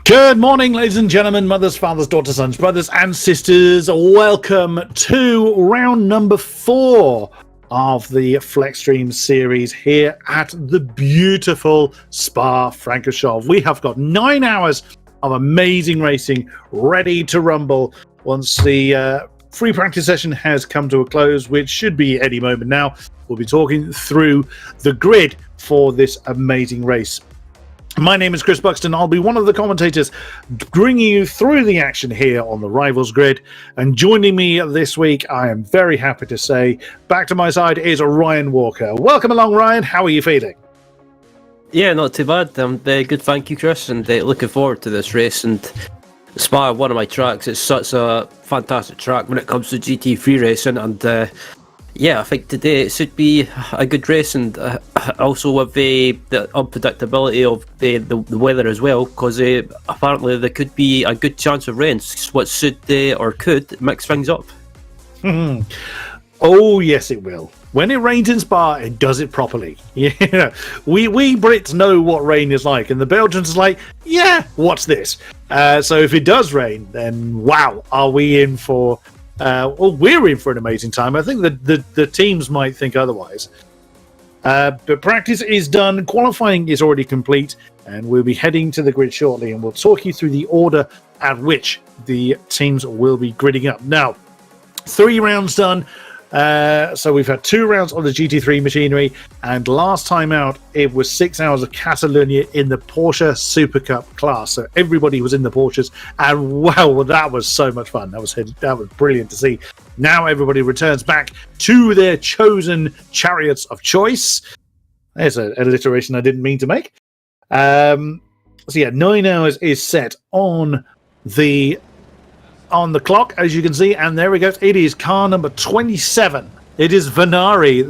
Good morning, ladies and gentlemen, mothers, fathers, daughters, sons, brothers, and sisters. Welcome to round number 4 of the FLExTREME series here at the beautiful Spa-Francorchamps. We have got 9 hours of amazing racing ready to rumble once the free practice session has come to a close, which should be any moment now. We'll be talking through the grid for this amazing race. My name is Chris Buxton. I'll be one of the commentators bringing you through the action here on the Rivals Grid. And joining me this week, I am very happy to say, back to my side is Ryan Walker. Welcome along, Ryan. How are you feeling? Yeah, not too bad. I'm very good, thank you, Chris. And looking forward to this race. And Spa, one of my tracks. It's such a fantastic track when it comes to GT3 racing. And yeah, I think today it should be a good race, and also with the unpredictability of the weather as well, because apparently there could be a good chance of rain, what should or could mix things up. Oh, yes, it will. When it rains in Spa, it does it properly. Yeah, we Brits know what rain is like, and the Belgians are like, yeah, what's this? So if it does rain, then wow, are we in for... well, we're in for an amazing time. I think the teams might think otherwise. But practice is done. Qualifying is already complete. And we'll be heading to the grid shortly. And we'll talk you through the order at which the teams will be gridding up. Now, 3 rounds done. So we've had 2 rounds on the GT3 machinery. And last time out, it was 6 hours of Catalonia in the Porsche Super Cup class. So everybody was in the Porsches. And wow, that was so much fun. That was brilliant to see. Now everybody returns back to their chosen chariots of choice. There's an alliteration I didn't mean to make. So yeah, 9 hours is set on the clock, as you can see, and there we go. It is car number 27. It is Venari,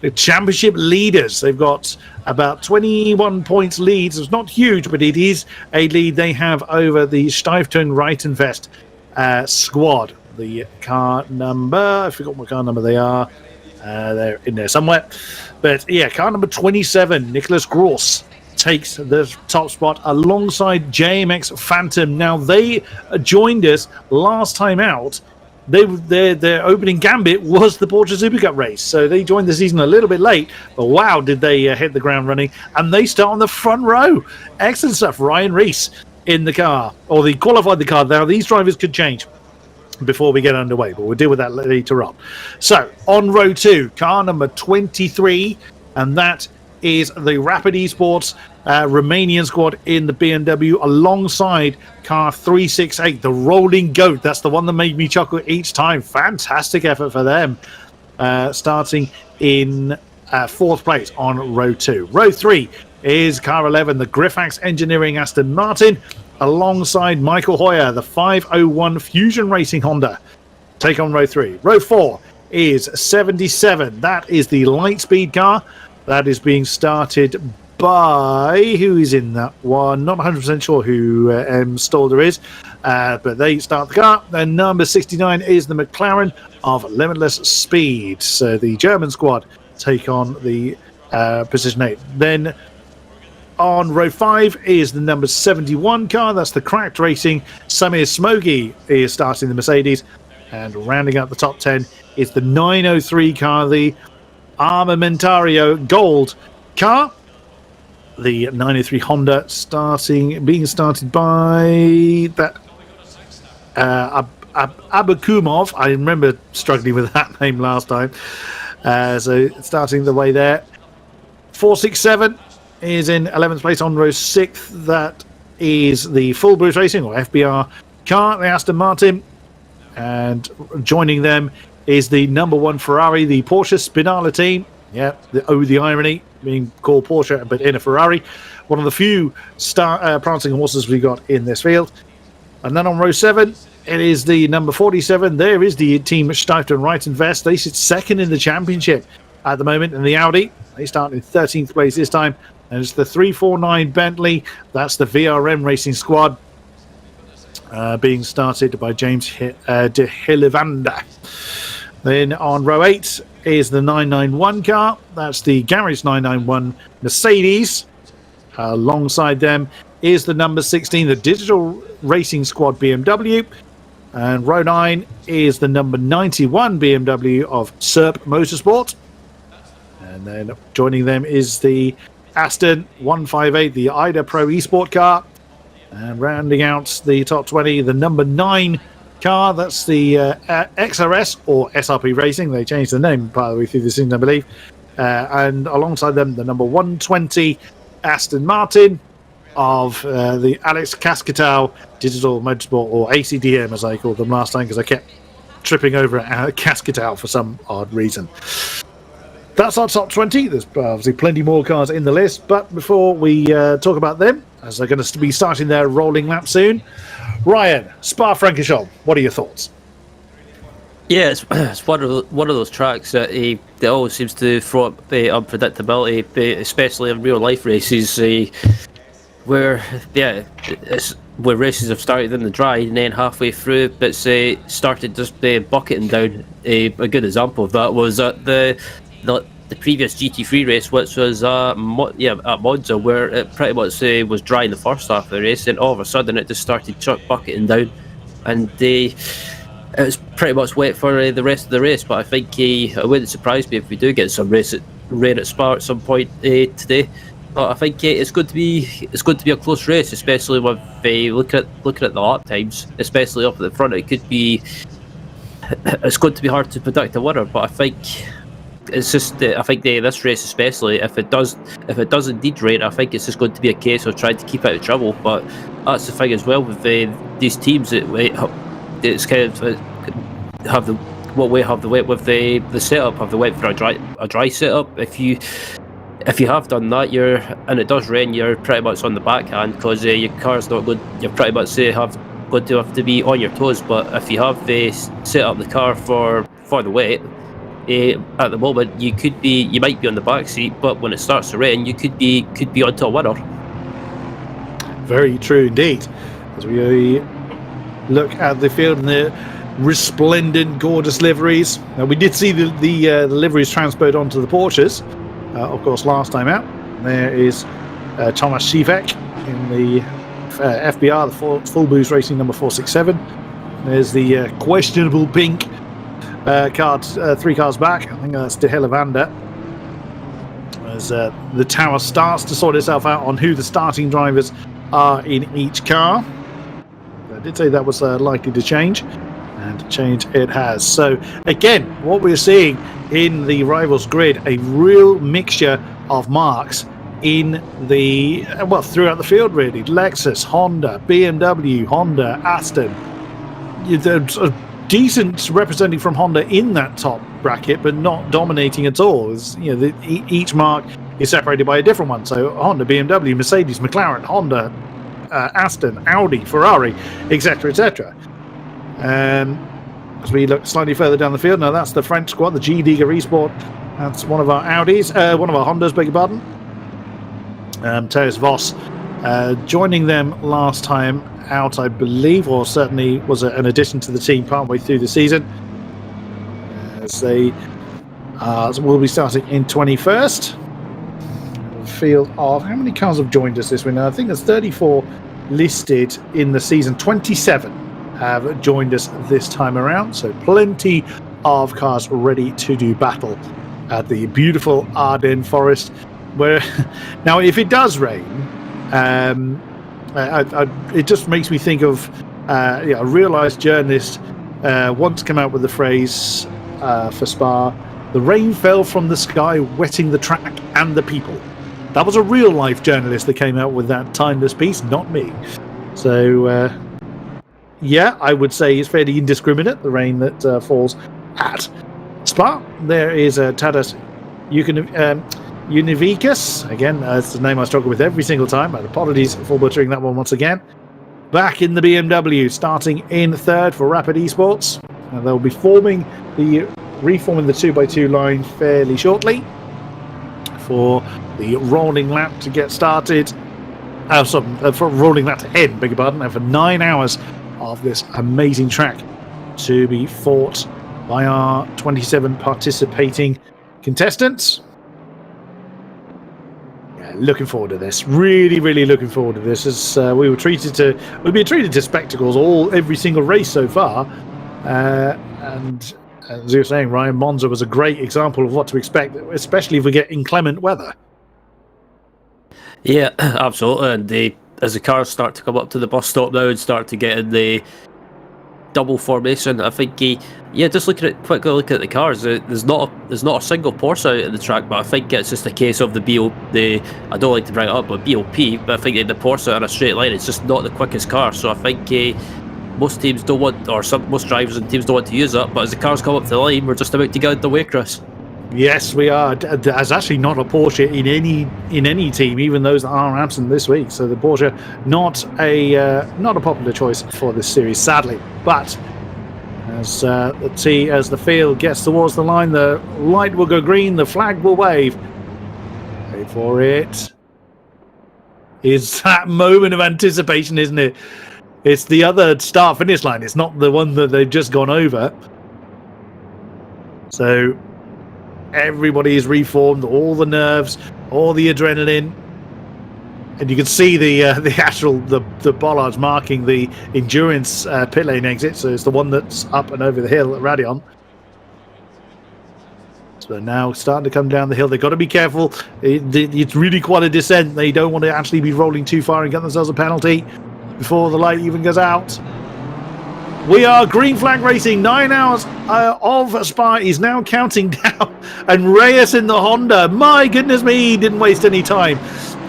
the championship leaders. They've got about 21 points leads. It's not huge, but it is a lead they have over the Stiftung Reitenfest squad. The car number, I forgot what car number they are. They're in there somewhere. But yeah, car number 27, Nicholas Gross, takes the top spot alongside JMX Phantom. Now, they joined us last time out. Their opening gambit was the Porsche Super Cup race, so they joined the season a little bit late, but wow, did they hit the ground running, and they start on the front row. Excellent stuff. Ryan Rees in the car, or they qualified the car. Now, these drivers could change before we get underway, but we'll deal with that later on. So, on row 2, car number 23, and that is the Rapid Esports Romanian squad in the BMW alongside car 368, the Rolling Goat. That's the one that made me chuckle each time. Fantastic effort for them. Starting in 4th place on row 2. Row 3 is car 11, the Griphax Engineering Aston Martin, alongside Michael Hoyer, the 501 Fusion Racing Honda. Take on row 3. Row 4 is 77. That is the Lightspeed car. That is being started by... Who is in that one? Not 100% sure who Stolder is. But they start the car. Then number 69 is the McLaren of Limitless Speed. So the German squad take on the Precision 8. Then on row 5 is the number 71 car. That's the Cracked Racing. Samir Smogi is starting the Mercedes. And rounding out the top 10 is the 903 car, the Armamentario Gold car. The 903 Honda being started by that Abakumov. I remember struggling with that name last time. So starting the way there. 467 is in 11th place on row 6th. That is the Full Bruce Racing, or FBR car, the Aston Martin. And joining them is the number 1 Ferrari, the Porsche Spinala team. Yeah, the irony, being called Porsche, but in a Ferrari. One of the few prancing horses we got in this field. And then on row 7, it is the number 47. There is the team Stiftung Reitenfest. They sit 2nd in the championship at the moment in the Audi. They start in 13th place this time. And it's the 349 Bentley. That's the VRM Racing Squad. Being started by James de Hillevander. Then on row 8 is the 991 car. That's the Garage 991 Mercedes. Alongside them is the number 16, the Digital Racing Squad BMW. And row 9 is the number 91 BMW of SERP Motorsport. And then joining them is the Aston 158, the IDA Pro Esport car. And rounding out the top 20, the number 9 car, that's the XRS or SRP Racing. They changed the name part of the way through the season, I believe. And alongside them, the number 120 Aston Martin of the Alex Cascatal Digital Motorsport, or ACDM as I called them last time, because I kept tripping over at Cascatal for some odd reason. That's our top 20. There's obviously plenty more cars in the list, but before we talk about them, as they're going to be starting their rolling lap soon, Ryan, Spa-Francorchamps, what are your thoughts? Yeah, it's one of those tracks that that always seems to throw up unpredictability, especially in real life races, where races have started in the dry and then halfway through, but started just bucketing down. A good example of that was at the previous GT3 race, which was at Monza, where it pretty much was dry in the first half of the race, and all of a sudden it just started bucketing down, and it was pretty much wet for the rest of the race. But I think it wouldn't surprise me if we do get some rain at Spa at some point today. But I think it's going to be a close race, especially with looking at the lap times, especially up at the front. It's going to be hard to predict a winner, but I think it's just this race, especially if it does indeed rain, I think it's just going to be a case of trying to keep out of trouble. But that's the thing as well with these teams. It's kind of have the wet with the setup, have the wet for a dry setup. If you have done that, and it does rain, you're pretty much on the backhand, because your car's not good. You're pretty much going to have to be on your toes. But if you have set up the car for the wet, at the moment you might be on the back seat, but when it starts to rain, you could be onto a winner. Very true indeed. As we look at the field and the resplendent, gorgeous liveries, we did see the liveries transferred onto the Porsches. Of course, last time out, there is Thomas Sivek in the FBR, the Full Boost Racing number 467. There's the questionable pink card, 3 cars back. I think that's De Hillevander. As the tower starts to sort itself out on who the starting drivers are in each car. I did say that was likely to change, and change it has. So again, what we're seeing in the rivals grid, a real mixture of marks in the throughout the field, really. Lexus, Honda, BMW, Honda, Aston. There's a decent representing from Honda in that top bracket, but not dominating at all. As, each mark is separated by a different one. So Honda, BMW, Mercedes, McLaren, Honda, Aston, Audi, Ferrari, etc., etc. As we look slightly further down the field, now that's the French squad, the GT3 Esport. That's one of our Audis, one of our Hondas, beg your pardon. Teres Vos joining them last time out, I believe, or certainly was an addition to the team partway through the season. As they will be starting in 21st. Field of how many cars have joined us this week? Now, I think there's 34 listed in the season. 27 have joined us this time around, so plenty of cars ready to do battle at the beautiful Ardennes Forest, where now if it does rain, it just makes me think of a real-life journalist once came out with the phrase for Spa, "The rain fell from the sky, wetting the track and the people." That was a real-life journalist that came out with that timeless piece, not me. So I would say it's fairly indiscriminate, the rain that falls at Spa. There is Tadas Univikas. Again, that's the name I struggle with every single time. And apologies for butchering that one once again. Back in the BMW, starting in 3rd for Rapid Esports. And they'll be reforming the 2x2 line fairly shortly for the rolling lap to get started. For rolling lap to end, beg your pardon, and for 9 hours of this amazing track to be fought by our 27 participating contestants. looking forward to this. Really looking forward to this. As we've been treated to spectacles every single race so far, and as you were saying, Ryan, Monza was a great example of what to expect, especially if we get inclement weather. Yeah, absolutely. And as the cars start to come up to the bus stop now and start to get in the double formation, I think, just quickly looking at the cars, there's not a single Porsche out in the track, but I think it's just a case of I don't like to bring it up, but BOP, but I think the Porsche in a straight line, it's just not the quickest car, so I think most teams don't want, or most drivers and teams don't want to use it, but as the cars come up to the line, we're just about to get out the way, Chris. Yes, we are. There's actually not a Porsche in any team, even those that are absent this week. So the Porsche not a popular choice for this series, sadly. But as the field gets towards the line, the light will go green, the flag will wave. Wait for it. It's that moment of anticipation, isn't it? It's the other start-finish line. It's not the one that they've just gone over. So everybody is reformed, all the nerves, all the adrenaline, and you can see the bollards marking the endurance pit lane exit. So it's the one that's up and over the hill at Radion. So now starting to come down the hill. They've got to be careful. It's really quite a descent. They don't want to actually be rolling too far and get themselves a penalty before the light even goes out. We are green flag racing. 9 hours of Spa is now counting down, and Reyes in the Honda, my goodness me, didn't waste any time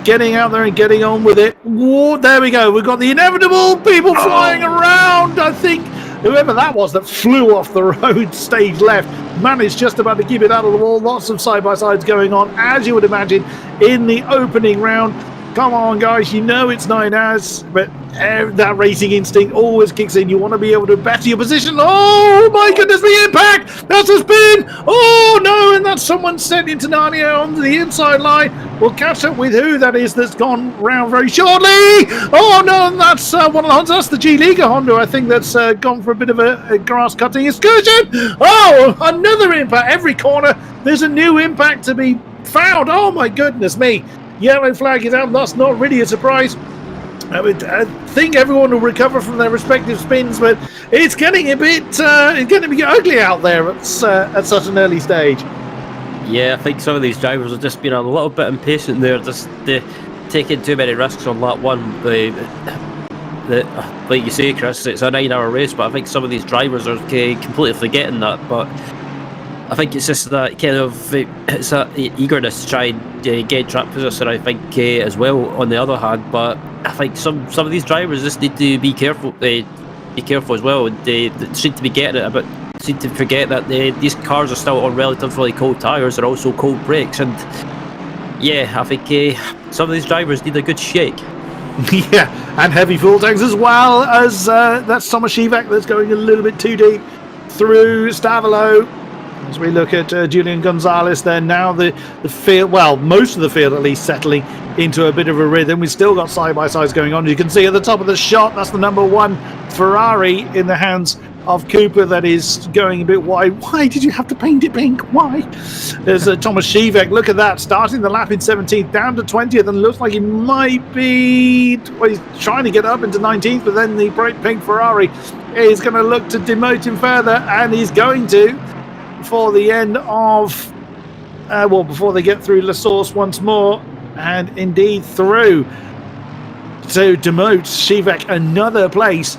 getting out there and getting on with it. Whoa, there we go. We've got the inevitable people flying around. I think whoever that was that flew off the road stage left managed just about to keep it out of the wall. Lots of side-by-sides going on, as you would imagine, in the opening round. Come on, guys, you know it's 9 hours, but that racing instinct always kicks in. You want to be able to better your position. Oh, my goodness, the impact! That's a spin! Oh, no, and that's someone sent into Narnia on the inside line. We'll catch up with who that is that's gone round very shortly. Oh, no, and that's one of the Hondas. That's the G-Liga Honda, I think, that's gone for a bit of a grass-cutting excursion. Oh, another impact. Every corner, there's a new impact to be found. Oh, my goodness me. Yellow flag is out. That's not really a surprise. I think everyone will recover from their respective spins, but it's getting a bit it's going to be ugly out there at such an early stage. Yeah, I think some of these drivers have just been a little bit impatient there, just taking too many risks on lap one. Like you say, Chris, it's a 9-hour race, but I think some of these drivers are completely forgetting that. But I think it's just that kind of it's that eagerness to try and gain track position, I think, as well, on the other hand. But I think some of these drivers just need to be careful as well. They seem to be getting it, but seem to forget that these cars are still on relatively cold tyres. They're also cold brakes, and yeah, I think some of these drivers need a good shake. Yeah, and heavy fuel tanks, as well as that's Thomas Shivak that's going a little bit too deep through Stavolo. As we look at Julian Gonzalez there, now the field, well, most of the field at least, settling into a bit of a rhythm. We've still got side-by-sides going on. You can see at the top of the shot, that's the number 1 Ferrari in the hands of Cooper that is going a bit wide. Why did you have to paint it pink? Why? There's Thomas Shivak. Look at that, starting the lap in 17th, down to 20th, and looks like he might be, well, he's trying to get up into 19th, but then the bright pink Ferrari is going to look to demote him further, and he's going to, before the end of before they get through La Source once more, and indeed through to demote Shivak another place.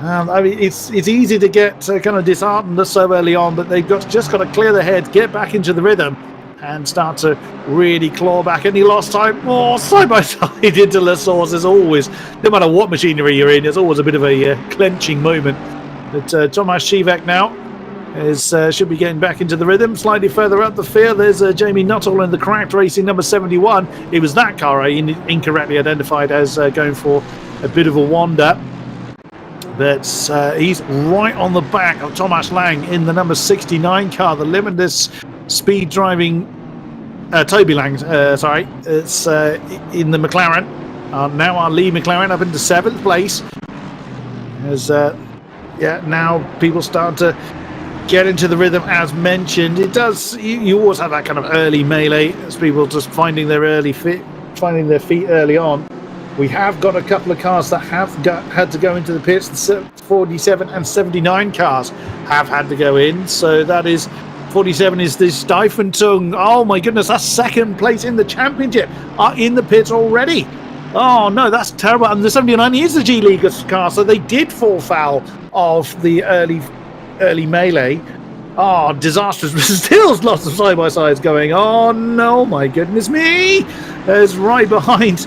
I mean, it's easy to get kind of disheartened so early on, but they've just got to clear their head, get back into the rhythm, and start to really claw back any lost time. Oh, side by side into La Source is always, no matter what machinery you're in, it's always a bit of a clenching moment. But Thomas Shivak now should be getting back into the rhythm. Slightly further up the field, there's Jamie Nuttall in the Cracked Racing number 71. It was that car I incorrectly identified as going for a bit of a wander. But he's right on the back of Thomas Lang in the number 69 car, the limitless speed driving Toby Lang, sorry. It's in the McLaren. Now our Lee McLaren up into 7th place. As now people start to get into the rhythm, as mentioned. It does, you always have that kind of early melee as people just finding their early finding their feet early on. We have got a couple of cars that have had to go into the pits. The 47 and 79 cars have had to go in. So that is 47 is the Stiefentung. Oh my goodness, that's second place in the championship. Are in the pits already. Oh no, that's terrible. And the 79 is the G League car, so they did fall foul of the early melee. Oh, disastrous. Still lots of side-by-sides going on. Oh my goodness me. As right behind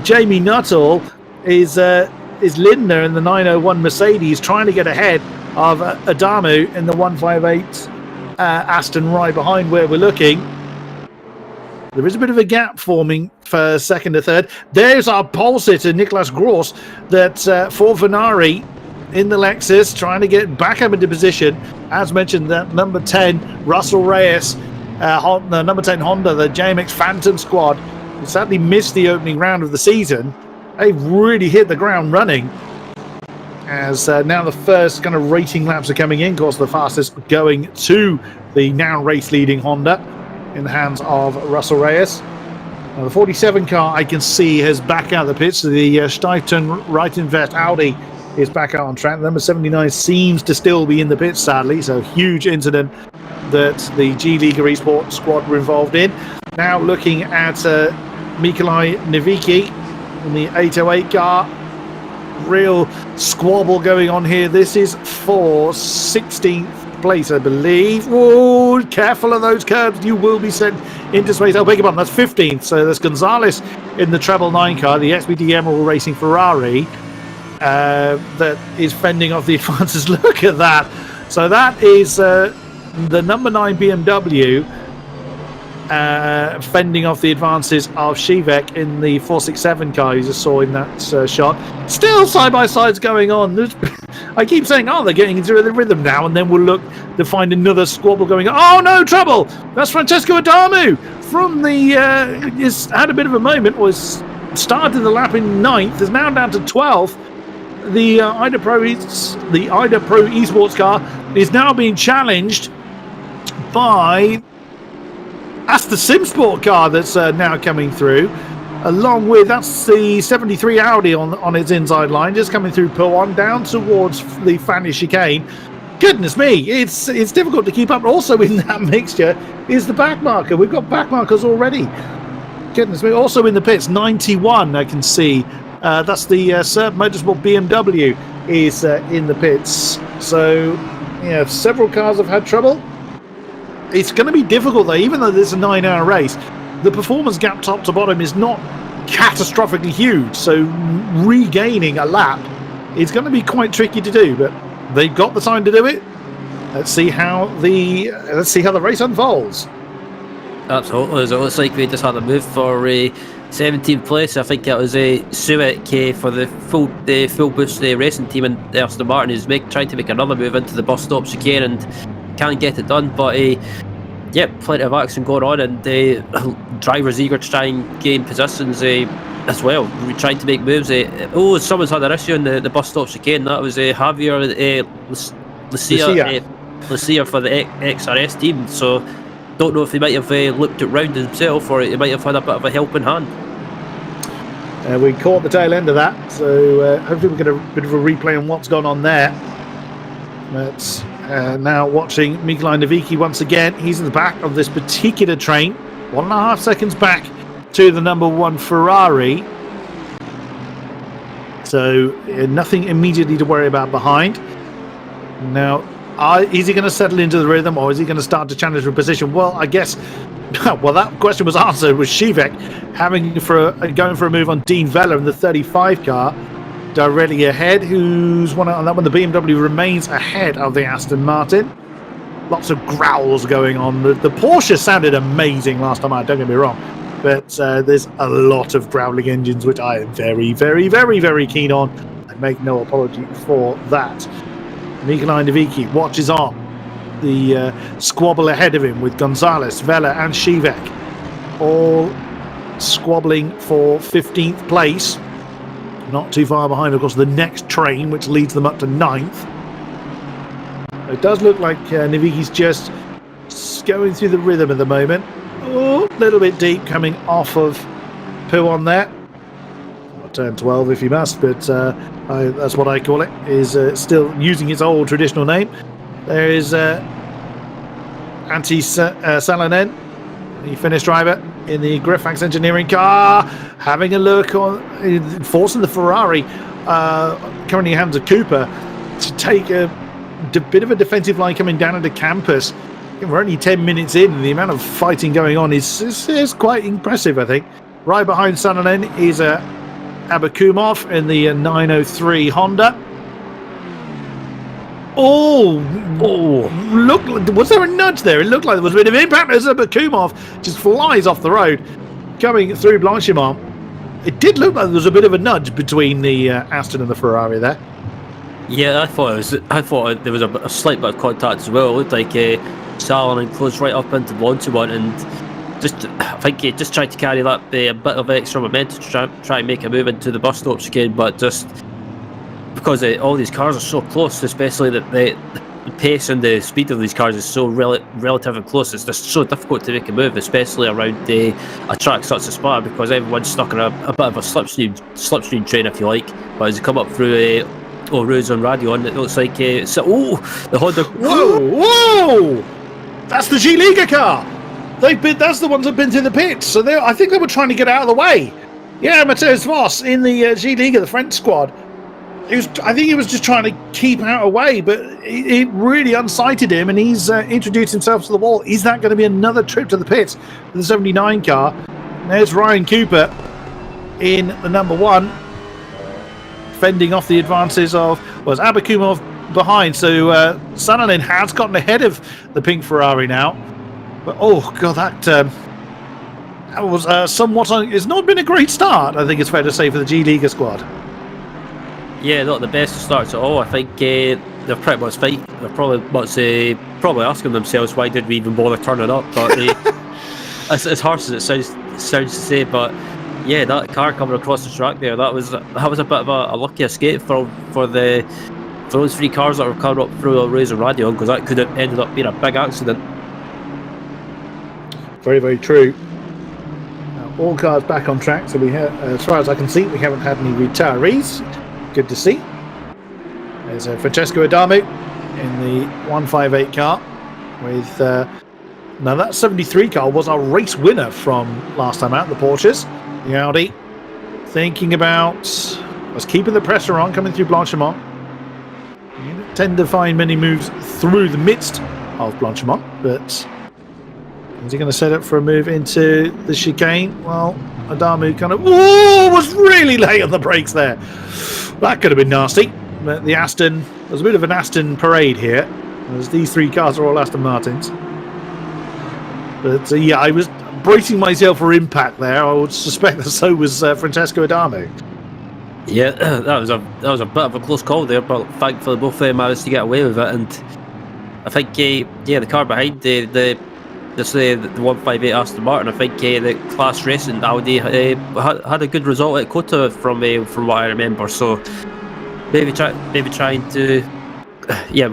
Jamie Nuttall is Lindner in the 901 Mercedes, trying to get ahead of Adamu in the 158 Aston right behind where we're looking. There is a bit of a gap forming for second to third. There's our pole sitter, Niklas Gross, that for Venari in the Lexus, trying to get back up into position. As mentioned, that number 10, Russell Reyes, the number 10 Honda, the JMX Phantom squad, who sadly missed the opening round of the season. They've really hit the ground running. As now the first kind of rating laps are coming in. Of course, the fastest going to the now race-leading Honda in the hands of Russell Reyes. Now, the 47 car I can see has back out of the pits. The Stiefentung Right-Invest Audi is back out on track. Number 79 seems to still be in the pits, sadly. So huge incident that the G League Esports squad were involved in. Now looking at Mikolaj Nowicki in the 808 car. Real squabble going on here. This is for 16th place, I believe. Whoa, careful of those curves. You will be sent into space. Oh, beg your pardon, that's 15th. So there's Gonzalez in the treble 9 car, the SBD Emerald Racing Ferrari, that is fending off the advances. Look at that. So that is the number 9 BMW fending off the advances of Shivek in the 467 car you just saw in that shot. Still side-by-sides going on. I keep saying, oh, they're getting into the rhythm now, and then we'll look to find another squabble going on. Oh, no, trouble! That's Francesco Adamu from the... has had a bit of a moment, was started the lap in 9th, is now down to 12th. The Ida Pro Esports car is now being challenged by... That's the SimSport car that's now coming through, along with, that's the 73 Audi on its inside line, just coming through P1 down towards the Fanny chicane. Goodness me, it's difficult to keep up. Also in that mixture is the back marker. We've got back markers already. Goodness me. Also in the pits, 91 I can see. That's the Serb Motorsport BMW is in the pits. So, yeah, several cars have had trouble. It's going to be difficult though, even though there's a 9-hour race. The performance gap top to bottom is not catastrophically huge, so regaining a lap is going to be quite tricky to do, but they've got the time to do it. Let's see how the race unfolds. Absolutely. It looks like we just had a move for 17th place. I think it was a Suet for the full boost racing team, and Aston Martin is trying to make another move into the bus stop chicane and can't get it done. But yeah, plenty of action going on, and drivers eager to try and gain positions as well. We're trying to make moves. Someone's had an issue in the bus stop chicane. That was Javier Lucia for the XRS team. So don't know if he might have looked it round himself, or he might have had a bit of a helping hand. We caught the tail end of that, so hopefully we get a bit of a replay on what's gone on there. But now watching Mikolaj Nowicki once again. He's in the back of this particular train, 1.5 seconds back to the number 1 Ferrari. So nothing immediately to worry about behind. Now, is he going to settle into the rhythm, or is he going to start to challenge for position? Well, I guess, well, that question was answered with Shivek going for a move on Dean Vella in the 35 car. Directly ahead, who's won out on that one. The BMW remains ahead of the Aston Martin. Lots of growls going on. The Porsche sounded amazing last time out, don't get me wrong. But there's a lot of growling engines, which I am very, very, very, very keen on. I make no apology for that. Mikolaj Nowicki watches on. The squabble ahead of him with Gonzalez, Vella and Shivek all squabbling for 15th place. Not too far behind, of course, the next train, which leads them up to 9th. It does look like Nowicki's just going through the rhythm at the moment. Oh, a little bit deep coming off of poo on there. Turn 12 if you must, but that's what I call it, is still using its old traditional name. There is Antti Salonen, the Finnish driver in the Graphics Engineering car, having a look on, forcing the Ferrari, currently hands a Cooper, to take a bit of a defensive line coming down into campus. We're only 10 minutes in, and the amount of fighting going on is quite impressive, I think. Right behind Salonen is Abakumov in the 903 Honda. Look, was there a nudge there? It looked like there was a bit of impact as Abakumov just flies off the road, coming through Blanchimont. It did look like there was a bit of a nudge between the Aston and the Ferrari there. Yeah, I thought there was a slight bit of contact as well. It looked like Salonen closed right up into Blanchimont, and I think he just tried to carry that a bit of extra momentum to try and make a move into the bus stop chicane, but just because all these cars are so close, especially the pace and the speed of these cars is so relatively close, it's just so difficult to make a move, especially around a track such as Spa, because everyone's stuck in a bit of a slipstream train, if you like. But as you come up through Rouge on Radion, it looks like the Honda. Whoa! That's the G Liga car. That's the ones that've been to the pits, so I think they were trying to get out of the way. Yeah, Matthias Voss in the G Liga, the French squad. I think he was just trying to keep out of the way, but it really unsighted him, and he's introduced himself to the wall. Is that going to be another trip to the pits for the 79 car? There's Ryan Cooper in the number 1, fending off the advances of Abakumov behind. So Salonen has gotten ahead of the pink Ferrari now. But oh god, that was somewhat. It's not been a great start, I think it's fair to say, for the G Liga squad. Yeah, not the best starts at all. I think they're pretty much fight. They're probably asking themselves, why did we even bother turning up? But as harsh as it sounds to say, but yeah, that car coming across the track there, that was a bit of a lucky escape for those 3 cars that were coming up through Rouge and Radion, because that could have ended up being a big accident. Very, very true. All cars back on track, so as far as I can see, we haven't had any retirees. Good to see. There's Francesco Adamu in the 158 car with now that 73 car was our race winner from last time out, the Porsches. The Audi thinking about was keeping the pressure on coming through Blanchimont. You don't tend to find many moves through the midst of Blanchimont, but is he going to set up for a move into the chicane? Well, Adamu kind of was really late on the brakes there. That could have been nasty. But the Aston, there's a bit of an Aston parade here, as these 3 cars are all Aston Martins. But yeah, I was bracing myself for impact there. I would suspect that so was Francesco Adamu. Yeah, that was a bit of a close call there, but thankfully both managed to get away with it. And I think the car behind the 158 Aston Martin, I think the Class Racing Audi had a good result at Kota from what I remember. So maybe trying to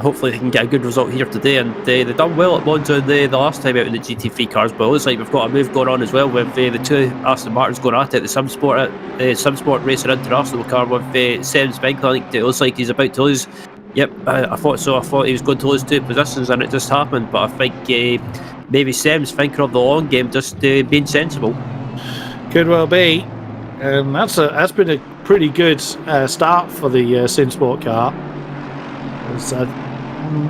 hopefully they can get a good result here today. And they done well at Monza the last time out in the GT3 cars, but it looks like we've got a move going on as well with the 2 Aston Martins going at it. The Simsport Racing International car with Sam Spencer. I think it looks like he's about to lose. Yep, I thought so. I thought he was going to lose 2 positions, and it just happened. But I think maybe Sam's thinking of the long game, just being sensible. Could well be. That's been a pretty good start for the Simsport car.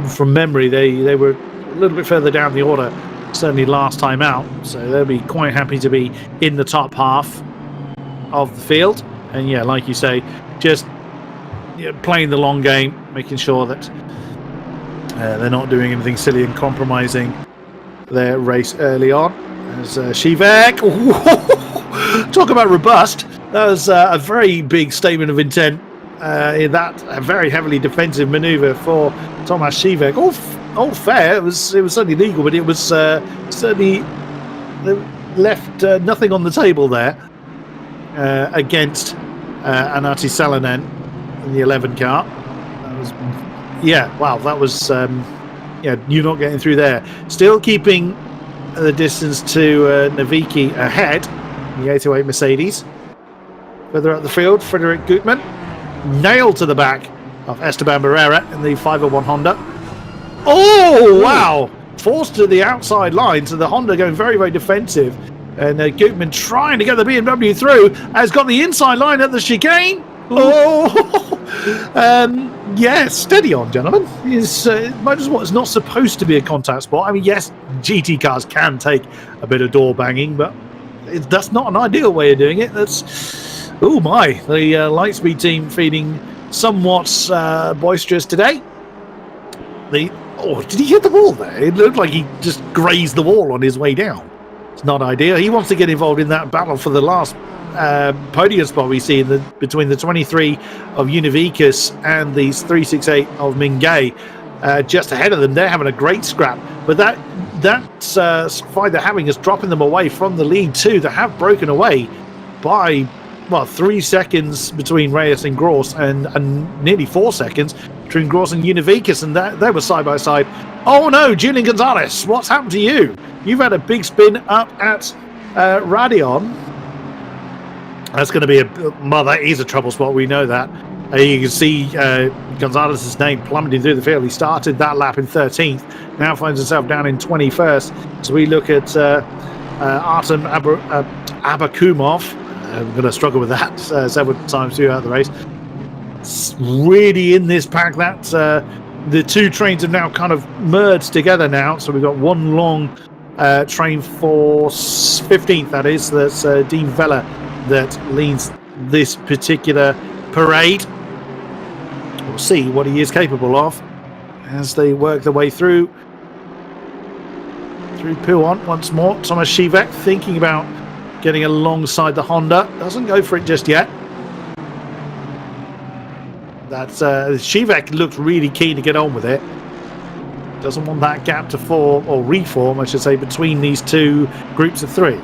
From memory, they were a little bit further down the order, certainly last time out. So they'll be quite happy to be in the top half of the field. And yeah, like you say, just playing the long game, making sure that they're not doing anything silly and compromising their race early on. As Shivek, talk about robust. That was a very big statement of intent in that a very heavily defensive manoeuvre for Thomas Shivek. All fair. It was certainly legal, but it was certainly left nothing on the table there against Antti Salonen in the 11 car. That was, that was you're not getting through there. Still keeping the distance to Navicki ahead. the 808 Mercedes. Further up the field, Frederick Gutmann nailed to the back of Esteban Barrera in the 501 Honda. Oh, wow! Forced to the outside line, so the Honda going very, very defensive. And Gutmann trying to get the BMW through, has got the inside line at the chicane. Oh, yes, steady on, gentlemen. Motorsport is not supposed to be a contact sport. I mean, yes, GT cars can take a bit of door banging, but that's not an ideal way of doing it. That's, oh my, the Lightspeed team feeling somewhat boisterous today. Did he hit the wall there? It looked like he just grazed the wall on his way down. It's not ideal. He wants to get involved in that battle for the last podium spot we see between the 23 of Univicus and the 368 of Mingay. Just ahead of them, they're having a great scrap. But that fight they're having is dropping them away from the lead too. They have broken away by 3 seconds between Reyes and Gross, and nearly 4 seconds between Gross and Univicus, and they were side by side. Oh no, Julian Gonzalez, what's happened to you? You've had a big spin up at Radion. That's going to be that is a trouble spot, we know that. You can see Gonzalez's name plummeting through the field. He started that lap in 13th, now finds himself down in 21st. So we look at Artem Abakumov. I'm going to struggle with that several times throughout the race. It's really in this pack that the two trains have now kind of merged together now. So we've got one long train for 15th, that is. That's Dean Vella that leads this particular parade. We'll see what he is capable of as they work their way through Puon once more. Thomas Shivek thinking about getting alongside the Honda. Doesn't go for it just yet. That's Shivek looks really keen to get on with it. Doesn't want that gap to form, or reform, I should say, between these two groups of three.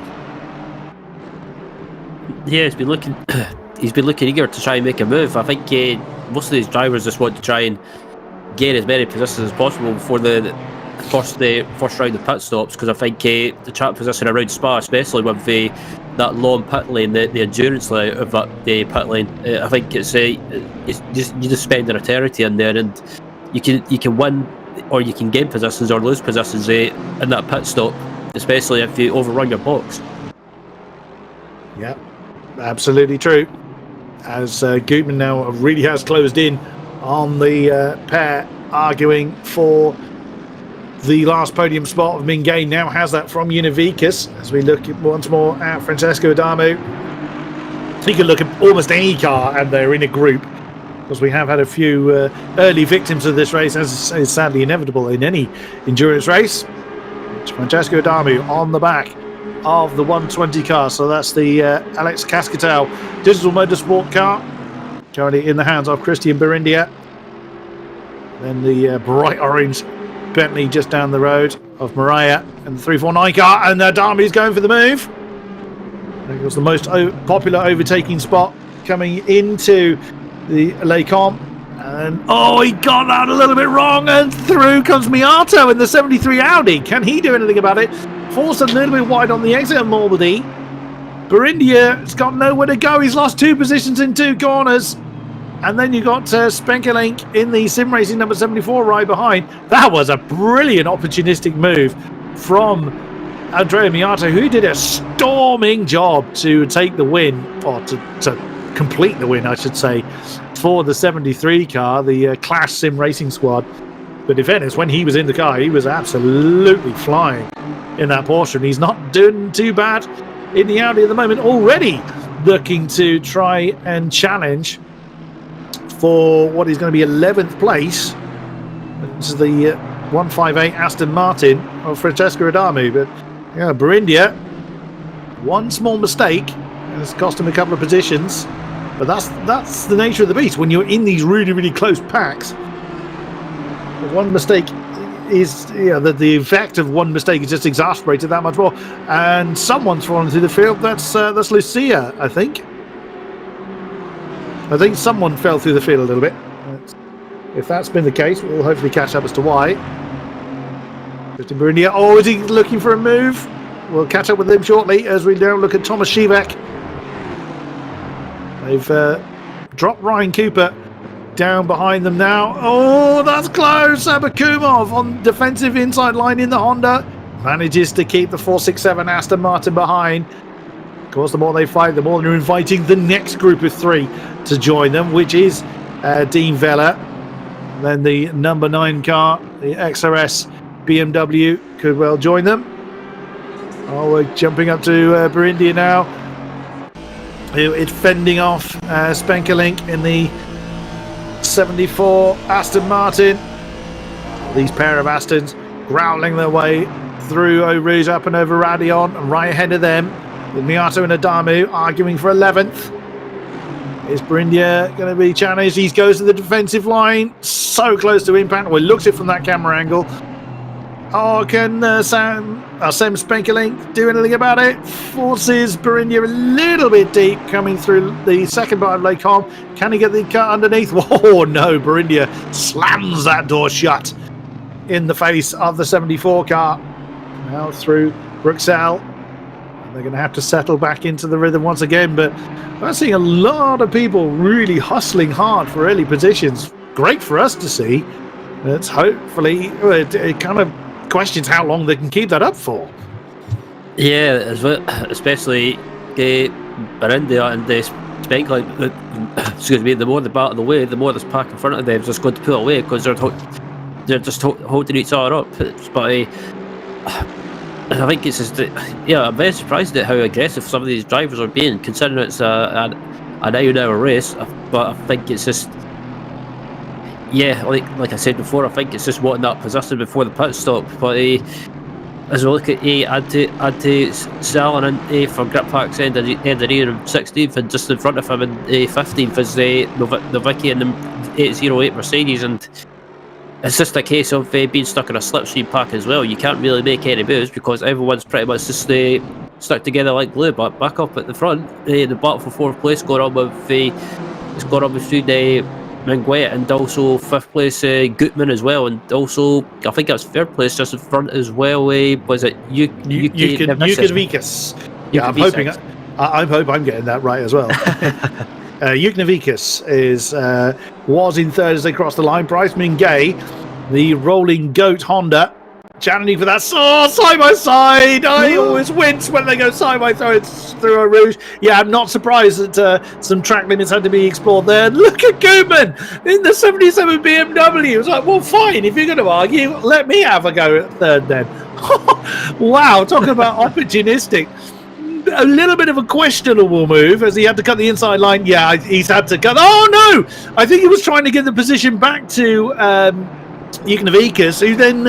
Yeah, he's been looking eager to try and make a move. I think most of these drivers just want to try and gain as many positions as possible before the first round of pit stops, because I think the track position around Spa, especially with that long pit lane, the endurance layout of the pit lane, I think it's just you just spend an eternity in there, and you can win or you can gain positions or lose positions in that pit stop, especially if you overrun your box. Yeah, absolutely true. As Gutmann now really has closed in on the pair arguing for the last podium spot. Of Mingay now has that from Univicus. As we look once more at Francesco Adamu, you can look at almost any car and they're in a group, because we have had a few early victims of this race, as is sadly inevitable in any endurance race. It's Francesco Adamu on the back of the 120 car. So that's the Alex Cascatel digital motorsport car, currently in the hands of Christian Berindia. Then the bright orange Bentley just down the road of Mariah, and the 349 car, and Adamu's going for the move. It was the most popular overtaking spot coming into the Lecom, and he got that a little bit wrong, and through comes Miato in the 73 Audi. Can he do anything about it? Forced a little bit wide on the exit of Normandy. Berindia's got nowhere to go. He's lost 2 positions in 2 corners. And then you got Spenkelink in the Sim Racing number 74 right behind. That was a brilliant opportunistic move from Andrea Miato, who did a storming job to take the win, or to complete the win, I should say, for the 73 car, the Clash Sim Racing squad. But in fairness, when he was in the car, he was absolutely flying in that Porsche, and he's not doing too bad in the Audi at the moment, already looking to try and challenge for what is going to be 11th place. This is the 158 Aston Martin of Francesco Adamu. But yeah, Berindia, one small mistake has cost him a couple of positions. But that's the nature of the beast when you're in these really, really close packs. One mistake is, the effect of one mistake is just exasperated that much more. And someone's fallen through the field. That's Lucia, I think. I think someone fell through the field a little bit. If that's been the case, we'll hopefully catch up as to why. Christian Berindia. Is he looking for a move? we'll catch up with him shortly as we now look at Thomas Shivak. They've dropped Ryan Cooper down behind them now. Oh, that's close. Abakumov on defensive inside line in the Honda. Manages to keep the 467 Aston Martin behind. Of course, the more they fight, the more they're inviting the next group of 3 to join them, which is Dean Vella. Then the number 9 car, the XRS BMW, could well join them. Oh, we're jumping up to Burindia now. It's fending off Spenkelink in the 74 Aston Martin. These pair of Astons growling their way through Eau Rouge up and over Radion, and right ahead of them with Miato and Adamu arguing for 11th. Is Burindia going to be challenged? He goes to the defensive line, so close to impact. Well, he looks it from that camera angle. Oh, can Sam Spenkelink do anything about it? Forces Burindia a little bit deep coming through the second part of Lake Com. Can he get the car underneath? Oh no, Burindia slams that door shut in the face of the 74 car. Now through Bruxelles. They're going to have to settle back into the rhythm once again, but I'm seeing a lot of people really hustling hard for early positions. Great for us to see. It's hopefully it kind of questions how long they can keep that up for. Yeah, especially Burindia and the Spenkelink. Excuse me. The more they battle away, the more this pack in front of them is just going to pull away because they're just holding each other up. But I think it's just I'm very surprised at how aggressive some of these drivers are being, considering it's an hour race. But I think it's just like I said before, I think it's just wanting that position before the pit stop. But as we look at Salon and for Grip Pack's end of the year of 16th, and just in front of him in 15th is the Novicki and the 808 Mercedes, and it's just a case of being stuck in a slipstream pack as well. You can't really make any moves because everyone's pretty much just stuck together like glue. But back up at the front, the battle for 4th place going on with Menguet, and also 5th place Gutman as well, and also I think that's 3rd place just in front as well. Was it Yuknevikas? Yeah, I'm hoping I'm getting that right as well. Yuknevikas was in 3rd as they crossed the line. Bryce Mingay, the Rolling Goat Honda, challenging for that side by side. I always wince when they go side by side through a Rouge. Yeah, I'm not surprised that some track limits had to be explored there. Look at Koopman in the 77 BMW. It's like, well, fine, if you're going to argue, let me have a go at 3rd then. Wow, talking about opportunistic. A little bit of a questionable move as he had to cut the inside line. Yeah, he's had to cut. Oh no! I think he was trying to get the position back to Yuknevikas, who then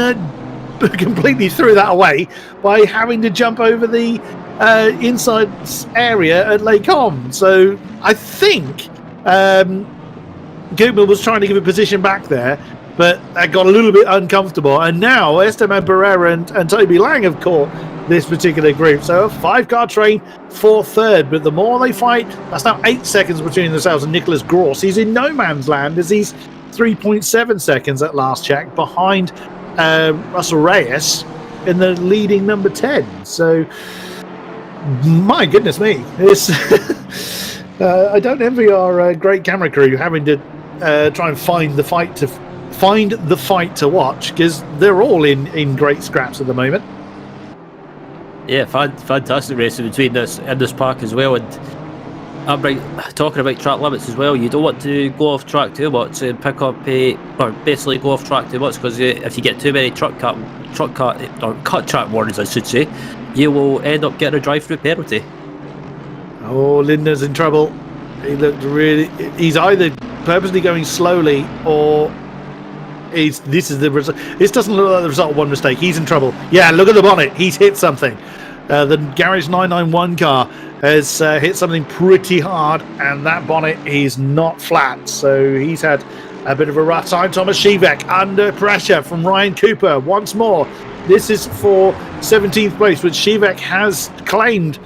completely threw that away by having to jump over the inside area at Lake Com. So I think Goodman was trying to give a position back there, but that got a little bit uncomfortable. And now Esteban Barrera and Toby Lang have caught this particular group. So a 5-car train for 3rd, but the more they fight, that's now 8 seconds between themselves and Nicholas Gross. He's in no man's land as he's 3.7 seconds at last check behind Russell Reyes in the leading number 10. So my goodness me, I don't envy our great camera crew having to try and find the fight to watch, because they're all in great scraps at the moment. Yeah, fantastic racing between this park as well. And I'm talking about track limits as well. You don't want to go off track too much and pick up or basically go off track too much, because if you get too many cut track warnings, I should say, you will end up getting a drive-through penalty. Oh, Lindner's in trouble. He's either purposely going slowly or this is the result. This doesn't look like the result of one mistake. He's in trouble. Yeah, look at the bonnet. He's hit something. The Garage 991 car has hit something pretty hard, and that bonnet is not flat. So he's had a bit of a rough time. Thomas Shivak under pressure from Ryan Cooper once more. This is for 17th place, which Shivak has claimed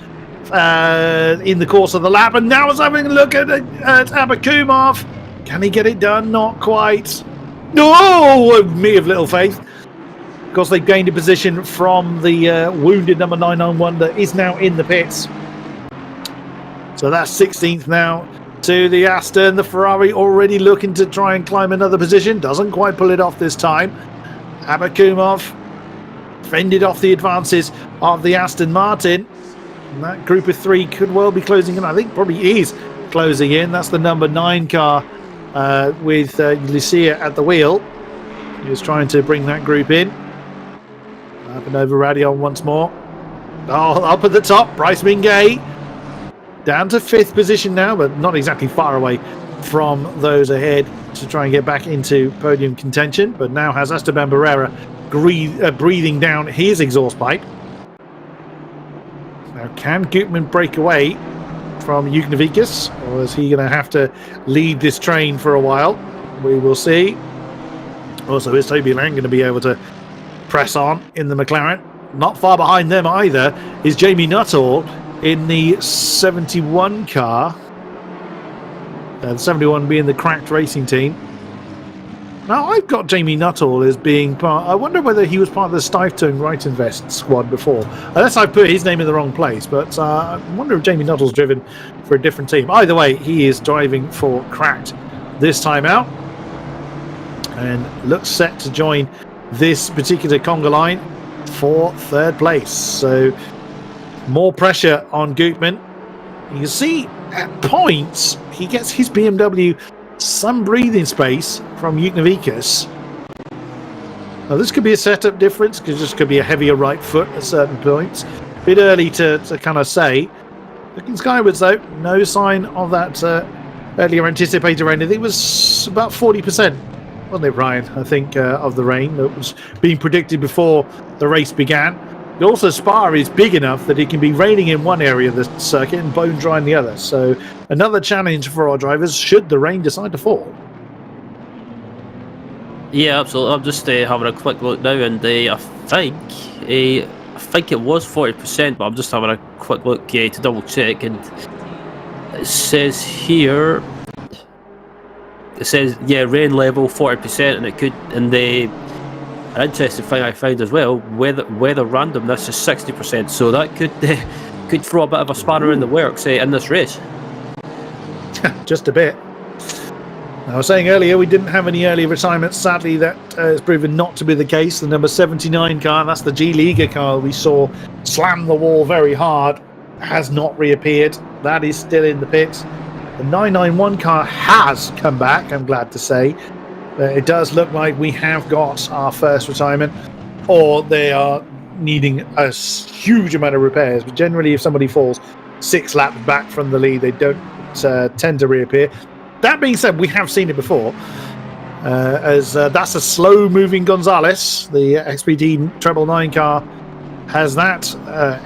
in the course of the lap. And now is having a look at Abakumov. Can he get it done? Not quite. No, me of little faith. Of course, they've gained a position from the wounded number 991 that is now in the pits. So that's 16th now to the Aston. The Ferrari already looking to try and climb another position. Doesn't quite pull it off this time. Abakumov fended off the advances of the Aston Martin. And that group of 3 could well be closing in. I think probably is closing in. That's the number 9 car with Lucia at the wheel. He was trying to bring that group in. Up and over Radion once more. Oh, up at the top, Bryce Mingay. Down to 5th position now, but not exactly far away from those ahead to try and get back into podium contention. But now has Esteban Barrera breathing down his exhaust pipe. Now, can Gutman break away from Jugnavikas, or is he going to have to lead this train for a while? We will see. Also, is Toby Lang going to be able to press on in the McLaren? Not far behind them either is Jamie Nuttall in the 71 car. The 71 being the cracked racing team. Now, I've got Jamie Nuttall as being part... I wonder whether he was part of the Stuyvesant Right Invest squad before. Unless I put his name in the wrong place. But I wonder if Jamie Nuttall's driven for a different team. Either way, he is driving for cracked this time out. And looks set to join this particular conga line for 3rd place. So more pressure on Gutman. You can see at points he gets his BMW some breathing space from Jugnavikas. Now this could be a setup difference because this could be a heavier right foot at certain points. A bit early to kind of say. Looking skywards though, no sign of that earlier anticipated rain. I think it was about 40%, wasn't it, Ryan? I think of the rain that was being predicted before the race began. Also, Spa is big enough that it can be raining in one area of the circuit and bone dry in the other. So another challenge for our drivers should the rain decide to fall. Yeah, absolutely. I'm just having a quick look now, and I think it was 40%, but I'm just having a quick look to double check, and it says here. It says rain level 40%, and it could. And an interesting thing I found as well, weather randomness is 60%, so that could throw a bit of a spanner in the works in this race. Just a bit. I was saying earlier we didn't have any early retirements. Sadly, that has proven not to be the case. The number 79 car, that's the G Liga car we saw slam the wall very hard, has not reappeared. That is still in the pits. The 991 car has come back, I'm glad to say. It does look like we have got our first retirement, or they are needing a huge amount of repairs. But generally, if somebody falls 6 laps back from the lead, they don't tend to reappear. That being said, we have seen it before, as that's a slow-moving Gonzalez. The XPD Treble 9 car has that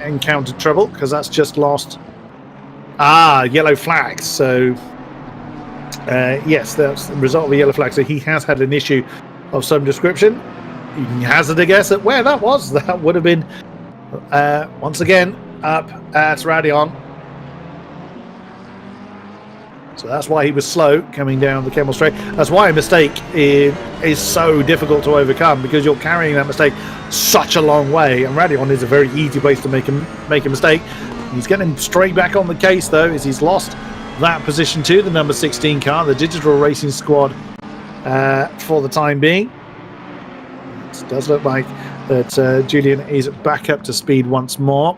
encountered trouble, because that's just lost yellow flags. So yes, that's the result of the yellow flag. So he has had an issue of some description. You can hazard a guess at where that was. That would have been once again up at Radion. So that's why he was slow coming down the Kemmel Straight. That's why a mistake is so difficult to overcome, because you're carrying that mistake such a long way. And Radion is a very easy place to make a mistake. He's getting straight back on the case though, as he's lost that position to the number 16 car, the Digital Racing Squad, for the time being. It does look like that Julian is back up to speed once more.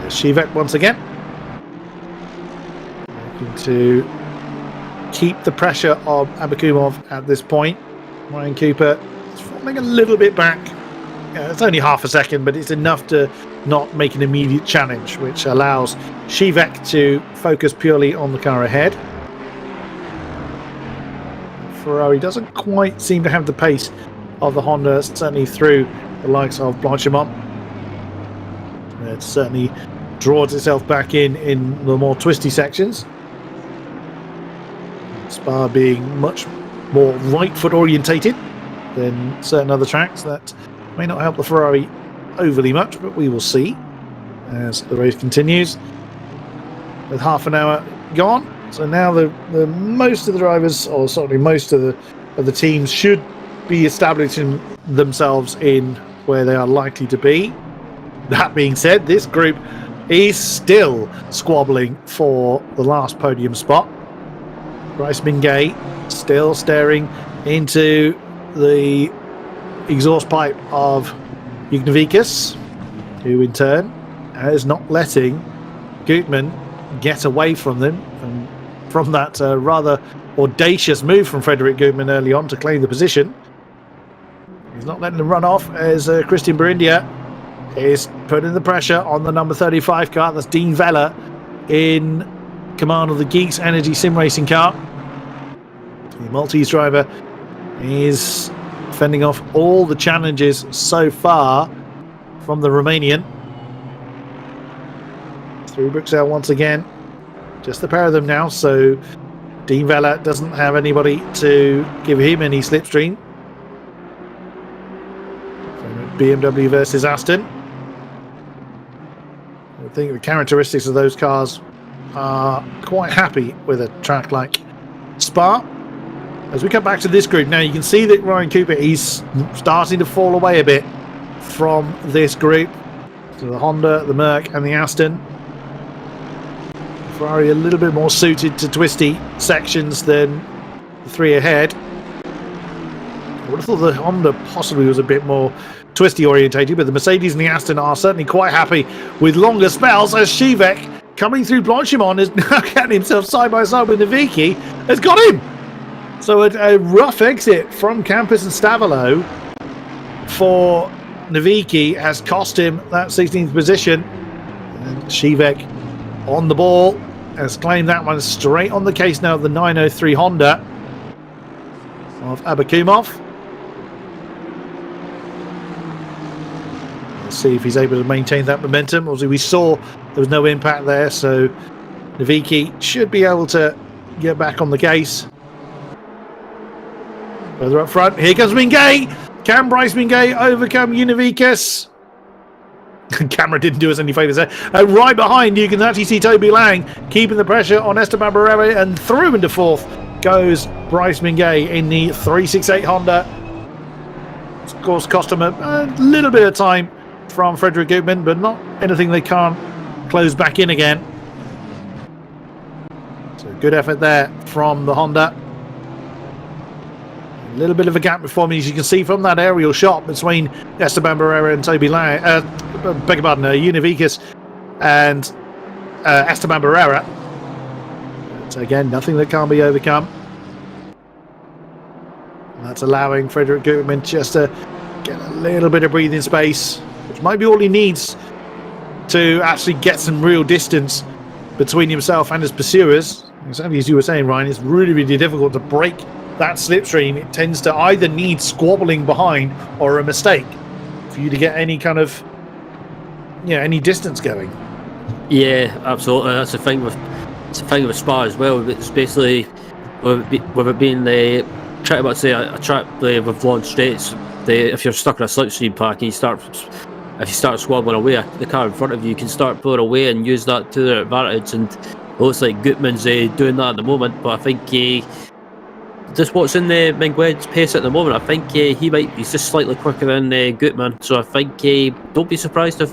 There's Shivek once again, looking to keep the pressure of Abakumov at this point. Ryan Cooper is falling a little bit back. It's only half a second, but it's enough to not make an immediate challenge, which allows Shivek to focus purely on the car ahead. Ferrari doesn't quite seem to have the pace of the Honda, certainly through the likes of Blanchimont. It certainly draws itself back in the more twisty sections. Spa being much more right foot orientated than certain other tracks. That may not help the Ferrari overly much, but we will see as the race continues. With half an hour gone, so now the most of the drivers, or certainly most of the teams, should be establishing themselves in where they are likely to be. That being said, this group is still squabbling for the last podium spot. Bryce Mingay still staring into the exhaust pipe of Jugnavikas, who in turn is not letting Gutman get away from them, and from that rather audacious move from Frederick Gutman early on to claim the position. He's not letting them run off as Christian Burindia is putting the pressure on the number 35 car. That's Dean Vella in command of the Geeks Energy Sim Racing car. The Maltese driver is fending off all the challenges so far from the Romanian. Through Bruxelles once again. Just the pair of them now, so Dean Vella doesn't have anybody to give him any slipstream. BMW versus Aston. I think the characteristics of those cars are quite happy with a track like Spa. As we come back to this group now, you can see that Ryan Cooper, he's starting to fall away a bit from this group. So the Honda, the Merc and the Aston. Ferrari a little bit more suited to twisty sections than the three ahead. I would have thought the Honda possibly was a bit more twisty orientated, but the Mercedes and the Aston are certainly quite happy with longer spells, as Shivek, coming through Blanchimont, is now getting himself side by side with Naviki, has got him. So a rough exit from Campus and Stavolo for Naviki has cost him that 16th position. And Shivek on the ball has claimed that one straight on the case now of the 903 Honda of Abakumov. Let's see if he's able to maintain that momentum. Obviously, we saw there was no impact there, so Naviki should be able to get back on the case. Further up front, here comes Mingay. Can Bryce Mingay overcome Univikas? Camera didn't do us any favours there. Right behind, you can actually see Toby Lang keeping the pressure on Esteban Barrera, and through into fourth goes Bryce Mingay in the 368 Honda. Of course, cost him a little bit of time from Frederick Gutman, but not anything they can't close back in again. So good effort there from the Honda. A little bit of a gap before me, as you can see from that aerial shot between Esteban Barrera and Toby Lang, beg your pardon, Univikas and Esteban Barrera. But again, nothing that can't be overcome. And that's allowing Frederick Gutman just to get a little bit of breathing space, which might be all he needs to actually get some real distance between himself and his pursuers. Exactly as you were saying, Ryan, it's really, really difficult to break that slipstream. It tends to either need squabbling behind or a mistake for you to get any kind of, any distance going. Yeah, absolutely. That's the thing with Spa as well. It's basically with it being the track, about say a track with long straights. If you're stuck in a slipstream pack and if you start squabbling away, the car in front of you can start pulling away and use that to their advantage. And it looks like Gutman's doing that at the moment. But I think just what's in the Mengued's pace at the moment, I think he's just slightly quicker than Gutman. So I think don't be surprised if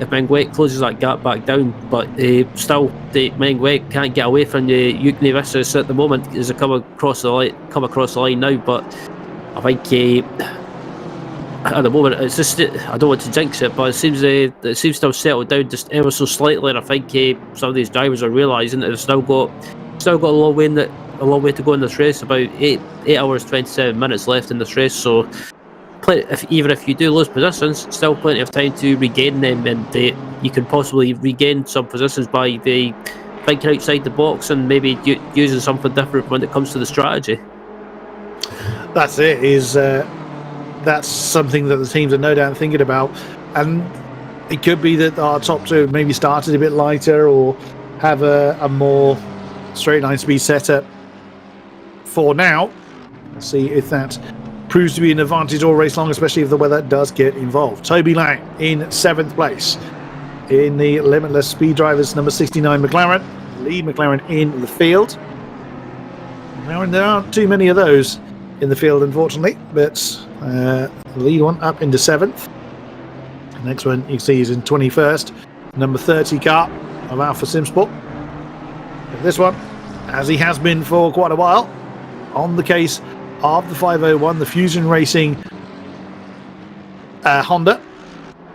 Mengued closes that gap back down. But still, the Mengued can't get away from the Jugnavikas at the moment as they come across the line now. But I think at the moment it's just, I don't want to jinx it, but it seems to have settled down just ever so slightly. And I think some of these drivers are realising that they've still got a long way to go in this race. About 8 hours 27 minutes left in this race, so even if you do lose positions, still plenty of time to regain them, and you can possibly regain some positions by thinking outside the box and maybe using something different when it comes to the strategy. That's it. That's something that the teams are no doubt thinking about, and it could be that our top two maybe started a bit lighter or have a more straight line speed setup for now. Let's see if that proves to be an advantage all race long, especially if the weather does get involved. Toby Lang in 7th place in the Limitless Speed Drivers number 69 McLaren, lead McLaren in the field. Now, there aren't too many of those in the field, unfortunately. But the lead one up into 7th. The next one you can see is in 21st, number 30 car of Alpha Simsport. But this one, as he has been for quite a while, on the case of the 501, the Fusion Racing Honda,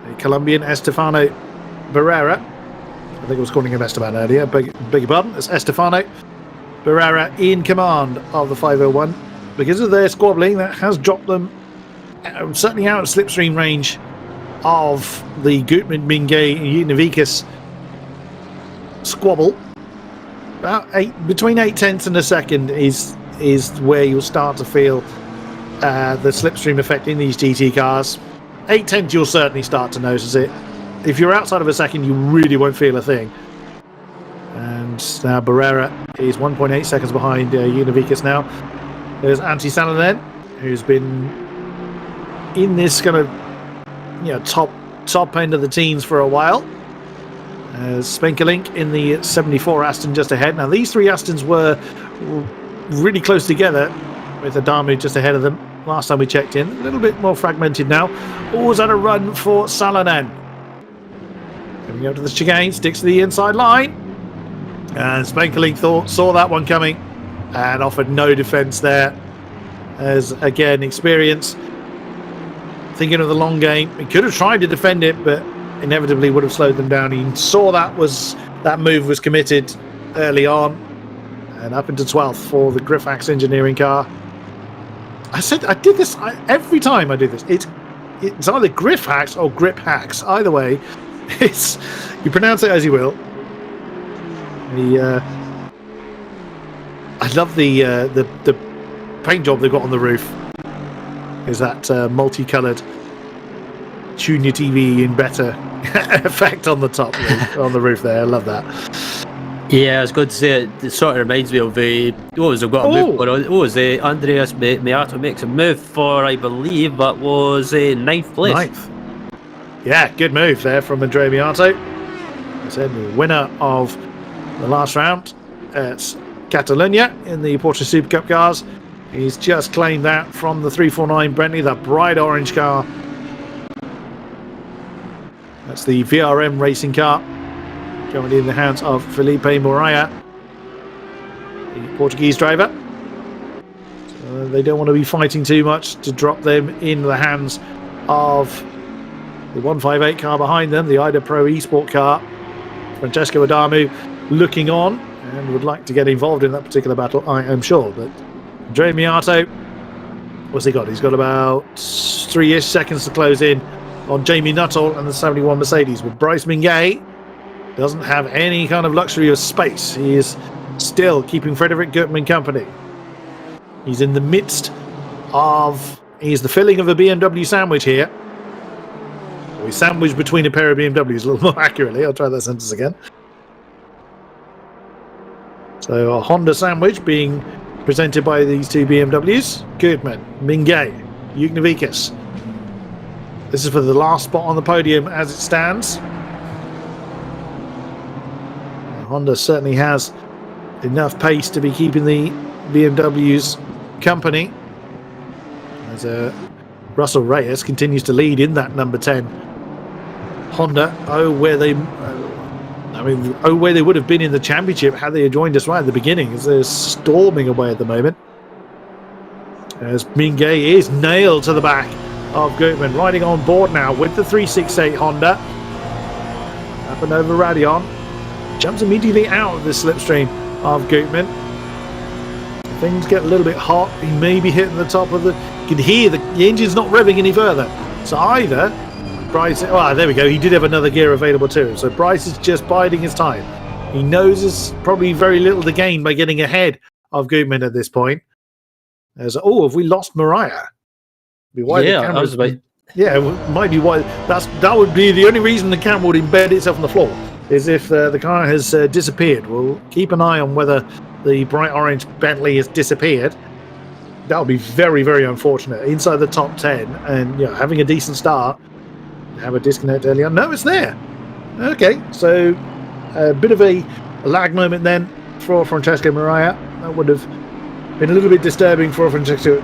the Colombian Estefano Barrera. I think I was calling him Esteban earlier, beg your pardon. It's Estefano Barrera in command of the 501. Because of their squabbling, that has dropped them certainly out of slipstream range of the Gutmann, Mingay, and Univikas squabble. About between 8/10 and a second is where you'll start to feel the slipstream effect in these GT cars. 8/10 you'll certainly start to notice it. If you're outside of a second, you really won't feel a thing. And now Barrera is 1.8 seconds behind Univikas now. There's Antti Salonen, who's been in this kind of top end of the teens for a while. Spenkelink in the 74 Aston just ahead. Now these three Astons were really close together, with Adamu just ahead of them last time we checked in. A little bit more fragmented now. Always at a run for Salonen. Coming up to the chicane, sticks to the inside line, and Spenkelink saw that one coming and offered no defence there. As again, experience, thinking of the long game. He could have tried to defend it, but inevitably would have slowed them down. He saw that move was committed early on, and up into 12th for the Griphax engineering car. I did this every time I do this. It's either Griphax or Griphax. Either way, you pronounce it as you will. I love the paint job they've got on the roof. Is that multicoloured Tune Your TV in better effect on the top on the roof there. I love that. Yeah, I was going to say it sort of reminds me of Andreas Miato makes a move for, I believe that was a 9th place. Yeah, good move there from Andrea Miato. I said the winner of the last round at Catalunya in the Porsche Super Cup cars. He's just claimed that from the 349 Bentley, that bright orange car. That's the VRM racing car, currently in the hands of Felipe Moraia, the Portuguese driver. So they don't want to be fighting too much to drop them in the hands of the 158 car behind them, the Ida Pro Esport car. Francesco Adamu looking on and would like to get involved in that particular battle, I am sure. But Andrea Miato, what's he got? He's got about 3-ish seconds to close in on Jamie Nuttall and the 71 Mercedes. With Bryce Mingay, doesn't have any kind of luxury of space. He is still keeping Frederick Gutmann company. He's in the midst of... He's the filling of a BMW sandwich here. Or he's sandwiched between a pair of BMWs, a little more accurately. I'll try that sentence again. So a Honda sandwich being presented by these two BMWs. Gutmann, Mingay, Ugnavikas. This is for the last spot on the podium as it stands. Honda certainly has enough pace to be keeping the BMWs company. As Russell Reyes continues to lead in that number 10 Honda. Where they would have been in the championship had they joined us right at the beginning, as they're storming away at the moment. As Mingay is nailed to the back of Gutmann, riding on board now with the 368 Honda. Up and over Radion. Jumps immediately out of the slipstream of Gutmann. Things get a little bit hot. He may be hitting the top of the... You can hear the engine's not revving any further. So either Bryce... Well, there we go. He did have another gear available to him. So Bryce is just biding his time. He knows there's probably very little to gain by getting ahead of Gutmann at this point. As have we lost Mariah? I was about... Yeah, it might be why. That would be the only reason the camera would embed itself on the floor, is if the car has disappeared. We'll keep an eye on whether the bright orange Bentley has disappeared. That would be very, very unfortunate. Inside the top 10 and having a decent start, have a disconnect early on. No, it's there. Okay, so a bit of a lag moment then for Francesco Moraia. That would have been a little bit disturbing for Francesco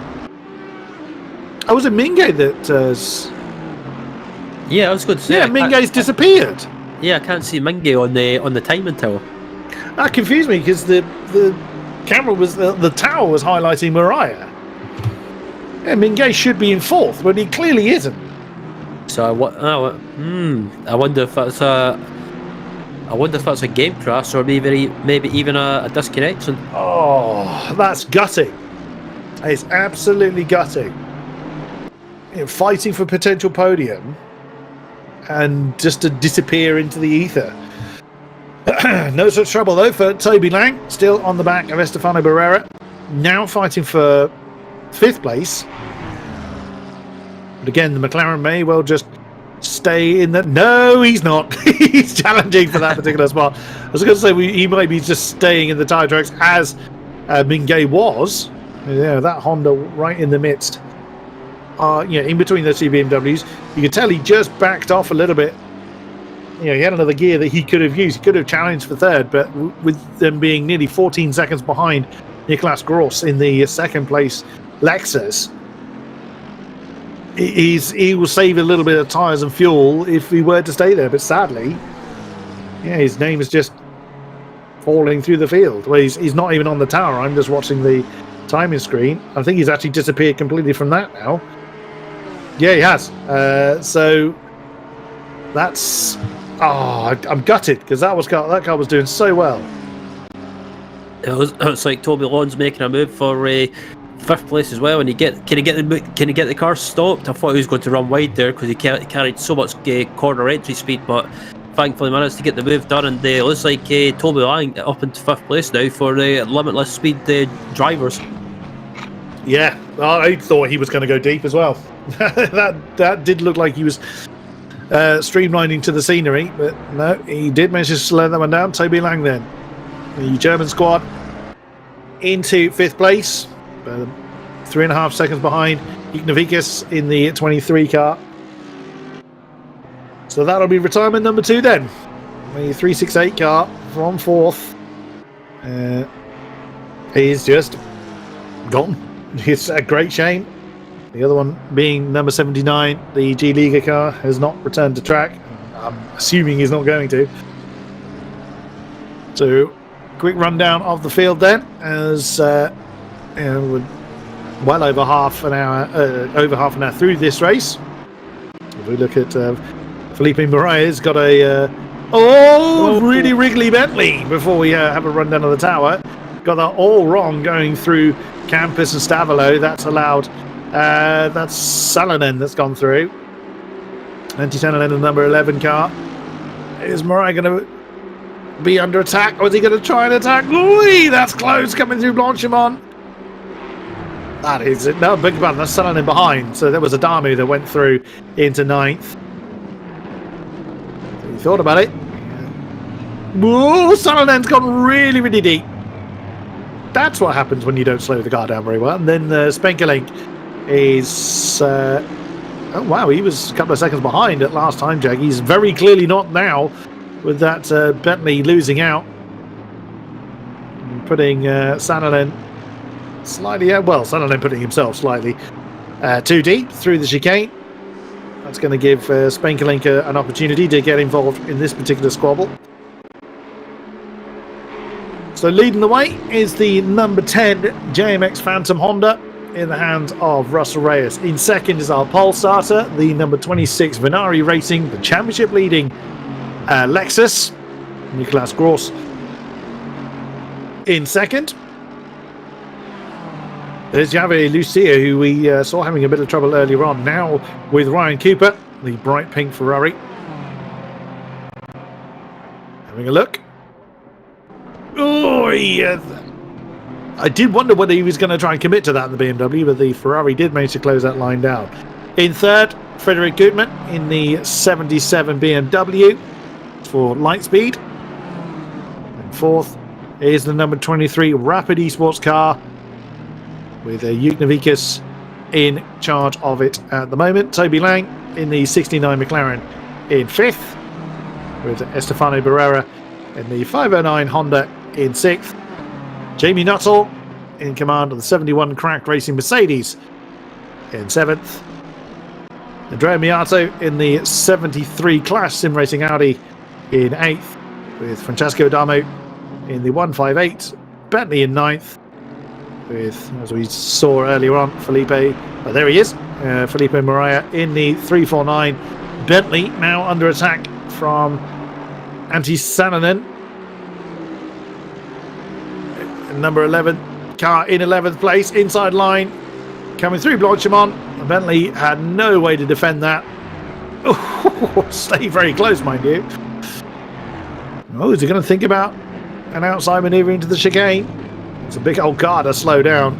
Oh, was it Mingay that... Yeah, I was going to say. yeah, Mingay's disappeared. Yeah, I can't see Mingay on the timing tower. That confused me because the camera was... The tower was highlighting Mariah. Yeah, Mingay should be in 4th, but he clearly isn't. So I wonder if that's a game crash or maybe even a disconnection. Oh, that's gutting. It's absolutely gutting. You know, fighting for potential podium and just to disappear into the ether. No such trouble though for Toby Lang, still on the back of Estefano Barrera, now fighting for 5th place. But again, the McLaren may well just stay in that. No, he's not. He's challenging for that particular spot. I was going to say he might be just staying in the tyre tracks as Mingay was. Yeah, that Honda right in the midst. In between those two BMWs, you could tell he just backed off a little bit. He had another gear that he could have used. He could have challenged for 3rd, but with them being nearly 14 seconds behind Niklas Gross in the 2nd place Lexus, he will save a little bit of tyres and fuel if he were to stay there. But sadly, his name is just falling through the field. Well, he's not even on the tower. I'm just watching the timing screen. I think he's actually disappeared completely from that now. Yeah, he has. So that's... Oh, I'm gutted because that car was doing so well. It's like Toby Lon's making a move for 5th place as well, and can he get the car stopped? I thought he was going to run wide there because he carried so much corner entry speed, but thankfully managed to get the move done. And it looks like Toby Lang up into 5th place now for limitless speed drivers. Yeah, I thought he was going to go deep as well. that did look like he was streamlining to the scenery, but no, he did manage to slow that one down. Toby Lang then, the German squad, into 5th place, 3.5 seconds behind Ignavikas in the 23 car. So that'll be retirement number 2 then. The 368 car from 4th is just gone. It's a great shame. The other one being number 79, the G Liga car, has not returned to track. I'm assuming he's not going to. So, quick rundown of the field then, as we're well over half an hour through this race. If we look at Felipe Moraes, got a really wriggly Bentley before we have a rundown of the tower. Got that all wrong going through Campus and Stavolo. That's allowed. That's Salonen that's gone through. Anti-Salonen in the number 11 car. Is Moray going to be under attack, or is he going to try and attack? Ooh, that's close coming through Blanchimont. That is it. No, big pardon, that's Salonen behind. So there was Adamu that went through into 9th. So you thought about it. Whoa, Salonen's gone really, really deep. That's what happens when you don't slow the car down very well. And then Spenkelink is... oh, wow, he was a couple of seconds behind at last time, Jag. He's very clearly not now with that Bentley losing out. And putting Salonen slightly... well, Salonen putting himself slightly too deep through the chicane. That's going to give Spenkelink an opportunity to get involved in this particular squabble. So leading the way is the number 10 JMX Phantom Honda in the hands of Russell Reyes. In second is our pole starter, the number 26 Venari Racing, the championship leading Lexus, Niklas Gross. In second, there's Javier Lucia, who we saw having a bit of trouble earlier on. Now with Ryan Cooper, the bright pink Ferrari. Having a look. Oh, I did wonder whether he was going to try and commit to that in the BMW, but the Ferrari did manage to close that line down. In third, Frederick Gutmann in the 77 BMW for Lightspeed. And fourth is the number 23 Rapid Esports car with Yuknavikas in charge of it at the moment. Toby Lang in the 69 McLaren in fifth, with Estefano Barrera in the 509 Honda in sixth. Jamie Nuttall in command of the 71 Cracked Racing Mercedes in 7th. Andrea Miato in the 73 Clash Sim Racing Audi in 8th, with Francesco Adamo in the 158 Bentley in 9th, with, as we saw earlier on, Felipe, oh, there he is, Felipe Moria in the 349 Bentley, now under attack from Antti Salonen. Number 11 car in 11th place, inside line, coming through Blanchimont. Bentley had no way to defend that. Oh, stay very close, mind you. Oh, is he going to think about an outside manoeuvre into the chicane? It's a big old car to slow down.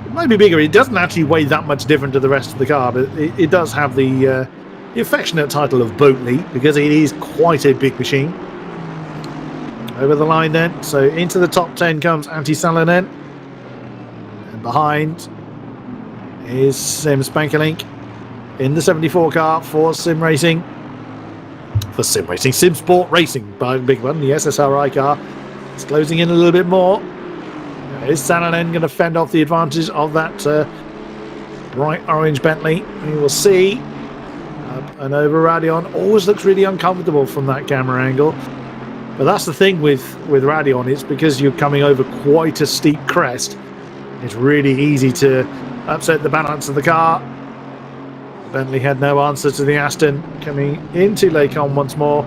It might be bigger. It doesn't actually weigh that much different to the rest of the car, but it does have the affectionate title of Boatly, because it is quite a big machine. Over the line then, so into the top 10 comes Antti Salonen, and behind is Sim Spankelink in the 74 car for Sim Racing. Sim Sport Racing, big one, the SSRI car. It's closing in a little bit more. Is Salonen going to fend off the advantage of that bright orange Bentley? We will see. Up and over Radeon. Always looks really uncomfortable from that camera angle. But that's the thing with Radeon, it's because you're coming over quite a steep crest. It's really easy to upset the balance of the car. Bentley had no answer to the Aston coming into Lecon once more.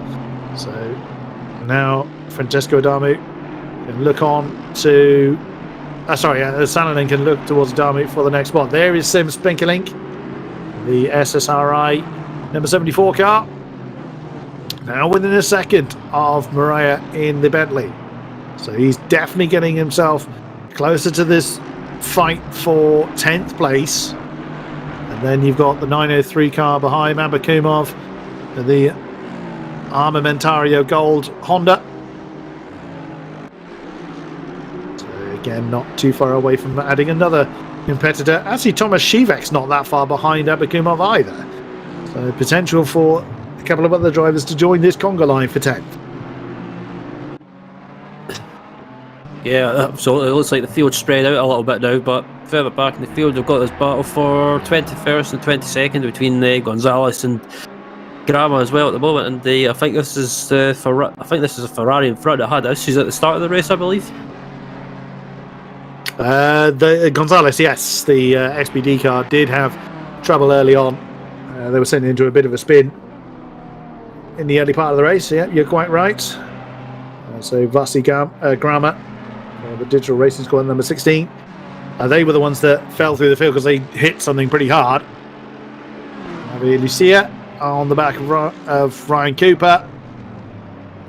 So now Francesco Adamo can look on to... Salonen can look towards Adamo for the next spot. There is Sim Spankelink, the SSRI number 74 car. Now within a second of Mariah in the Bentley. So he's definitely getting himself closer to this fight for 10th place. And then you've got the 903 car behind Abakumov, the Armamentario Gold Honda. So again, not too far away from adding another competitor. Actually, Thomas Shivek's not that far behind Abakumov either. So potential for a couple of other drivers to join this conga line for 10th. Yeah, absolutely. It looks like the field's spread out a little bit now, but further back in the field, we've got this battle for 21st and 22nd between Gonzalez and Grama as well at the moment. And I think this is a Ferrari in front that had issues at the start of the race, I believe. The Gonzalez, yes, the XPD car did have trouble early on. They were sent into a bit of a spin in the early part of the race. Yeah, you're quite right. So Vasi Grama, the digital racing squad number 16, they were the ones that fell through the field because they hit something pretty hard. Lucia on the back of Ryan Cooper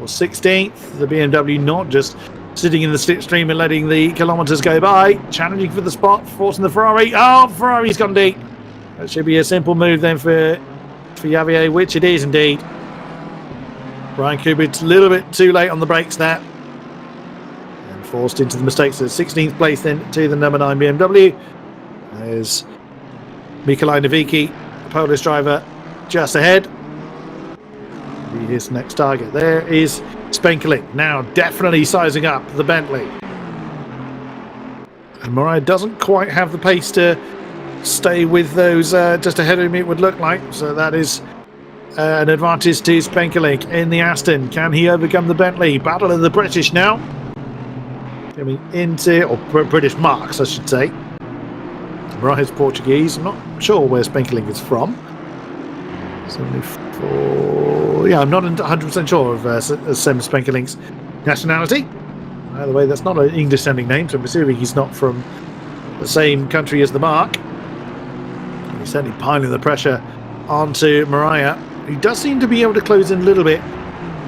was 16th. The BMW not just sitting in the slipstream and letting the kilometres go by, challenging for the spot, forcing the Ferrari. Oh, Ferrari's gone deep. That should be a simple move then for Javier, which it is indeed. Ryan Kubic a little bit too late on the brakes there and forced into the mistakes at 16th place then to the number 9 BMW. There's Mikolaj Nowicki, the Polish driver, just ahead. Be his next target. There is Spankelink, now definitely sizing up the Bentley. And Mariah doesn't quite have the pace to stay with those just ahead of him, it would look like. So that is an advantage to Spankelink in the Aston. Can he overcome the Bentley? Battle of the British now. Coming into, or British marks, I should say. Mariah's Portuguese. I'm not sure where Spankelink is from. 74. Yeah, I'm not 100% sure of Sam Spankelink's nationality. By the way, that's not an English-sounding name, so I'm assuming he's not from the same country as the mark. He's certainly piling the pressure onto Mariah. He does seem to be able to close in a little bit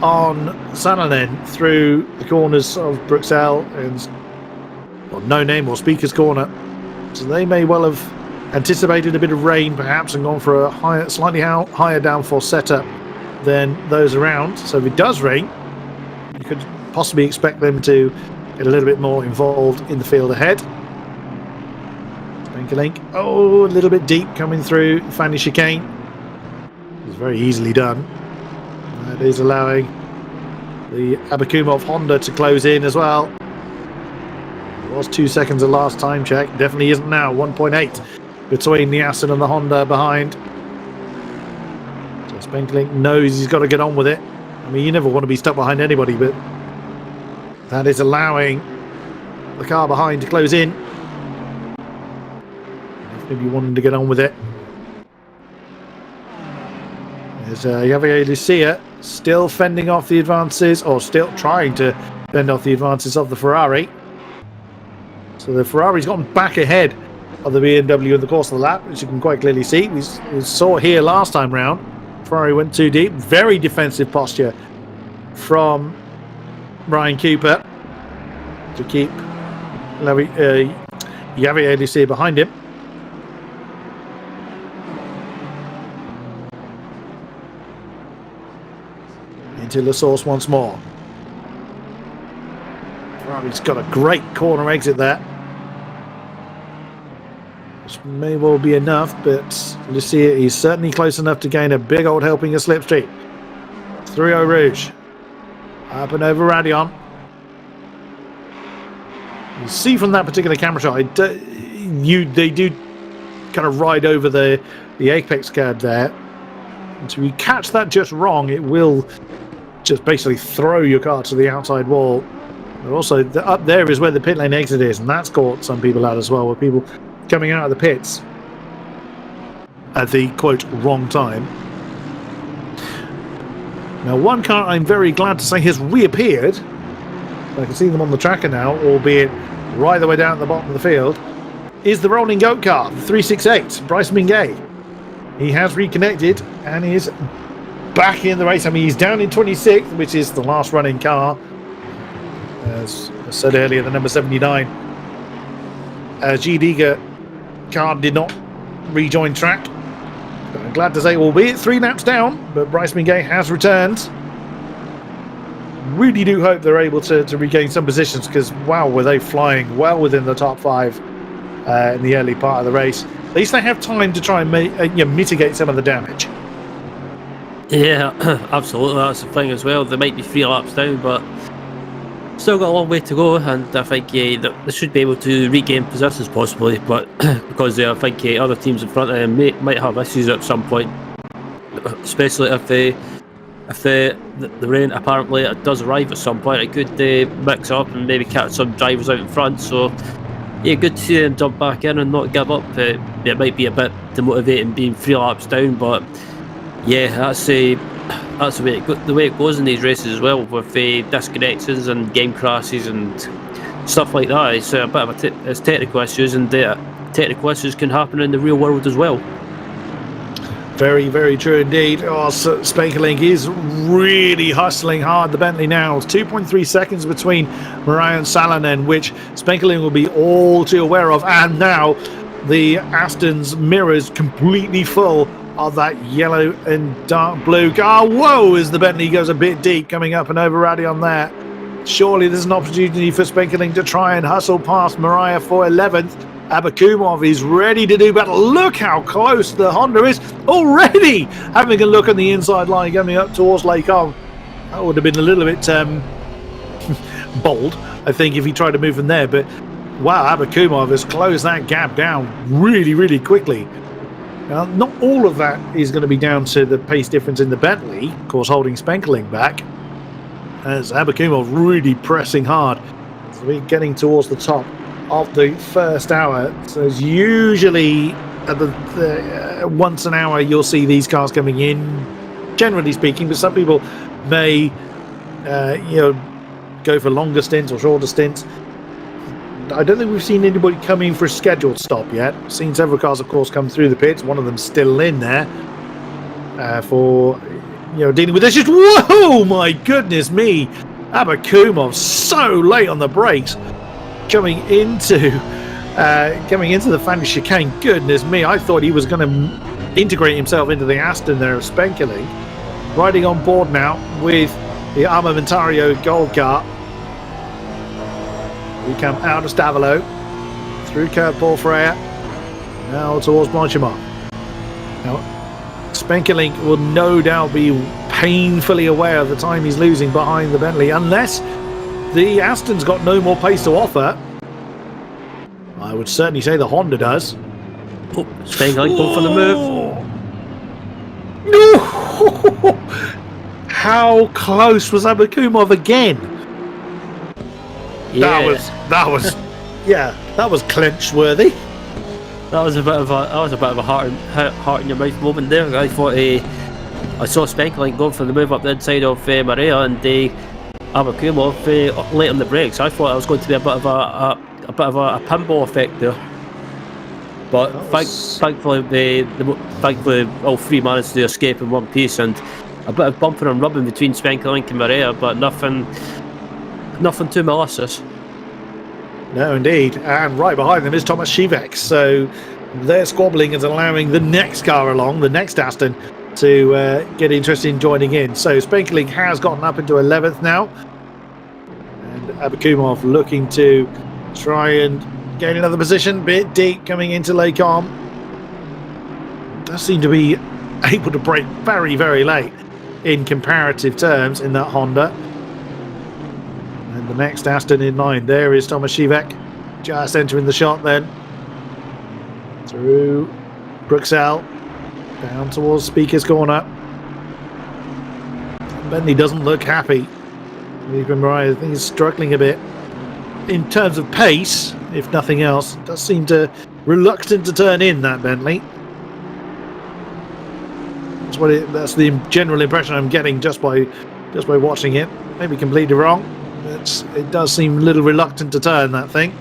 on Salonen through the corners of Bruxelles and No Name or Speaker's Corner. So they may well have anticipated a bit of rain perhaps and gone for a slightly higher downforce setup than those around. So if it does rain, you could possibly expect them to get a little bit more involved in the field ahead. Spankelink, a little bit deep coming through Fanny chicane. It's very easily done. That is allowing the Abakumov Honda to close in as well. It was 2 seconds the last time check. Definitely isn't now. 1.8 between the Aston and the Honda behind. So Spenkeling knows he's got to get on with it. I mean, you never want to be stuck behind anybody, but that is allowing the car behind to close in. Maybe wanting to get on with it. There's Javier Lucia still fending off the advances, or still trying to fend off the advances of the Ferrari. So the Ferrari's gotten back ahead of the BMW in the course of the lap, which you can quite clearly see. We saw here last time round. Ferrari went too deep. Very defensive posture from Ryan Cooper to keep Javier Lucia behind him. Into the source once more. Ferrari's got a great corner exit there, which may well be enough, but Lucia is certainly close enough to gain a big old helping of slipstream. 3-0 Rouge. Up and over Radion. You see from that particular camera shot, they do kind of ride over the apex curve there. And so if you catch that just wrong, it will just basically throw your car to the outside wall. But also, up there is where the pit lane exit is, and that's caught some people out as well, with people coming out of the pits at the, quote, wrong time. Now, one car I'm very glad to say has reappeared. I can see them on the tracker now, albeit right the way down at the bottom of the field, is the rolling goat car, the 368, Bryce Mingay. He has reconnected and is back in the race. I mean, he's down in 26th, which is the last running car. As I said earlier, the number 79 G-Diga car did not rejoin track. But I'm glad to say, albeit 3 laps down, but Bryce Mingay has returned. Really do hope they're able to regain some positions, because wow, were they flying well within the top 5 in the early part of the race. At least they have time to try and mitigate some of the damage. Yeah, absolutely. That's the thing as well. They might be 3 laps down, but still got a long way to go, and I think they should be able to regain positions possibly, but because I think other teams in front of them might have issues at some point, especially if the rain apparently does arrive at some point. It could mix up and maybe catch some drivers out in front, so yeah, good to see them jump back in and not give up. It might be a bit demotivating being 3 laps down, but yeah, that's the way it goes in these races as well, with disconnections and game crashes and stuff like that. It's a bit of it's technical issues, and technical issues can happen in the real world as well. Very, very true indeed. Oh, Spenkeling is really hustling hard. The Bentley now. It's 2.3 seconds between Mariah and Salonen, which Spenkeling will be all too aware of. And now the Aston's mirrors completely full of that yellow and dark blue car. Whoa, as the Bentley goes a bit deep, coming up and over Radion there. Surely there's an opportunity for Spenkeling to try and hustle past Mariah for 11th. Abakumov is ready to do battle. Look how close the Honda is already, having a look on the inside line coming up towards Lake On. That would have been a little bit bold, I think, if he tried to move from there. But wow, Abakumov has closed that gap down really, really quickly. Now, not all of that is going to be down to the pace difference in the Bentley, of course, holding Spenkeling back, as Abakumov really pressing hard. So we're getting towards the top of the first hour. So it's usually at the once an hour you'll see these cars coming in, generally speaking, but some people may go for longer stints or shorter stints. I don't think we've seen anybody come in for a scheduled stop yet. Seen several cars, of course, come through the pits. One of them still in there for dealing with this. Just whoa, my goodness me! Abakumov so late on the brakes, coming into the Fanny chicane. Goodness me! I thought he was going to integrate himself into the Aston there of Spenkeling. Riding on board now with the Armamentario Gold car. We come out of Stavolo, through Kurt Paul Freya, now towards Blanchimont. Now, Spenkeling will no doubt be painfully aware of the time he's losing behind the Bentley, unless the Aston's got no more pace to offer. I would certainly say the Honda does. Oh, Spengler going for the move. No! How close was Abakumov again? Yeah. That was clinch worthy. That was a bit of a heart in your mouth moment there. I thought I saw Spengler going for the move up the inside of Maria, and Abakumov late on the brakes. I thought it was going to be a bit of a pinball effect there. But thankfully all three managed to escape in one piece, and a bit of bumping and rubbing between Spengler and Maria, but nothing too malicious. No, indeed. And right behind them is Thomas Shivek. So their squabbling is allowing the next car along, the next Aston, to get interested in joining in. So Spengler has gotten up into 11th now, and Abakumov looking to try and gain another position, bit deep coming into Lake Arm. Does seem to be able to brake very, very late in comparative terms in that Honda. And the next Aston in line, there is Thomas Shivek, just entering the shot then. Through Bruxelles, down towards Speaker's Corner. Bentley doesn't look happy. I think he's struggling a bit. In terms of pace, if nothing else, does seem to reluctant to turn in, that Bentley. That's the general impression I'm getting just by watching it. Maybe completely wrong. It does seem a little reluctant to turn, that thing.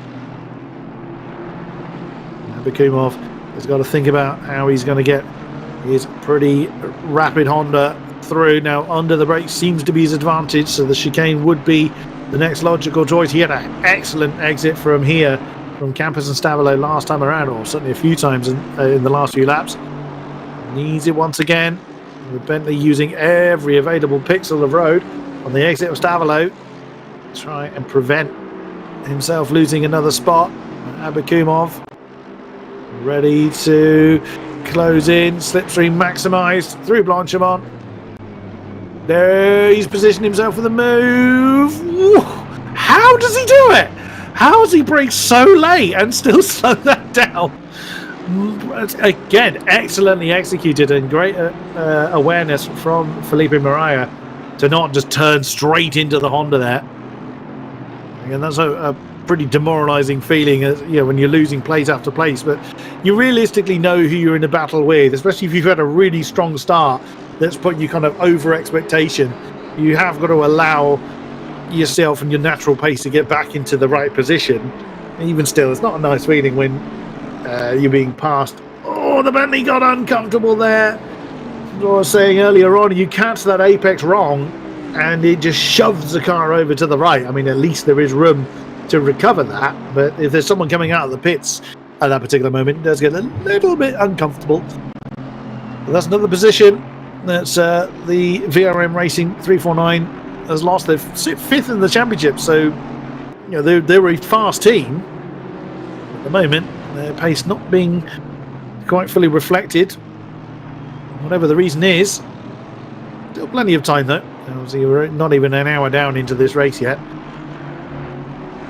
Abakumov has got to think about how he's going to get his pretty rapid Honda through. Now under the brakes seems to be his advantage, so the chicane would be the next logical choice. He had an excellent exit from here, from Campos and Stavolo last time around, or certainly a few times in the last few laps. Needs it once again, with Bentley using every available pixel of road on the exit of Stavolo to try and prevent himself losing another spot. Abakumov ready to close in, slipstream maximised through Blanchimont. There, he's positioned himself for the move. How does he do it? How does he brake so late and still slow that down? Again, excellently executed, and great awareness from Felipe Mariah to not just turn straight into the Honda there. Again, that's a pretty demoralising feeling, when you're losing place after place, but you realistically know who you're in a battle with, especially if you've had a really strong start that's putting you kind of over expectation. You have got to allow yourself and your natural pace to get back into the right position. And even still, it's not a nice feeling when you're being passed. Oh, the Bentley got uncomfortable there. As I was saying earlier on, you catch that apex wrong and it just shoves the car over to the right. I mean, at least there is room to recover that, but if there's someone coming out of the pits at that particular moment, it does get a little bit uncomfortable. But that's another position. That's the VRM Racing 349 has lost their fifth in the championship, so they're a fast team at the moment. Their pace not being quite fully reflected, whatever the reason is. Still plenty of time though. Obviously, we're not even an hour down into this race yet.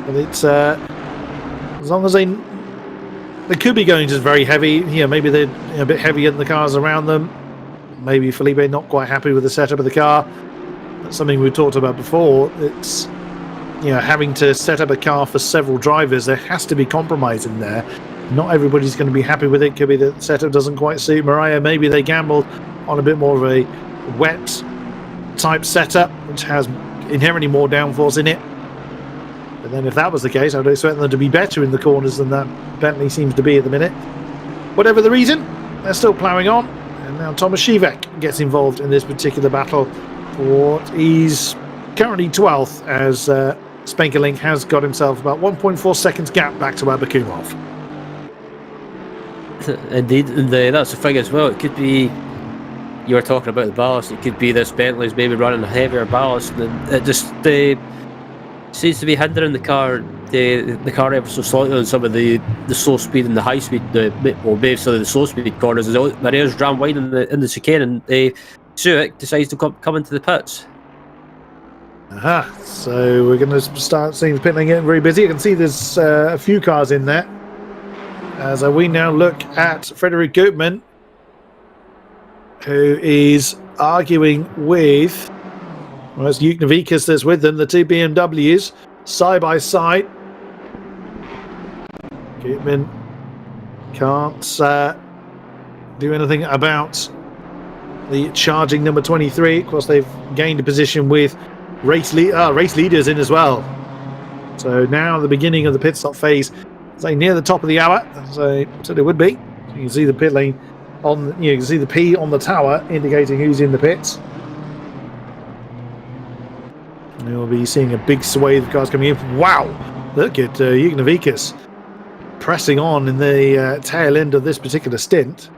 But it's as long as they could be going just very heavy. Maybe they're a bit heavier than the cars around them. Maybe Felipe not quite happy with the setup of the car. That's something we've talked about before. It's having to set up a car for several drivers. There has to be compromise in there. Not everybody's going to be happy with it. Could be the setup doesn't quite suit Mariah. Maybe they gambled on a bit more of a wet type setup, which has inherently more downforce in it. But then if that was the case, I'd expect them to be better in the corners than that Bentley seems to be at the minute. Whatever the reason, they're still ploughing on. And now Thomas Shivek gets involved in this particular battle. He's currently 12th, as Spankerlink has got himself about 1.4 seconds gap back to Abakumov. Indeed, and that's the thing as well. It could be, you were talking about the ballast, it could be this Bentley's maybe running a heavier ballast, and it just seems to be hindering the car ever so slightly on some of the slow speed and the high speed, basically the slow speed corners. Maria's ran wide in the chicane, and Suik decides to come into the pits. So we're going to start seeing the pit lane getting very busy. You can see there's a few cars in there. as we now look at Frederick Gutmann, who is arguing with, well, it's Yuknavikas that's with them, the two BMWs, side by side. Gutmann can't do anything about the charging number 23. Of course, they've gained a position with race leaders in as well. So now the beginning of the pit stop phase, say near the top of the hour, so it would be. You can see the pit lane on, you can see the P on the tower indicating who's in the pits. And we'll be seeing a big swathe of cars coming in. Wow! Look at Yuknavikas pressing on in the tail end of this particular stint.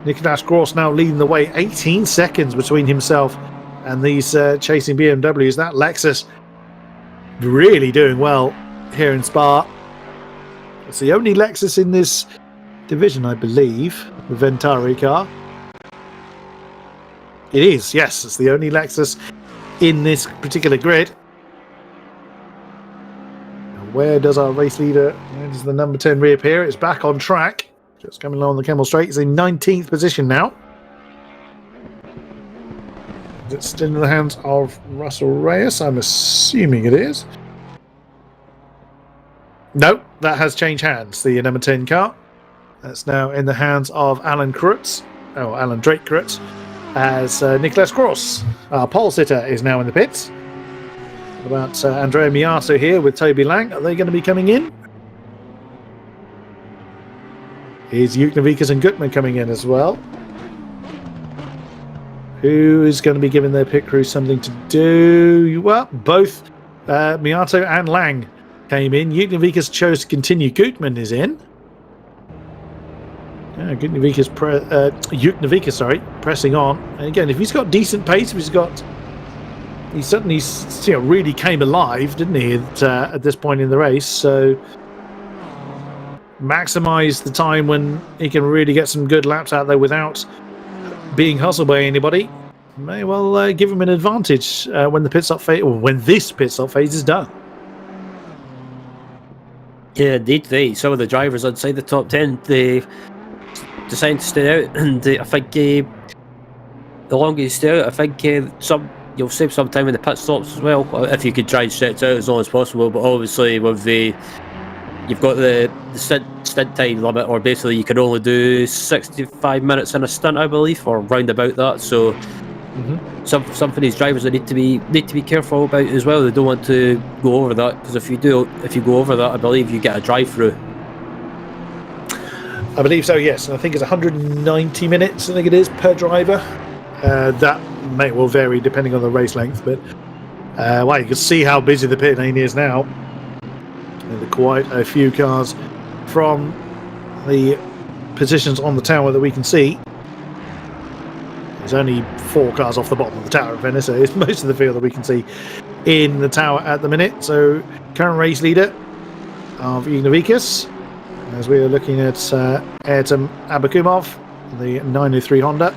Nicolas Gross now leading the way, 18 seconds between himself and these chasing BMWs. That Lexus really doing well here in Spa. It's the only Lexus in this division, I believe, the Ventari car. It is, yes, it's the only Lexus in this particular grid. Where does our race leader, where does the number 10 reappear? It's back on track. Just coming along the Kemmel Straight. It's in 19th position now. Is it still in the hands of Russell Reyes? I'm assuming it is. No, that has changed hands. The number 10 car. That's now in the hands of Alan Krutz. Oh, Alan Drake Krutz. As Nicolas Gross, our pole sitter, is now in the pits. What about Andrea Miato here with Toby Lang? Are they going to be coming in? Here's Yuknavikas and Gutmann coming in as well. Who is going to be giving their pit crew something to do? Well, both Miato and Lang came in. Yuknavikas chose to continue. Gutmann is in. Yeah, Yuknavikas, pressing on. And again, if he's got decent pace, if he certainly, really came alive, didn't he, at this point in the race? So maximise the time when he can really get some good laps out there without being hustled by anybody. May well give him an advantage when the pit stop phase, or when this pit stop phase is done. Yeah, indeed. Some of the drivers outside the top 10, they decided to stay out, and I think the longer you stay out, I think you'll save some time in the pit stops as well, if you could try and stretch out as long as possible. But obviously with you've got the stint time limit, or basically you can only do 65 minutes in a stint, I believe, or round about that. So some of these drivers need to be careful about as well. They don't want to go over that, because if you go over that, I believe you get a drive through. I believe so, yes. And I think it's 190 minutes, I think it is, per driver. That may well vary depending on the race length, but well, you can see how busy the pit lane is now. And quite a few cars from the positions on the tower that we can see. There's only 4 cars off the bottom of the tower, in fairness, so it's most of the field that we can see in the tower at the minute. So current race leader of Yuknavikas, as we are looking at Ayrton Abakumov, the 903 Honda,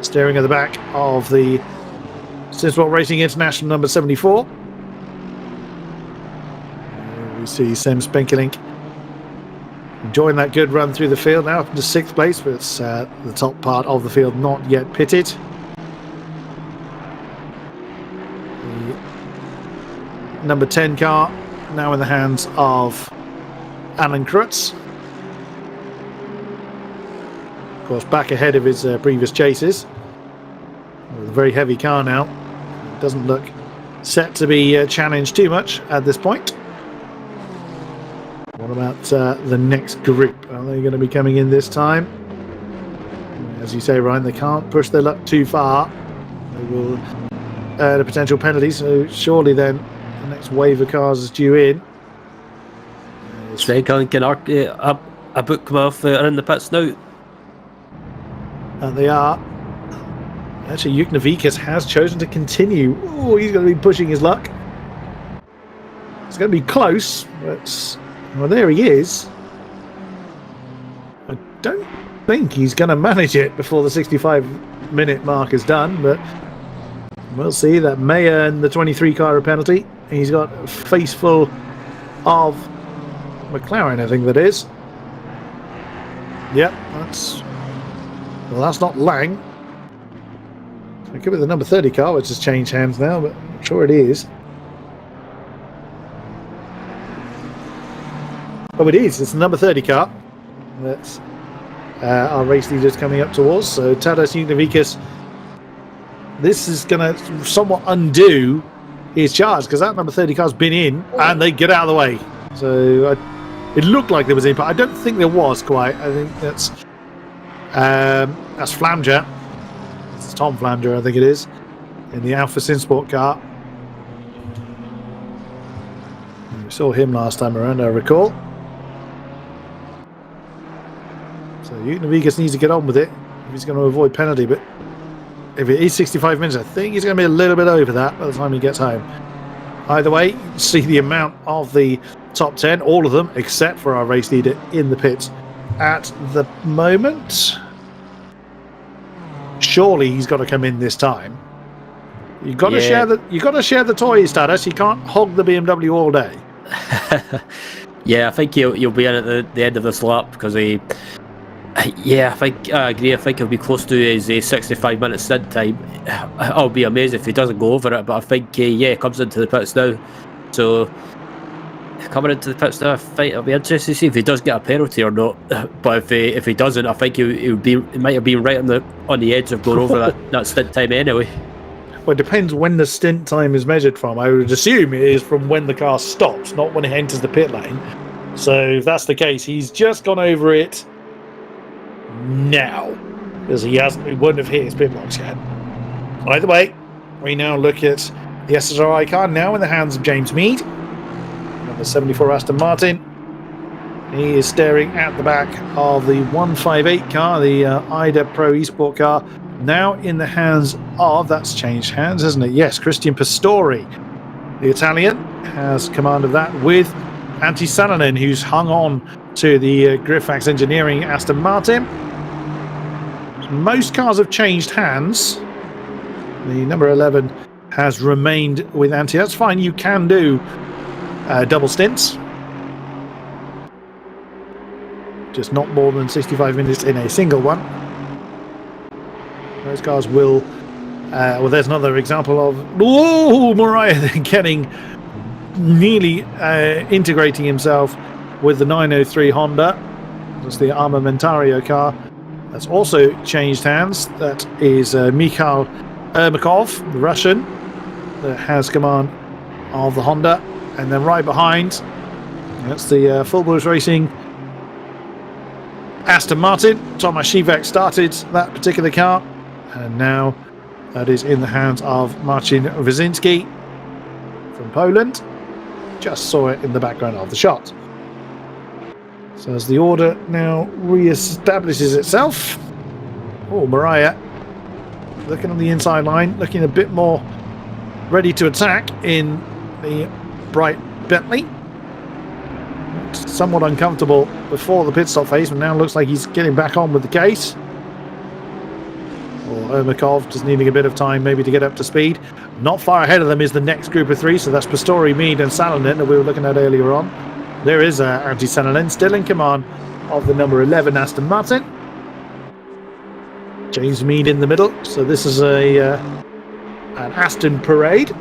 steering at the back of the Sinsport Racing International number 74. We see Sam Spenkelink enjoying that good run through the field, now up into 6th place, but it's the top part of the field not yet pitted. The number 10 car now in the hands of Alan Krutz. Of course, back ahead of his previous chases. With a very heavy car now. It doesn't look set to be challenged too much at this point. What about the next group? Are they going to be coming in this time? As you say, Ryan, they can't push their luck too far. They will earn a potential penalty, so surely then the next wave of cars is due in. Spenkelink and Abakumov are in the pits now. And they are. Actually, Yuknavikas has chosen to continue. Oh, he's going to be pushing his luck. It's going to be close, but well, there he is. I don't think he's going to manage it before the 65-minute mark is done, but we'll see. That may earn the 23 car a penalty. He's got a face full of McLaren, I think that is. Yep, that's not Lang. It could be the number 30 car, which has changed hands now, but I'm sure it is. Oh, it is. It's the number 30 car. That's our race leaders coming up towards. So Tadas Uknavikas, this is going to somewhat undo his charge, because that number 30 car's been in and they get out of the way. So it looked like there was impact. I don't think there was quite. I think that's Flanger. It's Tom Flanger, I think it is, in the Alpha Synsport car. We saw him last time around, I recall. So Uknavikas needs to get on with it if he's going to avoid penalty, but if it is 65 minutes, I think he's going to be a little bit over that by the time he gets home. Either way, you can see the amount of the top 10, all of them, except for our race leader in the pits at the moment. Surely he's got to come in this time. You've got to share the toys, Tadas. You can't hog the BMW all day. Yeah, I think he'll be in at the end of this lap, because I agree. I think he'll be close to his 65-minute stint time. I'll be amazed if he doesn't go over it, but I think he comes into the pits now. So coming into the pits now, I think it'll be interesting to see if he does get a penalty or not. But if he doesn't, I think he might have been right on the edge of going over that stint time anyway. Well, it depends when the stint time is measured from. I would assume it is from when the car stops, not when it enters the pit lane. So if that's the case, he's just gone over it now, because he wouldn't have hit his pit box yet. Either way, we now look at the SSRI car, now in the hands of James Mead, number 74 Aston Martin. He is staring at the back of the 158 car, the Ida Pro Esport car, now in the hands of, that's changed hands, hasn't it? Yes, Christian Pistori, the Italian, has command of that, with Antti Salonen, who's hung on to the Griphax Engineering Aston Martin. Most cars have changed hands. The number 11 has remained with Antti. That's fine, you can do double stints. Just not more than 65 minutes in a single one. Those cars will... well, there's another example of... Whoa! Mariah getting... nearly integrating himself with the 903 Honda. That's the Armamentario car. That's also changed hands. That is Mikhail Ermakov, the Russian, that has command of the Honda. And then right behind, that's the Full Blues Racing Aston Martin. Tomasz Siwek started that particular car. And now that is in the hands of Marcin Wyszynski from Poland. Just saw it in the background of the shot. So as the order now re-establishes itself. Oh, Mariah looking on the inside line, looking a bit more ready to attack in the bright Bentley. Somewhat uncomfortable before the pit stop phase, but now looks like he's getting back on with the case. Or Ermakov just needing a bit of time maybe to get up to speed. Not far ahead of them is the next group of three, so that's Pistori, Mead and Salonen that we were looking at earlier on. There is Antti Salonen still in command of the number 11 Aston Martin. James Mead in the middle, so this is an Aston parade.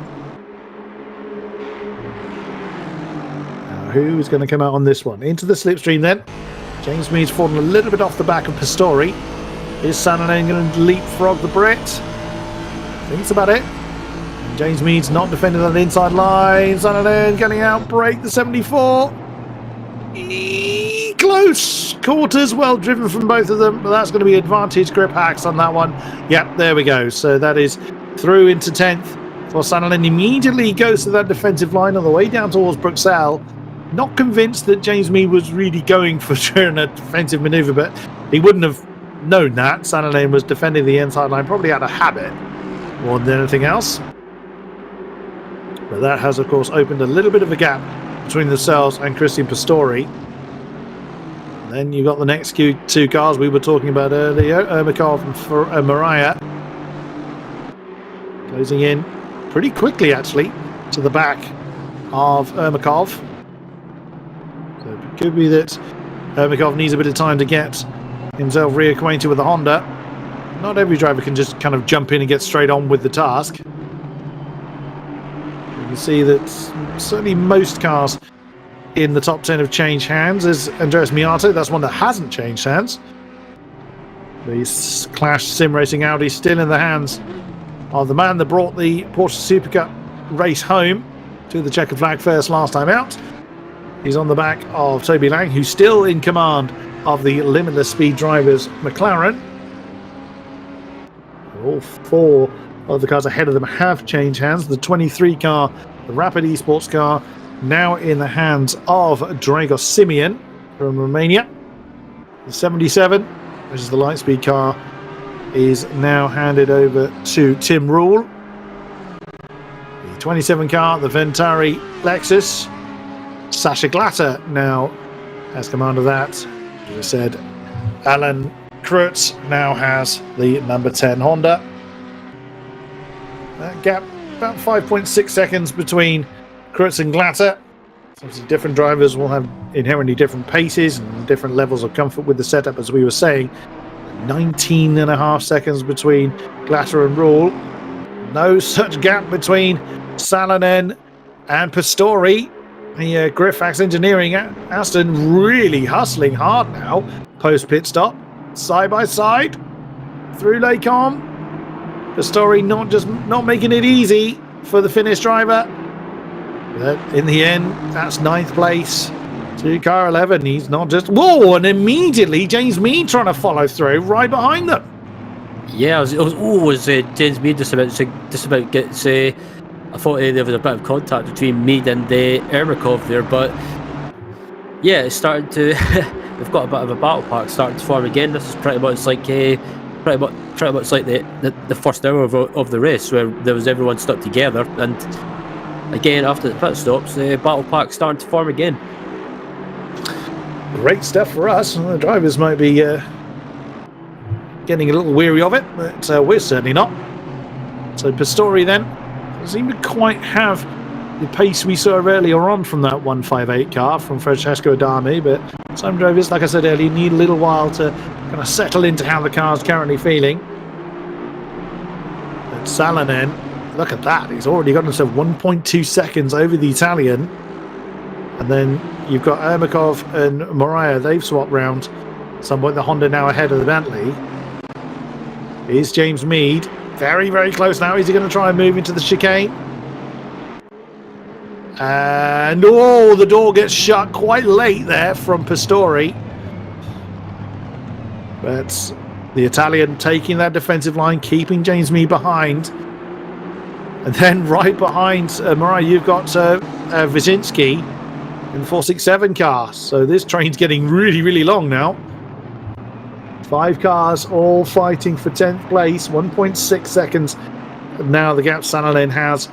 Now, who's going to come out on this one? Into the slipstream then. James Mead's fallen a little bit off the back of Pistori. Is Salonen going to leapfrog the Brit? I think it's about it. And James Mead's not defending on the inside line. Salonen getting out, break the 74. Close quarters, well driven from both of them, but that's going to be advantage grip hacks on that one. Yep, there we go. So that is through into 10th for Salonen. Immediately goes to that defensive line on the way down towards Bruxelles. Not convinced that James Mead was really going for doing a defensive manoeuvre, but he wouldn't have known that. Salonen was defending the inside line, probably out of habit more than anything else. But that has, of course, opened a little bit of a gap between themselves and Christian Pistori. Then you've got the next two cars we were talking about earlier, Ermakov and Mariah, closing in pretty quickly, actually, to the back of Ermakov. So it could be that Ermakov needs a bit of time to get himself reacquainted with the Honda. Not every driver can just kind of jump in and get straight on with the task. You can see that certainly most cars in the top 10 have changed hands. As Andreas Miato, that's one that hasn't changed hands. The Clash Sim Racing Audi still in the hands of the man that brought the Porsche Super Cup race home to the checkered flag first last time out. He's on the back of Toby Lang, who's still in command of the Limitless Speed Drivers McLaren. All four of the cars ahead of them have changed hands. The 23 car, the Rapid Esports car, now in the hands of Dragos Simeon from Romania. The 77, which is the Lightspeed car, is now handed over to Tim Rule. The 27 car, the Ventari Lexus, Sasha Glatter now has command of that. As I said, Alan Kreutz now has the number 10 Honda. That gap, about 5.6 seconds between Kreutz and Glatter. Obviously, different drivers will have inherently different paces and different levels of comfort with the setup, as we were saying. 19.5 seconds between Glatter and Rule. No such gap between Salonen and Pistori. The Griffax Engineering Aston really hustling hard now post pit stop, side by side through Lecom. Pistori not making it easy for the Finnish driver. But in the end, that's 9th place to car 11. He's not just... Whoa! And immediately James Mead trying to follow through right behind them. Yeah, was James Mead just about gets... I thought there was a bit of contact between Mead and Ermakov there, but yeah, it's starting to... We've got a bit of a battle pack starting to form again. This is pretty much like the first hour of the race, where there was everyone stuck together, and again after the pit stops, the battle pack starting to form again. Great stuff for us. The drivers might be getting a little weary of it, but we're certainly not. So Pistori then doesn't seem to quite have the pace we saw earlier on from that 158 car from Francesco Adami, but some drivers, like I said earlier, need a little while to kind of settle into how the car's currently feeling. But Salonen, look at that, he's already got himself 1.2 seconds over the Italian. And then you've got Ermakov and Mariah, they've swapped round somewhat. The Honda now ahead of the Bentley. Here's James Mead, very, very close now. Is he going to try and move into the chicane? And oh, the door gets shut quite late there from Pistori. But the Italian taking that defensive line, keeping James Mead behind. And then right behind Mariah, you've got Wyszynski in the 467 car. So this train's getting really, really long now. 5 cars all fighting for 10th place. 1.6 seconds now the gap Salonen has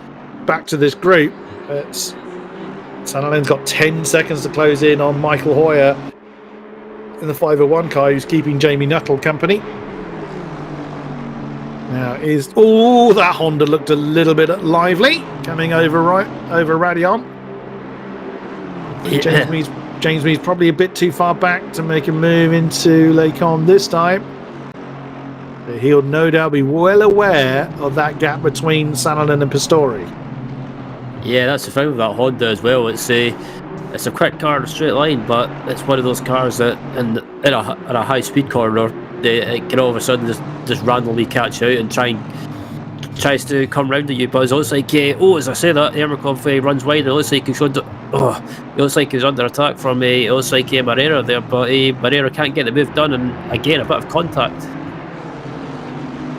back to this group. But Sanallen's got 10 seconds to close in on Michael Hoyer in the 501 car, who's keeping Jamie Nuttall company. Now that Honda looked a little bit lively coming over Radion. Yeah. James Mead's probably a bit too far back to make a move into Lecom this time. But he'll no doubt be well aware of that gap between Salonen and Pistori. Yeah, that's the thing with that Honda as well. It's a quick car in a straight line, but it's one of those cars that in a high speed corner, it can all of a sudden just randomly catch out and tries to come round at you. But it looks like as I say that, Ermakov runs wide. It looks like it looks like he's under attack from it looks like Barrera there, but Barrera can't get the move done, and again a bit of contact.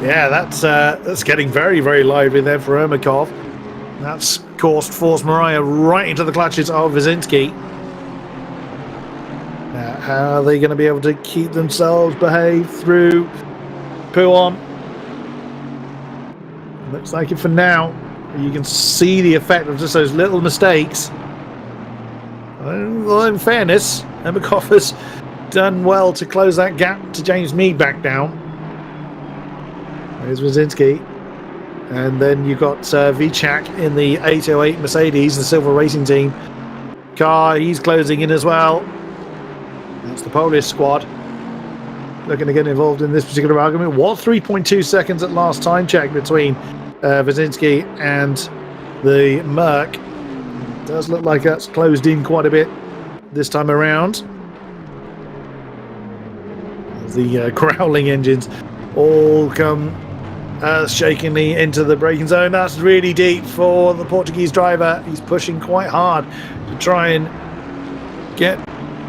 Yeah, that's getting very, very lively there for Ermakov. That's forced Mariah right into the clutches of Wyszynski. Now, how are they going to be able to keep themselves behaved through Pouon? Looks like it for now. You can see the effect of just those little mistakes. Well, in fairness, Ermakov has done well to close that gap to James Mead back down. There's Wyszynski. And then you've got Vicak in the 808 Mercedes, the Silver Racing Team car. He's closing in as well. That's the Polish squad. looking to get involved in this particular argument. It was 3.2 seconds at last time check between Wazinski and the Merc. It does look like that's closed in quite a bit this time around. The growling engines all come shakingly into the braking zone. That's really deep for the Portuguese driver. He's pushing quite hard to try and get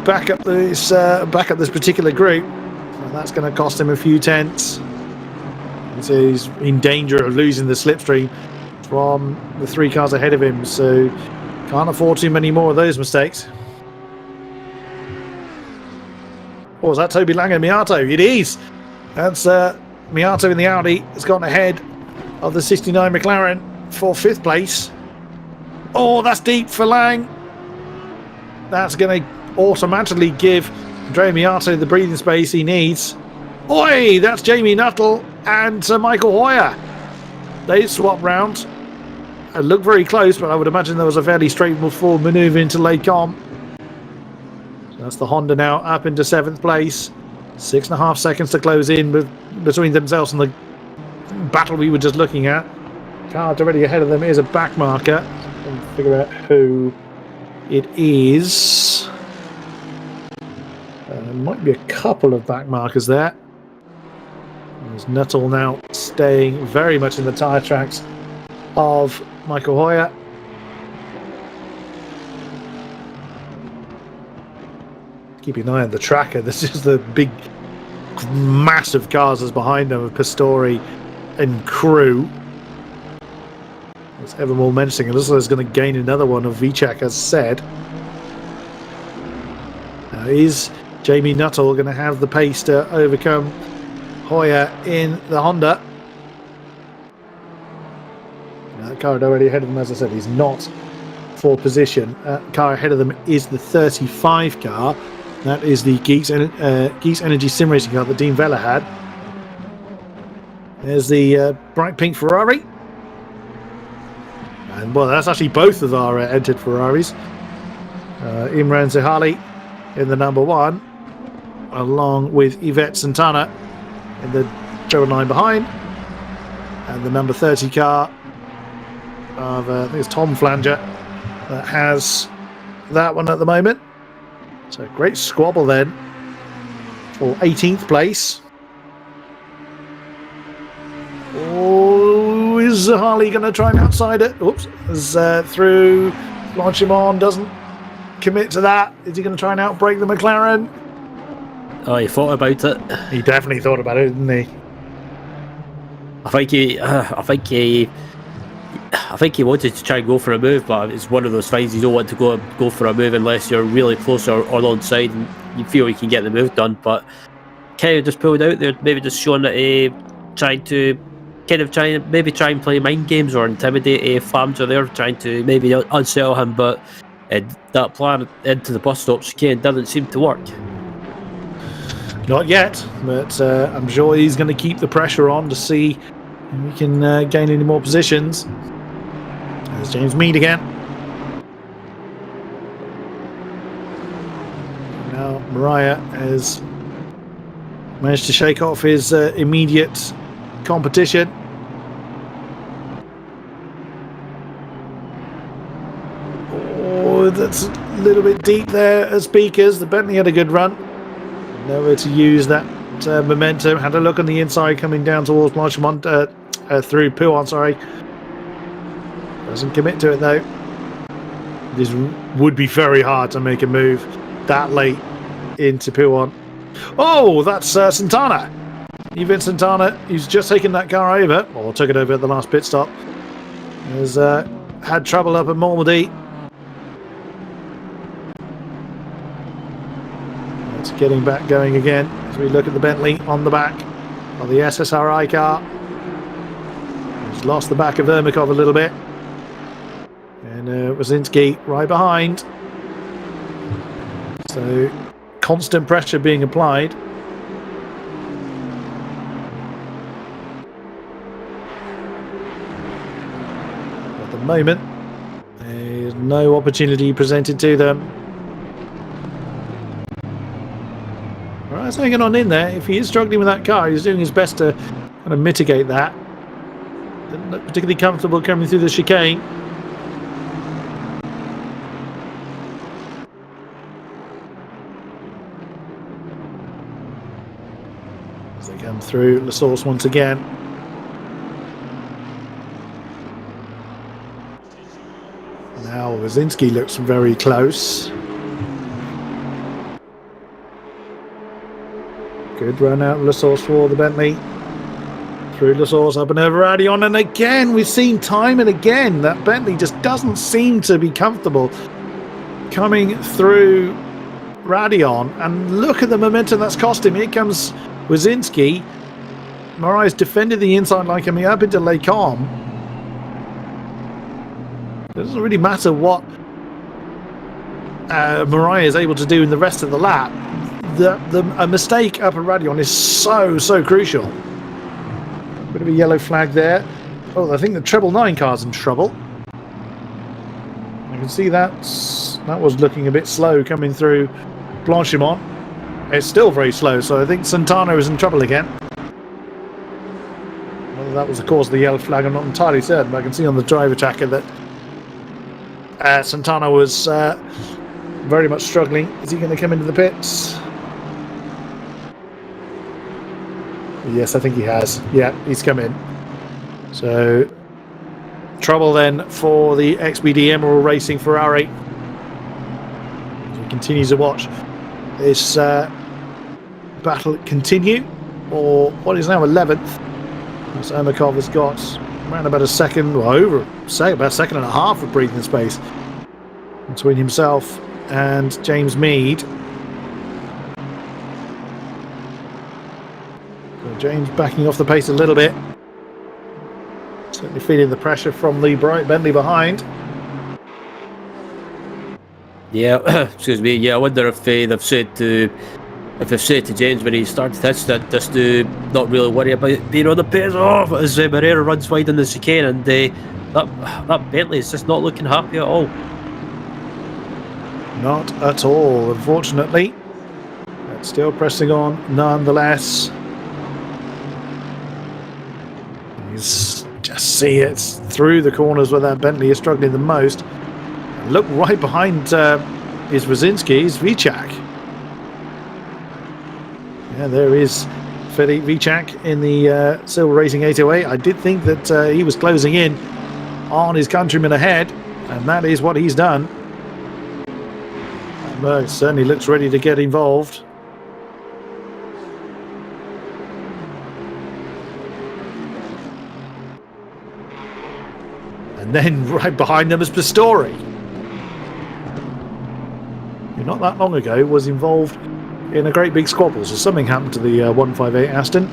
back up this particular group. And that's going to cost him a few tenths. So he's in danger of losing the slipstream from the 3 cars ahead of him. So can't afford too many more of those mistakes. Oh, is that Toby Lang and Miato? It is. That's Miato in the Audi has gone ahead of the 69 McLaren for 5th place. Oh, that's deep for Lang. That's going to automatically give Andrea Miato the breathing space he needs. Oi, that's Jamie Nuttall and Sir Michael Hoyer. They swap round. It looked very close, but I would imagine there was a fairly straightforward manoeuvre into Les Combes. That's the Honda now up into 7th place. 6.5 seconds to close in between themselves and the battle we were just looking at. Car already ahead of them is a back marker. And figure out who it is. There might be a couple of back markers there. There's Nuttall now staying very much in the tyre tracks of Michael Hoyer. Keep an eye on the tracker. This is the big, massive cars that's behind them of Pistori and Crew. It's ever more menacing. It looks like it's going to gain another one of Vicek, as said. Now, is Jamie Nuttall going to have the pace to overcome Hoyer in the Honda? Now, the car already ahead of them, as I said, he's not for position. Car ahead of them is the 35 car. That is the Geeks Energy Sim Racing car that Dean Vella had. There's the bright pink Ferrari. And, well, that's actually both of our entered Ferraris. Imran Zahali in the number 1, along with Yvette Santana in the treble line behind. And the number 30 car of, I think it's Tom Flanger, that has that one at the moment. So great squabble then for 18th place. Oh, is Harley going to try and outside it? Oops, as through Blanchimon doesn't commit to that. Is he going to try and outbrake the McLaren? Oh, he thought about it. He definitely thought about it, didn't he? I think he wanted to try and go for a move, but it's one of those things you don't want to go for a move unless you're really close or onside and you feel you can get the move done. But kind of just pulled out there, maybe just showing that trying to try and play mind games or intimidate Flamger there, trying to maybe unsettle him. But that plan into the bus stops doesn't seem to work. Not yet, but I'm sure he's going to keep the pressure on to see if we can gain any more positions. There's James Mead again. Now Mariah has managed to shake off his immediate competition. Oh, that's a little bit deep there at Speakers. The Bentley had a good run. Nowhere to use that momentum. Had a look on the inside coming down towards Blanchimont, through Pouan, sorry. Doesn't commit to it though. This would be very hard to make a move that late into Pouan. Oh, that's Santana. Even Santana, who's just taken that car over, or took it over at the last pit stop, has had trouble up at Malmedy. It's getting back going again as we look at the Bentley on the back of the SSRI car. He's lost the back of Ermakov a little bit. And Wazinski right behind. So constant pressure being applied. At the moment, there's no opportunity presented to them. Mariah's hanging on in there. If he is struggling with that car, he's doing his best to kind of mitigate that. Didn't look particularly comfortable coming through the chicane. As they come through the source once again. Now Wazinski looks very close. Good run out of the source for the Bentley. Through the source, up and over Radion, and again we've seen time and again that Bentley just doesn't seem to be comfortable coming through Radion. And look at the momentum that's cost him. Here comes Wazinski. Mariah's defended the inside line coming up into Les Combes. It doesn't really matter what Mariah is able to do in the rest of the lap. A mistake up at Radion is so crucial. Bit of a yellow flag there. Oh, I think the treble 9 car's in trouble. I can see that was looking a bit slow coming through Blanchimont. It's still very slow, so I think Santana is in trouble again. Whether that was the cause of the yellow flag, I'm not entirely certain, but I can see on the driver tracker that Santana was very much struggling. Is he going to come into the pits? Yes, I think he has. Yeah, he's come in. So, trouble then for the XBD Emerald Racing Ferrari. He continues to watch this battle continue, or what is now 11th. As Ermakov has got around about a second, well, about a second and a half of breathing space between himself and James Mead. James backing off the pace a little bit. Certainly feeling the pressure from the bright Bentley behind. Yeah, excuse me. Yeah, I wonder if they've said to James when he started this that just to not really worry about being on the pace. Oh, as Barrera runs wide in the chicane, and that Bentley is just not looking happy at all. Not at all, unfortunately. But still pressing on nonetheless. Just see it through the corners where that Bentley is struggling the most. And look right behind is Wazinski's Vichak. Yeah, there is Philippe Vichak in the Silver Racing 808. I did think that he was closing in on his countryman ahead, and that is what he's done. And certainly looks ready to get involved. And then right behind them is Pistori, who not that long ago was involved in a great big squabble. So something happened to the 158 Aston.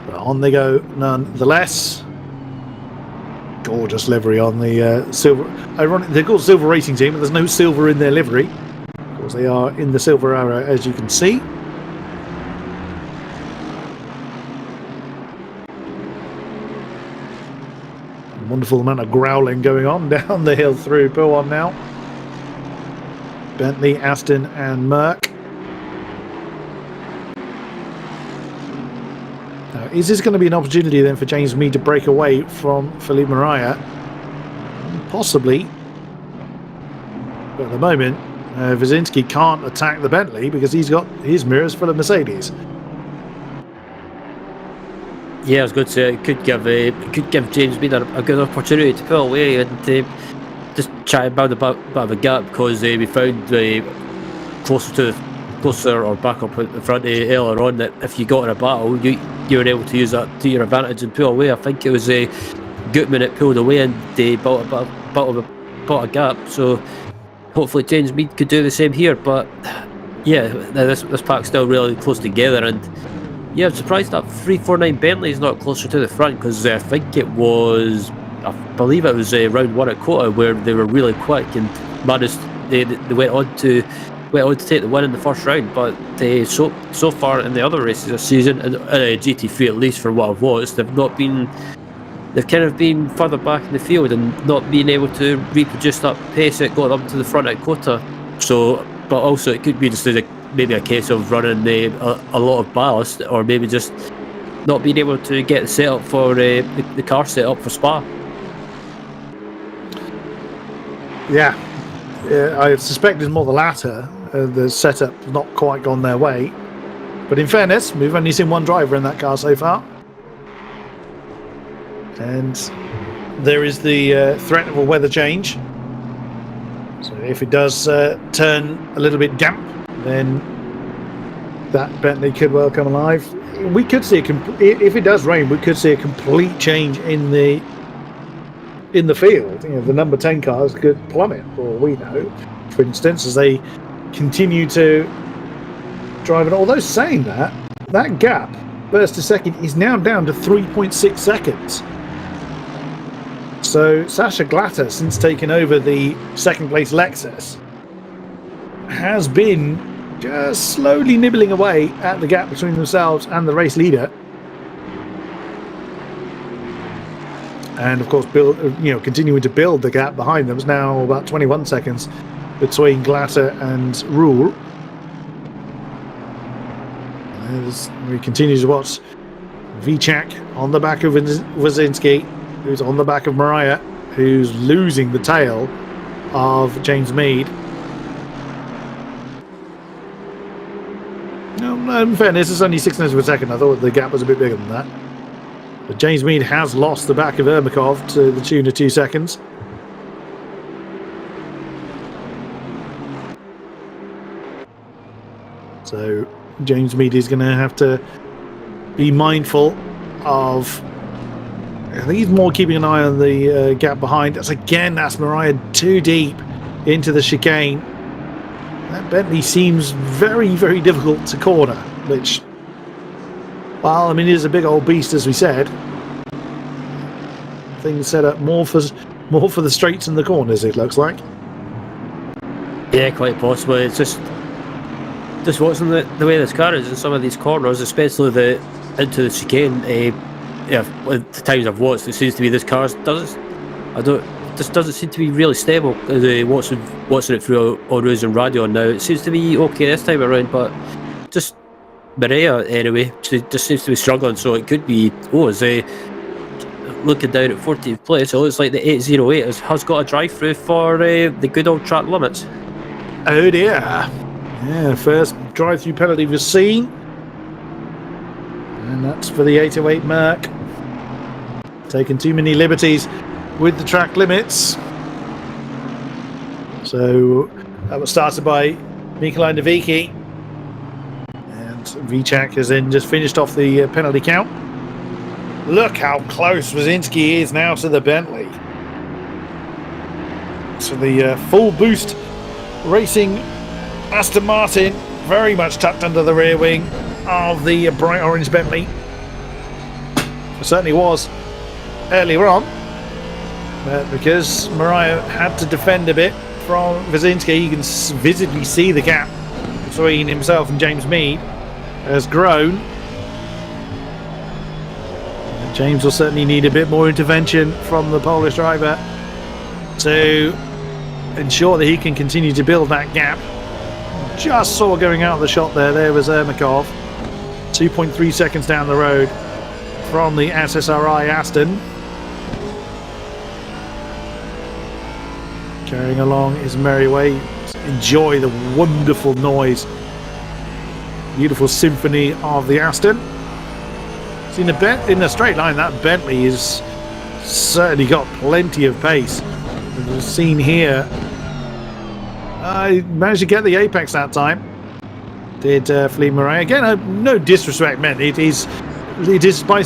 But on they go nonetheless. Gorgeous livery on the silver. Ironic, they're called Silver Racing Team, but there's no silver in their livery. Of course, they are in the silver arrow, as you can see. Wonderful amount of growling going on down the hill through Pulon now. Bentley, Aston and Merck. Now, is this going to be an opportunity then for James Mead to break away from Philippe Mariah? Possibly. But at the moment, Wazinski can't attack the Bentley because he's got his mirrors full of Mercedes. Yeah, I was going to say it could give James Mead a good opportunity to pull away and just try and build a bit of a gap, because we found closer or back up at the front earlier on that if you got in a battle, you were able to use that to your advantage and pull away. I think it was Gutman that pulled away and they built a gap. So hopefully James Mead could do the same here. But yeah, this pack's still really close together, and yeah, I'm surprised that 349 Bentley is not closer to the front, because I believe it was round 1 at Kota where they were really quick and managed. They went on to take the win in the first round. But so far in the other races this season, GT3 at least, for what I've watched, they've not been they've kind of been further back in the field and not being able to reproduce that pace that got them to the front at Kota. So, but also it could be just maybe a case of running a lot of ballast, or maybe just not being able to get the setup for the car setup for Spa. Yeah, I suspect it's more the latter. The setup's not quite gone their way. But in fairness, we've only seen one driver in that car so far. And there is the threat of a weather change. So if it does turn a little bit damp, then that Bentley could well come alive. We could see if it does rain, we could see a complete change in the field. The number 10 cars could plummet, for all we know. For instance, as they continue to drive it. Although saying that gap, first to second, is now down to 3.6 seconds. So Sasha Glatter, since taking over the second place Lexus, has been just slowly nibbling away at the gap between themselves and the race leader. And of course, continuing to build the gap behind them. Is now about 21 seconds between Glatter and Rule. As we continue to watch Vichak on the back of Wazinski, who's on the back of Mariah, who's losing the tail of James Mead. No, in fairness, it's only 6 minutes per second. I thought the gap was a bit bigger than that. But James Mead has lost the back of Ermakov to the tune of 2 seconds. So James Mead is going to have to be mindful of... I think he's more keeping an eye on the gap behind. That's Mariah too deep into the chicane. That Bentley seems very, very difficult to corner, which... Well, I mean, it is a big old beast, as we said. Things set up more for the straights and the corners, it looks like. Yeah, quite possibly. It's just watching the way this car is in some of these corners, especially into the chicane. The times I've watched, it seems to be this car doesn't seem to be really stable. Watching it through autos and radio now, it seems to be okay this time around, but just Maria anyway, she just seems to be struggling. So it could be looking down at 14th place. It looks like the 808 has got a drive through for the good old track limits. Oh dear. Yeah, first drive-through penalty was seen. And that's for the 808 Merc. Taking too many liberties with the track limits. So that was started by Nikolai Novicki. And Vichak has then just finished off the penalty count. Look how close Wazinski is now to the Bentley. So the full boost racing Aston Martin very much tucked under the rear wing of the bright orange Bentley. It certainly was earlier on, but because Mariah had to defend a bit from Wazinski, you can visibly see the gap between himself and James Mead has grown. And James will certainly need a bit more intervention from the Polish driver to ensure that he can continue to build that gap. Just saw going out of the shot there was Ermakov, 2.3 seconds down the road from the SSRI Aston. Carrying along his merry way. Enjoy the wonderful noise, beautiful symphony of the Aston. See, in a straight line, that Bentley has certainly got plenty of pace. As we've seen here, I managed to get the apex that time. Did Fleet Murray. Again, no disrespect meant. It is by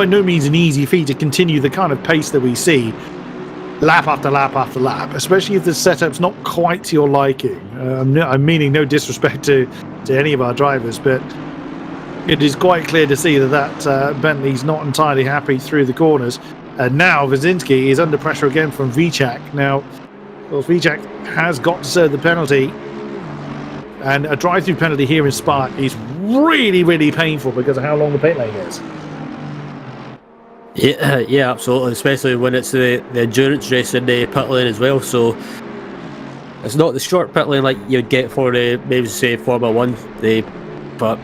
no means an easy feat to continue the kind of pace that we see lap after lap after lap, especially if the setup's not quite to your liking. I'm meaning no disrespect to any of our drivers, but it is quite clear to see that Bentley's not entirely happy through the corners. And now Wazinski is under pressure again from Vichak. Now, well, Vichak has got to serve the penalty, and a drive-through penalty here in Spa is really, really painful because of how long the pit lane is. Yeah, absolutely. Especially when it's the endurance race in the pit lane as well. So it's not the short pit lane like you'd get for the maybe say Formula One. But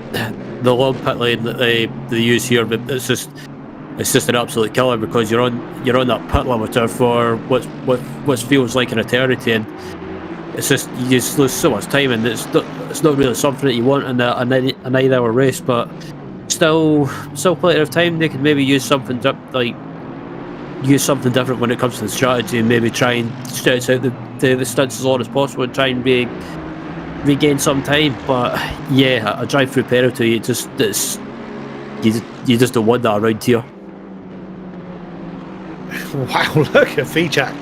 the long pit lane that they use here, but it's just an absolute killer because you're on that pit limiter for what feels like an eternity, and it's just you just lose so much time, and it's not really something that you want in a 9 hour race, but still plenty of time. They could maybe use something different when it comes to the strategy, and maybe try and stretch out the stunts as long as possible and try and regain some time. But yeah, a drive through penalty, you just don't want that around here. Wow, look at Feechak.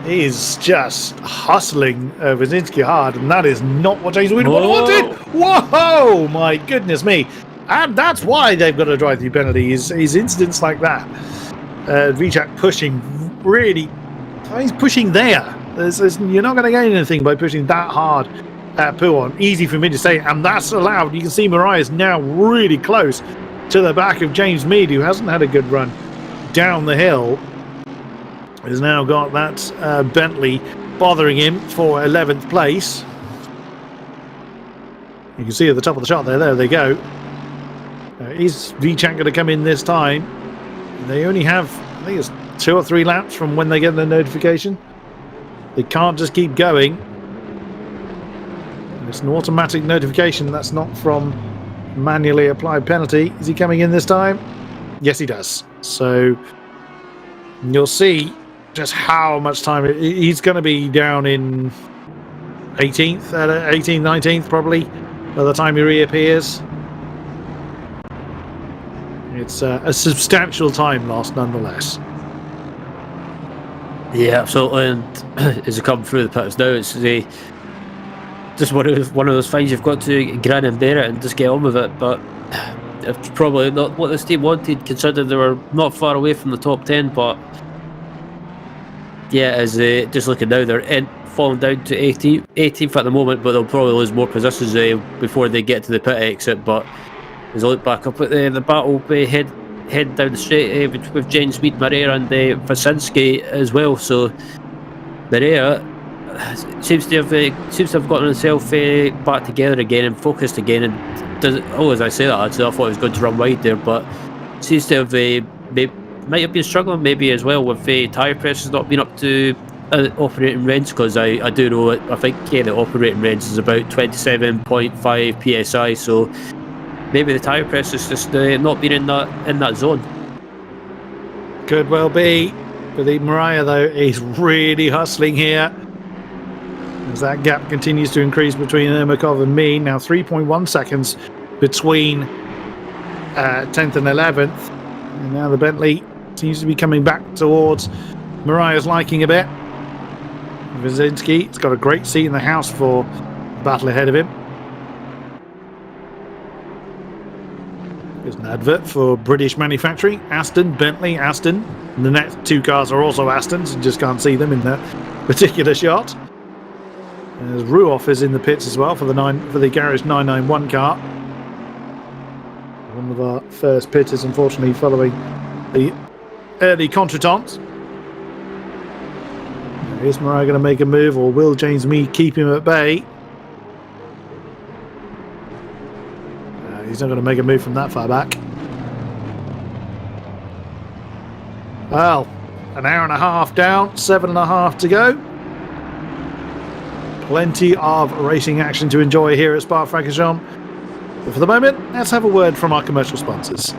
He is just hustling Wazinski hard, and that is not what James Weed wanted. Whoa, my goodness me. And that's why they've got a drive-through penalty, is incidents like that. Feechak pushing really... he's pushing there. You're not going to gain anything by pushing that hard at Pouon. Easy for me to say, and that's allowed. You can see Mariah's now really close to the back of James Mead, who hasn't had a good run down the hill. Has now got that Bentley bothering him for 11th place. You can see at the top of the chart there they go. Is Feechak going to come in this time? They only have, I think it's 2 or 3 laps from when they get the notification. They can't just keep going. It's an automatic notification. That's not from manually applied penalty. Is he coming in this time? Yes, he does. So you'll see just how much time he's going to be down in 18th, 18th, 19th probably by the time he reappears. It's a substantial time lost nonetheless. Yeah, absolutely. And as you come through the pits now, it's just one of those things you've got to grin and bear it and just get on with it. But it's probably not what this team wanted, considering they were not far away from the top 10. But yeah, as just looking now, they're falling down to 18th at the moment, but they'll probably lose more positions before they get to the pit exit. But as I look back up at the battle, head down the straight with James Mead, Maria, and Wazinski as well. So Maria seems to have gotten himself back together again and focused again. And as I say that, actually, I thought he was going to run wide there, but seems to have might have been struggling maybe as well with tyre pressures not being up to operating range, because I do know it. I think the operating range is about 27.5 psi, so maybe the tyre pressure's just not being in that zone. Could well be. But Mariah, though, is really hustling here as that gap continues to increase between Ermakov and me. Now 3.1 seconds between 10th and 11th. And now the Bentley seems to be coming back towards Mariah's liking a bit. Wazinski's got a great seat in the house for the battle ahead of him. Here's an advert for British manufacturing. Aston, Bentley, Aston. And the next 2 cars are also Astons. You just can't see them in that particular shot. There's Ruoff is in the pits as well for the Garage 991 car. One of our first pitters, unfortunately, following the early contretemps. Is Mariah going to make a move, or will James Mead keep him at bay? He's not going to make a move from that far back. Well, an hour and a half down, 7.5 to go. Plenty of racing action to enjoy here at Spa-Francorchamps. But for the moment, let's have a word from our commercial sponsors.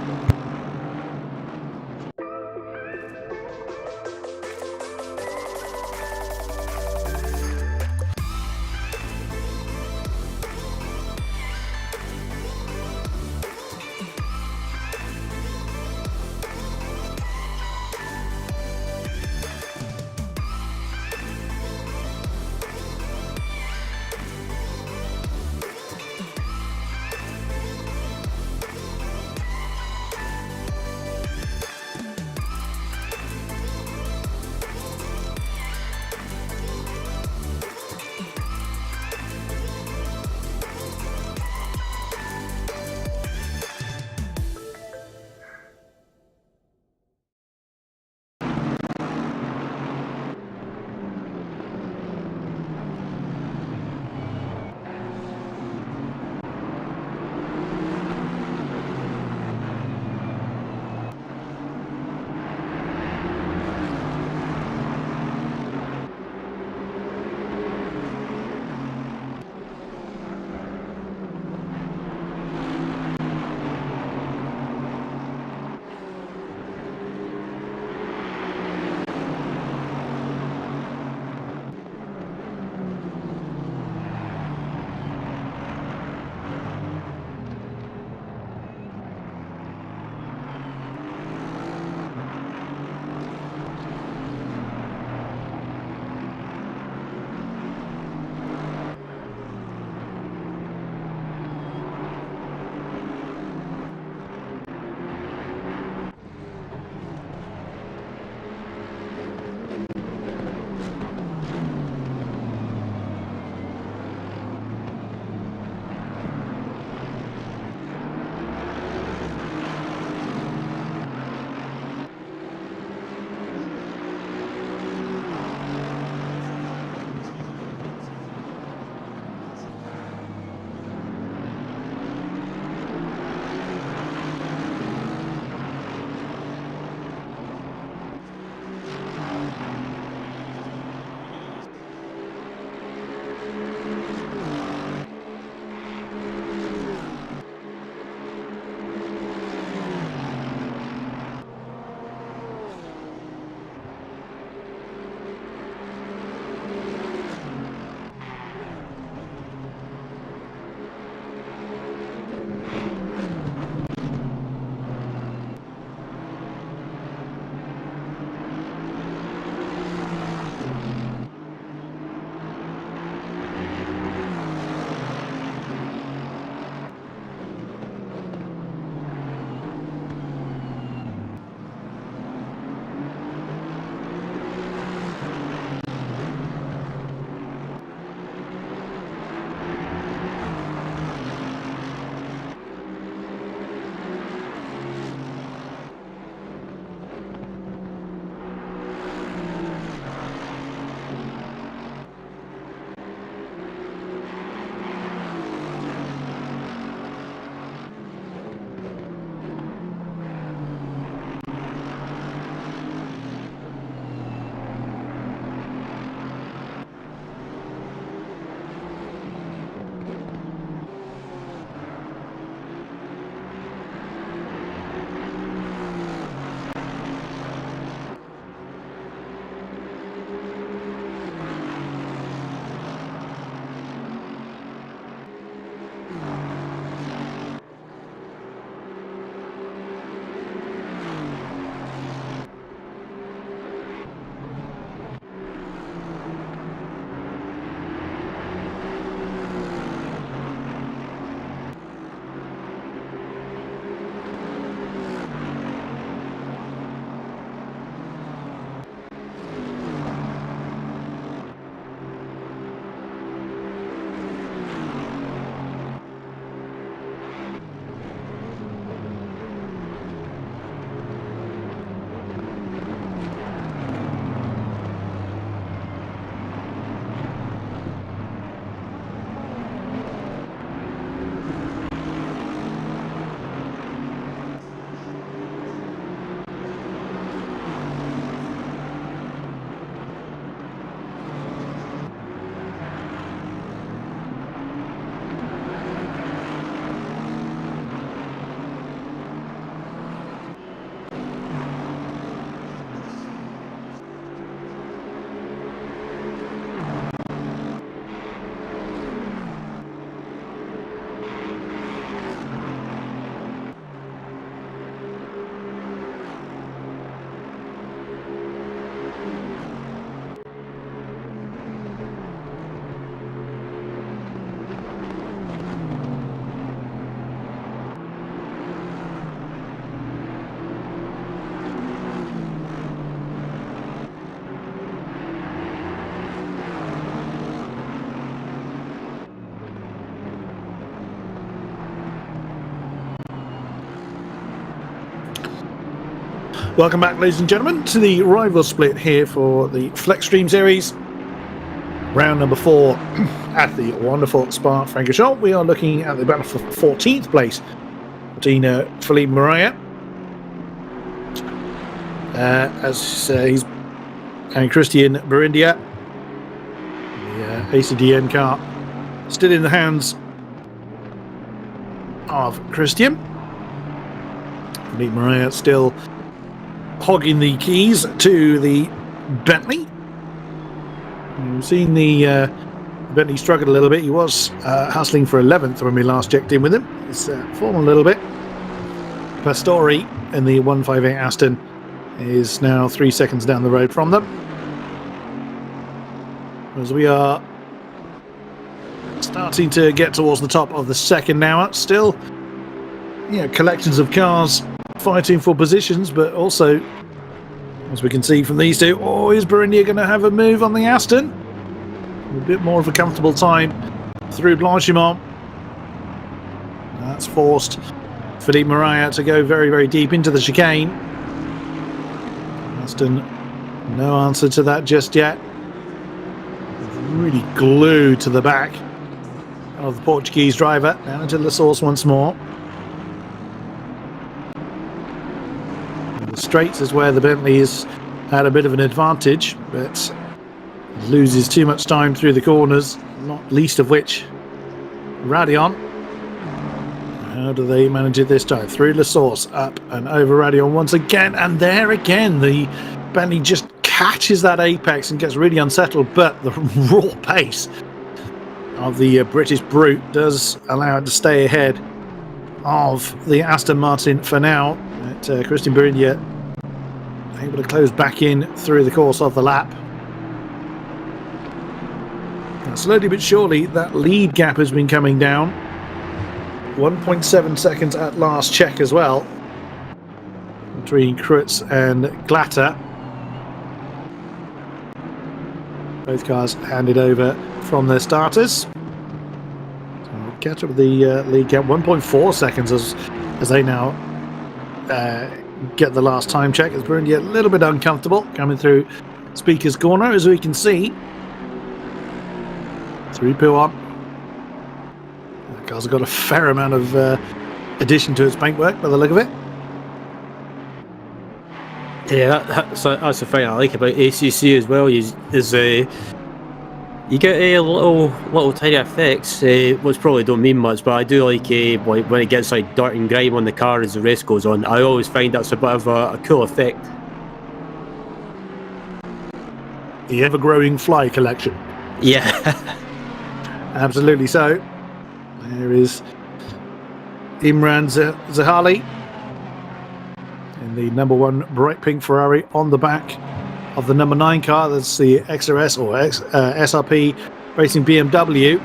Welcome back, ladies and gentlemen, to the rival split here for the FLExTREME series. Round number 4 at the wonderful Spa-Francorchamps. We are looking at the battle for 14th place between Philippe Moria and Christian Burindia. The ACDN car still in the hands of Christian. Philippe Moria still hogging the keys to the Bentley. We've seen the Bentley struggle a little bit. He was hustling for 11th when we last checked in with him. He's fallen a little bit. Pastori in the 158 Aston is now 3 seconds down the road from them. As we are starting to get towards the top of the second hour, still, collections of cars fighting for positions, but also, as we can see from these two, is Burindia going to have a move on the Aston? A bit more of a comfortable time through Blanchimont. That's forced Philippe Moria to go very, very deep into the chicane. Aston, no answer to that just yet. Really glued to the back of the Portuguese driver. Down into the source once more. The straights is where the Bentley has had a bit of an advantage, but loses too much time through the corners, not least of which Radion. How do they manage it this time? Through the source, up and over Radion once again, and there again the Bentley just catches that apex and gets really unsettled, but the raw pace of the British Brute does allow it to stay ahead of the Aston Martin for now. But Christian Burindia able to close back in through the course of the lap. And slowly but surely that lead gap has been coming down. 1.7 seconds at last check as well between Krutz and Glatter. Both cars handed over from their starters. So we'll catch up with the lead gap. 1.4 seconds as they now get the last time check. As Burindia a little bit uncomfortable coming through Speaker's Corner, as we can see. Through P1. The car's got a fair amount of addition to its paintwork by the look of it. Yeah, that's the thing I like about ACC as well. You get a little tiny effects, which probably don't mean much, but I do like when it gets like dirt and grime on the car as the race goes on. I always find that's a bit of a cool effect. The ever-growing fly collection. Yeah. Absolutely so. There is Imran Zahali in the number 1 bright pink Ferrari on the back of the number 9 car. That's the XRS or SRP Racing BMW.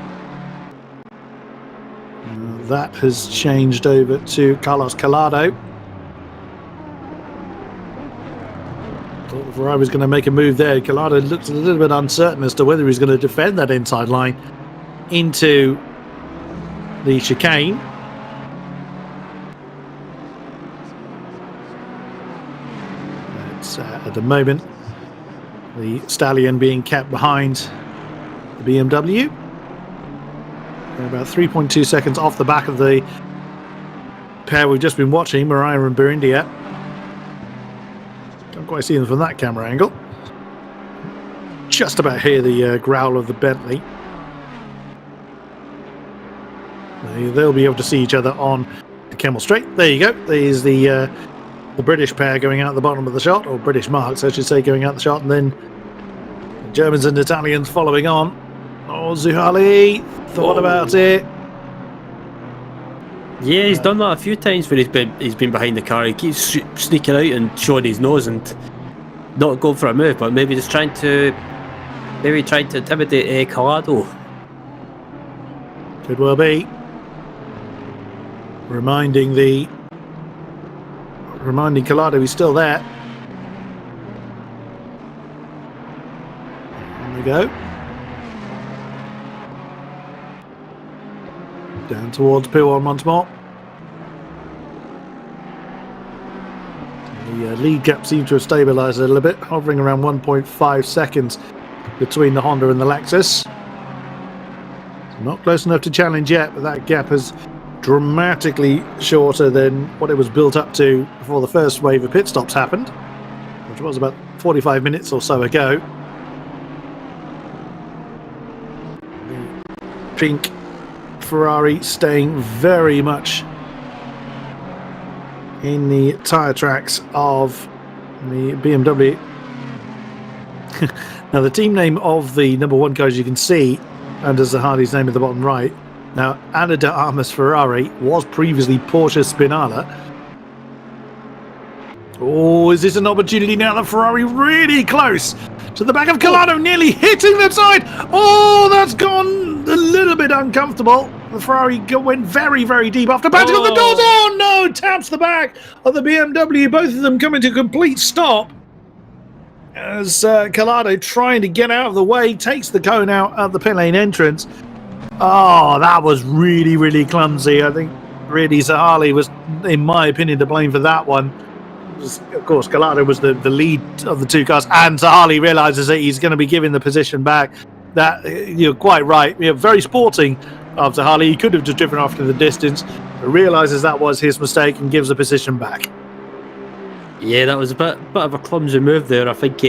That has changed over to Carlos Collado. Thought Ferrari was going to make a move there. Collado looks a little bit uncertain as to whether he's going to defend that inside line into the chicane. It's at the moment the Stallion being kept behind the BMW. They're about 3.2 seconds off the back of the pair we've just been watching, Moria and Burindia. Can't quite see them from that camera angle. Just about hear the growl of the Bentley. They'll be able to see each other on the Kemmel Straight. There you go. There's the British pair going out the bottom of the shot, or British marks, I should say, going out the shot, and then the Germans and Italians following on. Oh, Zuhali thought about it. Yeah, he's done that a few times when he's been behind the car. He keeps sneaking out and showing his nose and not going for a move, but maybe just trying to intimidate Collado. Could well be. Reminding Collado he's still there. There we go. Down towards P1 once more. The lead gap seems to have stabilised a little bit, hovering around 1.5 seconds between the Honda and the Lexus. Not close enough to challenge yet, but that gap is dramatically shorter than what it was built up to before the first wave of pit stops happened, which was about 45 minutes or so ago. The pink Ferrari staying very much in the tyre tracks of the BMW. Now, the team name of the number one car, as you can see, under Zahadi's name at the bottom right. Now, Ana de Armas Ferrari was previously Porsche Spinala. Oh, is this an opportunity now that Ferrari really close to the back of Collado, nearly hitting the side? Oh, that's gone a little bit uncomfortable. The Ferrari went very, very deep after batting on the doors. Oh no, taps the back of the BMW. Both of them coming to a complete stop as Collado, trying to get out of the way, takes the cone out at the pit lane entrance. Oh, that was really, really clumsy. I think really Zahali was, in my opinion, to blame for that one. Of course, Collado was the lead of the two cars, and Zahali realises that he's going to be giving the position back. That, you're quite right. Very sporting of Zahali. He could have just driven off to the distance, but realises that was his mistake and gives the position back. Yeah, that was a bit of a clumsy move there. I think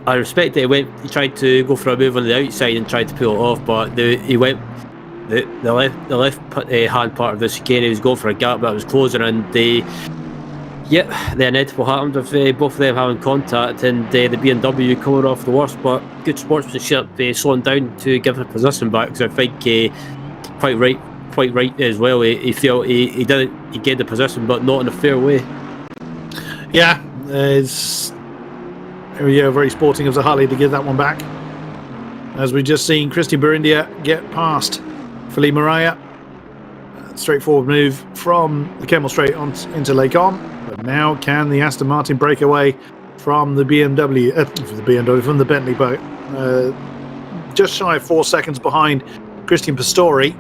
I respect that he tried to go for a move on the outside and tried to pull it off, but he went the left hand part of the chicane. He was going for a gap that was closing, and the inevitable happened of both of them having contact, and the BMW coming off the worst. But good sportsmanship, slowing down to give the position back. So I think quite right as well. He felt he gained the position, but not in a fair way. Yeah, it's very sporting of Zahali to give that one back. As we just seen Christian Burindia get past Felipe Moreira. Straightforward move from the Kemmel Straight into Lake On. But now can the Aston Martin break away from the BMW, from the Bentley boat? Just shy of 4 seconds behind Christian Pastori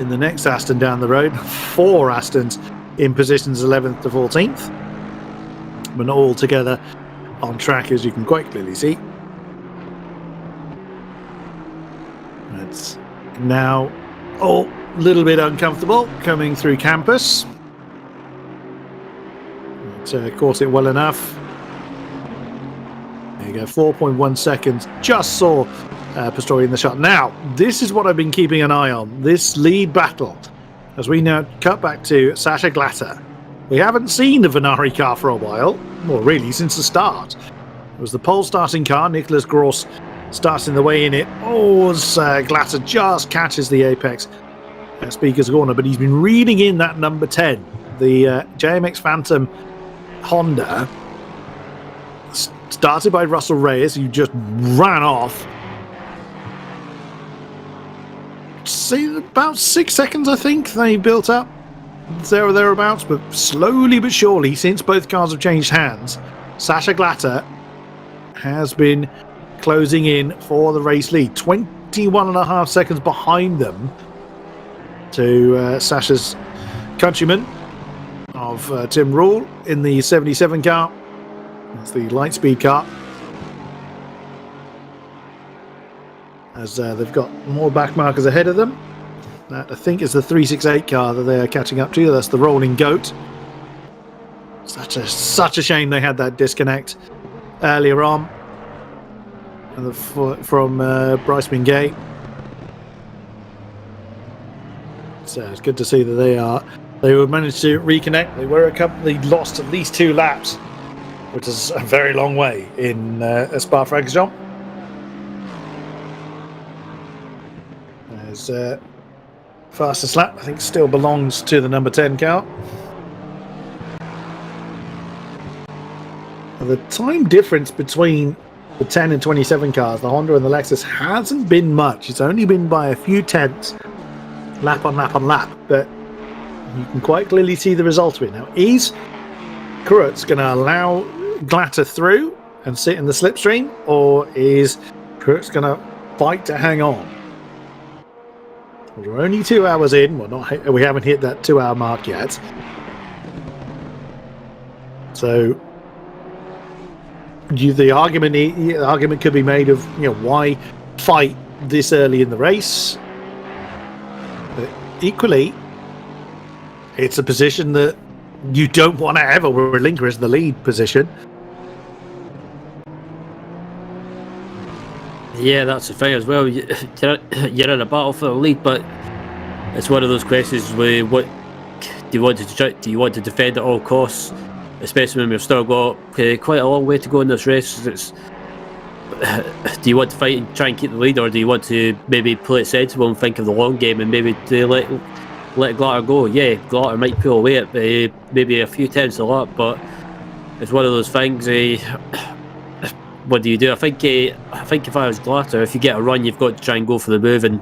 in the next Aston down the road. 4 Astons in positions 11th to 14th, but not all together on track, as you can quite clearly see. It's now a little bit uncomfortable coming through campus. But, caught it well enough. There you go, 4.1 seconds. Just saw Pastori in the shot. Now, this is what I've been keeping an eye on. This lead battle. As we now cut back to Sasha Glatter. We haven't seen the Venari car for a while. Well, really, since the start. It was the pole starting car. Nicholas Gross starting the way in it. Oh, as Glatter just catches the apex at Speaker's Corner. But he's been reading in that number 10. The JMX Phantom Honda. Started by Russell Reyes, who just ran off. See, about 6 seconds, I think, they built up. There or thereabouts, but slowly but surely, since both cars have changed hands, Sasha Glatter has been closing in for the race lead. 21.5 seconds behind them to Sasha's countryman of Tim Rule in the 77 car. That's the Lightspeed car. As they've got more back markers ahead of them. That, I think, is the 368 car that they are catching up to. That's the Rolling Goat. Such a shame they had that disconnect earlier on from Bryce Mingay. So it's good to see that they were managed to reconnect. They lost at least 2 laps, which is a very long way in Spa-Francorchamps. There's fastest lap, I think, still belongs to the number 10 car. The time difference between the 10 and 27 cars, the Honda and the Lexus, hasn't been much. It's only been by a few tenths, lap on lap on lap, but you can quite clearly see the result of it. Now, is Kurtz going to allow Glatter through and sit in the slipstream, or is Kurtz going to fight to hang on? We're only 2 hours in. We haven't hit that 2-hour mark yet. So the argument could be made of, why fight this early in the race? But equally, it's a position that you don't want to ever relinquish, the lead position. Yeah, that's the thing as well. You're in a battle for the lead, but it's one of those questions where what do you want to do? You want to defend at all costs, especially when we've still got quite a long way to go in this race. Do you want to fight and try and keep the lead, or do you want to maybe play it sensible and think of the long game and maybe to let Glatter go? Yeah, Glatter might pull away at maybe a few tenths a lap, but it's one of those things. What do you do? I think if I was Glatter, if you get a run, you've got to try and go for the move and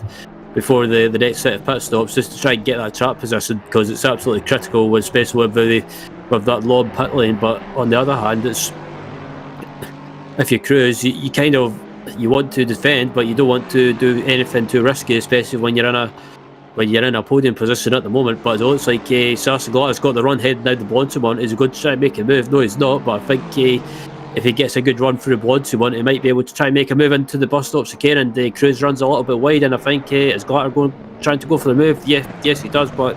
before the next set of pit stops, just to try and get that trap position, because it's absolutely critical, especially with that long pit lane. But on the other hand, it's if you cruise, you want to defend, but you don't want to do anything too risky, especially when you're in a podium position at the moment. But it looks like Glatter's got the run heading down the Blanchimont. Is he going to try and make a move? No, he's not. But I think if he gets a good run through Blanchimont, he might be able to try and make a move into the bus stops again. And the Cruz runs a little bit wide, and I think is Glatter trying to go for the move? Yes, he does. But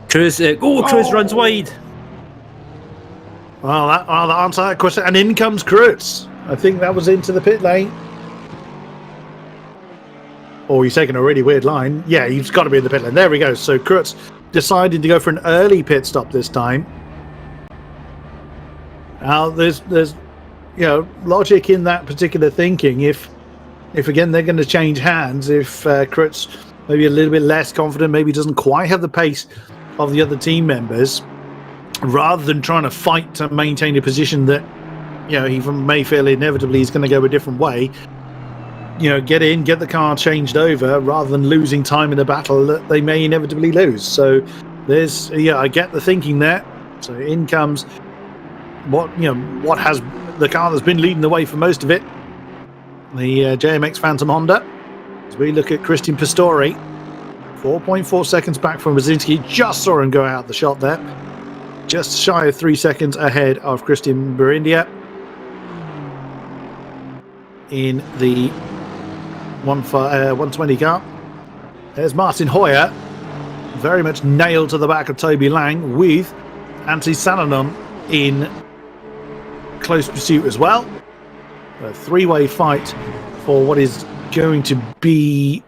Cruz runs wide. Well, that answers that question. And in comes Cruz. I think that was into the pit lane. Oh, he's taking a really weird line. Yeah, he's got to be in the pit lane. There we go. So Cruz decided to go for an early pit stop this time. Now, there's logic in that particular thinking. If again they're going to change hands, if Cruz maybe a little bit less confident, maybe doesn't quite have the pace of the other team members, rather than trying to fight to maintain a position that he may feel inevitably he's going to go a different way, get in, get the car changed over, rather than losing time in a battle that they may inevitably lose. So there's I get the thinking there. So in comes what has the car that's been leading the way for most of it, the JMX Phantom Honda. As we look at Christian Pistori, 4.4 seconds back from Brzezinski. Just saw him go out the shot there, just shy of 3 seconds ahead of Christian Burindia in the 120 car. There's Martin Hoyer, very much nailed to the back of Toby Lang, with Antti Salonen in close pursuit as well. A three-way fight for what is going to be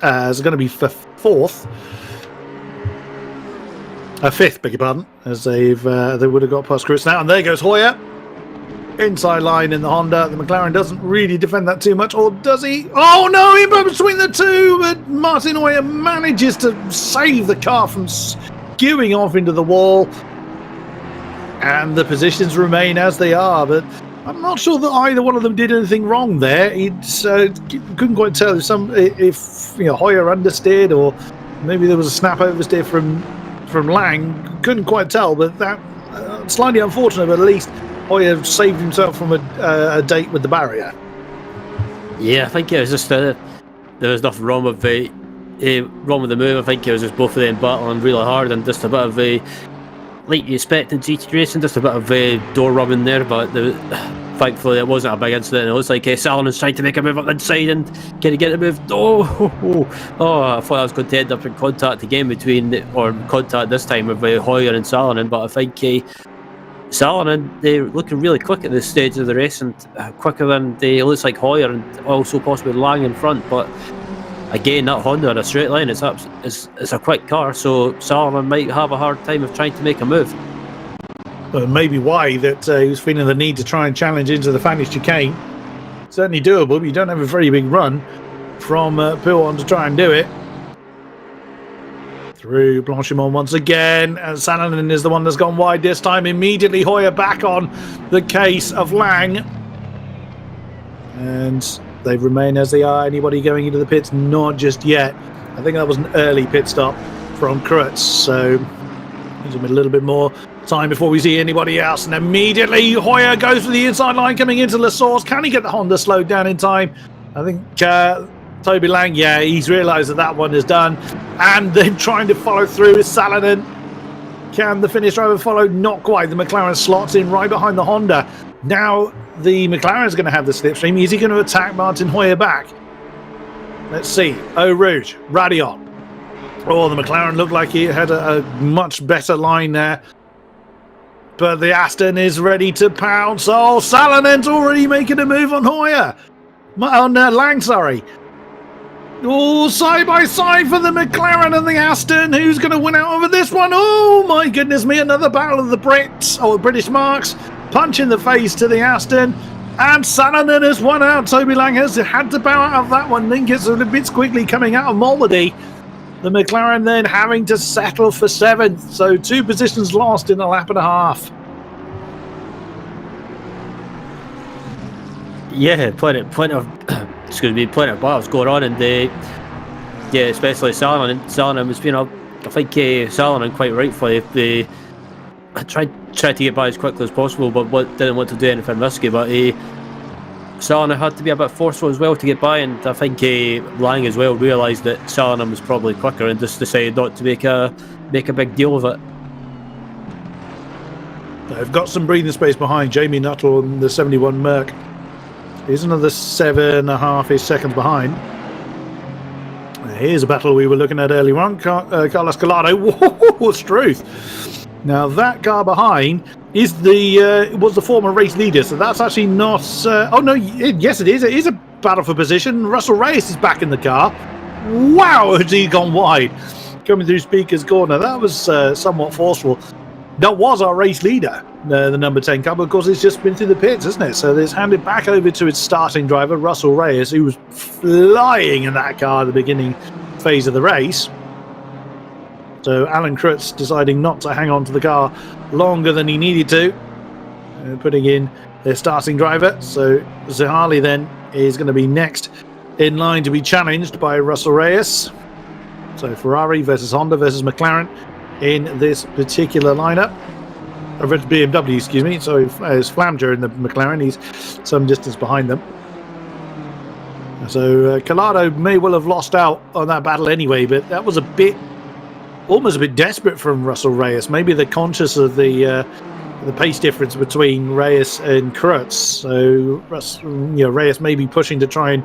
for fifth, beg your pardon, as they would have got past Cruz now. And there goes Hoyer, inside line in the Honda. The McLaren doesn't really defend that too much, or does he? Oh no, he went between the two, but Martin Hoyer manages to save the car from skewing off into the wall. And the positions remain as they are, but I'm not sure that either one of them did anything wrong there. Couldn't quite tell if Hoyer understeered, or maybe there was a snap oversteer from Lang. Couldn't quite tell, but that slightly unfortunate. But at least Hoyer saved himself from a date with the barrier. Yeah, I think it was just there was nothing wrong with the move. I think it was just both of them battling really hard, and just a bit of a, like you expect in GT racing, just a bit of door rubbing there, but thankfully it wasn't a big incident. It looks like Salonen's trying to make a move up the inside, and can he get a move? Oh, I thought I was going to end up in contact again contact this time with Hoyer and Salonen, but I think Salonen, they're looking really quick at this stage of the race, and quicker than it looks like Hoyer, and also possibly Lang in front. But again, that Honda in a straight line, it's a quick car, so Salonen might have a hard time of trying to make a move. Maybe why that he was feeling the need to try and challenge into the Spanish chicane. Certainly doable, but you don't have a very big run from Pilon to try and do it. Through Blanchimont once again, and Salonen is the one that's gone wide this time. Immediately Hoyer back on the case of Lang, and they remain as they are. Anybody going into the pits? Not just yet. I think that was an early pit stop from Cruz, so gives him a little bit more time before we see anybody else. And immediately Hoyer goes for the inside line coming into La Source. Can he get the Honda slowed down in time? I think Toby Lang, yeah, he's realised that that one is done. And then trying to follow through is Salonen. Can the Finnish driver follow? Not quite. The McLaren slots in right behind the Honda. Now the McLaren is going to have the slipstream. Is he going to attack Martin Hoyer back? Let's see. Eau Rouge, Radion. Oh, the McLaren looked like he had a much better line there. But the Aston is ready to pounce. Oh, Salonen's already making a move on Hoyer. On Lang, sorry. Oh, side by side for the McLaren and the Aston. Who's going to win out over this one? Oh, my goodness me. Another battle of the Brits, or British marks. Punch in the face to the Aston. And Salonen has won out. Toby Lang has had to bow out of that one. Linkets a little bit quickly coming out of Malmedy. The McLaren then having to settle for 7th. So 2 positions lost in a lap and a half. Yeah, plenty of plenty of battles going on, and yeah, especially Salonen was being I think Salonen quite rightfully they tried to get by as quickly as possible, but didn't want to do anything risky. But Salonen had to be a bit forceful as well to get by, and I think Lang as well realised that Salonen was probably quicker and just decided not to make a big deal of it. They've got some breathing space behind Jamie Nuttall and the 71 Merc. He's another 7.5 seconds behind. Here's a battle we were looking at earlier on. Carlos Collado. Whoa, Struth. Now that car behind is was the former race leader, so that's actually not. Oh no, yes it is. It is a battle for position. Russell Reyes is back in the car. Wow, has he gone wide? Coming through Speaker's corner. That was somewhat forceful. That was our race leader, the number 10 car, but of course it's just been through the pits, isn't it? So it's handed back over to its starting driver, Russell Reyes, who was flying in that car at the beginning phase of the race. So Alan Krutz deciding not to hang on to the car longer than he needed to, putting in their starting driver. So Zahali then is going to be next in line to be challenged by Russell Reyes. So Ferrari versus Honda versus McLaren in this particular lineup. Or versus BMW, excuse me. So it's Flamger in the McLaren. He's some distance behind them. So Collado may well have lost out on that battle anyway, but that was almost a bit desperate from Russell Reyes. Maybe they're conscious of the pace difference between Reyes and Krutz. So Reyes may be pushing to try and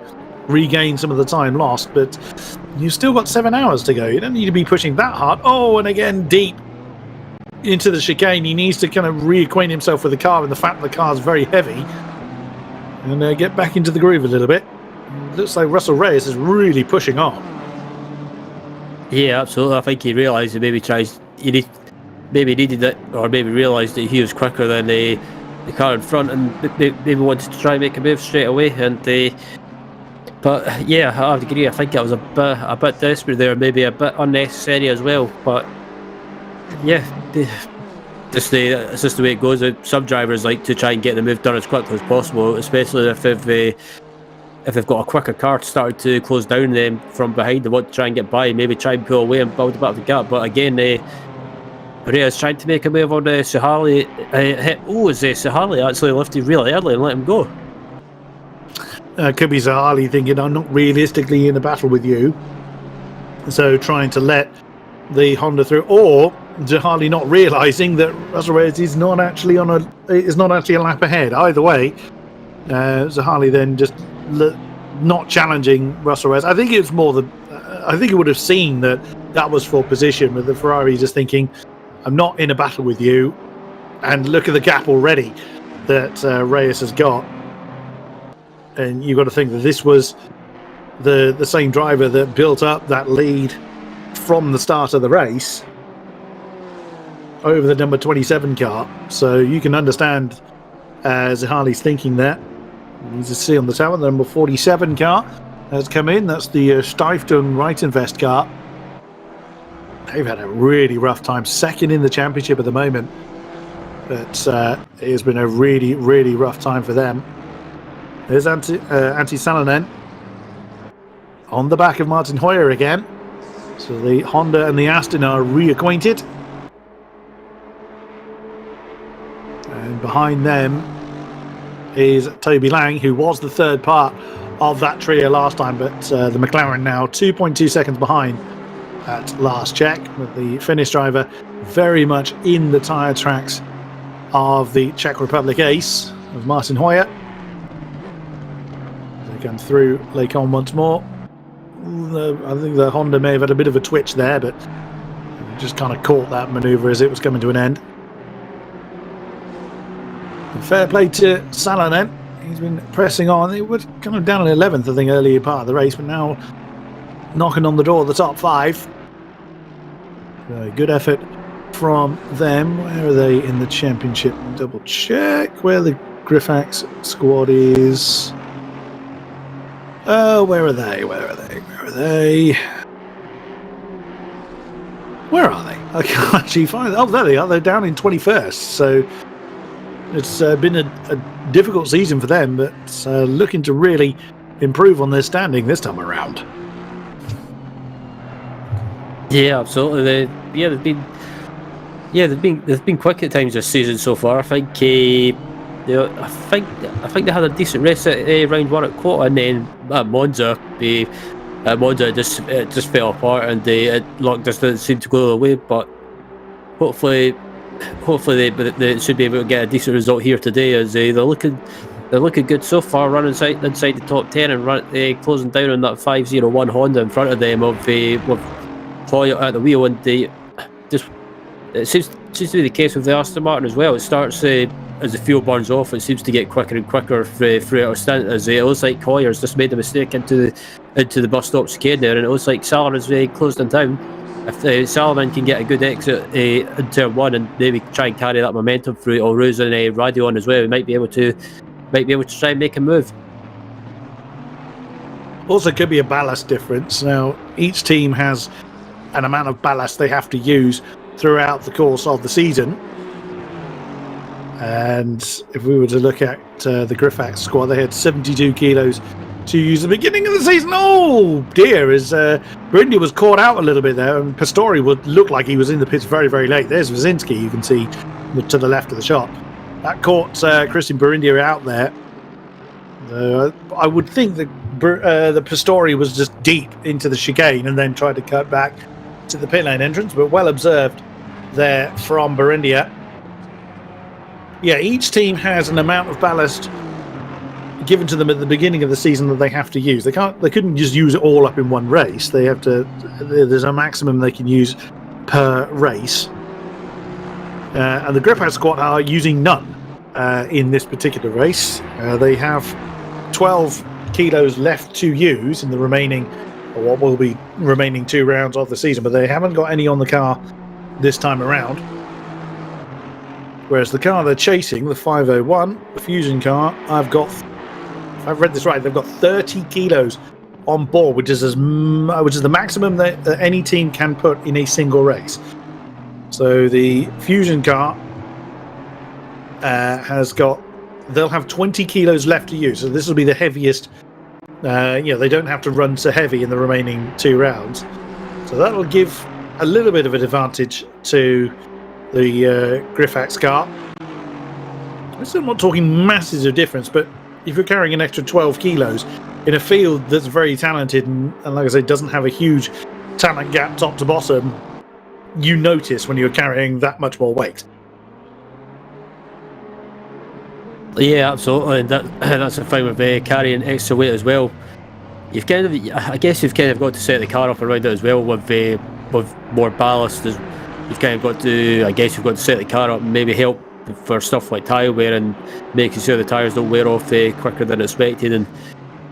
regain some of the time lost, but you've still got 7 hours to go. You don't need to be pushing that hard. Oh, and again, deep into the chicane. He needs to kind of reacquaint himself with the car and the fact that the car's very heavy and get back into the groove a little bit. Looks like Russell Reyes is really pushing on. Yeah, absolutely. I think he realised that maybe needed it, or maybe realised that he was quicker than the car in front, and maybe wanted to try and make a move straight away. And but yeah, I would agree. I think it was a bit desperate there, maybe a bit unnecessary as well. But yeah, it's just the way it goes. Some drivers like to try and get the move done as quickly as possible, especially if they've got a quicker car started to close down them from behind. They want to try and get by, maybe try and pull away and build a bit of a gap. But again, Reyes trying to make a move on Sahali. Sahali actually lifted really early and let him go. Could be Sahali thinking, I'm not realistically in a battle with you, so trying to let the Honda through, or Sahali not realising that Russell Reyes is not actually a lap ahead. Either way, Sahali then just not challenging Russell Reyes. I think it was more I think he would have seen that was for position, with the Ferrari just thinking, I'm not in a battle with you, and look at the gap already that Reyes has got. And you've got to think that this was the same driver that built up that lead from the start of the race over the number 27 car. So you can understand Zahali's thinking there. You can see on the tower, the number 47 car has come in. That's the Steifton Reitenvest car. They've had a really rough time. Second in the championship at the moment. But it has been a really, really rough time for them. There's Antti Salonen on the back of Martin Hoyer again. So the Honda and the Aston are reacquainted. And behind them is Toby Lang, who was the third part of that trio last time, but the McLaren now 2.2 seconds behind at last check, with the Finnish driver very much in the tyre tracks of the Czech Republic ace of Martin Hoyer. They come through Lake On once more. I think the Honda may have had a bit of a twitch there, but just kind of caught that manoeuvre as it was coming to an end. And fair play to Salonen. He's been pressing on. He was kind of down in 11th, I think, earlier part of the race, but now knocking on the door of the top 5. Good effort from them. Where are they in the championship? Double check where the Griphax squad is. Where are they? Where are they? Where are they? Where are they? I can't actually find them. Oh, there they are. They're down in 21st. So it's been a difficult season for them, but looking to really improve on their standing this time around. Yeah, absolutely. They've been quick at times this season so far. I think I think they had a decent race at round 1 at Quota, and then at Monza, Monza just fell apart, and the luck just didn't seem to go the way. But hopefully they should be able to get a decent result here today, as they're looking good so far, running inside the top 10 and closing down on that 501 Honda in front of them with Hoyer at the wheel, and it seems to be the case with the Aston Martin as well. It starts as the fuel burns off, it seems to get quicker and quicker throughout our stint, as it looks like Hoyer's just made a mistake into the bus stop chicane there, and it looks like Salerman's closed in town. If Salomon can get a good exit in turn 1 and maybe try and carry that momentum through Olruz and Radeon as well, we might be able to try and make a move. Also could be a ballast difference. Now each team has an amount of ballast they have to use throughout the course of the season, and if we were to look at the Griphax squad, they had 72 kilos to use at the beginning of the season. Oh dear, as Brindy was caught out a little bit there, and Pistori would look like he was in the pits very, very late. There's Wazinski, you can see to the left of the shot. That caught Christian Burindia out there. I would think that the Pistori was just deep into the chicane and then tried to cut back to the pit lane entrance, but well observed there from Burindia. Yeah, each team has an amount of ballast given to them at the beginning of the season that they have to use. They couldn't just use it all up in one race. They have to. There's a maximum they can use per race, and the Griphouse squad are using none in this particular race. They have 12 kilos left to use in the remaining, or what will be remaining 2 rounds of the season, but they haven't got any on the car this time around. Whereas the car they're chasing, the 501, the Fusion car, if I've read this right, they've got 30 kilos on board, which is the maximum that any team can put in a single race. So the Fusion car they'll have 20 kilos left to use. So this will be the heaviest. They don't have to run so heavy in the remaining 2 rounds. So that'll give a little bit of an advantage to the Griphax car. I'm still not talking masses of difference, but if you're carrying an extra 12 kilos in a field that's very talented and like I say, doesn't have a huge talent gap top to bottom, you notice when you're carrying that much more weight. Yeah, absolutely. That's the thing with carrying extra weight as well. I guess you've kind of got to set the car up around it as well with more ballast. You've kind of got to set the car up and maybe help for stuff like tyre wear and making sure the tyres don't wear off quicker than expected, and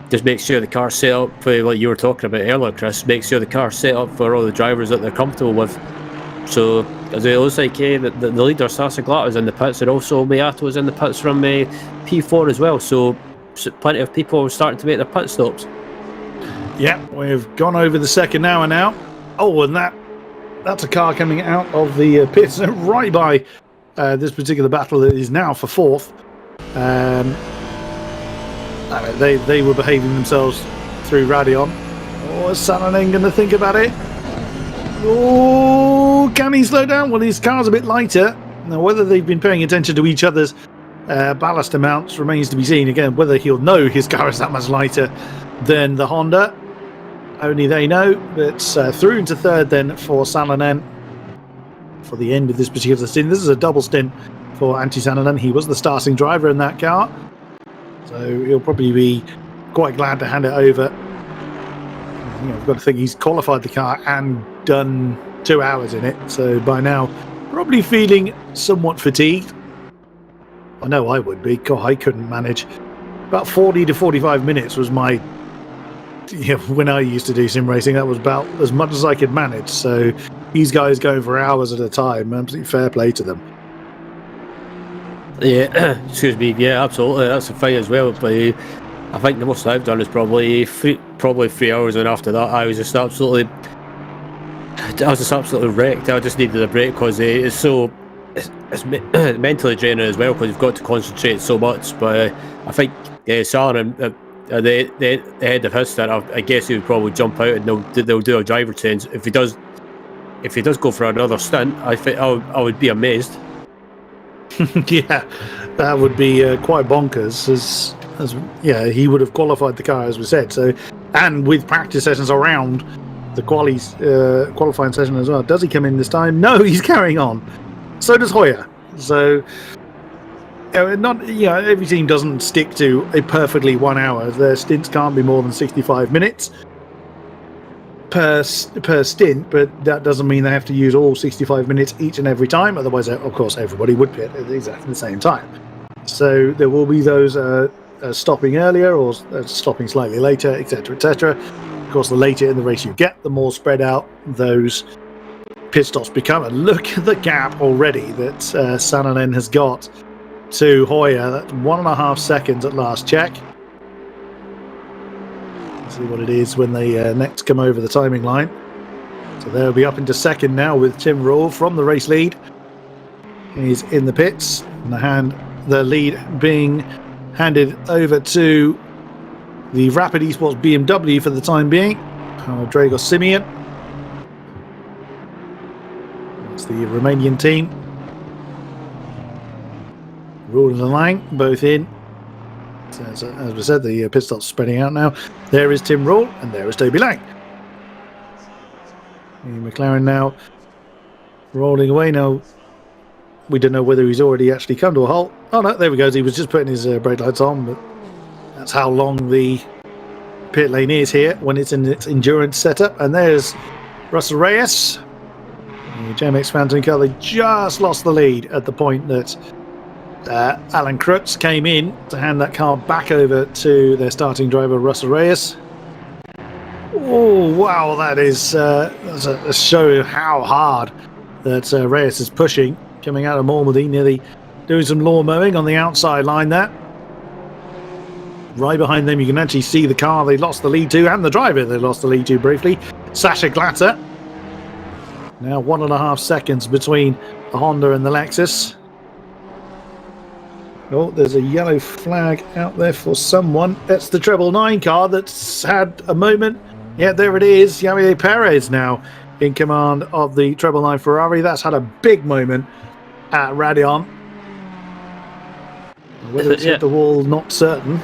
just make sure the car's set up for like you were talking about earlier, Chris. Make sure the car's set up for all the drivers that they're comfortable with. So as it looks like the leader Sasa Glatt is in the pits, and also Miato is in the pits from P4 as well. So plenty of people are starting to make their pit stops. Yeah, we've gone over the second hour now. Oh, and that's a car coming out of the pits right by this particular battle that is now for 4th. They were behaving themselves through Radeon. Oh, is Salonen going to think about it? Oh, can he slow down? Well, his car's a bit lighter. Now, whether they've been paying attention to each other's ballast amounts remains to be seen. Again, whether he'll know his car is that much lighter than the Honda, only they know. But through into third then for Salonen for the end of this particular stint. This is a double stint for Antti Salonen. He was the starting driver in that car, so he'll probably be quite glad to hand it over. You know, I've got to think he's qualified the car and done 2 hours in it, so by now probably feeling somewhat fatigued. I know I would be. God, I couldn't manage. About 40 to 45 minutes was my, when I used to do sim racing, that was about as much as I could manage. So these guys going for hours at a time, absolutely fair play to them. Yeah, excuse me. Yeah, absolutely. That's a fight as well. But I think the most I've done is probably 3 hours, and after that, I was just absolutely wrecked. I just needed a break because it's mentally draining as well because you've got to concentrate so much. But I think Salonen, the head of his stint, I guess he would probably jump out and they'll do a driver change. If he does go for another stint, I think I would be amazed. Yeah, that would be quite bonkers. As he would have qualified the car, as we said. So, and with practice sessions around the qualifying session as well. Does he come in this time? No, he's carrying on. So does Hoyer. So, every team doesn't stick to a perfectly 1 hour. Their stints can't be more than 65 minutes per stint, but that doesn't mean they have to use all 65 minutes each and every time. Otherwise, of course, everybody would pit at exactly the same time. So there will be those stopping earlier or stopping slightly later, etc., etc. Of course, the later in the race you get, the more spread out those pit stops become. And look at the gap already that Salonen has got to Hoyer. That's 1.5 seconds at last check. See what it is when they next come over the timing line. So they'll be up into second now with Tim Rule from the race lead. He's in the pits, and the lead being handed over to the Rapid Esports BMW for the time being. Dragos Simeon. That's the Romanian team. Rule and Lang both in. So, as we said, the pit stop's spreading out now. There is Tim Rule, and there is Toby Lang. McLaren now rolling away. Now, we don't know whether he's already actually come to a halt. Oh no, there we go. He was just putting his brake lights on, but that's how long the pit lane is here when it's in its endurance setup. And there's Russell Reyes. The JMX Phantom car, they just lost the lead at the point that Alan Krutz came in to hand that car back over to their starting driver, Russell Reyes. Oh, wow, that's a show of how hard that Reyes is pushing, coming out of Normandy, nearly doing some lawn mowing on the outside line there. Right behind them, you can actually see the car they lost the lead to, and the driver they lost the lead to briefly, Sasha Glatter. Now 1.5 seconds between the Honda and the Lexus. Oh, there's a yellow flag out there for someone. That's the 999 car that's had a moment. Yeah, there it is. Javier Perez now in command of the 999 Ferrari. That's had a big moment at Radeon. Whether it's hit the wall, not certain.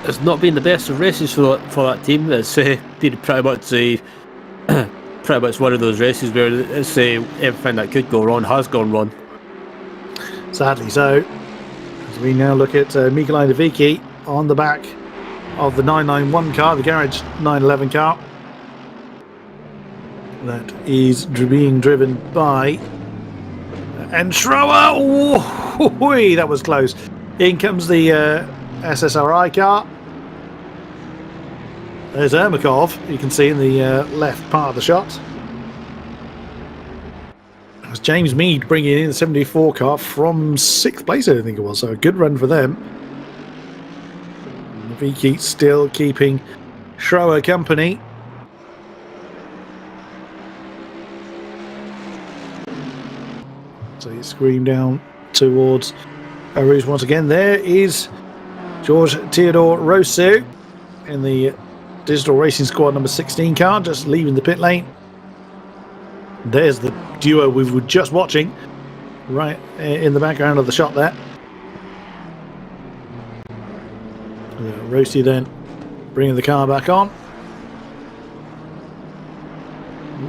It's not been the best of races for that team. It's been pretty much one of those races where it's, everything that could go wrong has gone wrong. Sadly so. As we now look at Mikolaj Novicki on the back of the 991 car, the Garage 911 car. That is being driven by Enschroer. Oh, that was close. In comes the SSRI car. There's Ermakov, you can see in the left part of the shot. It was James Mead bringing in the 74 car from 6th place, I think it was, so a good run for them. Novicki still keeping Schroer company. So you scream down towards Arus once again. There is George Theodore Rousseau in the Digital Racing Squad number 16 car, just leaving the pit lane. There's the duo we were just watching, right in the background of the shot there. Rossi then bringing the car back on.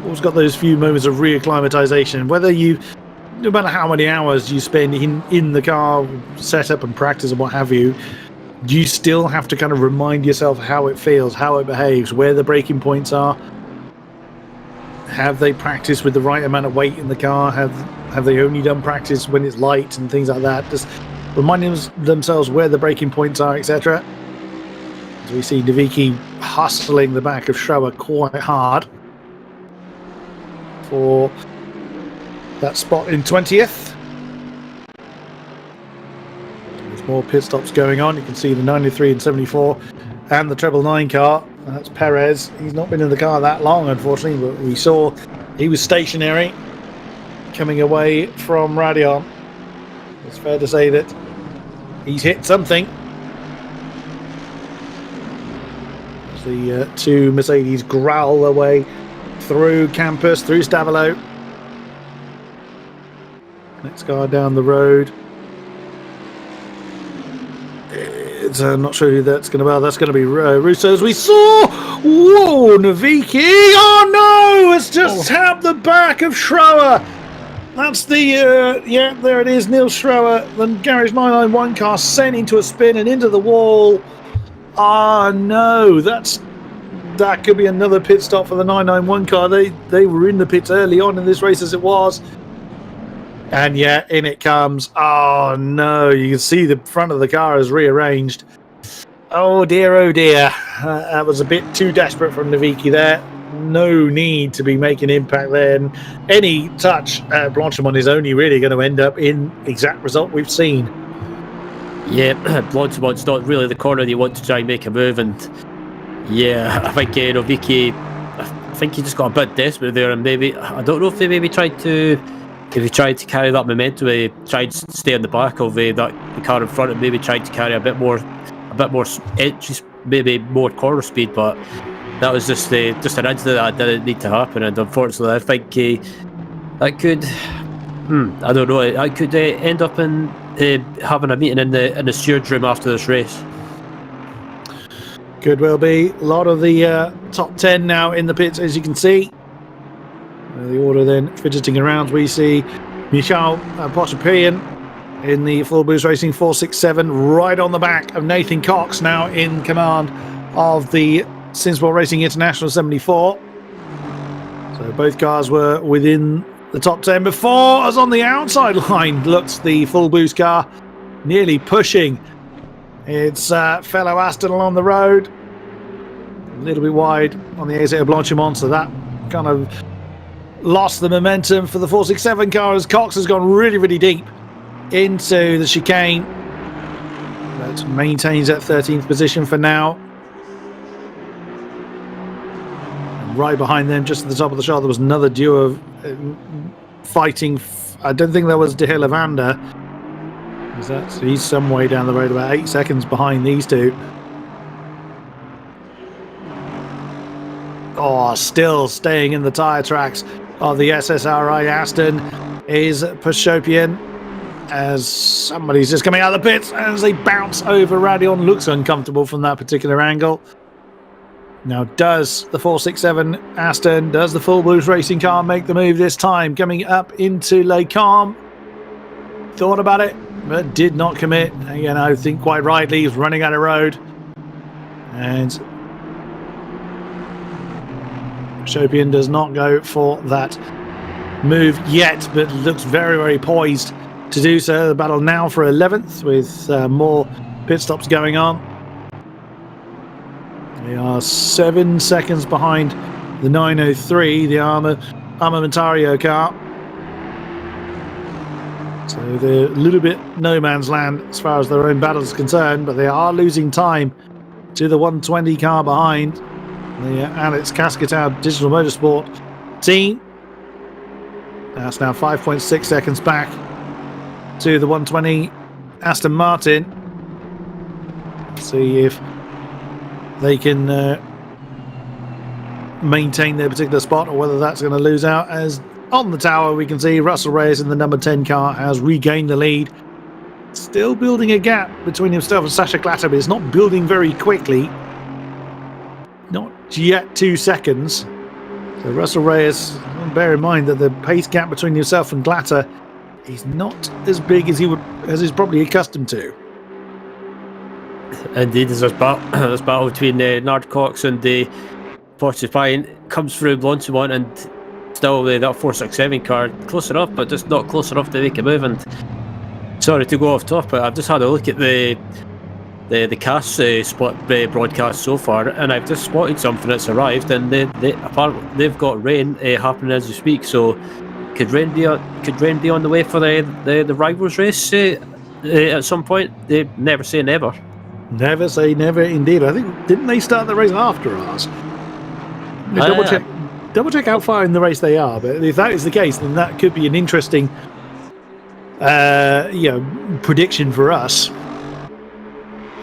Always got those few moments of reacclimatization. No matter how many hours you spend in the car, setup and practice and what have you, you still have to kind of remind yourself how it feels, how it behaves, where the braking points are. Have they practiced with the right amount of weight in the car? Have they only done practice when it's light and things like that? Just reminding themselves where the braking points are, etc. As we see Navicki hustling the back of Schroer quite hard for that spot in 20th. There's more pit stops going on. You can see the 93 and 74 and the 999 car. That's Perez. He's not been in the car that long, unfortunately, but we saw he was stationary coming away from Radeon. It's fair to say that he's hit something. As the two Mercedes growl their way through Campus, through Stavelot. Next car down the road. I'm not sure who that's going to be. That's going to be Russo, as we saw. Whoa, Navicki. Oh no, it's just tapped the back of Schroer. That's the, yeah, there it is, Neil Schroer. The Garage 991 car sent into a spin and into the wall. Ah, no, that could be another pit stop for the 991 car. They were in the pits early on in this race as it was. And yeah, in it comes. Oh no, you can see the front of the car is rearranged. Oh dear, oh dear. That was a bit too desperate from Navicki there. No need to be making impact there. And any touch at Blanchimont is only really going to end up in the exact result we've seen. Yeah, Blanchimont's not really the corner you want to try and make a move. And yeah, I think Navicki, I think he just got a bit desperate there. And maybe, I don't know if they maybe tried to... If he tried to carry that momentum, he tried to stay on the back of the car in front and maybe tried to carry a bit more inches, maybe more corner speed, but that was just an incident that didn't need to happen, and unfortunately I think that could, I don't know, I could end up in having a meeting in the stewards room after this race. Could well be. A lot of the top 10 now in the pits, as you can see. The order then fidgeting around. We see Michal Pochopilian in the Full Boost Racing 467 right on the back of Nathan Cox, now in command of the Sinsport Racing International 74. So both cars were within the top 10 before, as on the outside line looks the Full Boost car nearly pushing its fellow Aston along the road. A little bit wide on the Assetto Blanchimont, so that kind of lost the momentum for the 467 car as Cox has gone really, really deep into the chicane, but maintains that 13th position for now. And right behind them, just at the top of the shot, there was another duo of fighting. I don't think that was De Hillevander. He's some way down the road, about 8 seconds behind these two. Oh, still staying in the tyre tracks of the SSRI Aston is Pochopilian, as somebody's just coming out of the pits as they bounce over Radeon. Looks uncomfortable from that particular angle. Now, does the 467 Aston, does the Full Boost Racing car make the move this time? Coming up into Les Carmes. Thought about it, but did not commit. Again, I think quite rightly, he's running out of road. And Pochopilian does not go for that move yet, but looks very, very poised to do so. The battle now for 11th with more pit stops going on. They are 7 seconds behind the 903, the Armamentario car. So they're a little bit no man's land as far as their own battle is concerned, but they are losing time to the 120 car behind. The Alex Cascatau Digital Motorsport team. That's now 5.6 seconds back to the 120 Aston Martin. See if they can maintain their particular spot, or whether that's going to lose out. As on the tower we can see Russell Reyes in the number 10 car has regained the lead Still building a gap between himself and Sasha Glatter, but it's not building very quickly. Not yet 2 seconds. So Russell Reyes, bear in mind that the pace gap between himself and Glatter is not as big as he's probably accustomed to. Indeed, there's this battle between Nard Cox and the Porsche Pine comes through, launches one, and still that 467 car close enough, but just not close enough to make a move. And sorry to go off top, but I've just had a look at the cast spot broadcast so far, and I've just spotted something that's arrived, and apparently they've got rain happening as we speak. So could rain be on the way for the rivals race at some point? They never say never. Never say never, indeed. I think, didn't they start the race after ours? Double check how far in the race they are. But if that is the case, then that could be an interesting, prediction for us.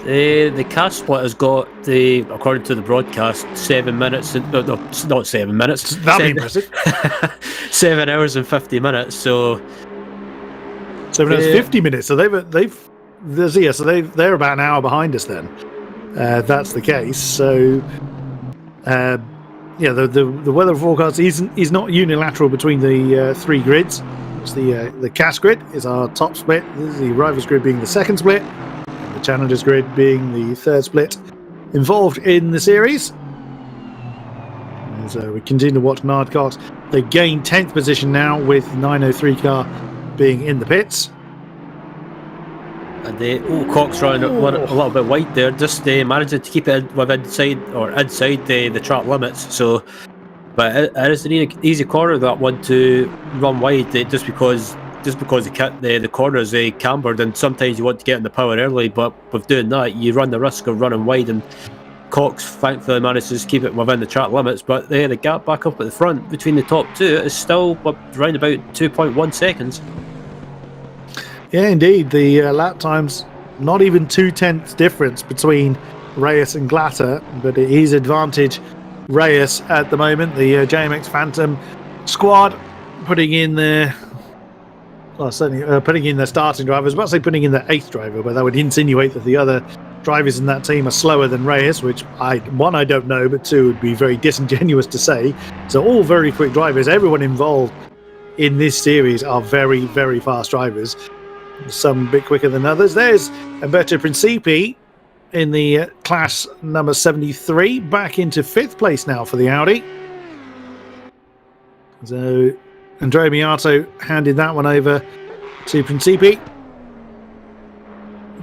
The cast spot has got according to the broadcast, 7 minutes. No, not 7 minutes. That'd be impressive. 7 hours and 50 minutes. So 7 hours 50 minutes. So they're about an hour behind us then. That's the case. So the weather forecast is not unilateral between the 3 grids. It's the cast grid is our top split. This is the rivals grid being the second split. The challengers grid being the third split involved in the series. So we continue to watch Nard Cox. They gain 10th position now with 903 car being in the pits. And Cox running a little bit wide there, just managing to keep it inside the track limits. So, but it is an easy corner, that one, to run wide, just because the corner is cambered, and sometimes you want to get in the power early, but with doing that you run the risk of running wide, and Cox thankfully manages to keep it within the track limits. But the gap back up at the front between the top 2 is still around about 2.1 seconds. Yeah, indeed. The lap times, not even 2/10 difference between Reyes and Glatter, but it is advantage Reyes at the moment. The JMX Phantom squad putting in their starting driver. I was about to say putting in their 8th driver, but that would insinuate that the other drivers in that team are slower than Reyes, which I don't know, but 2 would be very disingenuous to say. So all very quick drivers. Everyone involved in this series are very, very fast drivers. Some a bit quicker than others. There's Umberto Principi in the class number 73, back into 5th place now for the Audi. So Andrea Miato handed that one over to Principi.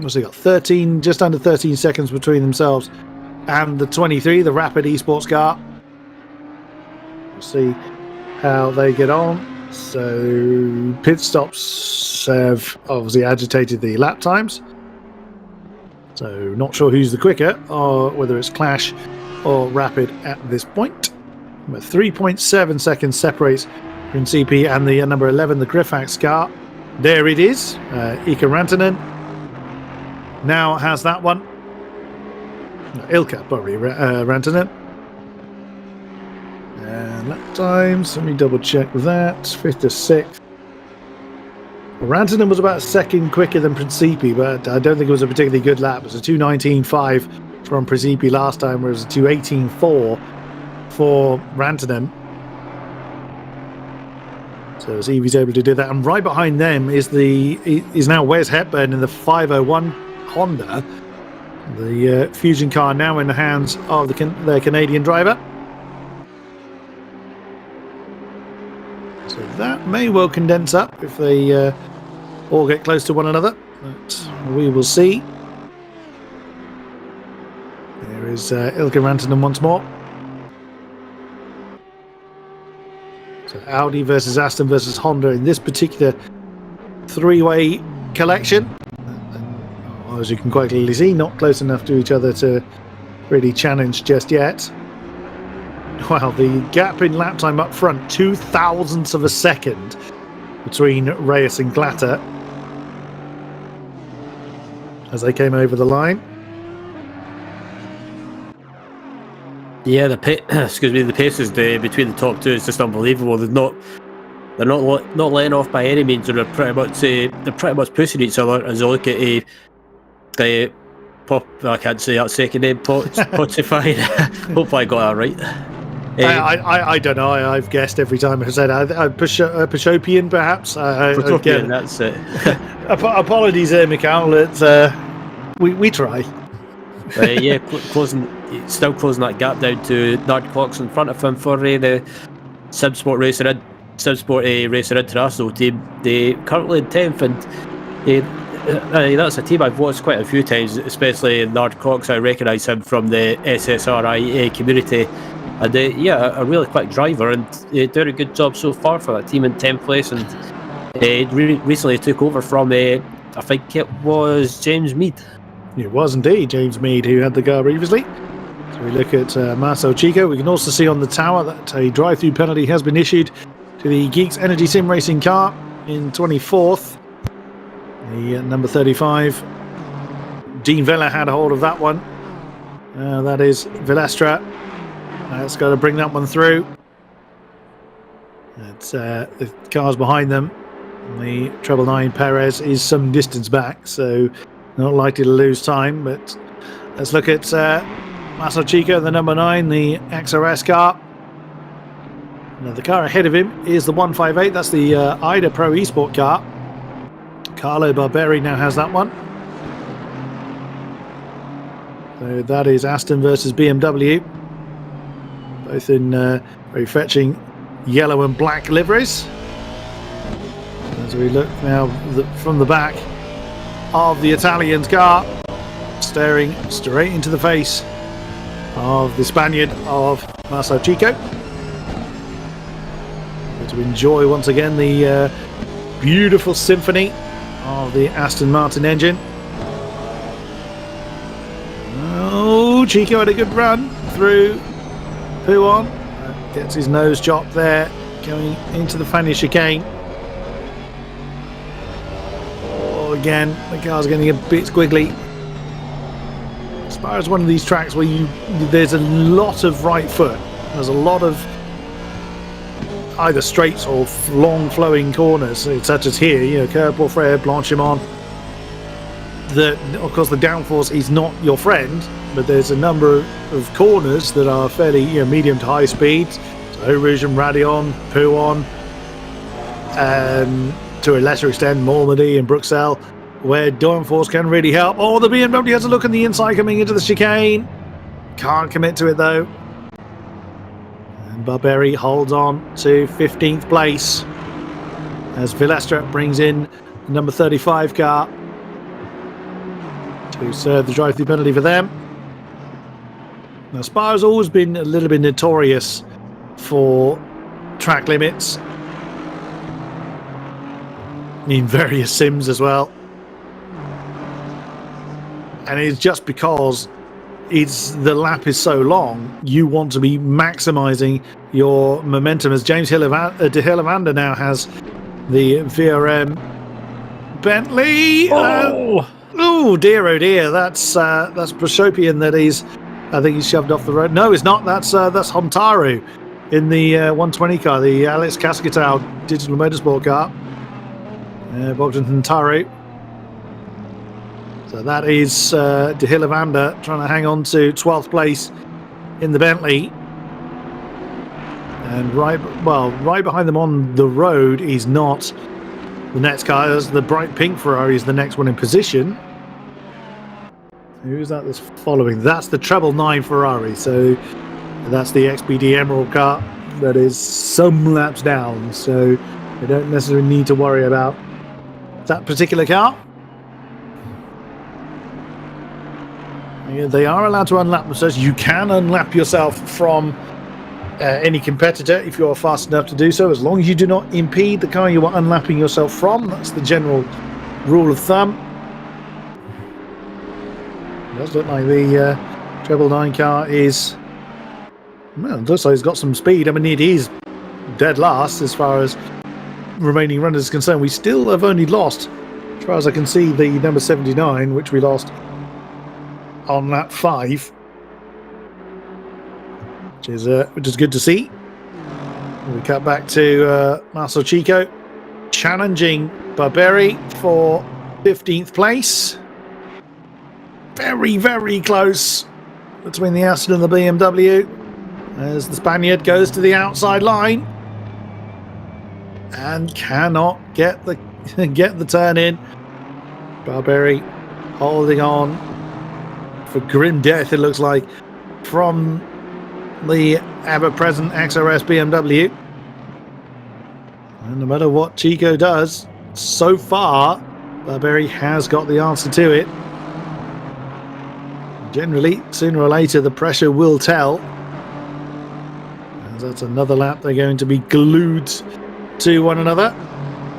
Also got 13, just under 13 seconds between themselves and the 23, the Rapid Esports car. We'll see how they get on. So pit stops have obviously agitated the lap times. So not sure who's the quicker, or whether it's Clash or Rapid at this point. But 3.7 seconds separates Principi and the number 11, the Griffax car. There it is. Ika Rantanen now has that one. Ilka, probably, Rantanen. Lap times, let me double check that. 5th to 6th. Rantanen was about a second quicker than Principi, but I don't think it was a particularly good lap. It was a 2:19.5 from Principi last time, whereas a 2:18.4 for Rantanen. So Evie's able to do that, and right behind them is now Wes Hepburn in the 501 Honda. The Fusion car now in the hands of their Canadian driver. So that may well condense up if they all get close to one another, but we will see. There is Ilka Rantanen once more. So Audi versus Aston versus Honda in this particular 3-way collection. And, as you can quite clearly see, not close enough to each other to really challenge just yet. Well, the gap in lap time up front, 0.02 of a second between Reyes and Glatter as they came over the line. Yeah, the pace is between the top 2 is just unbelievable. There's not they're not letting off by any means, and they're pretty much pushing each other. As I look at the pop, I can't say that second name, Spotify. Hopefully I got that right. I don't know. I've guessed every time I said Pashopian, perhaps. Protopian, that's it. Apologies, Mikhail. We try. Still closing that gap down to Nard Clocks in front of him for the Simsport Racing International team. They currently in 10th, and that's a team I've watched quite a few times, especially in Nard Clocks. I recognise him from the SSRIA community, and a really quick driver, and doing a good job so far for that team in 10th place. And recently took over from I think it was James Mead. It was indeed James Mead who had the car previously. So we look at Marcel Chico. We can also see on the tower that a drive-through penalty has been issued to the Geeks Energy Sim Racing car in 24th. The number 35. Dean Vella had a hold of that one. That is Villastra. It's got to bring that one through. It's the cars behind them. The treble 9 Perez is some distance back, so not likely to lose time. But let's look at Marcel Chico, the number 9, the XRS car. Now the car ahead of him is the 158. That's the Ida Pro Esport car. Carlo Barberi now has that one. So that is Aston versus BMW. Both in very fetching yellow and black liveries. As we look now from the back of the Italian's car, staring straight into the face of the Spaniard of Marcel Chico. To enjoy once again the beautiful symphony of the Aston Martin engine. Oh, Chico had a good run through Puon. Gets his nose chopped there, going into the Fania chicane. Oh, again, the car's getting a bit squiggly. As far as one of these tracks where there's a lot of right foot, there's a lot of either straights or long flowing corners, such as here, Coeur Porfrère, Blanchimont. Of course, the downforce is not your friend, but there's a number of corners that are fairly medium to high speeds. So Eau Rouge and Radion, Puon, to a lesser extent Normandy and Bruxelles, where downforce can really help. Oh, the BMW has a look on the inside coming into the chicane. Can't commit to it though. And Barberi holds on to 15th place as Villastra brings in the number 35 car to serve the drive-through penalty for them. Now, Spa's always been a little bit notorious for track limits in various sims as well. And it's just because the lap is so long, you want to be maximising your momentum, as James de Hillevander now has the VRM Bentley. Oh dear, oh dear. That's Proshopian that is. I think he's shoved off the road. No, it's not. That's Hontaru in the 120 car, the Alex Cascatau digital motorsport car. Bogdan Hontaru. So that is de Hillevander trying to hang on to 12th place in the Bentley. And right behind them on the road is not the next car. As the bright pink Ferrari is the next one in position. Who's that that's following? That's the treble 9 Ferrari. So that's the XPD Emerald car that is some laps down. So they don't necessarily need to worry about that particular car. They are allowed to unlap themselves. You can unlap yourself from any competitor if you're fast enough to do so, as long as you do not impede the car you are unlapping yourself from. That's the general rule of thumb. It does look like the treble 9 car is... Well, it looks like it's got some speed. I mean, it is dead last as far as remaining runners is concerned. We still have only lost, as far as I can see, the number 79, which we lost on lap 5, which is good to see. We cut back to Marcel Chico challenging Barberi for 15th place. Very, very close between the Aston and the BMW as the Spaniard goes to the outside line and cannot get the turn in. Barberi holding on for grim death, it looks like, from the ever-present XRS BMW. And no matter what Chico does, so far, Barberi has got the answer to it. Generally, sooner or later, the pressure will tell. As that's another lap, they're going to be glued to one another.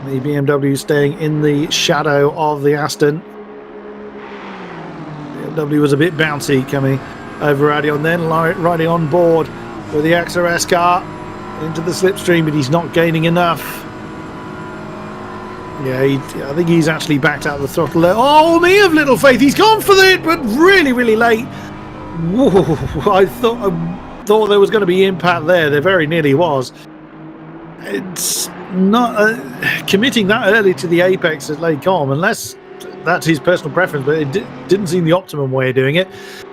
The BMW staying in the shadow of the Aston. BMW was a bit bouncy coming over Radion, then riding on board with the XRS car into the slipstream, but he's not gaining enough. Yeah, I think he's actually backed out of the throttle there. Oh, me of little faith, he's gone for it, but really, really late. Whoa, I thought there was going to be impact there. There very nearly was. It's not committing that early to the apex at Lake Com, unless that's his personal preference, but it didn't seem the optimum way of doing it.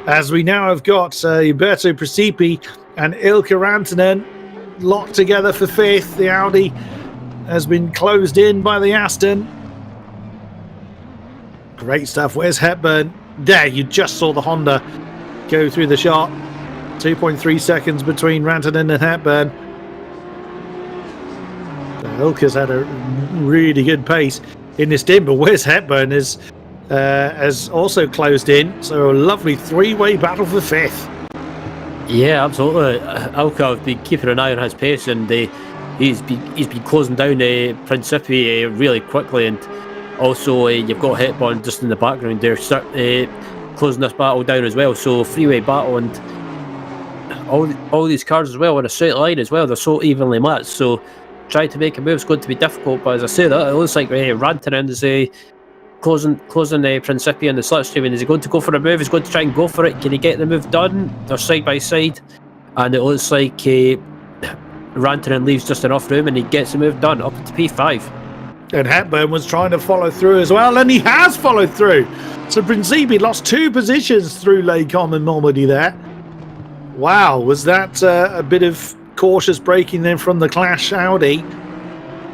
As we now have got Umberto Precipi and Ilkka Rantanen locked together for 5th. The Audi has been closed in by the Aston. Great stuff. Where's Hepburn? There, you just saw the Honda go through the shot. 2.3 seconds between Rantanen and Hepburn. Ilkka's had a really good pace in this stint, but Wes Hepburn has also closed in, so a lovely three-way battle for 5th. Yeah, absolutely. Ilkka have been keeping an eye on his pace, and he's been closing down Principi really quickly, and also you've got Hepburn just in the background there, closing this battle down as well. So three-way battle, and all these cars as well on a straight line as well. They're so evenly matched, so trying to make a move is going to be difficult, but as I say that, it looks like Rantanen is closing Principi on the slipstream, and is he going to go for a move? He's going to try and go for it. Can he get the move done? They're side by side, and it looks like Rantanen leaves just enough room and he gets the move done up to P5. And Hepburn was trying to follow through as well, and he has followed through. So Principi lost 2 positions through Lake Com and Normandy there. Wow, was that a bit of cautious braking then from the Clash Audi?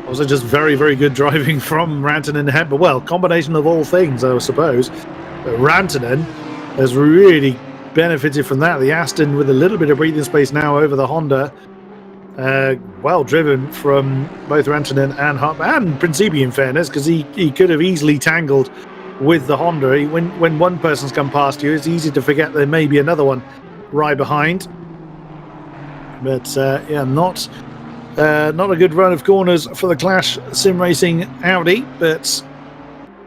Also just very, very good driving from Rantanen and Hepburn. Well, combination of all things, I suppose. But Rantanen has really benefited from that. The Aston with a little bit of breathing space now over the Honda. Well driven from both Rantanen and Principi, in fairness, because he could have easily tangled with the Honda. When one person's come past you, it's easy to forget there may be another one right behind. But yeah, not a good run of corners for the Clash Sim Racing Audi. But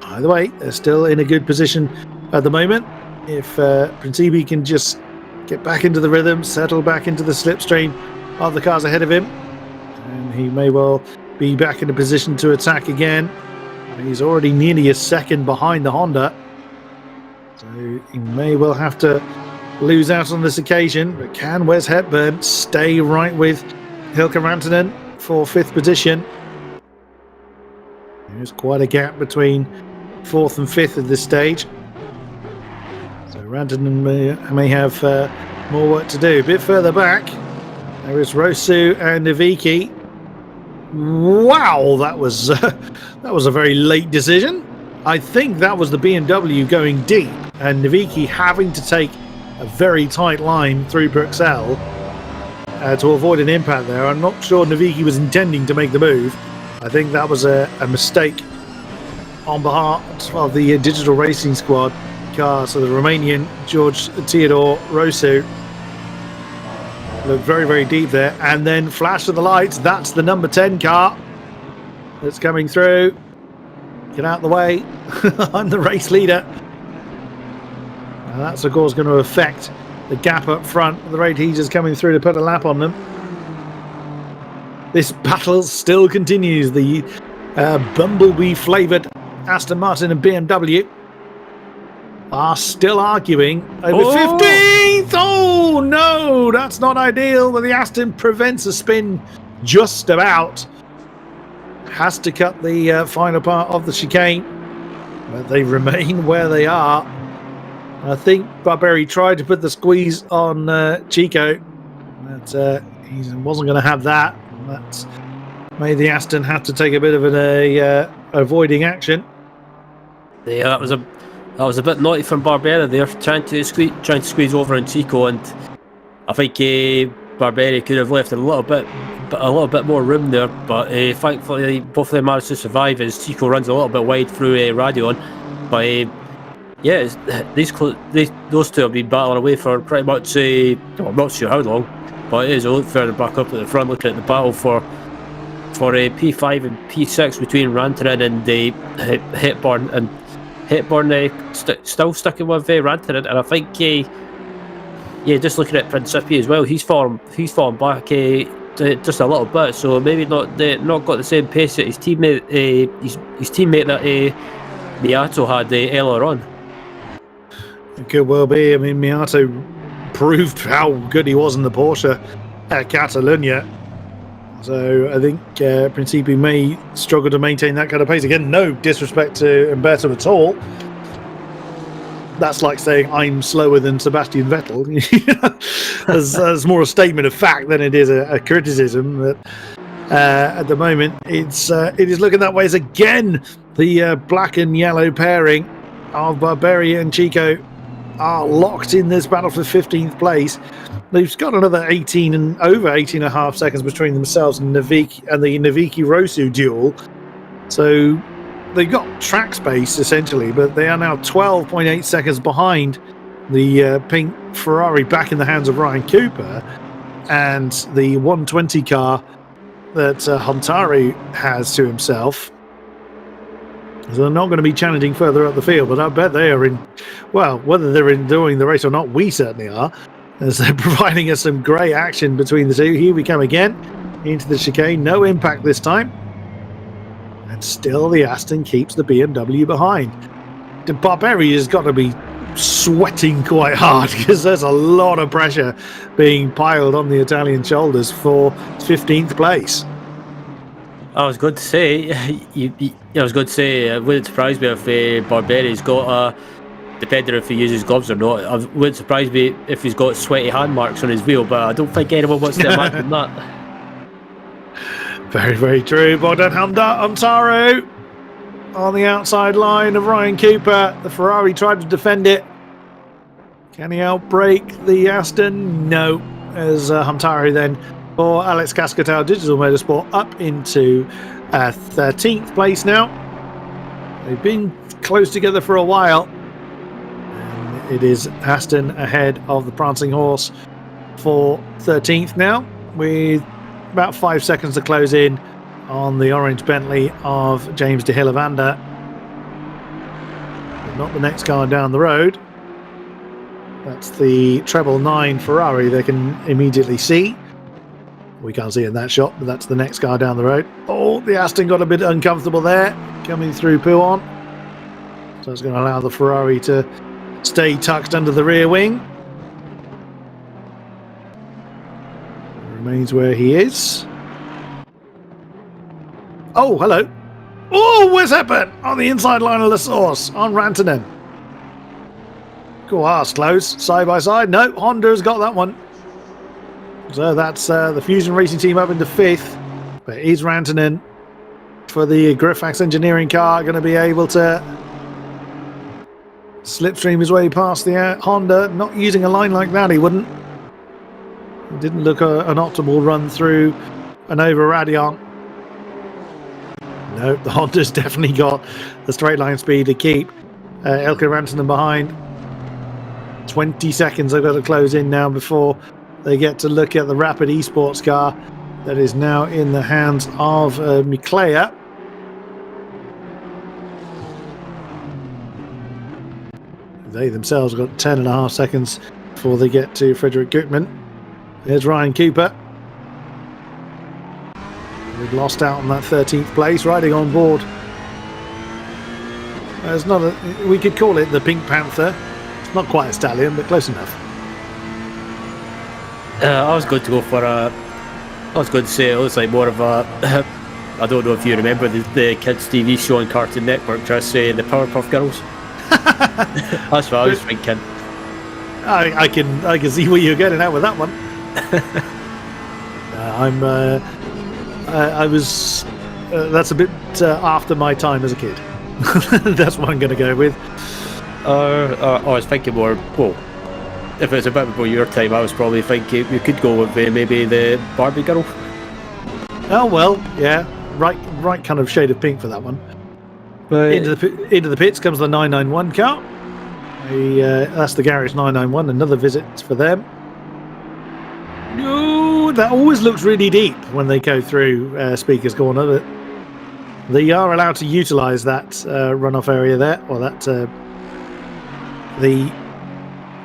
either way, they're still in a good position at the moment. If Principi can just get back into the rhythm, settle back into the slipstream of the cars ahead of him, and he may well be back in a position to attack again. He's already nearly a second behind the Honda, so he may well have to lose out on this occasion. But can Wes Hepburn stay right with Ilkka Rantanen for 5th position? There's quite a gap between 4th and 5th at this stage, so Rantanen may have more work to do. A bit further back, there is Rosu and Naviki. Wow, that was a very late decision. I think that was the BMW going deep, and Naviki having to take a very tight line through Bruxelles to avoid an impact there. I'm not sure Naviki was intending to make the move. I think that was a mistake on behalf of the Digital Racing Squad car. So the Romanian George Theodore Rosu looked very, very deep there, and then flash of the lights. That's the number 10 car that's coming through. Get out of the way. I'm the race leader. And that's of course going to affect the gap up front. The rate heaters coming through to put a lap on them. This battle still continues. The Bumblebee flavoured Aston Martin and BMW are still arguing over 15th. Oh no, that's not ideal, but the Aston prevents a spin just about has to cut the final part of the chicane, but they remain where they are. I think Barberi tried to put the squeeze on Chico, but he wasn't going to have that. That's made the Aston have to take a bit of an avoiding action. Yeah, that was a bit naughty from Barberi there, trying to squeeze over on Chico, and I think Barberi could have left a little bit more room there, but thankfully both of them managed to survive as Chico runs a little bit wide through Radion. But yeah, those two have been battling away for pretty much I'm not sure how long, but it is a lot further back up at the front, looking at the battle for P5 and P6 between Rantanen and Hepburn, and Hepburn still sticking with Rantanen, and I think just looking at Principi as well, he's fallen back just a little bit, so maybe not got the same pace that his teammate that Miato had earlier on. It could well be. I mean, Miato proved how good he was in the Porsche at Catalunya. So I think Principi may struggle to maintain that kind of pace. Again, no disrespect to Umberto at all. That's like saying I'm slower than Sebastian Vettel. That's more a statement of fact than it is a criticism. That at the moment it is looking that way. As again, the black and yellow pairing of Barberi and Chico are locked in this battle for 15th place. They've got another 18 and a half seconds between themselves and Naviki and the Naviki-Rosu duel. So they've got track space essentially, but they are now 12.8 seconds behind the pink Ferrari back in the hands of Ryan Cooper, and the 120 car that Huntari has to himself. So they're not going to be challenging further up the field, but I bet they are in, well, whether they're enjoying the race or not, we certainly are, as they're providing us some great action between the two. Here we come again into the chicane, no impact this time. And still the Aston keeps the BMW behind. The Barberi has got to be sweating quite hard because there's a lot of pressure being piled on the Italian shoulders for 15th place. I was going to say, it wouldn't surprise me if Barberi's got depending if he uses gloves or not. It wouldn't surprise me if he's got sweaty hand marks on his wheel, but I don't think anyone wants to imagine that. Very, very true. Bogdan Huntaro on the outside line of Ryan Cooper. The Ferrari tried to defend it. Can he outbrake the Aston? No. As Huntaro then for Alex Cascatell Digital Motorsport up into 13th place now. They've been close together for a while. And it is Aston ahead of the Prancing Horse for 13th now, with about 5 seconds to close in on the orange Bentley of James de Hillevander. But not the next car down the road. That's the treble 9 Ferrari they can immediately see. We can't see in that shot, but that's the next car down the road. Oh, the Aston got a bit uncomfortable there, coming through Pouhon. So it's going to allow the Ferrari to stay tucked under the rear wing. Remains where he is. Oh, hello. Oh, what's happened? On the inside line of the source, on Rantanen. Cool, close, side by side. No, Honda's got that one. So that's the Fusion Racing team up into 5th. But is Rantanen for the Griphax Engineering car going to be able to slipstream his way past the Honda? Not using a line like that, he wouldn't. It didn't look an optimal run through and over Radion. No, the Honda's definitely got the straight line speed to keep Elke Rantanen behind. 20 seconds they've got to close in now before they get to look at the Rapid Esports car that is now in the hands of Miklea. They themselves got 10.5 seconds before they get to Frederick Gutmann. There's Ryan Cooper. We've lost out on that 13th place, riding on board. It's not a, we could call it the Pink Panther. It's not quite a stallion, but close enough. I was going to go for I was going to say it looks like more of a. I don't know if you remember the kids' TV show on Cartoon Network, just say the Powerpuff Girls. That's what I was thinking. I can see where you're getting at with that one. I was. That's a bit after my time as a kid. That's what I'm going to go with. I was thinking more. Well, if it's a bit before your time, I was probably thinking you could go with maybe the Barbie girl. Oh well, yeah, right kind of shade of pink for that one. But into the pits comes the 991 car. That's the garage 991. Another visit for them. No, that always looks really deep when they go through Speaker's Corner. They are allowed to utilise that runoff area there, or that the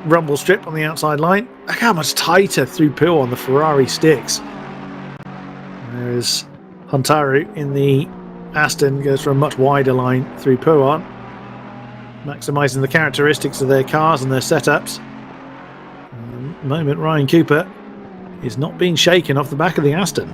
rumble strip on the outside line. Look how much tighter through Poo on the Ferrari sticks. Whereas Huntaru in the Aston goes for a much wider line through Poo on, maximising the characteristics of their cars and their setups. At the moment, Ryan Cooper is not being shaken off the back of the Aston.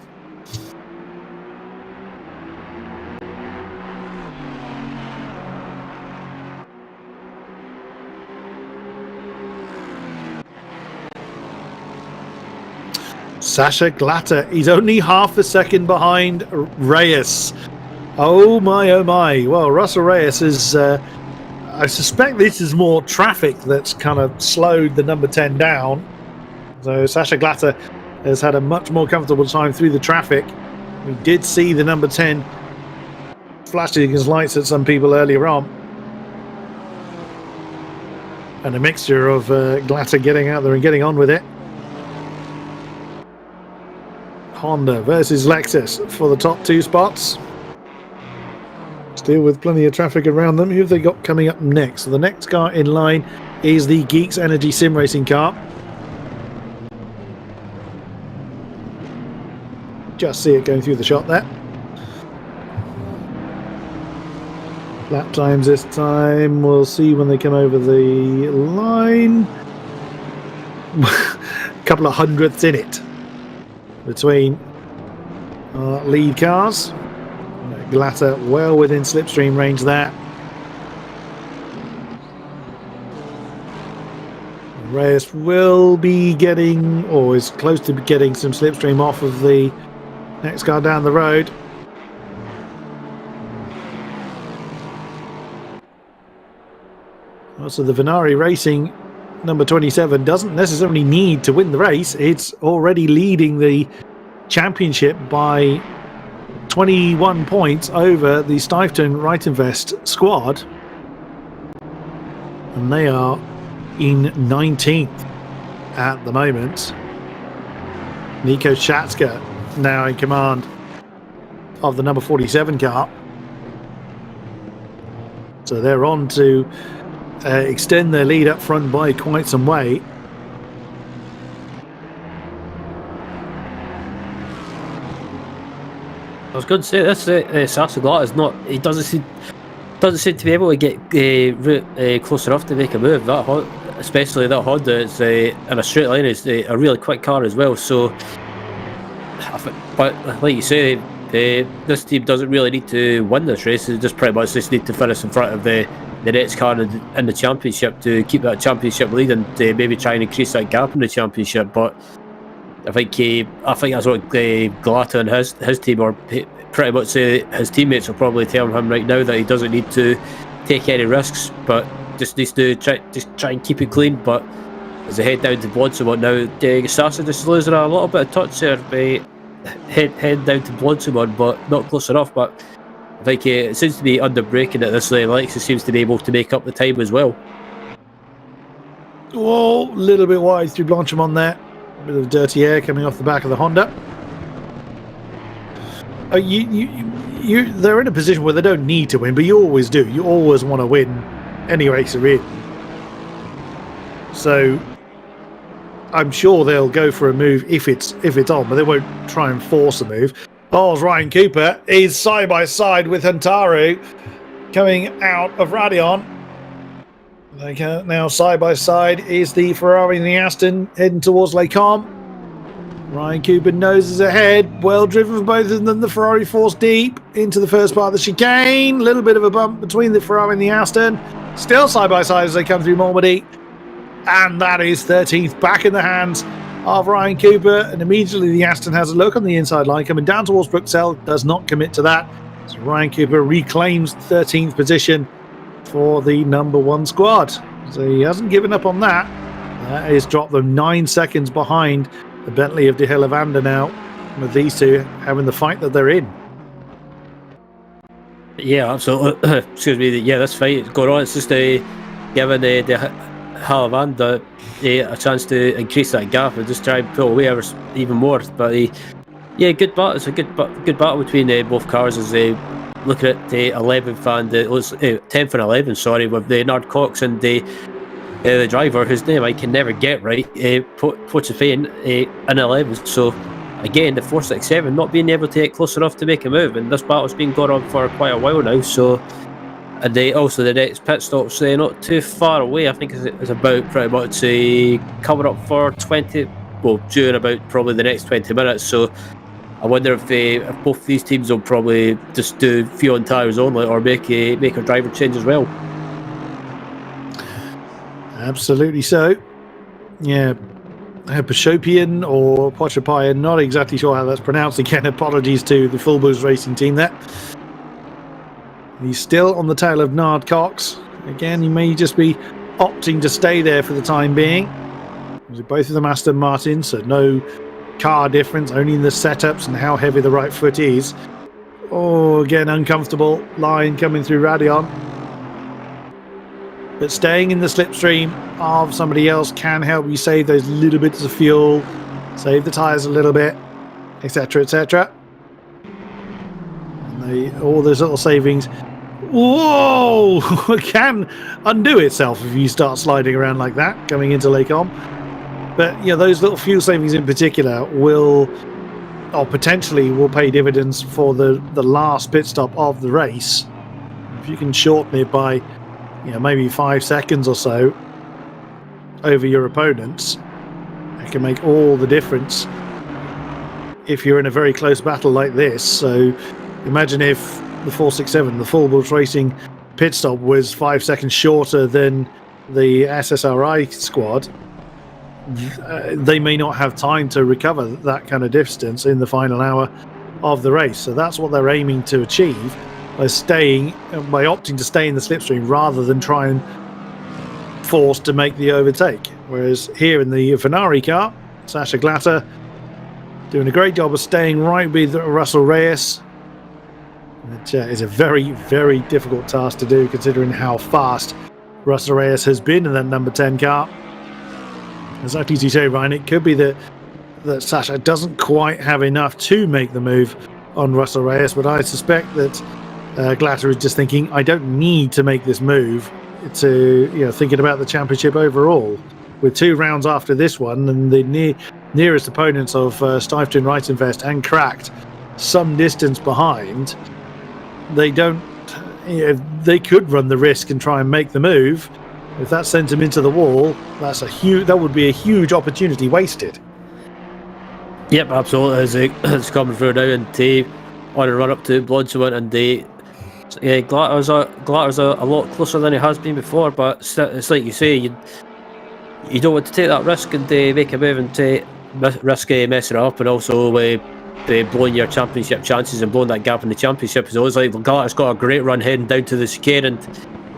Sasha Glatter, he's only half a second behind Reyes. Oh my, oh my. Well, Russell Reyes is, I suspect this is more traffic that's kind of slowed the number 10 down. So Sasha Glatter has had a much more comfortable time through the traffic. We did see the number 10 flashing his lights at some people earlier on. And a mixture of Glatter getting out there and getting on with it. Honda versus Lexus for the top two spots. Still with plenty of traffic around them. Who have they got coming up next? So the next car in line is the Geeks Energy Sim Racing car. Just see it going through the shot there. Lap times this time. We'll see when they come over the line. A couple of hundredths in it between lead cars. Glatter well within slipstream range there. Reyes will be getting, or is close to getting, some slipstream off of the next car down the road. Also, the Venari Racing number 27 doesn't necessarily need to win the race. It's already leading the championship by 21 points over the Stuyvesant Right Invest squad, and they are in 19th at the moment. Nico Shatska now in command of the number 47 car, so they're on to extend their lead up front by quite some way. I was going to say this. Sasha Glatt is not. He doesn't seem to be able to get close enough to make a move. Especially that Honda, is in a straight line, is a really quick car as well. So, but like you say, this team doesn't really need to win this race. They just pretty much just need to finish in front of the next car in the championship to keep that championship lead and maybe try and increase that gap in the championship. But I think that's what Glatter and his team, or pretty much his teammates, will probably tell him right now, that he doesn't need to take any risks, but just needs to try and keep it clean. But as they head down to Bloodsummit now, Sasha just losing a little bit of touch there by head down to Bloodsummit, but not close enough. But I think it seems to be under braking at this lane. Lexus seems to be able to make up the time as well. Whoa, a little bit wide through Blanchimont there. A bit of dirty air coming off the back of the Honda. They're in a position where they don't need to win, but you always do. You always want to win any race you're in. So I'm sure they'll go for a move if it's on, but they won't try and force a move. Oh, Ryan Cooper is side by side with Huntaru coming out of Radeon. Now side by side is the Ferrari and the Aston heading towards Les Combes. Ryan Cooper noses ahead. Well driven for both of them. The Ferrari forced deep into the first part of the chicane. A little bit of a bump between the Ferrari and the Aston. Still side by side as they come through Normandy. And that is 13th back in the hands of Ryan Cooper. And immediately the Aston has a look on the inside line coming down towards Bruxelles. Does not commit to that. So Ryan Cooper reclaims 13th position for the number 1 squad. So he hasn't given up on that. That has dropped them 9 seconds behind the Bentley of De Hillevander now, with these two having the fight that they're in. Yeah, absolutely. Excuse me. Yeah, this fight is going on. It's just giving De Hillevander a chance to increase that gap and just try and pull away even more. But yeah, good battle. It's a good battle between both cars as they look at the 11th and 10th and 11th. Sorry, with the Nard Cox and the driver whose name I can never get right, Pochefin in 11th. So again, the FLExTREME not being able to get close enough to make a move, and this battle's been going on for quite a while now. So, and also the next pit stop's not too far away. I think it's about pretty much coming up for 20. Well, due in about probably the next 20 minutes. So I wonder if both these teams will probably just do fuel and tyres only, or make a driver change as well. Absolutely so. Yeah. Pashopian or Pochapian, not exactly sure how that's pronounced. Again, apologies to the Full Boost Racing team there. He's still on the tail of Nard Cox. Again, he may just be opting to stay there for the time being. Both of them Aston Martin, so no car difference, only in the setups and how heavy the right foot is. Oh, again, uncomfortable line coming through Radion. But staying in the slipstream of somebody else can help you save those little bits of fuel, save the tyres a little bit, etc., etc. And all those little savings, whoa, can undo itself if you start sliding around like that, coming into Lake Om. But yeah, those little fuel savings in particular will, or potentially will pay dividends for the last pit stop of the race. If you can shorten it by maybe 5 seconds or so over your opponents, it can make all the difference if you're in a very close battle like this. So imagine if the 467, the Full Boost Racing pit stop, was 5 seconds shorter than the SSRI squad. They may not have time to recover that kind of distance in the final hour of the race. So that's what they're aiming to achieve by opting to stay in the slipstream rather than try and force to make the overtake. Whereas here in the Ferrari car, Sasha Glatter doing a great job of staying right with Russell Reyes. It is a very, very difficult task to do considering how fast Russell Reyes has been in that number 10 car. Exactly as you say, Ryan, it could be that Sasha doesn't quite have enough to make the move on Russell Reyes, but I suspect that Glatter is just thinking, I don't need to make this move to, thinking about the championship overall. With 2 rounds after this one, and the nearest opponents of Stuyvesant, Wrightinvest and Cracked some distance behind, they don't. They could run the risk and try and make the move. If that sent him into the wall, that would be a huge opportunity wasted. Yep, absolutely. It's coming through now, and on a run up to Bloodswood, and Glatter's a lot closer than he has been before. But it's like you say, you don't want to take that risk and make a move and risk messing it up, and also blowing your championship chances and blowing that gap in the championship. It's always like Glatter's got a great run heading down to the chicane, and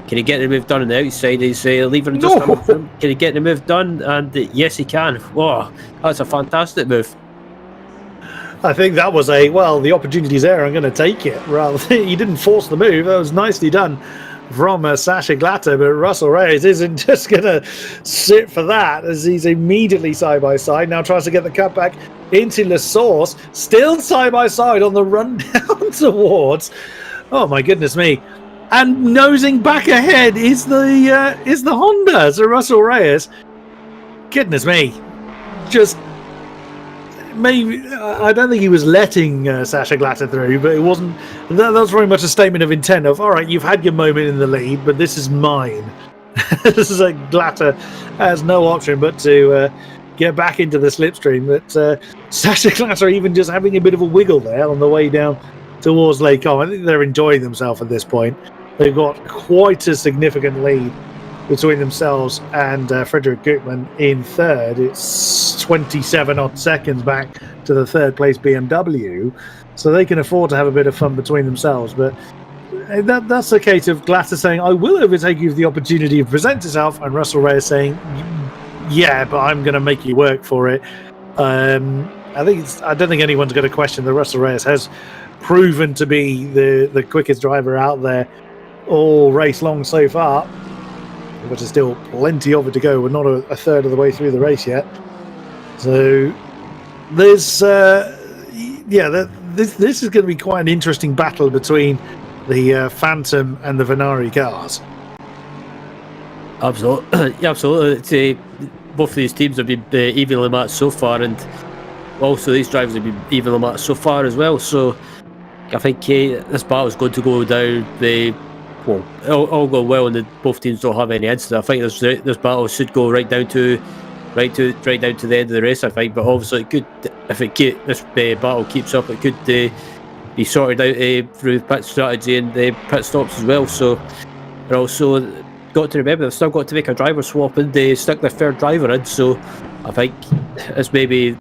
can he get the move done on the outside? He's leaving just enough room. Can he get the move done? And yes, he can. Whoa, that's a fantastic move. I think that was the opportunity's there, I'm going to take it. Rather, he didn't force the move. That was nicely done from Sasha Glatter, but Russell Reyes isn't just going to sit for that, as he's immediately side by side. Now tries to get the cut back into La Source, still side by side on the run down towards. Oh my goodness me! And nosing back ahead is the Honda. So Russell Reyes, goodness me, just. Maybe I don't think he was letting Sasha Glatter through, but it wasn't. That was very much a statement of intent of, all right, you've had your moment in the lead, but this is mine. This is Glatter has no option but to get back into the slipstream. But Sasha Glass are even just having a bit of a wiggle there on the way down towards Lake Como. I think they're enjoying themselves at this point. They've got quite a significant lead between themselves and Frederick Gutmann in third. It's 27 odd seconds back to the third place BMW, so they can afford to have a bit of fun between themselves. But that's a case of Glatter saying, I will overtake you for the opportunity to present yourself, and Russell Reyes saying, yeah, but I'm going to make you work for it. I don't think anyone's going to question that Russell Reyes has proven to be the quickest driver out there all race long so far. But there's still plenty of it to go. We're not a third of the way through the race yet. So there's this is going to be quite an interesting battle between the Phantom and the Venari cars. Absolutely, yeah, absolutely. Both of these teams have been evenly matched so far, and also these drivers have been evenly matched so far as well. So I think this battle is going to go down all go well, and both teams don't have any incident. I think this battle should go right down to the end of the race. I think, but obviously it could, if this battle keeps up, it could be sorted out through pit strategy and pit stops as well. So they're also got to remember they've still got to make a driver swap and they stick their third driver in. So I think it's maybe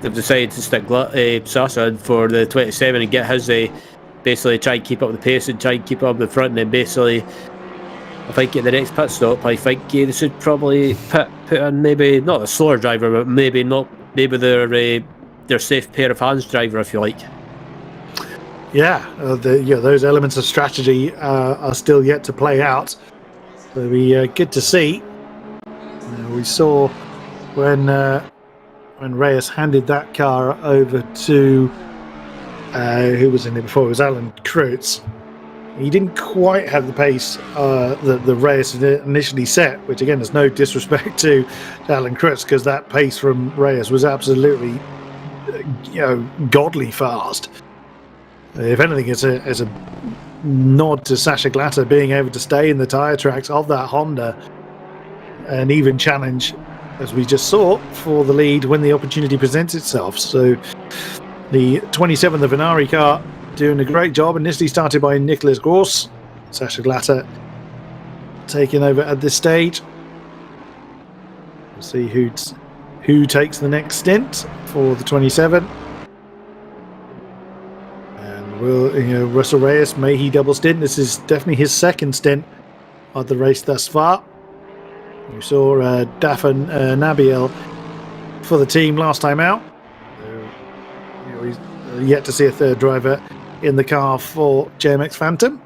they've decided to stick Sasa in for the 27 and get his basically try and keep up the pace and try and keep up the front, and then basically I think at the next pit stop I think they should probably put in maybe not a slower driver, but maybe their safe pair of hands driver, if you like. Those elements of strategy are still yet to play out. So it'll be good to see. We saw when Reyes handed that car over to who was in it before? It was Alan Kreutz. He didn't quite have the pace that the Reyes had initially set, which again is no disrespect to Alan Kreutz, because that pace from Reyes was absolutely godly fast. If anything, it's a nod to Sasha Glatter being able to stay in the tyre tracks of that Honda and even challenge, as we just saw, for the lead when the opportunity presents itself. So the 27, the Venari car, doing a great job, initially started by Nicholas Gross. Sasha Glatter taking over at this stage. We'll see who takes the next stint for the 27. And Russell Reyes, may he double stint. This is definitely his second stint of the race thus far. You saw Daffin Nabiel for the team last time out. He's yet to see a third driver in the car for JMX Phantom.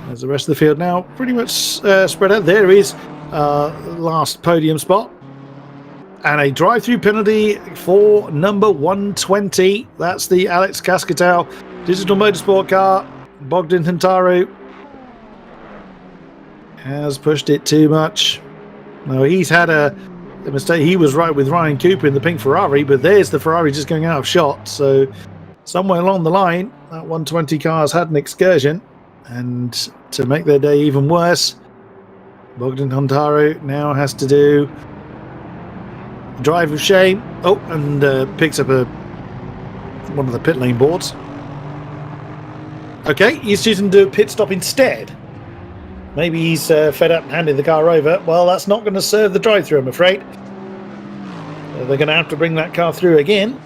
As the rest of the field now pretty much spread out. There is last podium spot. And a drive-through penalty for number 120. That's the Alex Cascatau Digital Motorsport car. Bogdan Hintaro has pushed it too much. No, he's had a mistake. He was right with Ryan Cooper in the pink Ferrari, but there's the Ferrari just going out of shot. So somewhere along the line, that 120 car's had an excursion. And to make their day even worse, Bogdan Hintaro now has to do drive of shame. Oh, and picks up one of the pit lane boards. Okay, he's choosing to do a pit stop instead. Maybe he's fed up and handed the car over. Well, that's not going to serve the drive-through, I'm afraid. They're going to have to bring that car through again.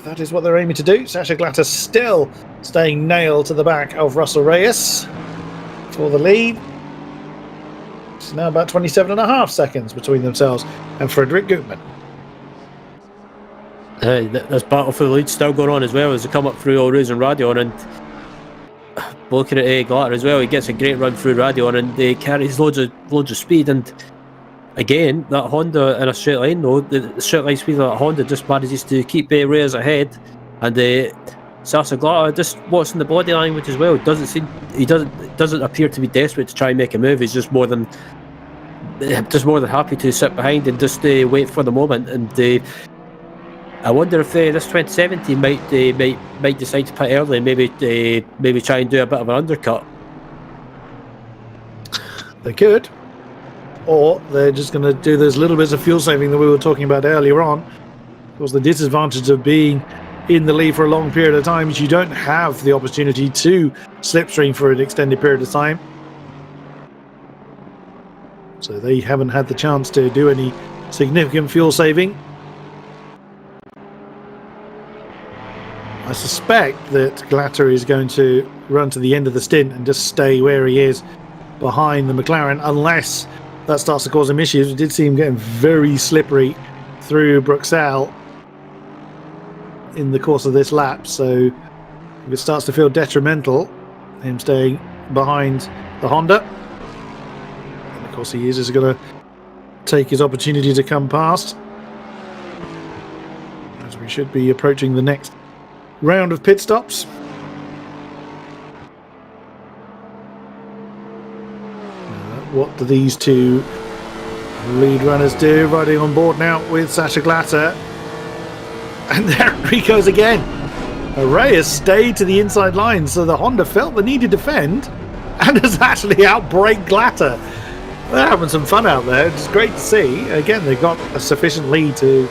That is what they're aiming to do. Sasha Glatter still staying nailed to the back of Russell Reyes for the lead. It's now about 27.5 seconds between themselves and Frederick Gutmann. This battle for the lead still going on as well as they come up through Allroos and Radion, and looking at Glatter as well, he gets a great run through Radion and he carries loads of speed. And again, that Honda in a straight line, though, the straight line speed of that Honda just manages to keep Reyes ahead, and Sasha Glatter just watching the body language as well. He doesn't appear to be desperate to try and make a move. He's just more than happy to sit behind and just wait for the moment. And I wonder if this 2017 might decide to pit early and maybe try and do a bit of an undercut. They could. or they're just going to do those little bits of fuel saving that we were talking about earlier on. Of course, the disadvantage of being in the lead for a long period of time is you don't have the opportunity to slipstream for an extended period of time. So they haven't had the chance to do any significant fuel saving. I suspect that Glatter is going to run to the end of the stint and just stay where he is behind the McLaren, unless that starts to cause him issues. We did see him getting very slippery through Bruxelles in the course of this lap, so if it starts to feel detrimental, him staying behind the Honda, and of course he is going to take his opportunity to come past, as we should be approaching the next round of pit stops. What do these two lead runners do? Riding on board now with Sasha Glatter. And there he goes again. Reyes stayed to the inside line, so the Honda felt the need to defend and has actually outbraked Glatter. They're having some fun out there. It's great to see. Again, they've got a sufficient lead to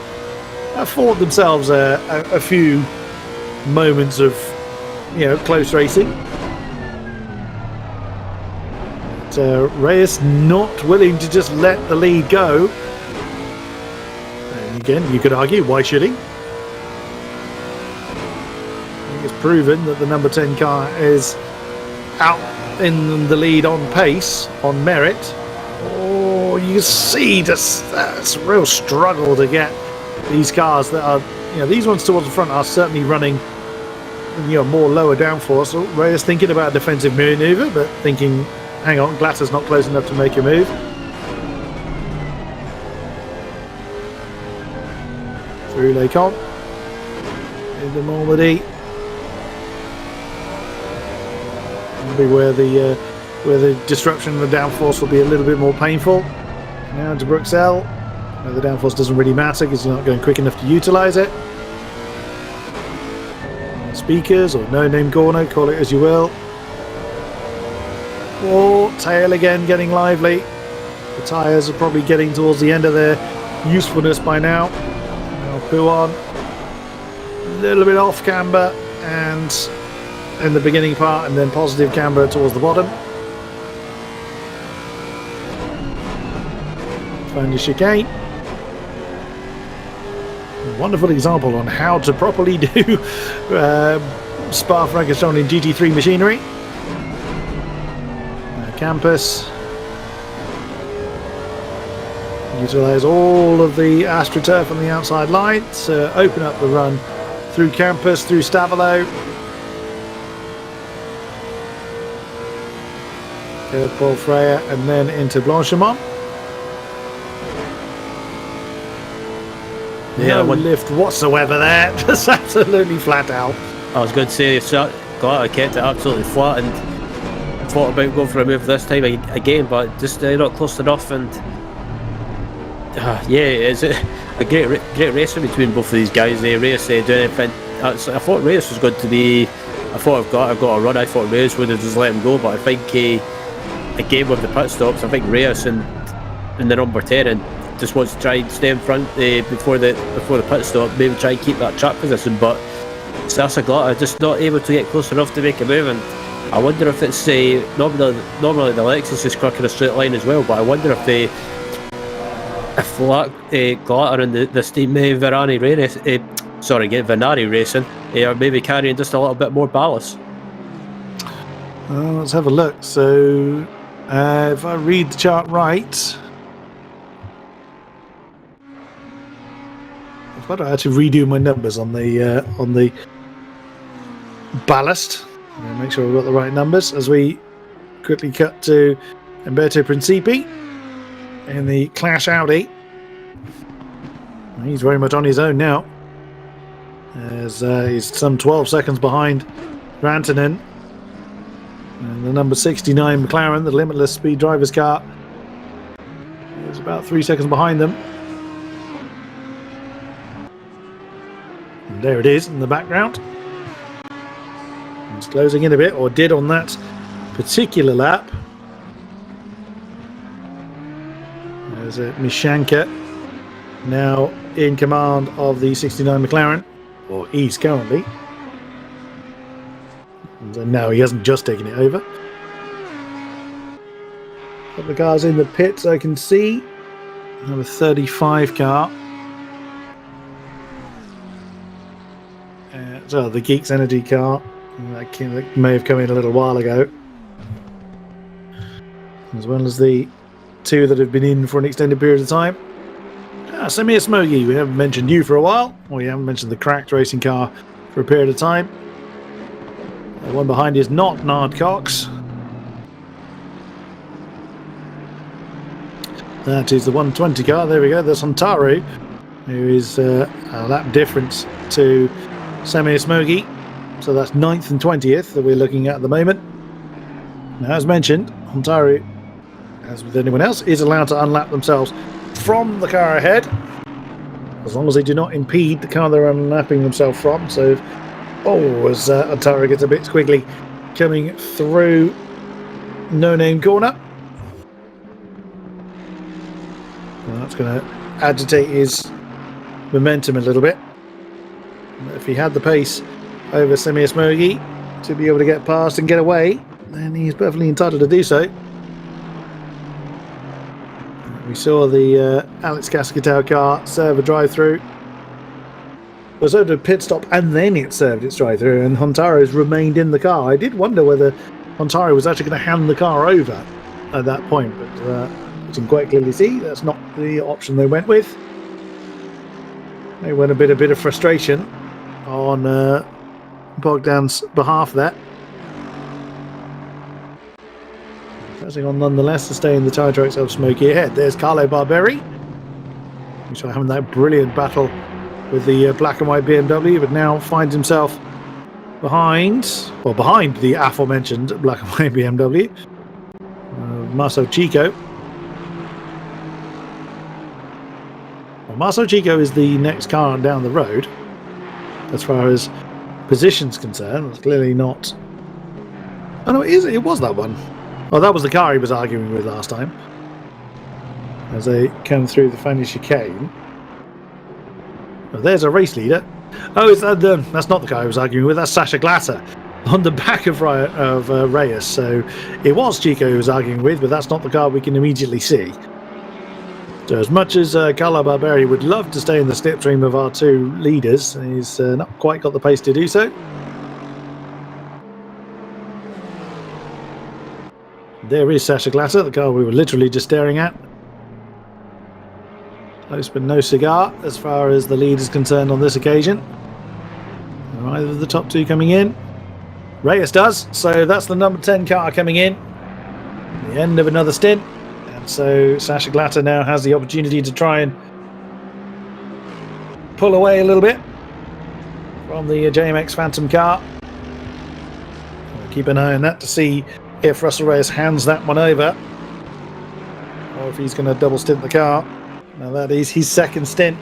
afford themselves a few moments of, close racing. Reyes not willing to just let the lead go. And again, you could argue, why should he? I think it's proven that the number 10 car is out in the lead on pace, on merit. Oh, you see that's a real struggle to get these cars that are, these ones towards the front are certainly running, more lower downforce. So Reyes thinking about a defensive maneuver, but thinking, hang on, Glatter's not close enough to make a move. Through Lecon. Into Normandy. That'll be where the disruption and the downforce will be a little bit more painful. Now into Bruxelles. Where the downforce doesn't really matter because you're not going quick enough to utilise it. Speakers or no name corner, call it as you will. Oh, tail again getting lively. The tyres are probably getting towards the end of their usefulness by now. Now Puon, a little bit off camber and in the beginning part, and then positive camber towards the bottom. Find your chicane. Wonderful example on how to properly do Spa-Francorchamps in GT3 machinery. Campus. Utilise all of the AstroTurf on the outside line to open up the run through Campus, through Stavolo. Paul Freya, and then into Blanchimont. Yeah, no lift whatsoever there. Just absolutely flat out. I was going to say, I kept it absolutely flat and thought about going for a move this time again, but just not close enough. And it's a great racing between both of these guys. Reyes doing anything. I thought Reyes was going to be. I thought I've got a run. I thought Reyes would have just let him go, but I think again with the pit stops, I think Reyes in the number 10 and just wants to try and stay in front before the pit stop, maybe try and keep that track position. But Sasha Glatter just not able to get close enough to make a move. And I wonder if it's normally the Lexus is quick in a straight line as well, but I wonder if Glatter and the Steam Vanari Racing are maybe carrying just a little bit more ballast. Let's have a look. So if I read the chart right, I've got to actually redo my numbers on the ballast. Make sure we've got the right numbers as we quickly cut to Umberto Principi in the Clash Audi. He's very much on his own now, as he's some 12 seconds behind Rantanen. And the number 69 McLaren, the limitless speed driver's car, is about 3 seconds behind them. And there it is in the background. It's closing in a bit, or did on that particular lap. There's a Mishanka now in command of the 69 McLaren, or he's currently. And now he hasn't just taken it over. A couple of cars in the pits I can see. Number 35 car. So the Geeks Energy car. That may have come in a little while ago. As well as the two that have been in for an extended period of time. Samir Smogy, we haven't mentioned you for a while. We haven't mentioned the cracked racing car for a period of time. The one behind is not Nard Cox. That is the 120 car. There we go. That's Hontaru, who is a lap difference to Samir Smogy. So that's 9th and 20th that we're looking at the moment. Now, as mentioned, Hontaru, as with anyone else, is allowed to unlap themselves from the car ahead, as long as they do not impede the car they're unlapping themselves from. So, as Hontaru gets a bit squiggly coming through No Name Corner. Well, that's going to agitate his momentum a little bit. If he had the pace over Samir Smogy to be able to get past and get away, then he's perfectly entitled to do so. We saw the Alex Cascatau car serve a drive-through. It was over a pit stop and then it served its drive-through, and Hontaru's remained in the car. I did wonder whether Hontaru was actually going to hand the car over at that point, but you can quite clearly see that's not the option they went with. They went a bit of frustration on Bogdan's behalf there. Pressing on nonetheless to stay in the tyre tracks of Smoky ahead. There's Carlo Barberi, who's having that brilliant battle with the black and white BMW, but now finds himself behind the aforementioned black and white BMW. Marcel Chico. Well, Marcel Chico is the next car down the road. As far as position's concerned, it's clearly not. Oh no, it was that one. Oh, that was the car he was arguing with last time. As they come through the final chicane. Oh, there's a race leader. Oh, that's not the car he was arguing with. That's Sasha Glatter on the back of Reyes. So it was Chico who was arguing with, but that's not the car we can immediately see. So as much as Carlo Barberi would love to stay in the slipstream of our two leaders, he's not quite got the pace to do so. There is Sasha Glatter, the car we were literally just staring at. Close but no cigar as far as the lead is concerned on this occasion. Are either of the top two coming in? Reyes does, so that's the number 10 car coming in. The end of another stint. And so Sasha Glatter now has the opportunity to try and pull away a little bit from the JMX Phantom car. We'll keep an eye on that to see if Russell Reyes hands that one over, or if he's going to double stint the car. Now that is his second stint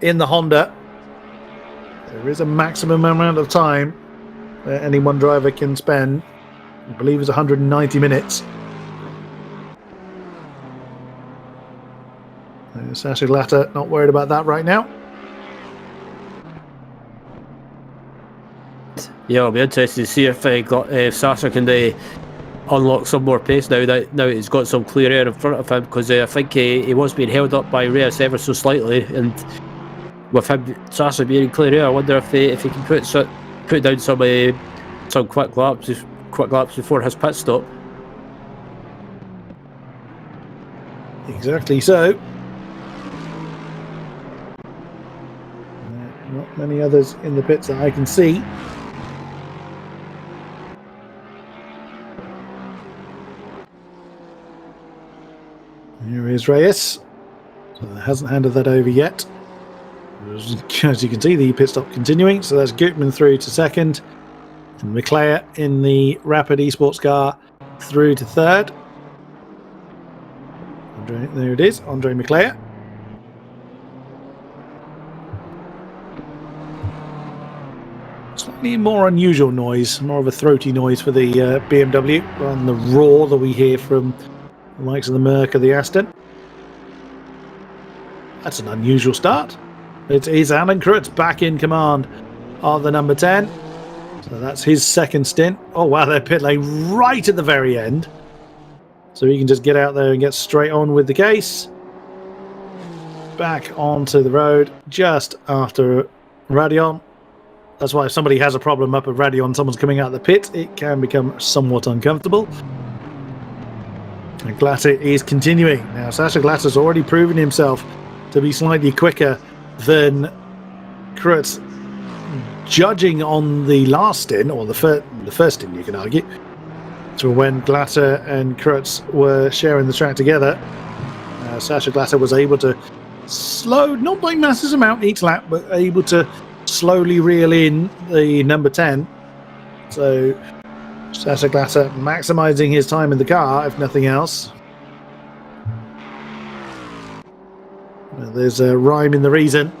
in the Honda. There is a maximum amount of time that any one driver can spend. I believe it's 190 minutes. Sasha Glatter not worried about that right now. Yeah, I'll be interested to see if Sasha can unlock some more pace now that he's got some clear air in front of him, because I think he was being held up by Reyes ever so slightly, and with him, Sasha being in clear air, I wonder if he can put down some quick laps before his pit stop. Exactly so. Not many others in the pits that I can see. Here is Reyes. So hasn't handed that over yet. As you can see, the pit stop continuing. So that's Gutman through to second. And McClare in the Rapid Esports car through to third. There it is, Andre McClare. Slightly more unusual noise, more of a throaty noise for the BMW, rather than the roar that we hear from The likes of the Merc or the Aston. That's an unusual start. It is Alan Krutz back in command of the number 10. So that's his second stint. Oh wow, they're pit lane right at the very end. So he can just get out there and get straight on with the case. Back onto the road just after Radion. That's why if somebody has a problem up at Radion, someone's coming out of the pit, it can become somewhat uncomfortable. And Glatter is continuing. Now Sasha Glatter's already proven himself to be slightly quicker than Krutz, judging on the last stint, or the first stint you can argue, to when Glatter and Krutz were sharing the track together. Sasha Glatter was able to slow, not by massive amount each lap, but able to slowly reel in the number 10. So Sasha Glatter maximising his time in the car, if nothing else. There's a rhyme in the reason.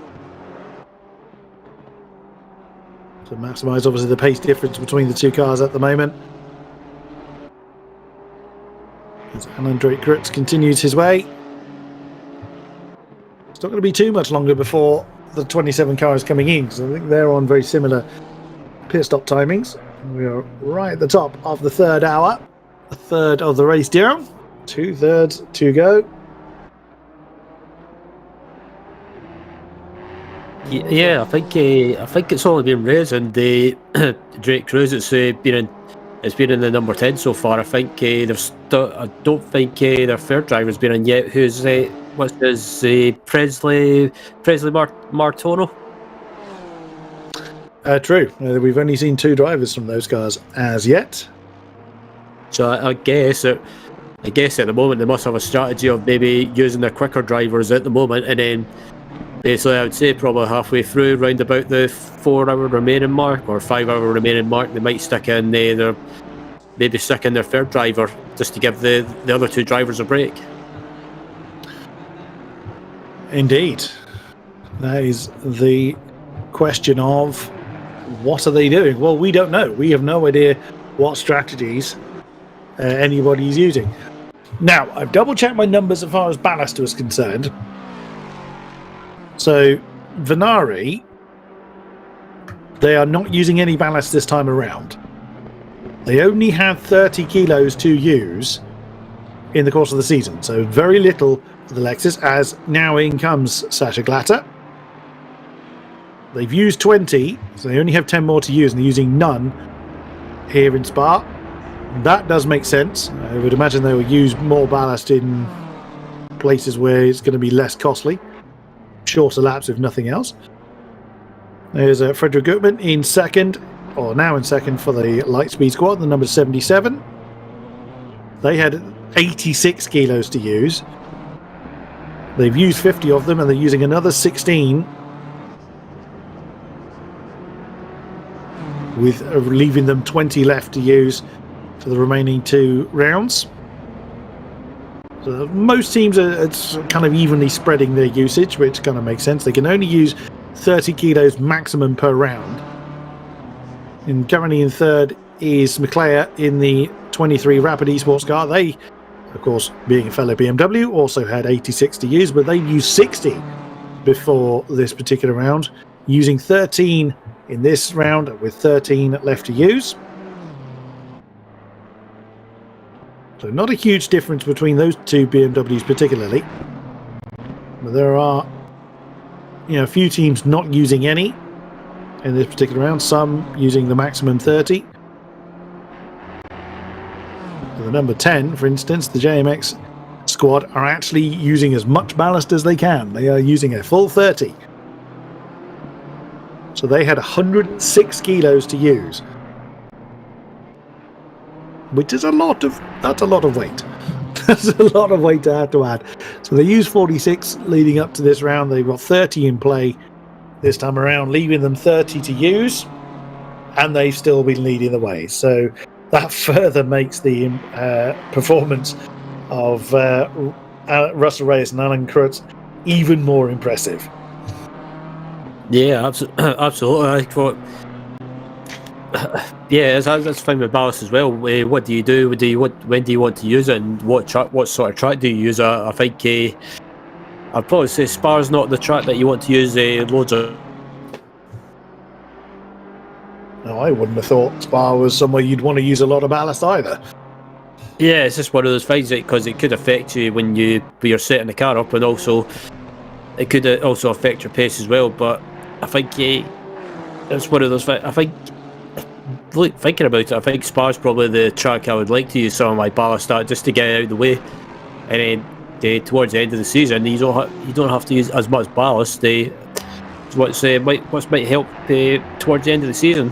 To maximise, obviously, the pace difference between the two cars at the moment. As Alan-Drake Krutz continues his way. It's not going to be too much longer before the 27 car is coming in, because I think they're on very similar pit stop timings. We are right at the top of the third hour, a third of the race down, 2/3 to go. Yeah, I think it's only been raised, and Drake Cruz it's been in the number 10 so far. I think I don't think their third driver's been in yet. Who's what's his Presley Martono? True. We've only seen 2 drivers from those cars as yet. So I guess at the moment they must have a strategy of maybe using their quicker drivers at the moment, and then basically I would say probably halfway through, round about the 4-hour remaining mark or 5-hour remaining mark, they might stick in their third driver just to give the other 2 drivers a break. Indeed. That is the question of what are they doing? Well, we don't know. We have no idea what strategies anybody's using. Now, I've double checked my numbers as far as ballast was concerned. So, Venari, they are not using any ballast this time around. They only had 30 kilos to use in the course of the season, so very little for the Lexus, as now in comes Sasha Glatter. They've used 20, so they only have 10 more to use, and they're using none here in Spa. That does make sense. I would imagine they will use more ballast in places where it's going to be less costly. Shorter laps, if nothing else. There's Frederick Gutmann in second, or now in second for the Lightspeed squad, the number 77. They had 86 kilos to use. They've used 50 of them, and they're using another 16, with leaving them 20 left to use for the remaining 2 rounds. So most teams are kind of evenly spreading their usage, which kind of makes sense. They can only use 30 kilos maximum per round. And currently in third is McClare in the 23 Rapid Esports car. They, of course, being a fellow BMW, also had 86 to use, but they used 60 before this particular round, using 13 in this round with 13 left to use. So not a huge difference between those 2 BMWs particularly. But there are, a few teams not using any in this particular round, some using the maximum 30. So the number 10, for instance, the JMX squad, are actually using as much ballast as they can. They are using a full 30. So they had 106 kilos to use, which is that's a lot of weight. That's a lot of weight to have to add. So they used 46 leading up to this round. They've got 30 in play this time around, leaving them 30 to use, and they've still been leading the way. So that further makes the performance of Russell Reyes and Alan Krutz even more impressive. Yeah, absolutely. I thought Yeah, that's fine with ballast as well. What do you do? When do you want to use it, and what sort of track do you use? I think I'd probably say Spa's not the track that you want to use loads of. No, I wouldn't have thought Spa was somewhere you'd want to use a lot of ballast either. Yeah, it's just one of those things because it could affect you when you're setting the car up, and also it could also affect your pace as well. But I think it's one of those. I think, thinking about it, I think Spa's probably the track I would like to use some of my ballast at, just to get it out of the way, and then towards the end of the season, you don't have to use as much ballast. What might help towards the end of the season.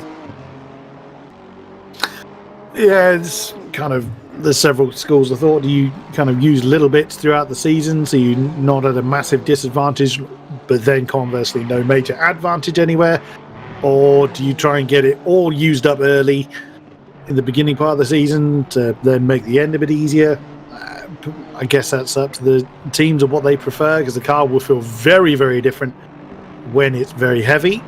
Yeah, it's kind of, there's several schools of thought. Do you kind of use little bits throughout the season so you're not at a massive disadvantage, but then conversely no major advantage anywhere? Or do you try and get it all used up early in the beginning part of the season to then make the end a bit easier? I guess that's up to the teams of what they prefer, because the car will feel very, very different when it's very heavy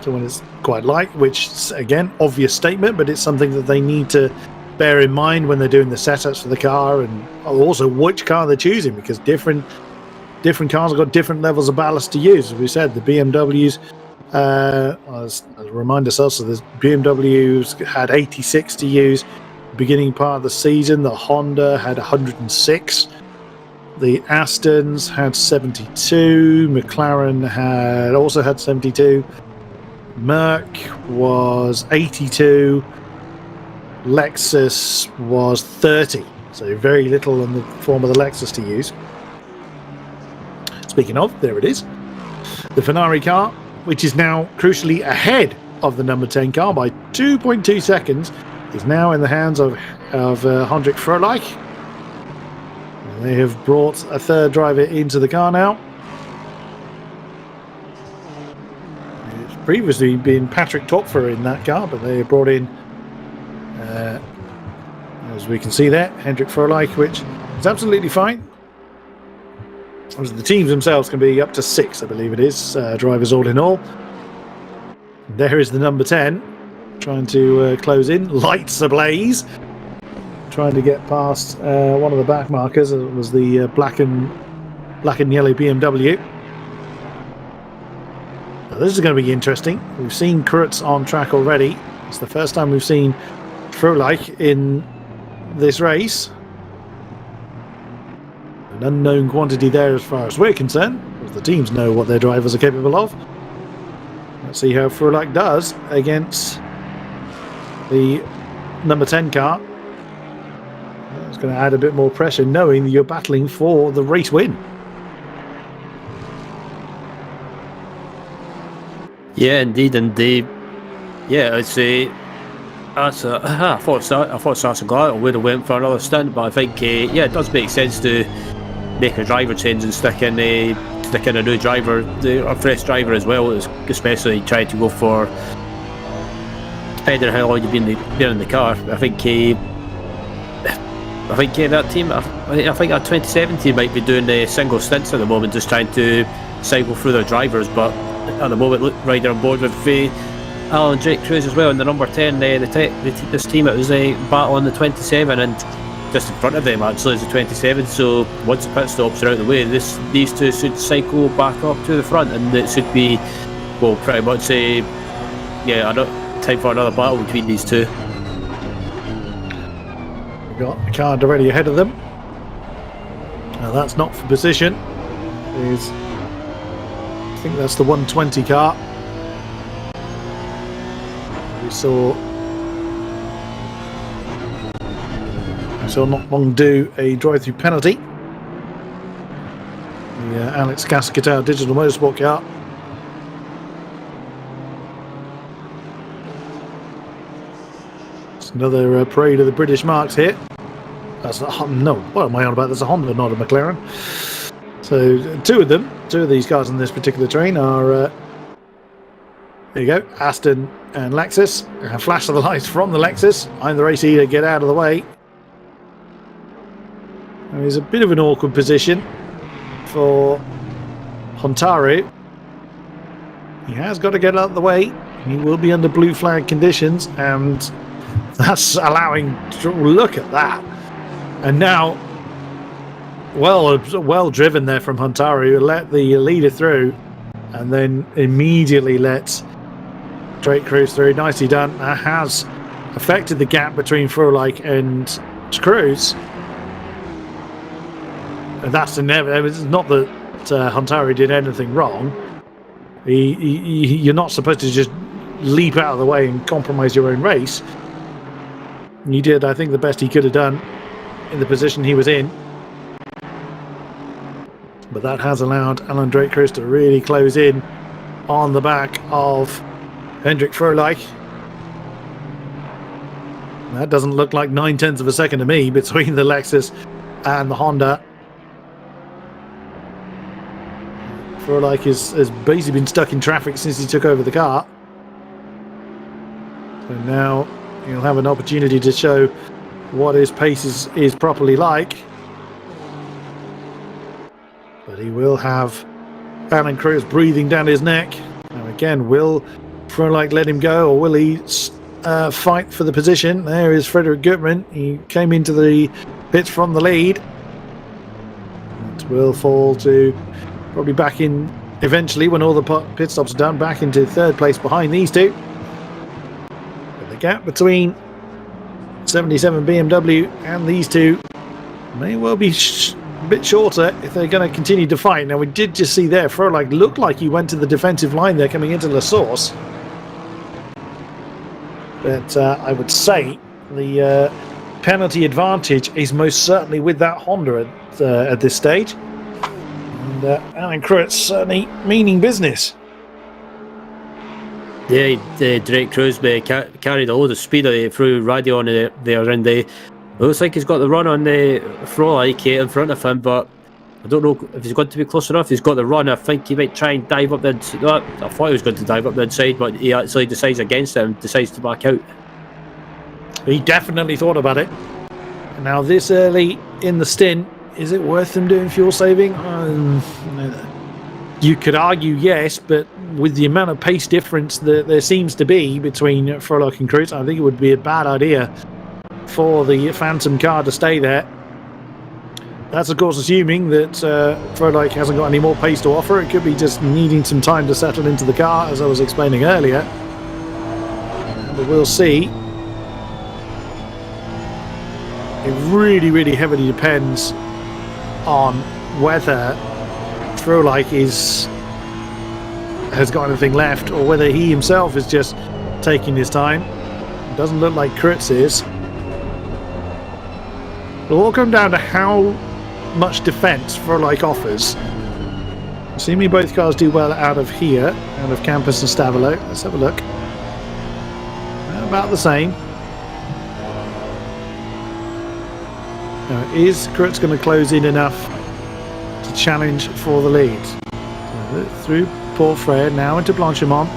to when it's quite light, which, again, obvious statement, but it's something that they need to bear in mind when they're doing the setups for the car, and also which car they're choosing, because different cars have got different levels of ballast to use. As we said, the BMWs, as a reminder, so the BMWs had 86 to use beginning part of the season. The Honda had 106. The Astons had 72. McLaren also had 72. Merc was 82. Lexus was 30. So very little in the form of the Lexus to use. Speaking of, there it is. The Ferrari car, which is now crucially ahead of the number 10 car by 2.2 seconds, is now in the hands of Hendrik Froelich. They have brought a third driver into the car now. It's previously been Patrick Topfer in that car, but they brought in, as we can see there, Hendrik Froelich, which is absolutely fine. The teams themselves can be up to 6, I believe it is, drivers all in all. There is the number 10, trying to close in, lights ablaze, trying to get past one of the back markers. It was the black and yellow BMW. Now, this is going to be interesting. We've seen Kurtz on track already. It's the first time we've seen Froelich in this race. An unknown quantity there as far as we're concerned, because the teams know what their drivers are capable of. Let's see how Froelich does against the number 10 car. It's going to add a bit more pressure, knowing that you're battling for the race win. Yeah, indeed, yeah, I'd say I thought Sarsagallo would have went for another stint, but I think yeah, it does make sense to make a driver change and stick in a new driver, a fresh driver as well, especially trying to go for, depending on how long you've been in the car. I think that team, I think that 2017 might be doing single stints at the moment, just trying to cycle through their drivers, but at the moment riding on board with Alan Drake Cruz as well in the number 10. This team, it was a battle on the 27, and just in front of them actually is the 27, so once the pit stops are out of the way, these two should cycle back up to the front, and it should be, well, pretty much time for another battle between these two. We've got the car already ahead of them. Now that's not for position. I think that's the 120 car. We saw not long do a drive-through penalty. The Alex Cascatau Digital Motorsport car. It's another parade of the British marks here. That's no, what am I on about? There's a Honda, not a McLaren. So two of these cars on this particular train are there you go, Aston and Lexus. Flash of the lights from the Lexus. I'm the race leader, get out of the way. There's a bit of an awkward position for Hontaru. He has got to get out of the way. He will be under blue flag conditions, and That's allowing, look at that. And now, well driven there from Huntari, who let the leader through and then immediately let Drake Cruz through. Nicely done. That has affected the gap between Froelich and Cruz. And that's inevitable. It's not that Huntari did anything wrong. You're not supposed to just leap out of the way and compromise your own race. He did, I think, the best he could have done in the position he was in. But that has allowed Alan Drake Cruz to really close in on the back of Hendrik Froelich. That doesn't look like 9/10 of a second to me between the Lexus and the Honda. Froelich has basically been stuck in traffic since he took over the car. So now he'll have an opportunity to show what his pace is properly like. But he will have Alan Cruz breathing down his neck. Now again, will Froelich let him go, or will he fight for the position? There is Frederick Gutmann. He came into the pits from the lead. It will fall to probably back in eventually when all the pit stops are done, back into third place behind these two. But the gap between 77 BMW and these two may well be a bit shorter if they're going to continue to fight. Now we did just see there, Froelich looked like he went to the defensive line there coming into La Source. But I would say the penalty advantage is most certainly with that Honda at this stage. And Alan Cruz certainly meaning business. Yeah, Drake Cruz carried a load of speed through Radion there, and it looks like he's got the run on the Froelich in front of him, but I don't know if he's going to be close enough. He's got the run. I think he might try and dive up the inside. I thought he was going to dive up the inside, but he actually decides against it and decides to back out. He definitely thought about it. And now this early in the stint, is it worth them doing fuel saving? You could argue yes, but with the amount of pace difference that there seems to be between Froelich and Cruz, I think it would be a bad idea for the Phantom car to stay there. That's of course assuming that Froelich hasn't got any more pace to offer. It could be just needing some time to settle into the car, as I was explaining earlier. But we'll see. It really, really heavily depends on whether Froelich has got anything left, or whether he himself is just taking his time. It doesn't look like Cruz is. It'll all come down to how much defense Froelich offers. Assuming both cars do well out of here, out of Campus and Stavolo. Let's have a look. About the same. Now, is Cruz going to close in enough to challenge for the lead? So through Paul Frere, now into Blanchimont.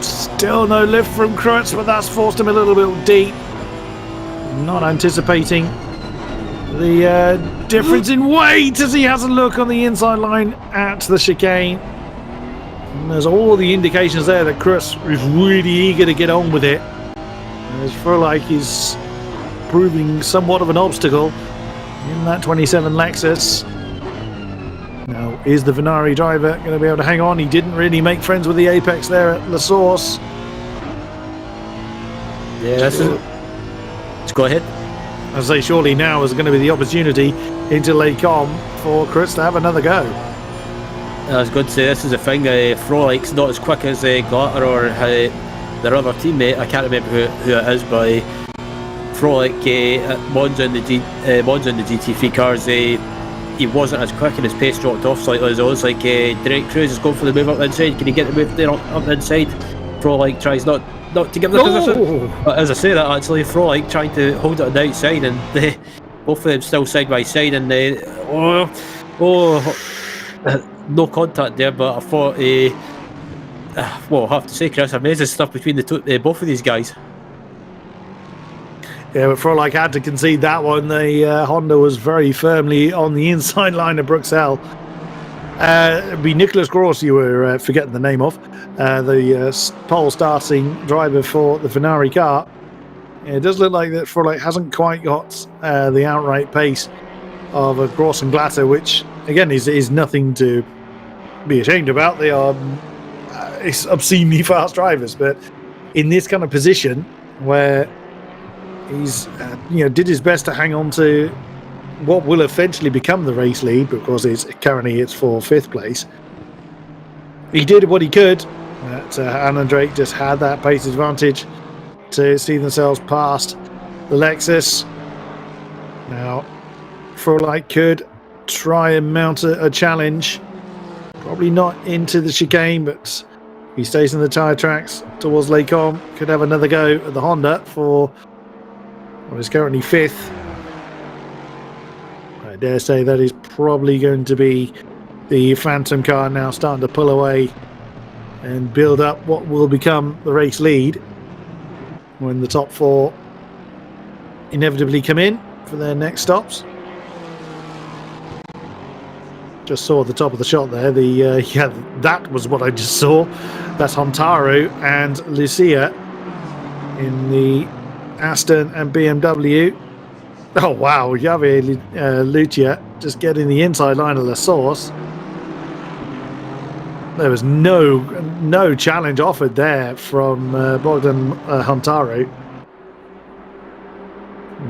Still no lift from Cruz, but that's forced him a little bit deep. Not anticipating the difference in weight as he has a look on the inside line at the chicane. And there's all the indications there that Cruz is really eager to get on with it. As Froelich is proving somewhat of an obstacle in that 27 Lexus. Now, is the Venari driver going to be able to hang on? He didn't really make friends with the Apex there at La Source. Yeah, let's go ahead. I say, surely now is going to be the opportunity into Les Combes for Cruz to have another go. I was going to say, this is the thing, Froelich's not as quick as Glatter or their other teammate. I can't remember who it is, but Froelich at Monza in the GT3 cars, he wasn't as quick and his pace dropped off slightly. So it's like Drake Cruz is going for the move up the inside. Can he get the move there up the inside? Froelich tries not to give the position. But as I say that, actually, Froelich trying to hold it on the outside, and both of them still side by side, and no contact there. But I thought, well, I have to say, Chris, amazing stuff between the both of these guys. Yeah, but Froelich had to concede that one. The Honda was very firmly on the inside line of Bruxelles. It'd be Nicholas Gross you were forgetting the name of, the pole starting driver for the Ferrari car. It does look like that FLEx hasn't quite got the outright pace of a Gross and Glatter, which again is nothing to be ashamed about. They are it's obscenely fast drivers, but in this kind of position where he's did his best to hang on to what will eventually become the race lead, because currently it's for 5th place. He did what he could, but Alan Drake just had that pace advantage to see themselves past the Lexus. Now FLEx could try and mount a challenge, probably not into the chicane, but he stays in the tyre tracks towards Lecom. Could have another go at the Honda for what is currently 5th. I dare say that is probably going to be the Phantom car now starting to pull away and build up what will become the race lead when the top 4 inevitably come in for their next stops. Just saw at the top of the shot there, that was what I just saw. That's Hontaro and Lucia in the Aston and BMW. Oh wow, Javier Lucia just getting the inside line of La Source. There was no challenge offered there from Bogdan Hontaro.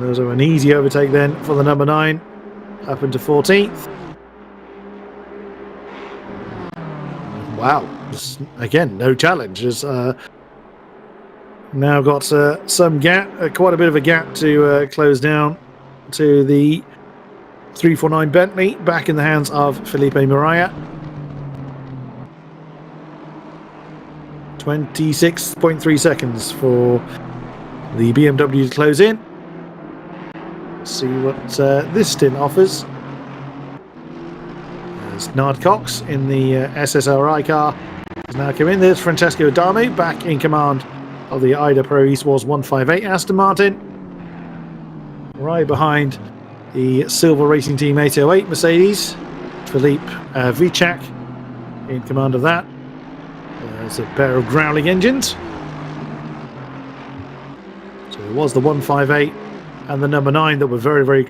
Those are an easy overtake then for the number 9, up into 14th. Wow, just, again, no challenge. Has now got some gap, quite a bit of a gap to close down to the 349 Bentley, back in the hands of Felipe Mariah. 26.3 seconds for the BMW to close in. Let's see what this stint offers. There's Nard Cox in the SSRI car has now come in. There's Francesco Adamo back in command of the Ida Pro Esports 158 Aston Martin. Right behind the Silver Racing Team 808 Mercedes, Philippe Vicak in command of that. There's a pair of growling engines. So it was the 158 and the number 9 that were very, very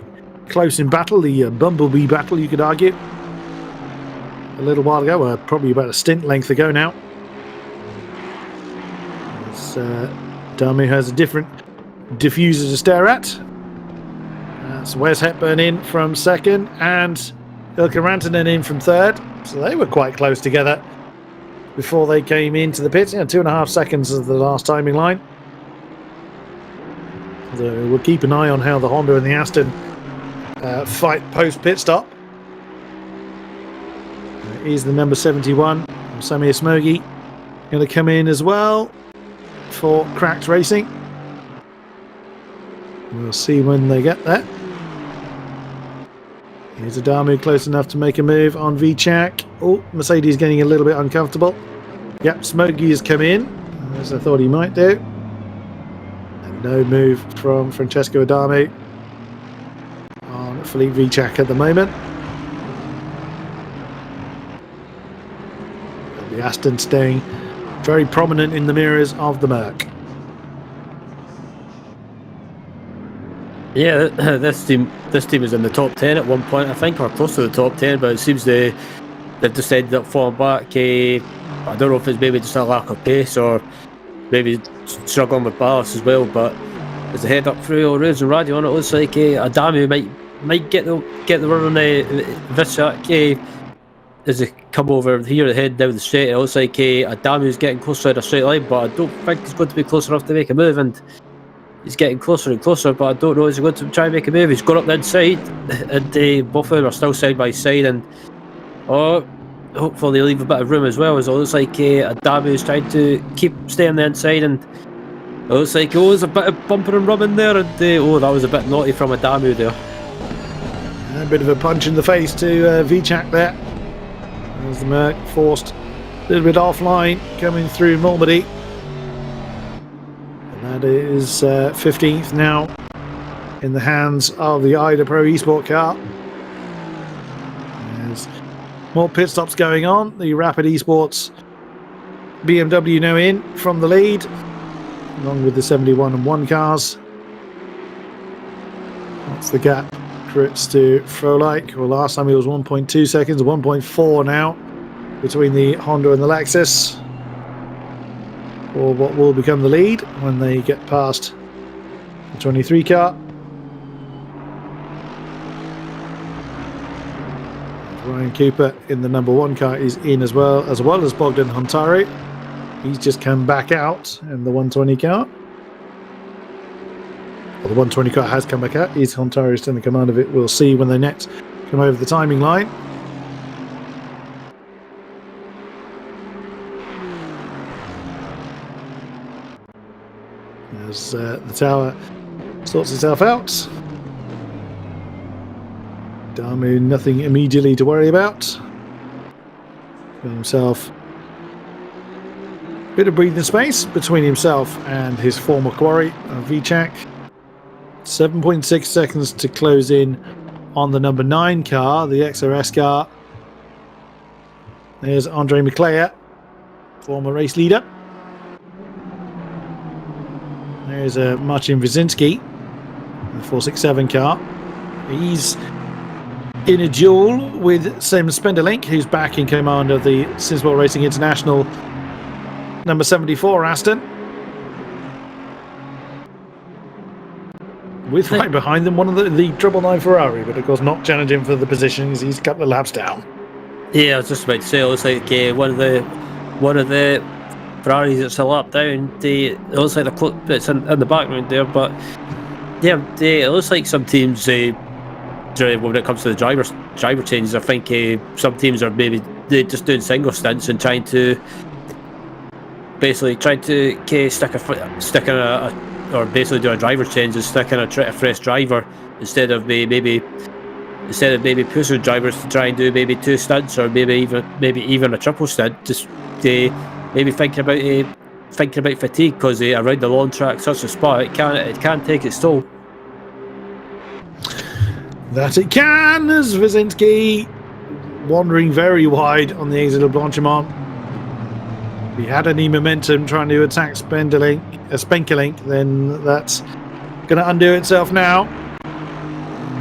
close in battle, the Bumblebee battle, you could argue. A little while ago, probably about a stint length ago now. Dami has a different diffuser to stare at. That's Wes Hepburn in from 2nd and Ilkka Rantanen in from 3rd. So they were quite close together before they came into the pits. 2.5 seconds is the last timing line. So we'll keep an eye on how the Honda and the Aston fight post pit stop. Is the number 71, Samir Smogi, going to come in as well for Cracked Racing. We'll see when they get there. Here's Adamu close enough to make a move on Vicak. Oh, Mercedes getting a little bit uncomfortable. Yep, Smogi has come in, as I thought he might do. And no move from Francesco Adamu on Philippe Vicak at the moment. The Aston staying very prominent in the mirrors of the Merc. Yeah, this team was in the top 10 at one point, I think, or close to the top 10, but it seems they've just ended up falling back. I don't know if it's maybe just a lack of pace or maybe struggling with balance as well, but as they head up through all roads and radio on, it looks like Adamu might get the run on Vicak as they come over here, head down the straight. It looks like Adamu's getting closer to a straight line, but I don't think he's going to be close enough to make a move, and he's getting closer and closer, but I don't know if he's going to try and make a move. He's gone up the inside, and both of them are still side by side, and hopefully they leave a bit of room as well, as it looks like Adamu's trying to keep staying on the inside, and it looks like there's a bit of bumping and rubbing there, and that was a bit naughty from Adamu there. A bit of a punch in the face to Vicak there. As the Merc forced a little bit offline coming through Normandy. And that is 15th now in the hands of the Ida Pro Esport car. As More pit stops going on. The Rapid Esports BMW now in from the lead, along with the 71 and 1 cars. That's the gap. Crits to FLEx. Well, last time it was 1.2 seconds, 1.4 now between the Honda and the Lexus, or what will become the lead when they get past the 23 car. Ryan Cooper in the number 1 car is in as well as Bogdan Hontaru. He's just come back out in the 120 car. Well, the 120 car has come back out. Is Hontaru still in command of it? We'll see when they next come over the timing line. As the tower sorts itself out. Damu, nothing immediately to worry about. Got himself a bit of breathing space between himself and his former quarry, VCOx. 7.6 seconds to close in on the number 9 car, the XRS car. There's Andre McClare, former race leader. There's Marcin Wyszynski, the 467 car. He's in a duel with Sam Spenderlink, who's back in command of the Sinswell Racing International number 74 Aston. With right behind them one of the 999 Ferrari, but of course not challenging for the positions. He's a couple of laps down. Yeah, I was just about to say, it looks like one of the Ferraris that's a lap down. It looks like the clip that's in the background there, but yeah, it looks like some teams, when it comes to the driver changes, I think some teams are maybe just doing single stints and trying to basically do a driver change and stick in a fresh driver instead of maybe pushing drivers to try and do maybe 2 stints or maybe even a triple stint. Just maybe thinking about fatigue, because around the long track such a spot, it can take its toll. That it can, as Wyszynski wandering very wide on the exit of Blanchimont. If he had any momentum trying to attack Spenkelink, then that's going to undo itself now.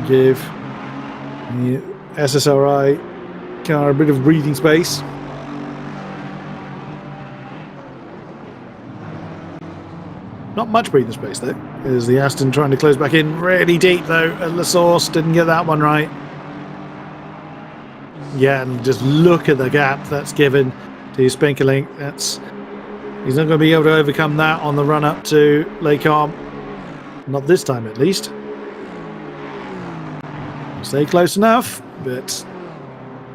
Give the SSRI car a bit of breathing space. Not much breathing space though. Is the Aston trying to close back in really deep though at La Source. Didn't get that one right. Yeah, and just look at the gap that's given to Spenkelink. He's not going to be able to overcome that on the run up to Lake Arm. Not this time at least. Stay close enough, but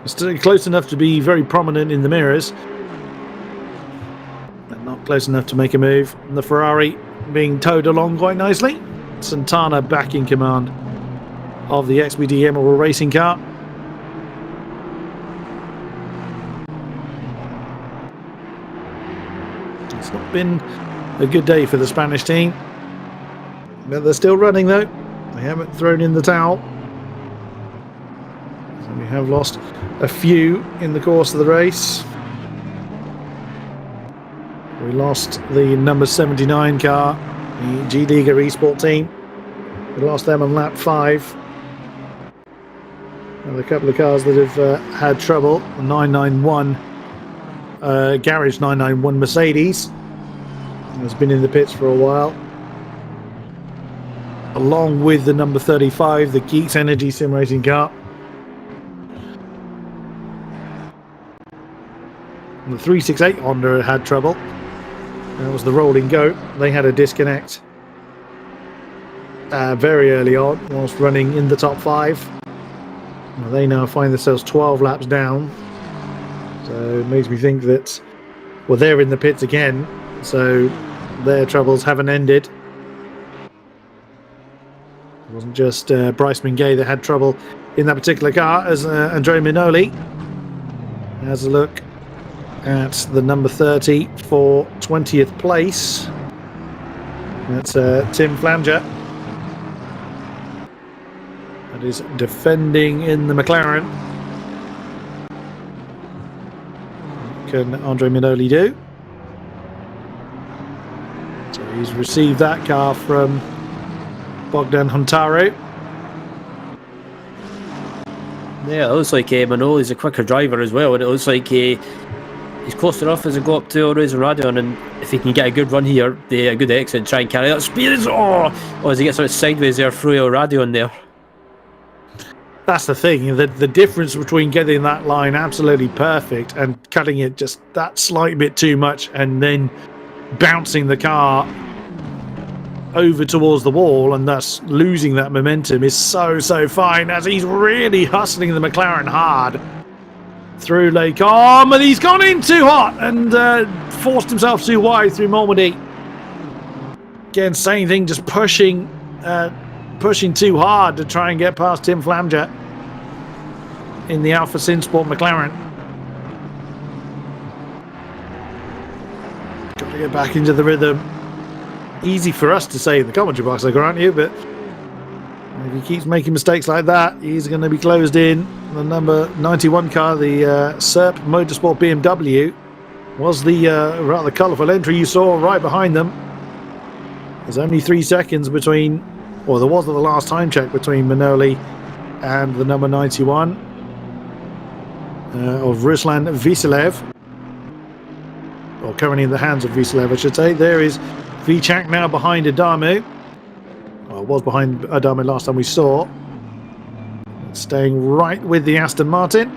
still close enough to be very prominent in the mirrors. But not close enough to make a move. And the Ferrari being towed along quite nicely. Santana back in command of the XBD Emerald racing car. It's not been a good day for the Spanish team, but they're still running though. They haven't thrown in the towel. So we have lost a few in the course of the race. We lost the number 79 car, the G-Liga Esport team. We lost them on lap 5. And a couple of cars that have had trouble. The 991 Garage 991 Mercedes has been in the pits for a while, along with the number 35, the Geeks Energy Sim Racing car. And the 368 Honda had trouble. That was the Rolling Goat. They had a disconnect very early on whilst running in the top 5. Well, they now find themselves 12 laps down. So it makes me think that, well, they're in the pits again, so their troubles haven't ended. It wasn't just Bryce Mingay that had trouble in that particular car, as Andrea Minoli has a look at the number 30 for 20th place. That's Tim Flanger. That is defending in the McLaren. can Andre Minoli do? So he's received that car from Bogdan Huntaro. Yeah, it looks like Minoli's a quicker driver as well, and it looks like he's close enough as I go up to Always Radion, and if he can get a good run here, a good exit, and try and carry that speed, as he gets sort of sideways there through Radion there. That's the thing, the difference between getting that line absolutely perfect and cutting it just that slight bit too much and then bouncing the car over towards the wall and thus losing that momentum is so fine, as he's really hustling the McLaren hard through Lake Arm, and he's gone in too hot and forced himself too wide through Malmedy. Again, same thing, just pushing too hard to try and get past Tim Flamger in the Alpha Synsport McLaren. Got to get back into the rhythm. Easy for us to say in the commentary box, I grant you, but if he keeps making mistakes like that, he's going to be closed in. The number 91 car, the SERP Motorsport BMW, was the rather colourful entry you saw right behind them. There's only 3 seconds between, or there was at the last time check, between Minoli and the number 91 of Ruslan Viselev, or currently in the hands of Viselev, I should say. There is Vichak now behind Adamu. Well, was behind Adamu last time we saw. Staying right with the Aston Martin.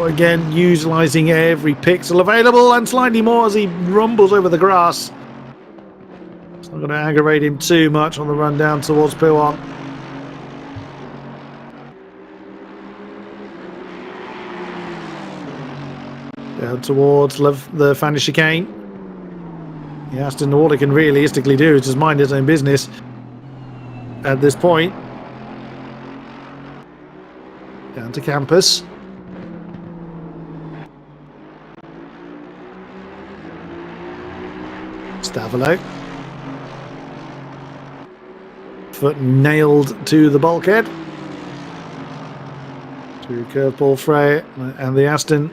Again, utilising every pixel available and slightly more as he rumbles over the grass. It's not going to aggravate him too much on the run down towards Pilon. Down towards the Fanny chicane. The Aston, all it can realistically do is just mind his own business at this point. Down to campus. Stavolo. Foot nailed to the bulkhead. To curveball Frey, and the Aston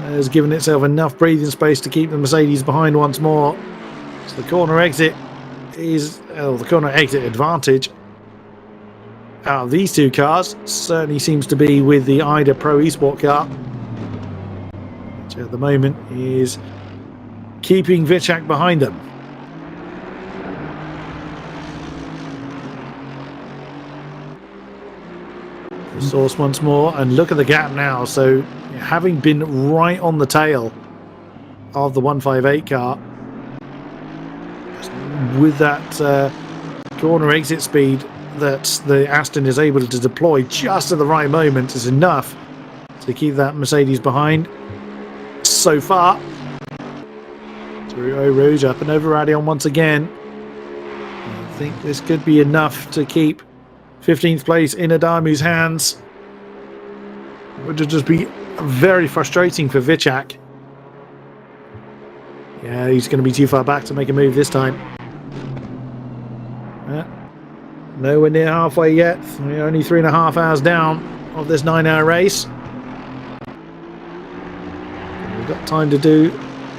has given itself enough breathing space to keep the Mercedes behind once more. So the corner exit is the corner exit advantage out of these two cars certainly seems to be with the Ida Pro Esport car, which at the moment is keeping Vichak behind them. The source once more, and look at the gap now. So having been right on the tail of the 158 car, with that corner exit speed that the Aston is able to deploy just at the right moment is enough to keep that Mercedes behind so far. Through Eau Rouge, up and over Radion once again. I think this could be enough to keep 15th place in Adamu's hands. It would just be very frustrating for Vichak. Yeah, he's going to be too far back to make a move this time. Nowhere near halfway yet. We're only 3.5 hours down of this 9-hour race. We've got time to do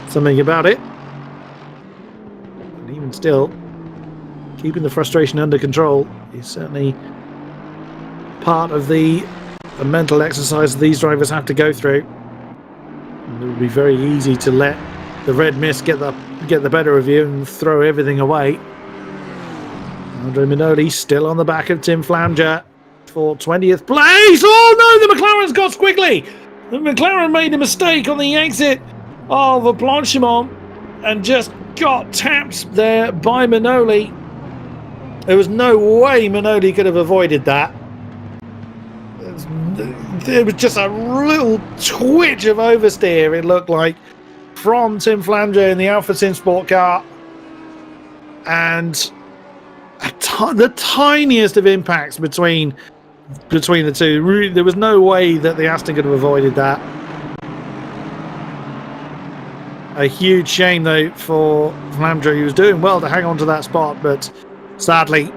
something about it. And even still, keeping the frustration under control is certainly part of the mental exercise these drivers have to go through. And it would be very easy to let the red mist get the better of you and throw everything away. Andre Minoli still on the back of Tim Flamger for 20th place. Oh no, the McLaren's got squiggly. The McLaren made a mistake on the exit of Blanchimont and just got tapped there by Minoli. There was no way Minoli could have avoided that. There was just a little twitch of oversteer, it looked like, from Tim Flamger in the Alpha Synsport car. And the tiniest of impacts between the two. There was no way that the Aston could have avoided that. A huge shame though for Flamger. He was doing well to hang on to that spot, but sadly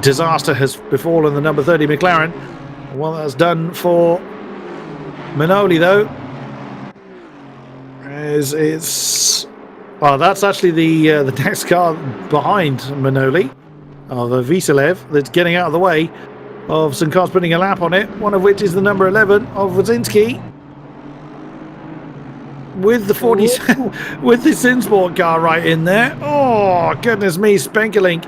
disaster has befallen the number 30 McLaren. Well, that's done for Manoli, though. That's actually the next car behind Manoli, the VCOxLFM, that's getting out of the way of some cars putting a lap on it, one of which is the number 11 of Wazinski. With the 40, with the Sinsport car right in there. Oh, goodness me, Spenkelink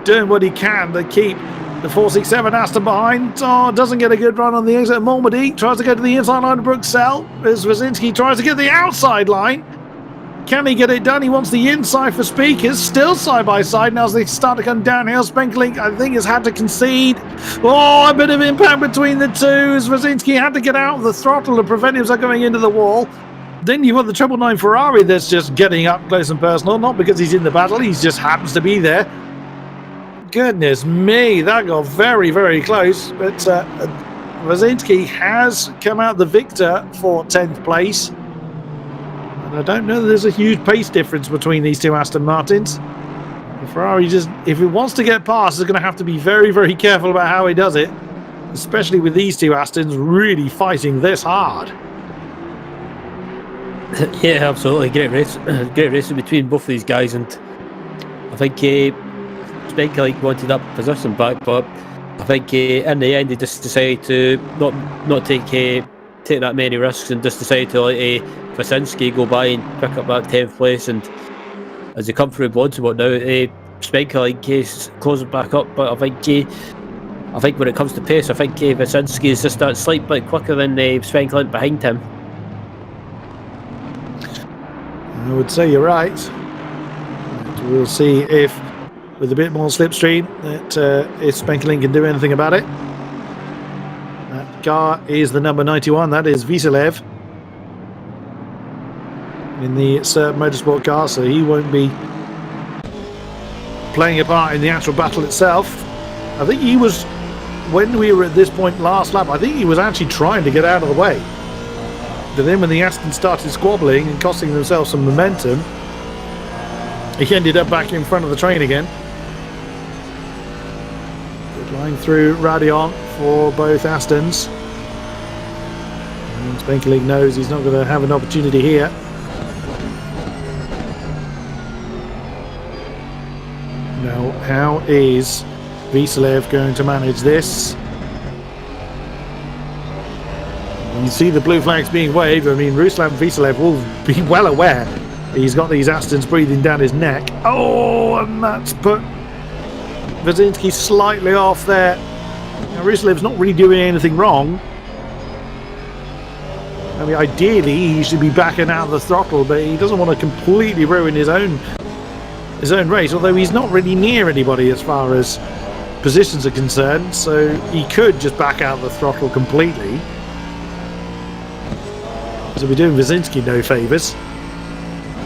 doing what he can to keep the 467 Aston behind. Oh, doesn't get a good run on the exit of Malmedy. Tries to go to the inside line of Bruxelles as Wazinski tries to get the outside line. Can he get it done? He wants the inside for speakers. Still side by side now as they start to come downhill. Spenkelink, I think, has had to concede. Oh, a bit of impact between the two as Wazinski had to get out of the throttle to prevent himself going into the wall. Then you've got the 999 Ferrari that's just getting up close and personal, not because he's in the battle, he just happens to be there. Goodness me, that got very, very close. But Wazinski has come out the victor for 10th place. And I don't know that there's a huge pace difference between these two Aston Martins. The Ferrari just, if it wants to get past, is going to have to be very, very careful about how he does it. Especially with these two Astons really fighting this hard. Yeah, absolutely. Great racing between both these guys, and I think Spenkelink wanted that position back, but I think in the end they just decided to not take that many risks and just decided to let Wazinski go by and pick up that 10th place. And as they come through Bloodsport now, Spenkelink is closing back up, but I think when it comes to pace, I think Wazinski is just that slight bit quicker than Spenkelink behind him. I would say you're right. But we'll see if, with a bit more slipstream, that if Spenkelink can do anything about it. That car is the number 91. That is VCOxLFM in the Assetto Motorsport car, so he won't be playing a part in the actual battle itself. I think he was, when we were at this point last lap, I think he was actually trying to get out of the way. But then when the Aston started squabbling and costing themselves some momentum, he ended up back in front of the train again. Good line through Radion for both Astons. And Spenkelink knows he's not going to have an opportunity here. Now, how is VCOxLFM going to manage this? You see the blue flags being waved. I mean, Ruslan VCOxLFM will be well aware he's got these Astons breathing down his neck. Oh, and that's put Wazinski slightly off there. Now, VCOxLFM's not really doing anything wrong. I mean, ideally, he should be backing out of the throttle, but he doesn't want to completely ruin his own race, although he's not really near anybody as far as positions are concerned, so he could just back out the throttle completely. So we're doing Wazinski no favours.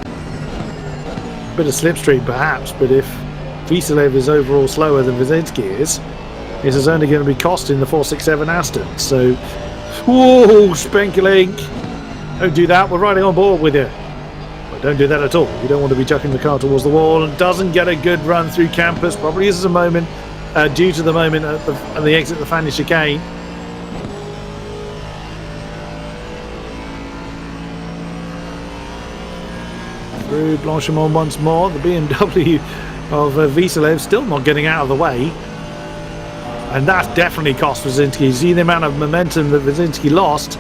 A bit of slipstream perhaps, but if VCOxLFM is overall slower than Wazinski is, this is only going to be costing the 467 Aston. So, whoa, Spenkelink! Don't do that, we're riding on board with you. But don't do that at all. You don't want to be chucking the car towards the wall, and doesn't get a good run through campus. Probably is a moment, due to the moment at the exit of the Fanny chicane. Through Blanchimont once more, the BMW of VCOxLFM still not getting out of the way, and that definitely cost Wazinski. You see the amount of momentum that Wazinski lost.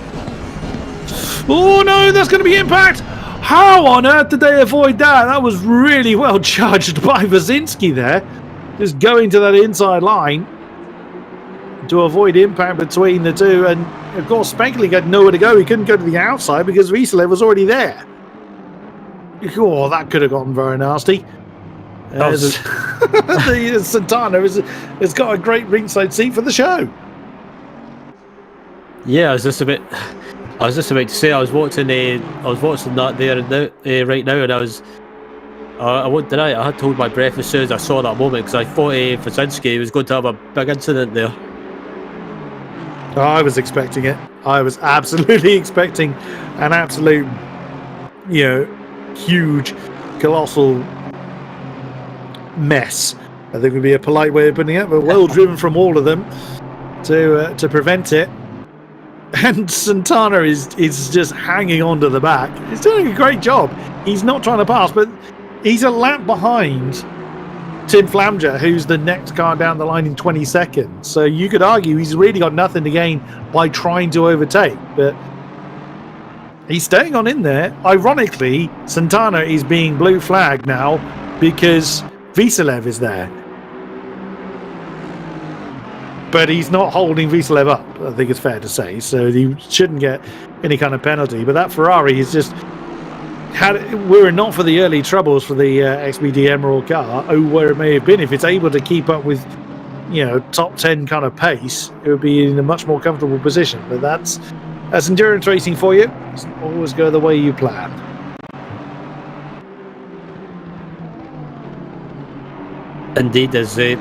Oh no, there's going to be impact! How on earth did they avoid that? That was really well judged by Wazinski there, just going to that inside line to avoid impact between the two. And of course Spenkelink had nowhere to go. He couldn't go to the outside because VCOxLFM was already there. Oh, that could have gotten very nasty. The Santana has got a great ringside seat for the show. Yeah, I was just about to say I was watching that there and now, right now, and I won't deny it, I had to hold my breath as soon as I saw that moment, because I thought Wazinski was going to have a big incident there. Oh, I was expecting it. I was absolutely expecting an absolute, huge, colossal mess I think would be a polite way of putting it, but well driven from all of them to prevent it. And Santana is just hanging on to the back. He's doing a great job. He's not trying to pass, but he's a lap behind Tim Flamger, who's the next car down the line in 20 seconds. So you could argue he's really got nothing to gain by trying to overtake, but he's staying on in there. Ironically, Santana is being blue flagged now because VCOxLFM is there. But he's not holding VCOxLFM up, I think it's fair to say, so he shouldn't get any kind of penalty. But that Ferrari is just... were it not for the early troubles for the XBD Emerald car, where it may have been, if it's able to keep up with, top 10 kind of pace, it would be in a much more comfortable position. But that's endurance racing for you. It's always go the way you plan. Indeed, as we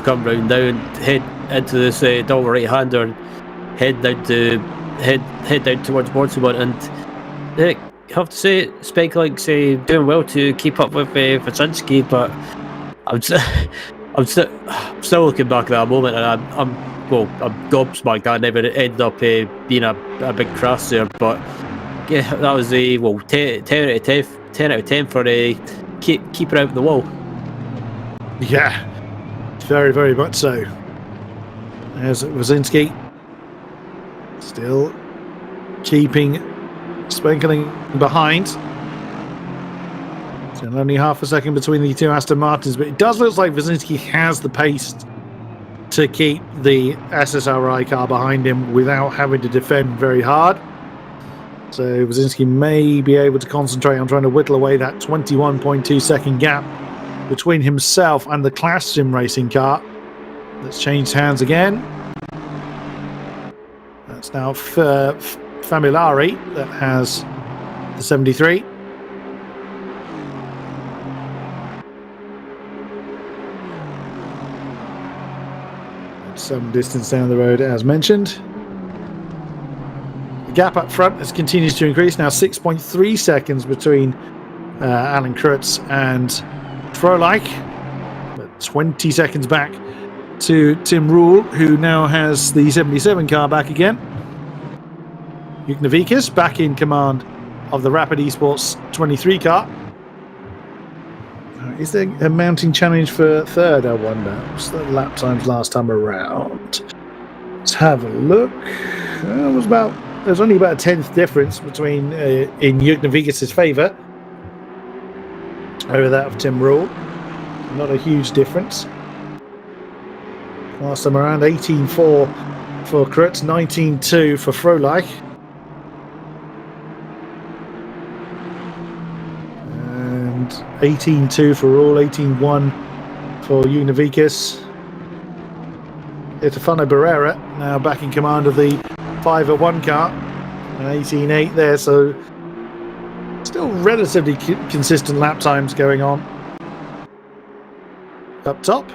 come round now and head into this double right-hander and head down towards Mortimer, and I have to say, Speglig's doing well to keep up with Wazinski, but I'm still looking back at that moment, and I'm gobsmacked that never ended up being a big crash there. But yeah, that was 10 out of 10 for keeper out of the wall. Yeah, very, very much so. There's Wazinski still keeping Spenkling behind. So only half a second between the two Aston Martins, but it does look like Wazinski has the pace to keep the SSRI car behind him without having to defend very hard. So Wazinski may be able to concentrate on trying to whittle away that 21.2 second gap between himself and the Class Sim Racing car that's changed hands again. That's now Familari that has the 73. Some distance down the road as mentioned. The gap up front has continued to increase, now 6.3 seconds between Alan Krutz and Froelich, but 20 seconds back to Tim Rule, who now has the 77 car back again. Juknavikas back in command of the Rapid Esports 23 car. Is there a mounting challenge for third, I wonder? What's the lap times last time around? Let's have a look. There's only about a 10th difference between in Juknavikas' favour over that of Tim Rule. Not a huge difference. Last time around, 18.4 for Krutz, 19.2 for Froelich. And 18.2 for Rule, 18.1 for Juknavikas. Itafano Barrera now back in command of the 501 car. 18.8 there, so still relatively consistent lap times going on. Up top.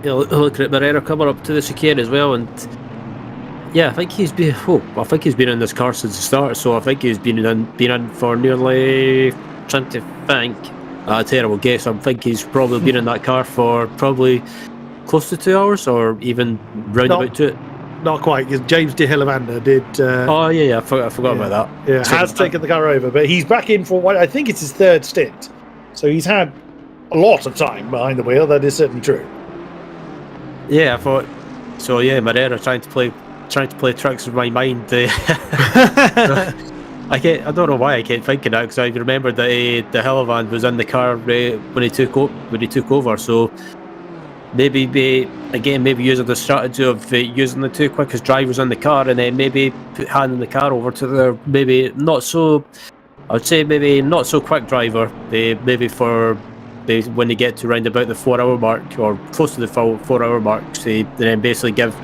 Yeah, looking at Barrera coming up to the chicane as well, and yeah, I think he's been in this car since the start. So I think he's been in for nearly, trying to think, a terrible guess. I think he's probably been in that car for probably close to 2 hours, or even round about to it. Not quite, because James de Hillelander did. Oh yeah, I forgot about that. Yeah, has taken the car over, but he's back in for what I think it's his third stint. So he's had a lot of time behind the wheel. That is certainly true. Yeah, I thought so. Yeah, Barrera trying to play tricks with my mind. I don't know why I kept thinking that, because I remembered that de Hilleland was in the car when he took over. So maybe using the strategy of using the two quickest drivers in the car, and then maybe handing the car over to their maybe not so quick driver. Maybe for when they get to round about the 4 hour mark, or close to the 4 hour mark, and then basically give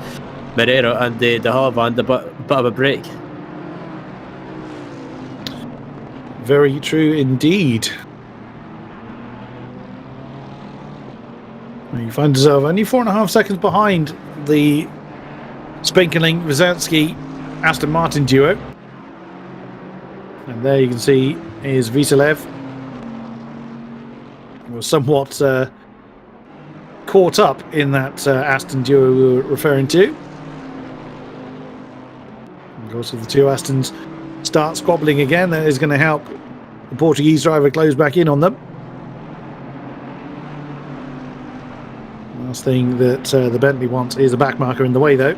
Barrera and de Hilleland a bit of a break. Very true indeed. You find yourself only 4.5 seconds behind the Spanking Wyzanski Aston Martin duo. And there you can see is Visilev. Was somewhat caught up in that Aston duo we were referring to. Of course, if the two Astons start squabbling again, that is going to help the Portuguese driver close back in on them. Last thing that the Bentley wants is a back marker in the way, though.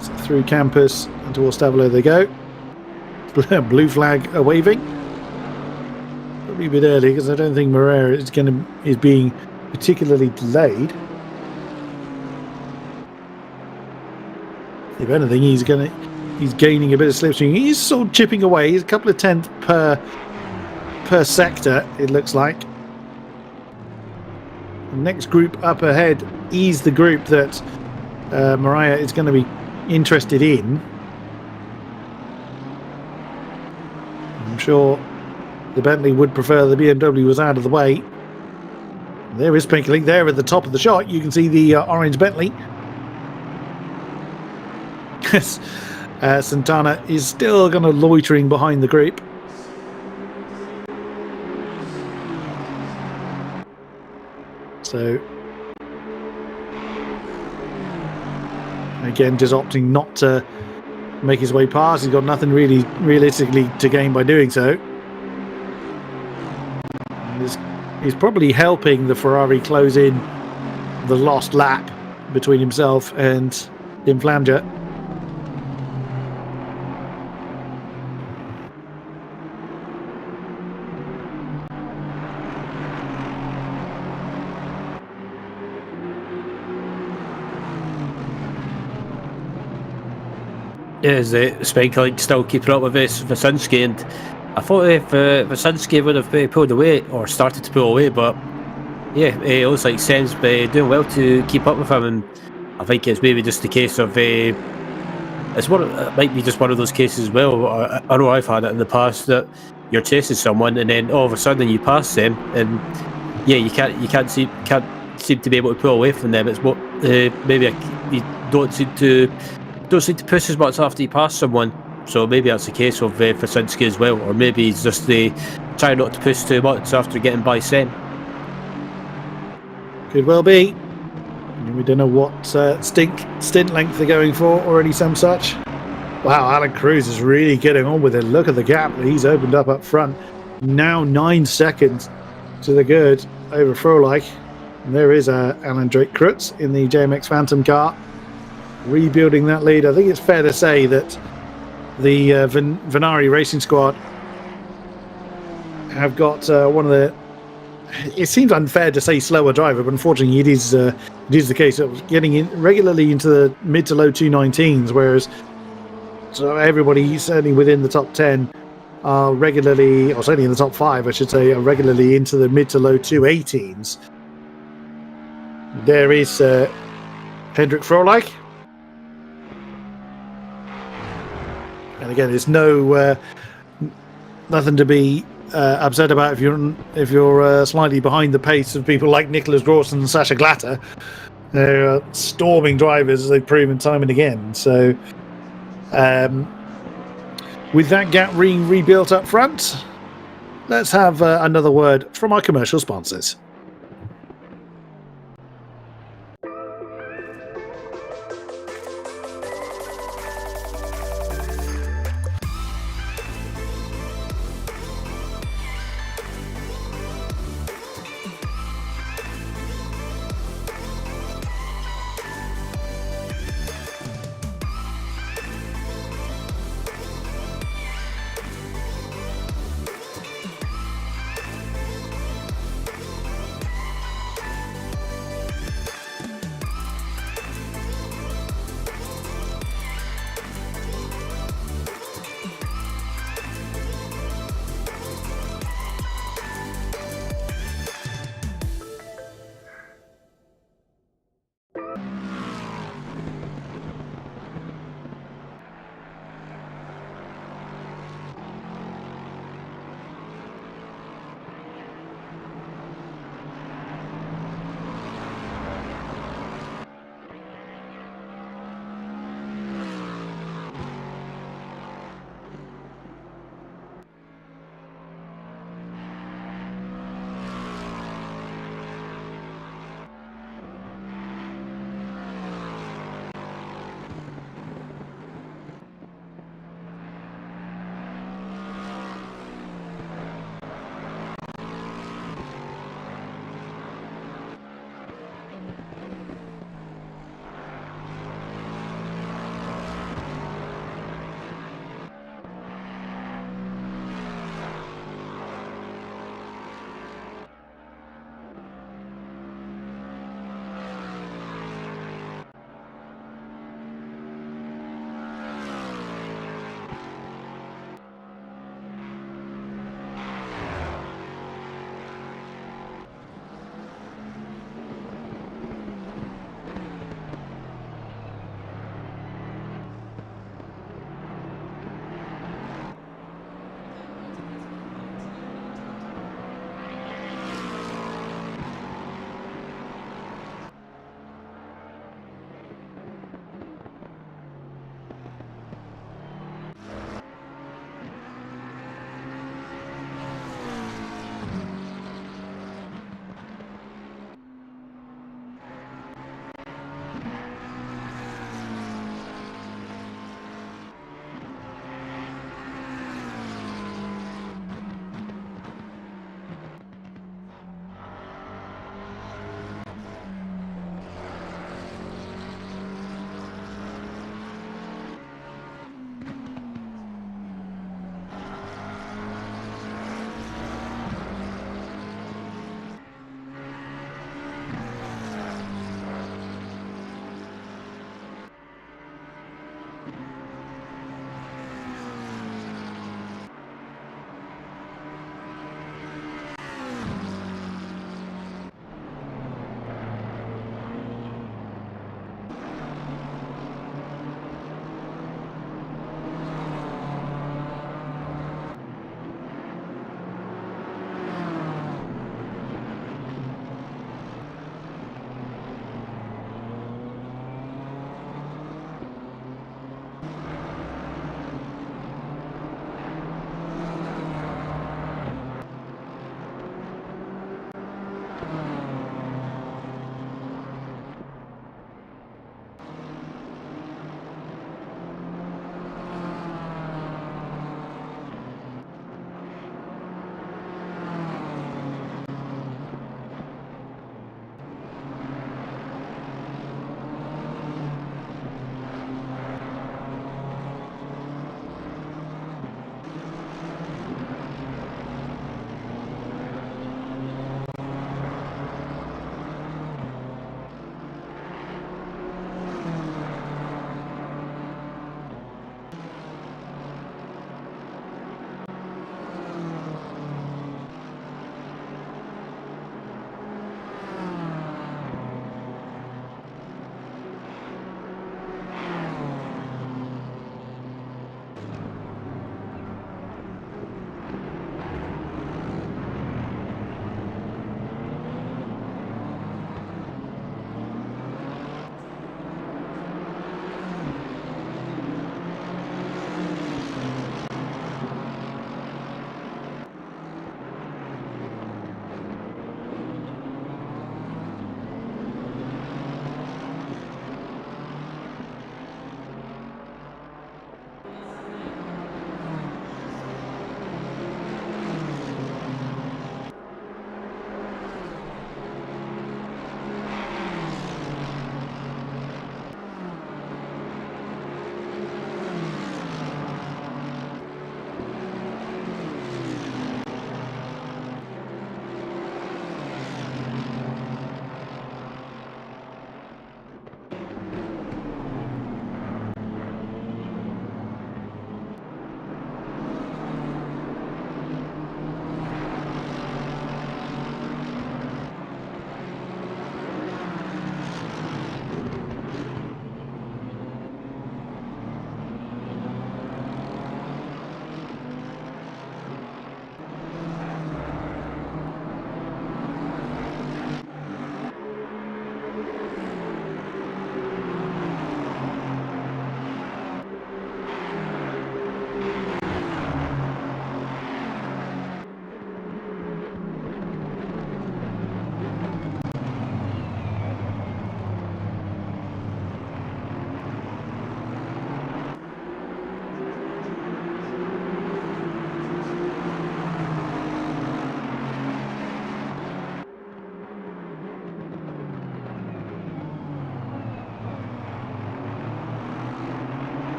So through campus and towards Stavolo they go. Blue flag waving. Probably a bit early because I don't think Moreira is being particularly delayed. If anything, he's gaining a bit of slipstream. He's sort of chipping away. He's a couple of tenths per sector, it looks like. The next group up ahead is the group that Mariah is going to be interested in. I'm sure the Bentley would prefer the BMW was out of the way. There is Pinkley there at the top of the shot. You can see the orange Bentley. Santana is still going to loitering behind the group. So again, just opting not to make his way past. He's got nothing really realistically to gain by doing so. And he's probably helping the Ferrari close in the lost lap between himself and Tim Flanger. Is the Spanking still keeping up with Wyzanski, and I thought if Wyzanski would have pulled away or started to pull away, but yeah, it looks like Sam's doing well to keep up with him, and I think it's maybe just a case of it might be just one of those cases as well. I know I've had it in the past that you're chasing someone and then all of a sudden you pass them, and yeah, you can't seem to be able to pull away from them. It's what maybe you don't seem to push as much after you pass someone, so maybe that's the case of Wyzanski as well, or maybe he's just trying not to push too much after getting by Sen. Could well be. We don't know what stint length they're going for or any some such. Wow, Alan Cruz is really getting on with it. Look at the gap that he's opened up front. Now 9 seconds to the good over Froelich. And there is Alan Drake Krutz in the JMX Phantom car, rebuilding that lead. I think it's fair to say that the Venari Racing Squad have got one of the... It seems unfair to say slower driver, but unfortunately it is the case of getting in regularly into the mid to low 219s, whereas so everybody certainly within the top 10 are regularly, or certainly in the top 5 I should say, are regularly into the mid to low 218s. There is Hendrik Froelich. And again, there's nothing to be upset about if you're slightly behind the pace of people like Nicholas Grosson and Sasha Glatter. They're storming drivers, as they've proven time and again. So, with that gap being rebuilt up front, let's have another word from our commercial sponsors.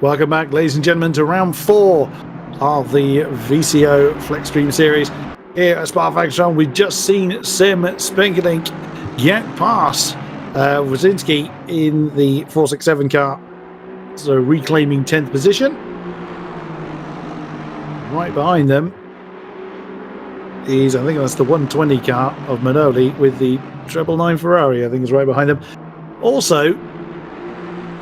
Welcome back, ladies and gentlemen, to round 4 of the VCO FLExTREME series. Here at Spa-Francorchamps, we've just seen Sim Spenkelink get past Wazinski in the 467 car, so reclaiming 10th position. Right behind them is, I think that's the 120 car of Manoli with the 999 Ferrari, I think is right behind them. Also,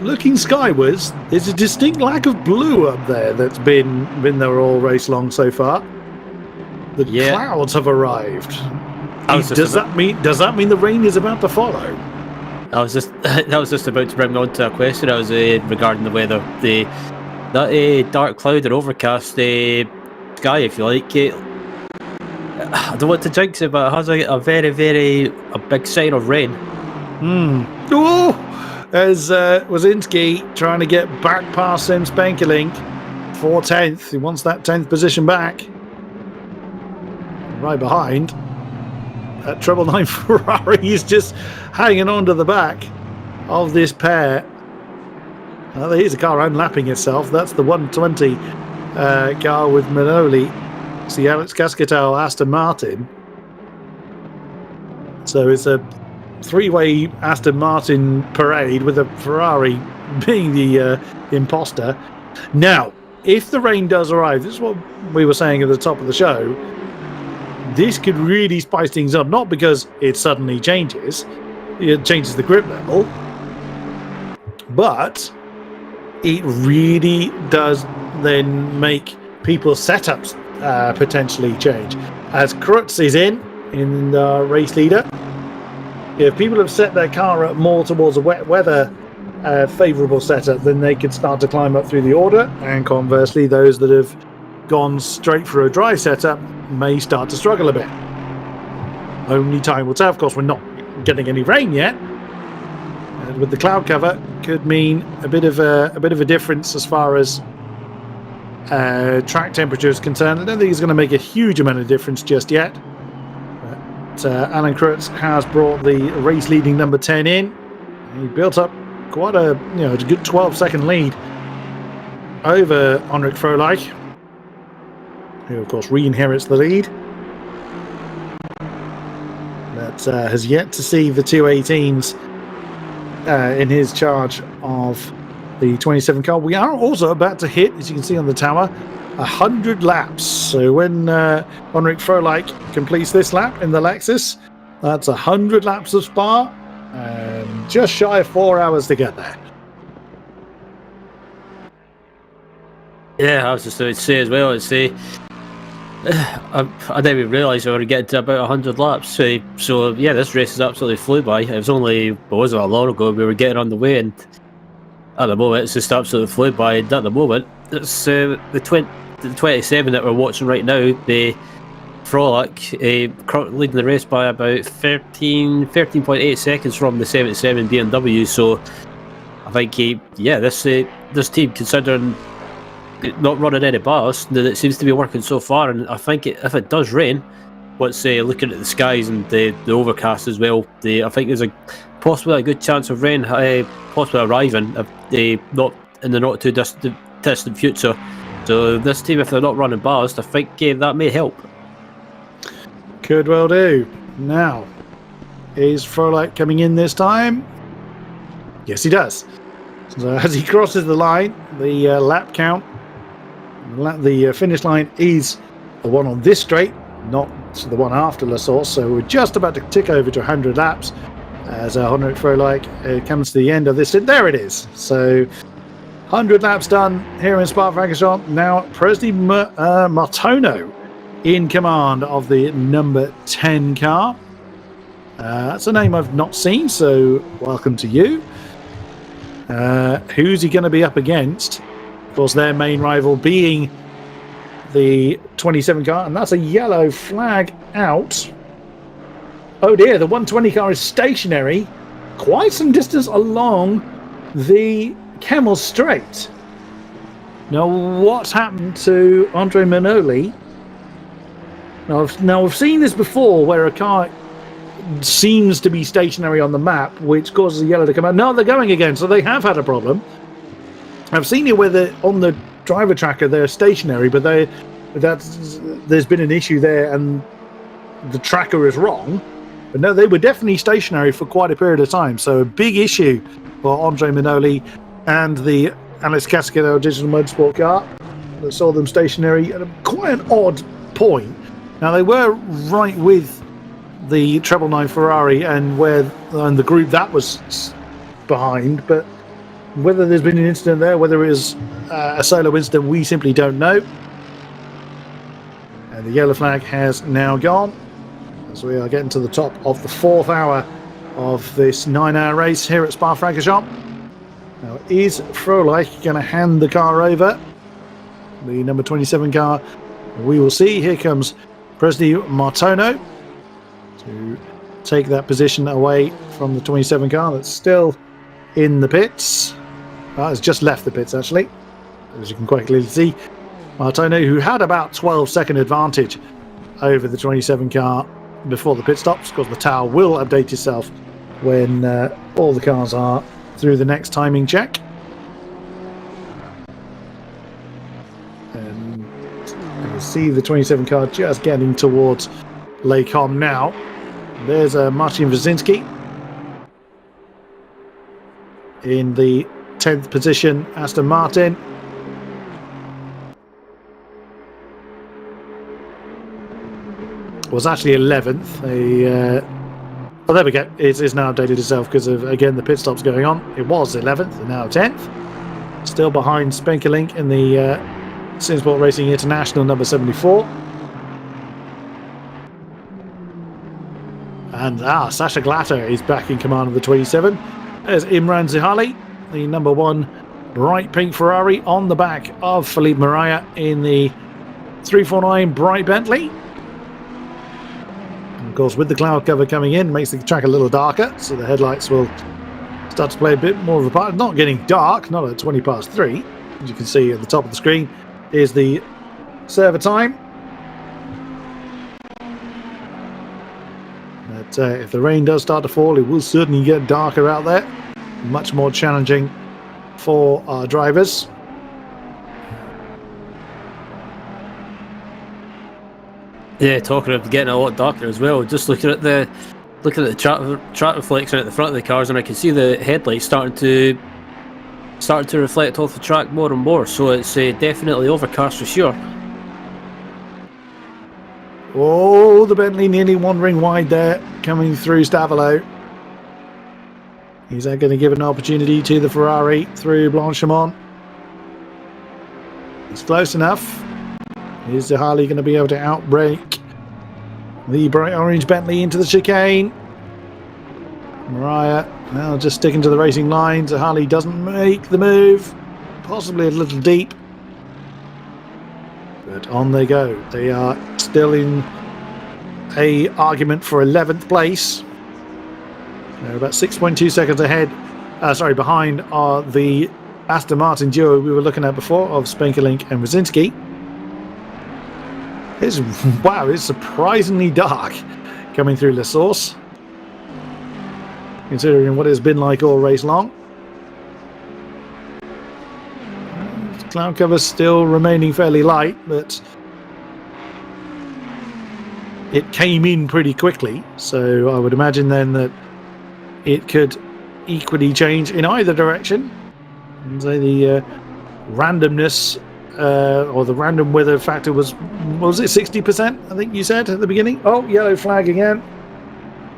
looking skywards, there's a distinct lack of blue up there that's been there all race long so far. The clouds have arrived. Does that mean the rain is about to follow? I was just about to bring on to a question. I was regarding the weather. That dark cloud and overcast sky, if you like. I don't want to jinx it, but it has a very big sign of rain. Oh, as Wazinski trying to get back past Sim Spenkelink for 10th. He wants that 10th position back. Right behind, that 999 Ferrari is just hanging on to the back of this pair. Here's a car unlapping itself. That's the 120 car with Manoli. See Alex Cascatel, Aston Martin. So it's a three-way Aston Martin parade with a Ferrari being the imposter. Now, if the rain does arrive, this is what we were saying at the top of the show, this could really spice things up, not because it suddenly changes the grip level, but it really does then make people's setups potentially change. As Krutz is in the race leader, if people have set their car up more towards a wet weather favourable setup, then they could start to climb up through the order, and conversely those that have gone straight for a dry setup may start to struggle a bit. Only time will tell. Of course, we're not getting any rain yet, and with the cloud cover could mean a bit of a difference as far as track temperature is concerned. I don't think it's going to make a huge amount of difference just yet. But Alan Krutz has brought the race leading number 10 in. He built up quite a good 12-second lead over Henrik Froelich, who of course re-inherits the lead. But has yet to see the 218s in his charge of the 27 car. We are also about to hit, as you can see on the tower, 100 laps. So when Henrik Froelich completes this lap in the Lexus, that's 100 laps of Spa, and just shy of 4 hours to get there. Yeah, I was just about to say as well, I didn't even realise we were getting to about 100 laps. So yeah, this race has absolutely flew by. It wasn't that long ago we were getting on the way, and at the moment it's just absolutely flew by. And at the moment, it's the 27 that we're watching right now, the Froelich, currently leading the race by about 13.8 seconds from the 77 BMW. So I think this team, considering not running any ballast, that it seems to be working so far, and I think if it does rain, once looking at the skies and the overcast as well, I think there's possibly a good chance of rain possibly arriving, not in the not too distant future. So this team, if they're not running ballast, I think that may help. Could well do. Now, is Froelich coming in this time? Yes, he does. So as he crosses the line, the lap count, the finish line is the one on this straight, not the one after La Source. So we're just about to tick over to 100 laps as Henrik Froelich comes to the end of this. There it is. So 100 laps done here in Spa-Francorchamps. Now Presley Martono in command of the number 10 car. That's a name I've not seen, so welcome to you. Who's he going to be up against? Of course, their main rival being the 27 car, and that's a yellow flag out. Oh dear, the 120 car is stationary quite some distance along the Kemmel Straight. Now, what's happened to Andre Manoli? Now, I've seen this before where a car seems to be stationary on the map, which causes the yellow to come out. No, they're going again, so they have had a problem. I've seen it where on the driver tracker they're stationary, but there's been an issue there and the tracker is wrong. But no, they were definitely stationary for quite a period of time. So a big issue for Andre Minoli and the Alex Cascado digital motorsport car that saw them stationary at quite an odd point. Now they were right with the 999 Ferrari and the group that was behind, but whether there's been an incident there, whether it was a solo incident, we simply don't know. And the yellow flag has now gone, as we are getting to the top of the 4th hour of this 9-hour race here at Spa-Francorchamps. Now, is Froelich going to hand the car over? The number 27 car, we will see. Here comes Presney Martono to take that position away from the 27 car that's still in the pits. It's just left the pits, actually, as you can quite clearly see. Martono, who had about 12-second advantage over the 27 car before the pit stops, because the tower will update itself when all the cars are through the next timing check. And you see the 27 car just getting towards Les Combes now. There's Martin Wazinski in the 10th position, Aston Martin. Was actually 11th. Oh, there we go. It's now updated itself because of, again, the pit stops going on. It was 11th and now 10th. Still behind Spenkelink in the Sinsport Racing International number 74. And Sasha Glatter is back in command of the 27. There's Imran Zihali, the number 1 bright pink Ferrari, on the back of Felipe Mariah in the 349 bright Bentley. Of course, with the cloud cover coming in, makes the track a little darker, so the headlights will start to play a bit more of a part. Not getting dark, not at 20 past 3. As you can see at the top of the screen is the server time. But if the rain does start to fall, it will certainly get darker out there. Much more challenging for our drivers. Yeah, talking of getting a lot darker as well. Just looking at the track reflection at the front of the cars, and I can see the headlights starting to reflect off the track more and more. So it's definitely overcast for sure. Oh, the Bentley nearly 1 ring wide there, coming through Stavolo. Is that going to give an opportunity to the Ferrari through Blanchimont? It's close enough. Is Zihali going to be able to outbrake the bright orange Bentley into the chicane? Mariah now just sticking to the racing line. Zihali doesn't make the move. Possibly a little deep. But on they go. They are still in a argument for 11th place. They're about 6.2 seconds ahead. Behind are the Aston Martin duo we were looking at before of Spenkelink and Wazinski. It's surprisingly dark coming through La Source, considering what it's been like all race long. Cloud cover still remaining fairly light, but it came in pretty quickly, so I would imagine then that it could equally change in either direction. And so the randomness or the random weather factor was it 60%? I think you said at the beginning. Oh, yellow flag again.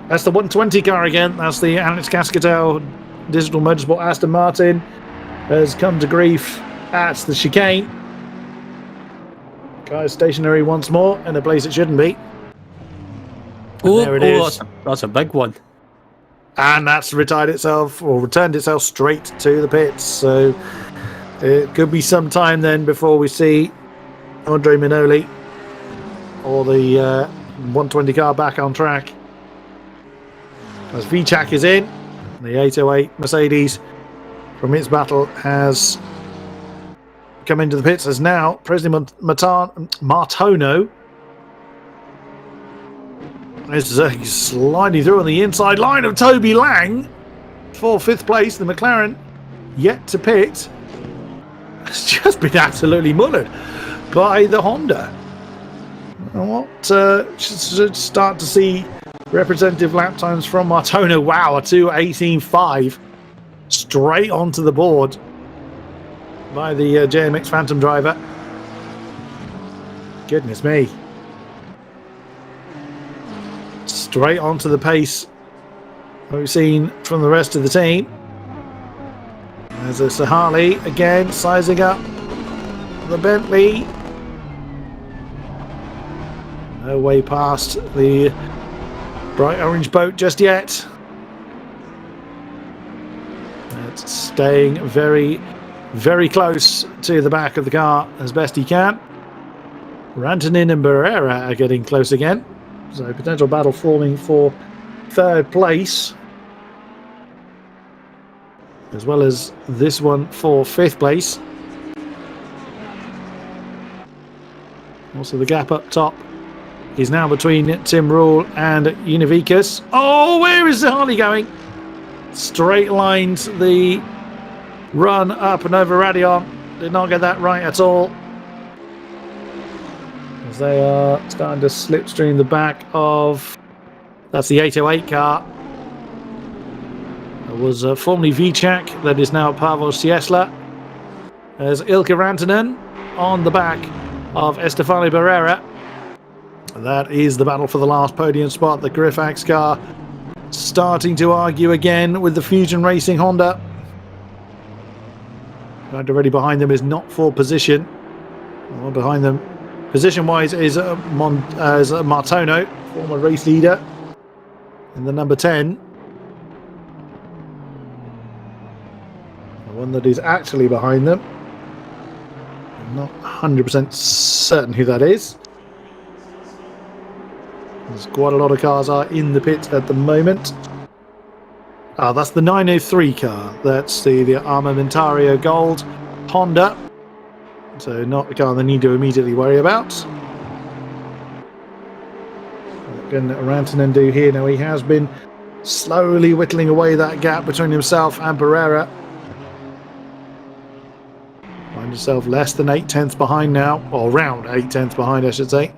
That's the 120 car again. That's the Alex Cascadel Digital Motorsport Aston Martin has come to grief at the chicane. Car is stationary once more in a place it shouldn't be. There it is. That's a big one. And that's returned itself straight to the pits. So it could be some time then before we see Andre Minoli or the 120 car back on track. As VCHAC is in, the 808 Mercedes from its battle has come into the pits as now President Martono is sliding through on the inside line of Toby Lang for 5th place. The McLaren yet to pit. has just been absolutely mullered by the Honda. What should start to see representative lap times from Martona. Wow, a 2:18.5 straight onto the board by the JMX Phantom driver. Goodness me. Straight onto the pace we've seen from the rest of the team. There's a Sahali again sizing up the Bentley. No way past the bright orange boat just yet. It's staying very, very close to the back of the car as best he can. Rantanen and Barrera are getting close again. So potential battle forming for third place. As well as this one for fifth place. Also the gap up top is now between Tim Rule and Univikas. Oh, where is the Harley going? Straight lines the run up and over Radion. Did not get that right at all. As they are starting to slipstream the back of... That's the 808 car. It was formerly VCHAC, that is now Pavel Ciesla. There's Ilkka Rantanen on the back of Estefano Barrera. That is the battle for the last podium spot. The Griffiths car starting to argue again with the Fusion Racing Honda. Right already behind them is not for position. Well, behind them, position-wise, is Martono, former race leader, in the number 10. The one that is actually behind them. I'm not 100% certain who that is. There's quite a lot of cars are in the pit at the moment. Ah, that's the 903 car. That's the Armamentario Gold Honda. So not the car they need to immediately worry about. What can Rantanen do here? Now he has been slowly whittling away that gap between himself and Barrera. Find himself less than 8/10 behind now, or around 8/10 behind, I should say.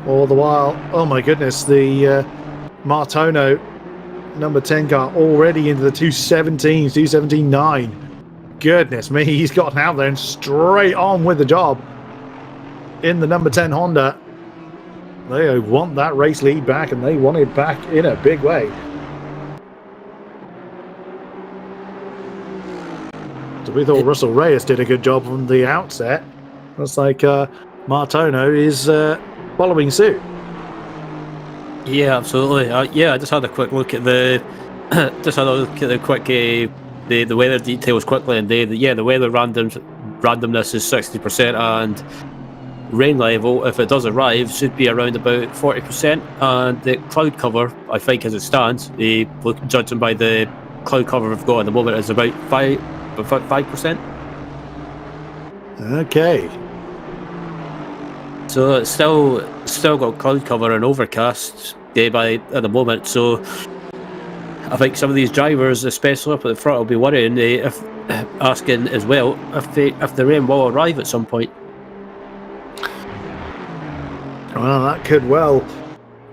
All the while, oh my goodness, the Martono number 10 car already into the 217s, 217.9. Goodness me, he's gotten out there and straight on with the job in the number 10 Honda. They want that race lead back, and they want it back in a big way. So we thought Russell Reyes did a good job from the outset. Looks like Martono is following suit. Yeah, absolutely. Yeah, I just had a quick look at the the weather details quickly, and the weather randomness is 60%, and rain level, if it does arrive, should be around about 40%, and the cloud cover, I think as it stands, judging by the cloud cover we've got at the moment, is about 5%. Okay. So it's still got cloud cover and overcast at the moment. So I think some of these drivers, especially up at the front, will be worrying, asking as well if the rain will arrive at some point. Well, that could well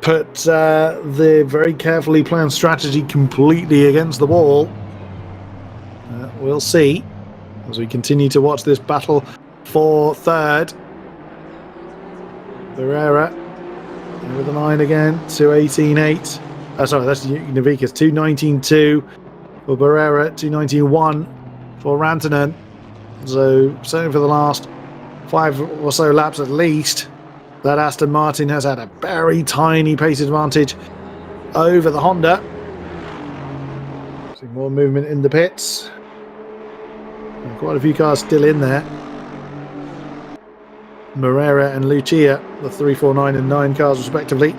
put the very carefully planned strategy completely against the wall. We'll see as we continue to watch this battle for third. Barrera over the line again, 2:18.8. Sorry, that's Navikas, 2:19.2 for Barrera, 2:19.1 for Rantanen. So certainly for the last 5 or so laps at least, that Aston Martin has had a very tiny pace advantage over the Honda. See more movement in the pits. And quite a few cars still in there. Moreira and Lucia, the 3, 4, 9 and 9 cars respectively.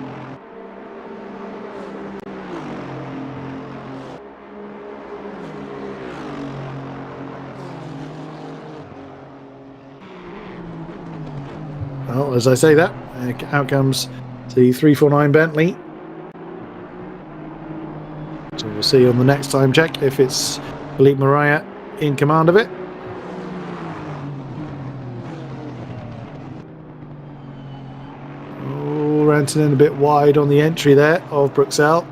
Well, as I say that, out comes the 349 Bentley. So we'll see on the next time check if it's Philippe Mariah in command of it. Oh, Rantanen a bit wide on the entry there of Bruxelles.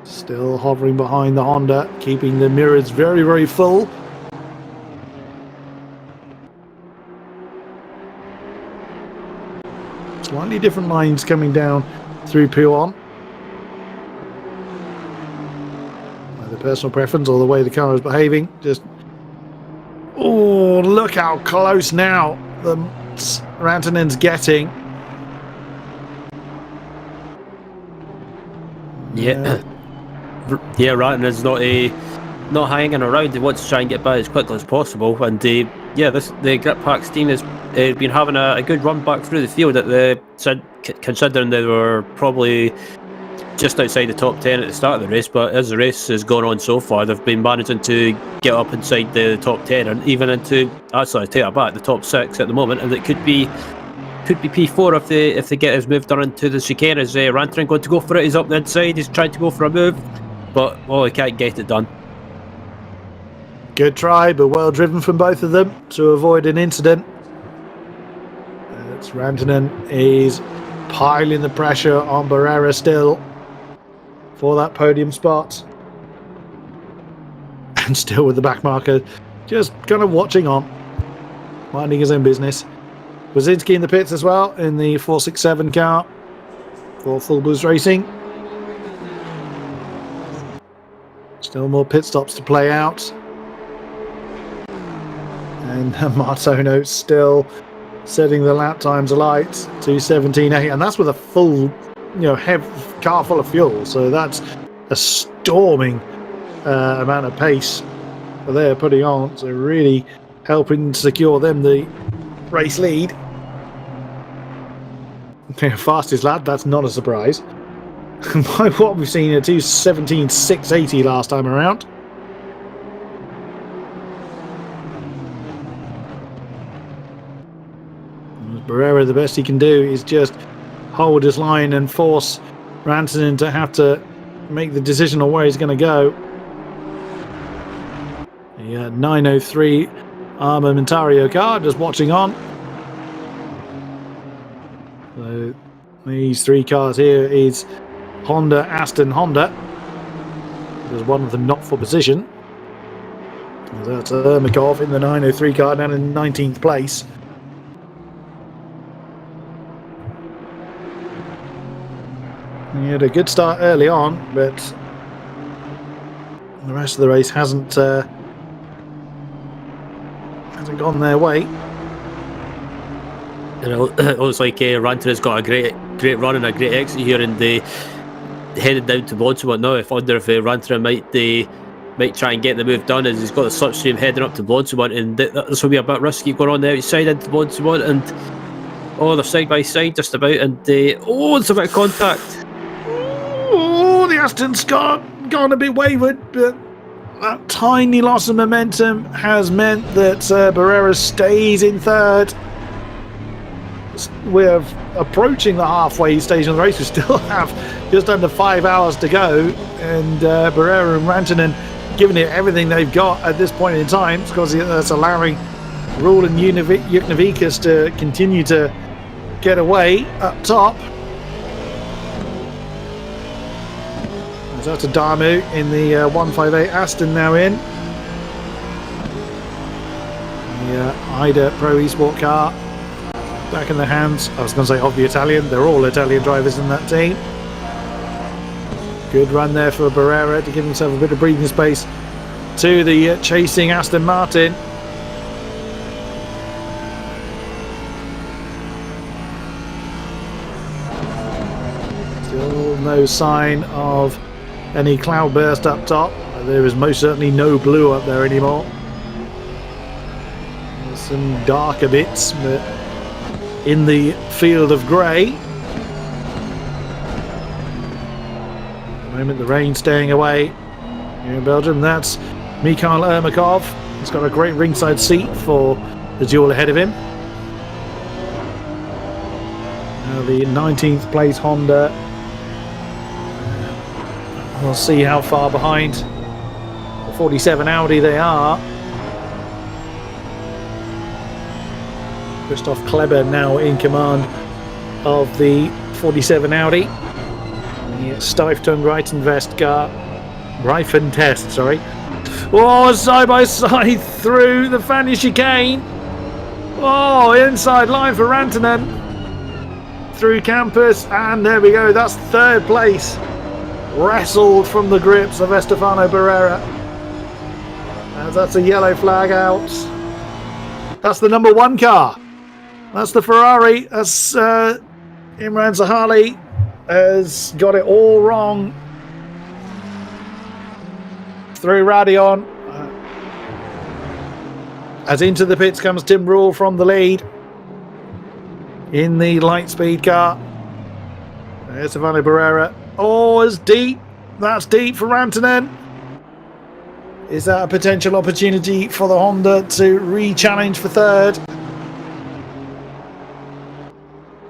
Still hovering behind the Honda, keeping the mirrors very, very full. Slightly different lines coming down through Puon. Either personal preference or the way the car is behaving. Just, oh, look how close now the Rantanen's getting. Yeah, yeah, Rantanen's not hanging around. He wants to try and get by as quickly as possible, and yeah, the Grip Pack team has been having a good run back through the field. Considering they were probably just outside the top 10 at the start of the race, but as the race has gone on so far, they've been managing to get up inside the top 10 and even into, actually I take that back, the top 6 at the moment, and it could be P4 if they get his move done into the chicane. Is Rantanen going to go for it? He's up the inside, he's trying to go for a move, but well, he can't get it done. Good try, but well driven from both of them to avoid an incident. Rantanen is piling the pressure on Barrera still for that podium spot. And still with the back marker, just kind of watching on, minding his own business. Wazinski in the pits as well in the 467 car for Full Boost Racing. Still more pit stops to play out. And Martono still setting the lap times alight to 17.8, and that's with a full, car full of fuel. So that's a storming amount of pace that they're putting on. So really helping secure them the race lead. Fastest lap, that's not a surprise. By what we've seen, a 2:17.680 last time around. Barrera, the best he can do is just hold his line and force Rantanen to have to make the decision on where he's going to go. The 903 Armamentario car just watching on. So these three cars here is Honda, Aston, Honda. There's one of them not for position. That's Ermakov in the 903 car down in 19th place. He had a good start early on, but the rest of the race hasn't gone their way. It looks like Rantanen's got a great run and a great exit here, and they headed down to Blonsumont now. I wonder if Rantanen might try and get the move done, as he's got the slipstream heading up to Blonsumont, and this will be a bit risky going on the outside into Blonsumont, and they're side by side just about, and it's a bit of contact. The Aston's gone a bit wayward, but that tiny loss of momentum has meant that Barrera stays in third. We're approaching the halfway stage of the race. We still have just under 5 hours to go, and Barrera and Rantanen giving it everything they've got at this point in time, because that's allowing Rule and Yuknavicas to continue to get away up top. That's Damu in the 158 Aston now in. The Ida Pro Esport car back in the hands, I was going to say, of the Italian. They're all Italian drivers in that team. Good run there for Barrera to give himself a bit of breathing space to the chasing Aston Martin. Still no sign of any cloudburst up top. There is most certainly no blue up there anymore. There's some darker bits, but in the field of grey. At the moment the rain staying away here in Belgium. That's Mikhail Ermakov. He's got a great ringside seat for the duel ahead of him. Now the 19th place Honda We'll see how far behind the 47 Audi they are. Christoph Kleber now in command of the 47 Audi. The Stieftung Reifenvest car. Reifentest, sorry. Oh, side by side through the Fanny chicane. Oh, inside line for Rantanen. Through campus, and there we go. That's third place. Wrestled from the grips of Estefano Barrera. As that's a yellow flag out. That's the number 1 car. That's the Ferrari. That's Imran Zahali has got it all wrong. Through Radion. As into the pits comes Tim Rule from the lead. In the light speed car. There's Estefano Barrera. Oh, it's deep. That's deep for Rantanen. Is that a potential opportunity for the Honda to re-challenge for third?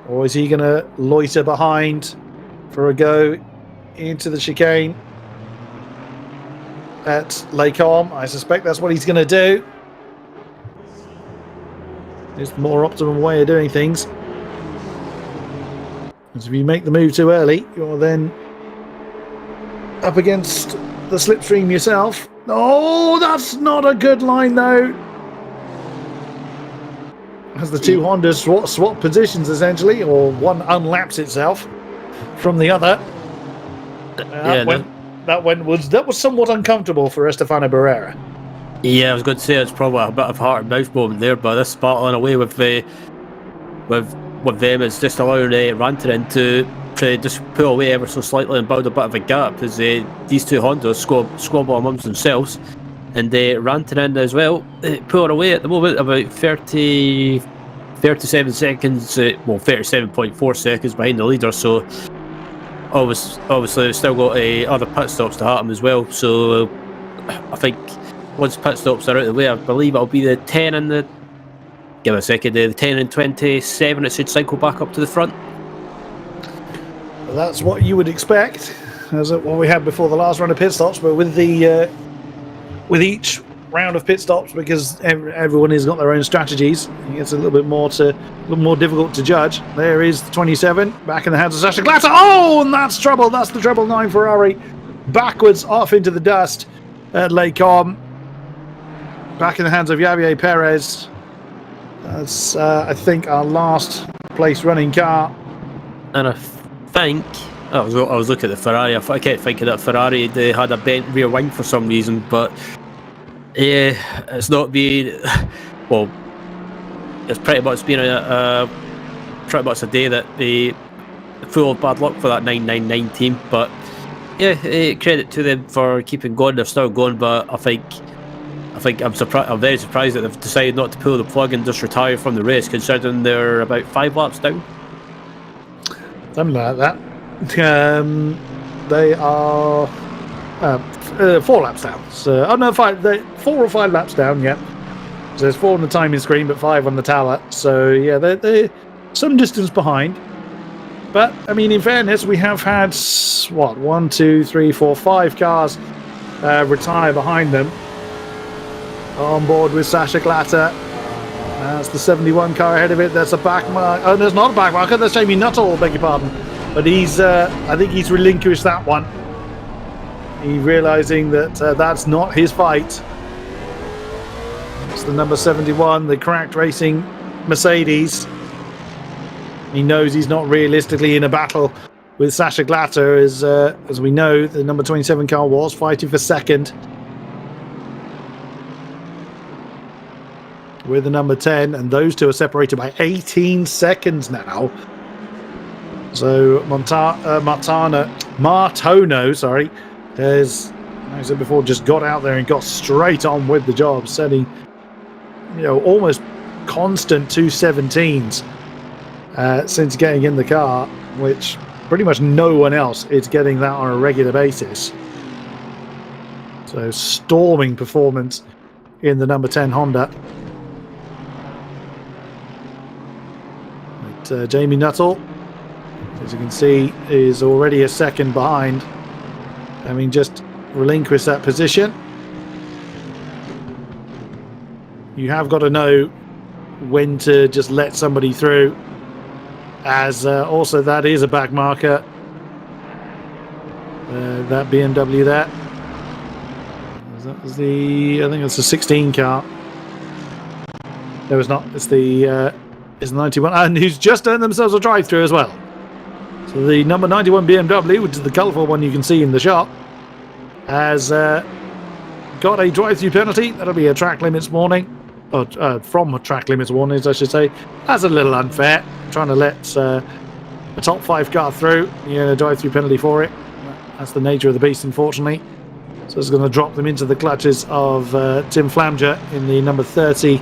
Or is he going to loiter behind for a go into the chicane at Les Combes? I suspect that's what he's going to do. It's the more optimum way of doing things. Because if you make the move too early, you're then up against the slipstream yourself. Oh, that's not a good line though. As the two Hondas swap positions essentially, or one unlaps itself from the other. That was somewhat uncomfortable for Estefano Barrera. Yeah, I was going to say it's probably a bit of a heart and mouth moment there, but this battling away with them is just allowing Rantanen to just pull away ever so slightly and build a bit of a gap as these two Hondas squabble amongst themselves, and Rantanen as well pulling away at the moment about 37 seconds, 37.4 seconds behind the leader. So obviously they've still got other pit stops to happen as well. So I think once pit stops are out of the way, I believe it'll be the 10 and the 10 and 27. It should cycle back up to the front. That's what you would expect, as what we had before the last round of pit stops. But with with each round of pit stops, because everyone has got their own strategies, it gets a little bit more difficult to judge. There is the 27 back in the hands of Sasha Glatter. Oh, and that's trouble. That's the treble 9 Ferrari backwards off into the dust at Les Combes. Back in the hands of Javier Perez. That's I think our last place running car. And I think I was looking at the Ferrari. I kept thinking that Ferrari they had a bent rear wing for some reason, but yeah, it's not been well. It's pretty much been a day that they full of bad luck for that 999 team. But yeah, credit to them for keeping going. They're still going, but I think I'm very surprised that they've decided not to pull the plug and just retire from the race, considering they're about 5 laps down. Something like that. They are 4 laps down. So, 4 or 5 laps down. Yeah. So there's 4 on the timing screen, but 5 on the tower. So yeah, they're some distance behind. But I mean, in fairness, we have had 1, 2, 3, 4, 5 cars retire behind them. On board with Sasha Glatter. That's the 71 car ahead of it. That's a back mark. Oh, there's not a back marker. That's Jamie Nuttall, beg your pardon. But I think he's relinquished that one. He's realising that that's not his fight. It's the number 71, the cracked racing Mercedes. He knows he's not realistically in a battle with Sasha Glatter, as we know, the number 27 car was fighting for second with the number 10, and those two are separated by 18 seconds now. So Martono, sorry, has, like I said before, just got out there and got straight on with the job, setting, almost constant 217s since getting in the car, which pretty much no one else is getting that on a regular basis. So storming performance in the number 10 Honda. But Jamie Nuttall, as you can see, is already a second behind having just relinquished that position. You have got to know when to just let somebody through, as also that is a back marker. That BMW there. That was I think it's the 16 car. No, it's not. It's the 91, and who's just earned themselves a drive-through as well. So the number 91 BMW, which is the colourful one you can see in the shot, has got a drive-through penalty. That'll be a track limits warning, or from track limits warnings, I should say. That's a little unfair. Trying to let a top 5 car through, you get a drive-through penalty for it. That's the nature of the beast, unfortunately. So it's going to drop them into the clutches of Tim Flamger in the number 30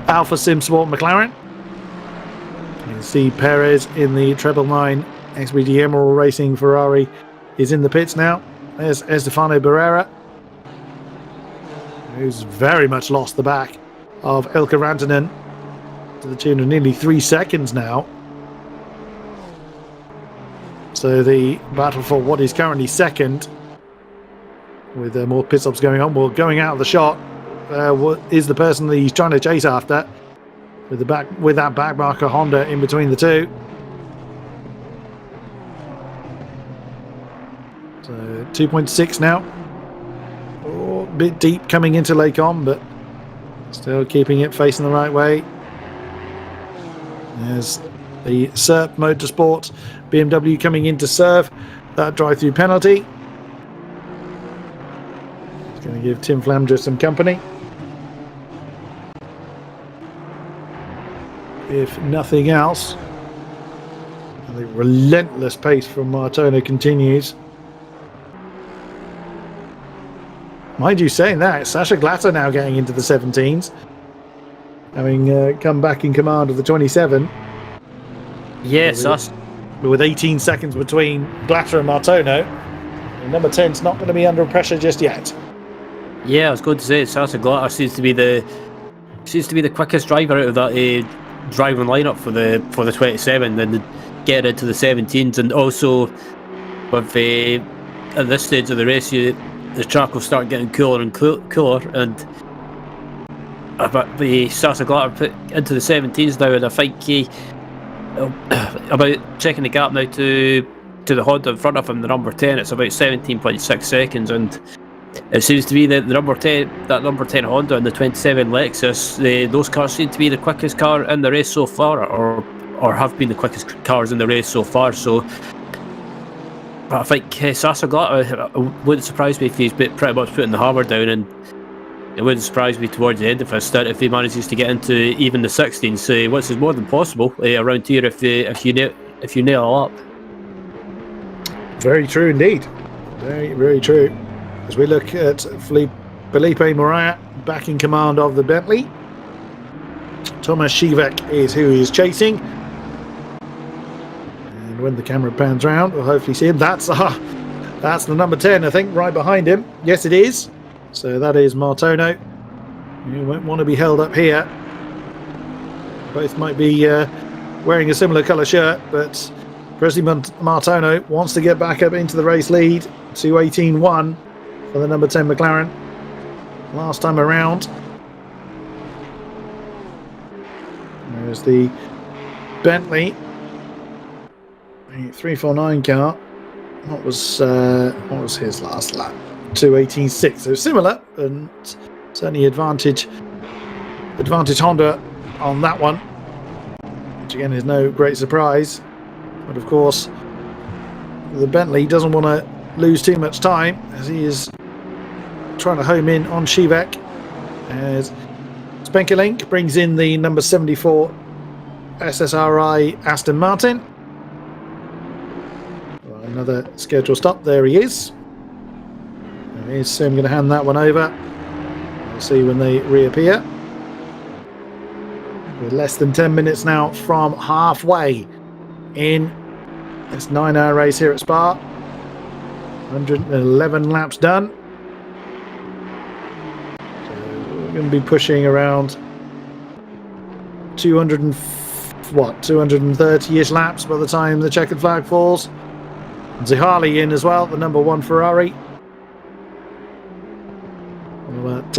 Alpha Sim Sport McLaren. You can see Perez in the 999 XBD Emerald Racing Ferrari is in the pits now. There's Estefano Barrera, who's very much lost the back of Ilkka Rantanen to the tune of nearly 3 seconds now. So the battle for what is currently second, with more pit stops going on. Well, going out of the shot, what is the person that he's trying to chase after, with that back marker Honda in between the two. So 2.6 now. Oh, a bit deep coming into Lake On, but still keeping it facing the right way. There's the SERP Motorsport BMW coming in to serve that drive-through penalty. It's going to give Tim Flamger some company. If nothing else, the relentless pace from Martona continues. Mind you, saying that, Sasha Glatter now getting into the 17s, having come back in command of the 27. Yes, with 18 seconds between Glatter and Martono. Number 10's not going to be under pressure just yet. Yeah, I was going to say Sasha Glatter seems to be the quickest driver out of that driving lineup for the 27, and get into the 17s, and also with at this stage of the race, the track will start getting cooler and cooler, and the Sasha Glatter put into the 17s now, and I think he about checking the gap now to the Honda in front of him, the number 10. It's about 17.6 seconds, and it seems to be that the number 10 Honda and the 27 Lexus, those cars seem to be the quickest car in the race so far, or have been the quickest cars in the race so far. So I think Sasha Glatter, wouldn't surprise me if he's pretty much putting the hammer down, and it wouldn't surprise me towards the end of his stint if he manages to get into even the 16s, which is more than possible around here if you nail up. Very true indeed. Very, very true. As we look at Felipe Morat back in command of the Bentley, Thomas Shivek is who he is chasing. And when the camera pans round, we'll hopefully see him. That's the number 10, I think, right behind him. Yes, it is. So that is Martono. You won't want to be held up here. Both might be wearing a similar colour shirt, but Presley Martono wants to get back up into the race lead to 18-1 for the number 10 McLaren. Last time around. There's the Bentley. The 349 car. What was his last lap? 2:18.6. So similar, and certainly advantage Honda on that one, which again is no great surprise. But of course, the Bentley doesn't want to lose too much time, as he is trying to home in on Shivek, as Spencer Link brings in the number 74 SSRI Aston Martin. Well, another scheduled stop. There he is. There he is. So I'm going to hand that one over. We'll see when they reappear. We're less than 10 minutes now from halfway in this 9-hour race here at Spa. 111 laps done. So we're going to be pushing around 230-ish laps by the time the checkered flag falls. Zihali in as well, the number 1 Ferrari.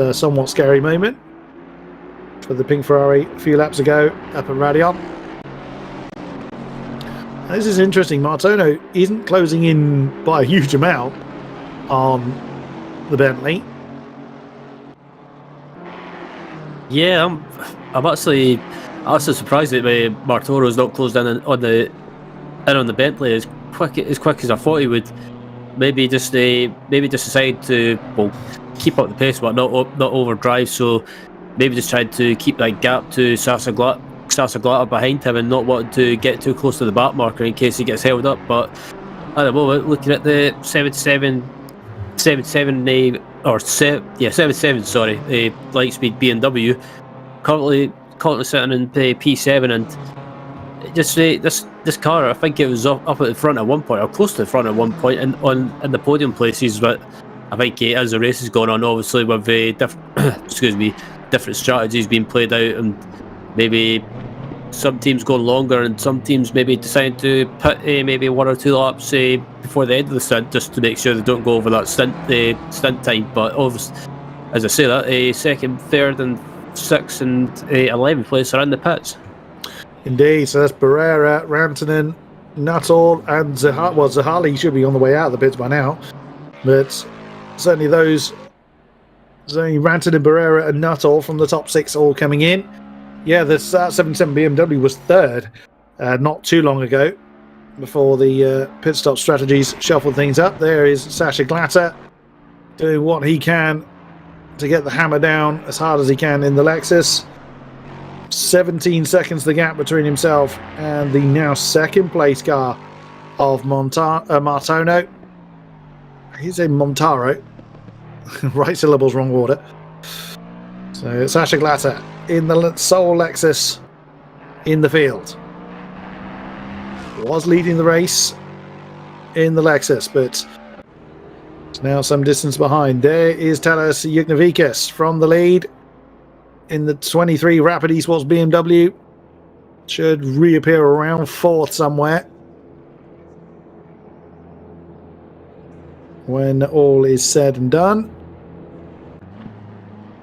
that somewhat scary moment for the pink Ferrari a few laps ago up at Radion. This is interesting. Martono isn't closing in by a huge amount on the Bentley. Yeah, I'm actually surprised that Martoro's not closed in on the Bentley as quick as I thought he would. Maybe just decide to keep up the pace, but not overdrive. So maybe just tried to keep that gap to Sasaglatter behind him and not want to get too close to the back marker in case he gets held up. But at the moment, looking at the 77, sorry, light speed BMW, currently sitting in P7, and just this car, I think it was up at the front at one point, or close to the front at one point, and in the podium places. But I think as the race is going on, obviously with different strategies being played out, and maybe some teams going longer and some teams maybe deciding to put maybe 1 or 2 laps before the end of the stint, just to make sure they don't go over that stint time. But obviously, as I say, that second, third, and 6th and 11th place are in the pits. Indeed, so that's Barrera, Rantanen, Nuttall, and Zahali. Well, Zahali should be on the way out of the pits by now, but certainly Rantanen, Barrera, and Nuttall from the top 6 all coming in. Yeah, the 77 BMW was 3rd not too long ago, before the pit stop strategies shuffled things up. There is Sasha Glatter doing what he can to get the hammer down as hard as he can in the Lexus. 17 seconds the gap between himself and the now 2nd place car of Martono. He's a Montaro. Right syllables, wrong order. So Sasha Glatter in the sole Lexus in the field. Was leading the race in the Lexus, but it's now some distance behind. There is Taras Yuknavikas from the lead in the 23 Rapid Esports BMW. Should reappear around 4th somewhere when all is said and done.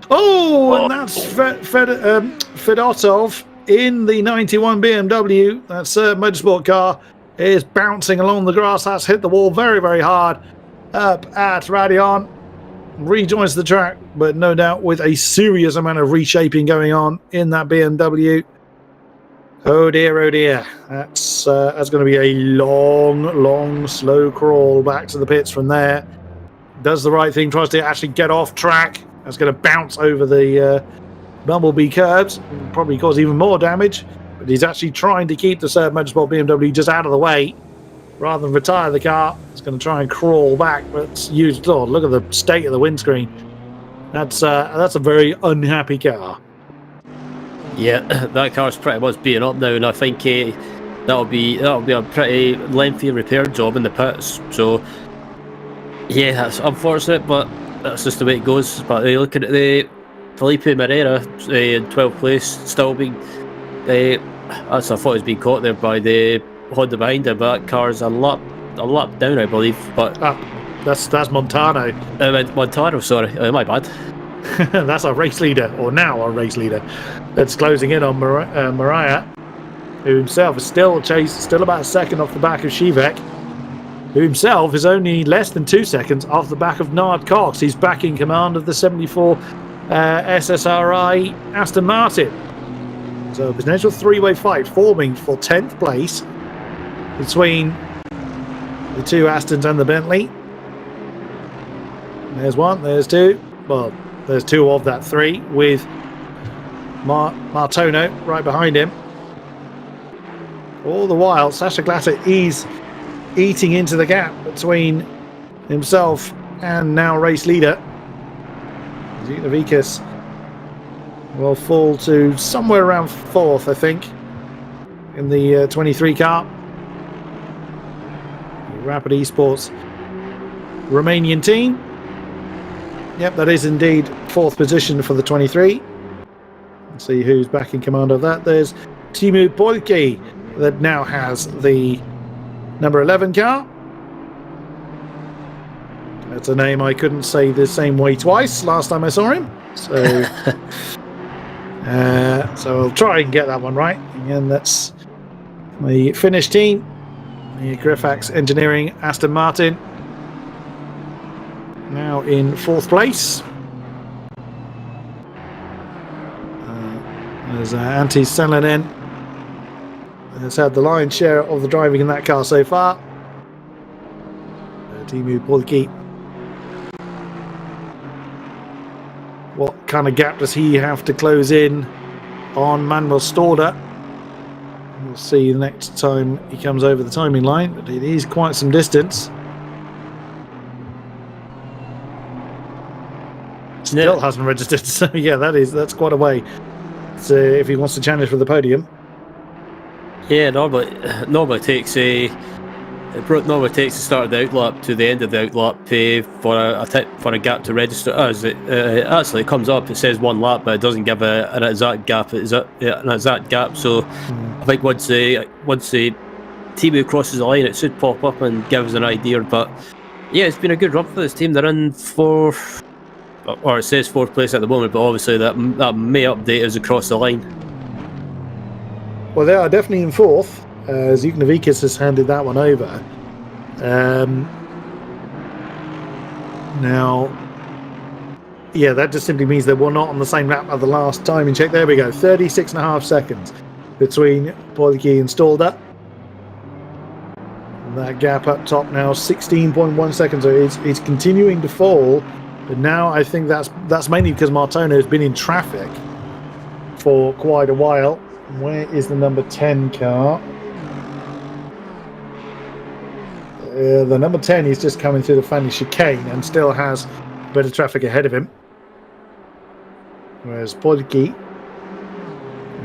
Oh, and that's Fedotov in the 91 BMW. That's a motorsport car. Is bouncing along the grass. That's hit the wall very, very hard up at Radion. Rejoins the track, but no doubt with a serious amount of reshaping going on in that BMW. Oh dear, oh dear. That's going to be a long, slow crawl back to the pits from there. Does the right thing, tries to actually get off track. That's going to bounce over the Bumblebee curbs, probably cause even more damage. But he's actually trying to keep the Serb Motorsport BMW just out of the way, rather than retire the car. It's going to try and crawl back, but it's huge. Oh, look at the state of the windscreen. That's a very unhappy car. Yeah, that car's pretty much beaten up now, and I think that'll be a pretty lengthy repair job in the pits. So yeah, that's unfortunate, but that's just the way it goes. But looking at the Felipe Moreira in 12th place, still being I thought he was being caught there by the Honda behind him, but that car's a lap down, I believe. But that's Montano. Montano, sorry, my bad. That's our race leader, or now our race leader, that's closing in on Mariah, who himself is still about a second off the back of Shivek, who himself is only less than 2 seconds off the back of Nard Cox. He's back in command of the 74 SSRI Aston Martin. So a potential 3-way fight forming for 10th place between the 2 Astons and the Bentley. There's 1, there's 2. Well, there's 2 of that 3 with Martono right behind him. All the while, Sasha Glatter is eating into the gap between himself and now race leader. Zutavikas will fall to somewhere around 4th, I think, in the 23 car. The Rapid Esports Romanian team. Yep, that is indeed 4th position for the 23. Let's see who's back in command of that. There's Timu Polki that now has the number 11 car. That's a name I couldn't say the same way twice last time I saw him. So, so I'll try and get that one right. Again, that's the Finnish team, the Graphics Engineering Aston Martin, now in 4th place. There's Antti Salonen has had the lion's share of the driving in that car so far. Timu Polki. What kind of gap does he have to close in on Manuel Storda? We'll see the next time he comes over the timing line, but it is quite some distance. Still hasn't registered, so yeah, that's quite a way. So if he wants to challenge for the podium. Yeah, normally it takes the start of the outlap to the end of the outlap for a gap to register. As it actually comes up, it says 1 lap, but it doesn't give an exact gap. So I think once the Timu crosses the line, it should pop up and give us an idea. But yeah, it's been a good run for this team. They're in 4th, or it says 4th place at the moment, but obviously that may update as across the line. Well, they are definitely in 4th. Zuknovikas has handed that one over. Now, yeah, that just simply means they were not on the same lap at the last timing check. There we go, 36.5 seconds between Polki and Storda. That gap up top now, 16.1 seconds. So it's continuing to fall, but now I think that's mainly because Martone has been in traffic for quite a while. Where is the number 10 car? The number 10 is just coming through the Fanny chicane and still has a bit of traffic ahead of him. Whereas Polki,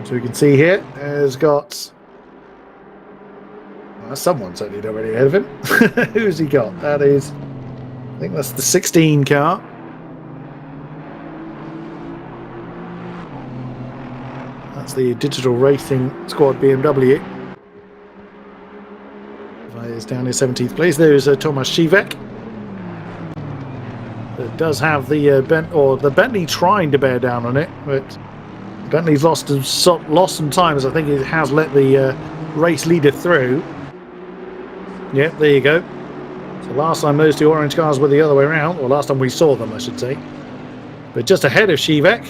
as we can see here, has got someone certainly already ahead of him. Who's he got? That is, I think that's the 16 car. That's the Digital Racing Squad BMW. Is down in 17th place. There's Tomasz Sivek. It does have the Bentley trying to bear down on it, but Bentley's lost some time, as I think it has let the race leader through. Yep, there you go. So last time those 2 orange cars were the other way around, or last time we saw them, I should say. But just ahead of Sivek,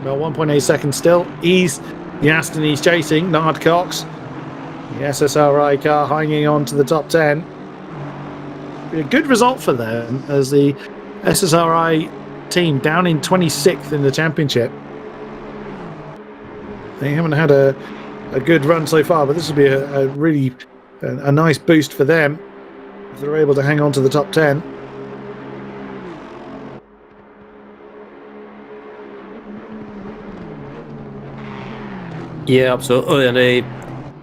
about 1.8 seconds still. The Aston he's chasing, Nard Cox. The SSRI car hanging on to the top 10. A good result for them, as the SSRI team down in 26th in the championship. They haven't had a good run so far, but this will be a really nice boost for them if they're able to hang on to the top 10. Yeah, absolutely. And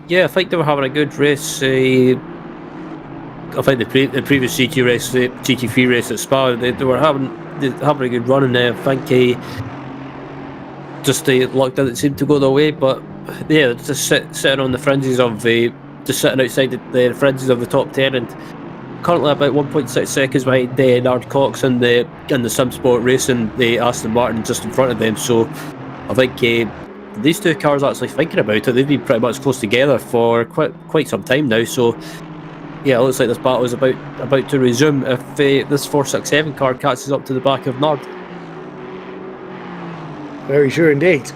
yeah, I think they were having a good race. I think the previous GT3 race at Spa, they were having a good run, and I think just the luck didn't seem to go their way. But yeah, just sitting on the fringes of just sitting outside the fringes of the top 10, and currently about 1.6 seconds behind Nard Cox and the SimSport Racing, the Aston Martin just in front of them. So I think these 2 cars are actually thinking about it. They've been pretty much close together for quite some time now. So yeah, it looks like this battle is about to resume if this 467 car catches up to the back of Nard. Very sure indeed.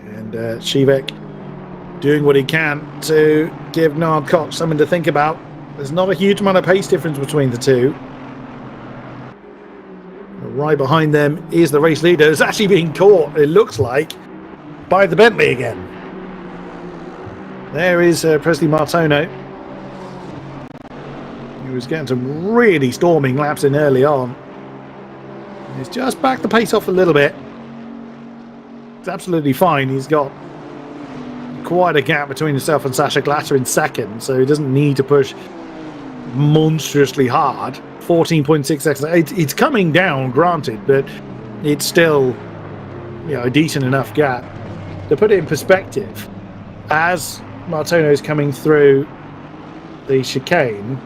And Sivek doing what he can to give Nard Cox something to think about. There's not a huge amount of pace difference between the two. Right behind them is the race leader. It's actually being caught, it looks like, by the Bentley again. There is Presley Martone. He was getting some really storming laps in early on. He's just backed the pace off a little bit. It's absolutely fine. He's got quite a gap between himself and Sasha Glatter in second, so he doesn't need to push monstrously hard. 14.6 seconds. It's coming down, granted, but it's still, a decent enough gap. To put it in perspective, as Martone is coming through the chicane,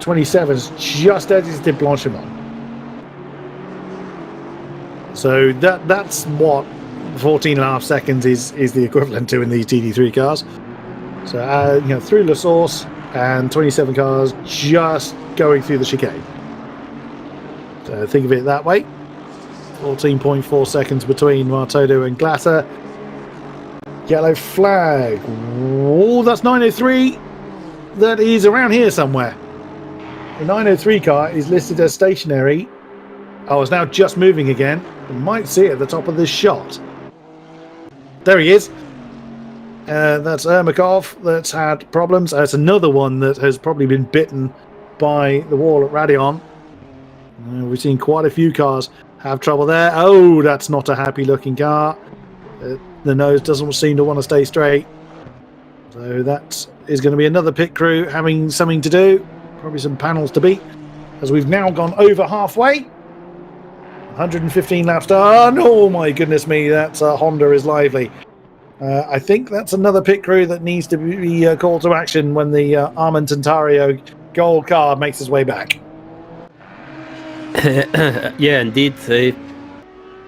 27's just exited Blanchimont. So that's what 14.5 seconds is the equivalent to in these GT3 cars. So through La Source, and 27 cars just going through the chicane. So think of it that way. 14.4 seconds between Martodo and Glatter. Yellow flag. Oh, that's 903. That is around here somewhere. The 903 car is listed as stationary. Oh, it's now just moving again. You might see it at the top of this shot. There he is. That's Ermakov that's had problems. It's another one that has probably been bitten by the wall at Radeon. We've seen quite a few cars have trouble there. Oh, that's not a happy looking car. The nose doesn't seem to want to stay straight. So that is going to be another pit crew having something to do. Probably some panels to beat. As we've now gone over halfway. 115 laps. Oh, no, my goodness me. That Honda is lively. I think that's another pit crew that needs to be called to action when the Armand Tentario gold car makes its way back. Yeah, indeed.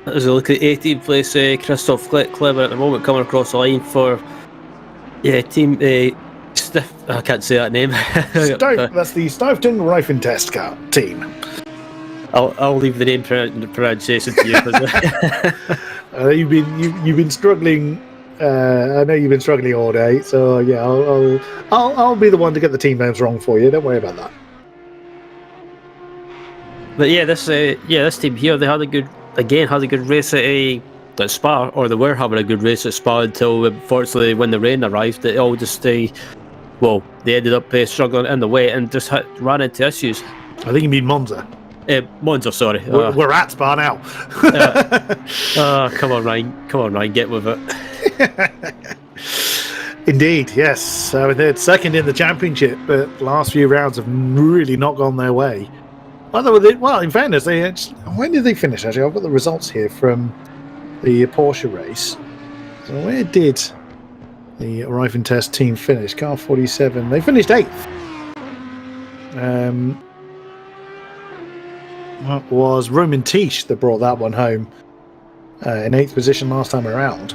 As I look at 18th place, Christoph Clever at the moment coming across the line for team Stiff. I can't say that name. That's the Stoufton Reifentest car team. I'll leave the name pronunciation to you. You've been struggling. I know you've been struggling all day, so yeah, I'll be the one to get the team names wrong for you. Don't worry about that. But this team here, they had a good race at Spa, or they were having a good race at Spa until unfortunately when the rain arrived, it all just they ended up struggling in the way and just ran into issues. I think you mean Monza. Monza, sorry. We're at Spa now. Come on, Ryan, get with it. Indeed, yes. So they're second in the championship, but the last few rounds have really not gone their way. Well, in fairness, when did they finish? Actually, I've got the results here from the Porsche race. So where did the Reifentest team finish? Car 47. They finished 8th. That was Roman Tisch that brought that one home in 8th position last time around.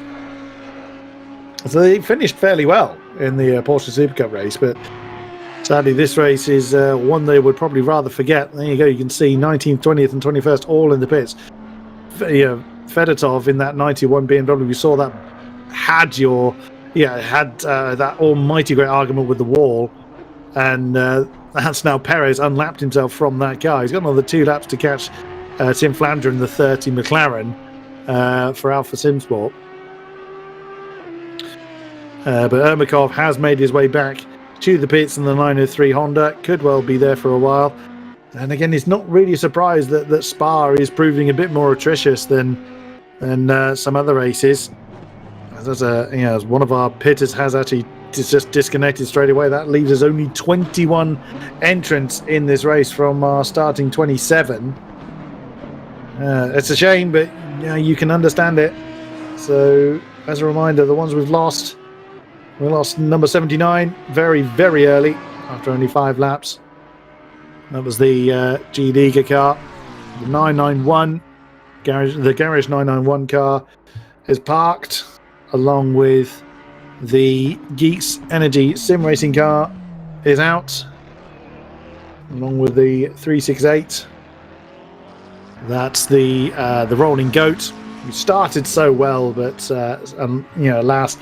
So they finished fairly well in the Porsche Supercup race, but sadly this race is one they would probably rather forget. There you go, you can see 19th, 20th and 21st all in the pits. Fedotov in that 91 BMW, we saw that had that almighty great argument with the wall, and that's now Perez unlapped himself from that car. He's got another 2 laps to catch Tim Flandre in the 30 McLaren for Alpha Simsport. But Ermakov has made his way back to the pits in the 903 Honda. Could well be there for a while. And again, it's not really surprised that Spa is proving a bit more atrocious than some other races. As one of our pitters has actually just disconnected straight away. That leaves us only 21 entrants in this race from our starting 27. It's a shame, but you can understand it. So, as a reminder, the ones we've lost. We lost number 79 very, very early after only 5 laps. That was the G Liga car. The 991, the Garage 991 car is parked along with the Geeks Energy Sim Racing car is out along with the 368. That's the Rolling Goat. We started so well, but last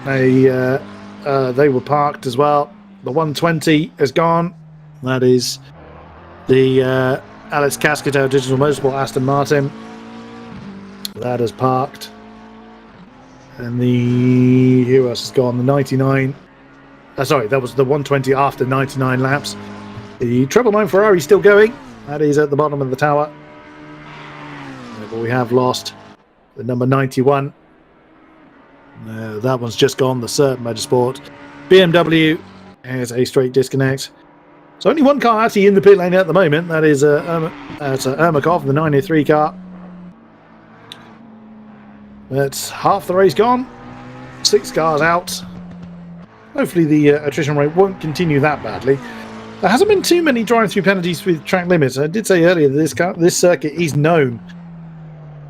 they were parked as well. The 120 is gone. That is the Alex Cascatel Digital Motorsport Aston Martin. That is parked. And who else has gone? The 99. Sorry, that was the 120 after 99 laps. The 999 Ferrari still going. That is at the bottom of the tower. But we have lost the number 91. That one's just gone. The Cert Motorsport. BMW has a straight disconnect. So only one car actually in the pit lane at the moment. That is Ermakov, the 903 car. That's half the race gone. 6 cars out. Hopefully the attrition rate won't continue that badly. There hasn't been too many drive-through penalties with track limits. I did say earlier that this circuit is known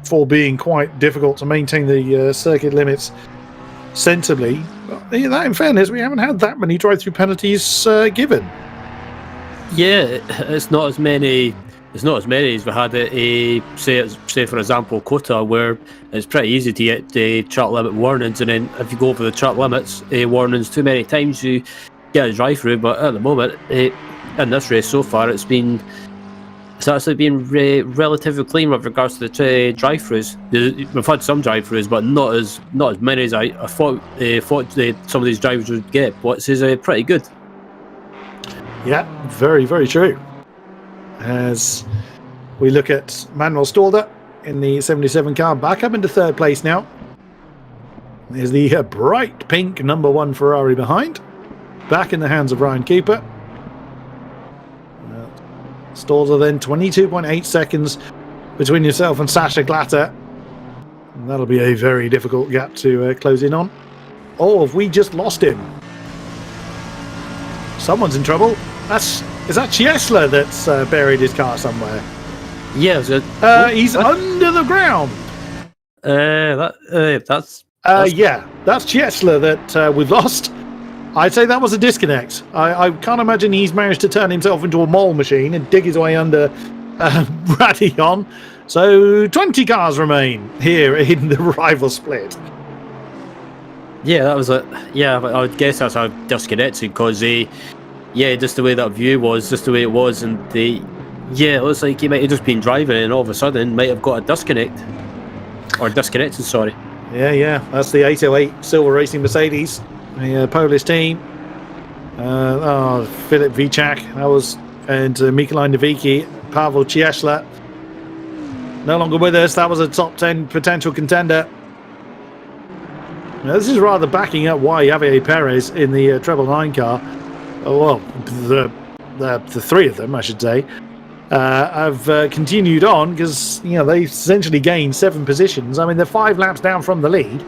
for being quite difficult to maintain the circuit limits sensibly. But that, in fairness, we haven't had that many drive-through penalties given. Yeah, it's not as many. It's not as many as we had at say for example Kota, where it's pretty easy to get the track limit warnings, and then if you go over the track limits warnings too many times, you get a drive through. But at the moment, in this race so far, it's actually been relatively clean with regards to the drive-throughs. We've had some drive-throughs, but not as many as I thought some of these drivers would get. But it's pretty good. Yeah, very, very true. As we look at Manuel Stalder in the 77 car, back up into third place now. There's the bright pink #1 Ferrari behind. Back in the hands of Ryan Cooper. Stalder then 22.8 seconds between yourself and Sasha Glatter. And that'll be a very difficult gap to close in on. Oh, have we just lost him? Someone's in trouble. Is that Chiesler that's buried his car somewhere? Yeah, he's under the ground. That's yeah, that's Chiesler that we've lost. I'd say that was a disconnect. I can't imagine he's managed to turn himself into a mole machine and dig his way under Radillon. So 20 cars remain here in the rival split. Yeah, that was I would guess that's how disconnected, because just the way that view was, just the way it was, and it looks like he might have just been driving and all of a sudden might have got a disconnected, sorry. Yeah, that's the 808 Silver Racing Mercedes, the Polish team. Filip Vicak, and Mikołaj Nowicki, Paweł Chiesler. No longer with us. That was a top 10 potential contender. Now, this is rather backing up why Javier Perez in the treble 9 car. Well, the three of them, I should say, have continued on, because they essentially gained 7 positions. I mean, they're 5 laps down from the lead,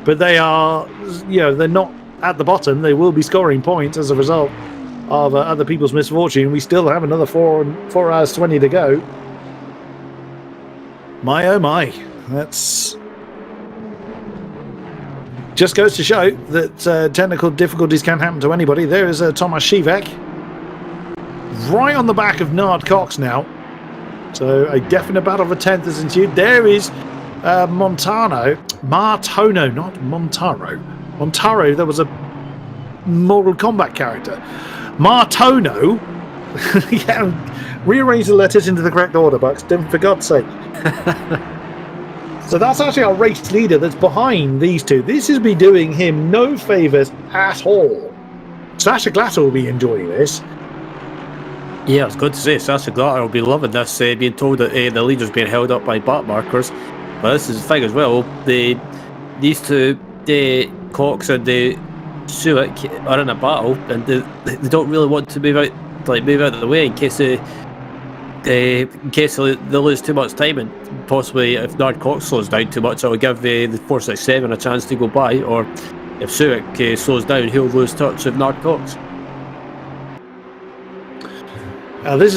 but they are, they're not at the bottom. They will be scoring points as a result of other people's misfortune. We still have another 4 hours 20 to go. My oh my, that's just goes to show that technical difficulties can happen to anybody. There is Tomasz Siwek right on the back of Nard Cox now. So a definite battle for 10th has ensued. There is Martono, not Montaro. Montaro, that was a Mortal Kombat character. Martono, rearrange the letters into the correct order, Bucks, for God's sake. So that's actually our race leader that's behind these two. This is be doing him no favours at all. Sasha Glatter will be enjoying this. Yeah, it's good to say Sasha Glatter will be loving this, being told that the leader's being held up by back markers. But this is the thing as well, these two, the Cox and the Suik, are in a battle, and they don't really want to move out of the way in case they lose too much time, and possibly if Nard Cox slows down too much, it will give the 467 a chance to go by, or if Suik slows down, he'll lose touch of Nard Cox. This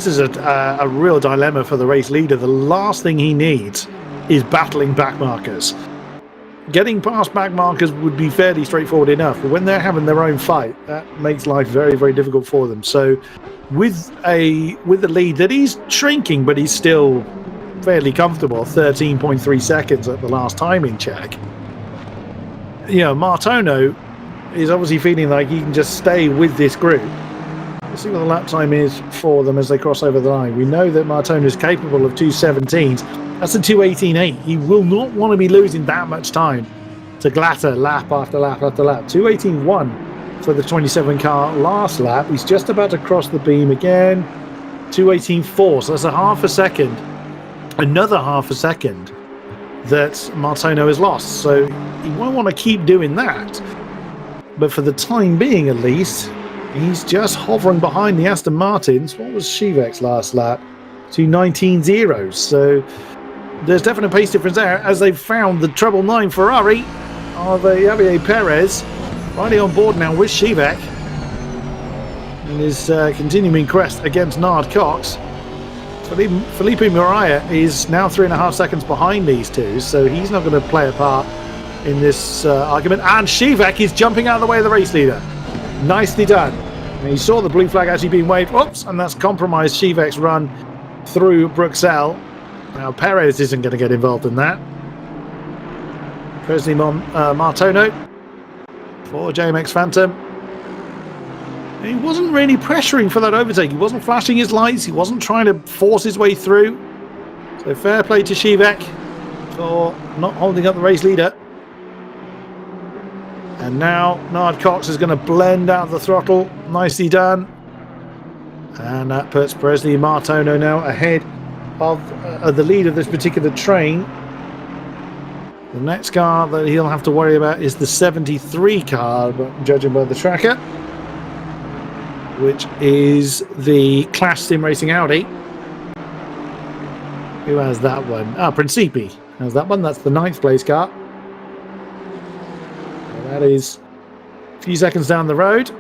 is a real dilemma for the race leader. The last thing he needs is battling back markers. Getting past back markers would be fairly straightforward enough, but when they're having their own fight, that makes life very, very difficult for them. So with the lead that he's shrinking, but he's still fairly comfortable, 13.3 seconds at the last timing check. Martono is obviously feeling like he can just stay with this group. We'll see what the lap time is for them as they cross over the line. We know that Martono is capable of 2:17s. That's a 2:18.8. He will not want to be losing that much time to Glatter lap after lap after lap. 2:18.1 for the 27 car last lap. He's just about to cross the beam again. 2:18.4. So that's a half a second. Another half a second that Martono has lost. So he won't want to keep doing that. But for the time being, at least, he's just hovering behind the Aston Martins. What was Shivek's last lap? 2:19.0. So there's definite pace difference there, as they've found the treble 9 Ferrari of Javier Perez riding on board now with Shivek, and is continuing crest against Nard Cox. Felipe Mariah is now 3.5 seconds behind these two, so he's not going to play a part in this argument. And Shivek is jumping out of the way of the race leader. Nicely done. And he saw the blue flag actually being waved. Oops, and that's compromised Shivek's run through Bruxelles. Now Perez isn't going to get involved in that. Presley Martono for JMX Phantom. He wasn't really pressuring for that overtake. He wasn't flashing his lights. He wasn't trying to force his way through. So fair play to Shivek for not holding up the race leader. And now Nard Cox is going to blend out the throttle. Nicely done. And that puts Presley Martono now ahead of the lead of this particular train. The next car that he'll have to worry about is the 73 car, judging by the tracker, which is the Clash Sim Racing Audi. Who has that one? Principi has that one. That's the 9th place car. That is a few seconds down the road.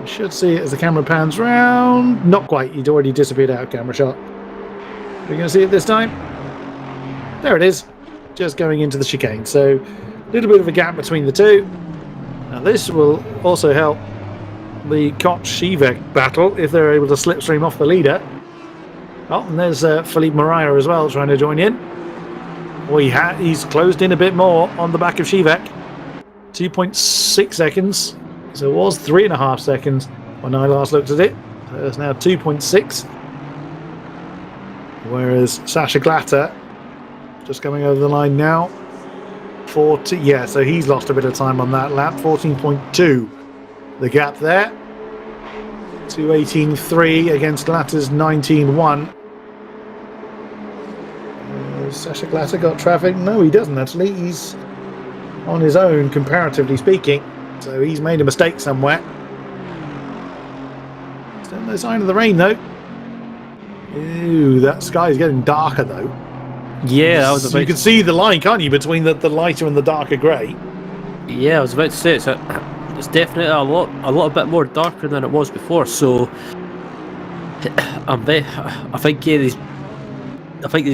You should see it as the camera pans round. Not quite. He'd already disappeared out of camera shot. We're going to see it this time. There it is. Just going into the chicane. So a little bit of a gap between the two. Now this will also help the Koch-Shivek battle if they're able to slipstream off the leader. Oh, and there's Philippe Mariah as well trying to join in. Well, he's closed in a bit more on the back of Shivek. 2.6 seconds. So it was 3.5 seconds when I last looked at it. So it's now 2.6. Whereas Sasha Glatter just coming over the line now. 40. Yeah, so he's lost a bit of time on that lap. 14.2. The gap there. 2:18.3 against Glatter's 19.1. Sasha Glatter got traffic? No, he doesn't actually. He's on his own, comparatively speaking. So he's made a mistake somewhere. Still no sign of the rain though. Ooh, that sky is getting darker though. Yeah, that was you can see the line, can't you, between the lighter and the darker grey? Yeah, I was about to say it's definitely a lot bit more darker than it was before. So I think these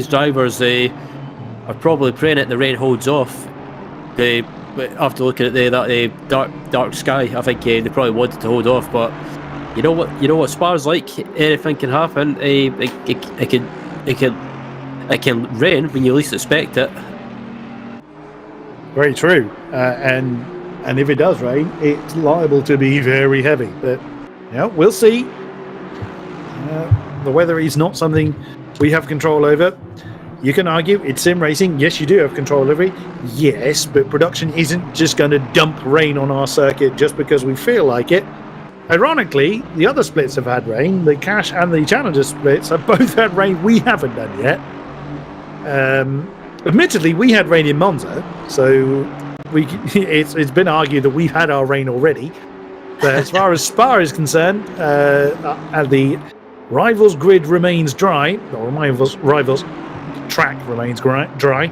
drivers are probably praying that the rain holds off. After looking at that dark sky, I think they probably wanted to hold off. But you know what Spa's like. Anything can happen. It can rain when you least expect it. Very true. And if it does rain, it's liable to be very heavy. But yeah, we'll see. The weather is not something we have control over. You can argue it's sim racing. Yes, you do have control over it. Yes, but production isn't just going to dump rain on our circuit just because we feel like it. Ironically, the other splits have had rain. The Cash and the Challenger splits have both had rain we haven't done yet. Admittedly, we had rain in Monza, so it's been argued that we've had our rain already. But as far as Spa is concerned, the Rivals grid remains dry, or Rivals track remains dry.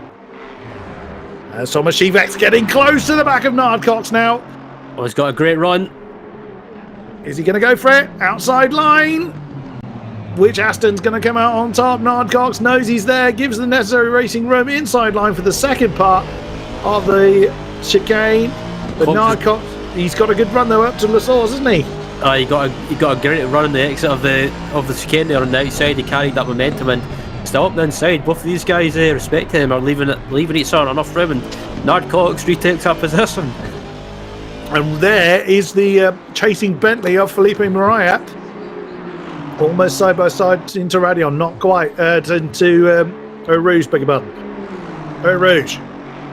Thomas Shivek's getting close to the back of Nard Cox now. Oh, he's got a great run. Is he going to go for it? Outside line. Which Aston's going to come out on top? Nard Cox knows he's there, gives the necessary racing room. Inside line for the second part of the chicane. But Nard Cox, he's got a good run though up to La Source, hasn't he? He got a great run on the exit of the chicane there on the outside. He carried that momentum and still up the inside. Both of these guys, respecting him, are leaving each other enough room, and Nard Cox retakes that position. And there is the chasing Bentley of Felipe Mariah. Almost side by side into Radion, not quite. Into Eau Rouge, beg your pardon. Eau Rouge,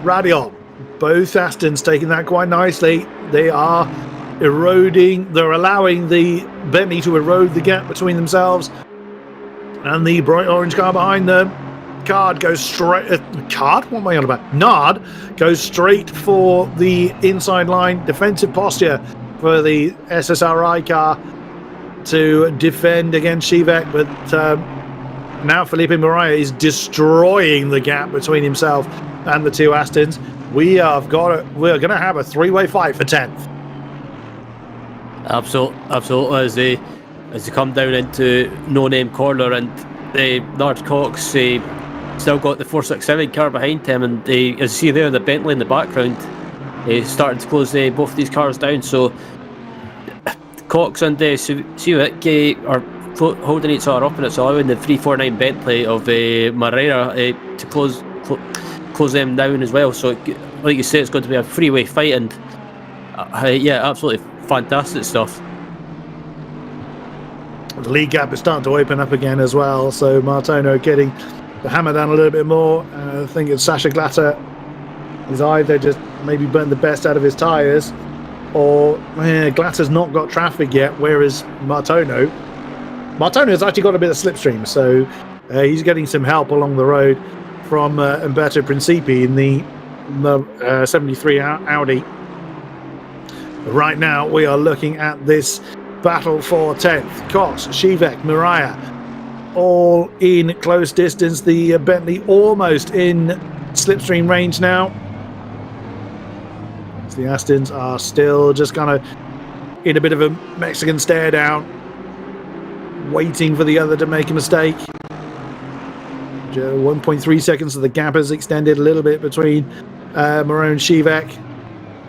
Radion. Both Astons taking that quite nicely. They are eroding, they're allowing the Bentley to erode the gap between themselves and the bright orange car behind them. Nard goes straight for the inside line. Defensive posture for the SSRI car to defend against Shivek, but now Felipe Mariah is destroying the gap between himself and the two Astons. We're going to have a three-way fight for 10th. Absolutely, as they come down into no name corner, and Nard Cox still got the 467 car behind him, and as you see there, the Bentley in the background starting to close both these cars down. So Cox and Civic are holding each other up, and it's allowing the 349 Bentley of Moreira to close them down as well. So, like you say, it's going to be a three-way fight, and yeah, absolutely fantastic stuff. The lead gap is starting to open up again as well, so Martino getting the hammer down a little bit more. I think it's Sasha Glatter is either just maybe burnt the best out of his tyres, or Glatter's not got traffic yet, whereas Martino's actually got a bit of slipstream, so he's getting some help along the road from Umberto Principi in the 73 Audi. Right now we are looking at this battle for 10th. Cox, Shivek, Mariah all in close distance. The Bentley almost in slipstream range now. The Astons are still just kind of in a bit of a Mexican stare down, waiting for the other to make a mistake. 1.3 seconds, so the gap has extended a little bit between Moreau and Shivek.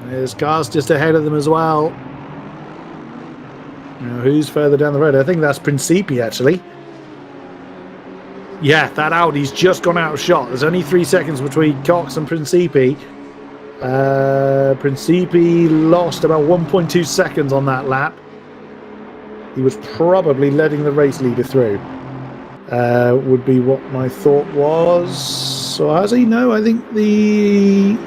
There's cars just ahead of them as well. Now, who's further down the road? I think that's Principi, actually. Yeah, that Audi's just gone out of shot. There's only 3 seconds between Cox and Principi. Principi lost about 1.2 seconds on that lap. He was probably letting the race leader through. Would be what my thought was. So has he? No, I think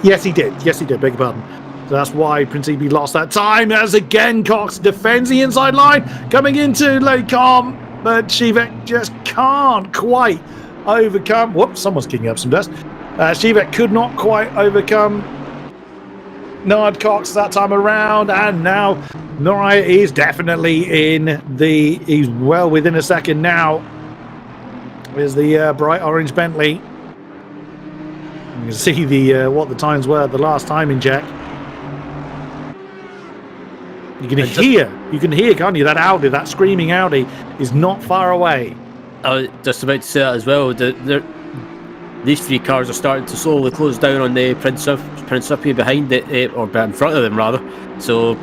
yes, he did. Yes, he did. Beg your pardon. So that's why Principi lost that time. As again, Cox defends the inside line, coming into Les Combes, but Shivek just can't quite overcome. Whoops, someone's kicking up some dust. Shivek could not quite overcome Nard Cox that time around, and now Norrie is definitely he's well within a second now. There's the bright orange Bentley. You can see what the times were at the last timing check. You can hear, can't you? That Audi, that screaming Audi, is not far away. I was just about to say that as well. These three cars are starting to slowly close down on the Principi behind it, or in front of them rather. So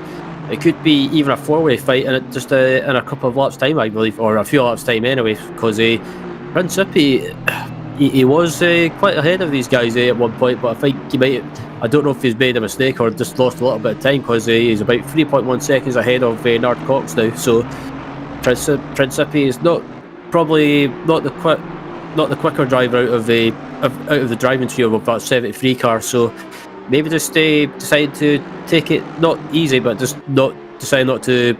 it could be even a four-way fight, and just in a couple of laps' time, I believe, or a few laps' time anyway. Because Principi, he was quite ahead of these guys at one point, but I think he might. I don't know if he's made a mistake or just lost a little bit of time, because he's about 3.1 seconds ahead of Nard Cox now. So Principi is probably not the quicker driver out of the driving trio of that 73 car. So maybe just decide to take it not easy, but just decide not to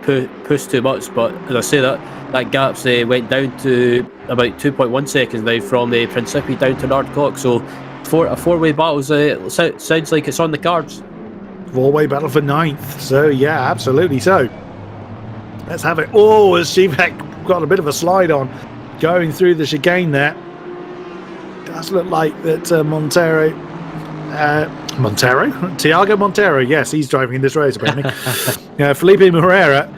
push too much. But as I say, that gap's went down to about 2.1 seconds now from Principi down to Nard Cox. So a four-way battle sounds like it's on the cards. Four-way battle for 9th. So yeah, absolutely. So let's have it. Oh, as Shivek got a bit of a slide on going through the chicane there. Does look like that Tiago Montero, yes, he's driving in this race apparently. Felipe Moreira,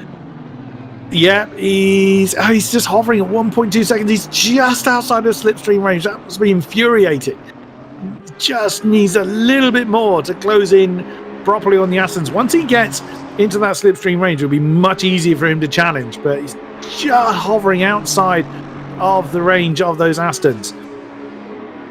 yeah, he's just hovering at 1.2 seconds. He's just outside of slipstream range. That must be infuriating. Just needs a little bit more to close in properly on the Astons. Once he gets into that slipstream range, it'll be much easier for him to challenge, but he's just hovering outside of the range of those Astons.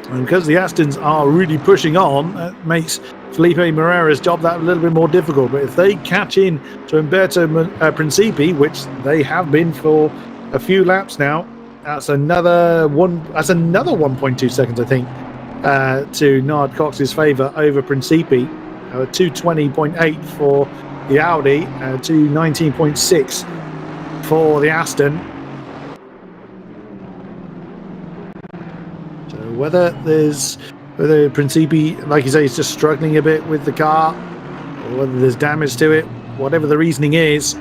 And because the Astons are really pushing on, that makes Felipe Moreira's job that a little bit more difficult. But if they catch in to Umberto Principi, which they have been for a few laps now, that's another 1.2 seconds, I think, to Nard Cox's favour over Principi. 220.8 for the Audi, 219.6 for the Aston. Whether Principi, like you say, is just struggling a bit with the car, or whether there's damage to it, whatever the reasoning is,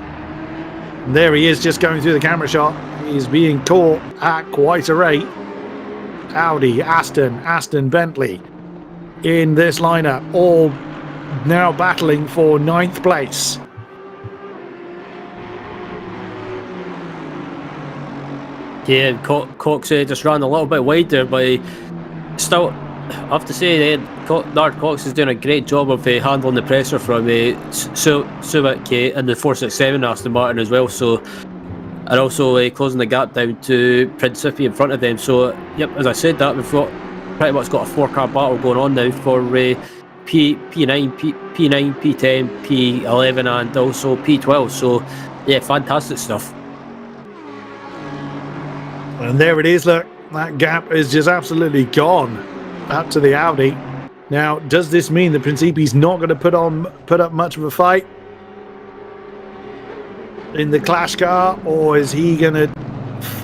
there he is just going through the camera shot. He's being caught at quite a rate. Audi, Aston, Bentley in this lineup, all now battling for 9th place. Yeah, Cox just ran a little bit wide there, but still, I have to say, Nard Cox is doing a great job of handling the pressure from Subic and the 467 Aston Martin as well. So, and also closing the gap down to Principi in front of them. So, yep, as I said, that we've pretty much got a 4-car battle going on now for P9, P9, P10, P11, and also P12. So, yeah, fantastic stuff. And there it is, look, that gap is just absolutely gone up to the Audi. Now, does this mean that Principi's not going to put up much of a fight in the Clash car, or is he going to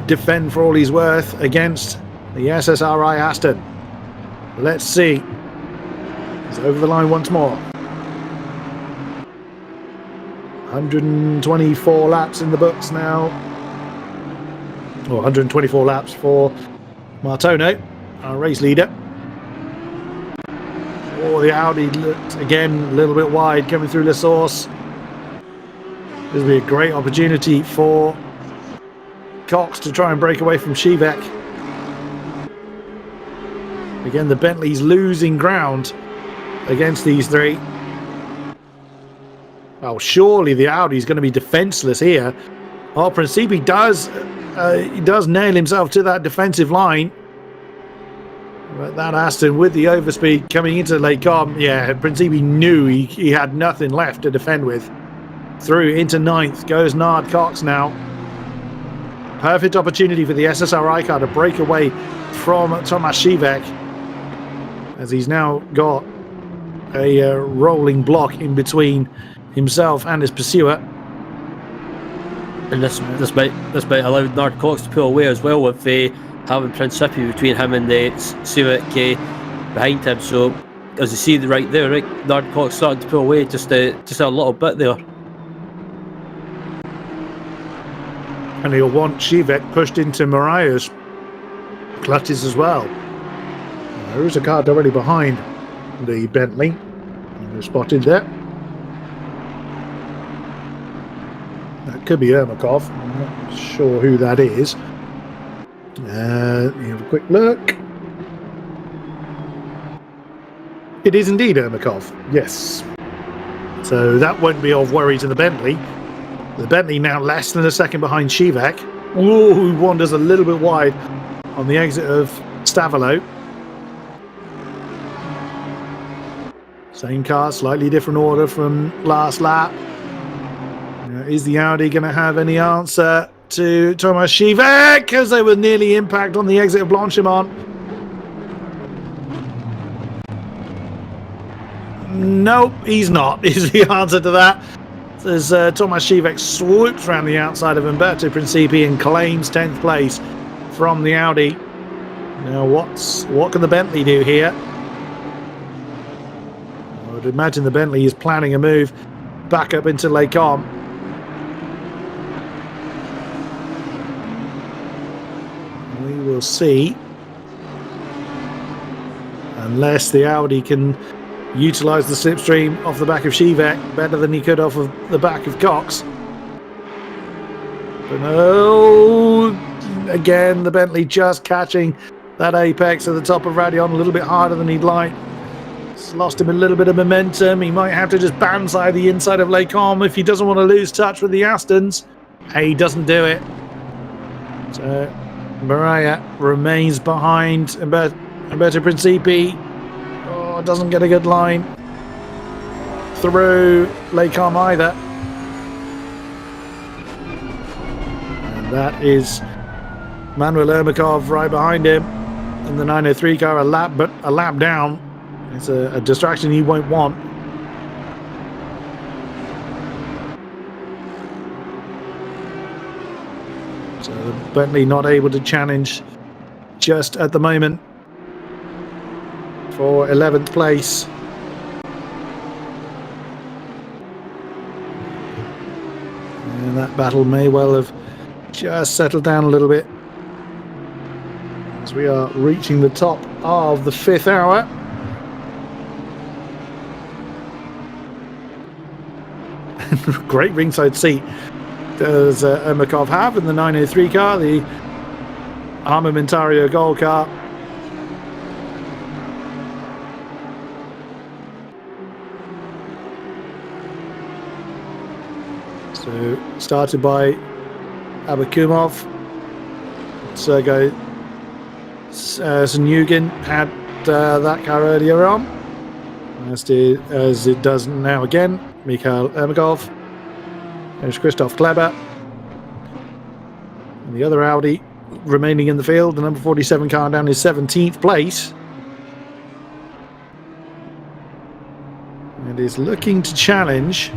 defend for all he's worth against the SSRI Aston? Let's see. He's over the line once more. 124 laps in the books now. Or 124 laps for Martono, our race leader. Oh, the Audi looked again a little bit wide coming through the source. This will be a great opportunity for Cox to try and break away from Shivek. Again, the Bentley's losing ground against these three. Well, surely the Audi's going to be defenseless here. Oh, Principi does nail himself to that defensive line. But that Aston with the overspeed coming into Lake Com, yeah, Principi knew he had nothing left to defend with. Through into 9th goes Nard Cox now. Perfect opportunity for the SSRI car to break away from Tomasz Shivek, as he's now got a rolling block in between himself and his pursuer. And this might allow Nard Cox to pull away as well with having Principi between him and the Civic behind him. So as you see right there, right, Nard Cox starting to pull away just a little bit there. And he'll want Shivek pushed into Mariah's clutches as well. There is a car already behind the Bentley. Spotted there. That could be Ermakov. I'm not sure who that is. You have a quick look. It is indeed Ermakov. Yes. So that won't be of worry to the Bentley. The Bentley now less than a second behind Shivek. Ooh, who wanders a little bit wide on the exit of Stavolo. Same car, slightly different order from last lap. Is the Audi going to have any answer to Tomasz Shivek? Because they were nearly impact on the exit of Blanchimont. Nope, he's not, is the answer to that. As Tomasz Shivek swoops around the outside of Umberto Principi and claims 10th place from the Audi. Now, what can the Bentley do here? I would imagine the Bentley is planning a move back up into Lake Com. We will see. Unless the Audi can utilise the slipstream off the back of Shivek better than he could off of the back of Cox. But no, again, the Bentley just catching that apex at the top of Radion a little bit harder than he'd like. It's lost him a little bit of momentum. He might have to just banzai the inside of Lake Com if he doesn't want to lose touch with the Astons. He doesn't do it. So Mariah remains behind Umberto Principi. Doesn't get a good line through Lake Com either. And that is Manuel Ermakov right behind him in the 903 car, a lap down. It's a distraction he won't want. So Bentley not able to challenge just at the moment for 11th place. And that battle may well have just settled down a little bit as we are reaching the top of the 5th hour. Great ringside seat does Ermakov have in the 903 car. The Armamentario Gold car. So started by Abakumov. Sergei Zanyugin had that car earlier on, as it does now again. Mikhail Ermagov. There's Christoph Kleber. And the other Audi remaining in the field, the number 47 car down in 17th place. And is looking to challenge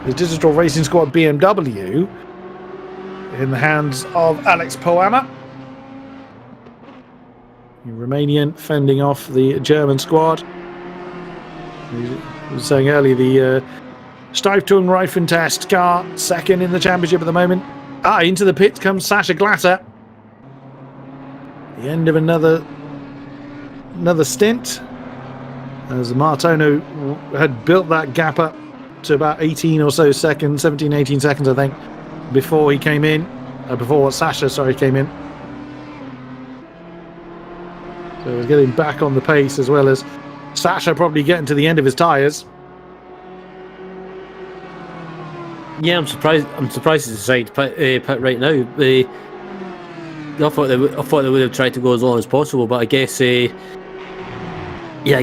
the Digital Racing Squad BMW in the hands of Alex Poama. The Romanian fending off the German squad. I was saying earlier, the Steiftung Reifentest car, second in the championship at the moment. Into the pit comes Sasha Glatter. The end of another stint, as Martono had built that gap up to about 18 or so seconds, 17, 18 seconds, I think, before he came in, before Sasha, came in. So we're getting back on the pace, as well as Sasha probably getting to the end of his tyres. Yeah, I'm surprised to decide pit right now. I thought they would have tried to go as long as possible, but I guess I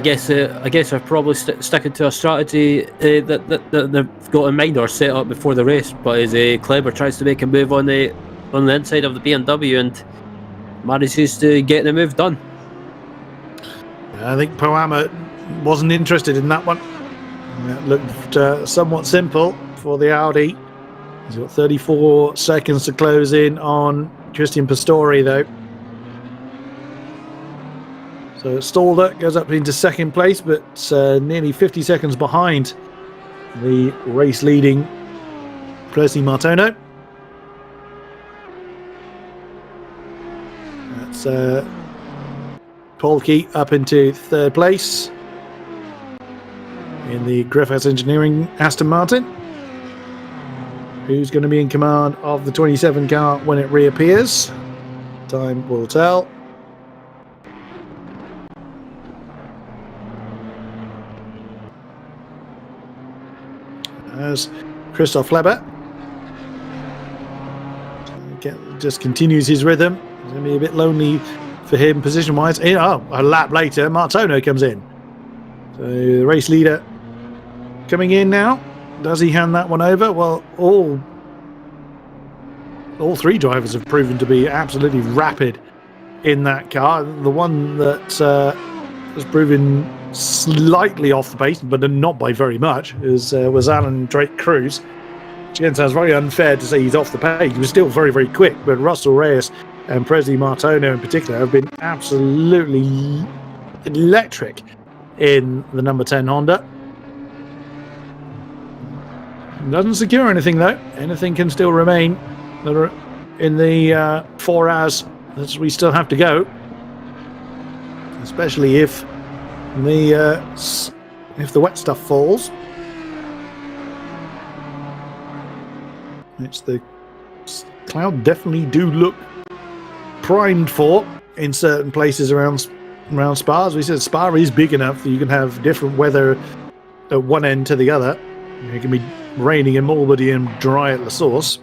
guess they're probably sticking to a strategy that they've got in mind or set up before the race. But as Kleber tries to make a move on the inside of the BMW and manages to get the move done. I think Poama wasn't interested in that one. It looked somewhat simple for the Audi. He's got 34 seconds to close in on Christian Pastori, though. So Stalder goes up into second place, but nearly 50 seconds behind the race-leading Presi Martono. That's Polke up into third place in the Griffiths Engineering Aston Martin. Who's going to be in command of the 27 car when it reappears? Time will tell. As Christoph Kleber just continues his rhythm. It's going to be a bit lonely for him position-wise. A lap later, Martono comes in. So the race leader coming in now. Does he hand that one over? Well, all three drivers have proven to be absolutely rapid in that car. The one that has proven slightly off the pace, but not by very much, was Alan Drake Cruz. Which again sounds very unfair to say he's off the pace. He was still very, very quick, but Russell Reyes and Presi Martono in particular have been absolutely electric in the number 10 Honda. Doesn't secure anything though. Anything can still remain in the 4 hours that we still have to go, especially if the wet stuff falls, which the cloud definitely do look primed for in certain places around Spa. As we said, Spa is big enough that you can have different weather at one end to the other. It can be raining in Malbody and dry at La Source.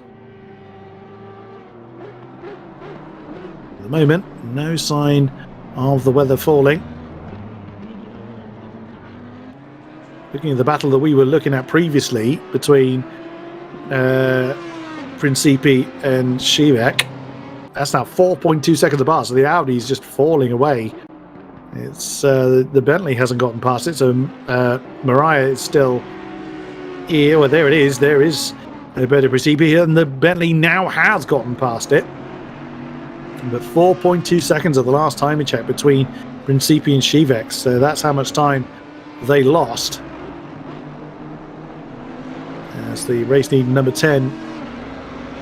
At the moment, no sign of the weather falling. Looking at the battle that we were looking at previously between Principi and Shivek, that's now 4.2 seconds apart, so the Audi is just falling away. It's the Bentley hasn't gotten past it, so Mariah is still here. Well, there it is. There is a better Principi, and the Bentley now has gotten past it. But 4.2 seconds of the last time we checked between Principi and Shivek, so that's how much time they lost. As the race lead number 10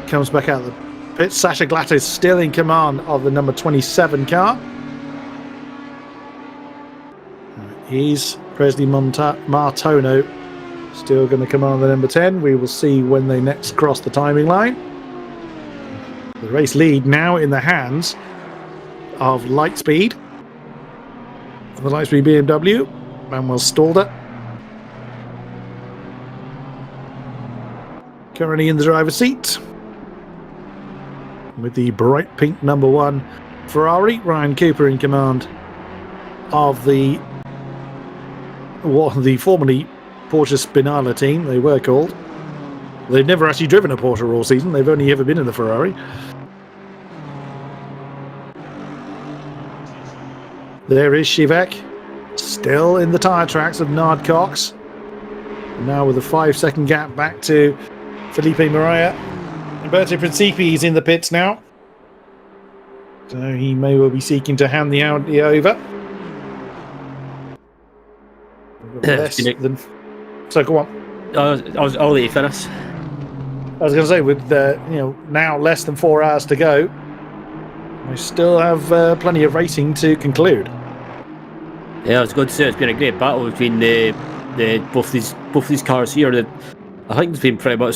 comes back out of the pit, Sasha Glatter is still in command of the number 27 car. He's Presley Martono still going to command the number 10. We will see when they next cross the timing line. The race lead now in the hands of Lightspeed. The Lightspeed BMW. Manuel Stalder. Currently in the driver's seat. With the bright pink number 1 Ferrari. Ryan Cooper in command of the formerly Porsche Spinala team, they were called. They've never actually driven a Porsche all season. They've only ever been in the Ferrari. There is Shivek, still in the tyre tracks of Nard Cox. Now with a 5-second gap back to Felipe Moreira. Umberto Principi is in the pits now. So he may well be seeking to hand the Audi over. So go on. I'll let you finish. I was going to say, with now less than 4 hours to go, we still have plenty of racing to conclude. Yeah, I was going to say it's been a great battle between both these cars here. I think it's been pretty much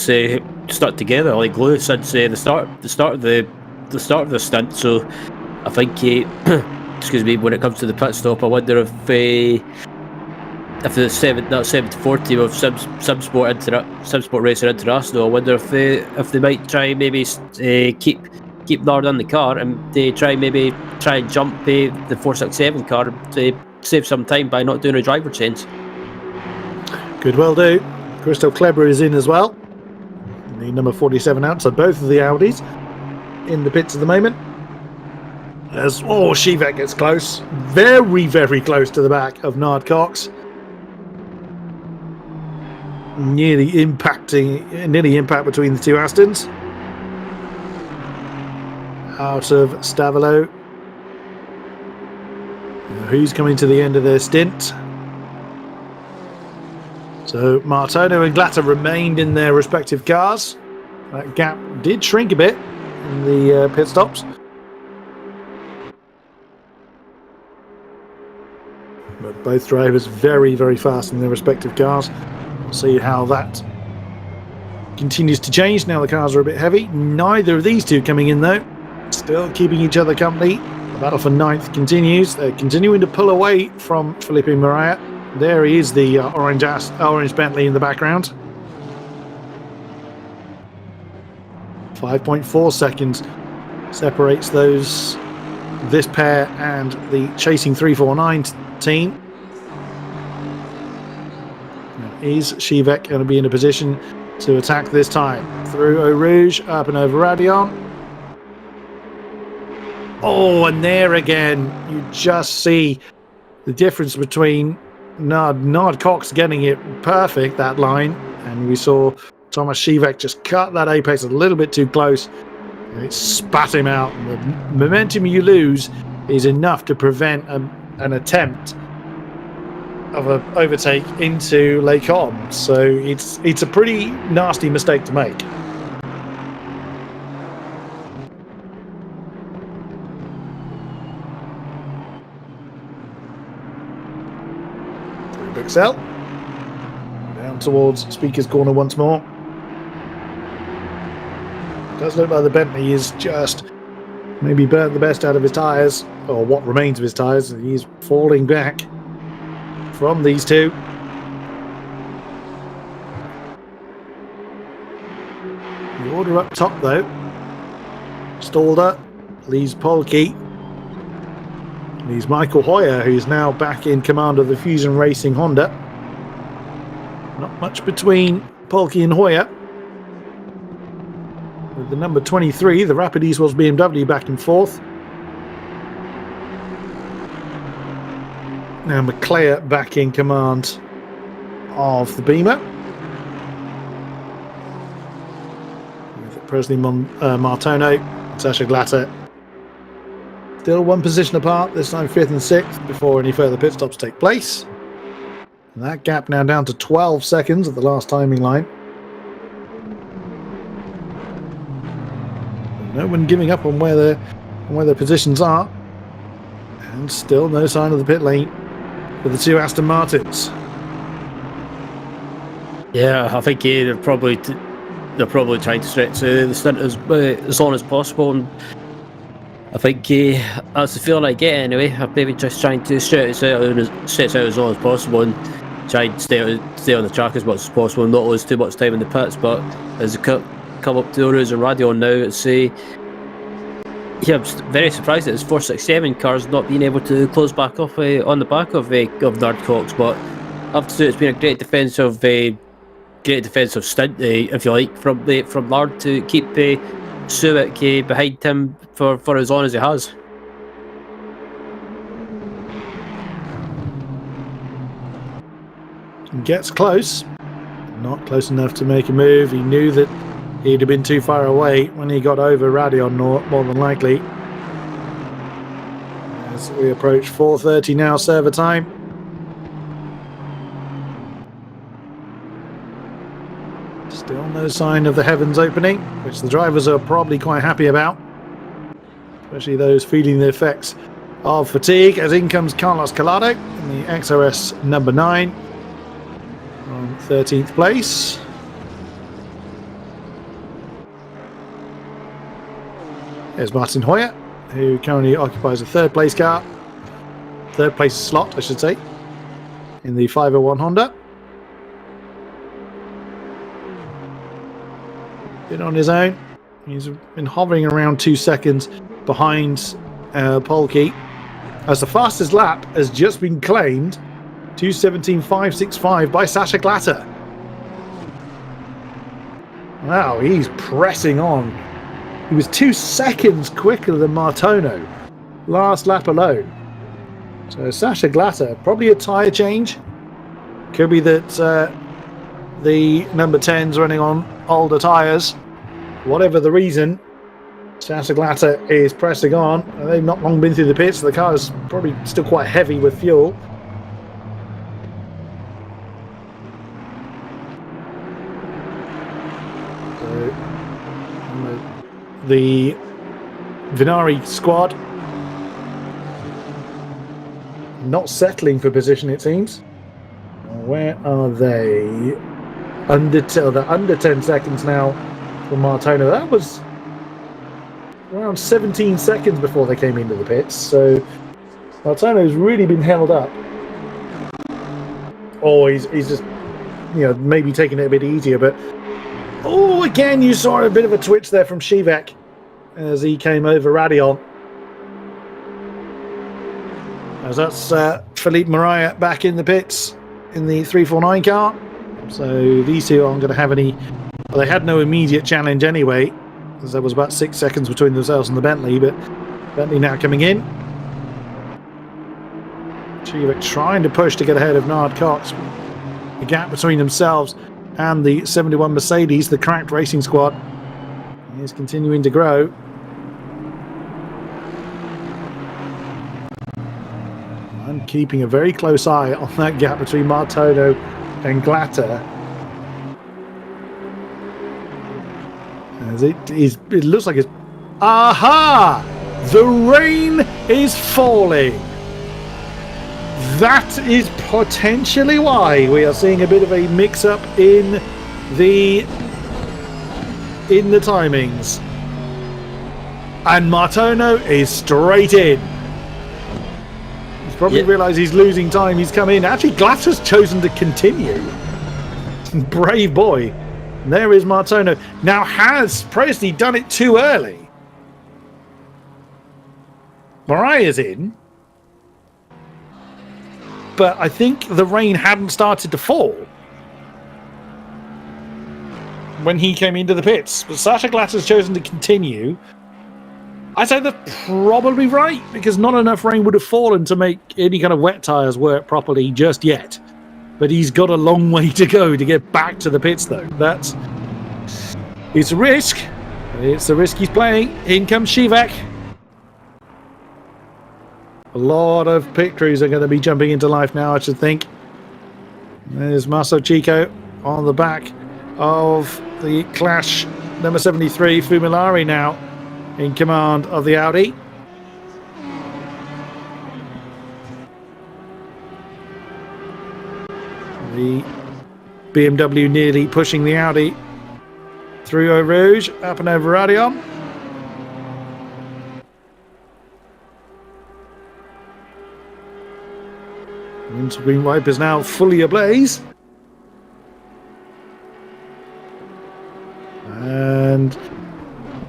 stuck together like glue since the start of the stint. So I think, excuse me, when it comes to the pit stop, I wonder if the 740 of SimSport Racing International, I wonder if they might try and maybe keep Nard in the car and they try and jump the 467 car to save some time by not doing a driver change. Could well do. Crystal Kleber is in as well. The number 47 out, so both of the Audis in the pits at the moment. As Shivek gets close, very, very close to the back of Nard Cox. Nearly impact between the two Astons. Out of Stavolo. Who's coming to the end of their stint? So Martono and Glatter remained in their respective cars. That gap did shrink a bit in the pit stops. But both drivers very, very fast in their respective cars. We'll see how that continues to change. Now the cars are a bit heavy. Neither of these two coming in though. Still keeping each other company. The battle for 9th continues. They're continuing to pull away from Felipe Moreira. There he is, the orange Bentley in the background. 5.4 seconds separates this pair and the chasing 349 team. Now, is Shivek going to be in a position to attack this time? Through Eau Rouge, up and over Radion. And there again, you just see the difference between Nard Cox getting it perfect, that line, and we saw Thomas Shivek just cut that apex a little bit too close and it spat him out. And the momentum you lose is enough to prevent an attempt of an overtake into Les Combes. So it's a pretty nasty mistake to make. Excel down towards Speaker's Corner once more. It does look like the Bentley is just maybe burnt the best out of his tyres, or what remains of his tyres. He's falling back from these two. The order up top though: Stalder leaves Polke. He's Michael Hoyer, who's now back in command of the Fusion Racing Honda. Not much between Polke and Hoyer. With the number 23, the Rapid Esports BMW, back in 4th. Now McClare back in command of the Beamer. With Presley Martono, Sasha Glatter. Still one position apart, this time 5th and 6th, before any further pit stops take place. And that gap now down to 12 seconds at the last timing line. No one giving up on where their positions are. And still no sign of the pit lane for the two Aston Martins. Yeah, I think they're probably trying to stretch the stint as long as possible. And I think that's the feeling I get anyway. I'm maybe just trying to stretch it out as long as possible and try and stay on the track as much as possible and not lose too much time in the pits. But as I come up to the roads and radio now, it's yeah, I'm very surprised that his 467 car's not being able to close back off on the back of Nardcox. But I have to say it's been a great defensive stint, if you like, from Lard to keep Suik behind him for as long as he has. Gets close, not close enough to make a move. He knew that he'd have been too far away when he got over Radion, more than likely. As we approach 4:30 now, server time. Still no sign of the heavens opening, which the drivers are probably quite happy about, especially those feeling the effects of fatigue. As in comes Carlos Collado in the XRS number 9 on 13th place. There's Martin Hoyer, who currently occupies a third place slot, I should say, in the 501 Honda. Been on his own. He's been hovering around 2 seconds behind Polke, as the fastest lap has just been claimed, 2:17.565 by Sasha Glatter. Wow, he's pressing on. He was 2 seconds quicker than Martono last lap alone. So Sasha Glatter, probably a tyre change. Could be that the number 10's running on older tyres. Whatever the reason, Sasha Glatter is pressing on. They've not long been through the pits, so the car is probably still quite heavy with fuel. So, the Vinari squad not settling for position, it seems. Where are they? They're under 10 seconds now for Martono. That was around 17 seconds before they came into the pits, so Martono's really been held up. Oh, he's just, maybe taking it a bit easier, but oh, again, you saw a bit of a twitch there from Shivak as he came over Radion. As that's Philippe Mariah back in the pits in the 349 car. So these two aren't going to have any. Well, they had no immediate challenge anyway, because there was about 6 seconds between themselves and the Bentley, but Bentley now coming in. Shivak trying to push to get ahead of Nard Cox. The gap between themselves and the 71 Mercedes, the cracked racing squad, is continuing to grow. I'm keeping a very close eye on that gap between Martono and Glatter. As it looks like it's... Aha! The rain is falling. That is potentially why we are seeing a bit of a mix-up in the timings. And Martono is straight in. He's probably realised he's losing time. He's come in. Actually, Glatter's chosen to continue. Brave boy. And there is Martono. Now, has Presley done it too early? Mariah's in. But I think the rain hadn't started to fall when he came into the pits. But Sasha Glatter's chosen to continue. I'd say that's probably right, because not enough rain would have fallen to make any kind of wet tyres work properly just yet. But he's got a long way to go to get back to the pits, though. It's a risk. It's the risk he's playing. In comes Shivak. A lot of pit crews are going to be jumping into life now, I should think. There's Maso Chico on the back of the Clash number 73. Fumilari now in command of the Audi. The BMW nearly pushing the Audi through Eau Rouge, up and over Radion. Windscreen wipers now fully ablaze. And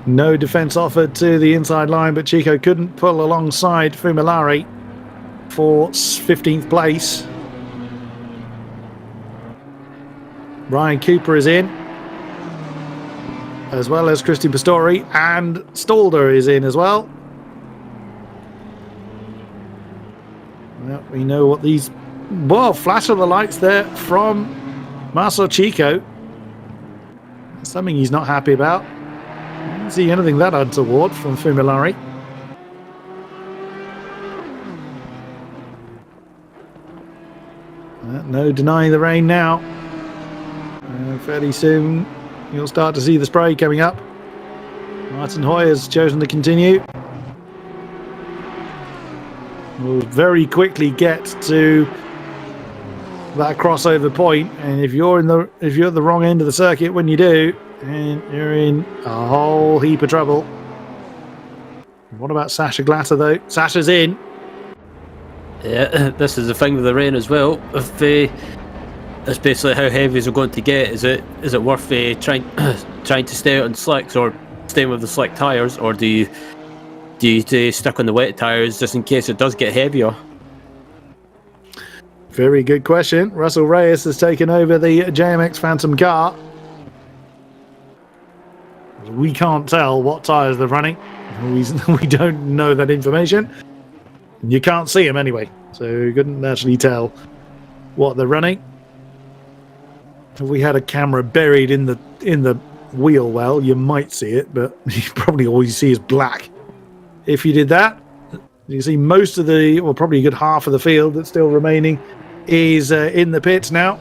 no defense offered to the inside line, but Chico couldn't pull alongside Fumilari for 15th place. Ryan Cooper is in, as well as Christian Pistori, and Stalder is in as well. Well, we know what these... Well, flash of the lights there from Marcel Chico. Something he's not happy about. I didn't see anything that untoward from Fumilari. No denying the rain now. Fairly soon you'll start to see the spray coming up. Martin Hoy has chosen to continue. We'll very quickly get to that crossover point, and if you're at the wrong end of the circuit when you do, and you're in a whole heap of trouble. What about Sasha Glatter though? Sasha's in. Yeah, this is the thing with the rain as well. If that's basically how heavy is it going to get. Is it worth trying to stay out on slicks or staying with the slick tyres, or do you stick on the wet tyres just in case it does get heavier? Very good question. Russell Reyes has taken over the JMX Phantom car. We can't tell what tyres they're running. We don't know that information. You can't see them anyway, so you couldn't actually tell what they're running. If we had a camera buried in the wheel well, you might see it, but you probably all you see is black. If you did that, you can see most of the, or probably a good half of the field that's still remaining is in the pits now.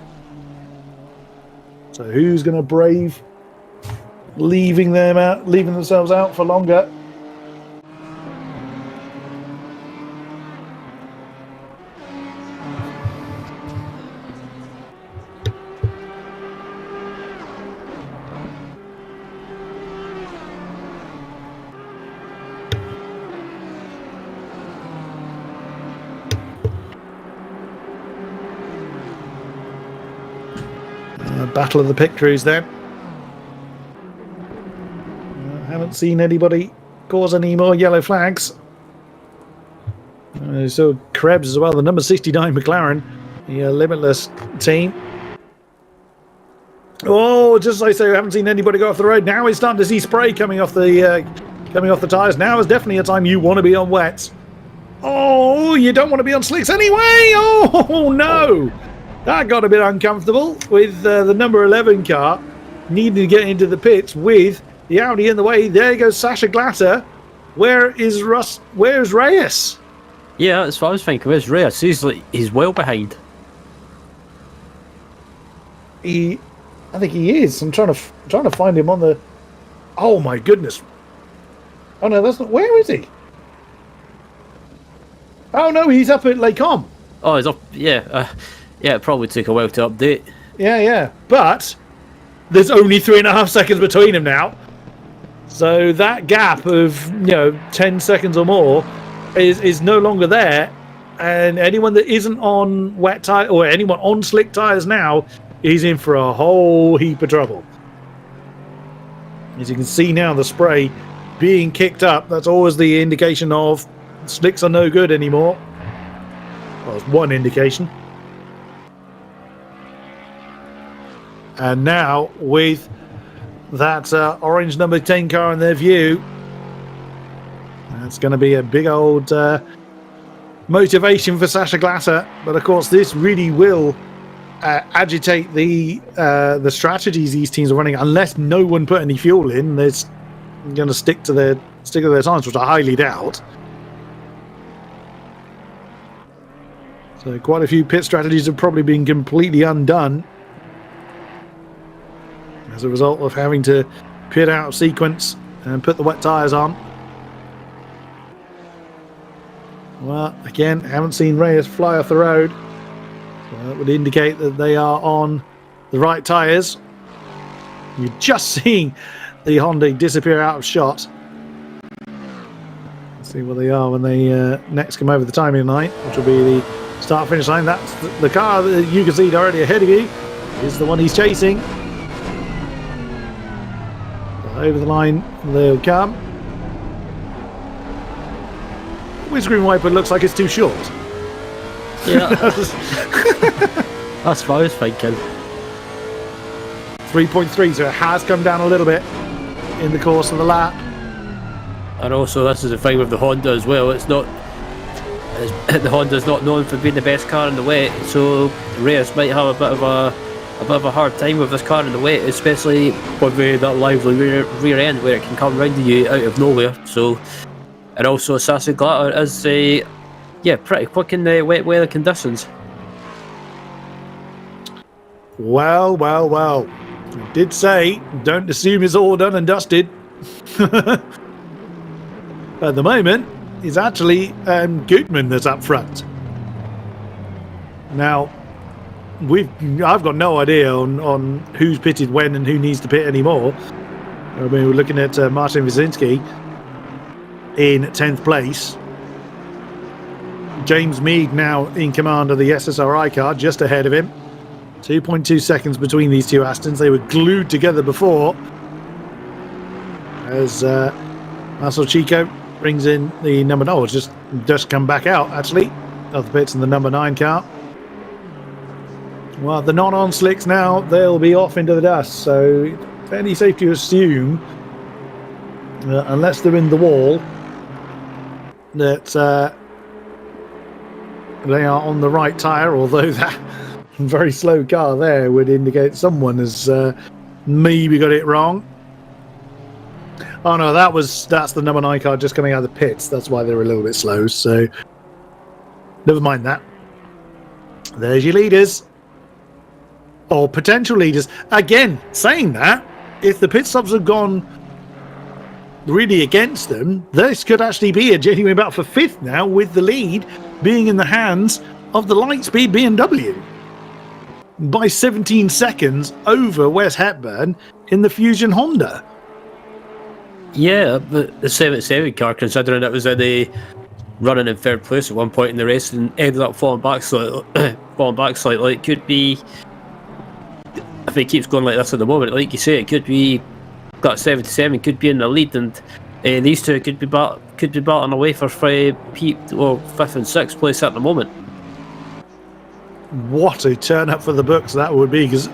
So who's going to brave leaving themselves out for longer? Battle of the pit crews then. Haven't seen anybody cause any more yellow flags. So Krebs as well, the number 69 McLaren, the Limitless team. Oh, just as I say, we haven't seen anybody go off the road. Now we're starting to see spray coming off the tyres. Now is definitely a time you want to be on wets. Oh, you don't want to be on slicks anyway. Oh no. That got a bit uncomfortable with the number 11 car needing to get into the pits with the Audi in the way. There goes Sasha Glatter. Where's Reyes? Yeah, that's what I was thinking. Where's Reyes? He's well behind. I think he is. I'm trying to find him on the... Oh my goodness. Oh no, that's not... Where is he? Oh no, he's up at Lake Com. Oh, he's up... Yeah, yeah, it probably took a while to update. Yeah. But there's only 3.5 seconds between them now. So that gap of 10 seconds or more is no longer there. And anyone that isn't on wet tire or anyone on slick tires now is in for a whole heap of trouble. As you can see now, the spray being kicked up. That's always the indication of slicks are no good anymore. Well, it's one indication. And now, with that orange number 10 car in their view, that's going to be a big old motivation for Sasha Glatter. But of course, this really will agitate the strategies these teams are running. Unless no one put any fuel in, they're going to stick to their times, which I highly doubt. So quite a few pit strategies have probably been completely undone as a result of having to pit out of sequence and put the wet tyres on. Well, again, haven't seen Reyes fly off the road. So that would indicate that they are on the right tyres. You're just seeing the Honda disappear out of shot. Let's see where they are when they next come over the timing line, which will be the Start finish line. That's the car that you can see already ahead of you is the one he's chasing. Over the line they'll come. Windscreen wiper looks like it's too short. Yeah. That's what I was thinking. 3.3, so it has come down a little bit in the course of the lap. And also, this is the thing with the Honda as well. The Honda's not known for being the best car in the wet, so Reyes might have a bit of a hard time with this car in the wet, especially with that lively rear end where it can come round to you out of nowhere. So, and also Assetto Corsa is pretty quick in the wet weather conditions. Well. I did say, don't assume it's all done and dusted. At the moment, it's actually Gutman that's up front. Now, I've got no idea on who's pitted when and who needs to pit anymore. I mean, we're looking at Martin Wyszynski in 10th place. James Mead now in command of the SSRI car, just ahead of him. 2.2 seconds between these two Astons. They were glued together before. As Marcel Chico brings in the number 9. It's just come back out, actually, of the pits in the number 9 car. Well, the non-on slicks now, they'll be off into the dust. So, fairly safe to assume, unless they're in the wall, that they are on the right tyre, although that very slow car there would indicate someone has maybe got it wrong. Oh no, that's the number 9 car just coming out of the pits. That's why they're a little bit slow. So never mind that. There's your leaders, or potential leaders. Again, saying that, if the pit stops have gone really against them, this could actually be a genuine battle for 5th now, with the lead being in the hands of the Lightspeed BMW by 17 seconds over Wes Hepburn in the Fusion Honda. Yeah, but the 77 car, considering it was running in 3rd place at one point in the race and ended up falling back slightly, it could be, if it keeps going like this at the moment, like you say, it could be that 77 could be in the lead, and these two could be battling away for 5th and 6th place at the moment. What a turn up for the books that would be, because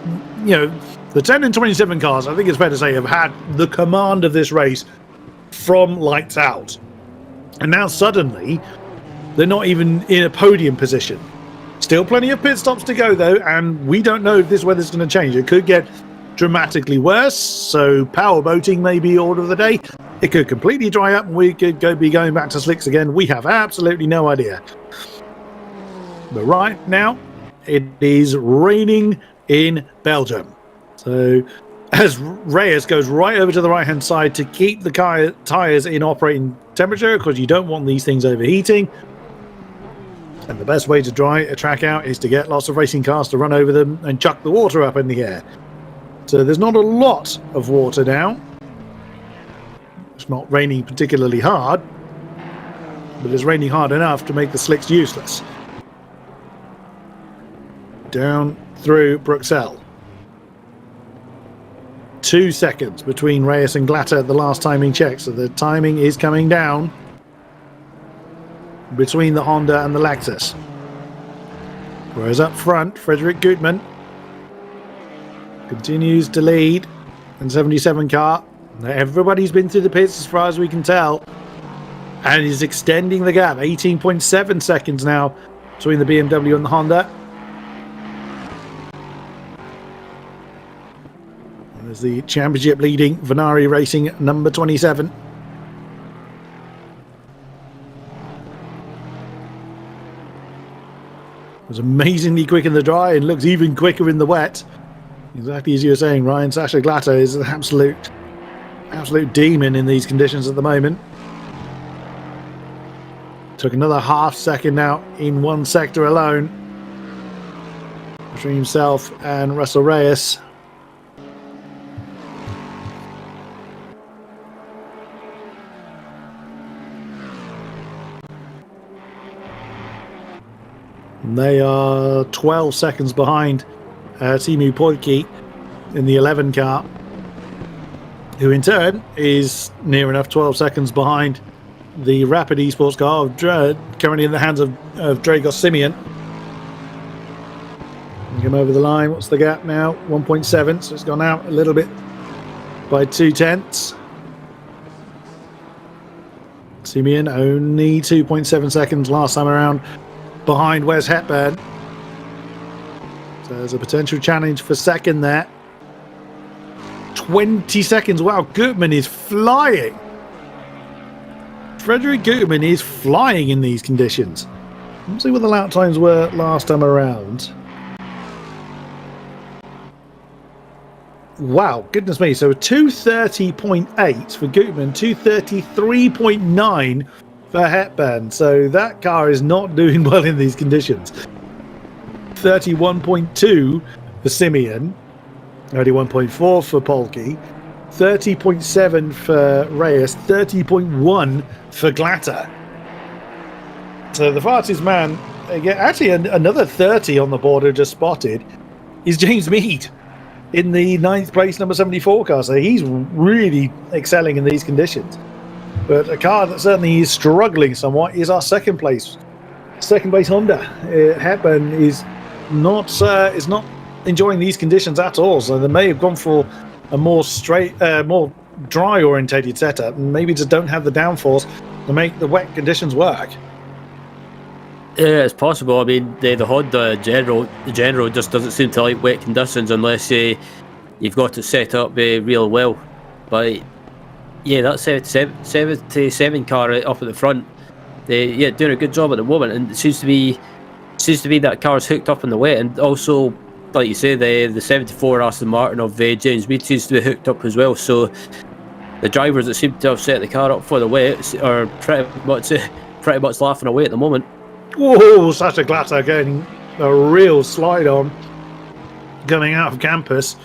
the 10 and 27 cars, I think it's fair to say, have had the command of this race from lights out, and now suddenly they're not even in a podium position. Still plenty of pit stops to go though, and we don't know if this weather's going to change. It could get dramatically worse, so power boating may be order of the day. It could completely dry up and we could be going back to slicks again. We have absolutely no idea. But right now, it is raining in Belgium. So as Reyes goes right over to the right hand side to keep the tyres in operating temperature, because you don't want these things overheating. And the best way to dry a track out is to get lots of racing cars to run over them and chuck the water up in the air. So there's not a lot of water now. It's not raining particularly hard, but it's raining hard enough to make the slicks useless. Down through Bruxelles. 2 seconds between Reyes and Glatter at the last timing check, so the timing is coming down between the Honda and the Lexus. Whereas up front, Frederick Gutmann continues to lead in 77 car. Everybody's been through the pits as far as we can tell, and is extending the gap. 18.7 seconds now between the BMW and the Honda. There's the championship leading Venari Racing number 27. It was amazingly quick in the dry and looks even quicker in the wet. Exactly as you were saying, Ryan. Sasha Glatter is an absolute demon in these conditions at the moment. Took another half second now in one sector alone between himself and Russell Reyes. And they are 12 seconds behind Timu Polki in the 11 car, who in turn is near enough 12 seconds behind the Rapid Esports car, currently in the hands of Dragos Simeon. Come over the line. What's the gap now? 1.7, so it's gone out a little bit by 0.2. Simeon only 2.7 seconds last time around behind Wes Hepburn. So there's a potential challenge for second there. 20 seconds. Wow, Gutman is flying. Frederick Gutman is flying in these conditions. Let's see what the lap times were last time around. Wow, goodness me. So 230.8 for Gutman, 233.9 for Hepburn. So that car is not doing well in these conditions. 31.2 for Simeon, 31.4 for Polki, 30.7 for Reyes, 30.1 for Glatter. So the fastest man, actually another 30 on the board who just spotted, is James Mead in the 9th place number 74 car. So he's really excelling in these conditions. But a car that certainly is struggling somewhat is our second place Honda. Hepburn is not enjoying these conditions at all. So they may have gone for a more dry orientated setup, and maybe just don't have the downforce to make the wet conditions work. Yeah, it's possible. I mean, the Honda general just doesn't seem to like wet conditions unless you've got it set up real well. But yeah, that 77 car up at the front, doing a good job at the moment, and it seems to be that car's hooked up in the wet, and also, like you say, the 74 Aston Martin of James Mead seems to be hooked up as well. So the drivers that seem to have set the car up for the wet are pretty much laughing away at the moment. Whoa, Sasha Glatter getting a real slide on coming out of campus.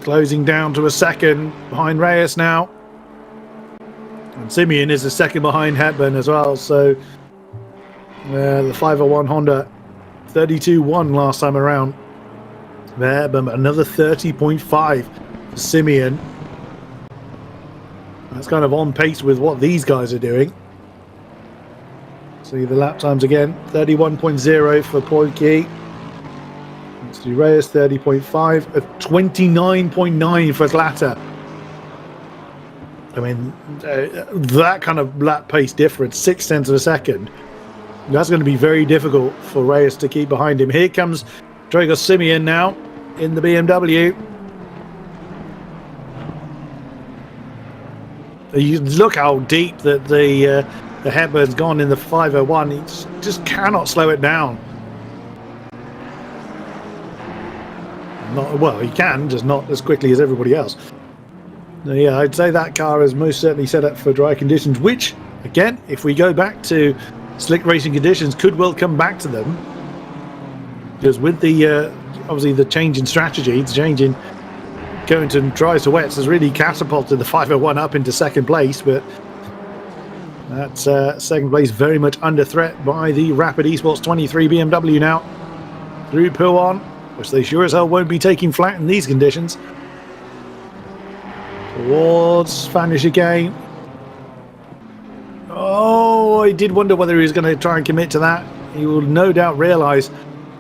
Closing down to a second behind Reyes now. And Simeon is a second behind Hepburn as well. So the 501 Honda, 32.1 last time around. Hepburn, another 30.5 for Simeon. That's kind of on pace with what these guys are doing. See the lap times again. 31.0 for Polki. Let's do Reyes, 30.5. 29.9 for Glatter. I mean, that kind of lap pace difference, 0.6 of a second. That's going to be very difficult for Reyes to keep behind him. Here comes Dragos Simeon now in the BMW. You look how deep that the Hepburn's gone in the 501. He just cannot slow it down. Well, he can, just not as quickly as everybody else. Yeah, I'd say that car is most certainly set up for dry conditions, which, again, if we go back to slick racing conditions, could well come back to them. Because with the, obviously, the change in strategy, the change in going to dries to wets has really catapulted the 501 up into second place, but that's second place very much under threat by the Rapid Esports 23 BMW now. Through Pouan, which they sure as hell won't be taking flat in these conditions. Towards Spanish again. Oh, I did wonder whether he was going to try and commit to that. He will no doubt realise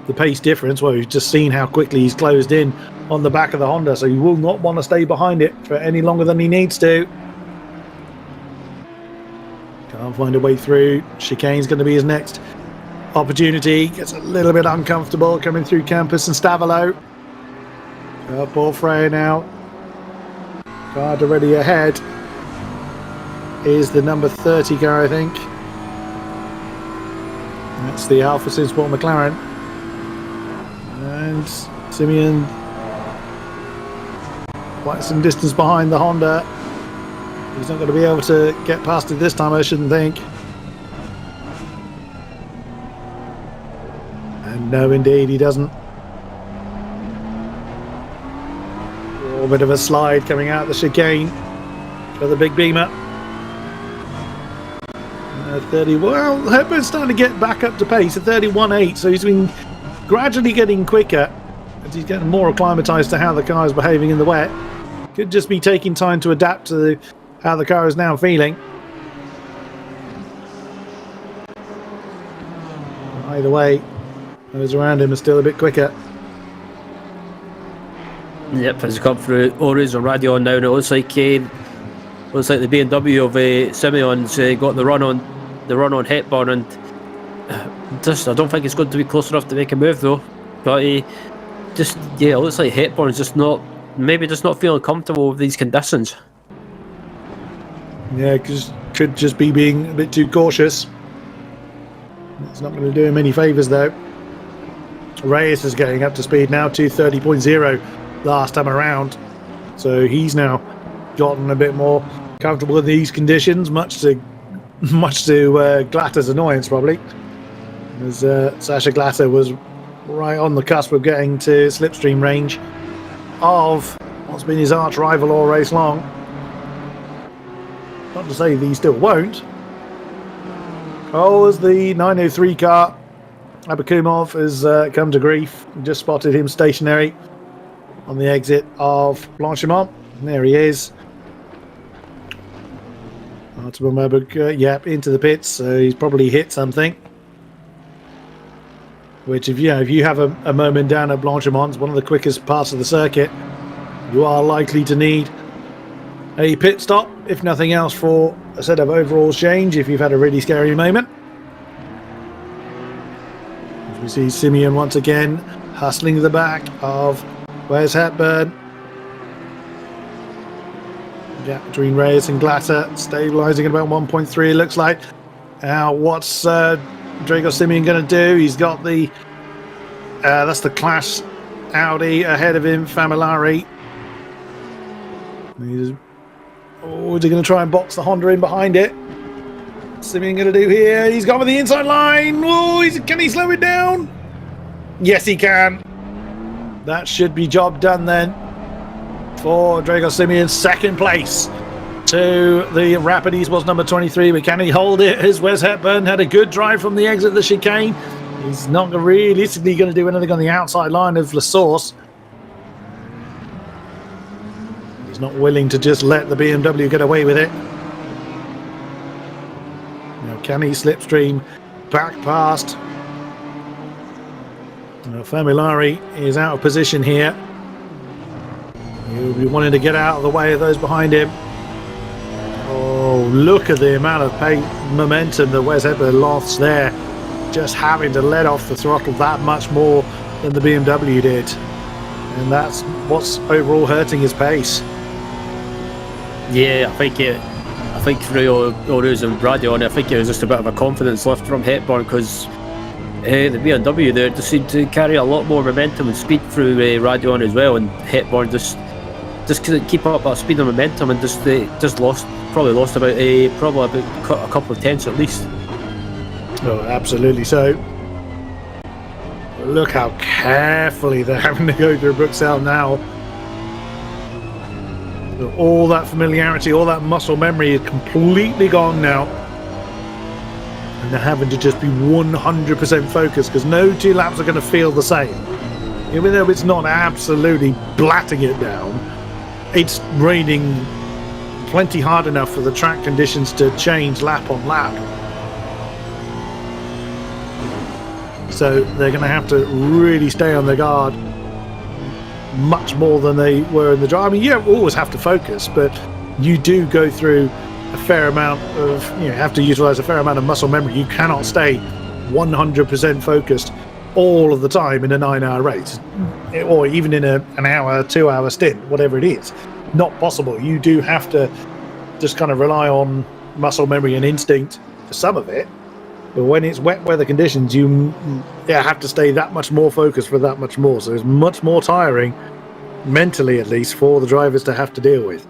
the pace difference. Well, we've just seen how quickly he's closed in on the back of the Honda, so he will not want to stay behind it for any longer than he needs to. Can't find a way through. Chicane's going to be his next opportunity. Gets a little bit uncomfortable coming through Campus and Stavolo. Paul Freya now. Card already ahead is the number 30 car, I think. That's the Alpha Sport McLaren. And Simeon quite some distance behind the Honda. He's not going to be able to get past it this time, I shouldn't think. And no, indeed, he doesn't. A bit of a slide coming out the chicane for the big beamer. 30. Well, Hepburn's starting to get back up to pace at 31.8, so he's been gradually getting quicker as he's getting more acclimatized to how the car is behaving in the wet. Could just be taking time to adapt to how the car is now feeling. Either way, those around him are still a bit quicker. Yep, as we come through Oris and Radion now, and it looks like the BMW of Simeon's got the run on Hepburn, and just I don't think it's going to be close enough to make a move though. But it looks like Hepburn's just not feeling comfortable with these conditions. Yeah, because could just be being a bit too cautious. It's not going to do him any favours though. Reyes is getting up to speed now, 230.0 last time around, so he's now gotten a bit more comfortable in these conditions, much to Glatter's annoyance probably, as Sasha Glatter was right on the cusp of getting to slipstream range of what's been his arch rival all race long. Not to say these still won't. Oh, as the 903 car, Abakumov has come to grief. Just spotted him stationary on the exit of Blanchimont. There he is. Yep, into the pits. So he's probably hit something. Which, if you have a moment down at Blanchimont, it's one of the quickest parts of the circuit. You are likely to need a pit stop, if nothing else, for a set of overall change. If you've had a really scary moment. As we see Simeon once again hustling the back of Wes Hepburn. Gap between Reyes and Glatter stabilising at about 1.3, it looks like. Now, what's Drago Simeon going to do? He's got the that's the Clash Audi ahead of him, Familari. Is he going to try and box the Honda in behind it? Simeon going to do here? He's gone with the inside line. Oh, can he slow it down? Yes, he can. That should be job done then for Drago Simeon. Second place to the Rapid Esports number 23. But can he hold it? As Wes Hepburn had a good drive from the exit of the chicane. He's not realistically going to do anything on the outside line of La Source. He's not willing to just let the BMW get away with it. Now, can he slipstream back past? Familari is out of position here. He'll be wanting to get out of the way of those behind him. Oh, look at the amount of momentum that Wes Hepburn lost there. Just having to let off the throttle that much more than the BMW did. And that's what's overall hurting his pace. Yeah, I think through Oruz and Radion, I think it was just a bit of a confidence lift from Hepburn, because the BMW there just seemed to carry a lot more momentum and speed through Radion as well, and Hepburn just couldn't keep up that speed and momentum, and just lost about a couple of tenths at least. Oh, absolutely. So look how carefully they're having to go through Bruxelles now. All that familiarity, all that muscle memory is completely gone now. And they're having to just be 100% focused, because no two laps are going to feel the same. Even though it's not absolutely blatting it down, it's raining plenty hard enough for the track conditions to change lap on lap. So they're going to have to really stay on their guard much more than they were in the drive. I mean, you don't always have to focus, but you do go through a fair amount of, have to utilize a fair amount of muscle memory. You cannot stay 100% focused all of the time in a 9-hour race, or even in an hour, 2-hour stint, whatever it is. Not possible. You do have to just kind of rely on muscle memory and instinct for some of it. But when it's wet weather conditions, you have to stay that much more focused for that much more. So it's much more tiring, mentally at least, for the drivers to have to deal with.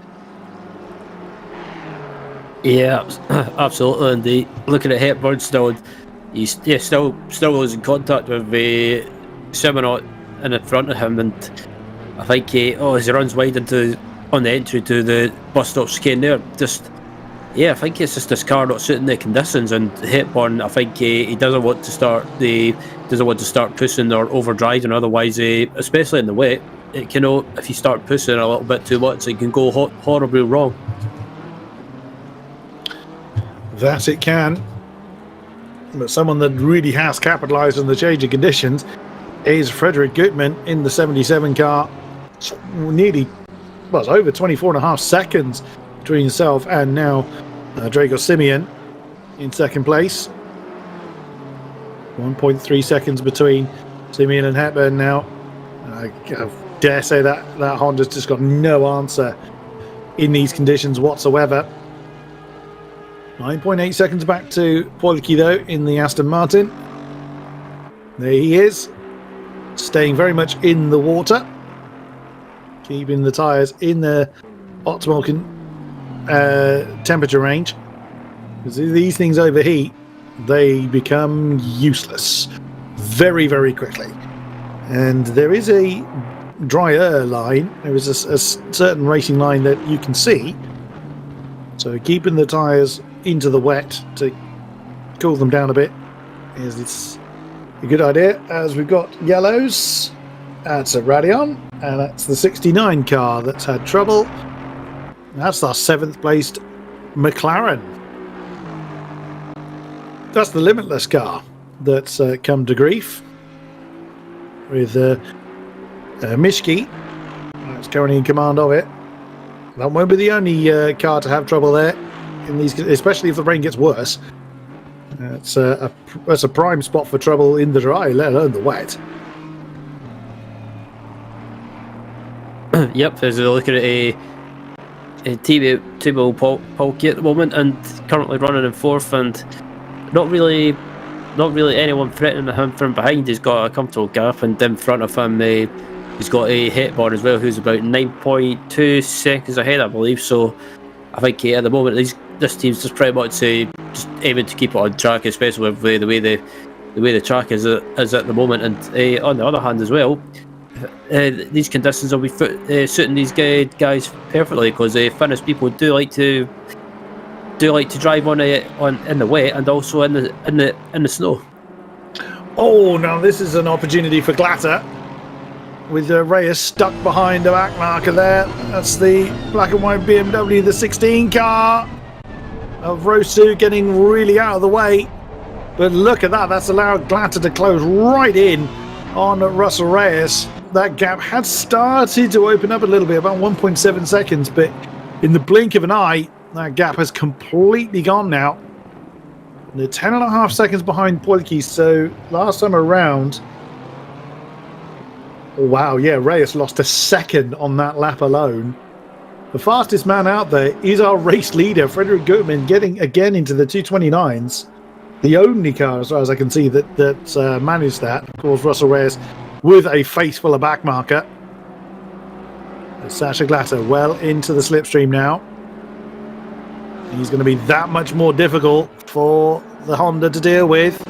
Yeah, absolutely. And looking at Hepburn still, he's still losing contact with Simonot in front of him, and I think as he runs wide on the entry to the bus stop chicane there, just Yeah, I think it's just this car not suiting the conditions, and Hepburn, I think he doesn't want to start pushing or overdriving. Otherwise, especially in the wet, it can, if you start pushing a little bit too much, it can go horribly wrong. That it can. But someone that really has capitalised on the change of conditions is Frederick Gutmann in the 77 car. Nearly, well, it's over 24.5 seconds between himself and now Drago Simeon in second place. 1.3 seconds between Simeon and Hepburn now. I dare say that Honda's just got no answer in these conditions whatsoever. 9.8 seconds back to Poilke though in the Aston Martin. There he is, staying very much in the water, keeping the tyres in the optimal temperature range. Because these things overheat, they become useless very, very quickly. And there is a drier line. There is a certain racing line that you can see. So keeping the tyres into the wet to cool them down a bit is a good idea. As we've got yellows, that's a Radeon, and that's the 69 car that's had trouble. That's our 7th placed McLaren. That's the Limitless car that's come to grief with Mishki. That's currently in command of it. That won't be the only car to have trouble there, in these, especially if the rain gets worse. That's a prime spot for trouble in the dry, let alone the wet. Yep, as we're looking at a Thibaut Poilke at the moment, and currently running in 4th, and not really anyone threatening him from behind. He's got a comfortable gap, and in front of him he's got a Hepburn as well, who's about 9.2 seconds ahead, I believe. So I think at the moment this team's just pretty much just aiming to keep it on track, especially with the way the track is at the moment. And on the other hand as well, these conditions will be suiting these guys perfectly, because Finnish people do like to drive in the wet and also in the snow. Oh, now this is an opportunity for Glatter, with Reyes stuck behind the back marker there. That's the black and white BMW, the 16 car of Rosu, getting really out of the way. But look at that, that's allowed Glatter to close right in on Russell Reyes. That gap had started to open up a little bit, about 1.7 seconds, but in the blink of an eye, that gap has completely gone now. They're 10.5 seconds behind Poilke, so last time around, wow, yeah, Reyes lost a second on that lap alone. The fastest man out there is our race leader, Frederick Gutmann, getting again into the 229s. The only car, as far as I can see, that managed that. Of course, Russell Reyes with a face full of back marker. Sasha Glatter well into the slipstream now. He's going to be that much more difficult for the Honda to deal with.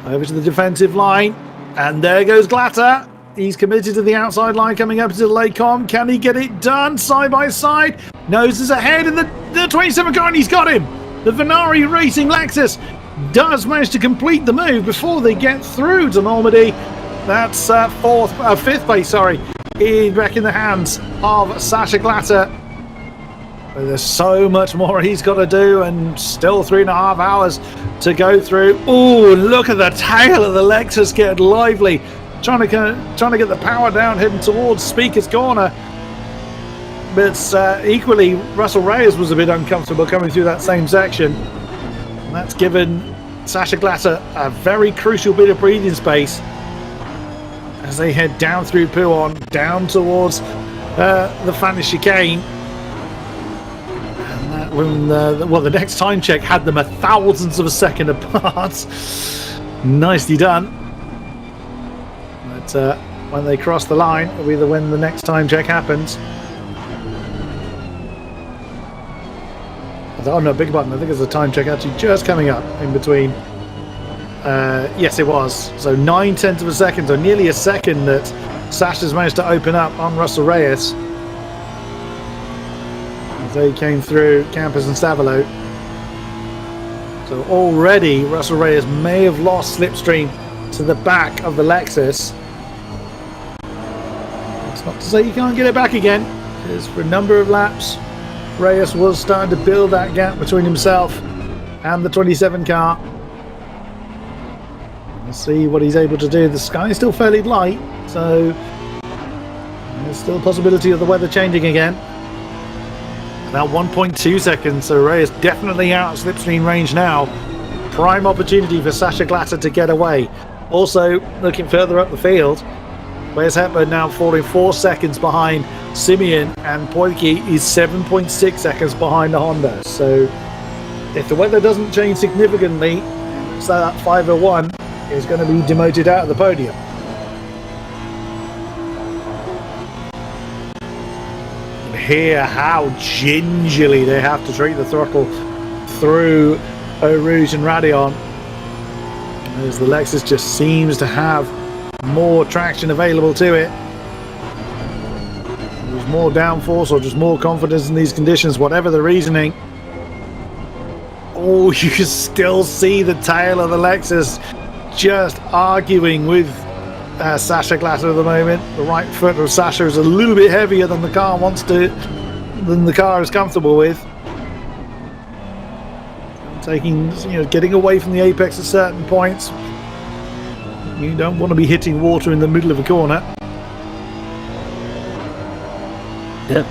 Over to the defensive line, and there goes Glatter. He's committed to the outside line coming up to the Laycom. Can he get it done side by side? Noses ahead in the 27 car, and he's got him. The Venari Racing Lexus does manage to complete the move before they get through to Normandy. That's 5th place, back in the hands of Sasha Glatter. But there's so much more he's got to do, and still 3.5 hours to go through. Oh, look at the tail of the Lexus get lively. Trying to get the power down, heading towards Speaker's Corner. But equally, Russell Reyes was a bit uncomfortable coming through that same section. And that's given Sasha Glatter a very crucial bit of breathing space as they head down through Pouhon, down towards the Fannish chicane. And that, when the next time check had them a thousandth of a second apart. Nicely done. But when they cross the line, it'll be when the next time check happens. Oh no, big button. I think there's a time check actually just coming up in between. Yes, it was. So 9/10 of a second, or nearly a second, that Sasha's managed to open up on Russell Reyes. As they came through Campos and Stavolo. So already Russell Reyes may have lost slipstream to the back of the Lexus. That's not to say you can't get it back again, because for a number of laps Reyes was starting to build that gap between himself and the 27 car. Let's see what he's able to do. The sky is still fairly light, so there's still a possibility of the weather changing again. About 1.2 seconds, so Reyes definitely out of slipstream range now. Prime opportunity for Sasha Glatter to get away. Also, looking further up the field, Wes Hepburn now falling 4 seconds behind Simeon, and Poilke is 7.6 seconds behind the Honda. So if the weather doesn't change significantly, so that 501 is going to be demoted out of the podium. And hear how gingerly they have to treat the throttle through Eau Rouge and Radeon, as the Lexus just seems to have more traction available to it. There's more downforce or just more confidence in these conditions, whatever the reasoning. Oh, you can still see the tail of the Lexus just arguing with Sasha Glatter at the moment. The right foot of Sasha is a little bit heavier than the car is comfortable with. Getting away from the apex at certain points. You don't want to be hitting water in the middle of a corner. Yep,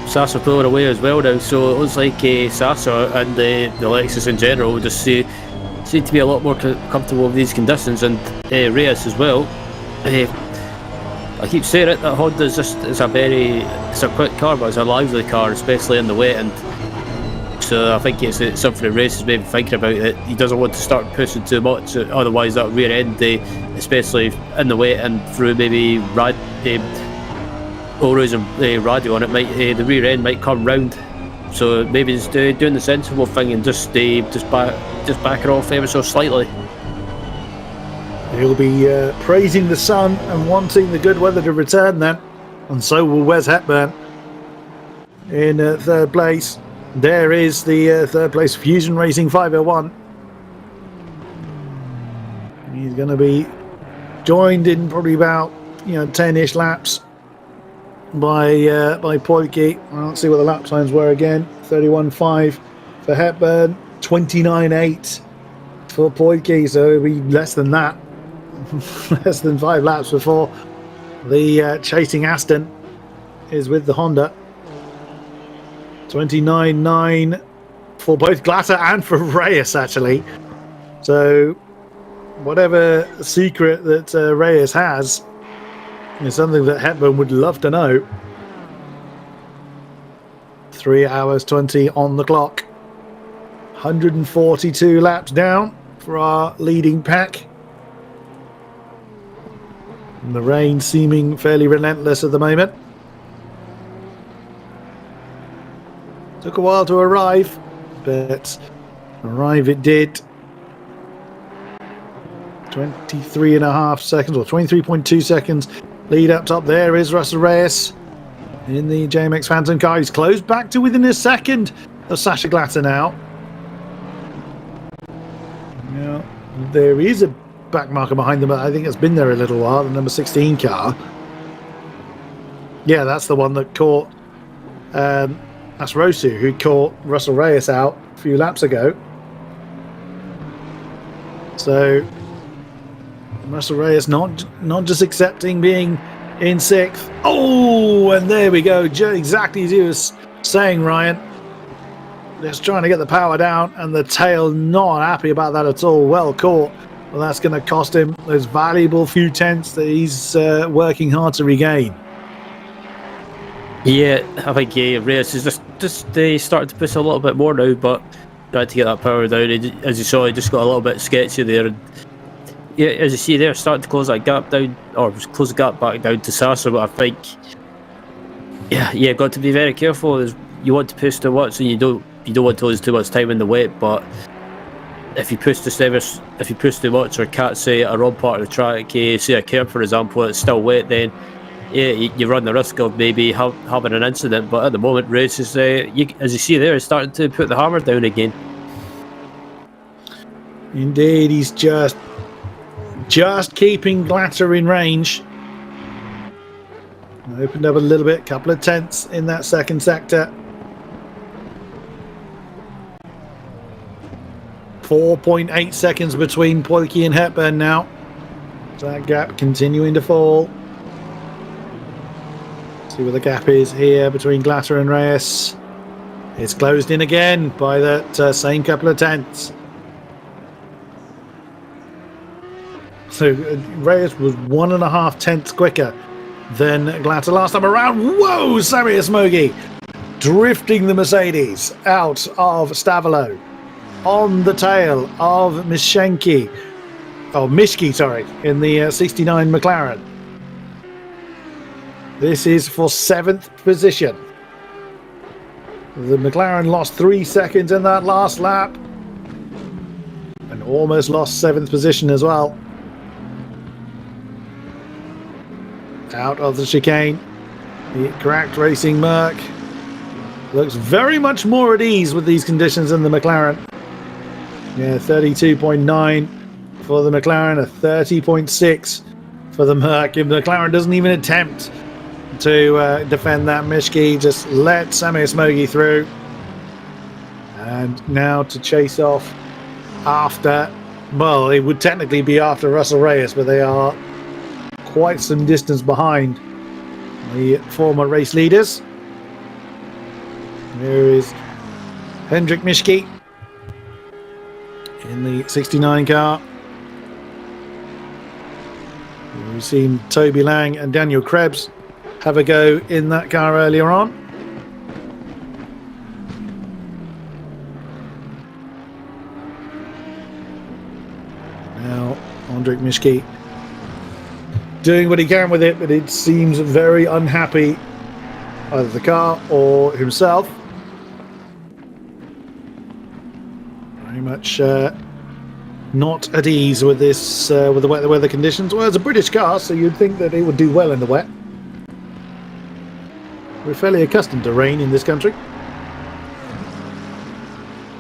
Sasa pulling away as well now, so it looks like Sasa and the Lexus in general just seem to be a lot more comfortable with these conditions, and Reyes as well. I keep saying it, that Honda is it's a quick car, but it's a lively car, especially in the wet, and so I think it's something that Reyes is maybe thinking about, that he doesn't want to start pushing too much, otherwise that rear end, especially in the wet and through maybe Oro's and radio on it, the rear end might come round. So maybe just doing the sensible thing and just back it off ever so slightly. He'll be praising the sun and wanting the good weather to return then, and so will Wes Hepburn in third place. There is the third place Fusion Racing 501. He's going to be joined in probably about 10-ish laps by Poilke. Let's see what the lap times were again. 31.5 for Hepburn, 29.8 for Poilke, so it'll be less than that. Less than 5 laps before the chasing Aston is with the Honda. 29.9 for both Glatter and for Reyes, actually. So whatever secret that Reyes has is something that Hepburn would love to know. 3 hours 20 on the clock. 142 laps down for our leading pack. And the rain seeming fairly relentless at the moment. Took a while to arrive, but arrive it did. 23.5 seconds, or 23.2 seconds lead up top. There is Russell Reyes in the JMX Phantom car. He's closed back to within a second of Sasha Glatter now. Now, there is a back marker behind them, but I think it's been there a little while, the number 16 car. Yeah, that's the one that caught... that's Rosu, who caught Russell Reyes out a few laps ago. So Russell Reyes not just accepting being in 6th. Oh, and there we go, exactly as he was saying, Ryan. Just trying to get the power down, and the tail not happy about that at all. Well caught. Well, that's going to cost him those valuable few tenths that he's working hard to regain. Yeah, I think Reyes is just starting to push a little bit more now, but trying to get that power down. As you saw, he just got a little bit sketchy there. And yeah, as you see there, starting to close that gap down, or close the gap back down to Sasa. But I think, yeah, got to be very careful. You want to push too much, and you don't want to lose too much time in the wet. But if you push too much, or can't say a wrong part of the track, say a curb for example, it's still wet, then yeah, you run the risk of maybe having an incident. But at the moment, Reyes is, as you see there, is starting to put the hammer down again. Indeed, he's just keeping Glatter in range. Opened up a little bit, couple of tenths in that second sector. 4.8 seconds between Poiki and Hepburn now. That gap continuing to fall. See where the gap is here between Glatter and Reyes. It's closed in again by that same couple of tenths. So Reyes was 1.5 tenths quicker than Glatter last time around. Whoa, Samir Smogi drifting the Mercedes out of Stavolo on the tail of Mishki, sorry, in the 69 McLaren. This is for 7th position. The McLaren lost 3 seconds in that last lap and almost lost 7th position as well. Out of the chicane, the cracked racing Merc looks very much more at ease with these conditions than the McLaren. Yeah, 32.9 for the McLaren, a 30.6 for the Merc. If the McLaren doesn't even attempt to defend that, Mishki just let Samir Smogi through. And now to chase off after, well, it would technically be after Russell Reyes, but they are quite some distance behind the former race leaders. Here is Hendrik Mishki in the 69 car. We've seen Toby Lang and Daniel Krebs have a go in that car earlier on. Now Hendrik Mishki doing what he can with it, but it seems very unhappy, either the car or himself. Very much not at ease with this, with the weather conditions. Well, it's a British car, so you'd think that it would do well in the wet. We're fairly accustomed to rain in this country.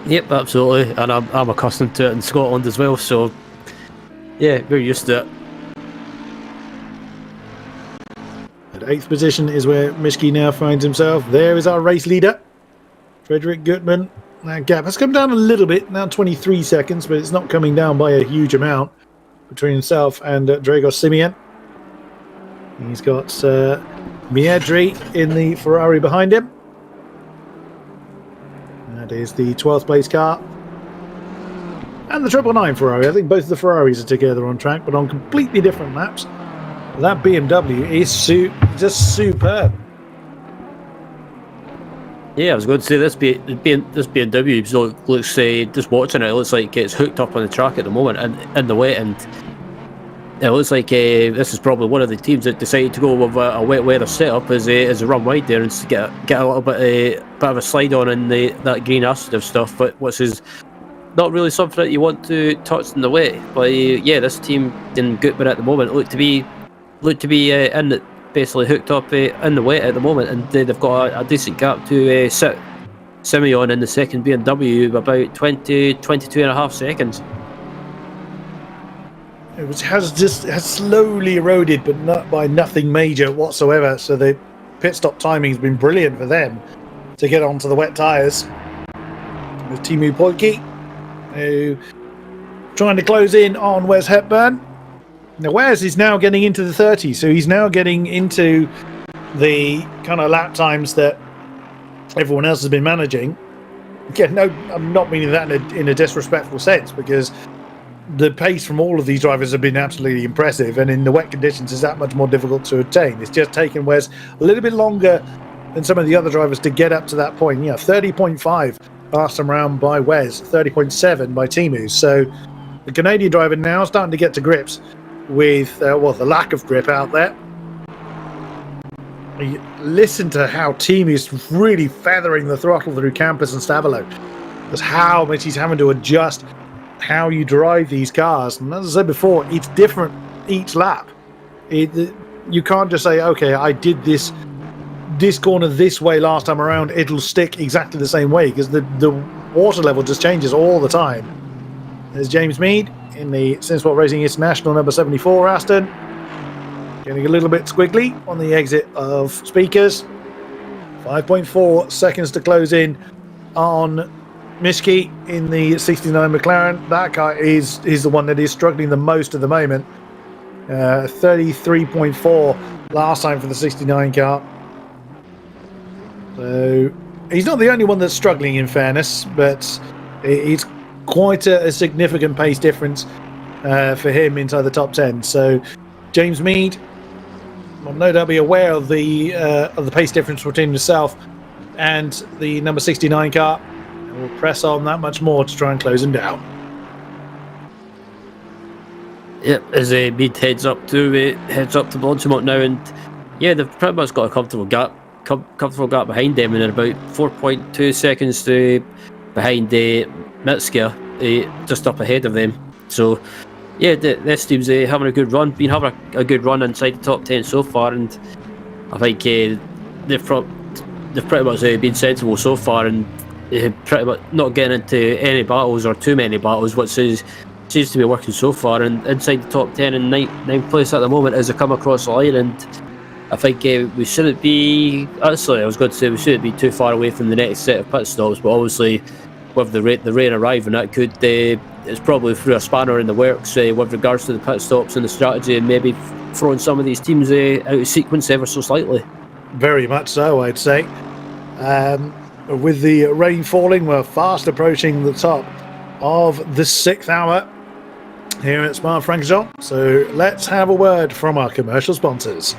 Yep, absolutely, and I'm accustomed to it in Scotland as well. So yeah, we're used to it. At 8th position is where Mishki now finds himself. There is our race leader, Frederick Gutmann. That gap has come down a little bit, now 23 seconds, but it's not coming down by a huge amount between himself and Dragos Simeon. He's got Miedri in the Ferrari behind him. That is the 12th place car. And the 999 Ferrari. I think both of the Ferraris are together on track, but on completely different laps. That BMW is just superb. Yeah, I was going to say this BMW looks just watching it looks like it's hooked up on the track at the moment and in the wet, and it looks like this is probably one of the teams that decided to go with a wet weather setup as a run wide there and get a little bit of a slide on in that green Assetto stuff, but which is not really something that you want to touch in the wet. But yeah, this team in Gutmann at the moment look to be basically hooked up in the wet at the moment, and they've got a decent gap to Simeon in the second BMW, about 22.5 seconds. It has slowly eroded, but not by nothing major whatsoever. So the pit stop timing has been brilliant for them to get onto the wet tyres. With Teemu Poiki, who trying to close in on Wes Hepburn. Now Wes is now getting into the 30s, so he's now getting into the kind of lap times that everyone else has been managing. Again, no, I'm not meaning that in a disrespectful sense, because the pace from all of these drivers have been absolutely impressive, and in the wet conditions is that much more difficult to attain. It's just taken Wes a little bit longer than some of the other drivers to get up to that point. 30.5 last time around by Wes, 30.7 by Teemu. So the Canadian driver now starting to get to grips with the lack of grip out there. You listen to how Teemu is really feathering the throttle through Campus and Stavolo. That's how much he's having to adjust how you drive these cars. And as I said before, it's different each lap. You can't just say, okay, I did this corner this way last time around, it'll stick exactly the same way, because the water level just changes all the time. There's James Mead in the Cinesport Racing International number 74 Aston. Getting a little bit squiggly on the exit of speakers. 5.4 seconds to close in on Mishki in the 69 McLaren. That car is the one that is struggling the most at the moment. 33.4 last time for the 69 car. So he's not the only one that's struggling, in fairness, but it's quite a significant pace difference for him inside the top 10. So James Mead will no doubt be aware of the pace difference between himself and the number 69 car. And will press on that much more to try and close him down. Yep, as Mead heads up to Blanchimont now, and yeah, they've pretty much got a comfortable gap behind them, and they're about 4.2 seconds behind Mitska, just up ahead of them. So yeah, this team's having a good run, been having a good run inside the top 10 so far, and I think they've pretty much been sensible so far, and pretty much not getting into any battles or too many battles, which seems to be working so far. And inside the top 10 and ninth place at the moment as they come across the line, and I think we shouldn't be, actually I was going to say we shouldn't be too far away from the next set of pit stops, but obviously with the rain arriving, that could it's probably through a spanner in the works with regards to the pit stops and the strategy, and maybe throwing some of these teams out of sequence ever so slightly. Very much so, I'd say. With the rain falling, we're fast approaching the top of the 6th hour here at Spa-Francorchamps. So let's have a word from our commercial sponsors.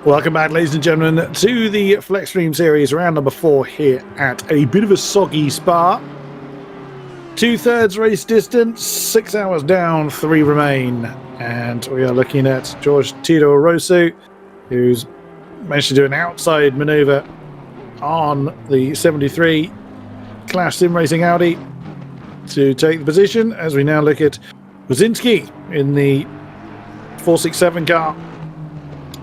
Welcome back, ladies and gentlemen, to the FLExTREME series, round number 4 here at a bit of a soggy Spa. 2/3 race distance, 6 hours down, 3 remain. And we are looking at George Tito Rosso, who's managed to do an outside manoeuvre on the 73 Clash Sim Racing Audi to take the position, as we now look at Wazinski in the 467 car,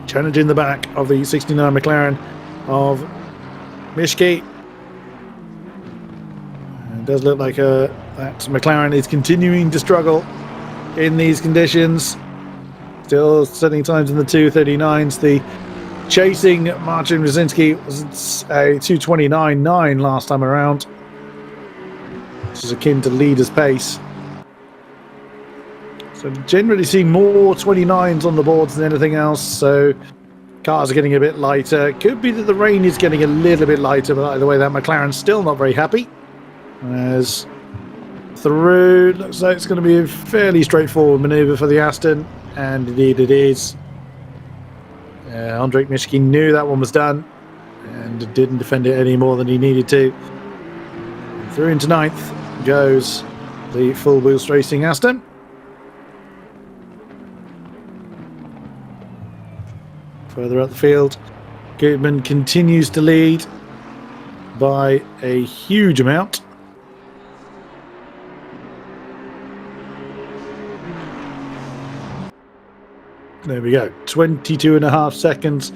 challenging the back of the 69 McLaren of Mishki. It does look like that McLaren is continuing to struggle in these conditions. Still setting times in the 2:39s. The chasing Marcin Wazinski was a 2:29.9 last time around, which is akin to leader's pace. So generally seeing more 29s on the boards than anything else, so cars are getting a bit lighter. Could be that the rain is getting a little bit lighter, but either way, that McLaren's still not very happy. As through, looks like it's going to be a fairly straightforward manoeuvre for the Aston, and indeed it is. Andrzej Mishki knew that one was done and didn't defend it any more than he needed to. Through into 9th goes the full wheels racing Aston. Further up the field, Goodman continues to lead by a huge amount. There we go, 22.5 seconds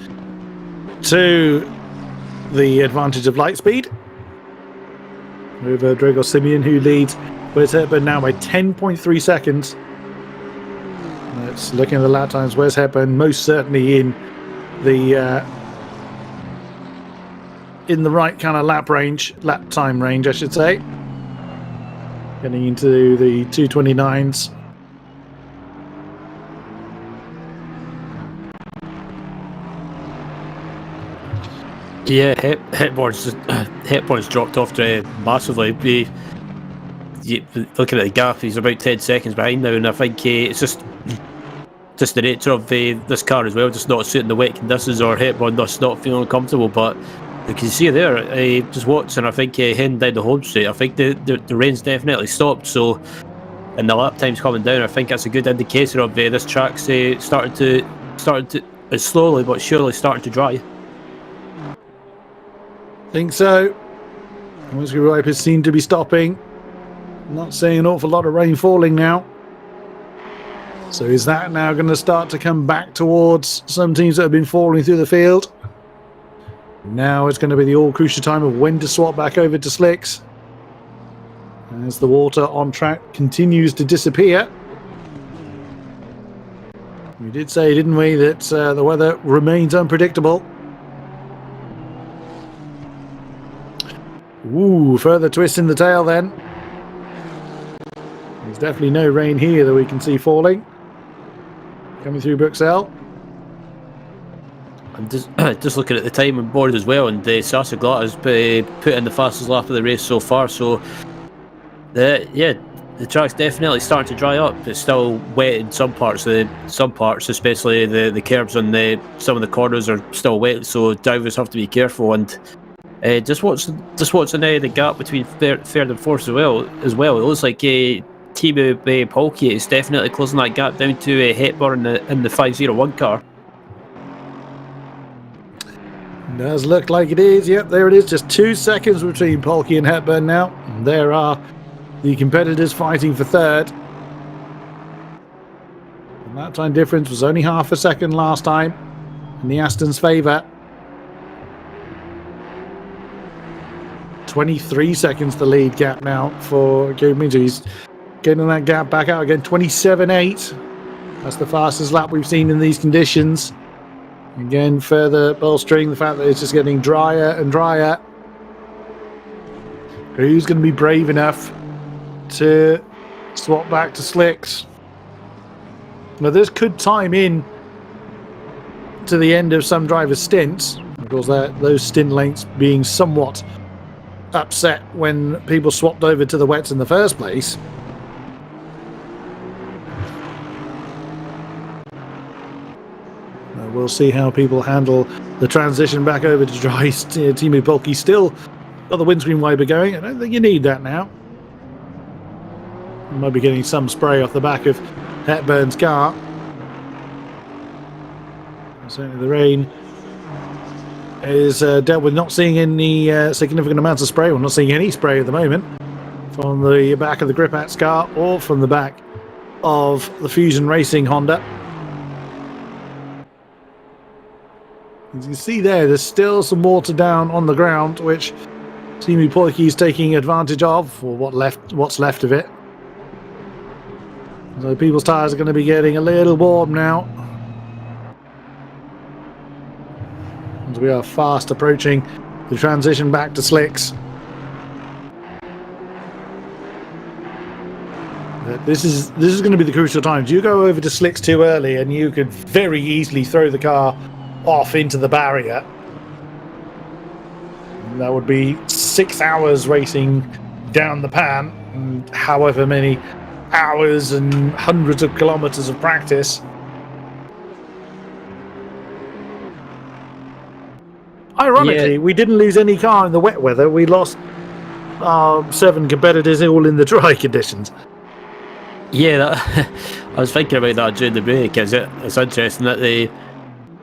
to the advantage of light speed over Drago Simeon, who leads Wes Hepburn now by 10.3 seconds. Let's look at the lap times. Wes Hepburn most certainly in the right kind of lap time range, I should say. Getting into the 2:29s. Yeah, Hepburn's dropped off massively. Looking at the gap, he's about 10 seconds behind now, and I think it's just the nature of this car as well, just not suiting the wet conditions, or Hepburn just not feeling comfortable. But you can see there, just watching, I think heading down the home straight, I think the rain's definitely stopped. So, and the lap time's coming down. I think that's a good indicator of this track's starting to slowly but surely starting to dry. Think so. Whiskey Wipers seem to be stopping. Not seeing an awful lot of rain falling now. So is that now going to start to come back towards some teams that have been falling through the field? Now it's going to be the all-crucial time of when to swap back over to slicks, as the water on track continues to disappear. We did say, didn't we, that the weather remains unpredictable. Ooh, further twist in the tail then. There's definitely no rain here that we can see falling. Coming through Bruxelles. I'm just looking at the time on board as well, and Sasa Glatt has put in the fastest lap of the race so far. So, the track's definitely starting to dry up. It's still wet in some parts, especially the curbs on some of the corners are still wet. So drivers have to be careful, and just watching the gap between third and fourth as well. It looks like Timo Polke is definitely closing that gap down to Hepburn in the 501 car. Does look like it is. Yep, there it is. Just 2 seconds between Polke and Hepburn now. And there are the competitors fighting for third. And that time difference was only half a second last time in the Aston's favour. 23 seconds the lead gap now for Goodman. He's getting that gap back out again. 27.8. That's the fastest lap we've seen in these conditions. Again, further bolstering the fact that it's just getting drier and drier. Who's going to be brave enough to swap back to slicks? Now, this could time in to the end of some drivers' stints. Of course, those stint lengths being somewhat upset when people swapped over to the wets in the first place. We'll see how people handle the transition back over to dry. Timu Pulki still got the windscreen wiper going. I don't think you need that now. You might be getting some spray off the back of Hepburn's car. Certainly the rain is dealt with, not seeing any significant amounts of spray. We're not seeing any spray at the moment from the back of the Gripat's car or from the back of the Fusion Racing Honda. As you see there's still some water down on the ground, which Timu Pulki is taking advantage of, or what's left of it. So people's tyres are going to be getting a little warm now, as we are fast approaching the transition back to slicks. This is going to be the crucial times. You go over to slicks too early and you could very easily throw the car off into the barrier. That would be 6 hours racing down the pan, and however many hours and hundreds of kilometers of practice. Ironically, we didn't lose any car in the wet weather. We lost 7 competitors all in the dry conditions. Yeah, I was thinking about that during the break. It's interesting that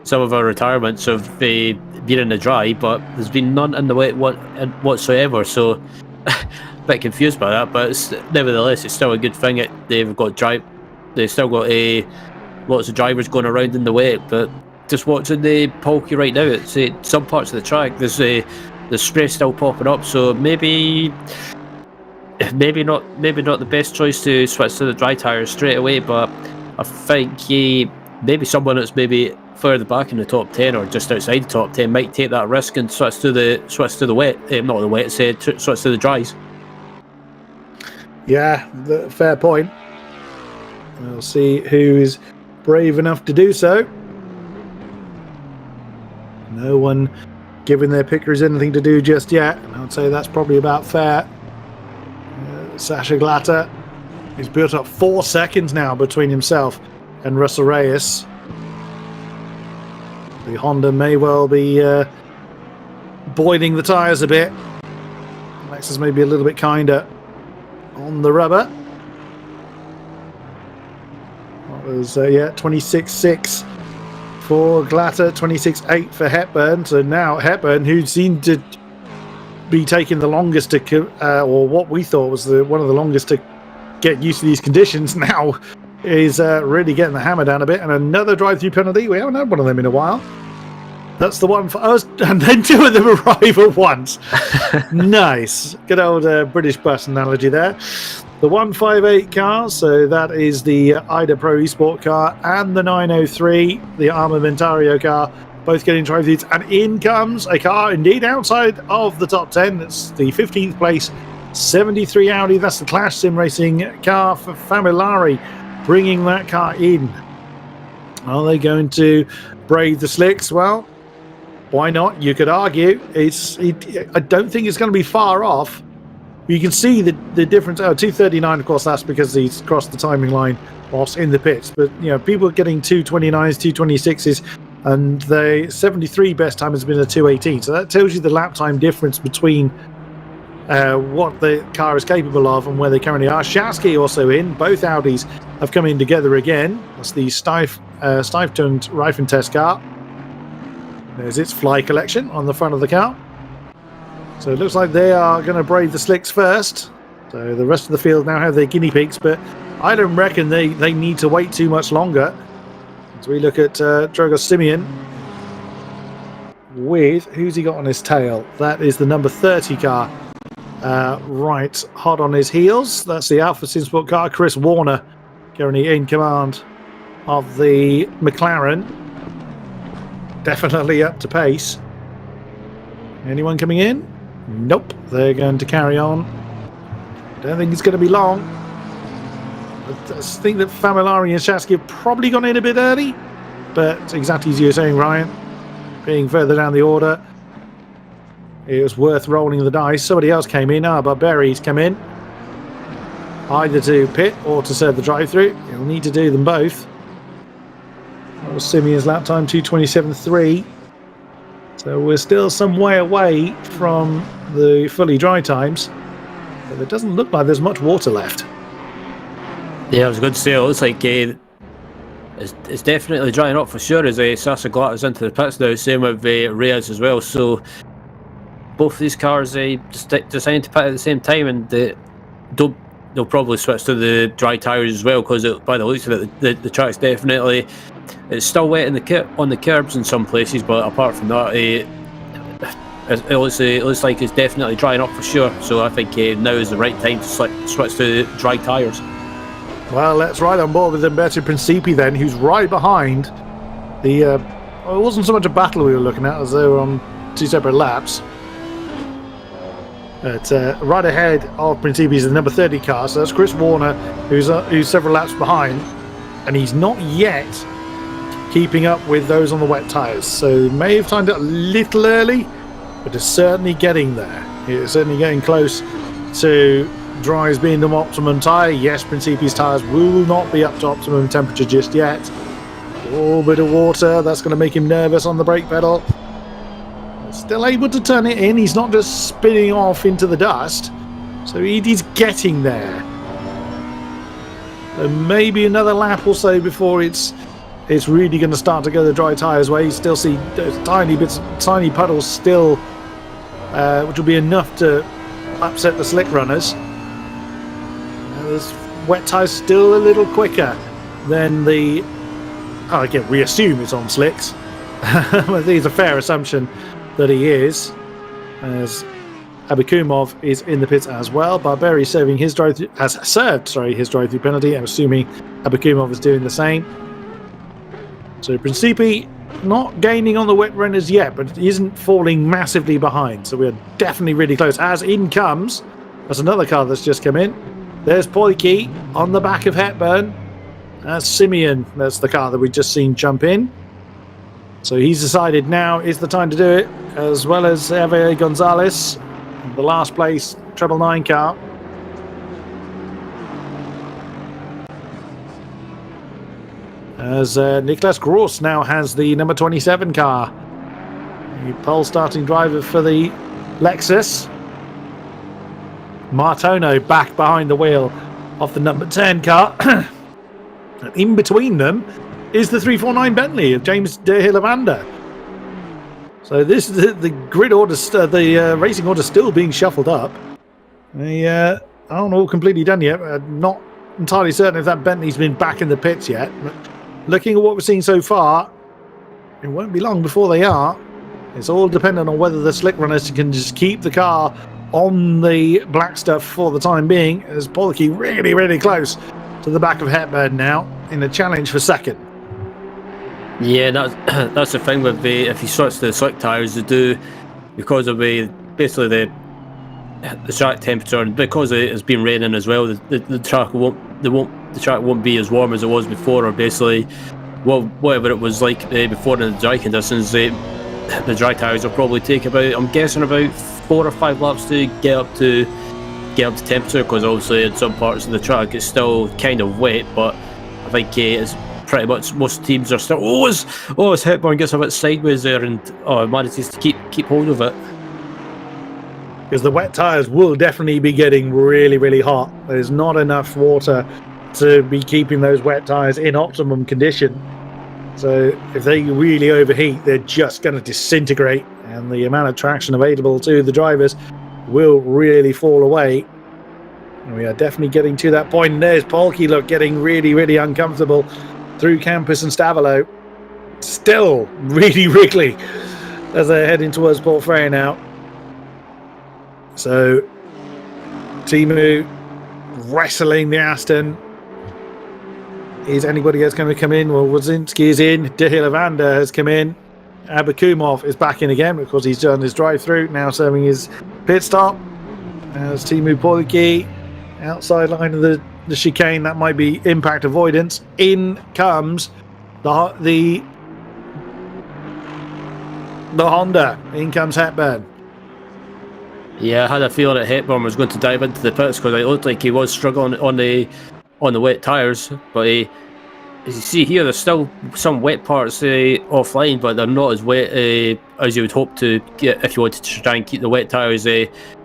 some of our retirements have been in the dry, but there's been none in the wet whatsoever. So a bit confused by that, but nevertheless, it's still a good thing that they've got They've still got lots of drivers going around in the wet. But just watching the Pulki right now, it's some parts of the track there's spray still popping up. So maybe not the best choice to switch to the dry tyres straight away, but I think maybe someone that's maybe further back in the top 10 or just outside the top 10 might take that risk and switch to the wet, not the wet, switch to the dries. Yeah, fair point. We'll see who is brave enough to do so. No one giving their pickers anything to do just yet. I'd say that's probably about fair. Sasha Glatter has built up 4 seconds now between himself and Russell Reyes. The Honda may well be boiling the tyres a bit. Lexus may be a little bit kinder on the rubber. That was 26.6 for Glatter, 26.8 for Hepburn. So now Hepburn, who seemed to be taking the longest to, or what we thought was one of the longest to get used to these conditions, now is really getting the hammer down a bit. And another drive-through penalty. We haven't had one of them in a while. That's the one for us, and then 2 of them arrive at once. Nice. Good old British bus analogy there. The 158 car, so that is the Ida Pro Esport car, and the 903, the Armamentario car, both getting drive-throughs, and in comes a car indeed outside of the top 10. It's the 15th place 73 Audi. That's the Clash Sim Racing car for Familari, bringing that car in. Are they going to brave the slicks? Well, why not? You could argue. I don't think it's going to be far off. You can see the difference. 239, of course, that's because he's crossed the timing line whilst in the pits. But people are getting 229s, 226s, and the 73 best time has been a 218. So that tells you the lap time difference between what the car is capable of and where they currently are. Shasky also in. Both Audis have come in together again. That's the Stife-tuned Reifen test car. There's its fly collection on the front of the car. So it looks like they are going to brave the slicks first. So the rest of the field now have their guinea pigs, but I don't reckon they need to wait too much longer. As we look at Dragos Simeon with, who's he got on his tail? That is the number 30 car. Right, hot on his heels. That's the Alpha Simsport car. Chris Warner currently in command of the McLaren. Definitely up to pace. Anyone coming in? Nope, they're going to carry on. Don't think it's going to be long. I think that Familari and Shasky have probably gone in a bit early, but exactly as you were saying, Ryan, being further down the order, it was worth rolling the dice. Somebody else came in. Barberi's come in, either to pit or to serve the drive-through. You'll need to do them both. That was Simeon's lap time, 2:27.3. So we're still some way away from the fully dry times. But it doesn't look like there's much water left. Yeah, I was going to say, it looks like it's definitely drying up for sure as Sasa glatters into the pits now, same with Reyes as well. So both of these cars decided to pit at the same time, and they'll probably switch to the dry tyres as well, because by the looks of it, the track's definitely, it's still wet on the curbs in some places, but apart from that, it looks like it's definitely drying up for sure. So I think now is the right time to switch to dry tyres. Well, let's ride on board with Umberto Principi then, who's right behind the... it wasn't so much a battle we were looking at, as they were on 2 separate laps. But right ahead of Principi is the number 30 car, so that's Chris Warner, who's several laps behind, and he's not yet keeping up with those on the wet tyres. So may have timed it a little early, but it's certainly getting there. It's certainly getting close to dries being the optimum tyre. Yes, Principi's tyres will not be up to optimum temperature just yet. A little bit of water, that's going to make him nervous on the brake pedal. Still able to turn it in, he's not just spinning off into the dust. So he's getting there. And maybe another lap or so before it's really going to start to go the dry tyres way. You still see tiny puddles still, which will be enough to upset the slick runners. This wet tyres still a little quicker than the... again, we assume it's on slicks. I think it's a fair assumption that he is, as Abakumov is in the pits as well. Barberi serving his drive-through, has served, his drive-through penalty. I'm assuming Abakumov is doing the same. So Principi not gaining on the wet runners yet, but he isn't falling massively behind. So we're definitely really close. As in comes, that's another car that's just come in. There's Poiki on the back of Hepburn. That's Simeon. That's the car that we've just seen jump in. So he's decided now is the time to do it, as well as Hervé Gonzalez, the last place 999 car. As Niklas Gross now has the number 27 car. The pole starting driver for the Lexus. Martono back behind the wheel of the number 10 car. And in between them is the 349 Bentley of James de Hillavander. So this is the grid order, the racing order still being shuffled up. I don't know, completely done yet. Not entirely certain if that Bentley's been back in the pits yet. But looking at what we're seeing so far, it won't be long before they are. It's all dependent on whether the slick runners can just keep the car on the black stuff for the time being, as Pollocky really, really close to the back of Hepburn now in a challenge for second. Yeah, that's the thing with if you switch to the slick tyres, they do, because of basically the track temperature, and because it's been raining as well, the track won't be as warm as it was before, or basically whatever it was like before in the dry conditions. The dry tyres will probably take I'm guessing about 4 or 5 laps to get up to temperature, because obviously in some parts of the track it's still kind of wet, but I think it's pretty much most teams are still as Hepburn gets a bit sideways there and manages to keep hold of it. Because the wet tyres will definitely be getting really, really hot. There's not enough water to be keeping those wet tyres in optimum condition. So if they really overheat, they're just going to disintegrate, and the amount of traction available to the drivers will really fall away. And we are definitely getting to that point. And there's Polky, look, getting really, really uncomfortable through Campus and Stavolo. Still really wriggly as they're heading towards Port Freya now. So Timu wrestling the Aston. Is anybody else going to come in? Well, Wazinski is in. De Hillavander has come in. Abakumov is back in again because he's done his drive-through, now serving his pit stop. As Timu Poliki outside line of the chicane, that might be impact avoidance. In comes the Honda. In comes Hepburn. Yeah, I had a feeling that Hepburn was going to dive into the pits because it looked like he was struggling on the wet tyres, but As you see here, there's still some wet parts offline, but they're not as wet as you would hope to get if you wanted to try and keep the wet tyres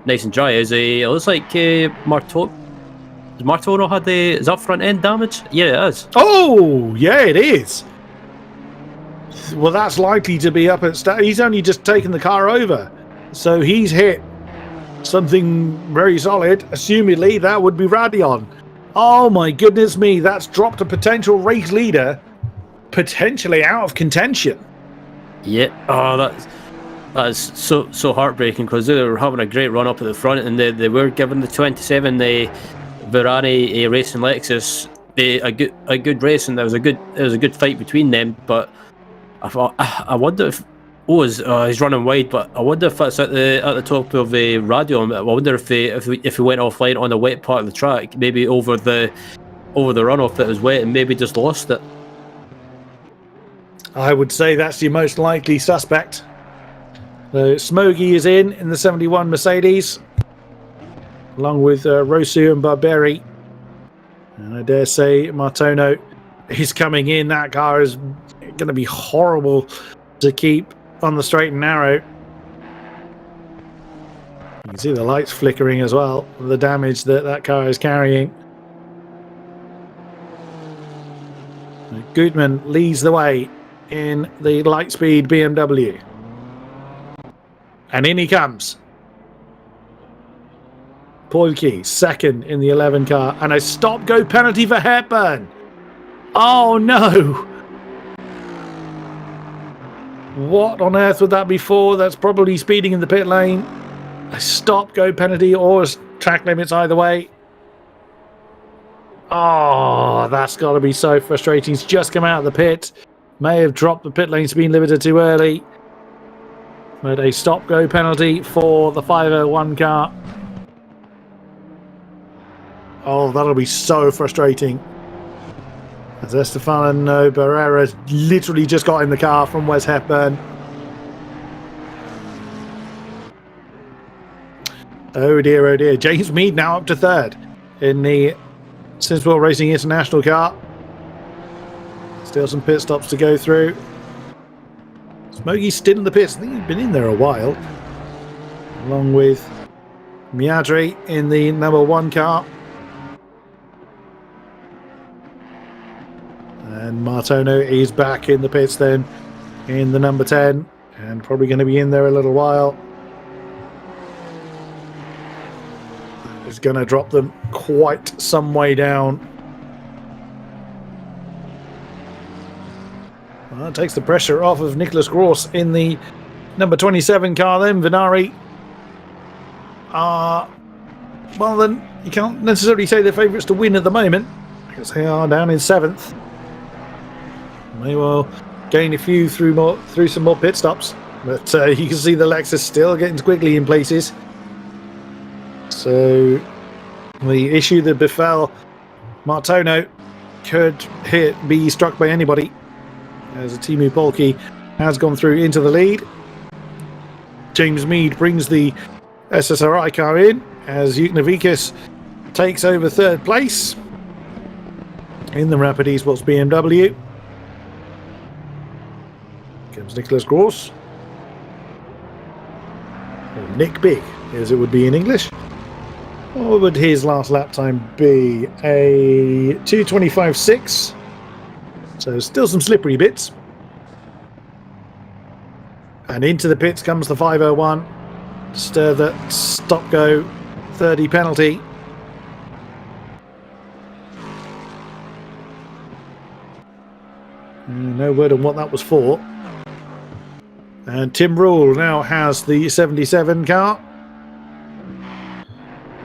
nice and dry. It looks like Martino had is that front end damage? Yeah, it is. Oh, yeah, it is. Well, that's likely to be up at he's only just taken the car over, so he's hit something very solid. Assumedly, that would be Radeon. Oh my goodness me, that's dropped a potential race leader potentially out of contention. Yeah, oh, that's so heartbreaking, because they were having a great run up at the front, and they were giving the 27 Virani racing Lexus a good race, and there was a good fight between them. But I wonder if he's running wide, but I wonder if that's at the top of the Radeon. I wonder if he went offline on the wet part of the track, maybe over the runoff that was wet, and maybe just lost it. I would say that's your most likely suspect. So Smoggy is in the 71 Mercedes, along with Rosu and Barberi. And I dare say Martino is coming in. That car is going to be horrible to keep on the straight and narrow. You can see the lights flickering as well, the damage that car is carrying. Gutmann leads the way in the light-speed BMW. And in he comes. Polke, second in the 11 car. And a stop-go penalty for Hepburn. Oh, no. What on earth would that be for? That's probably speeding in the pit lane. A stop-go penalty or track limits either way. Oh, that's got to be so frustrating. He's just come out of the pit. May have dropped the pit lane speed limiter too early. But a stop-go penalty for the 501 car. Oh, that'll be so frustrating. As Estefano Barrera literally just got in the car from Wes Hepburn. Oh dear, oh dear. James Mead now up to third in the Simsport Racing International car. Still some pit stops to go through. Smokey's still in the pits. I think he's been in there a while. Along with Miadri in the number 1 car. And Martino is back in the pits then in the number 10 and probably going to be in there a little while. It's going to drop them quite some way down. Well, that takes the pressure off of Nicholas Gross in the number 27 car then. Vinari. Well then, you can't necessarily say they're favourites to win at the moment because they are down in 7th. May well gain a few through some more pit stops, but you can see the Lexus still getting squiggly in places. So the issue that befell Martino could be struck by anybody, as Timu Polke has gone through into the lead. James Mead brings the SSRI car in as Yuknavikas takes over 3rd place in the Rapid Esports BMW. Comes Nicholas Gross. Or Nick Big, as it would be in English. What would his last lap time be? A 2:25.6. So still some slippery bits. And into the pits comes the 501. Stir the stop-go 30 penalty. No word on what that was for. And Tim Rule now has the 77 car.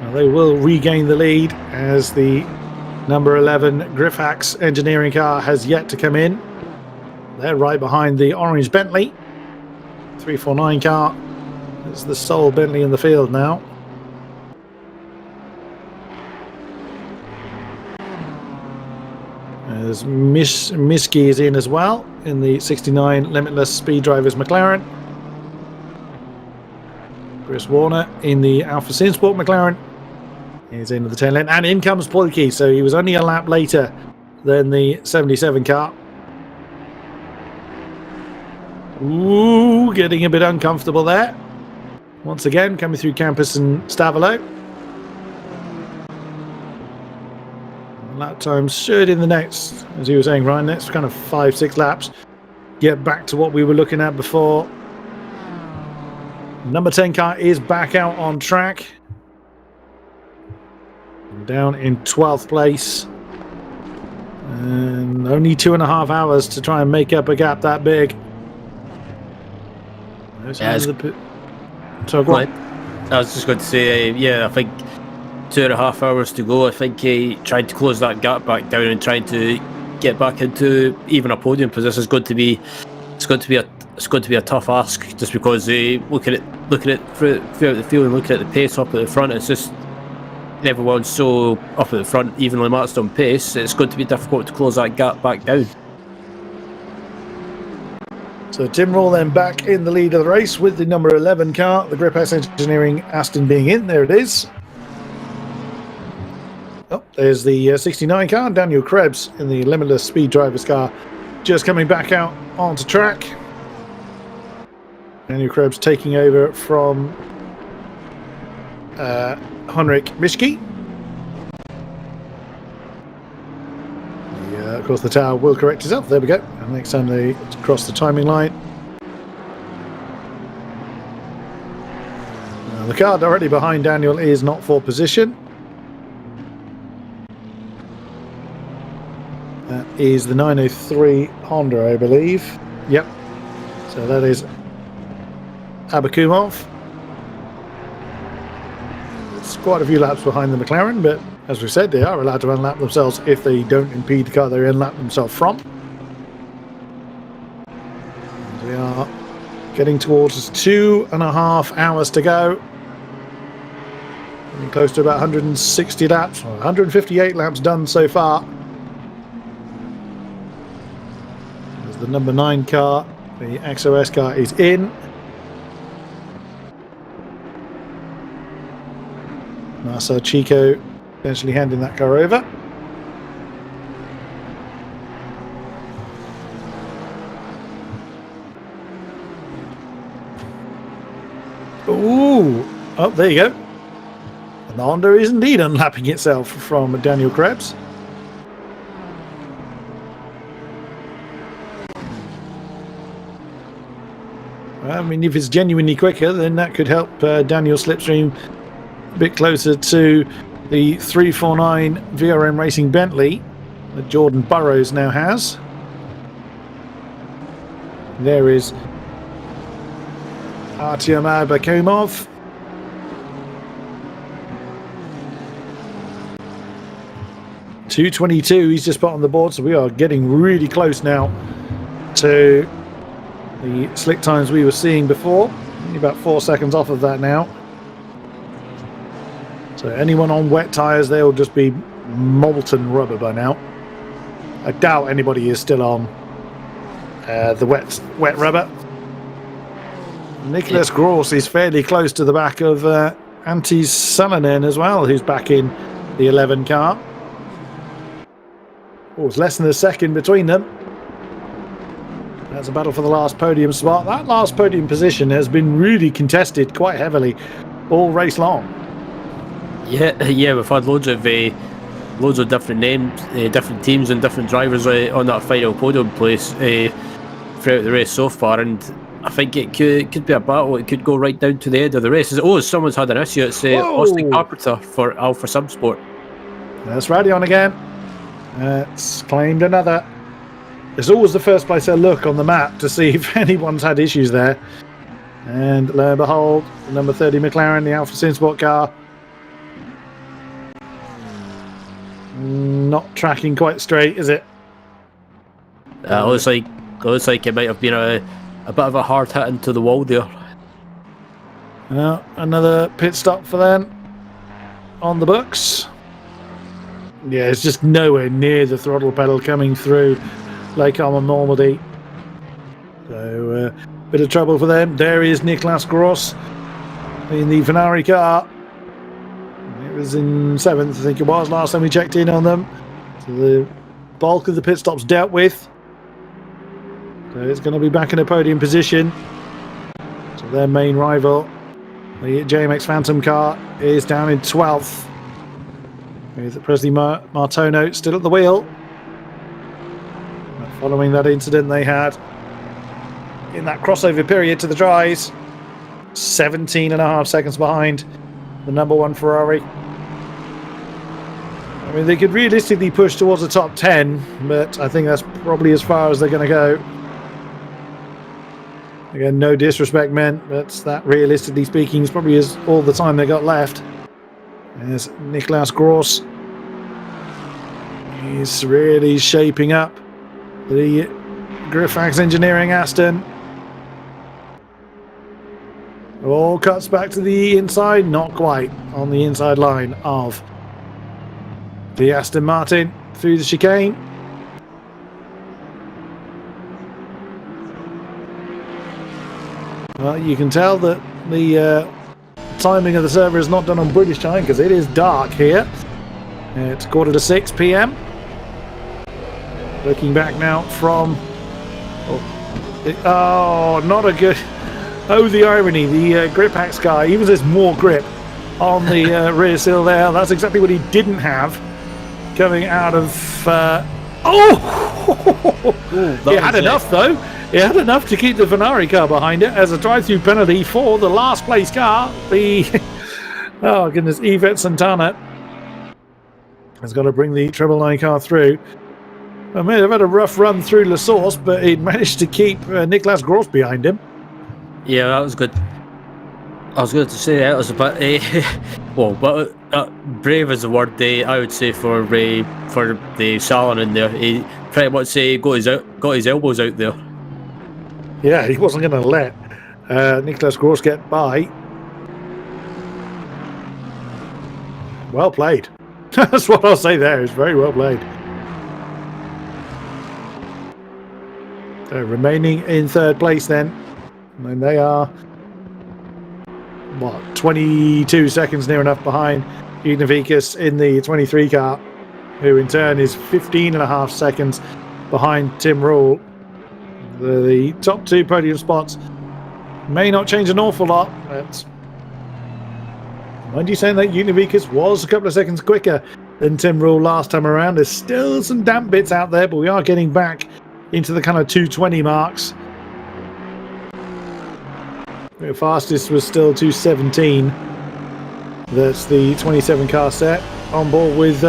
Now they will regain the lead as the number 11 Griffax engineering car has yet to come in. They're right behind the orange Bentley. 349 car. It's the sole Bentley in the field now. As Miski is in as well in the 69 Limitless Speed Drivers McLaren. Chris Warner in the Alpha Simsport McLaren is into the tail end, and in comes Polke. So he was only a lap later than the 77 car. Ooh, getting a bit uncomfortable there. Once again, coming through Campus and Stavolo. Lap times should in the next, as you were saying, Ryan, next kind of 5-6 laps, get back to what we were looking at before. Number 10 car is back out on track. Down in 12th place. And only 2.5 hours to try and make up a gap that big. Yeah, so go on. I was just going to say, I think 2.5 hours to go. I think he tried to close that gap back down and trying to get back into even a podium position is going to be a tough ask, just because looking at throughout the field and looking at the pace up at the front, it's just everyone's so up at the front, evenly matched on pace. It's going to be difficult to close that gap back down. So Tim Rawl then back in the lead of the race with the number 11 car, the Grip S Engineering Aston being in. There it is. Oh, there's the 69 car, Daniel Krebs in the Limitless Speed Drivers car, just coming back out onto track. Daniel Krebs taking over from Henrik Mischke. Of course, the tower will correct itself. There we go. And next time they cross the timing line. Now, the car directly behind Daniel is not for position. That is the 903 Honda, I believe. Yep. So that is Abakumov. It's quite a few laps behind the McLaren, but as we said, they are allowed to unlap themselves if they don't impede the car they unlap themselves from. And we are getting towards 2.5 hours to go. Getting close to about 160 laps, 158 laps done so far. There's the number 9 car, the XOS car is in. Marcel Chico eventually handing that car over. Ooh! Oh, there you go. And the Honda is indeed unlapping itself from Daniel Krebs. Well, I mean, if it's genuinely quicker, then that could help Daniel slipstream a bit closer to the 349 VRM Racing Bentley that Jordan Burrows now has. There is Artyom Abakumov. .222, he's just put on the board, so we are getting really close now to the slick times we were seeing before. Only about 4 seconds off of that now. So anyone on wet tyres, they'll just be molten rubber by now. I doubt anybody is still on the wet rubber. Nicholas Gross is fairly close to the back of Antti Salonen as well, who's back in the 11 car. Oh, it's less than a second between them. That's a battle for the last podium spot. That last podium position has been really contested quite heavily all race long. Yeah, we've had loads of different names, different teams and different drivers on that final podium place throughout the race so far, and I think it could be a battle. It could go right down to the end of the race. Someone's had an issue. It's Austin Carpenter for Alpha Subsport. That's Radion again. It's claimed another. It's always the first place I look on the map to see if anyone's had issues there. And lo and behold, the number 30 McLaren, the Alpha Simsport car, not tracking quite straight, is it? Looks like it might have been a bit of a hard hit into the wall there. Another pit stop for them on the books. Yeah, it's just nowhere near the throttle pedal coming through Lake Armor Normandy. So, bit of trouble for them. There is Niklas Gross in the Ferrari car. It was in 7th, I think it was, last time we checked in on them. So the bulk of the pit stops dealt with. So it's going to be back in a podium position. So their main rival, the JMX Phantom car, is down in 12th. With Presley Martono still at the wheel. Following that incident they had in that crossover period to the dries. 17.5 seconds behind the number 1 Ferrari. I mean, they could realistically push towards the top 10, but I think that's probably as far as they're going to go. Again, no disrespect meant, but that, realistically speaking, is probably all the time they got left. There's Niklas Gross. He's really shaping up the Griphax Engineering Aston. All cuts back to the inside, not quite on the inside line of the Aston Martin through the chicane. Well, you can tell that the timing of the server is not done on British time because it is dark here. It's 5:45 p.m. Looking back now from... not a good... Oh, the irony. The Griphax guy even says more grip on the rear sill there. That's exactly what he didn't have coming out of... He had enough, though. He had enough to keep the Ferrari car behind it as a drive-through penalty for the last place car. The... oh, goodness. Yvette Santana has got to bring the 999 car through. I mean, they've had a rough run through La Source, but he managed to keep Niklas Gross behind him. Yeah, that was good. I was going to say that was a bit, well, but brave is the word I would say for the Salon in there. He pretty much got his elbows out there. Yeah, he wasn't going to let Niklas Gross get by. Well played. That's what I'll say there. It's very well played. So remaining in third place then. And they are, what, 22 seconds near enough behind Ignavikas in the 23 car, who in turn is 15.5 seconds behind Tim Rule. The top 2 podium spots may not change an awful lot, but mind you saying that Ignavikas was a couple of seconds quicker than Tim Rule last time around. There's still some damp bits out there, but we are getting back into the kind of 220 marks. The fastest was still 217. That's the 27 car set. On board with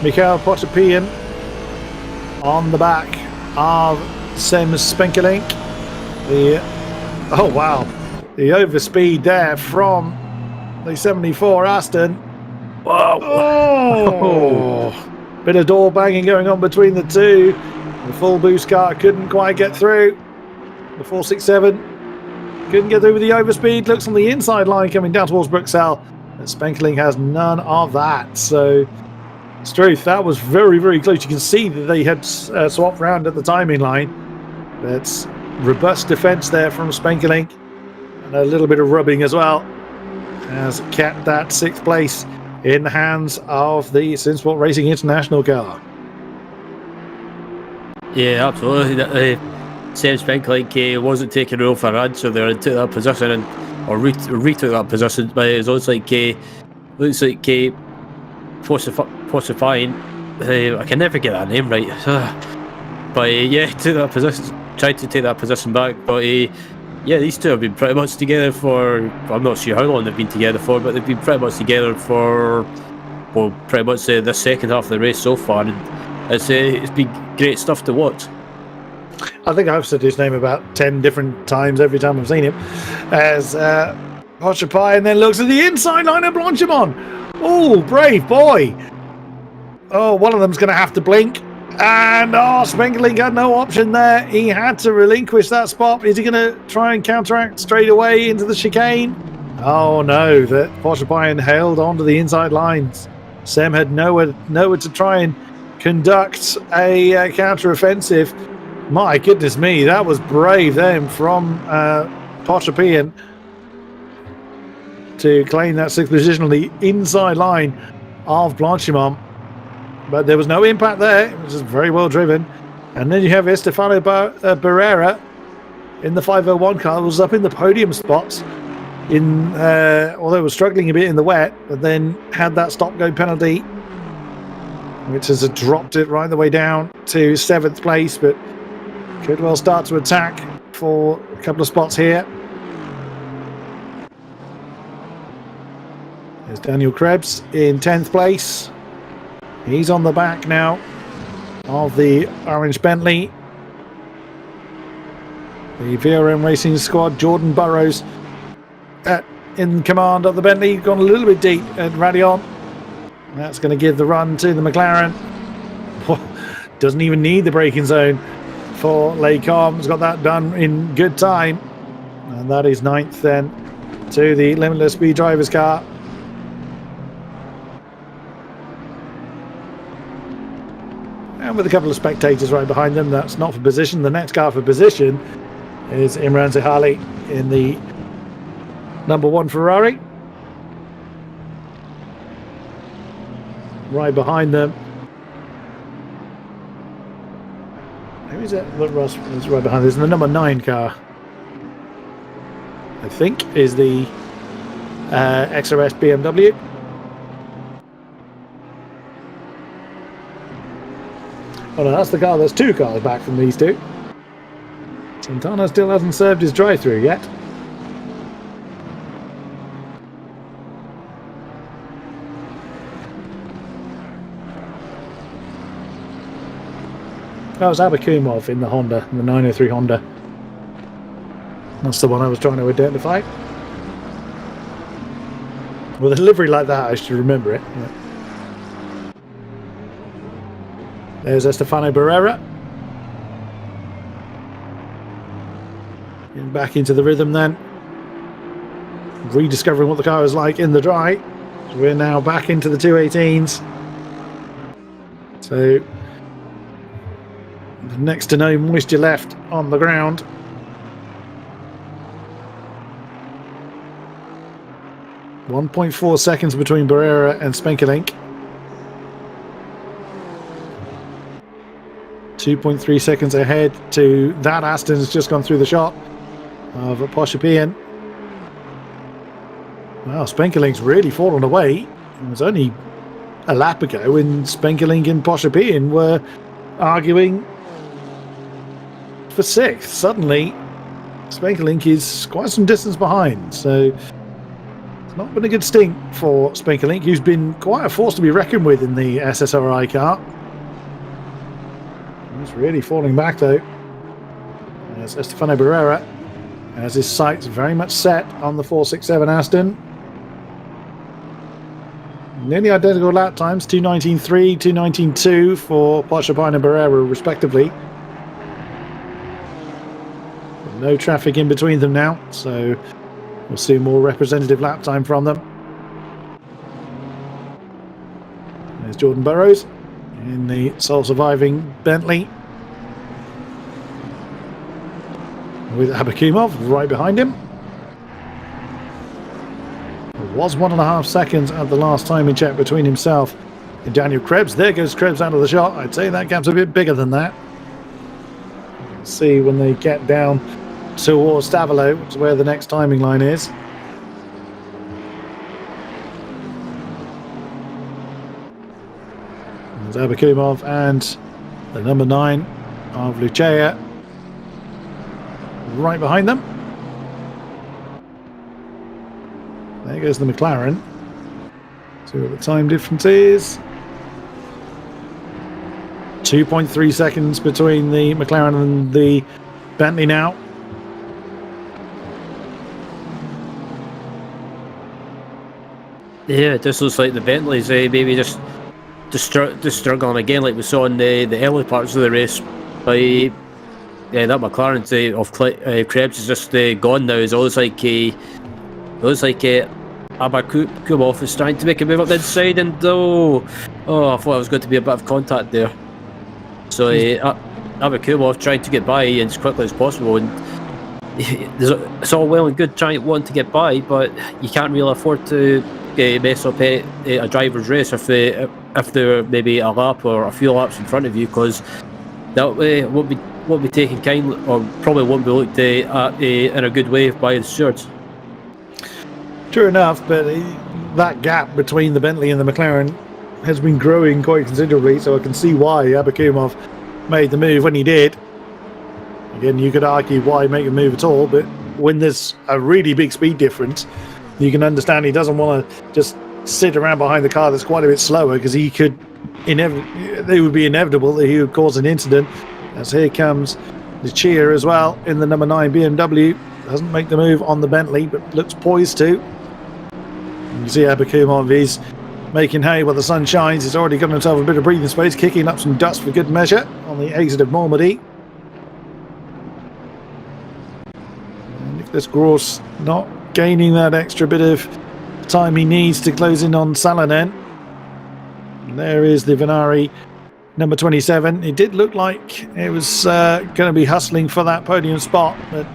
Mikhail Potapian on the back of Sem Spenkelink. Oh wow, the overspeed there from the 74 Aston. Whoa! Oh. Bit of door banging going on between the two. The full boost car couldn't quite get through. The 467 couldn't get through with the overspeed. Looks on the inside line coming down towards Bruxelles. And Spenkeling has none of that. So, Struth, that was very, very close. You can see that they had swapped round at the timing line. That's robust defence there from Spenkeling. And a little bit of rubbing as well. Has kept that 6th place in the hands of the Sinsport Racing International car. Yeah, absolutely. Sam Spenkelink wasn't taking Rule for a run, so they took that position or retook that position. But it looks like Posifying. I can never get that name right. But yeah, took that position, tried to take that position back. But yeah, these two have been pretty much together for, I'm not sure how long they've been together for, but they've been pretty much together for, well, pretty much the second half of the race so far. And it's been great stuff to watch. I think I've said his name about 10 different times every time I've seen him. As Pochapai and then looks at the inside line of Blanchimont. Oh, brave boy. Oh, one of them's going to have to blink. And Spenkeling had no option there. He had to relinquish that spot. Is he going to try and counteract straight away into the chicane? Oh no, that Pochapai held onto the inside lines. Sem had nowhere to try and conduct a counter-offensive. My goodness me, that was brave then from Pochapian to claim that 6th position on the inside line of Blanchimont. but there was no impact there. It was just very well driven. And then you have Estefano Barrera in the 501 car, was up in the podium spots, although it was struggling a bit in the wet, but then had that stop-go penalty, which has dropped it right the way down to 7th place, but could well start to attack for a couple of spots here. There's Daniel Krebs in 10th place. He's on the back now of the orange Bentley. The VRM Racing squad, Jordan Burrows in command of the Bentley, gone a little bit deep at Radion. That's going to give the run to the McLaren. Doesn't even need the braking zone for Lecom. Has got that done in good time. And that is 9th then to the Limitless Speed Drivers car. And with a couple of spectators right behind them, that's not for position. The next car for position is Imran Zahali in the number 1 Ferrari. Right behind them. Who is it? Look, Ross is right behind this. The number 9 car, I think, is the XRS BMW. Oh no, that's the car. There's 2 cars back from these two. Santana still hasn't served his drive-through yet. That was Abakumov in the Honda, the 903 Honda. That's the one I was trying to identify. With a livery like that, I should remember it. Yeah. There's Estefano Barrera. Getting back into the rhythm then. Rediscovering what the car is like in the dry. So we're now back into the 218s. So next to no moisture left on the ground. .4 seconds between Barrera and Spenkelink. 2.3 seconds ahead to that Aston has just gone through the shot of a Porsche Pian. Wow, Spenkelink's really fallen away. It was only a lap ago when Spenkelink and Porsche Pian were arguing for 6th. Suddenly, Spenkelink is quite some distance behind, so it's not been a good stint for Spenkelink, who's been quite a force to be reckoned with in the SSRI car. He's really falling back though. There's Estefano Barrera, as his sights very much set on the 467 Aston. Nearly identical lap times, 2:19.3, 2:19.2 for Porsche Pian and Barrera respectively. No traffic in between them now, so we'll see more representative lap time from them. There's Jordan Burrows in the sole surviving Bentley, with Abakumov right behind him. It was 1.5 seconds at the last timing check between himself and Daniel Krebs. There goes Krebs out of the shot. I'd say that gap's a bit bigger than that. See when they get down towards Stavolo, which is where the next timing line is. There's Abakumov and the number 9 of Lucia right behind them. There goes the McLaren. See what the time difference is. 2.3 seconds between the McLaren and the Bentley now. Yeah, it just looks like the Bentley's maybe just struggling again, like we saw in the early parts of the race. By that McLaren of Krebs is just gone now. It looks like Abakumov is trying to make a move up the inside, and I thought there was going to be a bit of contact there. So Abakumov trying to get by as quickly as possible, and it's all well and good trying to get by, but you can't really afford to mess up a driver's race if they're maybe a lap or a few laps in front of you, because that won't be taken kindly, or probably won't be looked at in a good way by the stewards. True enough, but that gap between the Bentley and the McLaren has been growing quite considerably, so I can see why Abakumov made the move when he did. Again, you could argue why make a move at all, but when there's a really big speed difference, you can understand he doesn't want to just sit around behind the car that's quite a bit slower, because he could it would be inevitable that he would cause an incident. As here comes the cheer as well in the number 9 BMW. Doesn't make the move on the Bentley, but looks poised to. You see Abakumov is making hay while the sun shines. He's already got himself a bit of breathing space, kicking up some dust for good measure on the exit of Normandy. Nicholas Gross not gaining that extra bit of time he needs to close in on Salonen. And there is the Venari number 27. It did look like it was going to be hustling for that podium spot, but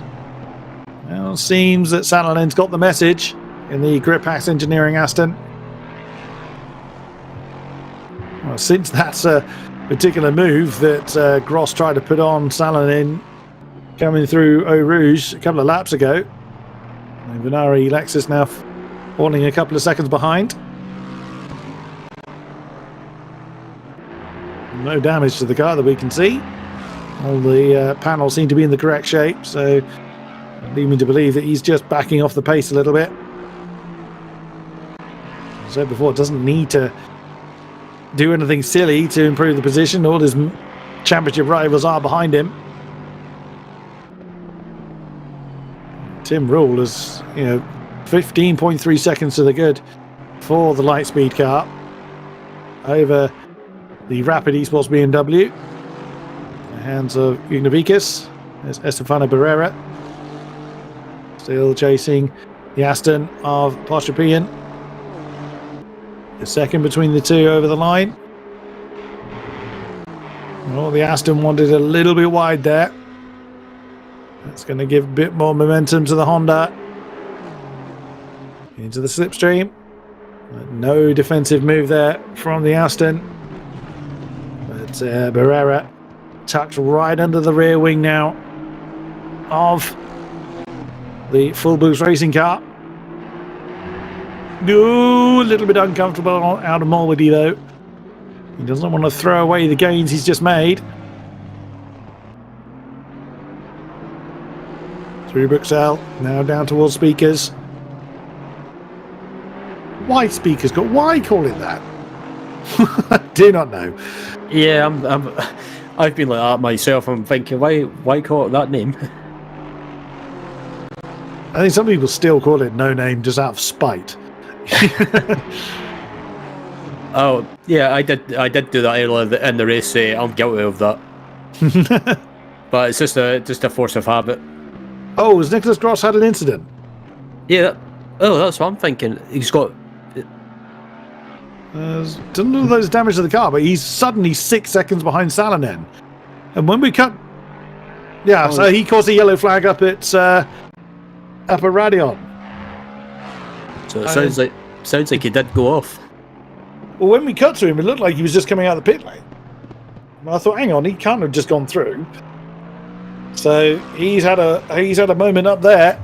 well, it seems that Salonen's got the message in the Gripax Engineering Aston. Well, since that's a particular move that Gross tried to put on Salonen coming through Eau Rouge a couple of laps ago, and Venari Lexus now falling a couple of seconds behind. No damage to the car that we can see. All the panels seem to be in the correct shape, so lead me to believe that he's just backing off the pace a little bit. As I said before, it doesn't need to do anything silly to improve the position. All his championship rivals are behind him. Tim Rule is, 15.3 seconds to the good for the light speed car over the rapid Esports BMW. The hands of Ignavikas. There's Estefano Barrera still chasing the Aston of Porsche Pian. The second between the two over the line. Well, the Aston wanted a little bit wide there. That's going to give a bit more momentum to the Honda. Into the slipstream. No defensive move there from the Aston. But Barrera tucked right under the rear wing now of the full boost racing car. Ooh, a little bit uncomfortable out of Mulvady though. He doesn't want to throw away the gains he's just made. Through Bruxelles, now down towards Speakers. Why Speakers? Why call it that? I do not know. Yeah, I've been like that myself. I'm thinking, why call it that name? I think some people still call it no name just out of spite. Oh yeah, I did do that earlier in the race. I'm guilty of that. But it's just a force of habit. Oh, has Nicholas Gross had an incident? Yeah. That's what I'm thinking. He's got. Doesn't know there's damage to the car, but he's suddenly 6 seconds behind Salonen. And when we cut, so he caused a yellow flag up at Radion. So it sounds like he did go off. Well, when we cut to him, it looked like he was just coming out of the pit lane. I thought, hang on, he can't have just gone through. So he's had a moment up there.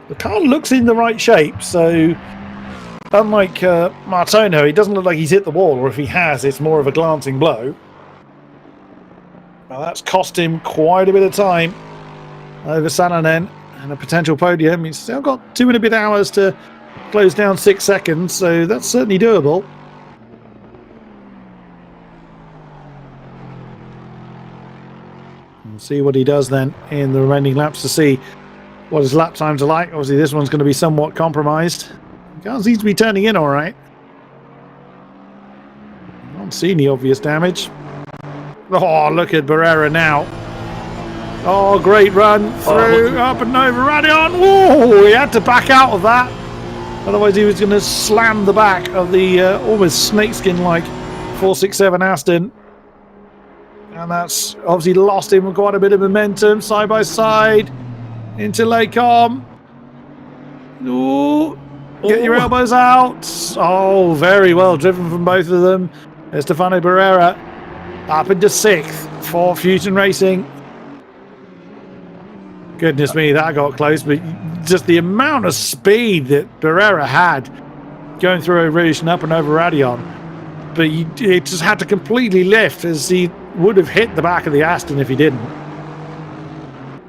The car looks in the right shape, so unlike Martono, it doesn't look like he's hit the wall, or if he has, it's more of a glancing blow. Now that's cost him quite a bit of time over Salonen and a potential podium. He's still got 2 and a bit hours to close down 6 seconds, so that's certainly doable. We'll see what he does then in the remaining laps to see what his lap times are like. Obviously this one's going to be somewhat compromised. The car seems to be turning in alright. I don't see any obvious damage. Oh, look at Barrera now. Oh, great run through, up and over Radion. Whoa, he had to back out of that. Otherwise he was going to slam the back of the almost snakeskin-like 467 Aston. And that's obviously lost him quite a bit of momentum, side by side. into Lecom. Ooh, get your elbows out. Oh, very well driven from both of them. Stefano Barrera up into 6th for Fusion Racing. Goodness me, that got close, but just the amount of speed that Barrera had going through Eau Rouge and up and over Radion. But it just had to completely lift, as he would have hit the back of the Aston if he didn't.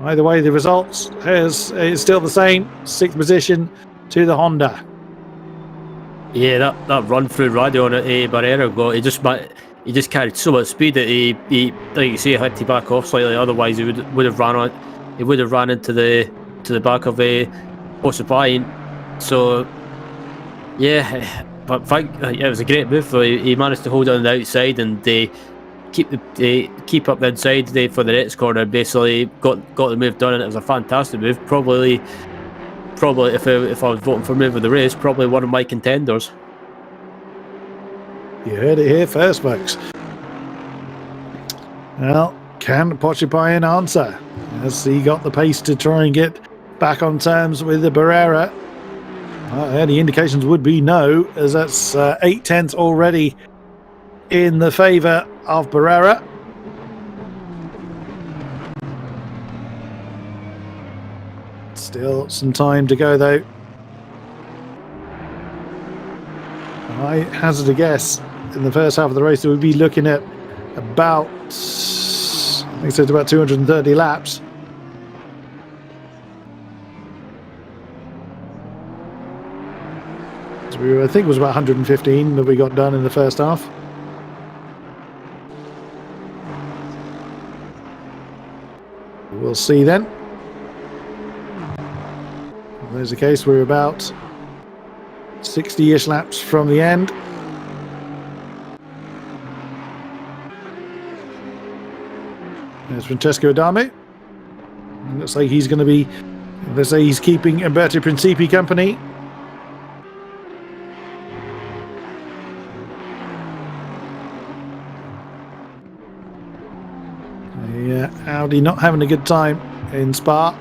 Either way, the results is still the same. 6th position to the Honda. Yeah, that run through Radion at Barrera got, he just carried so much speed that he like you say, had to back off slightly. Otherwise, he would have ran on. He would have ran into the back of a Porsche. So yeah, but it was a great move. He managed to hold on the outside and keep up the inside for the next corner. Basically, got the move done, and it was a fantastic move. Probably if I was voting for move of the race, probably one of my contenders. You heard it here first, folks. Well, can Porsche answer? Has he got the pace to try and get back on terms with the Barrera? Any indications would be no, as that's 8/10 already in the favour of Barrera. Still some time to go, though. I hazard a guess in the first half of the race, we'll be looking at about, I think it's about 230 laps. So I think it was about 115 that we got done in the first half. We'll see then. If there's a case, we're about 60-ish laps from the end. There's Francesco Adamo. Looks like he's going to be, let's say he's keeping Umberto Principi company. Yeah, Audi not having a good time in Spa.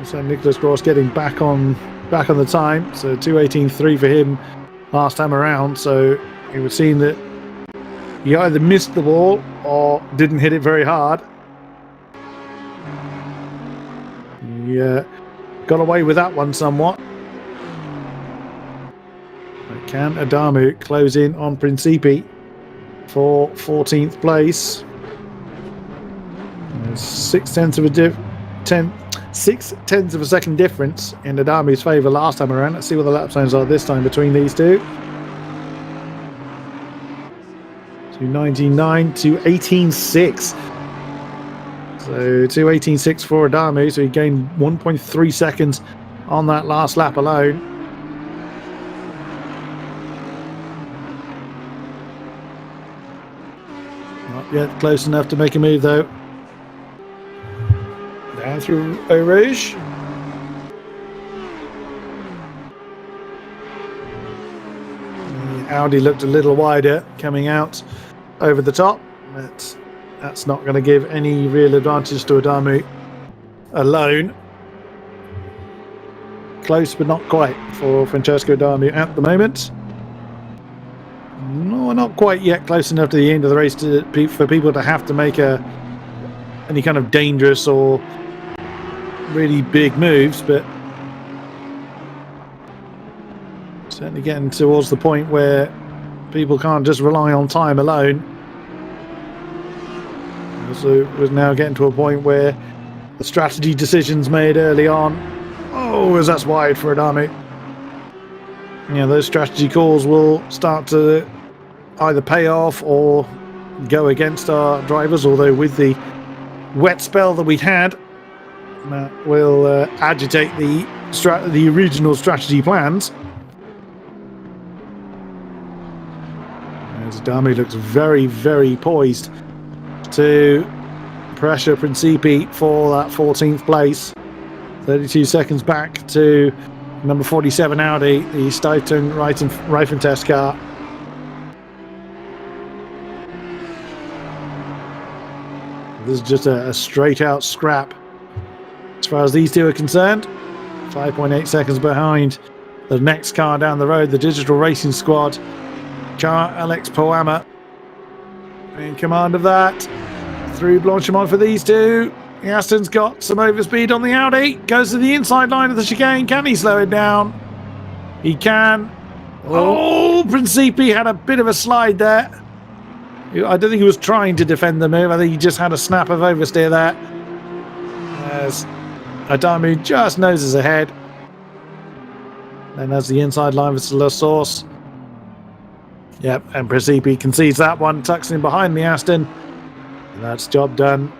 So Nicholas Gross getting back on the time, so 2:18.3 for him last time around. So it would seem that he either missed the ball or didn't hit it very hard. Yeah, got away with that one somewhat. But can Adamu close in on Principi for 14th place? 6/10 of a second difference in Adamu's favour last time around. Let's see what the lap times are this time between these two. 2:19.9 to 18.6. So 2:18.6 for Adamu. So he gained 1.3 seconds on that last lap alone. Not yet close enough to make a move though. Down through Eau Rouge. Audi looked a little wider coming out over the top, but that's not going to give any real advantage to Adamu alone. Close but not quite for Francesco Adamu at the moment. No, not quite yet close enough to the end of the race for people to have to make any kind of dangerous or really big moves, but certainly getting towards the point where people can't just rely on time alone. So we're now getting to a point where the strategy decisions made early on, as that's wide for Adamu. Those strategy calls will start to either pay off or go against our drivers, although with the wet spell that we've had, that will agitate the original strategy plans. As Adamu looks very, very poised to pressure Principi for that 14th place. 32 seconds back to Number 47 Audi, the Stuyton Reifen test car. This is just a straight out scrap as far as these two are concerned. 5.8 seconds behind the next car down the road, the Digital Racing Squad. Car Alex Poama in command of that. Through Blanchimont for these two. The Aston's got some overspeed on the Audi. Goes to the inside line of the chicane. Can he slow it down? He can. Oh, Principi had a bit of a slide there. I don't think he was trying to defend the move. I think he just had a snap of oversteer there. As Adamu just noses ahead. Then has the inside line with La Source. Yep, and Principi concedes that one, tucks in behind the Aston. And that's job done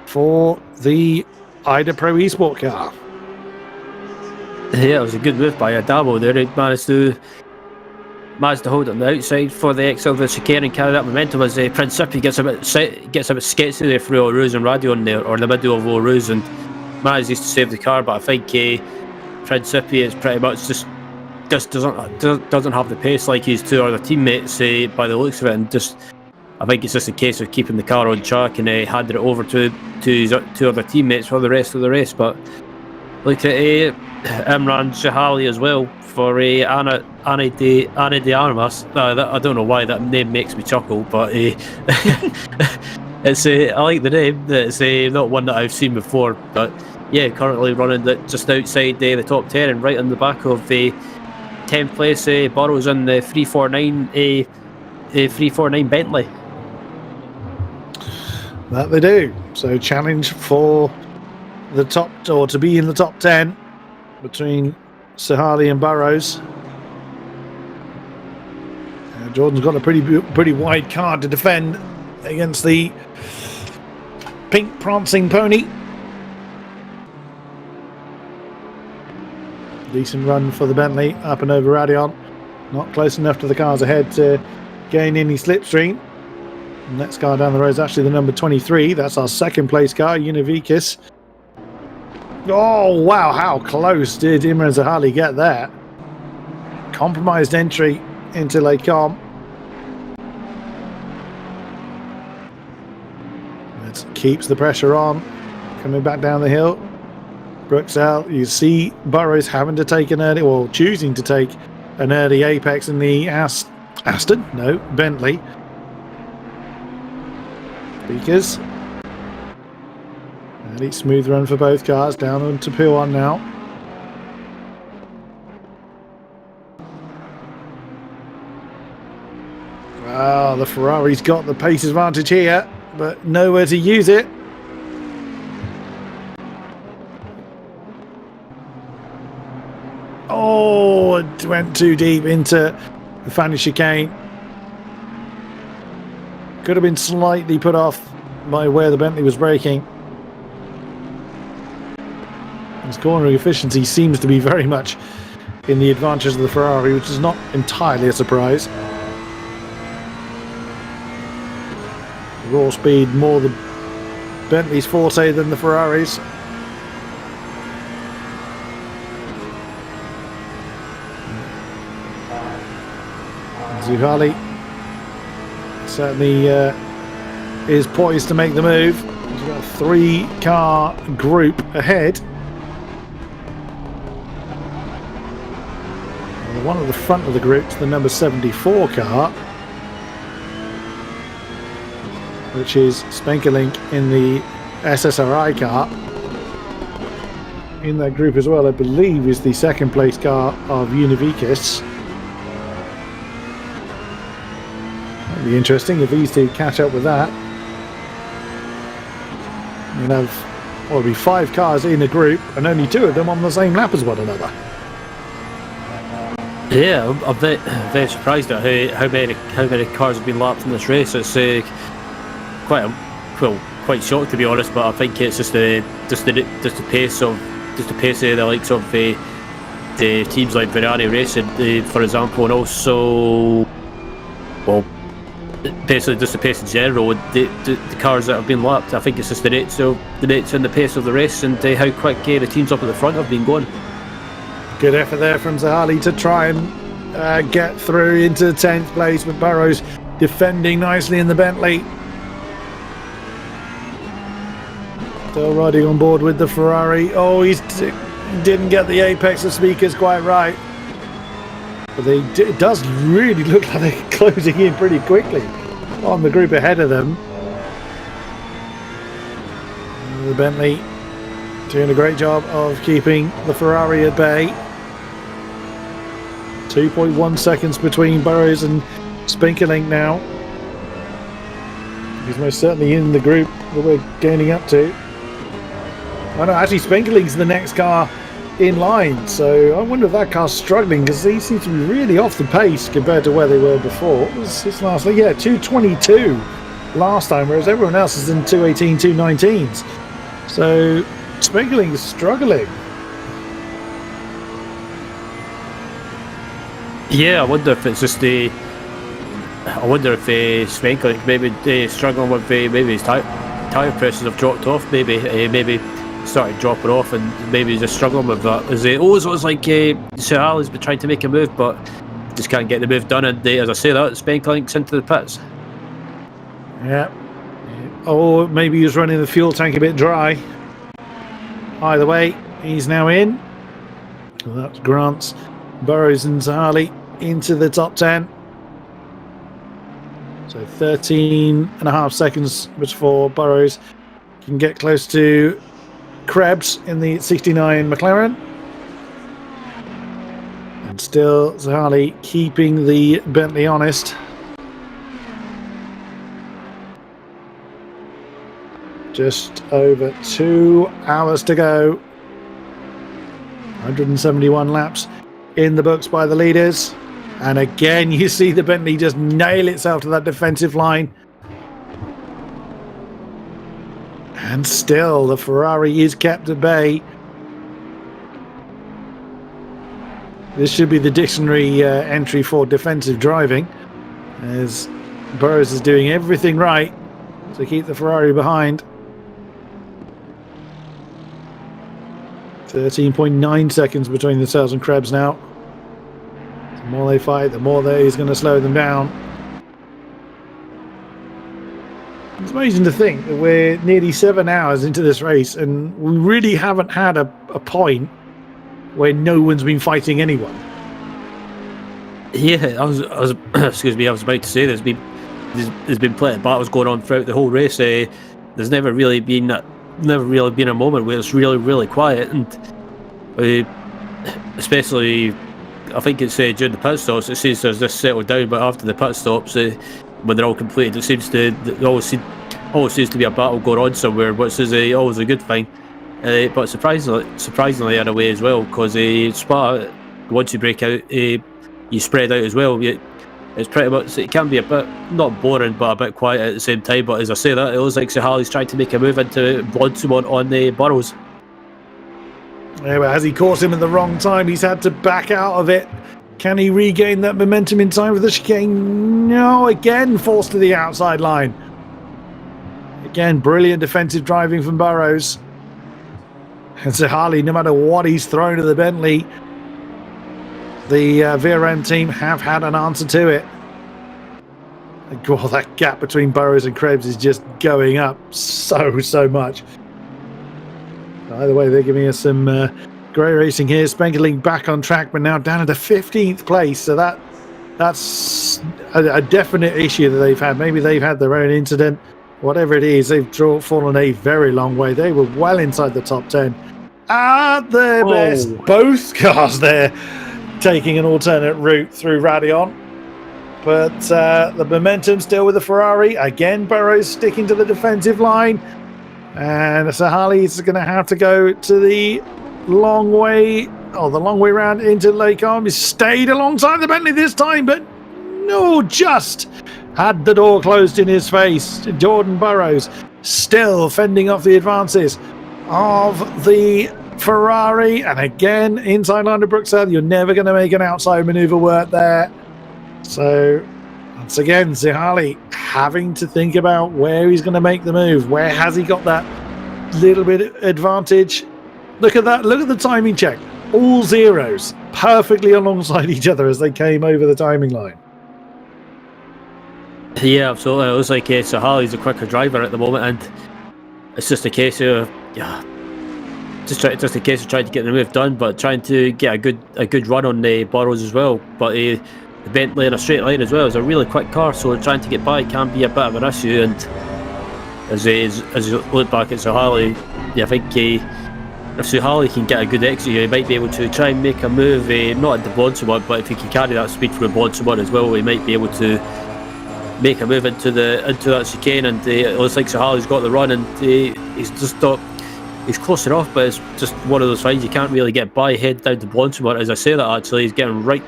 for the Ida Pro Esport car. Yeah, it was a good move by Adamo there. He managed to hold it on the outside for the exit of the chicane and carry that momentum as Principi gets a bit sketchy there for Eau Rouge and Radio in there, or in the middle of Eau Rouge, and manages to save the car. But I think Principi is pretty much just doesn't have the pace like his two other teammates by the looks of it, and I think it's just a case of keeping the car on track and handing it over to his two other teammates for the rest of the race. But look at Imran Shahali as well for Anna de Armas. I don't know why that name makes me chuckle, but it's I like the name. It's not one that I've seen before, but yeah, currently running just outside the top 10 and right on the back of the 10th place Burrows in the 349 Bentley. That they do. So challenge for the top, or to be in the top 10 between Sahali and Burrows. Jordan's got a pretty wide card to defend against the pink prancing pony. Decent run for the Bentley, up and over Radion. Not close enough to the cars ahead to gain any slipstream. The next car down the road is actually the number 23. That's our second place car, Univikis. Oh, wow, how close did Imran Zahali get there? Compromised entry into Les Combes. It keeps the pressure on. Coming back down the hill. Bruxelles, you see Burrows having to take an early, or choosing to take an early apex in the Bentley. Speakers. Early smooth run for both cars, down onto P1 now. Well, the Ferrari's got the pace advantage here, but nowhere to use it. Oh, it went too deep into the final chicane. Could have been slightly put off by where the Bentley was braking. His cornering efficiency seems to be very much in the advantage of the Ferrari, which is not entirely a surprise. Raw speed more the Bentley's forte than the Ferrari's. Zuhali certainly is poised to make the move. He's got a 3-car group ahead. The one at the front of the group is the number 74 car, which is Spenkelink in the SSRI car. In that group as well, I believe, is the second place car of Univikis. Be interesting if these two catch up with that. You'll have, well, it'll be 5 cars in a group and only 2 of them on the same lap as one another. Yeah, I'm very surprised at how many cars have been lapped in this race. It's quite shocked, to be honest. But I think it's just the pace of the likes of the teams like Ferrari Racing, for example, and also, well, basically just the pace in general. The cars that have been lapped, I think it's just the rates and the pace of the race and how quick the teams up at the front have been going. Good effort there from Zahali to try and get through into 10th place, but Burrows defending nicely in the Bentley. Still riding on board with the Ferrari. Oh, he didn't get the apex of speakers quite right. But it does really look like they're closing in pretty quickly on the group ahead of them. The Bentley doing a great job of keeping the Ferrari at bay. 2.1 seconds between Burrows and Spinkelink now. He's most certainly in the group that we're gaining up to. Oh no, actually Spinkelink's the next car in line, so I wonder if that car's struggling, because they seem to be really off the pace compared to where they were before. What was this last year? Yeah, 222 last time, whereas everyone else is in 218, 219s. So Spinkelink is struggling. Yeah, I wonder if it's just the. I wonder if Spinkelink maybe struggling with maybe his tyre pressures have dropped off. Maybe started dropping off, and maybe just struggling with that. As it always looks like Sahali's been trying to make a move, but just can't get the move done. And as I say that, Spinkelink's into the pits. Yeah. Or maybe he was running the fuel tank a bit dry. Either way, he's now in. So that grants Burrows and Zahali into the top 10. So 13.5 seconds before Burrows can get close to Krebs in the 69 McLaren. And still Zahali keeping the Bentley honest. Just over 2 hours to go. 171 laps in the books by the leaders. And again, you see the Bentley just nail itself to that defensive line. And still, the Ferrari is kept at bay. This should be the dictionary entry for defensive driving, as Burrows is doing everything right to keep the Ferrari behind. 13.9 seconds between themselves and Krebs now. The more they fight, the more he's going to slow them down. It's amazing to think that we're nearly 7 hours into this race and we really haven't had a point where no one's been fighting anyone. Yeah, I was excuse me, I was about to say there's been plenty of battles going on throughout the whole race. There's never really been a moment where it's really quiet, and especially I think it's during the pit stops it seems to have just settled down, but after the pit stops when they're all completed, it seems to always seems to be a battle going on somewhere, which is always a good thing. But surprisingly in a way as well, because Spa, once you break out, you spread out as well. It's pretty much, it can be a bit not boring but a bit quiet at the same time. But as I say that, it looks like Sahali's trying to make a move into one-to-one on the Burrows. Yeah, but as he caught him at the wrong time, he's had to back out of it. Can he regain that momentum in time for the chicane? No, again forced to the outside line. Again, brilliant defensive driving from Burrows. And Zahali, no matter what he's thrown at the Bentley, the VRM team have had an answer to it. Oh, that gap between Burrows and Krebs is just going up so much. Either way, they're giving us some great racing here. Spenkelink back on track, but now down at the 15th place. So that's a definite issue that they've had. Maybe they've had their own incident. Whatever it is, they've fallen a very long way. They were well inside the top 10. At their best, both cars there taking an alternate route through Radion. But the momentum still with the Ferrari. Again, Burrows sticking to the defensive line. And Zahali is going to have to go to the long way round into Lake Arm. He's stayed alongside the Bentley this time, but no, just had the door closed in his face. Jordan Burrows still fending off the advances of the Ferrari. And again, inside line of Bruxelles, you're never going to make an outside maneuver work there. So once again, Zahali having to think about where he's going to make the move. Where has he got that little bit of advantage? Look at that. Look at the timing check. all zeros, perfectly alongside each other as they came over the timing line. Yeah, absolutely. It looks like so Harley's a quicker driver at the moment, and it's just a case of just a case of trying to get the move done, but trying to get a good run on the Burrows as well. But the Bentley in a straight line as well is a really quick car, so trying to get by can be a bit of an issue. And as you look back at Sir Harley, I think if Sir Harley can get a good exit here, he might be able to try and make a move, not at the Bonsamont, but if he can carry that speed from the Bonsamont as well, he might be able to make a move into that chicane. And it looks like Sir Harley's got the run, and he's just not. He's close enough, but it's just one of those things you can't really get by. Head down to Bonsamont. As I say that, actually, he's getting right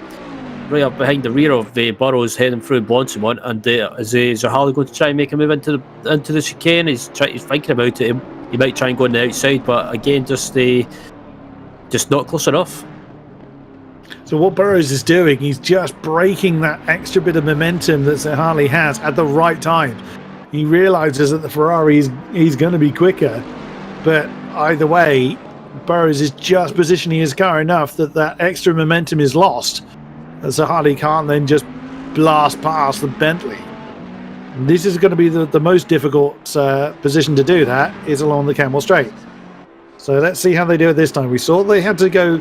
up behind the rear of Burrows heading through Bonsamont, and is Harley going to try and make a move into the chicane? He's thinking about it. He might try and go on the outside, but again, just not close enough. So what Burrows is doing, he's just breaking that extra bit of momentum that Sir Harley has at the right time. He realises that the Ferrari is going to be quicker, but either way, Burrows is just positioning his car enough that extra momentum is lost, and so Harley can't then just blast past the Bentley. And this is going to be the most difficult position to do that, is along the Camel Straight. So let's see how they do it this time. We saw they had to go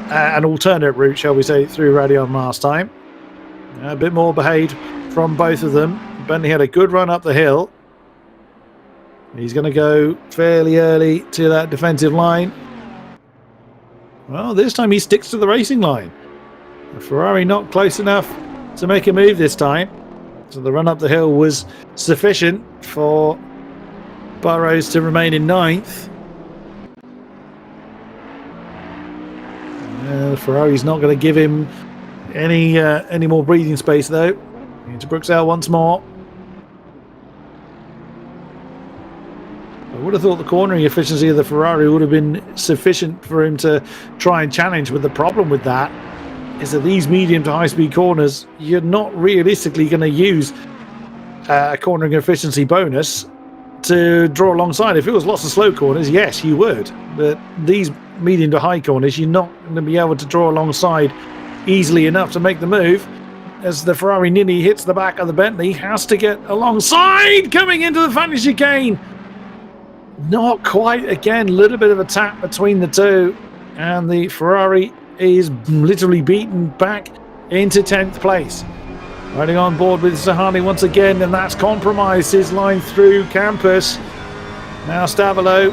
an alternate route, shall we say, through Radion last time. A bit more behaved from both of them. Bentley had a good run up the hill. He's going to go fairly early to that defensive line. Well, this time he sticks to the racing line. The Ferrari not close enough to make a move this time. So the run up the hill was sufficient for Burrows to remain in ninth. The Ferrari's not going to give him any more breathing space though. Into Brooksdale once more. I would have thought the cornering efficiency of the Ferrari would have been sufficient for him to try and challenge, but the problem with that is that these medium to high speed corners, you're not realistically going to use a cornering efficiency bonus to draw alongside. If it was lots of slow corners, yes, you would, but these medium to high corners, you're not going to be able to draw alongside easily enough to make the move, as the Ferrari nearly hits the back of the Bentley. Has to get alongside, coming into the final chicane. Not quite. Again, a little bit of a tap between the two, and the Ferrari is literally beaten back into 10th place. Riding on board with Sir Harley once again, and that's compromised his line through campus. Now Stavolo.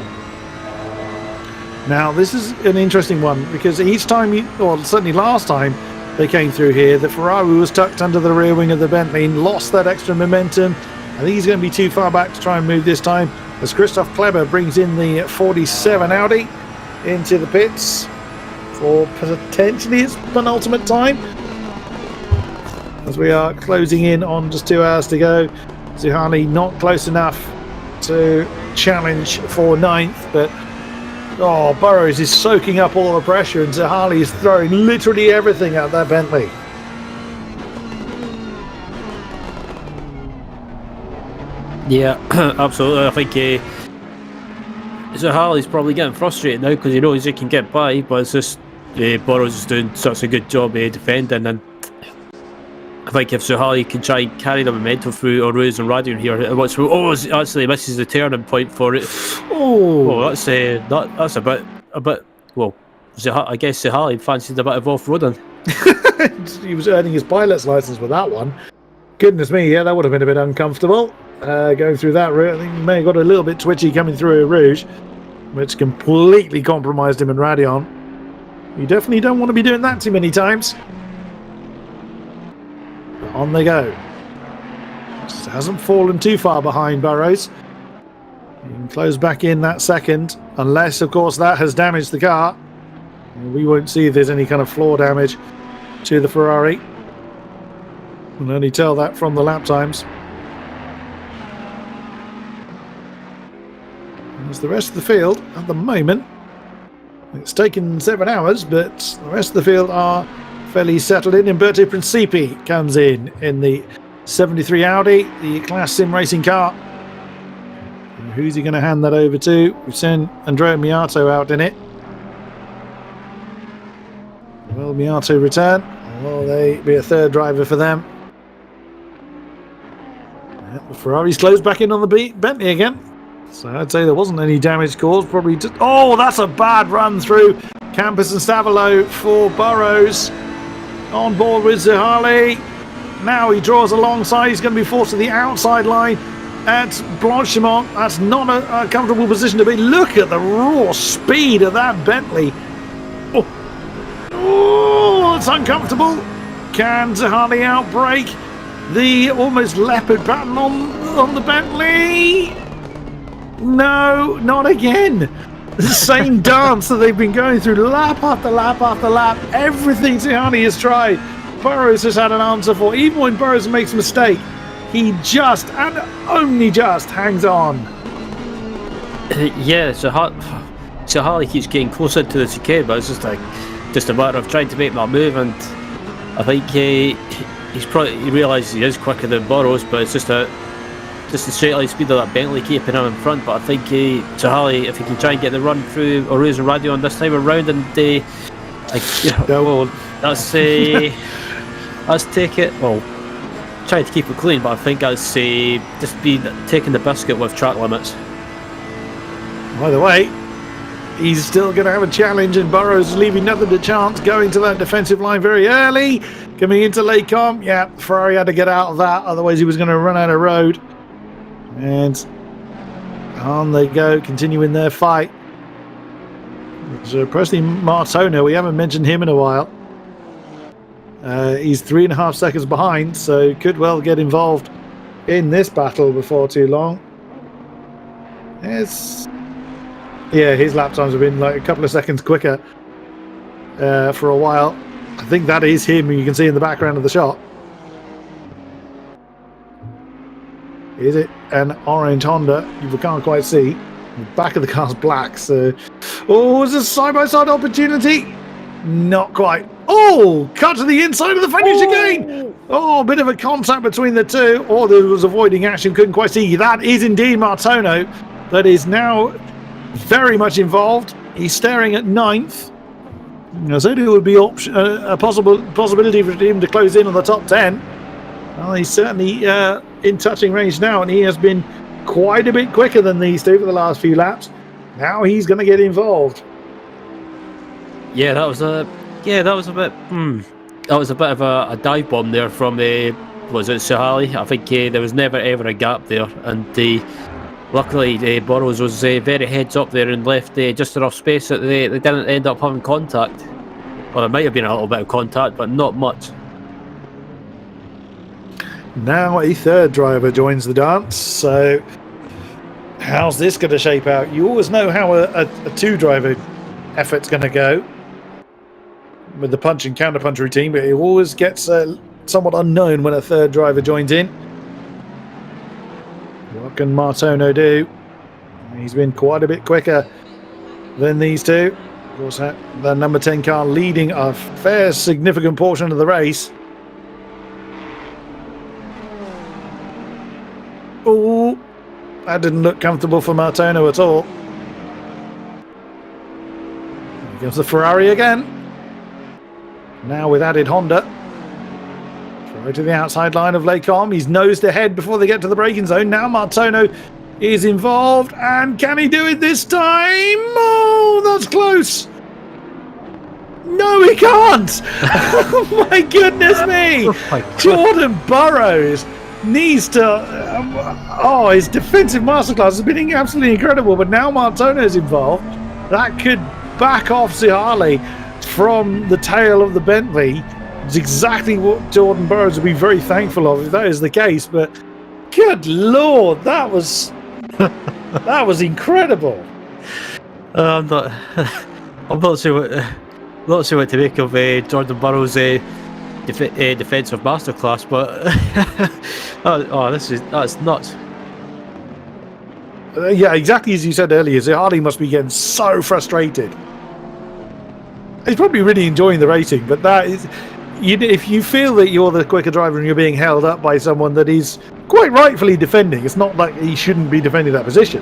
Now this is an interesting one, because each time, or certainly last time they came through here, the Ferrari was tucked under the rear wing of the Bentley and lost that extra momentum. I think he's going to be too far back to try and move this time, as Christoph Kleber brings in the 47 Audi into the pits for potentially its penultimate time, as we are closing in on just 2 hours to go. Sir Harley not close enough to challenge for 9th, but Burrows is soaking up all the pressure, and Sir Harley is throwing literally everything at that Bentley. Yeah, absolutely. I think Sir Harley's probably getting frustrated now, because he knows he can get by, but it's just Burrows is doing such a good job defending, and I think if Sir Harley can try and carry the momentum through Oruz and Radion here, it actually misses the turning point for it. That's a bit. Well, I guess Sir Harley fancied a bit of off-roading. He was earning his pilot's license with that one. Goodness me, yeah, that would have been a bit uncomfortable. Going through that route, I think he may have got a little bit twitchy coming through a Rouge, which completely compromised him in Radion. You definitely don't want to be doing that too many times. But on they go. Just hasn't fallen too far behind Burrows. He can close back in that second, unless, of course, that has damaged the car. We won't see if there's any kind of floor damage to the Ferrari. We'll only tell that from the lap times. As the rest of the field at the moment, it's taken 7 hours, but the rest of the field are fairly settled in. Umberto Principi comes in the 73 Audi, the Class Sim racing car. And who's he going to hand that over to? We've sent Andrea Miato out in it. Will Miato return? Will they be a third driver for them? The Ferrari's closed back in on the Bentley again. So I'd say there wasn't any damage caused. Probably just... Oh, that's a bad run through Campus and Stavolo for Burrows. On board with Zihali. Now he draws alongside. He's going to be forced to the outside line at Blanchimont. That's not a comfortable position to be. Look at the raw speed of that Bentley. Oh, it's uncomfortable. Can Zihali outbrake the almost leopard pattern on the Bentley? No, not again. The same dance that they've been going through lap after lap after lap. Everything Zihali has tried, Burrows has had an answer for. Even when Burrows makes a mistake, he just and only just hangs on. Yeah, so Harley keeps getting closer to the chicane, but it's just a matter of trying to make that move, and I think he realises he is quicker than Burrows, but it's just the straight line speed of that Bentley keeping him in front. But I think Harley, if he can try and get the run through Oruza Radio on this time around, and let's take it. Well, trying to keep it clean, but I think I'd say just be taking the biscuit with track limits. By the way, he's still going to have a challenge, and Burrows is leaving nothing to chance, going to that defensive line very early. Coming into Lecom, yeah, Ferrari had to get out of that, otherwise he was going to run out of road. And on they go, continuing their fight. So Presley Martona, we haven't mentioned him in a while. He's 3.5 seconds behind, so could well get involved in this battle before too long. Yeah, his lap times have been like a couple of seconds quicker for a while. I think that is him, you can see in the background of the shot. Is it an orange Honda? You can't quite see. The back of the car's black, so... Oh, is this a side-by-side opportunity? Not quite. Oh, cut to the inside of the finish again! Oh, a bit of a contact between the two. Oh, there was avoiding action, couldn't quite see. That is indeed Martono. That is now very much involved. He's staring at 9th. I said it would be a possibility for him to close in on the top 10. Well, he's certainly in touching range now, and he has been quite a bit quicker than these two for the last few laps. Now he's going to get involved. Yeah, that was a bit of a dive bomb there from was it Sahali? I think there was never ever a gap there, and luckily Burrows was very heads up there and left just enough space that they didn't end up having contact. Well, there might have been a little bit of contact, but not much. Now a third driver joins the dance, so how's this going to shape out? You always know how a two-driver effort's going to go with the punch and counter-punch routine, but it always gets somewhat unknown when a third driver joins in. What can Martono do? He's been quite a bit quicker than these two. Of course, the number 10 car leading a fair significant portion of the race. Oh, that didn't look comfortable for Martono at all. Here comes the Ferrari again. Now with added Honda. Throw to the outside line of Lecom. He's nosed ahead before they get to the braking zone. Now Martono is involved. And can he do it this time? Oh, that's close. No, he can't. Oh, my goodness me. Oh my God. Jordan Burrows needs to... his defensive masterclass has been absolutely incredible. But now Martono's involved. That could back off Zihali from the tail of the Bentley. It's exactly what Jordan Burrows would be very thankful of if that is the case. But good Lord, that was incredible. I'm not sure what to make of Jordan Burrows' defensive masterclass, but that's nuts. Yeah, exactly as you said earlier, Zihali must be getting so frustrated. He's probably really enjoying the racing, but that is, if you feel that you're the quicker driver and you're being held up by someone that is quite rightfully defending, it's not like he shouldn't be defending that position.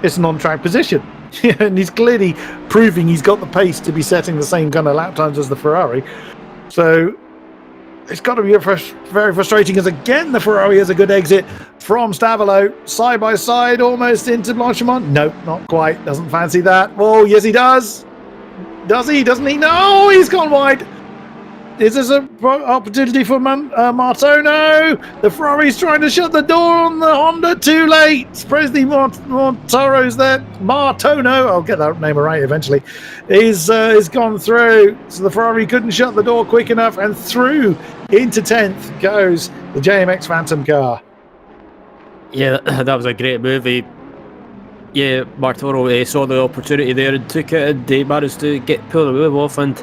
It's an on-track position. And he's clearly proving he's got the pace to be setting the same kind of lap times as the Ferrari. So it's got to be very frustrating, as again the Ferrari has a good exit from Stavolo, side by side, almost into Blanchimont. No, not quite. Doesn't fancy that. Oh, yes, he does. Does he? Doesn't he? No, he's gone wide. Is this an opportunity for Martono? The Ferrari's trying to shut the door on the Honda. Too late. Presley Martoro's there. Martono, I'll get that name right eventually, is gone through. So the Ferrari couldn't shut the door quick enough, and through into 10th goes the JMX Phantom car. Yeah, that was a great movie. Yeah, Martoro saw the opportunity there and took it, and they managed to pull the move off. And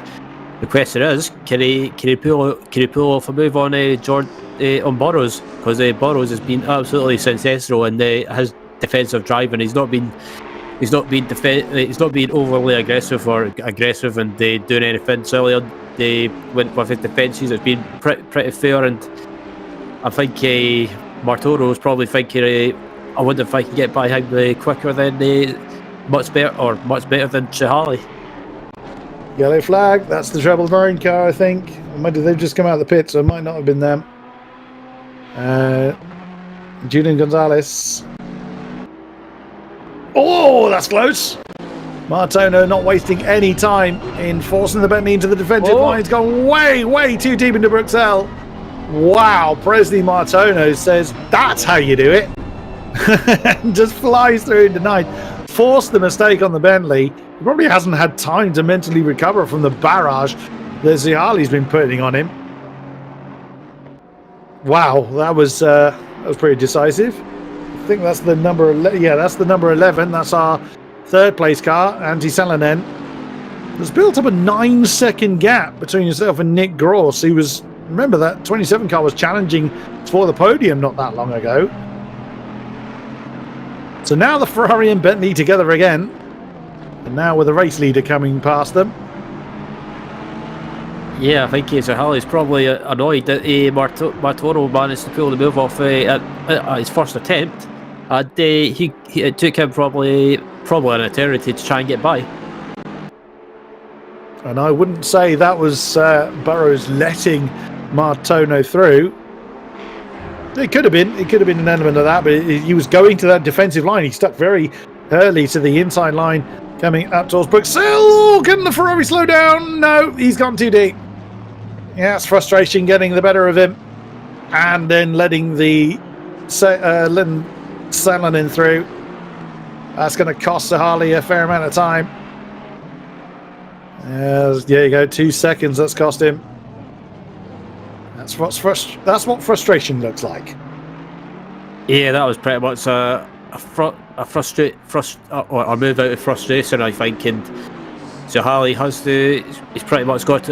the question is, can he pull off a move on on Burrows? Because Burrows has been absolutely sensational in his defensive driving. He's not been overly aggressive and doing anything silly. They went with his defences. It's been pretty fair, and I think Martoro was probably thinking, I wonder if I can get by him quicker than much better than Chihali. Yellow flag. That's the Treble 9 car, I think. They've just come out of the pit, so it might not have been them. Julian Gonzalez. Oh, that's close. Martono not wasting any time in forcing the Bentley into the defensive line. He's gone way, way too deep into Bruxelles. Wow, Presley Martono says that's how you do it. And just flies through into 9th. Forced the mistake on the Bentley. He probably hasn't had time to mentally recover from the barrage that Zihali's been putting on him. Wow, that was pretty decisive. I think that's the number 11. Yeah, that's the number 11. That's our third place car, Antti Salonen. There's built up a 9-second gap between yourself and Nick Gross. Remember that 27 car was challenging for the podium not that long ago. So now the Ferrari and Bentley together again. And now with the race leader coming past them. Yeah, I think Zihali's probably annoyed that Martoro managed to pull the move off at his first attempt. And it took him probably an eternity to try and get by. And I wouldn't say that was Burrows letting Martono through. It could have been an element of that, but he was going to that defensive line. He stuck very early to the inside line, coming up towards Bruxelles. Can the Ferrari slow down? No, he's gone too deep. Yeah, it's frustration getting the better of him, and then letting Salonen through. That's going to cost Zihali a fair amount of time. There you go, 2 seconds that's cost him. That's what frustration looks like. Yeah, that was pretty much a move out of frustration, I think, and Zihali he's pretty much got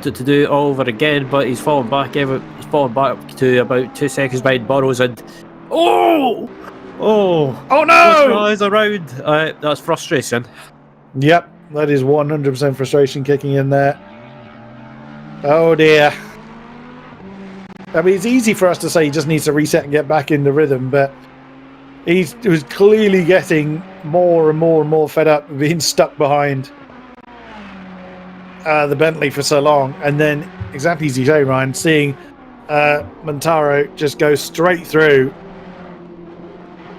it to do it all over again, but he's fallen back to about 2 seconds behind Burrows, and oh no! Eyes around. That's frustration. Yep, that is 100% frustration kicking in there. Oh dear. I mean, it's easy for us to say he just needs to reset and get back in the rhythm, but he was clearly getting more and more fed up being stuck behind the Bentley for so long. And then, exactly as you say, Ryan, seeing Montaro just go straight through,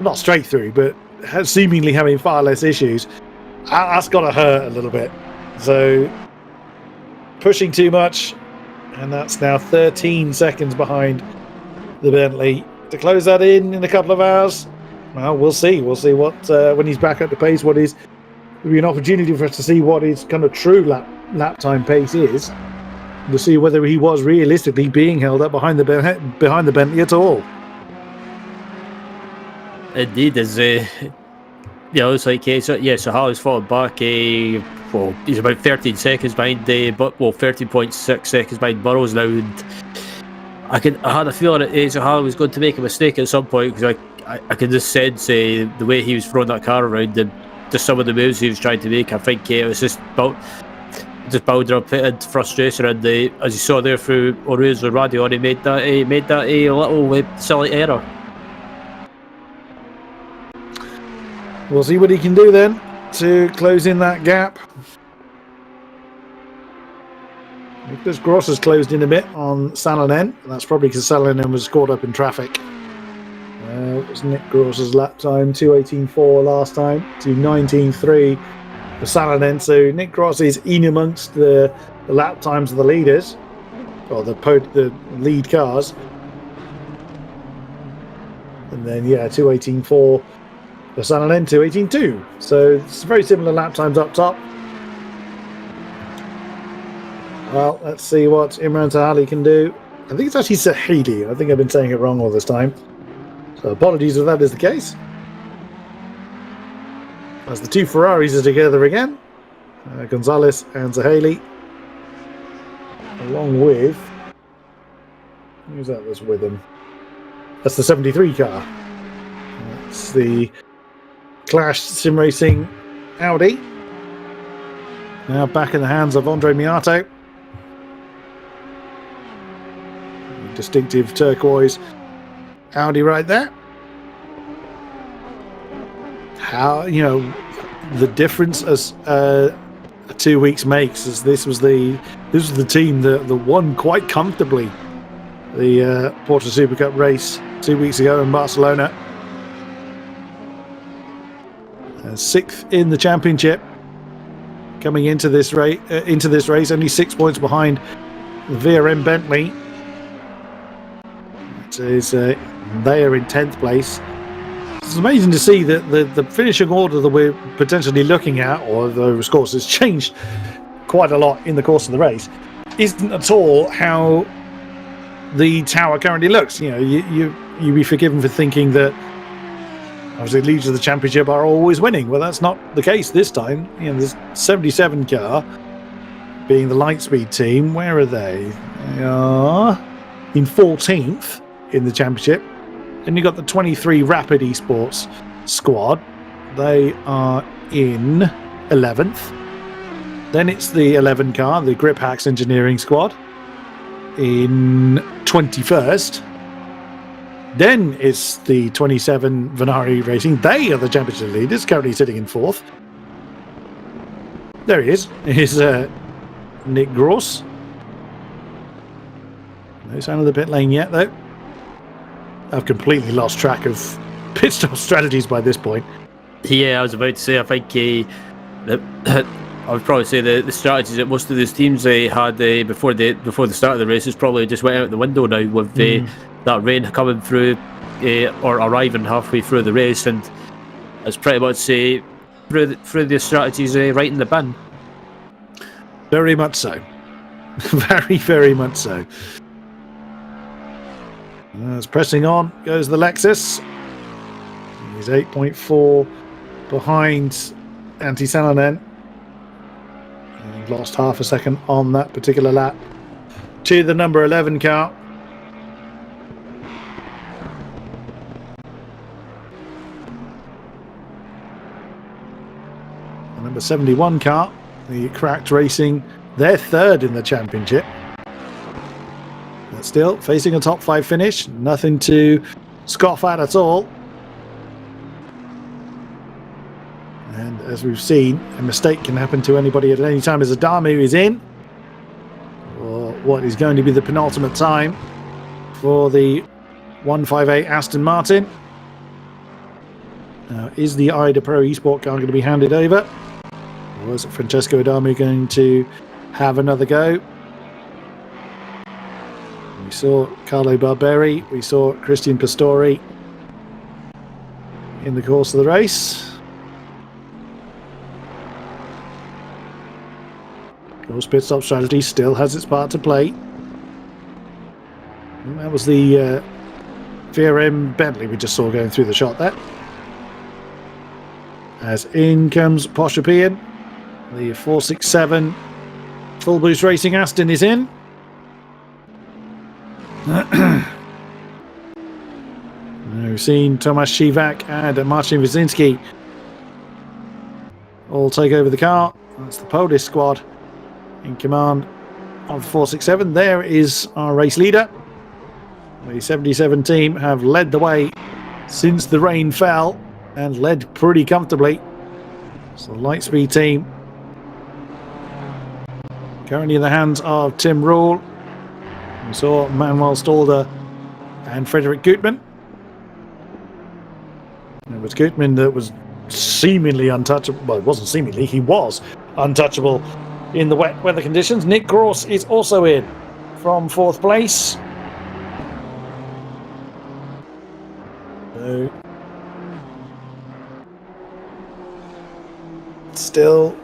not straight through, but seemingly having far less issues, that's got to hurt a little bit. So, pushing too much. And that's now 13 seconds behind the Bentley. To close that in a couple of hours, well, we'll see. We'll see what, when he's back at the pace, will be an opportunity for us to see what his kind of true lap time pace is. We'll see whether he was realistically being held up behind the Bentley at all. Indeed, it's like Zihali's fallen back. He's about 13 seconds behind 13.6 seconds behind Burrows now, and I had a feeling that Zihali was going to make a mistake at some point, because I could just sense the way he was throwing that car around and just some of the moves he was trying to make. I think it was just building up into frustration, and as you saw there through O'Reilly's radio, he made that a little silly error. We'll see what he can do then. to close in that gap. Nicholas Gross has closed in a bit on Salonen. That's probably because Salonen was caught up in traffic. It was Nick Gross's lap time, 2:18.4 last time, to 19.3 for Salonen. So Nick Gross is in amongst the lap times of the leaders, or the lead cars. And then, yeah, 2:18.4 for Salonen, 2:18.2. So it's very similar lap times up top. Well, let's see what Imran Sahali can do. I think it's actually Sahili. I think I've been saying it wrong all this time. So apologies if that is the case. As the two Ferraris are together again. Gonzalez and Sahali. Along with... who's that was with him? That's the 73 car. That's the Clash Sim Racing Audi. Now back in the hands of Andre Miato. Distinctive turquoise Audi right there. How, the difference as 2 weeks makes, as this was the team that won quite comfortably the Porsche Super Cup race 2 weeks ago in Barcelona. 6th in the championship coming into this race, only 6 points behind the VRM Bentley. Is they are in 10th place. It's amazing to see that the finishing order that we're potentially looking at, or of course has changed quite a lot in the course of the race, isn't at all how the tower currently looks. You be forgiven for thinking that obviously leaders of the championship are always winning. Well, that's not the case this time. There's 77 car being the Lightspeed team. Where are they? They are in 14th in the championship. Then you've got the 23 Rapid Esports squad. They are in 11th. Then it's the 11 car, the Grip Hacks Engineering squad, in 21st. Then it's the 27 Venari Racing. They are the championship leaders, currently sitting in 4th. There he is. Here's Nick Gross. No sign of the pit lane yet, though. I've completely lost track of pit stop strategies by this point. Yeah, I was about to say, I think I would probably say the strategies that most of these teams had before the start of the races probably just went out the window now with that rain coming through or arriving halfway through the race, and it's pretty much through the strategies right in the bin. Very much so. Very, very much so. As pressing on goes the Lexus. He's 8.4 behind Antti Salonen. And lost half a second on that particular lap to the number 11 car. The number 71 car, the Cracked Racing, they're third in the championship. But still facing a top 5 finish, nothing to scoff at all. And as we've seen, a mistake can happen to anybody at any time as Adamu is in. Or what is going to be the penultimate time for the 158 Aston Martin. Now, is the IDA Pro Esport car going to be handed over? Or is Francesco Adamu going to have another go? We saw Carlo Barberi, we saw Christian Pastori in the course of the race. Of course, pit stop strategy still has its part to play. And that was the VRM Bentley we just saw going through the shot there. As in comes Porsche European, the 467 Full Boost Racing Aston is in. We've seen Tomasz Siwak and Marcin Wyszynski all take over the car. That's the Polish squad in command of the 467. There is our race leader. The 77 team have led the way since the rain fell and led pretty comfortably. So the Lightspeed team currently in the hands of Tim Rule. We saw Manuel Stalder and Frederick Gutmann. It was Gutmann that was seemingly untouchable. Well, it wasn't seemingly, he was untouchable in the wet weather conditions. Nick Gross is also in from 4th place. So, still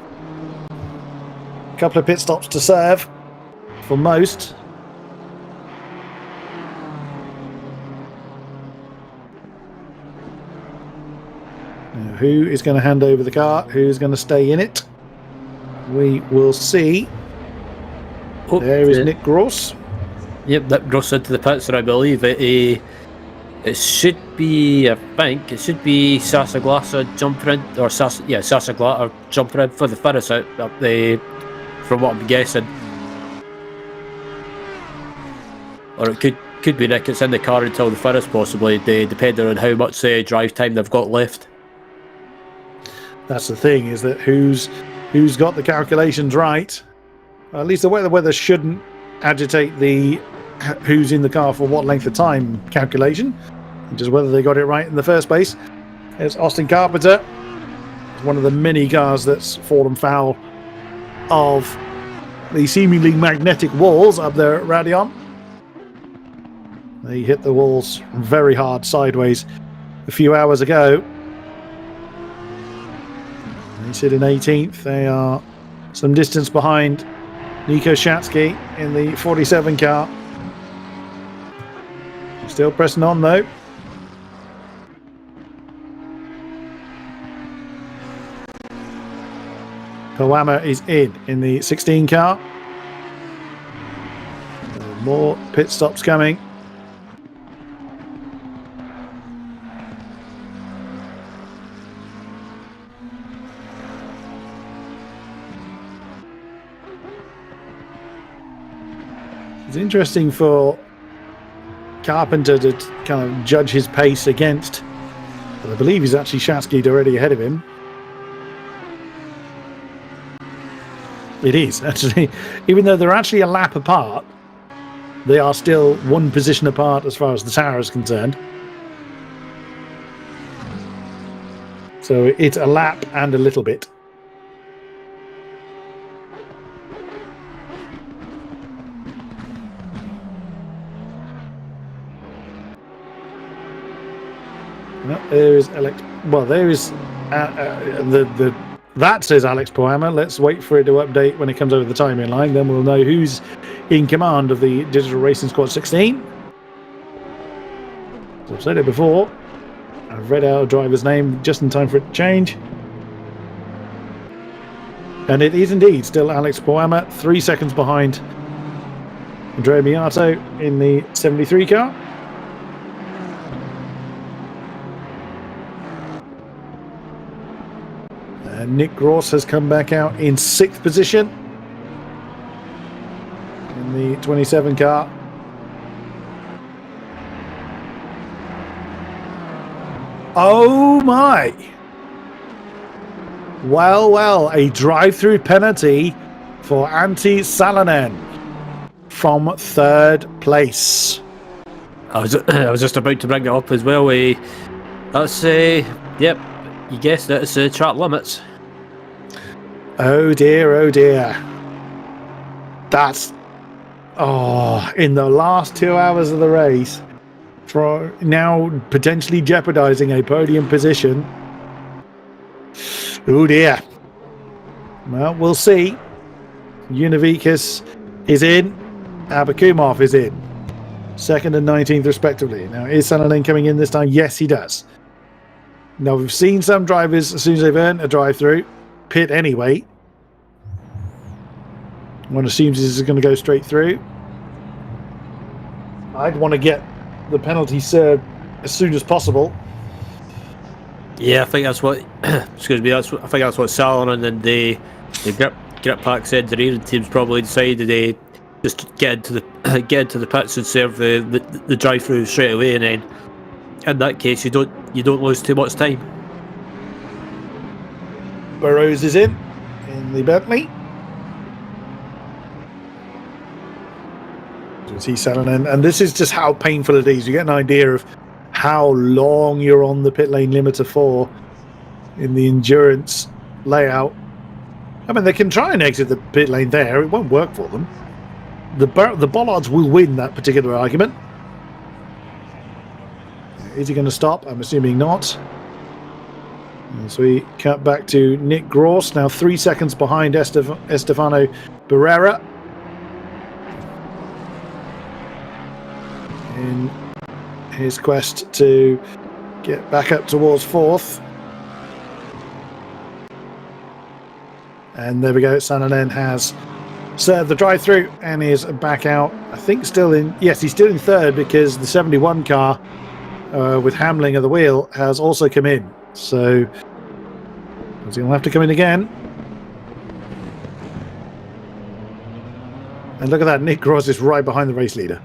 a couple of pit stops to serve for most. Now, who is going to hand over the car? Who's going to stay in it? We will see. There is Nick Gross. Yep, Nick Gross into the pits, and I believe it should be, I think, it should be Sasaglasa jumping in, or Sasaglasa jumping in for the finish out, from what I'm guessing. Or it could be Nick, it's in the car until the finish possibly, depending on how much drive time they've got left. That's the thing, is that who's got the calculations right. At least the weather shouldn't agitate the who's in the car for what length of time calculation, just whether they got it right in the first place. It's Austin Carpenter, one of the many cars that's fallen foul of the seemingly magnetic walls up there at Radion. They hit the walls very hard sideways a few hours ago. They sit in 18th. They are some distance behind Nico Shatsky in the 47 car. Still pressing on though. Poama is in the 16 car. More pit stops coming. It's interesting for Carpenter to kind of judge his pace against, but I believe he's actually Shatsky'd already ahead of him. It is, actually. Even though they're actually a lap apart, they are still one position apart as far as the tower is concerned. So it's a lap and a little bit. There is that says Alex Poama. Let's wait for it to update when it comes over the timing line. Then we'll know who's in command of the Digital Racing Squad 16. So I've said it before. I've read out a driver's name just in time for it to change. And it is indeed still Alex Poama, 3 seconds behind Andrea Miato in the 73 car. Nick Gross has come back out in 6th position in the 27 car. Oh my! Well, a drive-through penalty for Antti Salonen from 3rd place. I was just about to bring it up as well. That's yep, you guessed it. It's track limits. Oh dear. That's in the last 2 hours of the race, for now potentially jeopardizing a podium position. Oh dear. Well, we'll see. Univikas is in. Abakumov is in. 2nd and 19th respectively. Now, is Salonen coming in this time? Yes, he does. Now, we've seen some drivers, as soon as they've earned a drive-through, pit anyway. One assumes this is going to go straight through. I'd want to get the penalty served as soon as possible. Yeah, I think that's what. Excuse me. I think that's what Salonen and the grip pack engineering teams probably decided. They just get into the pits and serve the drive-through straight away, and then in that case you don't lose too much time. Burrows is in the Bentley. You see Salonen, and this is just how painful it is. You get an idea of how long you're on the pit lane limiter for in the endurance layout. I mean, they can try and exit the pit lane there. It won't work for them. The bollards will win that particular argument. Is he going to stop? I'm assuming not. As we cut back to Nick Gross, now 3 seconds behind Estefano Barrera. In his quest to get back up towards fourth. And there we go, Salonen has served the drive-through and is back out. I think still in, yes, he's still in third because the 71 car with Hamling at the wheel has also come in. So he'll have to come in again. And look at that, Nick Gross is right behind the race leader.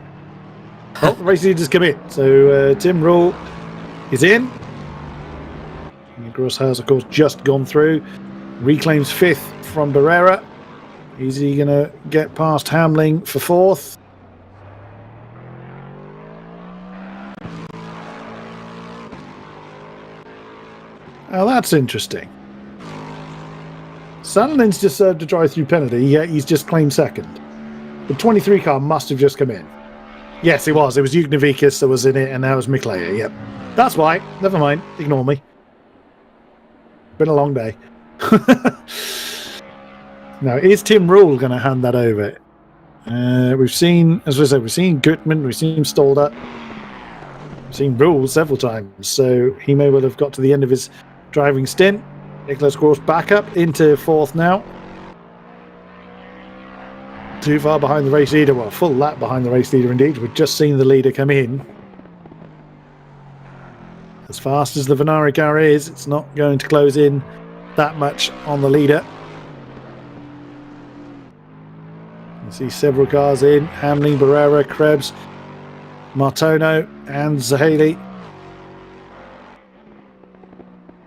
Oh, the race leader's come in. So Tim Rule is in. Nick Gross has, of course, just gone through. Reclaims fifth from Barrera. Is he going to get past Hamling for fourth? Oh, that's interesting. Salonen's just served a drive-through penalty, yet he's just claimed second. The 23 car must have just come in. Yes, it was. It was Jugnavikas that was in it, and now it's Miklea. Yep. That's why. Never mind. Ignore me. Been a long day. Now, is Tim Rule going to hand that over? We've seen, as I said, we've seen Gutman, we've seen Stolder, we've seen Rule several times, so he may well have got to the end of his driving stint. Nicholas Gross back up into fourth now. Too far behind the race leader. Well, full lap behind the race leader indeed. We've just seen the leader come in. As fast as the Venari car is, it's not going to close in that much on the leader. You see several cars in. Hamlin, Barrera, Krebs, Martono and Zahali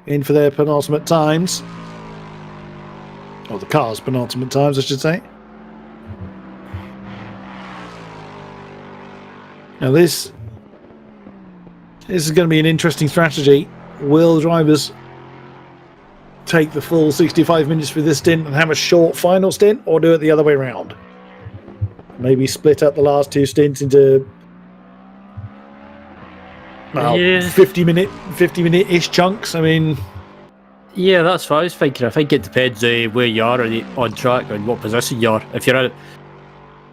in for their penultimate times. Or the car's penultimate times, I should say. Now this is going to be an interesting strategy. Will drivers take the full 65 minutes for this stint and have a short final stint, or do it the other way around? Maybe split up the last two stints into 50-minute-ish chunks. I mean, yeah, that's what I was thinking. I think it depends where you are on track and what position you are. If you're in,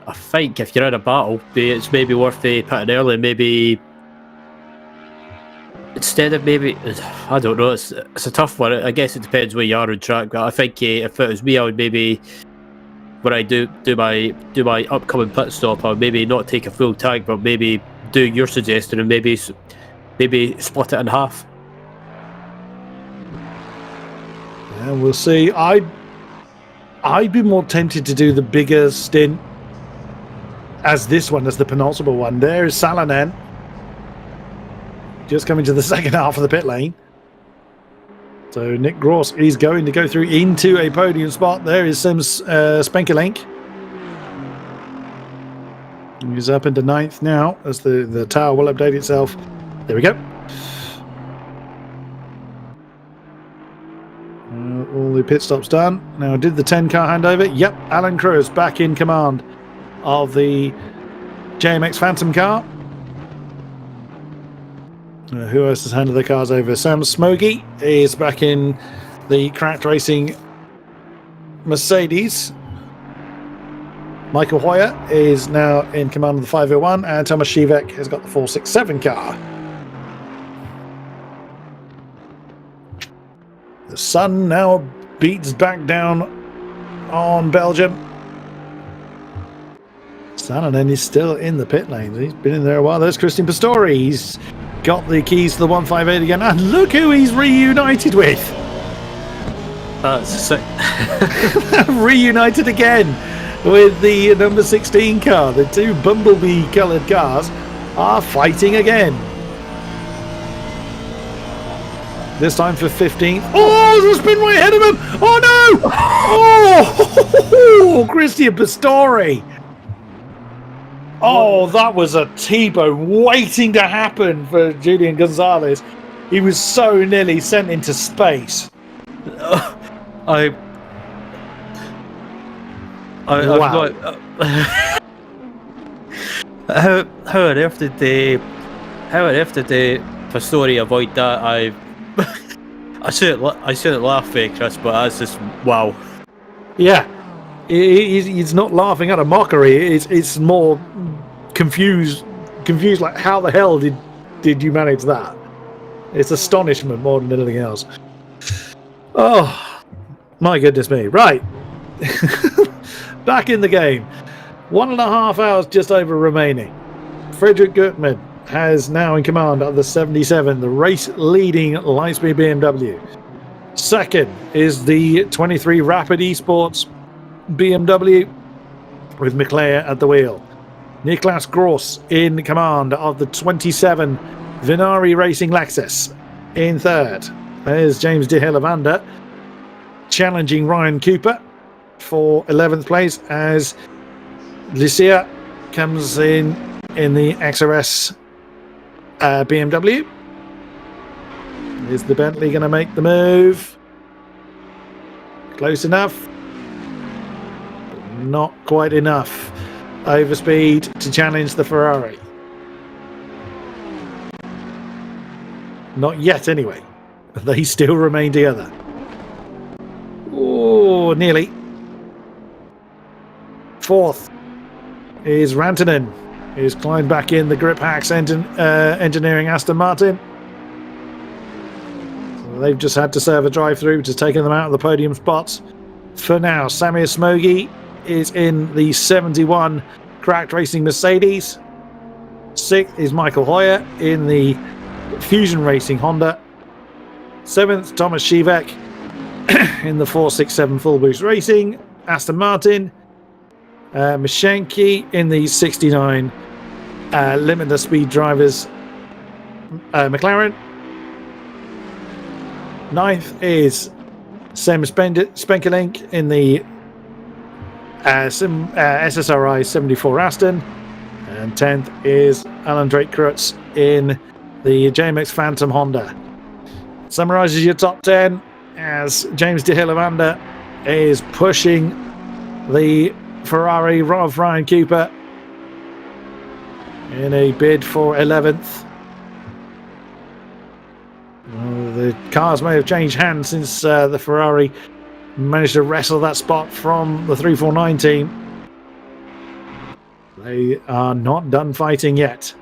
I think if you're in a battle, it's maybe worth putting early. Maybe instead of I don't know. It's a tough one. I guess it depends where you are on track. But I think if it was me, I would maybe, when I do my upcoming pit stop, I would maybe not take a full tank, but maybe do your suggestion and maybe split it in half. Yeah, we'll see. I'd be more tempted to do the bigger stint as this one, as the penultimate one. There is Salonen, just coming to the second half of the pit lane. So Nick Gross is going to go through into a podium spot. There is Sims Spenkelink. He's up into 9th now as the tower will update itself. There we go. All the pit stops done. Now, did the 10-car handover? Yep, Alan Cruz back in command of the JMX Phantom car. Who else has handed the cars over? Sam Smoggy is back in the Cracked Racing Mercedes. Michael Hoyer is now in command of the 501, and Thomas Shivek has got the 467 car. The sun now beats back down on Belgium. Salonen is still in the pit lane. He's been in there a while. There's Christian Pastori. He's got the keys to the 158 again. And look who he's reunited with. That's sick. Reunited again with the number 16 car. The two bumblebee coloured cars are fighting again. This time for 15th. Oh, there's a spin right ahead of him. Oh, no. Oh, Christian Pistori. Oh, that was a T-bone waiting to happen for Julian Gonzalez. He was so nearly sent into space. Wow. How on earth did Pistori avoid that? I shouldn't laugh, Chris, but that's just wow. Yeah, he's not laughing at a mockery. It's more confused. Like, how the hell did you manage that? It's astonishment more than anything else. Oh, my goodness me! Right, back in the game. 1.5 hours just over remaining. Frederick Gutmann has now in command of the 77, the race-leading Lightspeed BMW. Second is the 23 Rapid Esports BMW with McLeod at the wheel. Niklas Gross in command of the 27 Vinari Racing Lexus in third. There's James de Hillevander challenging Ryan Cooper for 11th place as Lucia comes in the XRS BMW. Is the Bentley going to make the move? Close enough? Not quite enough. Overspeed to challenge the Ferrari. Not yet, anyway. They still remain together. Oh, nearly. Fourth is Rantanen, who's climbed back in the Grip Hacks engineering Aston Martin. So they've just had to serve a drive-through to taking them out of the podium spots. For now, Samir Smogi is in the 71 Cracked Racing Mercedes. Sixth is Michael Hoyer in the Fusion Racing Honda. Seventh, Thomas Shivek in the 467 Full Boost Racing Aston Martin. Mishenki in the 69 Limitless Speed Drivers McLaren. Ninth is Sam Spenkelink in the SSRI 74 Aston. And 10th is Alan Drake Crutz in the JMX Phantom Honda. Summarises your top 10 as James de Hillevander is pushing the Ferrari of Ryan Cooper in a bid for 11th. The cars may have changed hands since the Ferrari managed to wrestle that spot from the 349 team. They are not done fighting yet.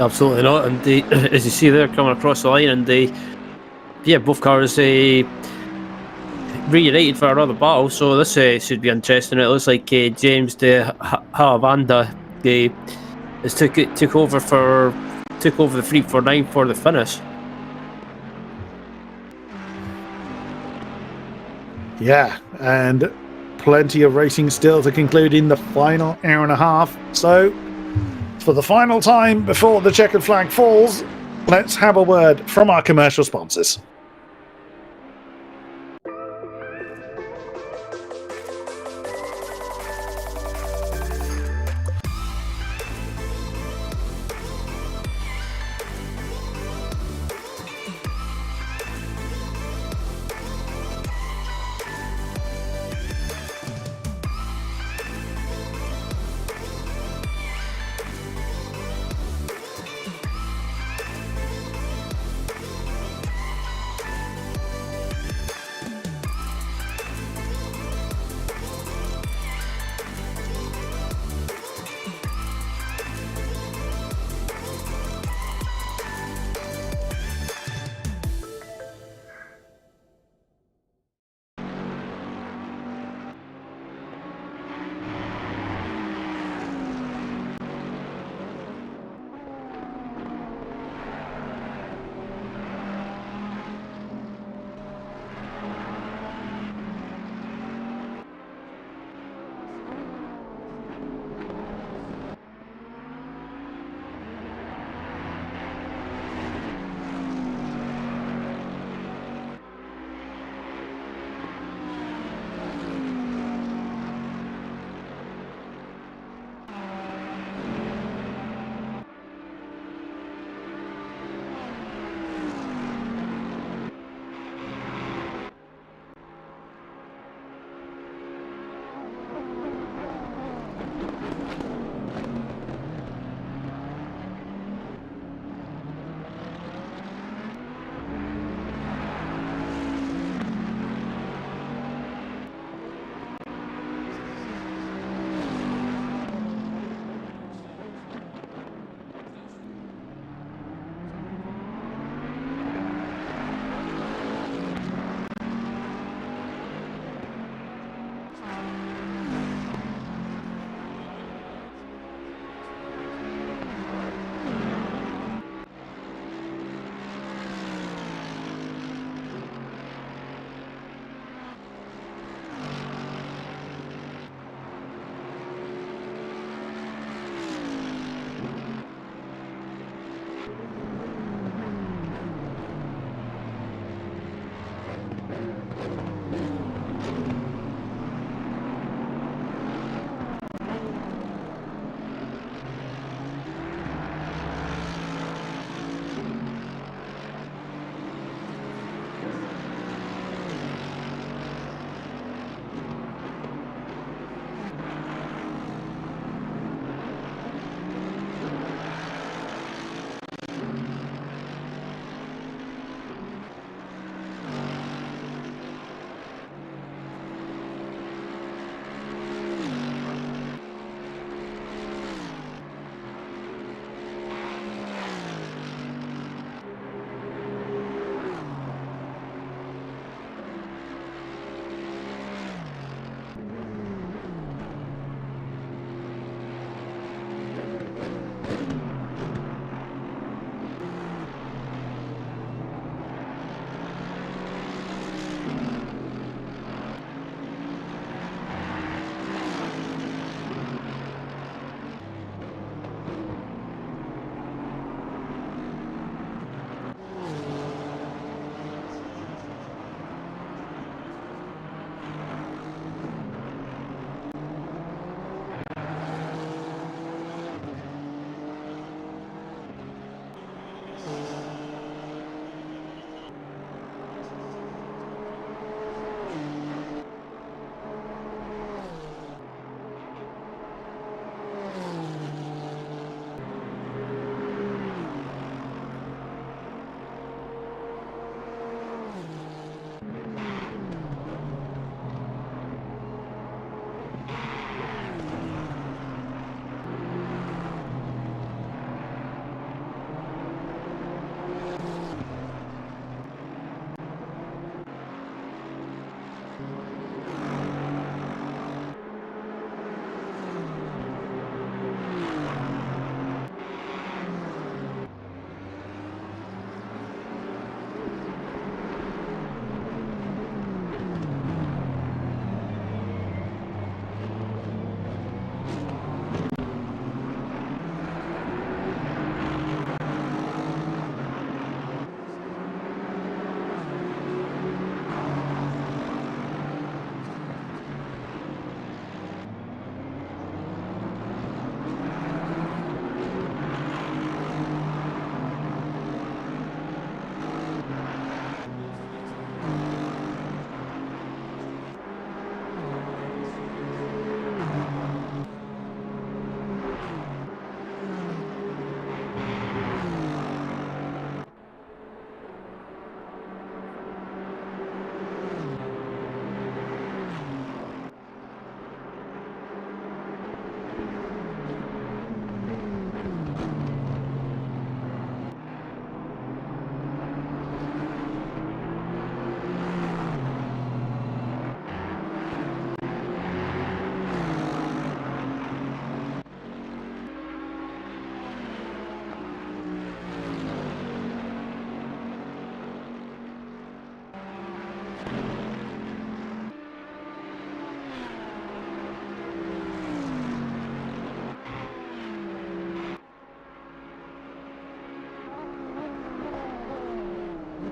Absolutely not, and as you see there coming across the line, and both cars reunited for another battle, so this should be interesting. It looks like James de Hillevander took over the 349 for the finish. Yeah, and plenty of racing still to conclude in the final hour and a half. So, for the final time before the checkered flag falls, let's have a word from our commercial sponsors.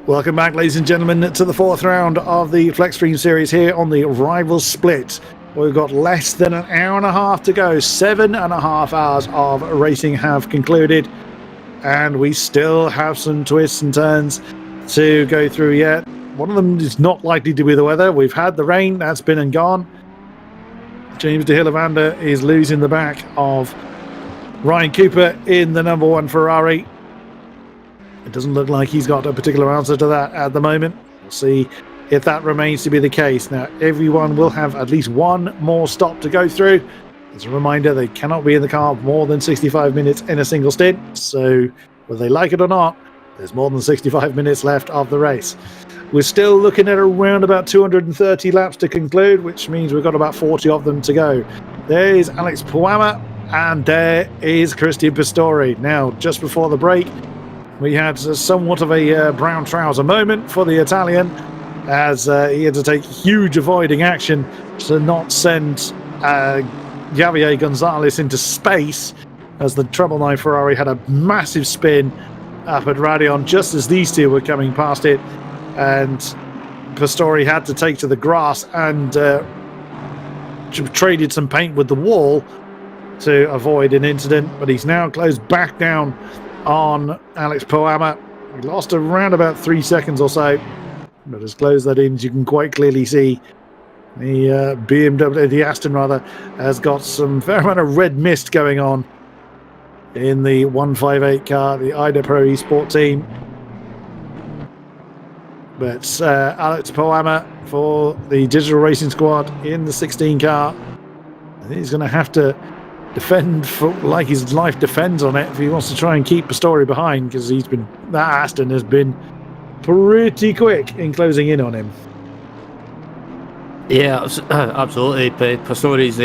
Welcome back, ladies and gentlemen, to the fourth round of the FLExTREME series here on the Rival Split. We've got less than an hour and a half to go. 7.5 hours of racing have concluded, and we still have some twists and turns to go through yet. One of them is not likely to be the weather. We've had the rain, that's been and gone. James de Hillavander is losing the back of Ryan Cooper in the number one Ferrari. It doesn't look like he's got a particular answer to that at the moment. We'll see if that remains to be the case. Now, everyone will have at least one more stop to go through. As a reminder, they cannot be in the car more than 65 minutes in a single stint. So, whether they like it or not, there's more than 65 minutes left of the race. We're still looking at around about 230 laps to conclude, which means we've got about 40 of them to go. There is Alex Puama, and there is Christian Pistori. Now, just before the break, we had somewhat of a brown trouser moment for the Italian, as he had to take huge avoiding action to not send Javier Gonzalez into space, as the Treble 9 Ferrari had a massive spin up at Radion just as these two were coming past it, and Pistori had to take to the grass and traded some paint with the wall to avoid an incident, but he's now closed back down on Alex Puama. He lost around about 3 seconds or so, but as close that in, as you can quite clearly see, the BMW, the Aston rather, has got some fair amount of red mist going on in the 158 car, the IDA Pro Esport team. But Alex Puama for the Digital Racing Squad in the 16 car, I think he's going to have to defend for like his life depends on it if he wants to try and keep Pistori behind, because that Aston has been pretty quick in closing in on him. Yeah, absolutely. Pistori's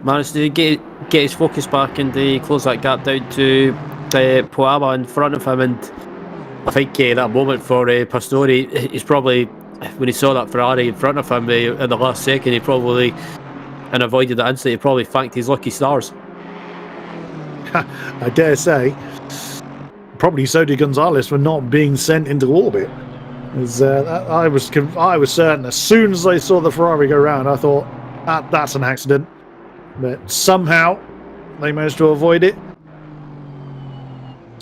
managed to get his focus back and close that gap down to Puama in front of him. And I think that moment for Pistori, he's probably, when he saw that Ferrari in front of him in the last second, he probably, and avoided that incident, he probably thanked his lucky stars. I dare say. Probably so did Gonzalez for not being sent into orbit. As, I was certain as soon as I saw the Ferrari go round, I thought that's an accident. But somehow they managed to avoid it.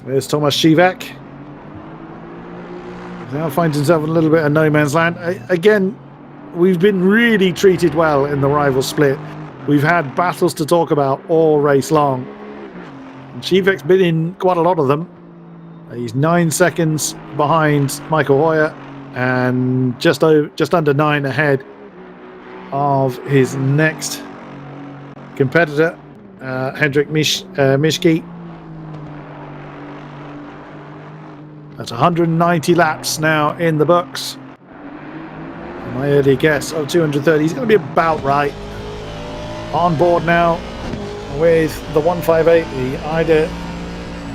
There's Thomas Shivak. Now finds himself in a little bit of no man's land. Again, we've been really treated well in the rival split. We've had battles to talk about all race long. And Shivak's been in quite a lot of them. He's 9 seconds behind Michael Hoyer and just under 9 ahead of his next competitor, Hendrik Mischke. That's 190 laps now in the books. My early guess of 230. He's going to be about right. On board now with the 158, the IDA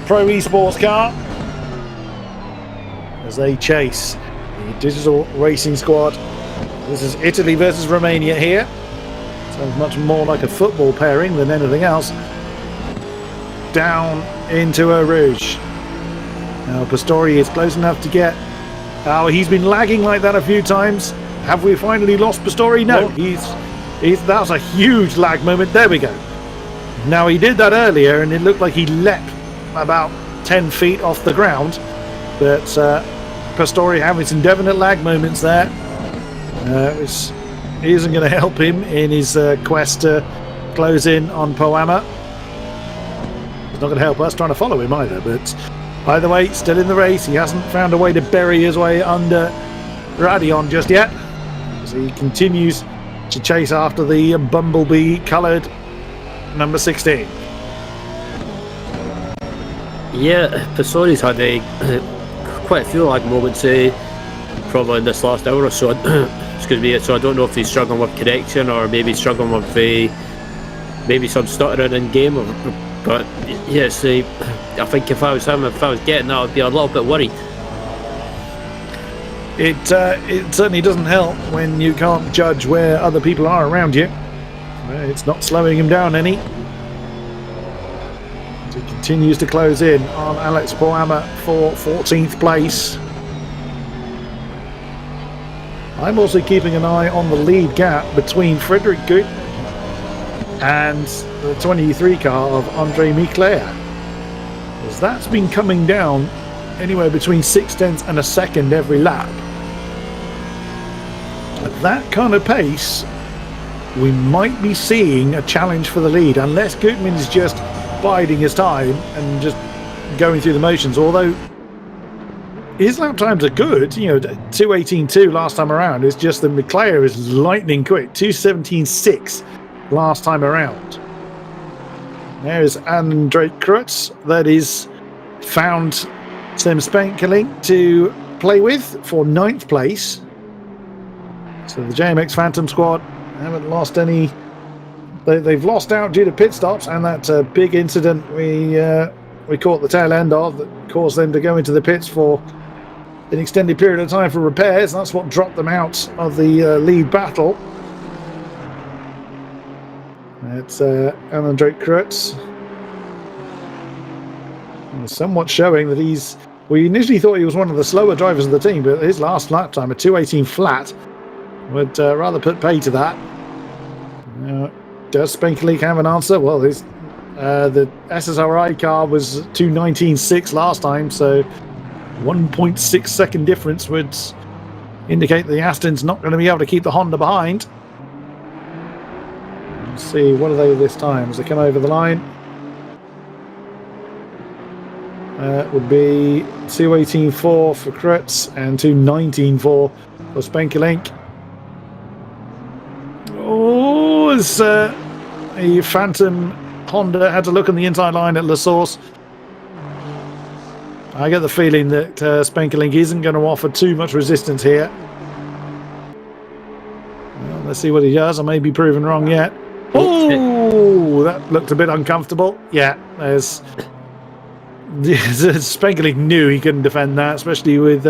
Pro Esports car, as they chase the Digital Racing Squad. This is Italy versus Romania here. Sounds much more like a football pairing than anything else. Down into Eau Rouge. Now Pistori is close enough to get... Oh, he's been lagging like that a few times. Have we finally lost Pistori? No, that was a huge lag moment. There we go. Now, he did that earlier, and it looked like he leapt about 10 feet off the ground. But Pistori having some definite lag moments there. Which isn't going to help him in his quest to close in on Puama. It's not going to help us trying to follow him either. But either way, still in the race. He hasn't found a way to bury his way under Radion just yet. So he continues to chase after the bumblebee coloured number 16. Yeah, Pistori's had quite a few lag moments probably in this last hour or so. Excuse me. So I don't know if he's struggling with connection or maybe struggling with maybe some stuttering in game. But yes, I think if I was him, if I was getting that, I'd be a little bit worried. It certainly doesn't help when you can't judge where other people are around you. It's not slowing him down any. He continues to close in on Alex Puama for 14th place. I'm also keeping an eye on the lead gap between Frederick Gut and the 23 car of Andre Miclair, as that's been coming down anywhere between 0.6 and a second every lap. At that kind of pace, we might be seeing a challenge for the lead, unless Gutman is just biding his time and just going through the motions. Although his lap times are good, 2:18.2 last time around. It's just that Miclair is lightning quick, 2:17.6 last time around. There's Andrej Krutz, that is found Sim Spankeling to play with for 9th place. So the JMX Phantom squad haven't lost any. They've lost out due to pit stops and that big incident we caught the tail end of that caused them to go into the pits for an extended period of time for repairs. That's what dropped them out of the lead battle. It's Andrej Krutz. Somewhat showing that we initially thought he was one of the slower drivers of the team, but his last lap time, a 2:18 flat, would rather put pay to that. Does Spankeling have an answer? Well, the SSRI car was 2:19.6 last time, so 1.6 second difference would indicate the Aston's not going to be able to keep the Honda behind. Let's see, what are they this time as they come over the line? Would be 2:18.4 for Krutz and 2:19.4 for Spankeling. Oh, as a Phantom Honda had to look on the inside line at La Source. I get the feeling that Spankeling isn't going to offer too much resistance here. Well, let's see what he does. I may be proven wrong yet. Oh, that looked a bit uncomfortable. Yeah, there's Spankeling knew he couldn't defend that, especially with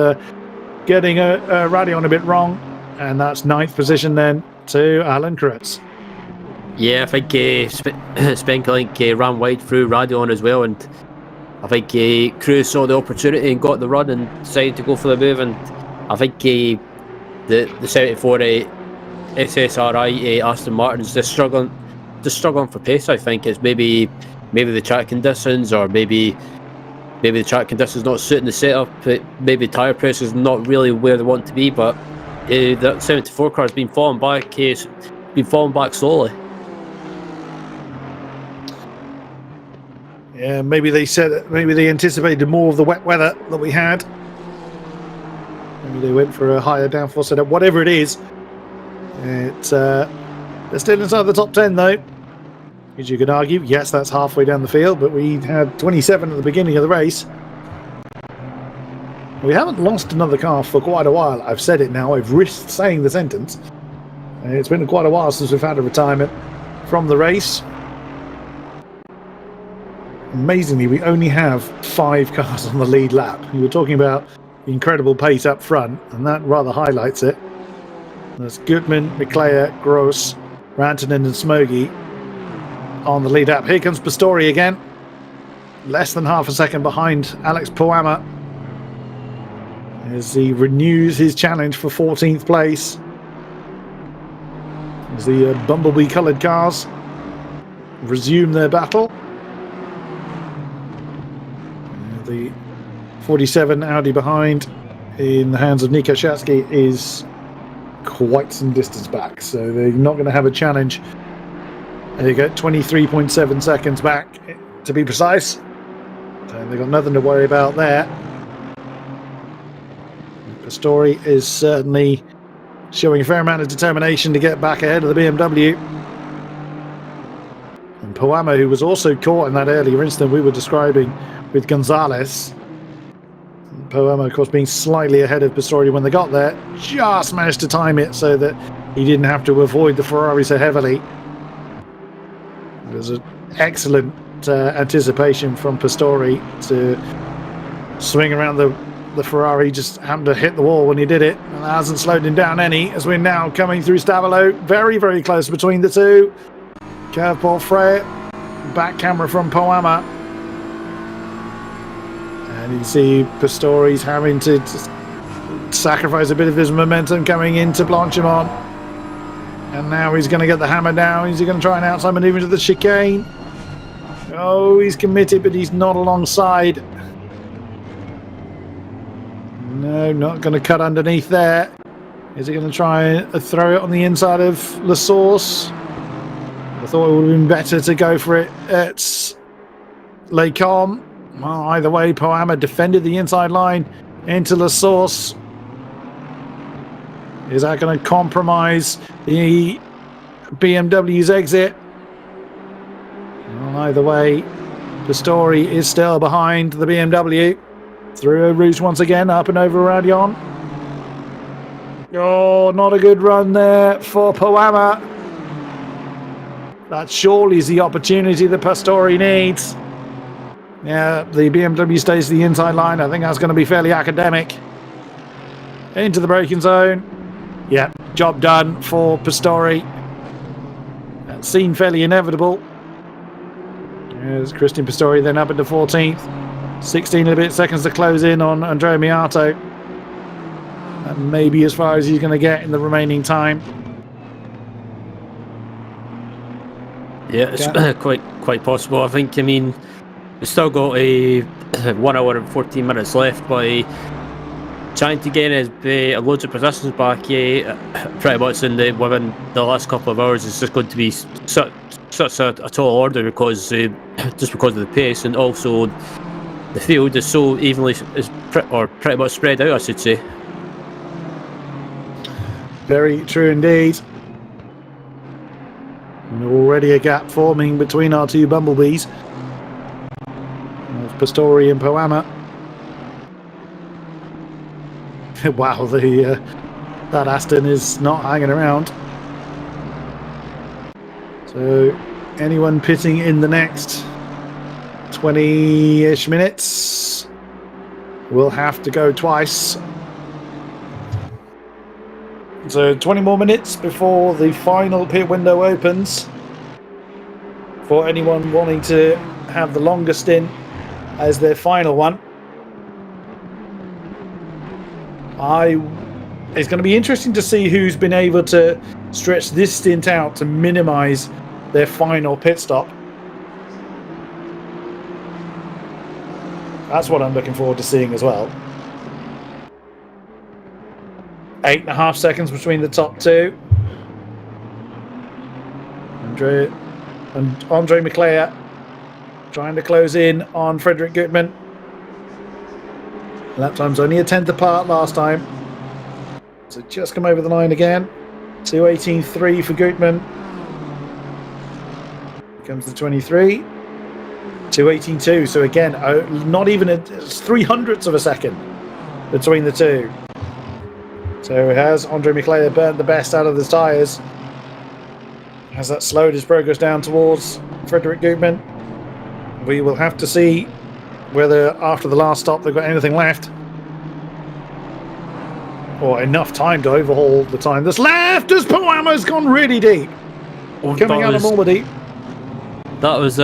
getting a Radeon a bit wrong. And that's 9th position then to Alan Krutz. Yeah, I think Spankeling ran wide through Radeon as well, and I think Cruz saw the opportunity and got the run and decided to go for the move. And I think the 74 SSRI Aston Martin's just struggling for pace. I think it's maybe the track conditions, or maybe the track conditions not suiting the setup. Maybe tyre pressure is not really where they want to be. But that 74 car has been falling back slowly. Yeah, maybe they anticipated more of the wet weather that we had. Maybe they went for a higher downforce setup. Whatever it is, they're still inside the top 10 though. As you could argue, yes, that's halfway down the field, but we had 27 at the beginning of the race. We haven't lost another car for quite a while. I've said it now. I've risked saying the sentence. It's been quite a while since we've had a retirement from the race. Amazingly, we only have 5 cars on the lead lap. You were talking about the incredible pace up front, and that rather highlights it. There's Gutman, Miclair, Gross, Rantanen and Smoggy on the lead lap. Here comes Pistori again. Less than half a second behind Alex Poama as he renews his challenge for 14th place. As the bumblebee coloured cars resume their battle. The 47 Audi behind in the hands of Nico Shatsky is quite some distance back, so they're not going to have a challenge. There you go, 23.7 seconds back to be precise. So they've got nothing to worry about there. Pistori is certainly showing a fair amount of determination to get back ahead of the BMW. And Poama, who was also caught in that earlier incident we were describing with Gonzalez. Poama, of course, being slightly ahead of Pistori when they got there, just managed to time it so that he didn't have to avoid the Ferrari so heavily. It was an excellent anticipation from Pistori to swing around the Ferrari. Just happened to hit the wall when he did it, and that hasn't slowed him down any, as we're now coming through Stavolo. Very, very close between the two. Curveball Frey, back camera from Poama. And you see Pistori's having to just sacrifice a bit of his momentum coming into Blanchimont. And now he's going to get the hammer down. Is he going to try and outside maneuver into the chicane? Oh, he's committed, but he's not alongside. No, not going to cut underneath there. Is he going to try and throw it on the inside of La Source? I thought it would have been better to go for it at Les Combes. Well, either way, Poama defended the inside line into La Source. Is that going to compromise the BMW's exit? Well, either way, Pistori is still behind the BMW. Through a Rouge once again, up and over Radion. Oh, not a good run there for Poama. That surely is the opportunity that Pistori needs. Yeah, the BMW stays to the inside line. I think that's going to be fairly academic. Into the braking zone. Yeah, job done for Pistori. That seemed fairly inevitable. There's Christian Pistori then up into 14th. 16 and a bit seconds to close in on Andrea Miato. That may be as far as he's going to get in the remaining time. Yeah, it's quite possible. I mean, we've still got a 1 hour and 14 minutes left, but trying to gain loads of positions back pretty much within the last couple of hours is just going to be such a tall order because just because of the pace, and also the field is so evenly pretty much spread out, I should say. Very true indeed. And already a gap forming between our two bumblebees of Pistori and Poama. Wow, that Aston is not hanging around. So anyone pitting in the next 20-ish minutes will have to go twice. So 20 more minutes before the final pit window opens. For anyone wanting to have the longest stint as their final one. It's going to be interesting to see who's been able to stretch this stint out to minimise their final pit stop. That's what I'm looking forward to seeing as well. 8.5 seconds between the top two. Andre Mclear trying to close in on Frederick Gutmann. Lap time's only a tenth apart last time. So just come over the line again. 2:18.3 for Gutmann. Here comes the 23. 2:18.2. So again, not even it's 300ths of a second between the two. So has Andre Mclear burnt the best out of the tyres? Has that slowed his progress down towards Frederick Gutmann? We will have to see whether after the last stop they've got anything left. Or enough time to overhaul the time that's left as Poama's gone really deep. Coming out of Normandy. That was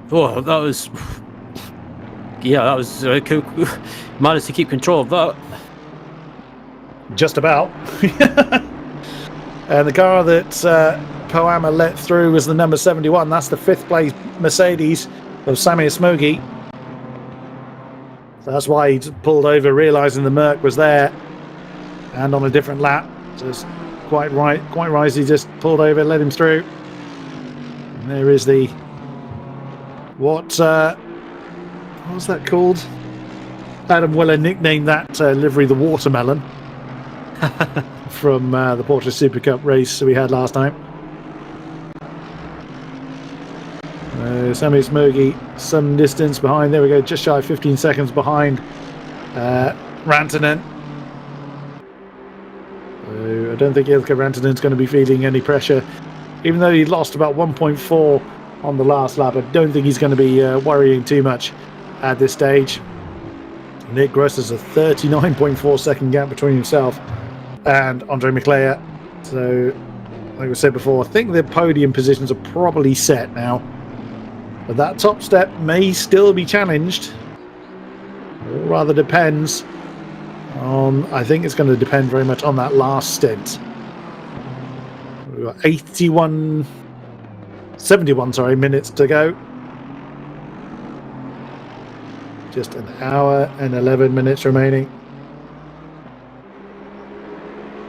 cool. Managed to keep control of that. Just about. And the car that Poama let through was the number 71. That's the 5th place Mercedes of Samir Smogi. So that's why he pulled over, realising the Merc was there and on a different lap. So it's quite right. He just pulled over, let him through. And there is the what was that called? Adam Weller nicknamed that livery the watermelon. From the Porsche Super Cup race we had last time. Sami Smogi some distance behind. There we go, just shy of 15 seconds behind Rantanen. So I don't think Ilkka Rantanen's going to be feeling any pressure. Even though he lost about 1.4 on the last lap, I don't think he's going to be worrying too much at this stage. Nick Gross has a 39.4 second gap between himself and Andre Mclear. So, like I said before, I think the podium positions are probably set now. But that top step may still be challenged. It rather depends I think it's going to depend very much on that last stint. We've got 71 minutes to go. Just an hour and 11 minutes remaining.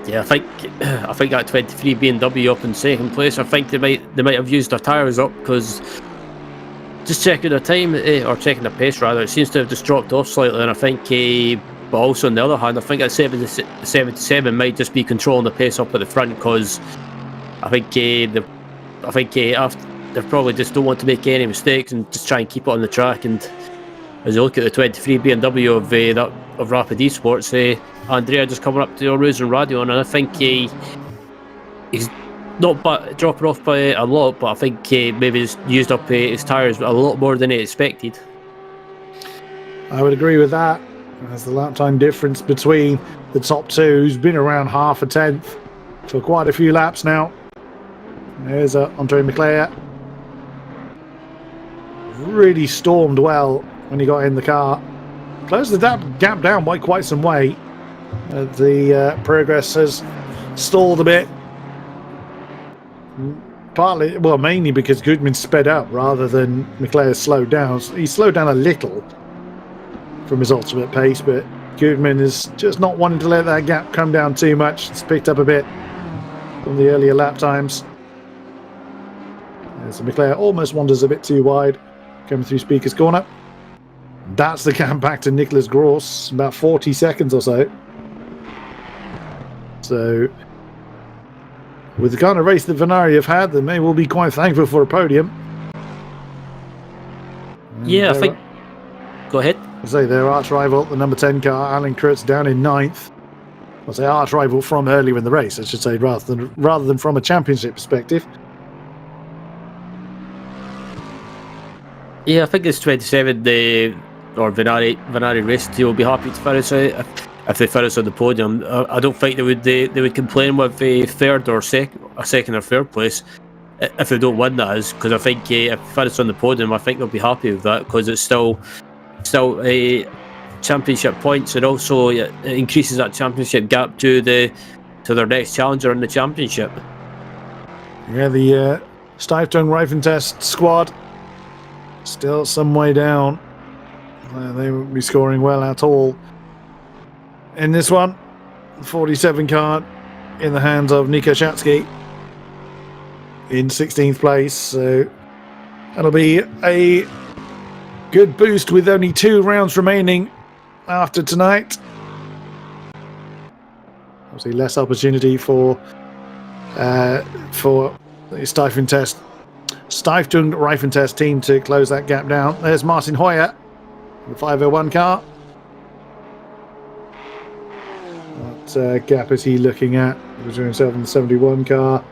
Yeah, I think that 23 BMW up in second place. I think they might have used their tyres up, because just checking the time, or checking the pace rather, it seems to have just dropped off slightly. And I think, but also on the other hand, I think that 77 might just be controlling the pace up at the front, because I think they probably just don't want to make any mistakes and just try and keep it on the track. And as you look at the 23 BMW of Rapid Esports, Andrea just coming up to the Horizon Radio, and I think he's not dropping off by a lot, but I think maybe he's used up his tyres a lot more than he expected. I would agree with that. There's the lap time difference between the top two, who's been around half a tenth for quite a few laps now. There's Andre McLeod. Really stormed well when he got in the car. Closed the gap down by quite some way. The progress has stalled a bit. Partly, well, mainly because Goodman sped up rather than McLeod slowed down. He slowed down a little from his ultimate pace, but Goodman is just not wanting to let that gap come down too much. It's picked up a bit from the earlier lap times. So McLeod almost wanders a bit too wide, coming through Speaker's Corner. That's the gap back to Nicholas Gross, about 40 seconds or so. So, with the kind of race that Venari have had, they may well be quite thankful for a podium. Yeah, I think... Go ahead. I say their arch rival, the number 10 car, Alan Kurtz, down in 9th. I'll say arch rival from earlier in the race, I should say, rather than from a championship perspective. Yeah, I think it's 27. Or Venari race team will be happy to finish out if they finish on the podium. I don't think they would complain with a third or second or third place if they don't win, that is, because I think if they finish on the podium, I think they'll be happy with that, because it's still a championship points, and also it increases that championship gap to their next challenger in the championship. Yeah, the Stuyvesant Rifle Test squad still some way down. They won't be scoring well at all in this one. 47 car in the hands of Nico Shatsky in 16th place, so that'll be a good boost with only 2 rounds remaining after tonight. Obviously less opportunity for the Stuyvesant Rifle Test team to close that gap down. There's Martin Hoyer, the 501 car. What gap is he looking at between himself and the 71 car?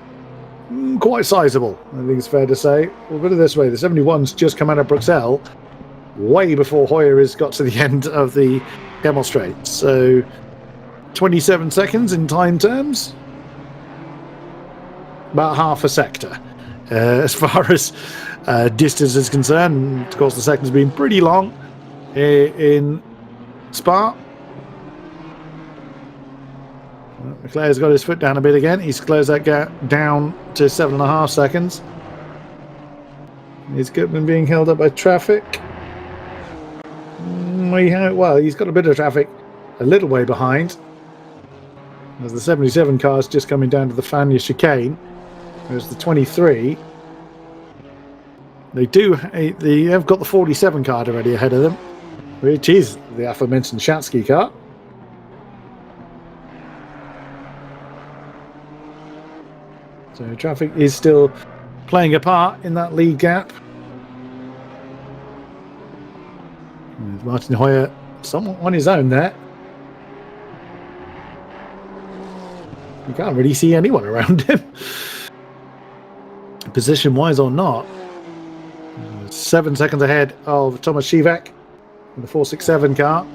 Quite sizable, I think it's fair to say. We'll put it this way, the 71's just come out of Bruxelles way before Hoyer has got to the end of the Camel Straight. So 27 seconds in time terms. About half a sector. As far as distance is concerned, of course the second's been pretty long in Spa. McLeod's got his foot down a bit again. He's closed that gap down to 7.5 seconds. Is Goodman being held up by traffic? Well, he's got a bit of traffic a little way behind, as the 77 car is just coming down to the Fania chicane. There's the 23. They have got the 47 car already ahead of them, which is the aforementioned Shatsky car. So traffic is still playing a part in that lead gap. There's Martin Hoyer somewhat on his own there. You can't really see anyone around him. Position-wise or not. 7 seconds ahead of Thomas Shivak in the 467 car.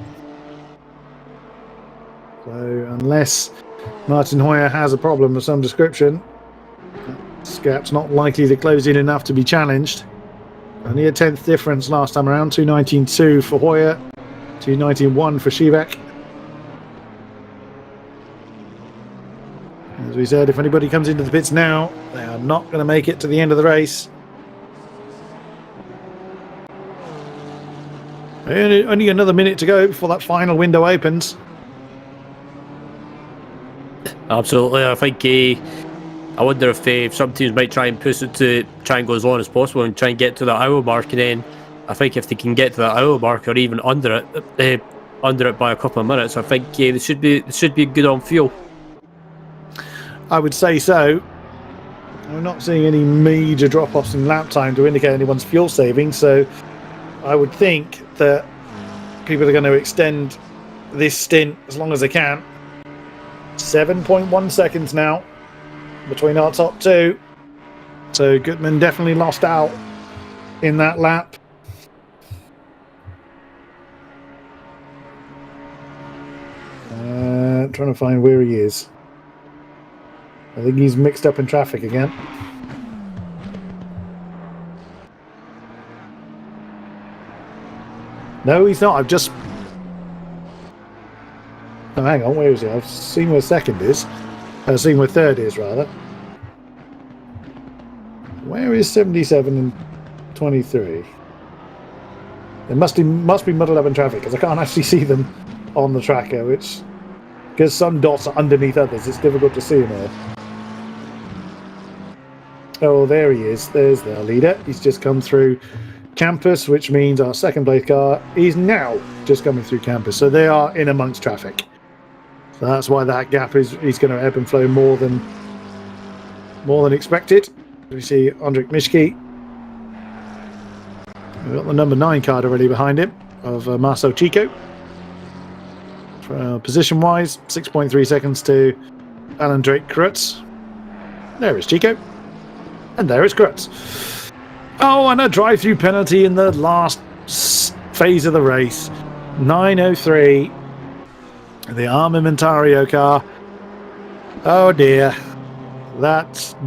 So unless Martin Hoyer has a problem of some description, this gap's not likely to close in enough to be challenged. Only a 10th difference last time around. 2:19.2 for Hoyer, 2:19.1 for Shivak. As we said, if anybody comes into the pits now, they are not going to make it to the end of the race. Only another minute to go before that final window opens. Absolutely. I think I wonder if some teams might try and push it to try and go as long as possible and try and get to that hour mark, and then I think if they can get to that hour mark or even under it by a couple of minutes, I think they should be good on fuel. I would say so. I'm not seeing any major drop-offs in lap time to indicate anyone's fuel saving, so I would think that people are going to extend this stint as long as they can. 7.1 seconds now between our top two. So Goodman definitely lost out in that lap. Trying to find where he is. I think he's mixed up in traffic again. No, he's not. I've just... Oh, hang on. Where is he? I've seen where second is. I've seen where third is, rather. Where is 77 and 23? They must be muddled up in traffic, because I can't actually see them on the tracker, which... Because some dots are underneath others, it's difficult to see them all. Oh, there he is. There's their leader. He's just come through campus, which means our second place car is now just coming through campus. So they are in amongst traffic. So that's why that gap is going to ebb and flow more than expected. We see Andrik Mischke. We've got the number 9 card already behind him of Marcel Chico. Position-wise, 6.3 seconds to Alan Drake Krutz. There is Chico. And there is Krutz. Oh, and a drive-through penalty in the last phase of the race. 9:03. The Armamentario car. Oh dear.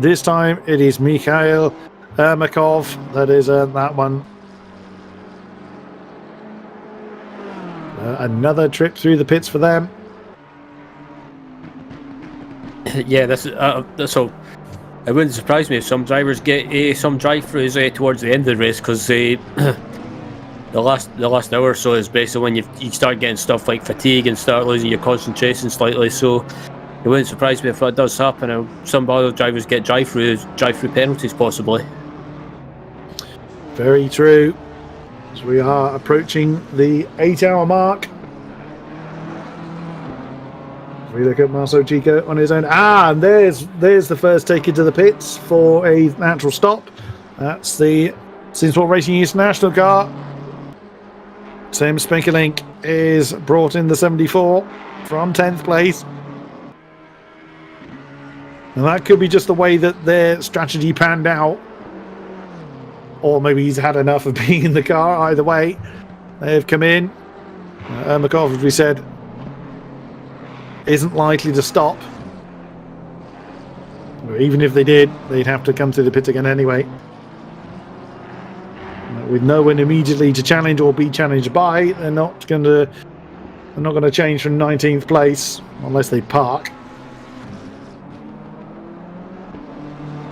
This time it is Mikhail Ermakov. That is that one. Another trip through the pits for them. Yeah, that's all. It wouldn't surprise me if some drivers get some drive-throughs towards the end of the race, because the last hour or so is basically when you start getting stuff like fatigue and start losing your concentration slightly. So it wouldn't surprise me if that does happen, and some other drivers get drive-through penalties possibly. Very true. As we are approaching the 8-hour mark. We look at Marcel Chico on his own. And there's the first take into the pits for a natural stop. That's the Sinsport Racing International car. Tim Spinkelink is brought in the 74 from 10th place. And that could be just the way that their strategy panned out. Or maybe he's had enough of being in the car. Either way, they've come in. Ermakov, as we said, isn't likely to stop. Or even if they did, they'd have to come through the pits again anyway. With no one immediately to challenge or be challenged by, they're not going to change from 19th place unless they park.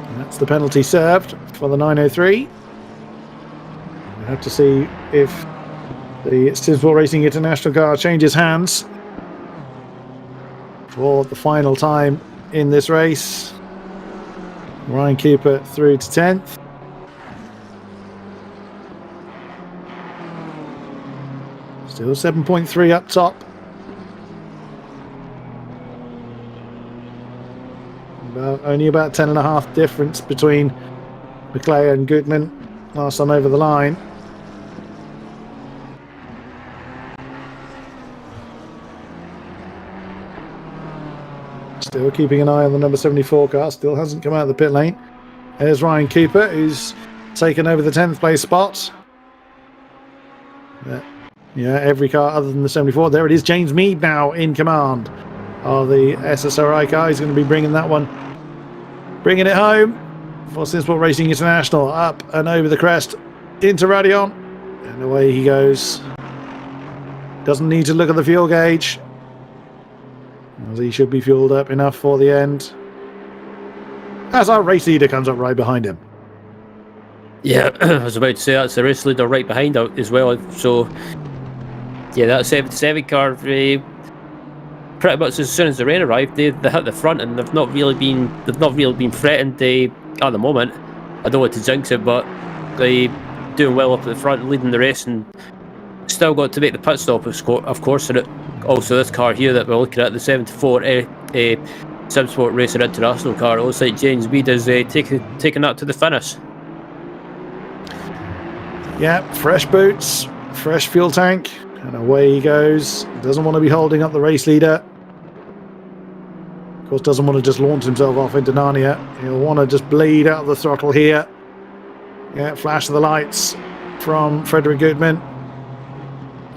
And that's the penalty served for the 903. We have to see if the Sinsport Racing International car changes hands for the final time in this race. Ryan Cooper through to 10th. Still 7.3 up top. Only about 10.5 difference between McClay and Goodman last time over the line. Still keeping an eye on the number 74 car. Still hasn't come out of the pit lane. There's Ryan Cooper, who's taken over the 10th place spot. Yeah, every car other than the 74. There it is. James Mead now in command of the SSRI car. He's going to be bringing that one, bringing it home for Sinsport Racing International. Up and over the crest into Radion. And away he goes. Doesn't need to look at the fuel gauge, as he should be fueled up enough for the end. as our race leader comes up right behind him. Yeah, I was about to say that's the race leader right behind out as well. So, yeah, that 77 car, pretty much as soon as the rain arrived, they hit the front, and they've not really been threatened. At the moment, I don't want to jinx it, but they doing well up at the front, leading the race, and still got to make the pit stop, of course. And also this car here that we're looking at, the 74 Simsport Racing International car, it looks like James Mead is taking that to the finish. Yeah, fresh boots, fresh fuel tank, and away he goes. Doesn't want to be holding up the race leader. Of course, doesn't want to just launch himself off into Narnia. He'll want to just bleed out of the throttle here. Yeah, flash of the lights from Frederick Goodman.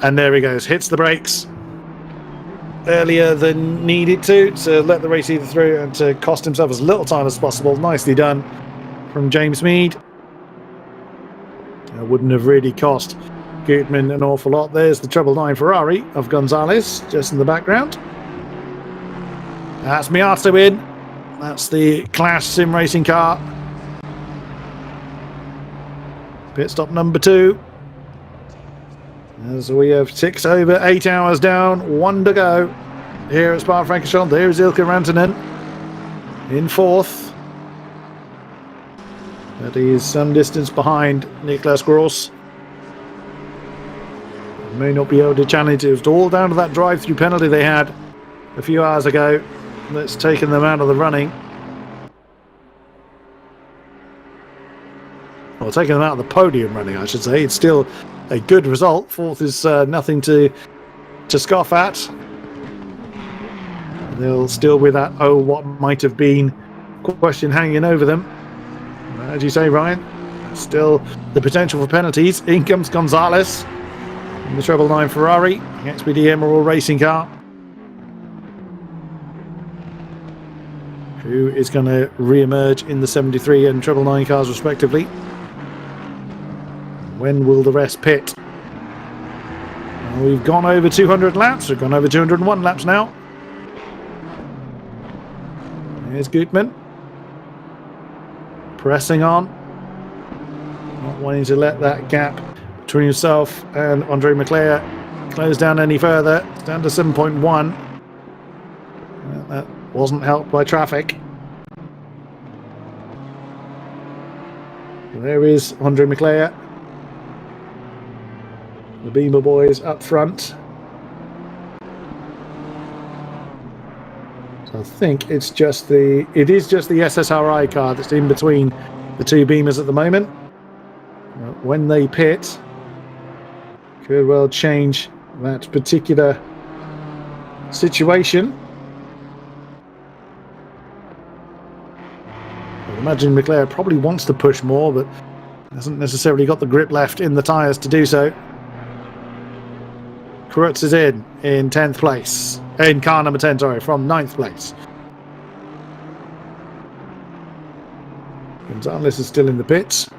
And there he goes, hits the brakes earlier than needed to let the race leader through and to cost himself as little time as possible. Nicely done from James Mead. It wouldn't have really cost Goodman an awful lot. There's the 999 Ferrari of Gonzalez just in the background. That's Miata in. That's the Clash Sim Racing car. Pit stop number 2. As we have 6 over 8 hours down, 1 to go. Here at Spa-Francorchamps, there's Ilkka Rantanen in 4th. But he is some distance behind Niklas Gross. May not be able to challenge it. It was all down to that drive-through penalty they had a few hours ago that's taken them out of the running. Well, taking them out of the podium running, I should say. It's still a good result. 4th is nothing to scoff at. They'll still with that, oh, what might have been question hanging over them. As you say, Ryan, still the potential for penalties. In comes Gonzalez in the 999 Ferrari, the XPD Emerald racing car. Who is going to re-emerge in the 73 and 999 cars respectively. When will the rest pit? Well, we've gone over 200 laps. We've gone over 201 laps now. Here's Gutman. Pressing on. Not wanting to let that gap between himself and Andre Leclerc close down any further. It's down to 7.1. That wasn't helped by traffic. There is Andre Leclerc. The Beamer boys up front. So I think it is just the SSRI car that's in between the 2 Beamers at the moment. When they pit, could well change that particular situation. I imagine Leclerc probably wants to push more, but hasn't necessarily got the grip left in the tyres to do so. Kurtz is in 10th place. In car number 10, sorry, from 9th place. Gonzalez is still in the pits.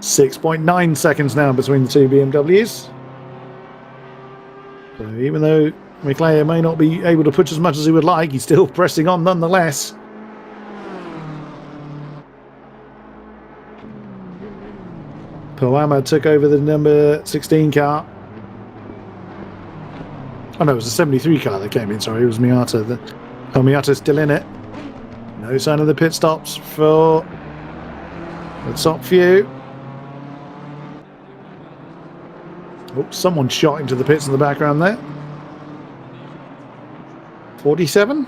.9 seconds now between the 2 BMWs. So even though Leclerc may not be able to push as much as he would like, he's still pressing on nonetheless. Poama took over the number 16 car. Oh no, it was the 73 car that came in, sorry, it was Miata. Miata's still in it. No sign of the pit stops for the top few. Oh, someone shot into the pits in the background there. 47?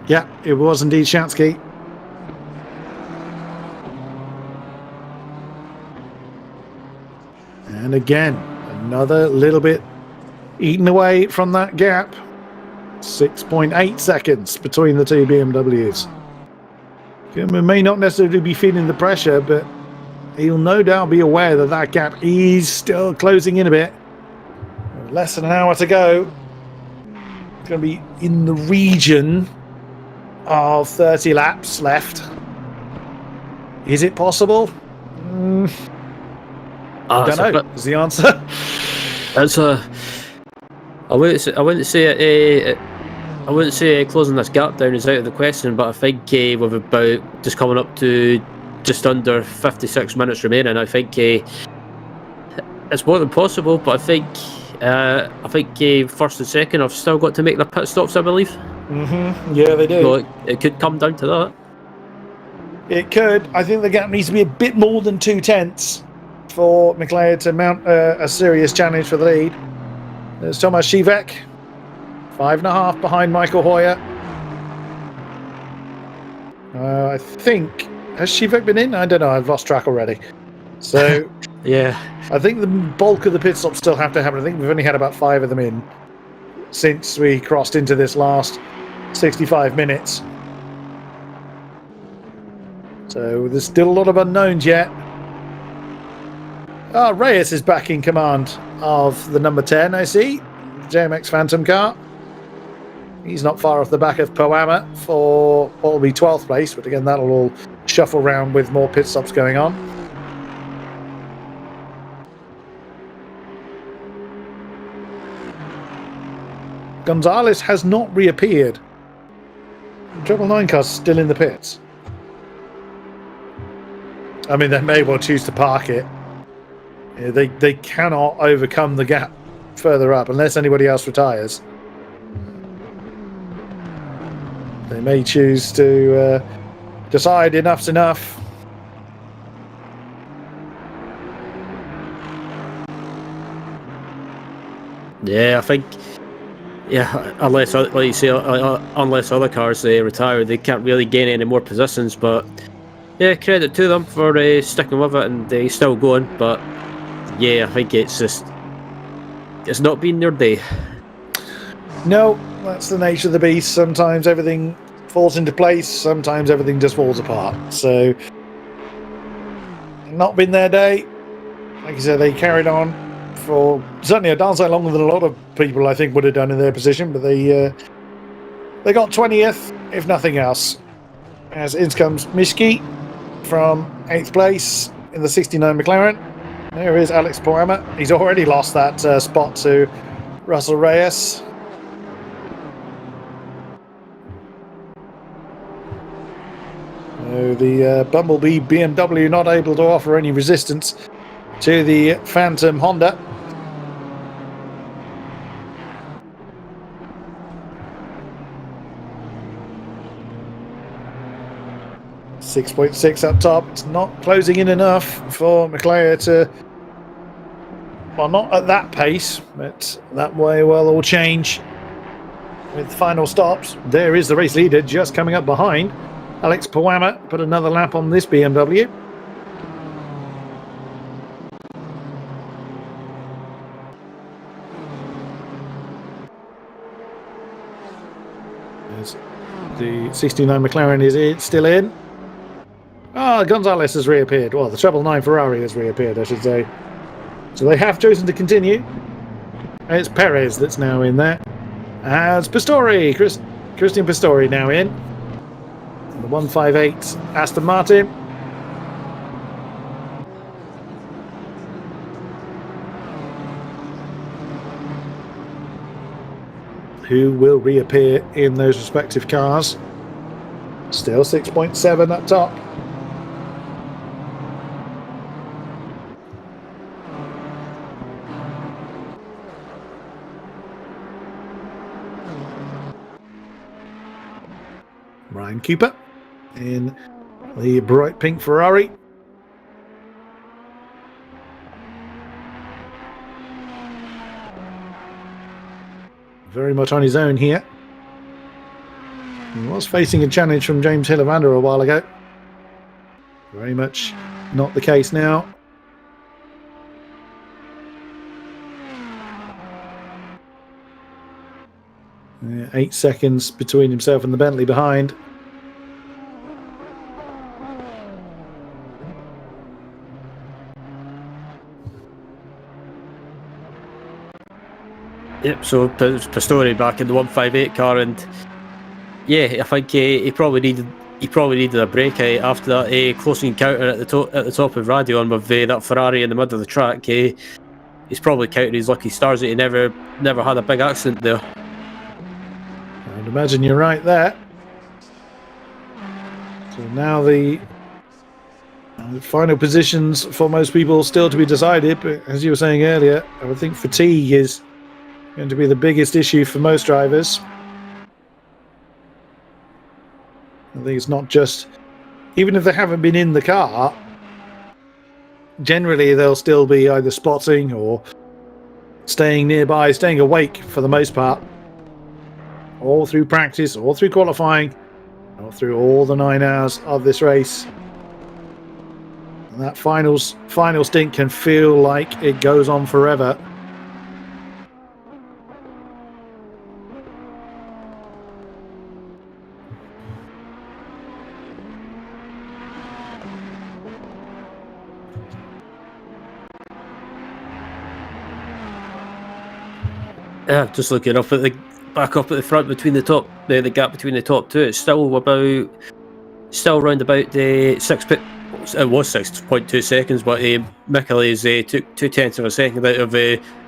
Yeah, it was indeed Shatsky. And again, another little bit eaten away from that gap. 6.8 seconds between the 2 BMWs. Goodman may not necessarily be feeling the pressure, but he'll no doubt be aware that that gap is still closing in a bit. Less than an hour to go. It's going to be in the region of 30 laps left. Is it possible? I don't know. Is the answer? I wouldn't say closing this gap down is out of the question, but I think with about just coming up to just under 56 minutes remaining, I think it's more than possible. But I think first and second have still got to make their pit stops, I believe. Yeah, they do. So it could come down to that. It could. I think the gap needs to be a bit more than 2/10 for McLeod to mount a serious challenge for the lead. There's Thomas Shivek, 5.5 behind Michael Hoyer. I think, has Shivek been in? I don't know, I've lost track already. So, yeah, I think the bulk of the pit stops still have to happen. I think we've only had about 5 of them in since we crossed into this last 65 minutes. So, there's still a lot of unknowns yet. Reyes is back in command of the number 10, I see. JMX Phantom car. He's not far off the back of Poama for what will be 12th place, but again, that'll all shuffle around with more pit stops going on. Gonzalez has not reappeared. Triple 9 car's still in the pits. I mean, they may well choose to park it. They cannot overcome the gap further up unless anybody else retires. They may choose to decide enough's enough. Yeah, I think. Yeah, unless, like you say, unless other cars retire, they can't really gain any more positions. But yeah, credit to them for sticking with it and still going. But yeah, I think it's not been their day. No, that's the nature of the beast. Sometimes everything falls into place, sometimes everything just falls apart. So, not been their day. Like I said, they carried on for certainly a darn sight longer than a lot of people I think would have done in their position, but they got 20th, if nothing else. As in comes Mishki from 8th place in the 69 McLaren. There is Alex Poama. He's already lost that spot to Russell Reyes. So the Bumblebee BMW not able to offer any resistance to the Phantom Honda. .6 up top. It's not closing in enough for McLeod to, well, not at that pace, but that way will all change with final stops. There is the race leader just coming up behind. Alex Poama put another lap on this BMW. As the 69 McLaren is still in. Gonzalez has reappeared. Well, the Treble 9 Ferrari has reappeared, I should say. So they have chosen to continue. It's Perez that's now in there. As Pistori, Christian Pistori now in. The 158 Aston Martin. Who will reappear in those respective cars. Still 6.7 up top. Ryan Cooper in the bright pink Ferrari. Very much on his own here. He was facing a challenge from James Hillavander a while ago. Very much not the case now. Yeah, 8 seconds between himself and the Bentley behind. Yep, so Pistori back in the 158 car, and yeah, I think he probably needed a break after that close encounter at the top of Radion with that Ferrari in the middle of the track. he's probably counting his lucky stars that he never had a big accident there. I'd imagine you're right there. So now the final positions for most people still to be decided, but as you were saying earlier, I would think fatigue is going to be the biggest issue for most drivers. I think it's not just, even if they haven't been in the car, generally they'll still be either spotting or staying nearby, staying awake for the most part, all through practice, all through qualifying, all through all the 9 hours of this race. And that final stint can feel like it goes on forever. Yeah, just looking up at back up at the front between the top, the gap between the top two. It's still around about the 6 pit. It was 6.2 seconds, but Michele's took 0.2 of a second out of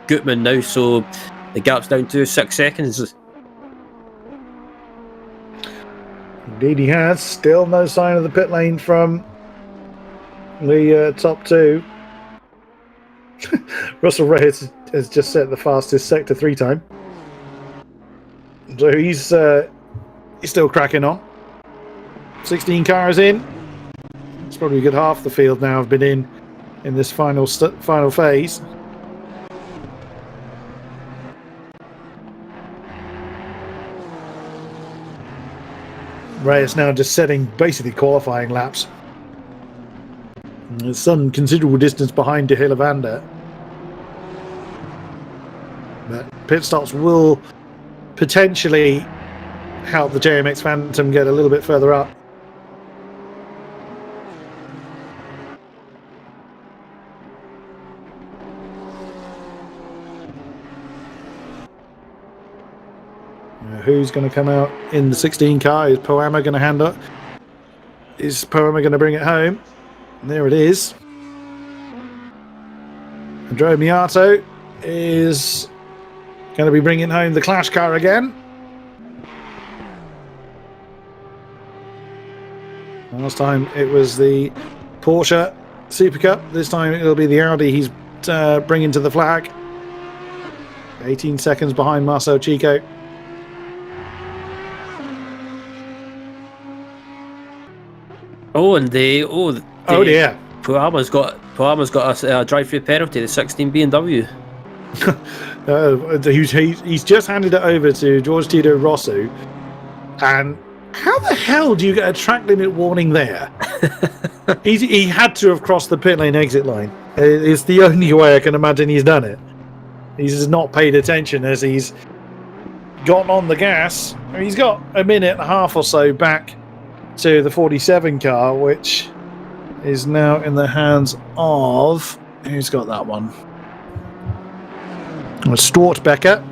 Gutman now, so the gap's down to 6 seconds. Indeed, he has. Still no sign of the pit lane from the top two. Russell Ray has just set the fastest Sector 3 time. So he's still cracking on. 16 cars in. It's probably a good half the field now have been in this final phase. Ray is now just setting basically qualifying laps. There's some considerable distance behind De Hillevander. But pit stops will potentially help the JMX Phantom get a little bit further up. Who's going to come out in the 16 car? Is Poama going to hand up? Is Poama going to bring it home? And there it is. Andrea Miato is going to be bringing home the Clash car again. Last time it was the Porsche Super Cup. This time it'll be the Audi he's bringing to the flag. 18 seconds behind Marcel Chico. Oh, and dear. Poama's got a drive-through penalty. The 16 BMW. He's just handed it over to George Tito Rosso, and how the hell do you get a track limit warning there? He had to have crossed the pit lane exit line. It's the only way I can imagine he's done it. He's not paid attention as he's gotten on the gas. He's got a minute and a half or so back to the 47 car, which is now in the hands of, who's got that one? Stortbecker.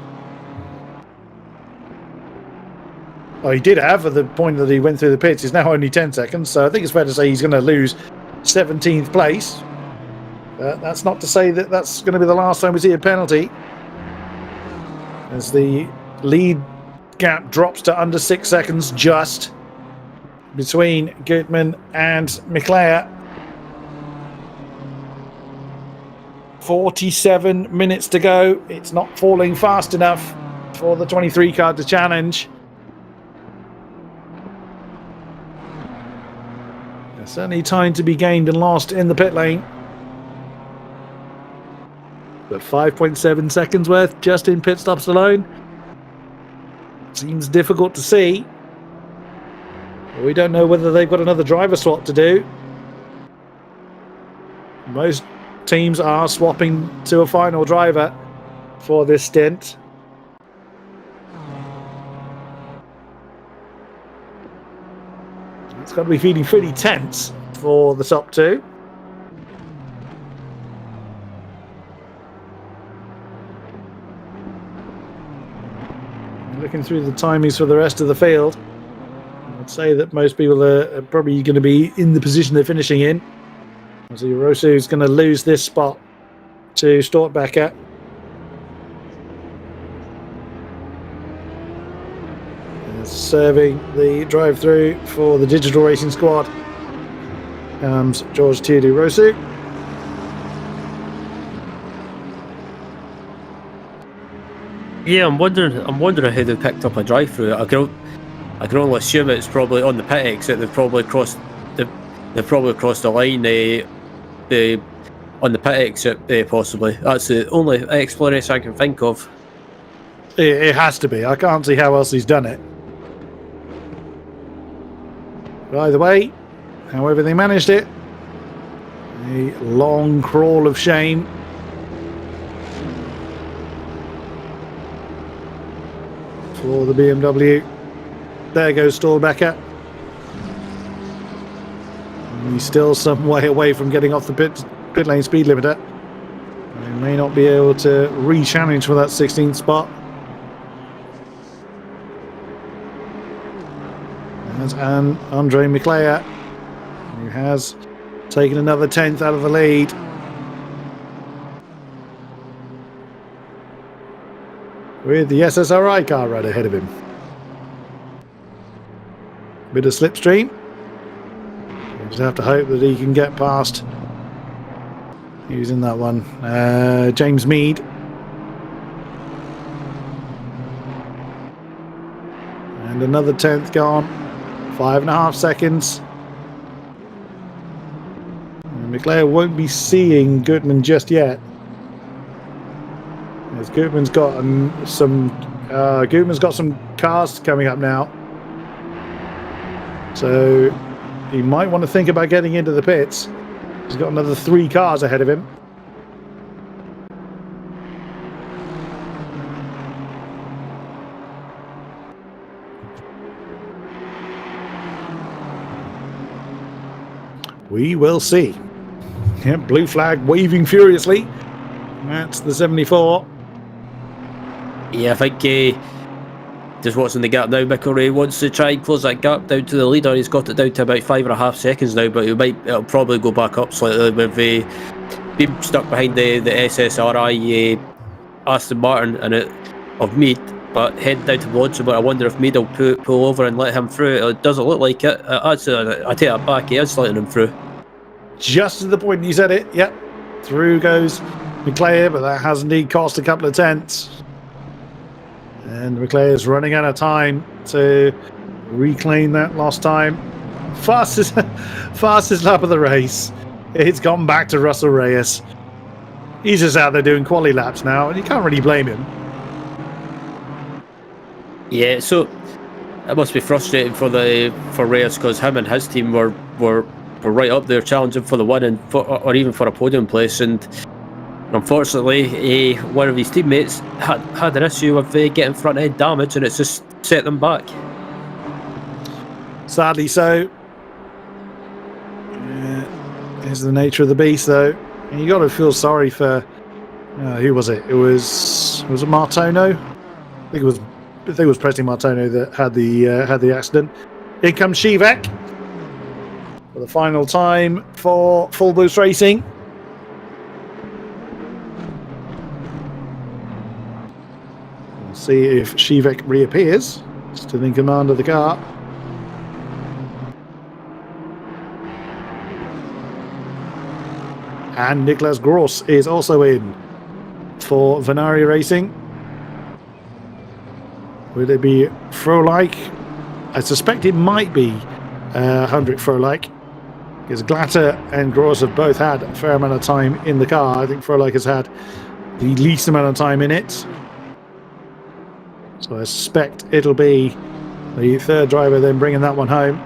Oh, he did have at the point that he went through the pits. He's now only 10 seconds, so I think it's fair to say he's going to lose 17th place. That's not to say that that's going to be the last time we see a penalty, as the lead gap drops to under 6 seconds just between Gutman and Michele. 47 minutes to go. It's not falling fast enough for the 23 car to challenge. There's certainly time to be gained and lost in the pit lane. But 5.7 seconds worth just in pit stops alone seems difficult to see. We don't know whether they've got another driver swap to do. Most teams are swapping to a final driver for this stint. It's got to be feeling pretty tense for the top two. Looking through the timings for the rest of the field, I'd say that most people are probably going to be in the position they're finishing in. So Rosso is going to lose this spot to Stortbecker. Serving the drive-through for the digital racing squad comes George Teodu Rosu. Yeah, I'm wondering how they picked up a drive-through. I can only assume it's probably on the pit exit. They've probably crossed the line. On the pit exit, possibly. That's the only explanation I can think of. It has to be. I can't see how else he's done it. But either way, however they managed it, a long crawl of shame. For the BMW. There goes Stortbecker. He's still some way away from getting off the pit lane speed limiter. He may not be able to re-challenge for that 16th spot. And Andre Miclea, who has taken another 10th out of the lead. With the SSRI car right ahead of him. Bit of slipstream. You just have to hope that he can get past. Who's in that one? James Mead. And another 10th gone. 5.5 seconds. And Miclea won't be seeing Goodman just yet. As Goodman's got some cars coming up now. So he might want to think about getting into the pits. He's got another 3 cars ahead of him. We will see. Yeah, blue flag waving furiously. That's the 74. Yeah, I think just watching the gap now, Mickelray wants to try and close that gap down to the leader. He's got it down to about 5.5 seconds now, but it'll probably go back up slightly with being stuck behind the SSRI Aston Martin and of Mead, but heading down to Lodge. But I wonder if Mead will pull over and let him through. It doesn't look like it. I take that back. He is letting him through. Just at the point you said it. Yep, through goes Miclea, but that has indeed cost a couple of tenths. And Miclea is running out of time to reclaim that lost time. Fastest lap of the race. It's gone back to Russell Reyes. He's just out there doing quali laps now, and you can't really blame him. Yeah, so it must be frustrating for Reyes because him and his team were right up there challenging for the win and or even for a podium place, and unfortunately, one of his teammates had an issue with getting front end damage, and it's just set them back. Sadly so. Is the nature of the beast, though. And you got to feel sorry for who was it? Was it Martono? I think it was Presley Martono that had the accident. In comes Shivek for the final time for Full Boost Racing. We'll see if Shivek reappears, still in command of the car. And Nicholas Gross is also in for Venari Racing. Will it be Frohlich? I suspect it might be Hendrik Frohlich, because Glatter and Gross have both had a fair amount of time in the car. I think Frohlich has had the least amount of time in it. So I suspect it'll be the third driver then bringing that one home.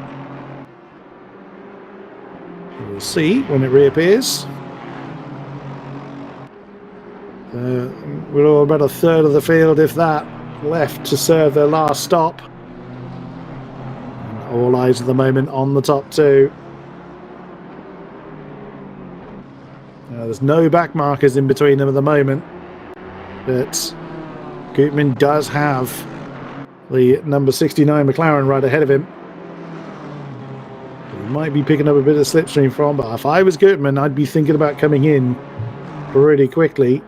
We'll see when it reappears. We're about a third of the field, if that, left to serve their last stop. And all eyes at the moment on the top two. There's no back markers in between them at the moment, but Gutman does have the number 69 McLaren right ahead of him. He might be picking up a bit of slipstream from, but if I was Gutman, I'd be thinking about coming in pretty quickly.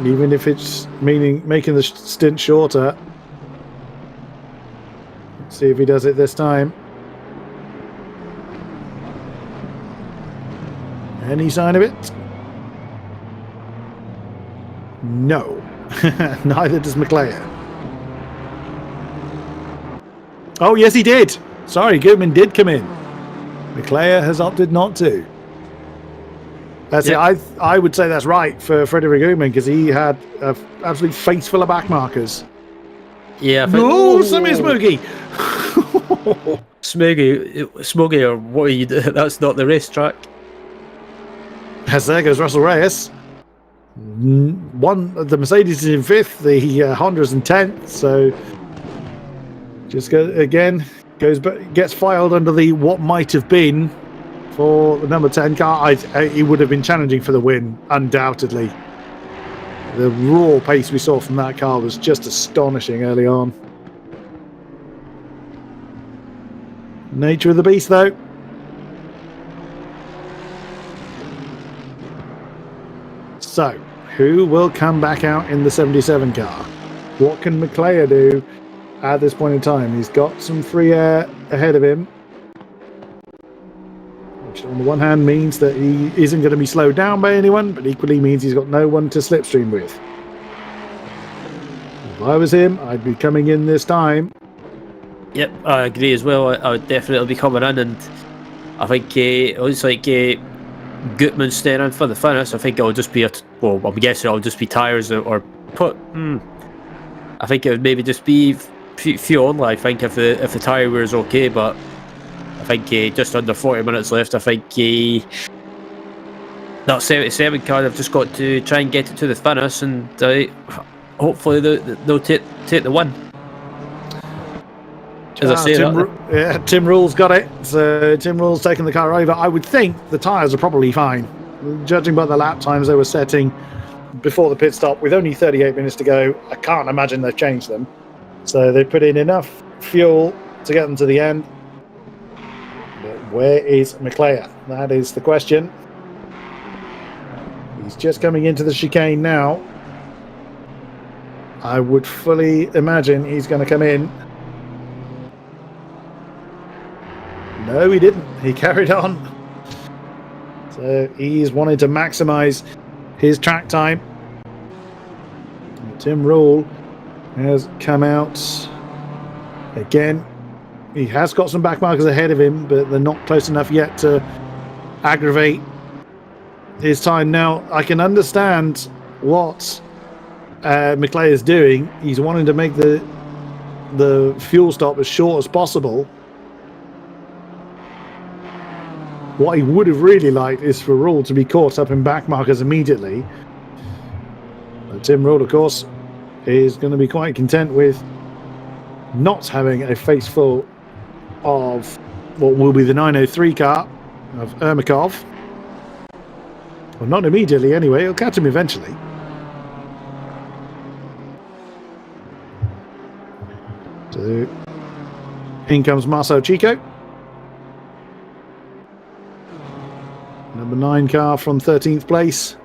Even if it's meaning making the stint shorter. Let's see if he does it this time. Any sign of it? No. Neither does McLeod. Oh, yes, he did. Sorry, Goodman did come in. McLeod has opted not to. That's it. I would say that's right for Freddie Goodman because he had an absolute face full of back markers. Yeah. No, some is Smoggy. Smoggy, or what are you doing? That's not the racetrack. As there goes Russell Reyes. The Mercedes is in 5th, the Honda's in 10th, so just gets filed under the what might have been for the number 10 car. He would have been challenging for the win, undoubtedly. The raw pace we saw from that car was just astonishing early on. Nature of the beast, though. So, who will come back out in the 77 car? What can McLeod do at this point in time? He's got some free air ahead of him, which on the one hand means that he isn't going to be slowed down by anyone, but equally means he's got no one to slipstream with. If I was him, I'd be coming in this time. Yep, I agree as well. I would definitely be coming in, and I think it looks like Gutman staying in for the finish. I think it'll just be I'm guessing it'll just be tyres or put. I think it would maybe just be fuel only. I think if the tyre wear is okay, but I think just under 40 minutes left. I think that 77 car, they've just got to try and get it to the finish, and hopefully they'll take the win. As I say, Tim Rule's got it. So Tim Rule's taking the car over. I would think the tyres are probably fine, judging by the lap times they were setting before the pit stop. With only 38 minutes to go, I can't imagine they've changed them. So they put in enough fuel to get them to the end. But where is McLeod? That is the question. He's just coming into the chicane now. I would fully imagine he's going to come in. No, he didn't. He carried on. So he's wanting to maximize his track time. Tim Rule has come out again. He has got some back markers ahead of him, but they're not close enough yet to aggravate his time. Now, I can understand what McLeod is doing. He's wanting to make the fuel stop as short as possible. What he would have really liked is for Rule to be caught up in back markers immediately. But Tim Rule, of course, is going to be quite content with not having a face full of what will be the 903 car of Ermakov. Well, not immediately anyway. He'll catch him eventually. So in comes Marcel Chico. Number 9 car from 13th place.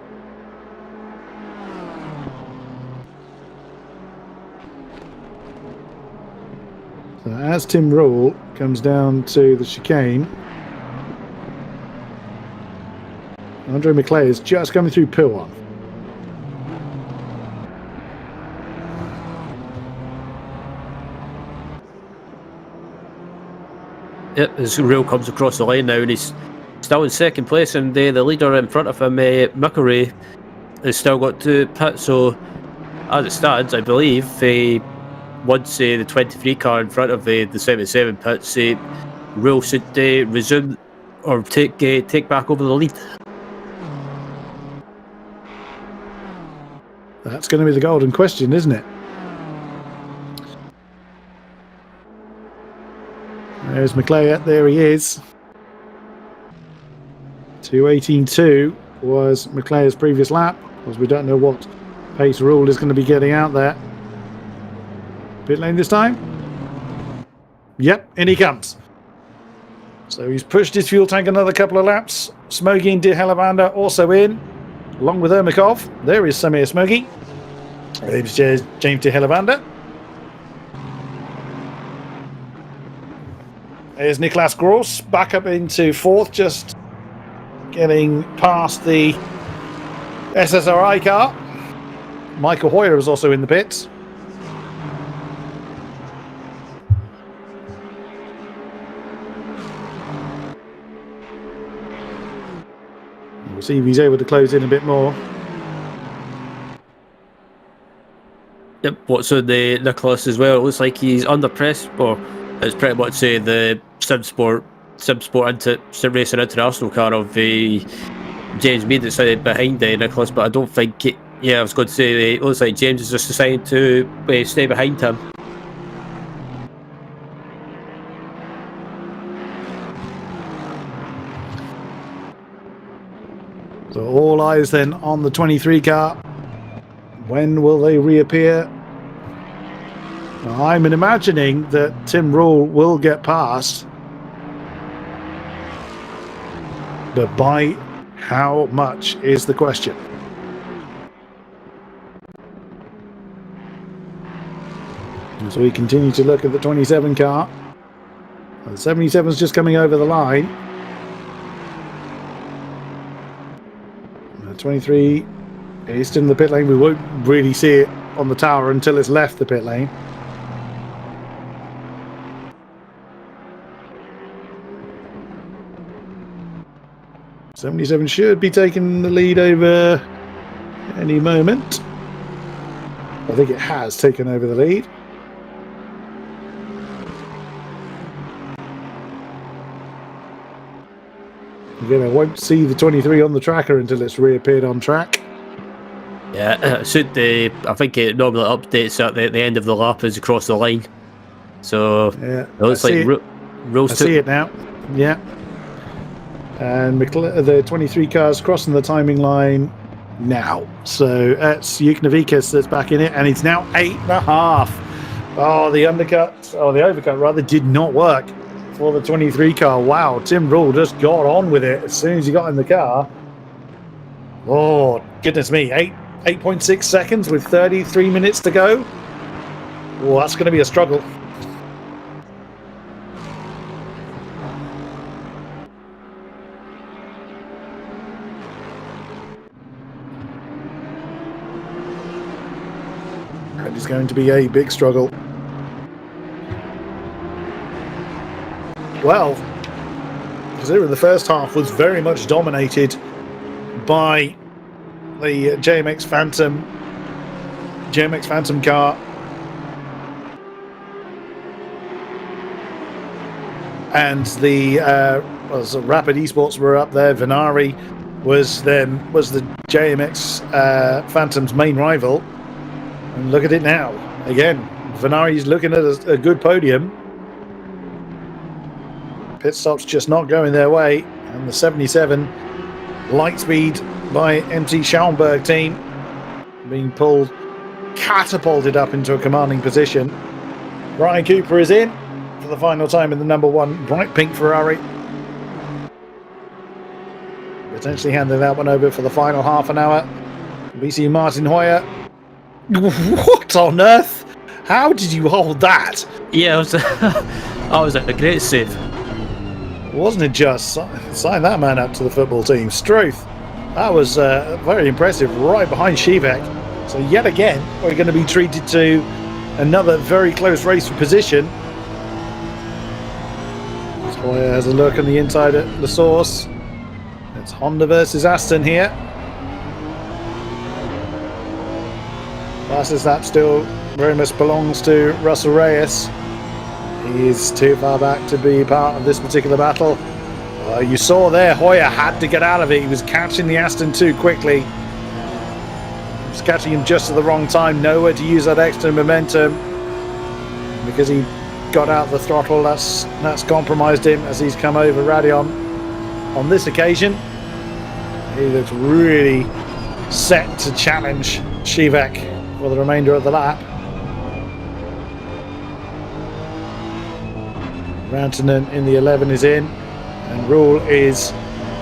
So as Tim Rule comes down to the chicane, Andre McLeod is just coming through P1. Yep, as Rule comes across the line now, and he's still in second place, and the leader in front of him, Mickery, has still got to pit. So as it stands, I believe once the 23 car in front of the 77 pits, Rule should resume or take back over the lead. That's going to be the golden question, isn't it? There's McLeod. There he is. 2:18.2 was McLeod's previous lap, because we don't know what pace Rule is going to be getting out there. Pit lane this time. Yep, in he comes. So he's pushed his fuel tank another couple of laps. Smokey and De Hellavander also in, along with Ermakov. There is Samir Smokey. There's James De Hellavander. There's Niklas Gross back up into 4th, just getting past the SSRI car. Michael Hoyer was also in the pits. We'll see if he's able to close in a bit more. Yep, what's on the Nicholas as well? It looks like he's under press, or it's pretty much the Sim Racing International car of James Mead that's behind Nicholas, but I don't think it. Yeah, I was going to say it looks like James is just deciding to stay behind him. So all eyes then on the 23 car. When will they reappear? Now, I'm imagining that Tim Rule will get past. But by how much is the question? And so we continue to look at the 27 car. The 77 is just coming over the line. The 23 is still in the pit lane. We won't really see it on the tower until it's left the pit lane. '77 should be taking the lead over any moment. I think it has taken over the lead. Again, I won't see the 23 on the tracker until it's reappeared on track. Yeah, I think it normally updates at the end of the lap as across the line. So yeah, it looks like I see it now. Yeah. And the 23 cars crossing the timing line now. So that's Yuknavikas that's back in it, and it's now 8.5. Oh, the overcut rather did not work for the 23 car. Wow, Tim Rule just got on with it as soon as he got in the car. Oh, goodness me, 8.6 seconds with 33 minutes to go. Oh, that's going to be a struggle. That is going to be a big struggle. Well, considering the first half was very much dominated by the JMX Phantom car, and the Rapid Esports were up there. Venari was the JMX Phantom's main rival, and look at it now. Again, Venari's looking at a good podium. Pit stops just not going their way, and the 77 Lightspeed by MT Schaumburg team being catapulted up into a commanding position. Ryan Cooper is in for the final time in the number 1 bright pink Ferrari, potentially handing that one over for the final half an hour. We see Martin Hoyer. What on earth? How did you hold that? Yeah, that was a great save. Wasn't it just? Sign that man up to the football team. Stroth. That was very impressive, right behind Shivek. So yet again, we're going to be treated to another very close race for position. Hoyer has a look on the inside at the source. It's Honda versus Aston here. Fastest lap still very much belongs to Russell Reyes. He's too far back to be part of this particular battle. You saw there, Hoyer had to get out of it. He was catching the Aston too quickly. He was catching him just at the wrong time. Nowhere to use that extra momentum. Because he got out the throttle, that's compromised him as he's come over Radion on this occasion. He looks really set to challenge Shivek for the remainder of the lap. Rantanen in the 11 is in, and Rule is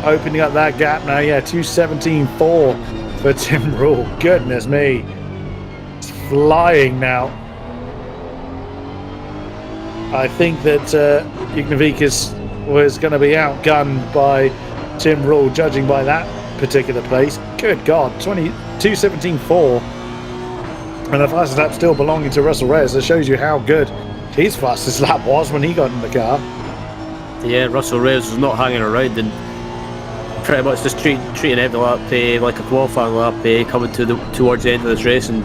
opening up that gap now. Yeah, 2:17.4 for Tim Rule. Goodness me. It's flying now. I think that Ignavikas was going to be outgunned by Tim Rule, judging by that particular place. Good God, 2:17.4. And the fastest lap still belonging to Russell Reyes. That shows you how good his fastest lap was when he got in the car. Yeah, Russell Reyes was not hanging around and pretty much just treating every lap like a qualifying lap coming towards the end of this race, and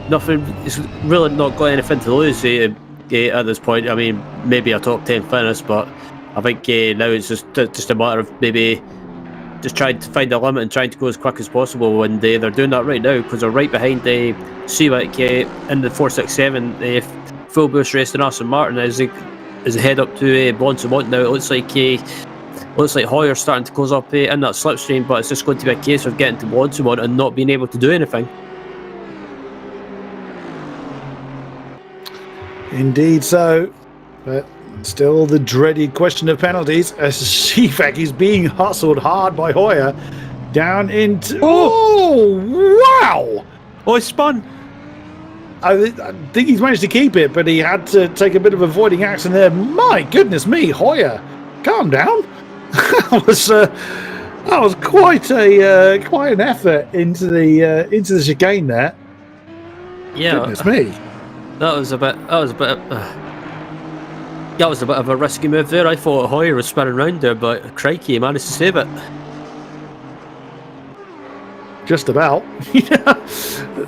nothing. It's really not got anything to lose at this point. I mean, maybe a top 10 finish, but I think now it's just a matter of maybe just trying to find a limit and trying to go as quick as possible, and they're doing that right now because they're right behind Seawick in the 467 full boost racing Aston Martin as they head up to Bonsamont now. It looks like Hoyer's starting to close up in that slipstream, but it's just going to be a case of getting to Bonsamont and not being able to do anything. Indeed so, but still the dreaded question of penalties as Seawick is being hustled hard by Hoyer down into... Oh, wow! Oh, he spun. I think he's managed to keep it, but he had to take a bit of avoiding action there. My goodness me, Hoyer, calm down. That was quite an effort into the chicane there. Yeah, goodness me. That was a bit of a risky move there. I thought Hoyer was spinning around there, but crikey, he managed to save it. Just about.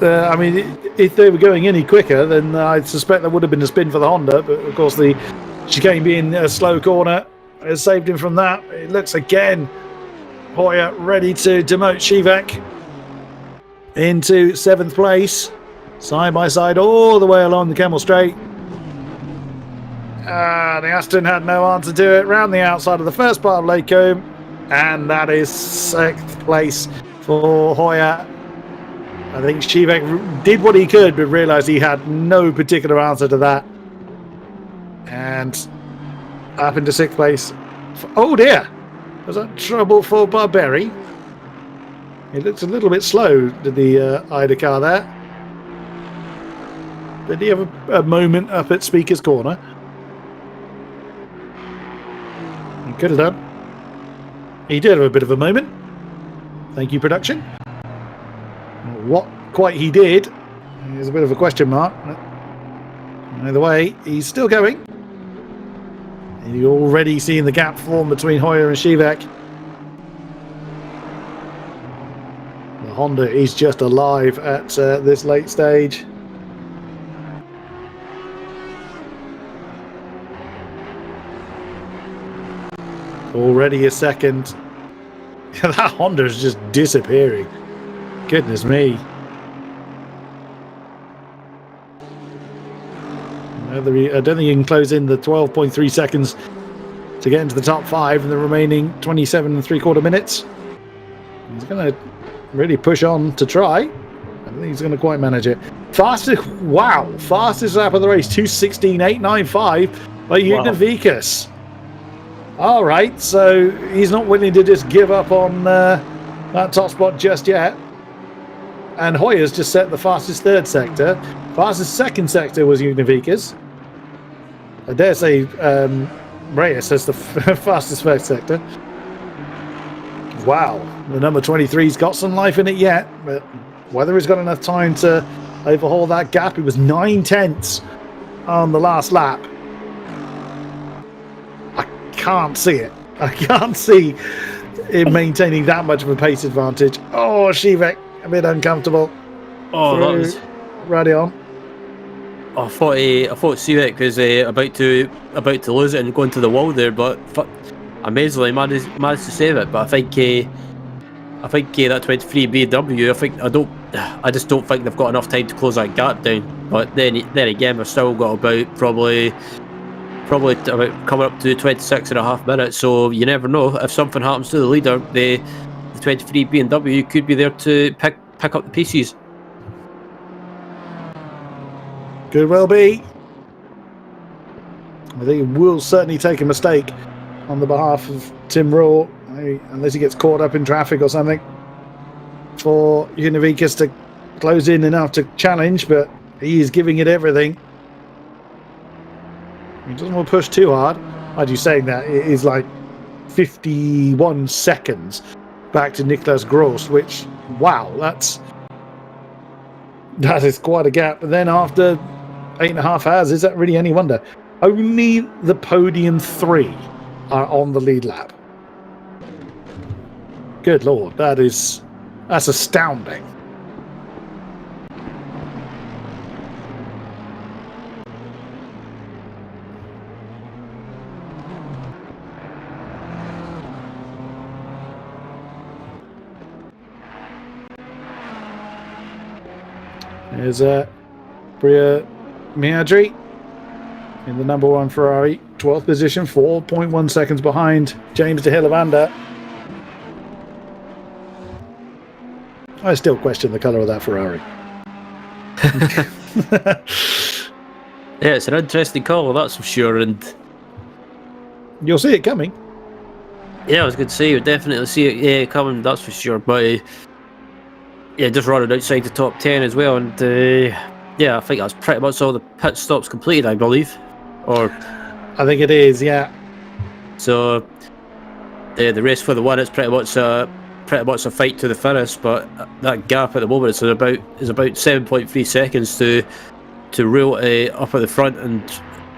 I mean, if they were going any quicker, then I suspect there would have been a spin for the Honda. But of course, the chicane being a slow corner has saved him from that. It looks again Hoyer ready to demote Seawick into 7th place, side by side all the way along the Kemmel Straight. The Aston had no answer to it. Round the outside of the first part of Lake Combe, and that is 6th place for Hoyer. I think Seawick did what he could, but realised he had no particular answer to that. And up into 6th place. Oh dear! Was that trouble for Barberi? He looked a little bit slow, did the Ida car there. Did he have a moment up at Speaker's Corner? He could have done. He did have a bit of a moment. Thank you, production. What quite he did is a bit of a question mark. Either way, he's still going. And you're already seeing the gap form between Hoyer and Seawick. The Honda is just alive at this late stage. Already a second. That Honda is just disappearing. Goodness me. I don't think you can close in the 12.3 seconds to get into the top 5 in the remaining 27 3/4 minutes. He's going to really push on to try. I don't think he's going to quite manage it. Fastest lap of the race, 2:16.895 by Ignavikas. All right, so he's not willing to just give up on that top spot just yet. And Hoyer's just set the fastest 3rd sector. Fastest 2nd sector was Ignavikas. I dare say Reyes has the fastest 1st sector. Wow, the number 23's got some life in it yet, but whether he's got enough time to overhaul that gap, it was 9/10 on the last lap. I can't see it. I can't see him maintaining that much of a pace advantage. Oh, Seawick, a bit uncomfortable. Oh, that was... Radion. I thought Seawick was about to lose it and go into the wall there, but amazingly managed to save it. But I think that 23 BMW, I just don't think they've got enough time to close that gap down. But then again, we've still got about probably about coming up to 26.5 minutes. So you never know, if something happens to the leader, the 23 BMW could be there to pick up the pieces. Could well be. I think it will certainly take a mistake on the behalf of Tim Raw unless he gets caught up in traffic or something, for Univikas to close in enough to challenge, but he is giving it everything. He doesn't want to push too hard. Mind you saying that, it is like 51 seconds back to Niklas Gross, which, wow, that is quite a gap. But then after 8.5 hours, is that really any wonder? Only the podium 3 are on the lead lap. Good lord, that's astounding. There's Bria Miadri in the number 1 Ferrari, 12th position, 4.1 seconds behind James de Hillevander. I still question the colour of that Ferrari. Yeah, it's an interesting call, that's for sure, and you'll see it coming. Yeah, I was going to say, you'll definitely see it coming, that's for sure, but yeah, just running outside the top 10 as well, and yeah, I think that's pretty much all the pit stops completed, I believe. Or I think it is, yeah. So the race for the win, it's pretty much a fight to the finish, but that gap at the moment is about 7.3 seconds to rule up at the front, and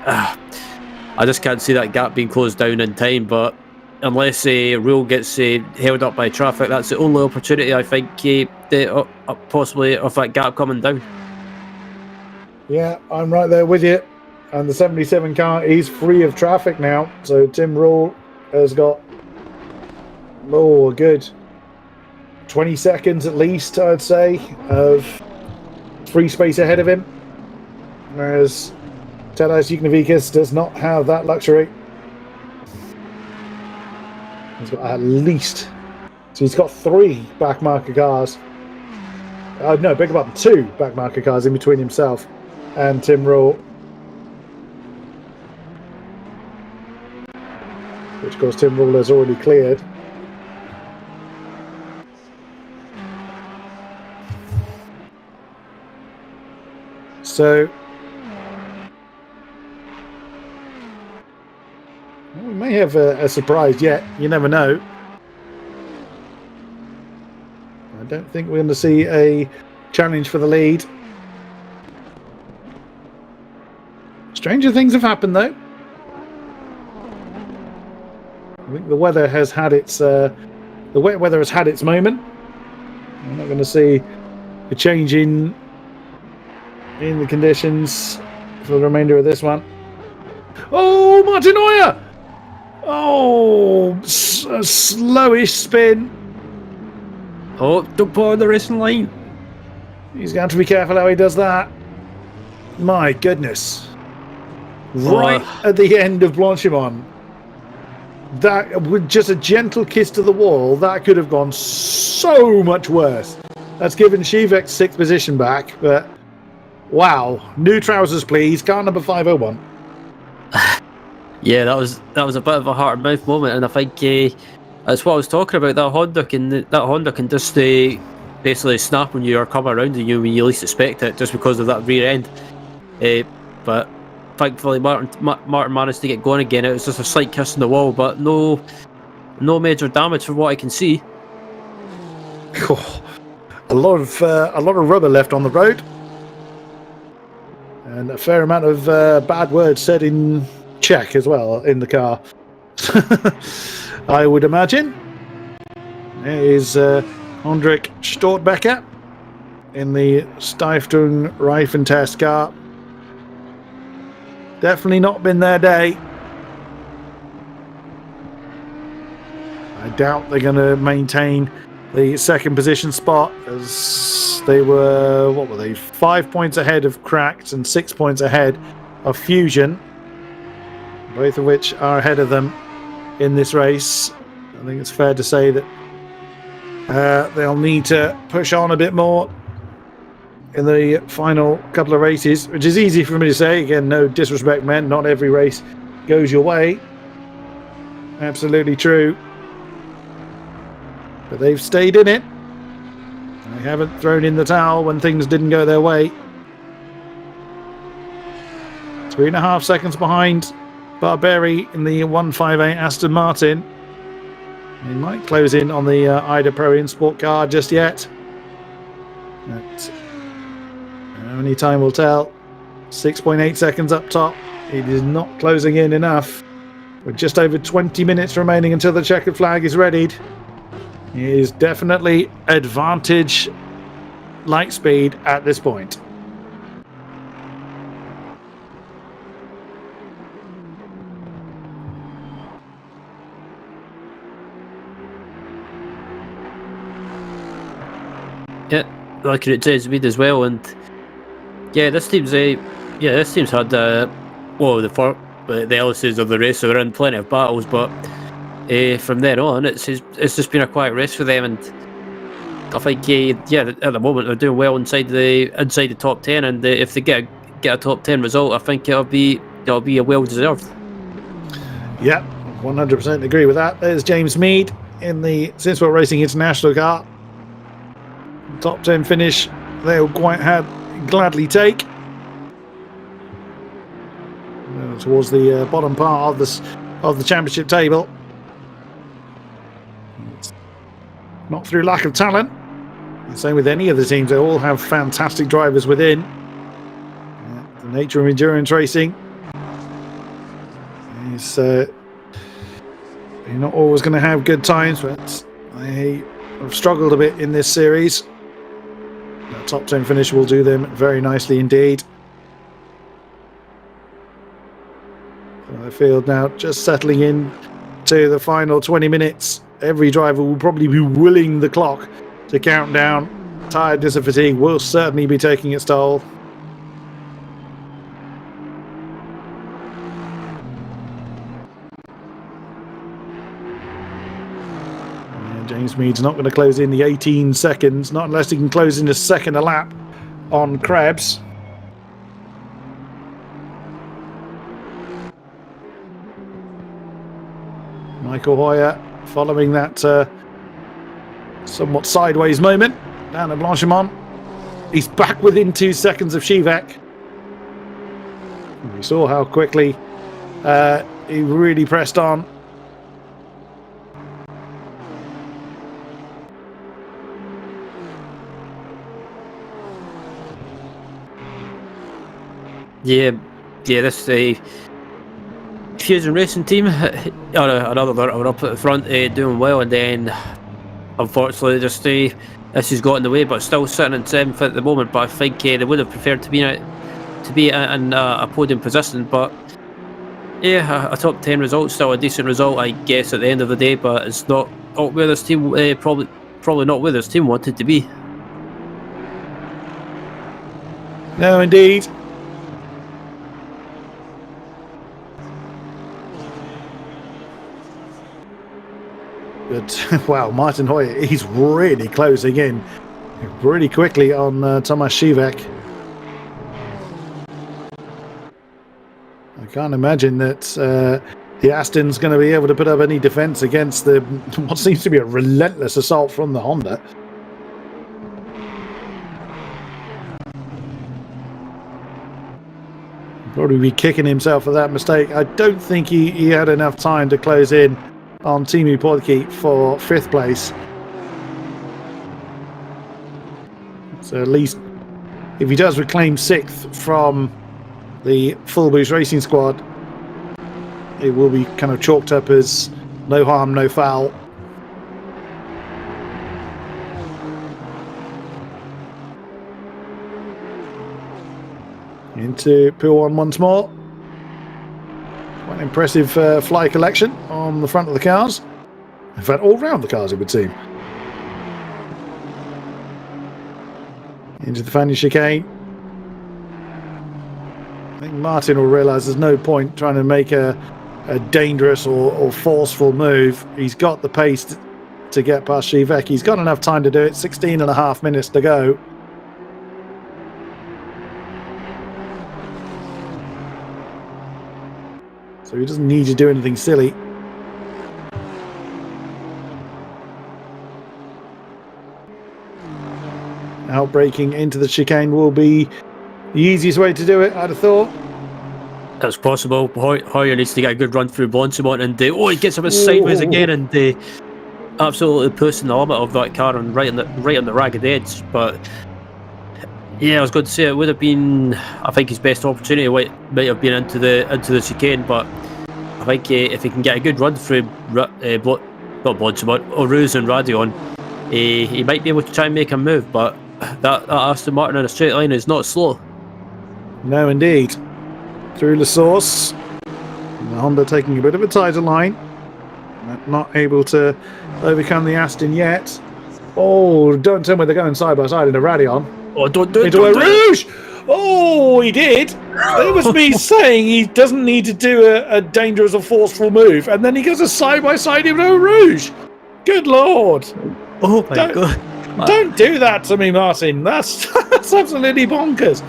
I just can't see that gap being closed down in time. But unless rule gets held up by traffic, that's the only opportunity I think possibly of that gap coming down. Yeah, I'm right there with you. And the 77 car is free of traffic now, so Tim Rule has got a good 20 seconds at least, I'd say, of free space ahead of him, whereas Tadeusz Jukhnovikas does not have that luxury. He's got at least, so he's got 3 backmarker cars. No, beg your pardon, 2 backmarker cars in between himself and Tim Rule, which of course Tim Rule has already cleared. So we may have a surprise yet. You never know. I don't think we're going to see a challenge for the lead. Stranger things have happened, though. I think the weather has had its the wet weather has had its moment. We're not going to see a change in the conditions for the remainder of this one. Oh, Martin Oyer! Oh, a slowish spin. Oh, don't put on the racing line. He's going to be careful how he does that. My goodness. Right at the end of Blanchimont. That, with just a gentle kiss to the wall, that could have gone so much worse. That's given Shivek 6th position back, but wow. New trousers, please. Car number 501. Yeah, that was a bit of a heart and mouth moment, and I think that's what I was talking about. That Honda can just basically snap when you are coming around and you when you least expect it, just because of that rear end. But thankfully, Martin managed to get going again. It was just a slight kiss in the wall, but no major damage from what I can see. A lot of rubber left on the road, and a fair amount of bad words said in Czech as well in the car. I would imagine. There is Hendrik Stortbecker in the Stiftung Reifen test car. Definitely not been their day. I doubt they're going to maintain the 2nd position spot, as they were, what were they, 5 points ahead of Cracked and 6 points ahead of Fusion, both of which are ahead of them in this race. I think it's fair to say that they'll need to push on a bit more in the final couple of races, which is easy for me to say. Again, no disrespect meant, not every race goes your way. Absolutely true. But they've stayed in it. They haven't thrown in the towel when things didn't go their way. 3.5 seconds behind Barberi in the 158 Aston Martin. He might close in on the Ida Pro In Sport car just yet. But only time will tell. 6.8 seconds up top. It is not closing in enough. With just over 20 minutes remaining until the checkered flag is readied. It is definitely advantage light speed at this point. Yeah, like it says speed as well, and yeah, this team's had the LSs of the race, so they're in plenty of battles, but from there on, it's just been a quiet race for them, and I think at the moment they're doing well inside the top 10, and if they get a top 10 result, I think it'll be a well deserved. Yeah, 100% agree with that. There's James Mead in the Sinsport Racing International car. Top 10 finish they'll quite gladly take. Towards the bottom part of the championship table. It's not through lack of talent. Same with any of the teams. They all have fantastic drivers within. The nature of endurance racing is you're not always going to have good times, but they have struggled a bit in this series. The top 10 finish will do them very nicely indeed. The field now just settling in to the final 20 minutes. Every driver will probably be willing the clock to count down. Tiredness and fatigue will certainly be taking its toll. And James Mead's not going to close in the 18 seconds, not unless he can close in a second a lap on Krebs. Michael Hoyer following that somewhat sideways moment down at Blanchimont. He's back within 2 seconds of Shivak. We saw how quickly he really pressed on. Yeah, this Fusion Racing team, another are up at the front, doing well, and then unfortunately just this has got in the way, but still sitting in 7th at the moment. But I think they would have preferred to be in a podium position. But yeah, a top 10 result, still a decent result, I guess, at the end of the day. But it's not where this team probably not where this team wanted to be. No, indeed. But wow, Martin Hoyer, he's really closing in really quickly on Tomasz Shivak. I can't imagine that the Aston's going to be able to put up any defense against what seems to be a relentless assault from the Honda. Probably be kicking himself for that mistake. I don't think he had enough time to close in on Timu Podki for 5th place. So at least if he does reclaim 6th from the Full Boost Racing squad, it will be kind of chalked up as no harm, no foul. Into Pool 1 once more. Quite an impressive fly collection on the front of the cars. In fact, all round the cars, it would seem. Into the Fanny chicane. I think Martin will realise there's no point trying to make a dangerous or forceful move. He's got the pace to get past Shivak. He's got enough time to do it. 16.5 minutes to go. So he doesn't need to do anything silly. outbraking into the chicane will be the easiest way to do it, I'd have thought. That's possible. Hoyer needs to get a good run through Bonsimont, and he gets a bit sideways again, and absolutely pushing the limit of that car and right on the ragged edge. But yeah, I was going to say it would have been, I think, his best opportunity might have been into the chicane, but I think if he can get a good run through not Bonsimont, Oruz and Radion, he might be able to try and make a move. But that Aston Martin in a straight line is not slow. No, indeed. Through the source, the Honda taking a bit of a tighter line, not able to overcome the Aston yet. Oh, don't tell me they're going side by side in a Radion. Oh, don't do into a Rouge! Oh, he did. It was me saying he doesn't need to do a dangerous or forceful move, and then he goes a side by side into a Rouge. Good lord! Oh my god! Don't do that to me, Martin. That's absolutely bonkers.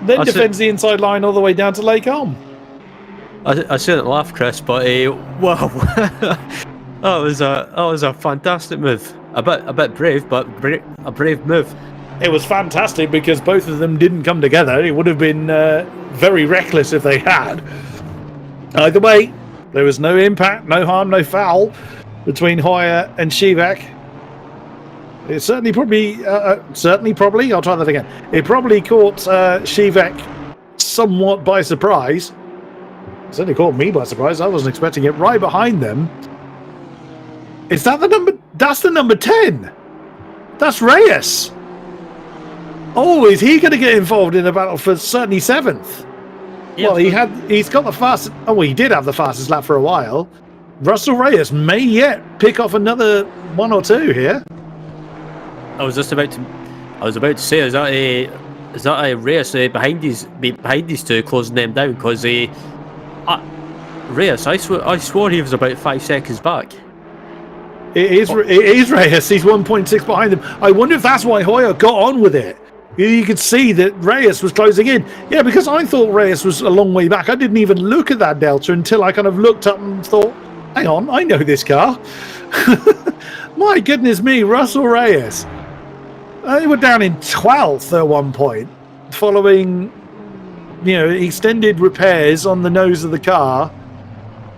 Then defends the inside line all the way down to Lake Elm. I shouldn't laugh, Chris, but wow, that was a fantastic move. A bit brave, but a brave move. It was fantastic because both of them didn't come together. It would have been very reckless if they had. Either way, there was no impact, no harm, no foul between Hoyer and Shivak. It certainly probably, I'll try that again. It probably caught Shivak somewhat by surprise. It certainly caught me by surprise. I wasn't expecting it. Right behind them. Is that the number? That's the number 10. That's Reyes. Oh, is he going to get involved in a battle for certainly 7th? Yeah, well, he's got the fastest. Oh, he did have the fastest lap for a while. Russell Reyes may yet pick off another 1 or 2 here. I was about to say, is that a Reyes behind these two, closing them down? Because Reyes, I swore he was about 5 seconds back. It is Reyes. He's 1.6 behind him. I wonder if that's why Hoyer got on with it. You could see that Reyes was closing in. Yeah, because I thought Reyes was a long way back. I didn't even look at that delta until I kind of looked up and thought, hang on, I know this car. My goodness me, Russell Reyes. They were down in 12th at one point, following, extended repairs on the nose of the car.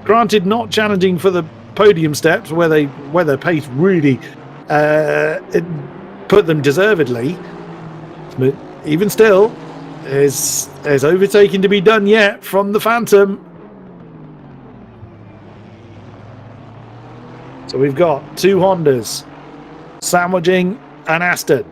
Granted, not challenging for the podium steps, where their pace really put them deservedly. But even still, there's overtaking to be done yet from the Phantom. So we've got 2 Hondas sandwiching an Aston.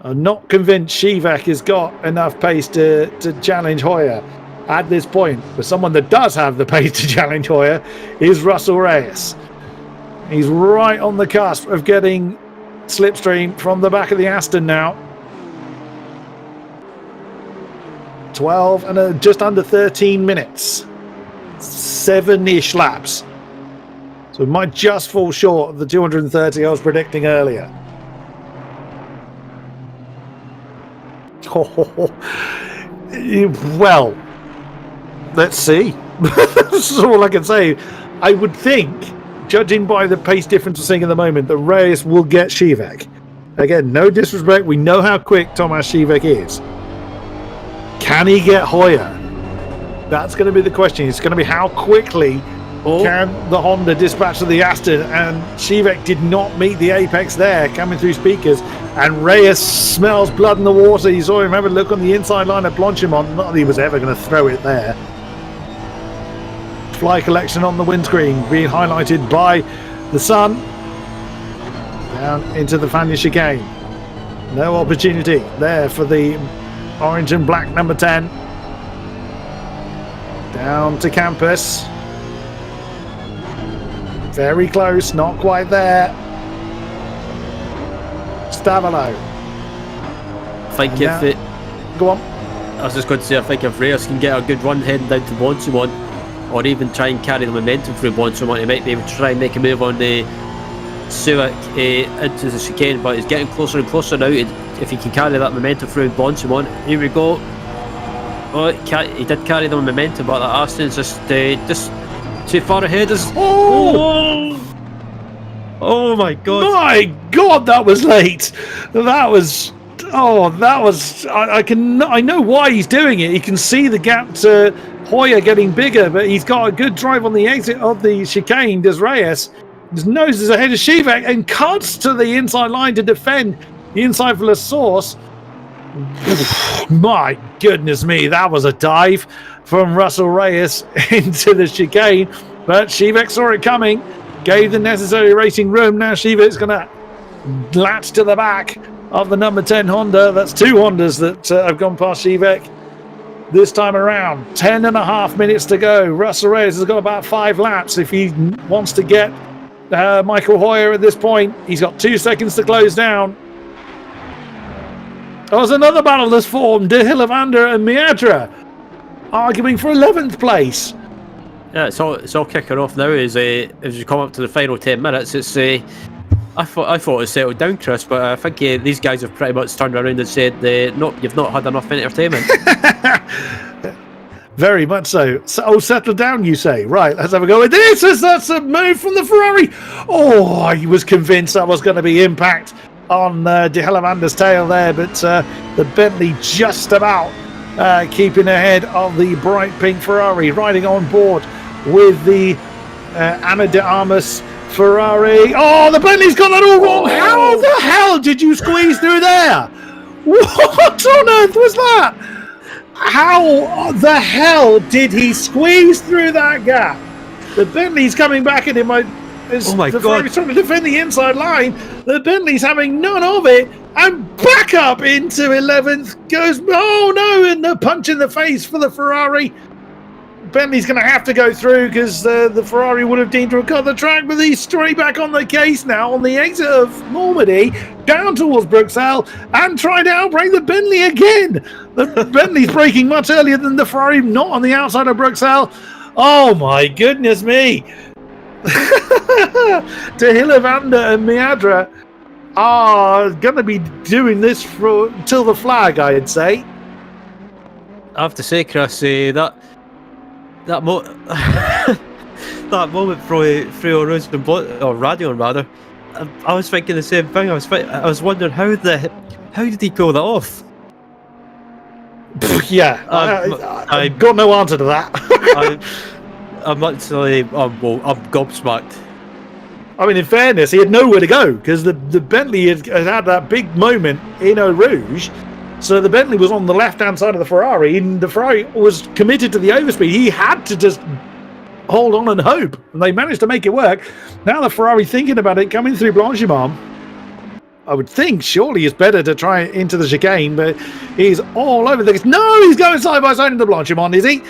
I'm not convinced Shivak has got enough pace to challenge Hoyer at this point. But someone that does have the pace to challenge Hoyer is Russell Reyes. He's right on the cusp of getting slipstream from the back of the Aston now. 12 and just under 13 minutes. 7-ish laps. So it might just fall short of the 230 I was predicting earlier. Well, let's see. That's all I can say. I would think, judging by the pace difference we're seeing at the moment, that Reyes will get Shivak. Again, no disrespect. We know how quick Tomasz Shivak is. Can he get Hoyer? That's going to be the question. It's going to be how quickly can the Honda dispatch to the Aston, and Shivak did not meet the apex there, coming through speakers, and Reyes smells blood in the water. You saw him have a look on the inside line at Blanchimont. Not that he was ever going to throw it there. Fly collection on the windscreen being highlighted by the sun. Down into the Fania chicane. No opportunity there for the orange and black number 10. Down to campus. Very close, not quite there. Stavalo. I think if it... Go on. I was just going to say, I think if Reyes can get a good run heading down to Bonsimont, or even try and carry the momentum through Bonsimont, he might be able to try and make a move on the Suic into the chicane, but he's getting closer and closer now. If he can carry that momentum through Bonsimont, here we go. Oh, he did carry the momentum, but that Aston's just too far ahead. Oh my god! My god, that was late. That was Oh, that was. I know why he's doing it. He can see the gap to Hoyer getting bigger, but he's got a good drive on the exit of the chicane. Does Reyes? His nose is ahead of Shivak and cuts to the inside line to defend the inside for the source. My goodness me, that was a dive from Russell Reyes into the chicane, but Shivak saw it coming, gave the necessary racing room. Now Shivak's going to latch to the back of the number 10 Honda. That's two Hondas that have gone past Shivak this time around. 10.5 minutes to go. Russell Reyes has got about 5 laps if he wants to get Michael Hoyer at this point. He's got 2 seconds to close down. There's another battle that's formed. De Hillevander and Miadra arguing for 11th place. Yeah, it's all kicking off now as you come up to the final 10 minutes. It's I thought it was settled down, Chris, but I think these guys have pretty much turned around and said, "No, you've not had enough entertainment." Very much so. Settle down, you say. Right, let's have a go at this. That's a move from the Ferrari. Oh, I was convinced that was going to be impact on De Hillevander's tail there, but the Bentley just about keeping ahead of the bright pink Ferrari, riding on board with the Ana de Armas Ferrari. Oh, the Bentley's got that all wrong. How the hell did you squeeze through there? What on earth was that? How the hell did he squeeze through that gap? The Bentley's coming back at him. Oh my God. Ferrari's trying to defend the inside line. The Bentley's having none of it. And back up into 11th goes, oh no, and the punch in the face for the Ferrari. Bentley's going to have to go through because the Ferrari would have deemed to have cut the track, but he's straight back on the case now on the exit of Normandy, down towards Bruxelles, and trying to outbrake the Bentley again. The Bentley's braking much earlier than the Ferrari, not on the outside of Bruxelles. Oh my goodness me. De Hillevander and Miadra are going to be doing this till the flag, I'd say. I have to say, Chris, that moment through radio rather, I was thinking the same thing. I was wondering how did he pull that off? Yeah, I've got no answer to that. I'm actually, I'm gobsmacked. I mean, in fairness, he had nowhere to go because the Bentley had that big moment in Eau Rouge. So the Bentley was on the left-hand side of the Ferrari, and the Ferrari was committed to the overspeed. He had to just hold on and hope, and they managed to make it work. Now the Ferrari thinking about it, coming through Blanchimont. I would think surely it's better to try into the chicane, but he's all over the... No, he's going side by side into Blanchimont, is he?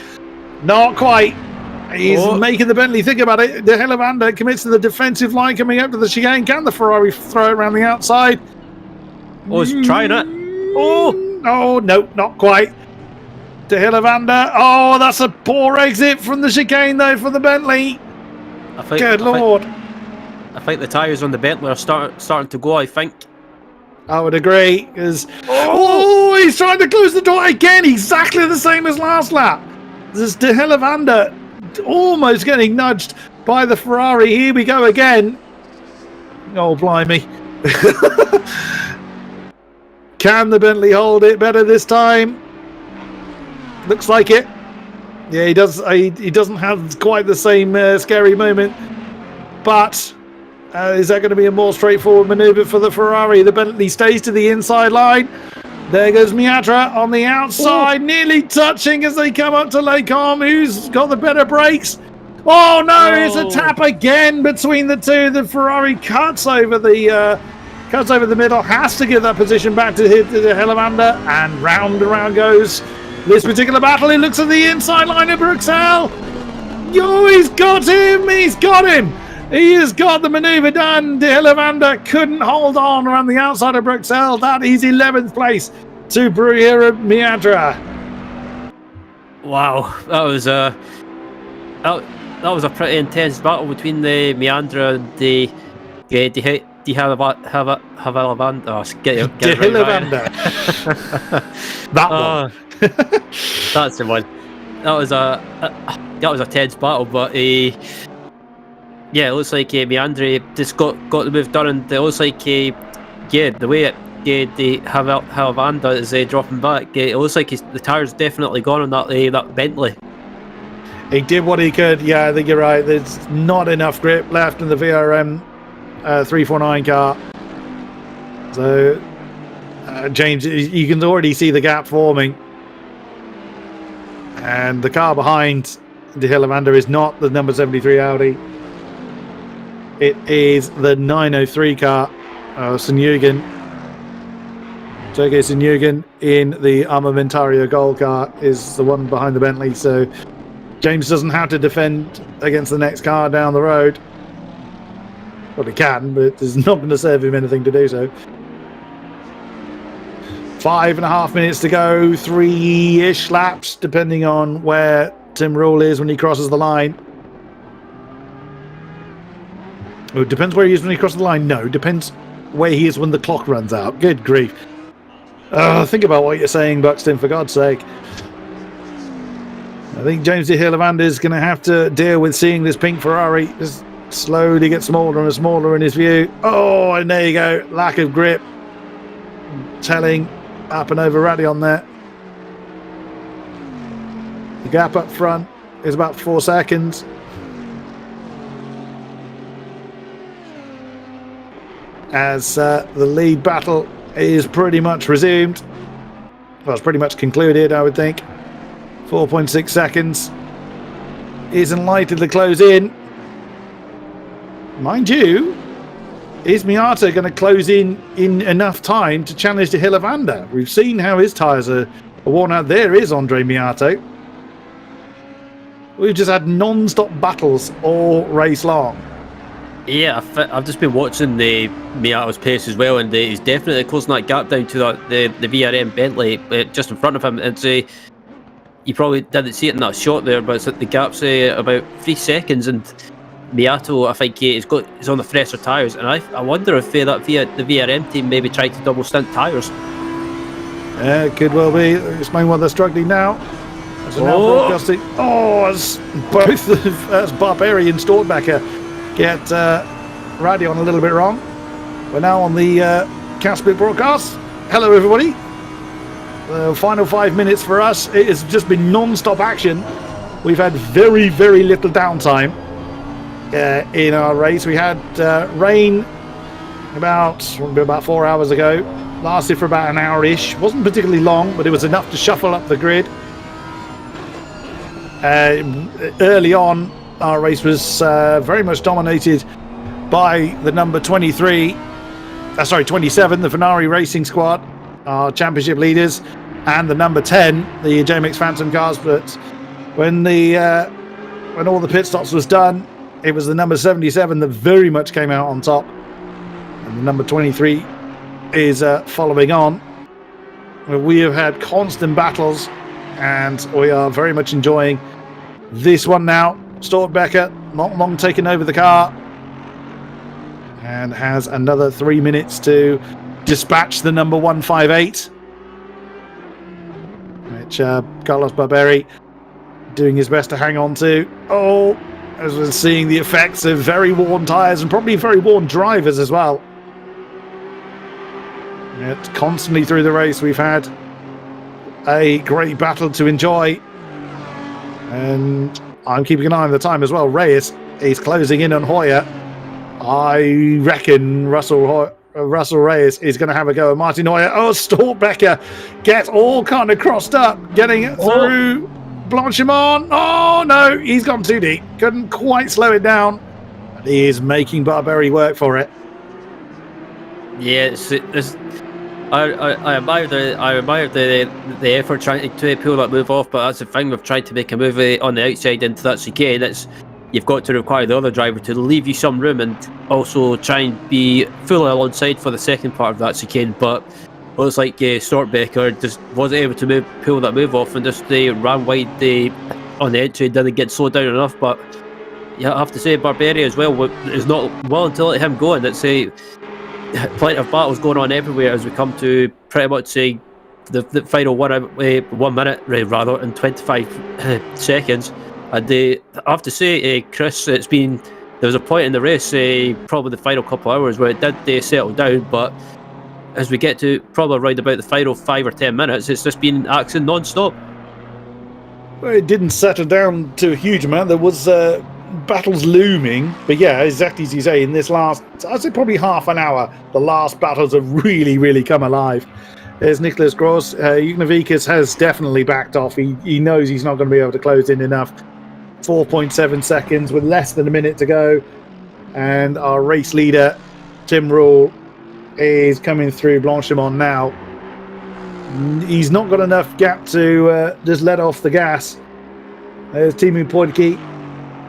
Not quite. He's making the Bentley think about it. De Hillevander commits to the defensive line coming up to the chicane. Can the Ferrari throw it around the outside? Oh, he's trying it. Oh, no, not quite. De Hillevander. Oh, that's a poor exit from the chicane, though, for the Bentley. Good Lord. I think the tyres on the Bentley are starting to go, I think. I would agree. He's trying to close the door again. Exactly the same as last lap. This is De Hillevander almost getting nudged by the Ferrari. Here we go again. Oh, blimey. Can the Bentley hold it better this time? Looks like it. Yeah, he does. He doesn't have quite the same scary moment. But is that going to be a more straightforward manoeuvre for the Ferrari? The Bentley stays to the inside line. There goes Miadra on the outside, nearly touching as they come up to Lecom. Who's got the better brakes? Oh no, it's a tap again between the two. The Ferrari cuts over the middle, has to give that position back to Hillevander, and round goes this particular battle. He looks at the inside line of Bruxelles. Oh, he's got him! He's got him! He has got the manoeuvre done. De Hillevander couldn't hold on around the outside of Bruxelles. That is 11th place to Bruyere Miadra. Wow, that was a pretty intense battle between the Miandra and the De Hillevander. That one. That's the one. That was a tense battle, but yeah, it looks like Miandra just got the move done, and it looks like the way the Havanda is dropping back. It looks like the tyre's definitely gone on that Bentley. He did what he could. Yeah, I think you're right. There's not enough grip left in the VRM 349 car. So, James, you can already see the gap forming. And the car behind De Hillevanda is not the number 73 Audi. It is the 903 car. St-Jürgen. Sergei St-Jürgen in the Armamentario Gold car is the one behind the Bentley. So, James doesn't have to defend against the next car down the road. Well, he can, but it's not going to serve him anything to do so. 5.5 minutes to go, 3-ish laps, depending on where Tim Rule is when he crosses the line. Oh, it depends where he is when he crosses the line. No, depends where he is when the clock runs out. Good grief. Think about what you're saying, Buxton, for God's sake. I think James de Hillevanda is going to have to deal with seeing this pink Ferrari just slowly get smaller and smaller in his view. Oh, and there you go. Lack of grip. Telling up and over Radion there. The gap up front is about 4 seconds. As the lead battle is pretty much resumed. Well, it's pretty much concluded, I would think. 4.6 seconds. Isn't likely to close in. Mind you, is Miata going to close in enough time to challenge De Hillevanda? We've seen how his tyres are worn out. There is Andre Miato. We've just had non-stop battles all race long. Yeah, I've just been watching the Miato's pace as well, and he's definitely closing that gap down to the VRM Bentley just in front of him. And you probably didn't see it in that shot there, but the gap's about 3 seconds, and Miato, I think he's on the fresher tyres, and I wonder if the VRM team maybe tried to double stint tyres. Yeah, it could well be. Explain why they're struggling now. As both of Barbarian Stortbecker get Radion a little bit wrong. We're now on the Caspit broadcast. Hello, everybody. The final 5 minutes for us, it has just been non-stop action. We've had very, very little downtime in our race. We had rain about 4 hours ago. Lasted for about an hour-ish. Wasn't particularly long, but it was enough to shuffle up the grid. Early on, our race was very much dominated by the number 27, the Venari Racing Squad, our championship leaders, and the number 10, the JMX Phantom cars. But when all the pit stops was done, it was the number 77 that very much came out on top, and the number 23 is following on. We have had constant battles, and we are very much enjoying this one now. Stortbecker not long taking over the car and has another 3 minutes to dispatch the number 158, which Carlos Barberi doing his best to hang on to. Oh, as we're seeing the effects of very worn tyres and probably very worn drivers as well. Yet constantly through the race we've had a great battle to enjoy, and I'm keeping an eye on the time as well. Reyes is closing in on Hoyer. I reckon Russell Reyes is going to have a go at Martin Hoyer. Oh, Stortbecker gets all kind of crossed up, getting it through Blanchimont. Oh, no, he's gone too deep. Couldn't quite slow it down. And he is making Barberi work for it. Yeah, I admire the effort trying to pull that move off, but that's the thing. We've tried to make a move on the outside into that chicane. You've got to require the other driver to leave you some room and also try and be fully alongside for the second part of that chicane. But it looks like Stortbecker just wasn't able to pull that move off and just ran wide on the entry, didn't get slowed down enough. But yeah, I have to say Barberi as well is not willing to let him go, and it's plenty of battles going on everywhere as we come to pretty much the final 1 minute rather and 25 seconds. And I have to say, Chris, there was a point in the race, probably the final couple of hours, where it did settle down, but as we get to probably around about the final 5 or 10 minutes, it's just been action non-stop. Well, it didn't settle down to a huge amount. There was battles looming, but yeah, exactly as you say, in this last, I'd say probably half an hour, the last battles have really come alive. There's Nicholas Gross. Juknovikas has definitely backed off. He knows he's not going to be able to close in enough. 4.7 seconds with less than a minute to go. And our race leader, Tim Rule, is coming through Blanchimont now. He's not got enough gap to just let off the gas. There's Timu Poidki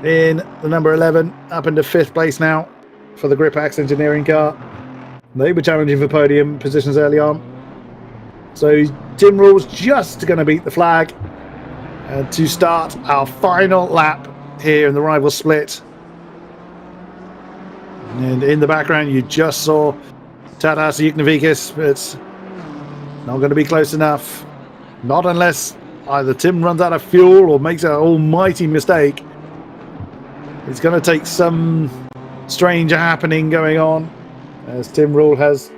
in the number 11, up into 5th place now for the Gripax engineering car. They were challenging for podium positions early on. So Tim Rule's just going to beat the flag to start our final lap here in the rival split. And in the background, you just saw Tadas Juknovikas, but it's not going to be close enough. Not unless either Tim runs out of fuel or makes an almighty mistake. It's going to take some strange happening going on, as Tim Rule has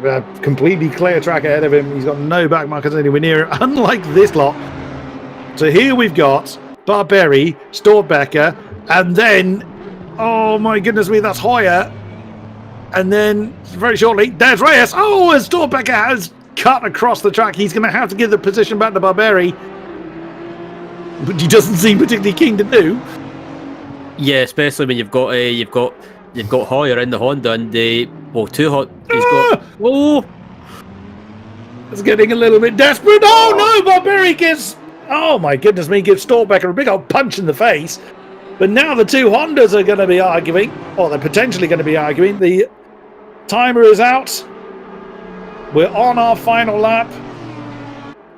a completely clear track ahead of him. He's got no back markers anywhere near it, unlike this lot. So here we've got Barberi, Storbecker, and then, oh my goodness me, that's Hoyer. And then, very shortly, there's Reyes. Oh, and Storbecker has cut across the track. He's going to have to give the position back to Barberi, which he doesn't seem particularly keen to do. Yeah, especially when you've got Hoyer in the Honda and two hot. He's got. Oh, it's getting a little bit desperate. Oh no, Barberi gives. Oh my goodness me, gives Storbecker a big old punch in the face. But now the two Hondas are going to be arguing, or they're potentially going to be arguing. The timer is out. We're on our final lap.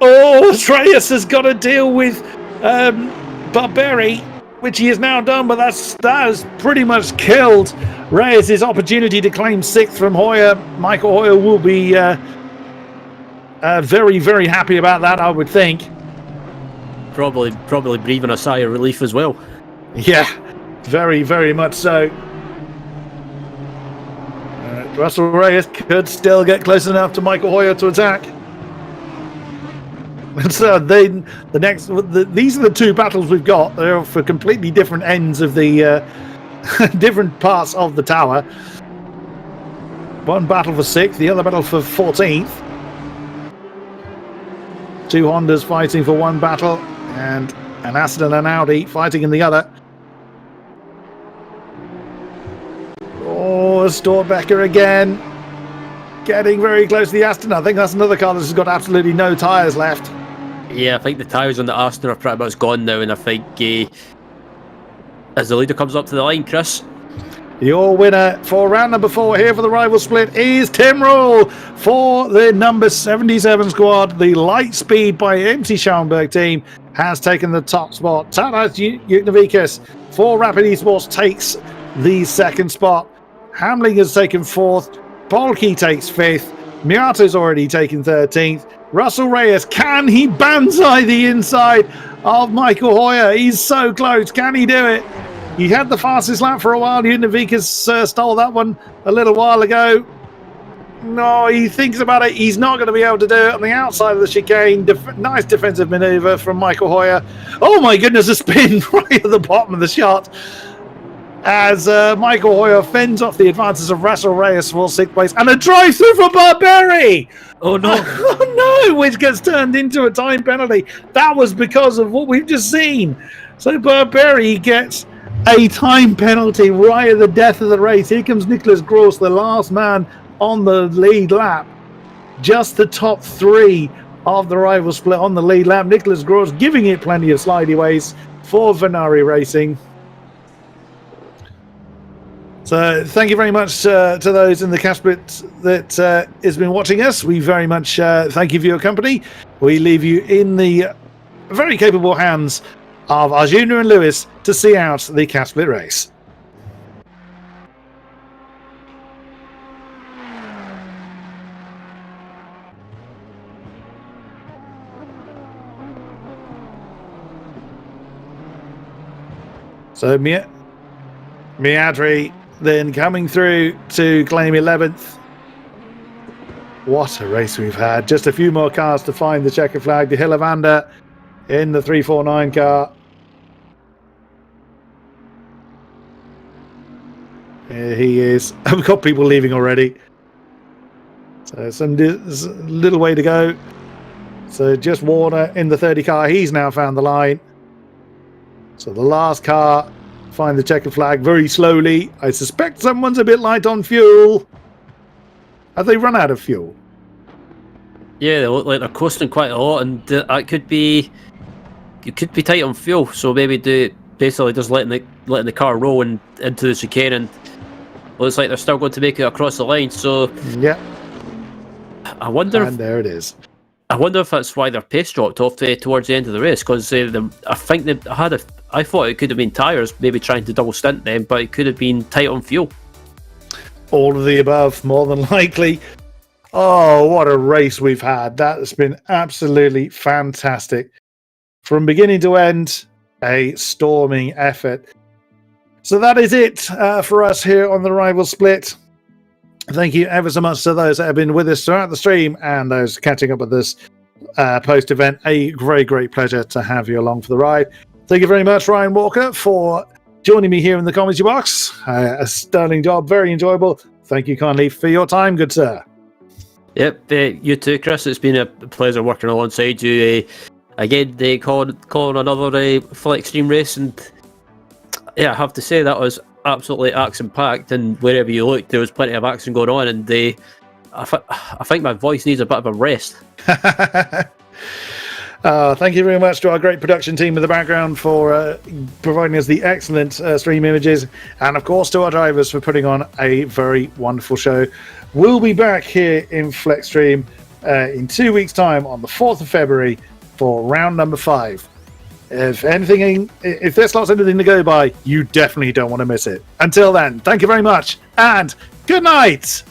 Oh, Reyes has got to deal with Barberi, which he has now done, but that has pretty much killed Reyes' opportunity to claim 6th from Hoyer. Michael Hoyer will be very happy about that, I would think. Probably breathing a sigh of relief as well. Yeah, very much so. Russell Reyes could still get close enough to Michael Hoyer to attack. So these are the two battles we've got. They're for completely different ends of the different parts of the tower. One battle for 6th, the other battle for 14th. Two Hondas fighting for one battle, and an Aston and Audi fighting in the other. Oh, Storbecker again, getting very close to the Aston. I think that's another car that's got absolutely no tyres left. Yeah, I think the tyres on the Aston are pretty much gone now, and I think as the leader comes up to the line, Chris. Your winner for round number 4 here for the rival split is Tim Rule for the number 77 squad. The Light Speed by MC Schaumburg team has taken the top spot. Tadas Juknovikas for Rapid Esports takes the 2nd spot. Hamling has taken 4th. Polke takes 5th. Miato's already taken 13th. Russell Reyes, can he banzai the inside of Michael Hoyer? He's so close. Can he do it? He had the fastest lap for a while. Juknovikas stole that one a little while ago. No, he thinks about it. He's not going to be able to do it on the outside of the chicane. Nice defensive maneuver from Michael Hoyer. Oh my goodness, a spin right at the bottom of the shot, as Michael Hoyer fends off the advances of Russell Reyes for 6th place, and a drive through for Barberi. Oh no! Oh no! Which gets turned into a time penalty. That was because of what we've just seen. So Barberi gets a time penalty right at the death of the race. Here comes Nicholas Gross, the last man on the lead lap. Just the top 3 of the rival split on the lead lap. Nicholas Gross giving it plenty of slidey ways for Venari Racing. So thank you very much to those in the cash split that has been watching us. We very much thank you for your company. We leave you in the very capable hands of our Junior and Lewis to see out the cash split race. So Miadri then coming through to claim 11th. What a race we've had. Just a few more cars to find the checkered flag. The Hillavander in the 349 car. Here he is. We've got people leaving already. So some little way to go. So just Warner in the 30 car. He's now found the line. So the last car find the checkered flag very slowly. I suspect someone's a bit light on fuel. Have they run out of fuel? Yeah, they look like they're coasting quite a lot, and that could be tight on fuel. So maybe basically just letting the car roll into the chicane, and looks like they're still going to make it across the line. So yeah, I wonder. And there it is. I wonder if that's why their pace dropped off towards the end of the race, because I think they had I thought it could have been tyres, maybe trying to double stint them, but it could have been tight on fuel. All of the above, more than likely. Oh, what a race we've had. That has been absolutely fantastic. From beginning to end, a storming effort. So that is it for us here on the Rival Split. Thank you ever so much to those that have been with us throughout the stream and those catching up with us post-event. A very great pleasure to have you along for the ride. Thank you very much, Ryan Walker, for joining me here in the commentary box. A sterling job, very enjoyable. Thank you kindly for your time, good sir. Yep, you too, Chris. It's been a pleasure working alongside you. Again, calling another FLExTREME race, and yeah, I have to say that was absolutely action-packed, and wherever you looked, there was plenty of action going on, and I think my voice needs a bit of a rest. Thank you very much to our great production team in the background for providing us the excellent stream images, and of course to our drivers for putting on a very wonderful show. We'll be back here in FLExTREME in 2 weeks' time on the 4th of February for round number 5. If there's lots of anything to go by, you definitely don't want to miss it. Until then, thank you very much, and good night!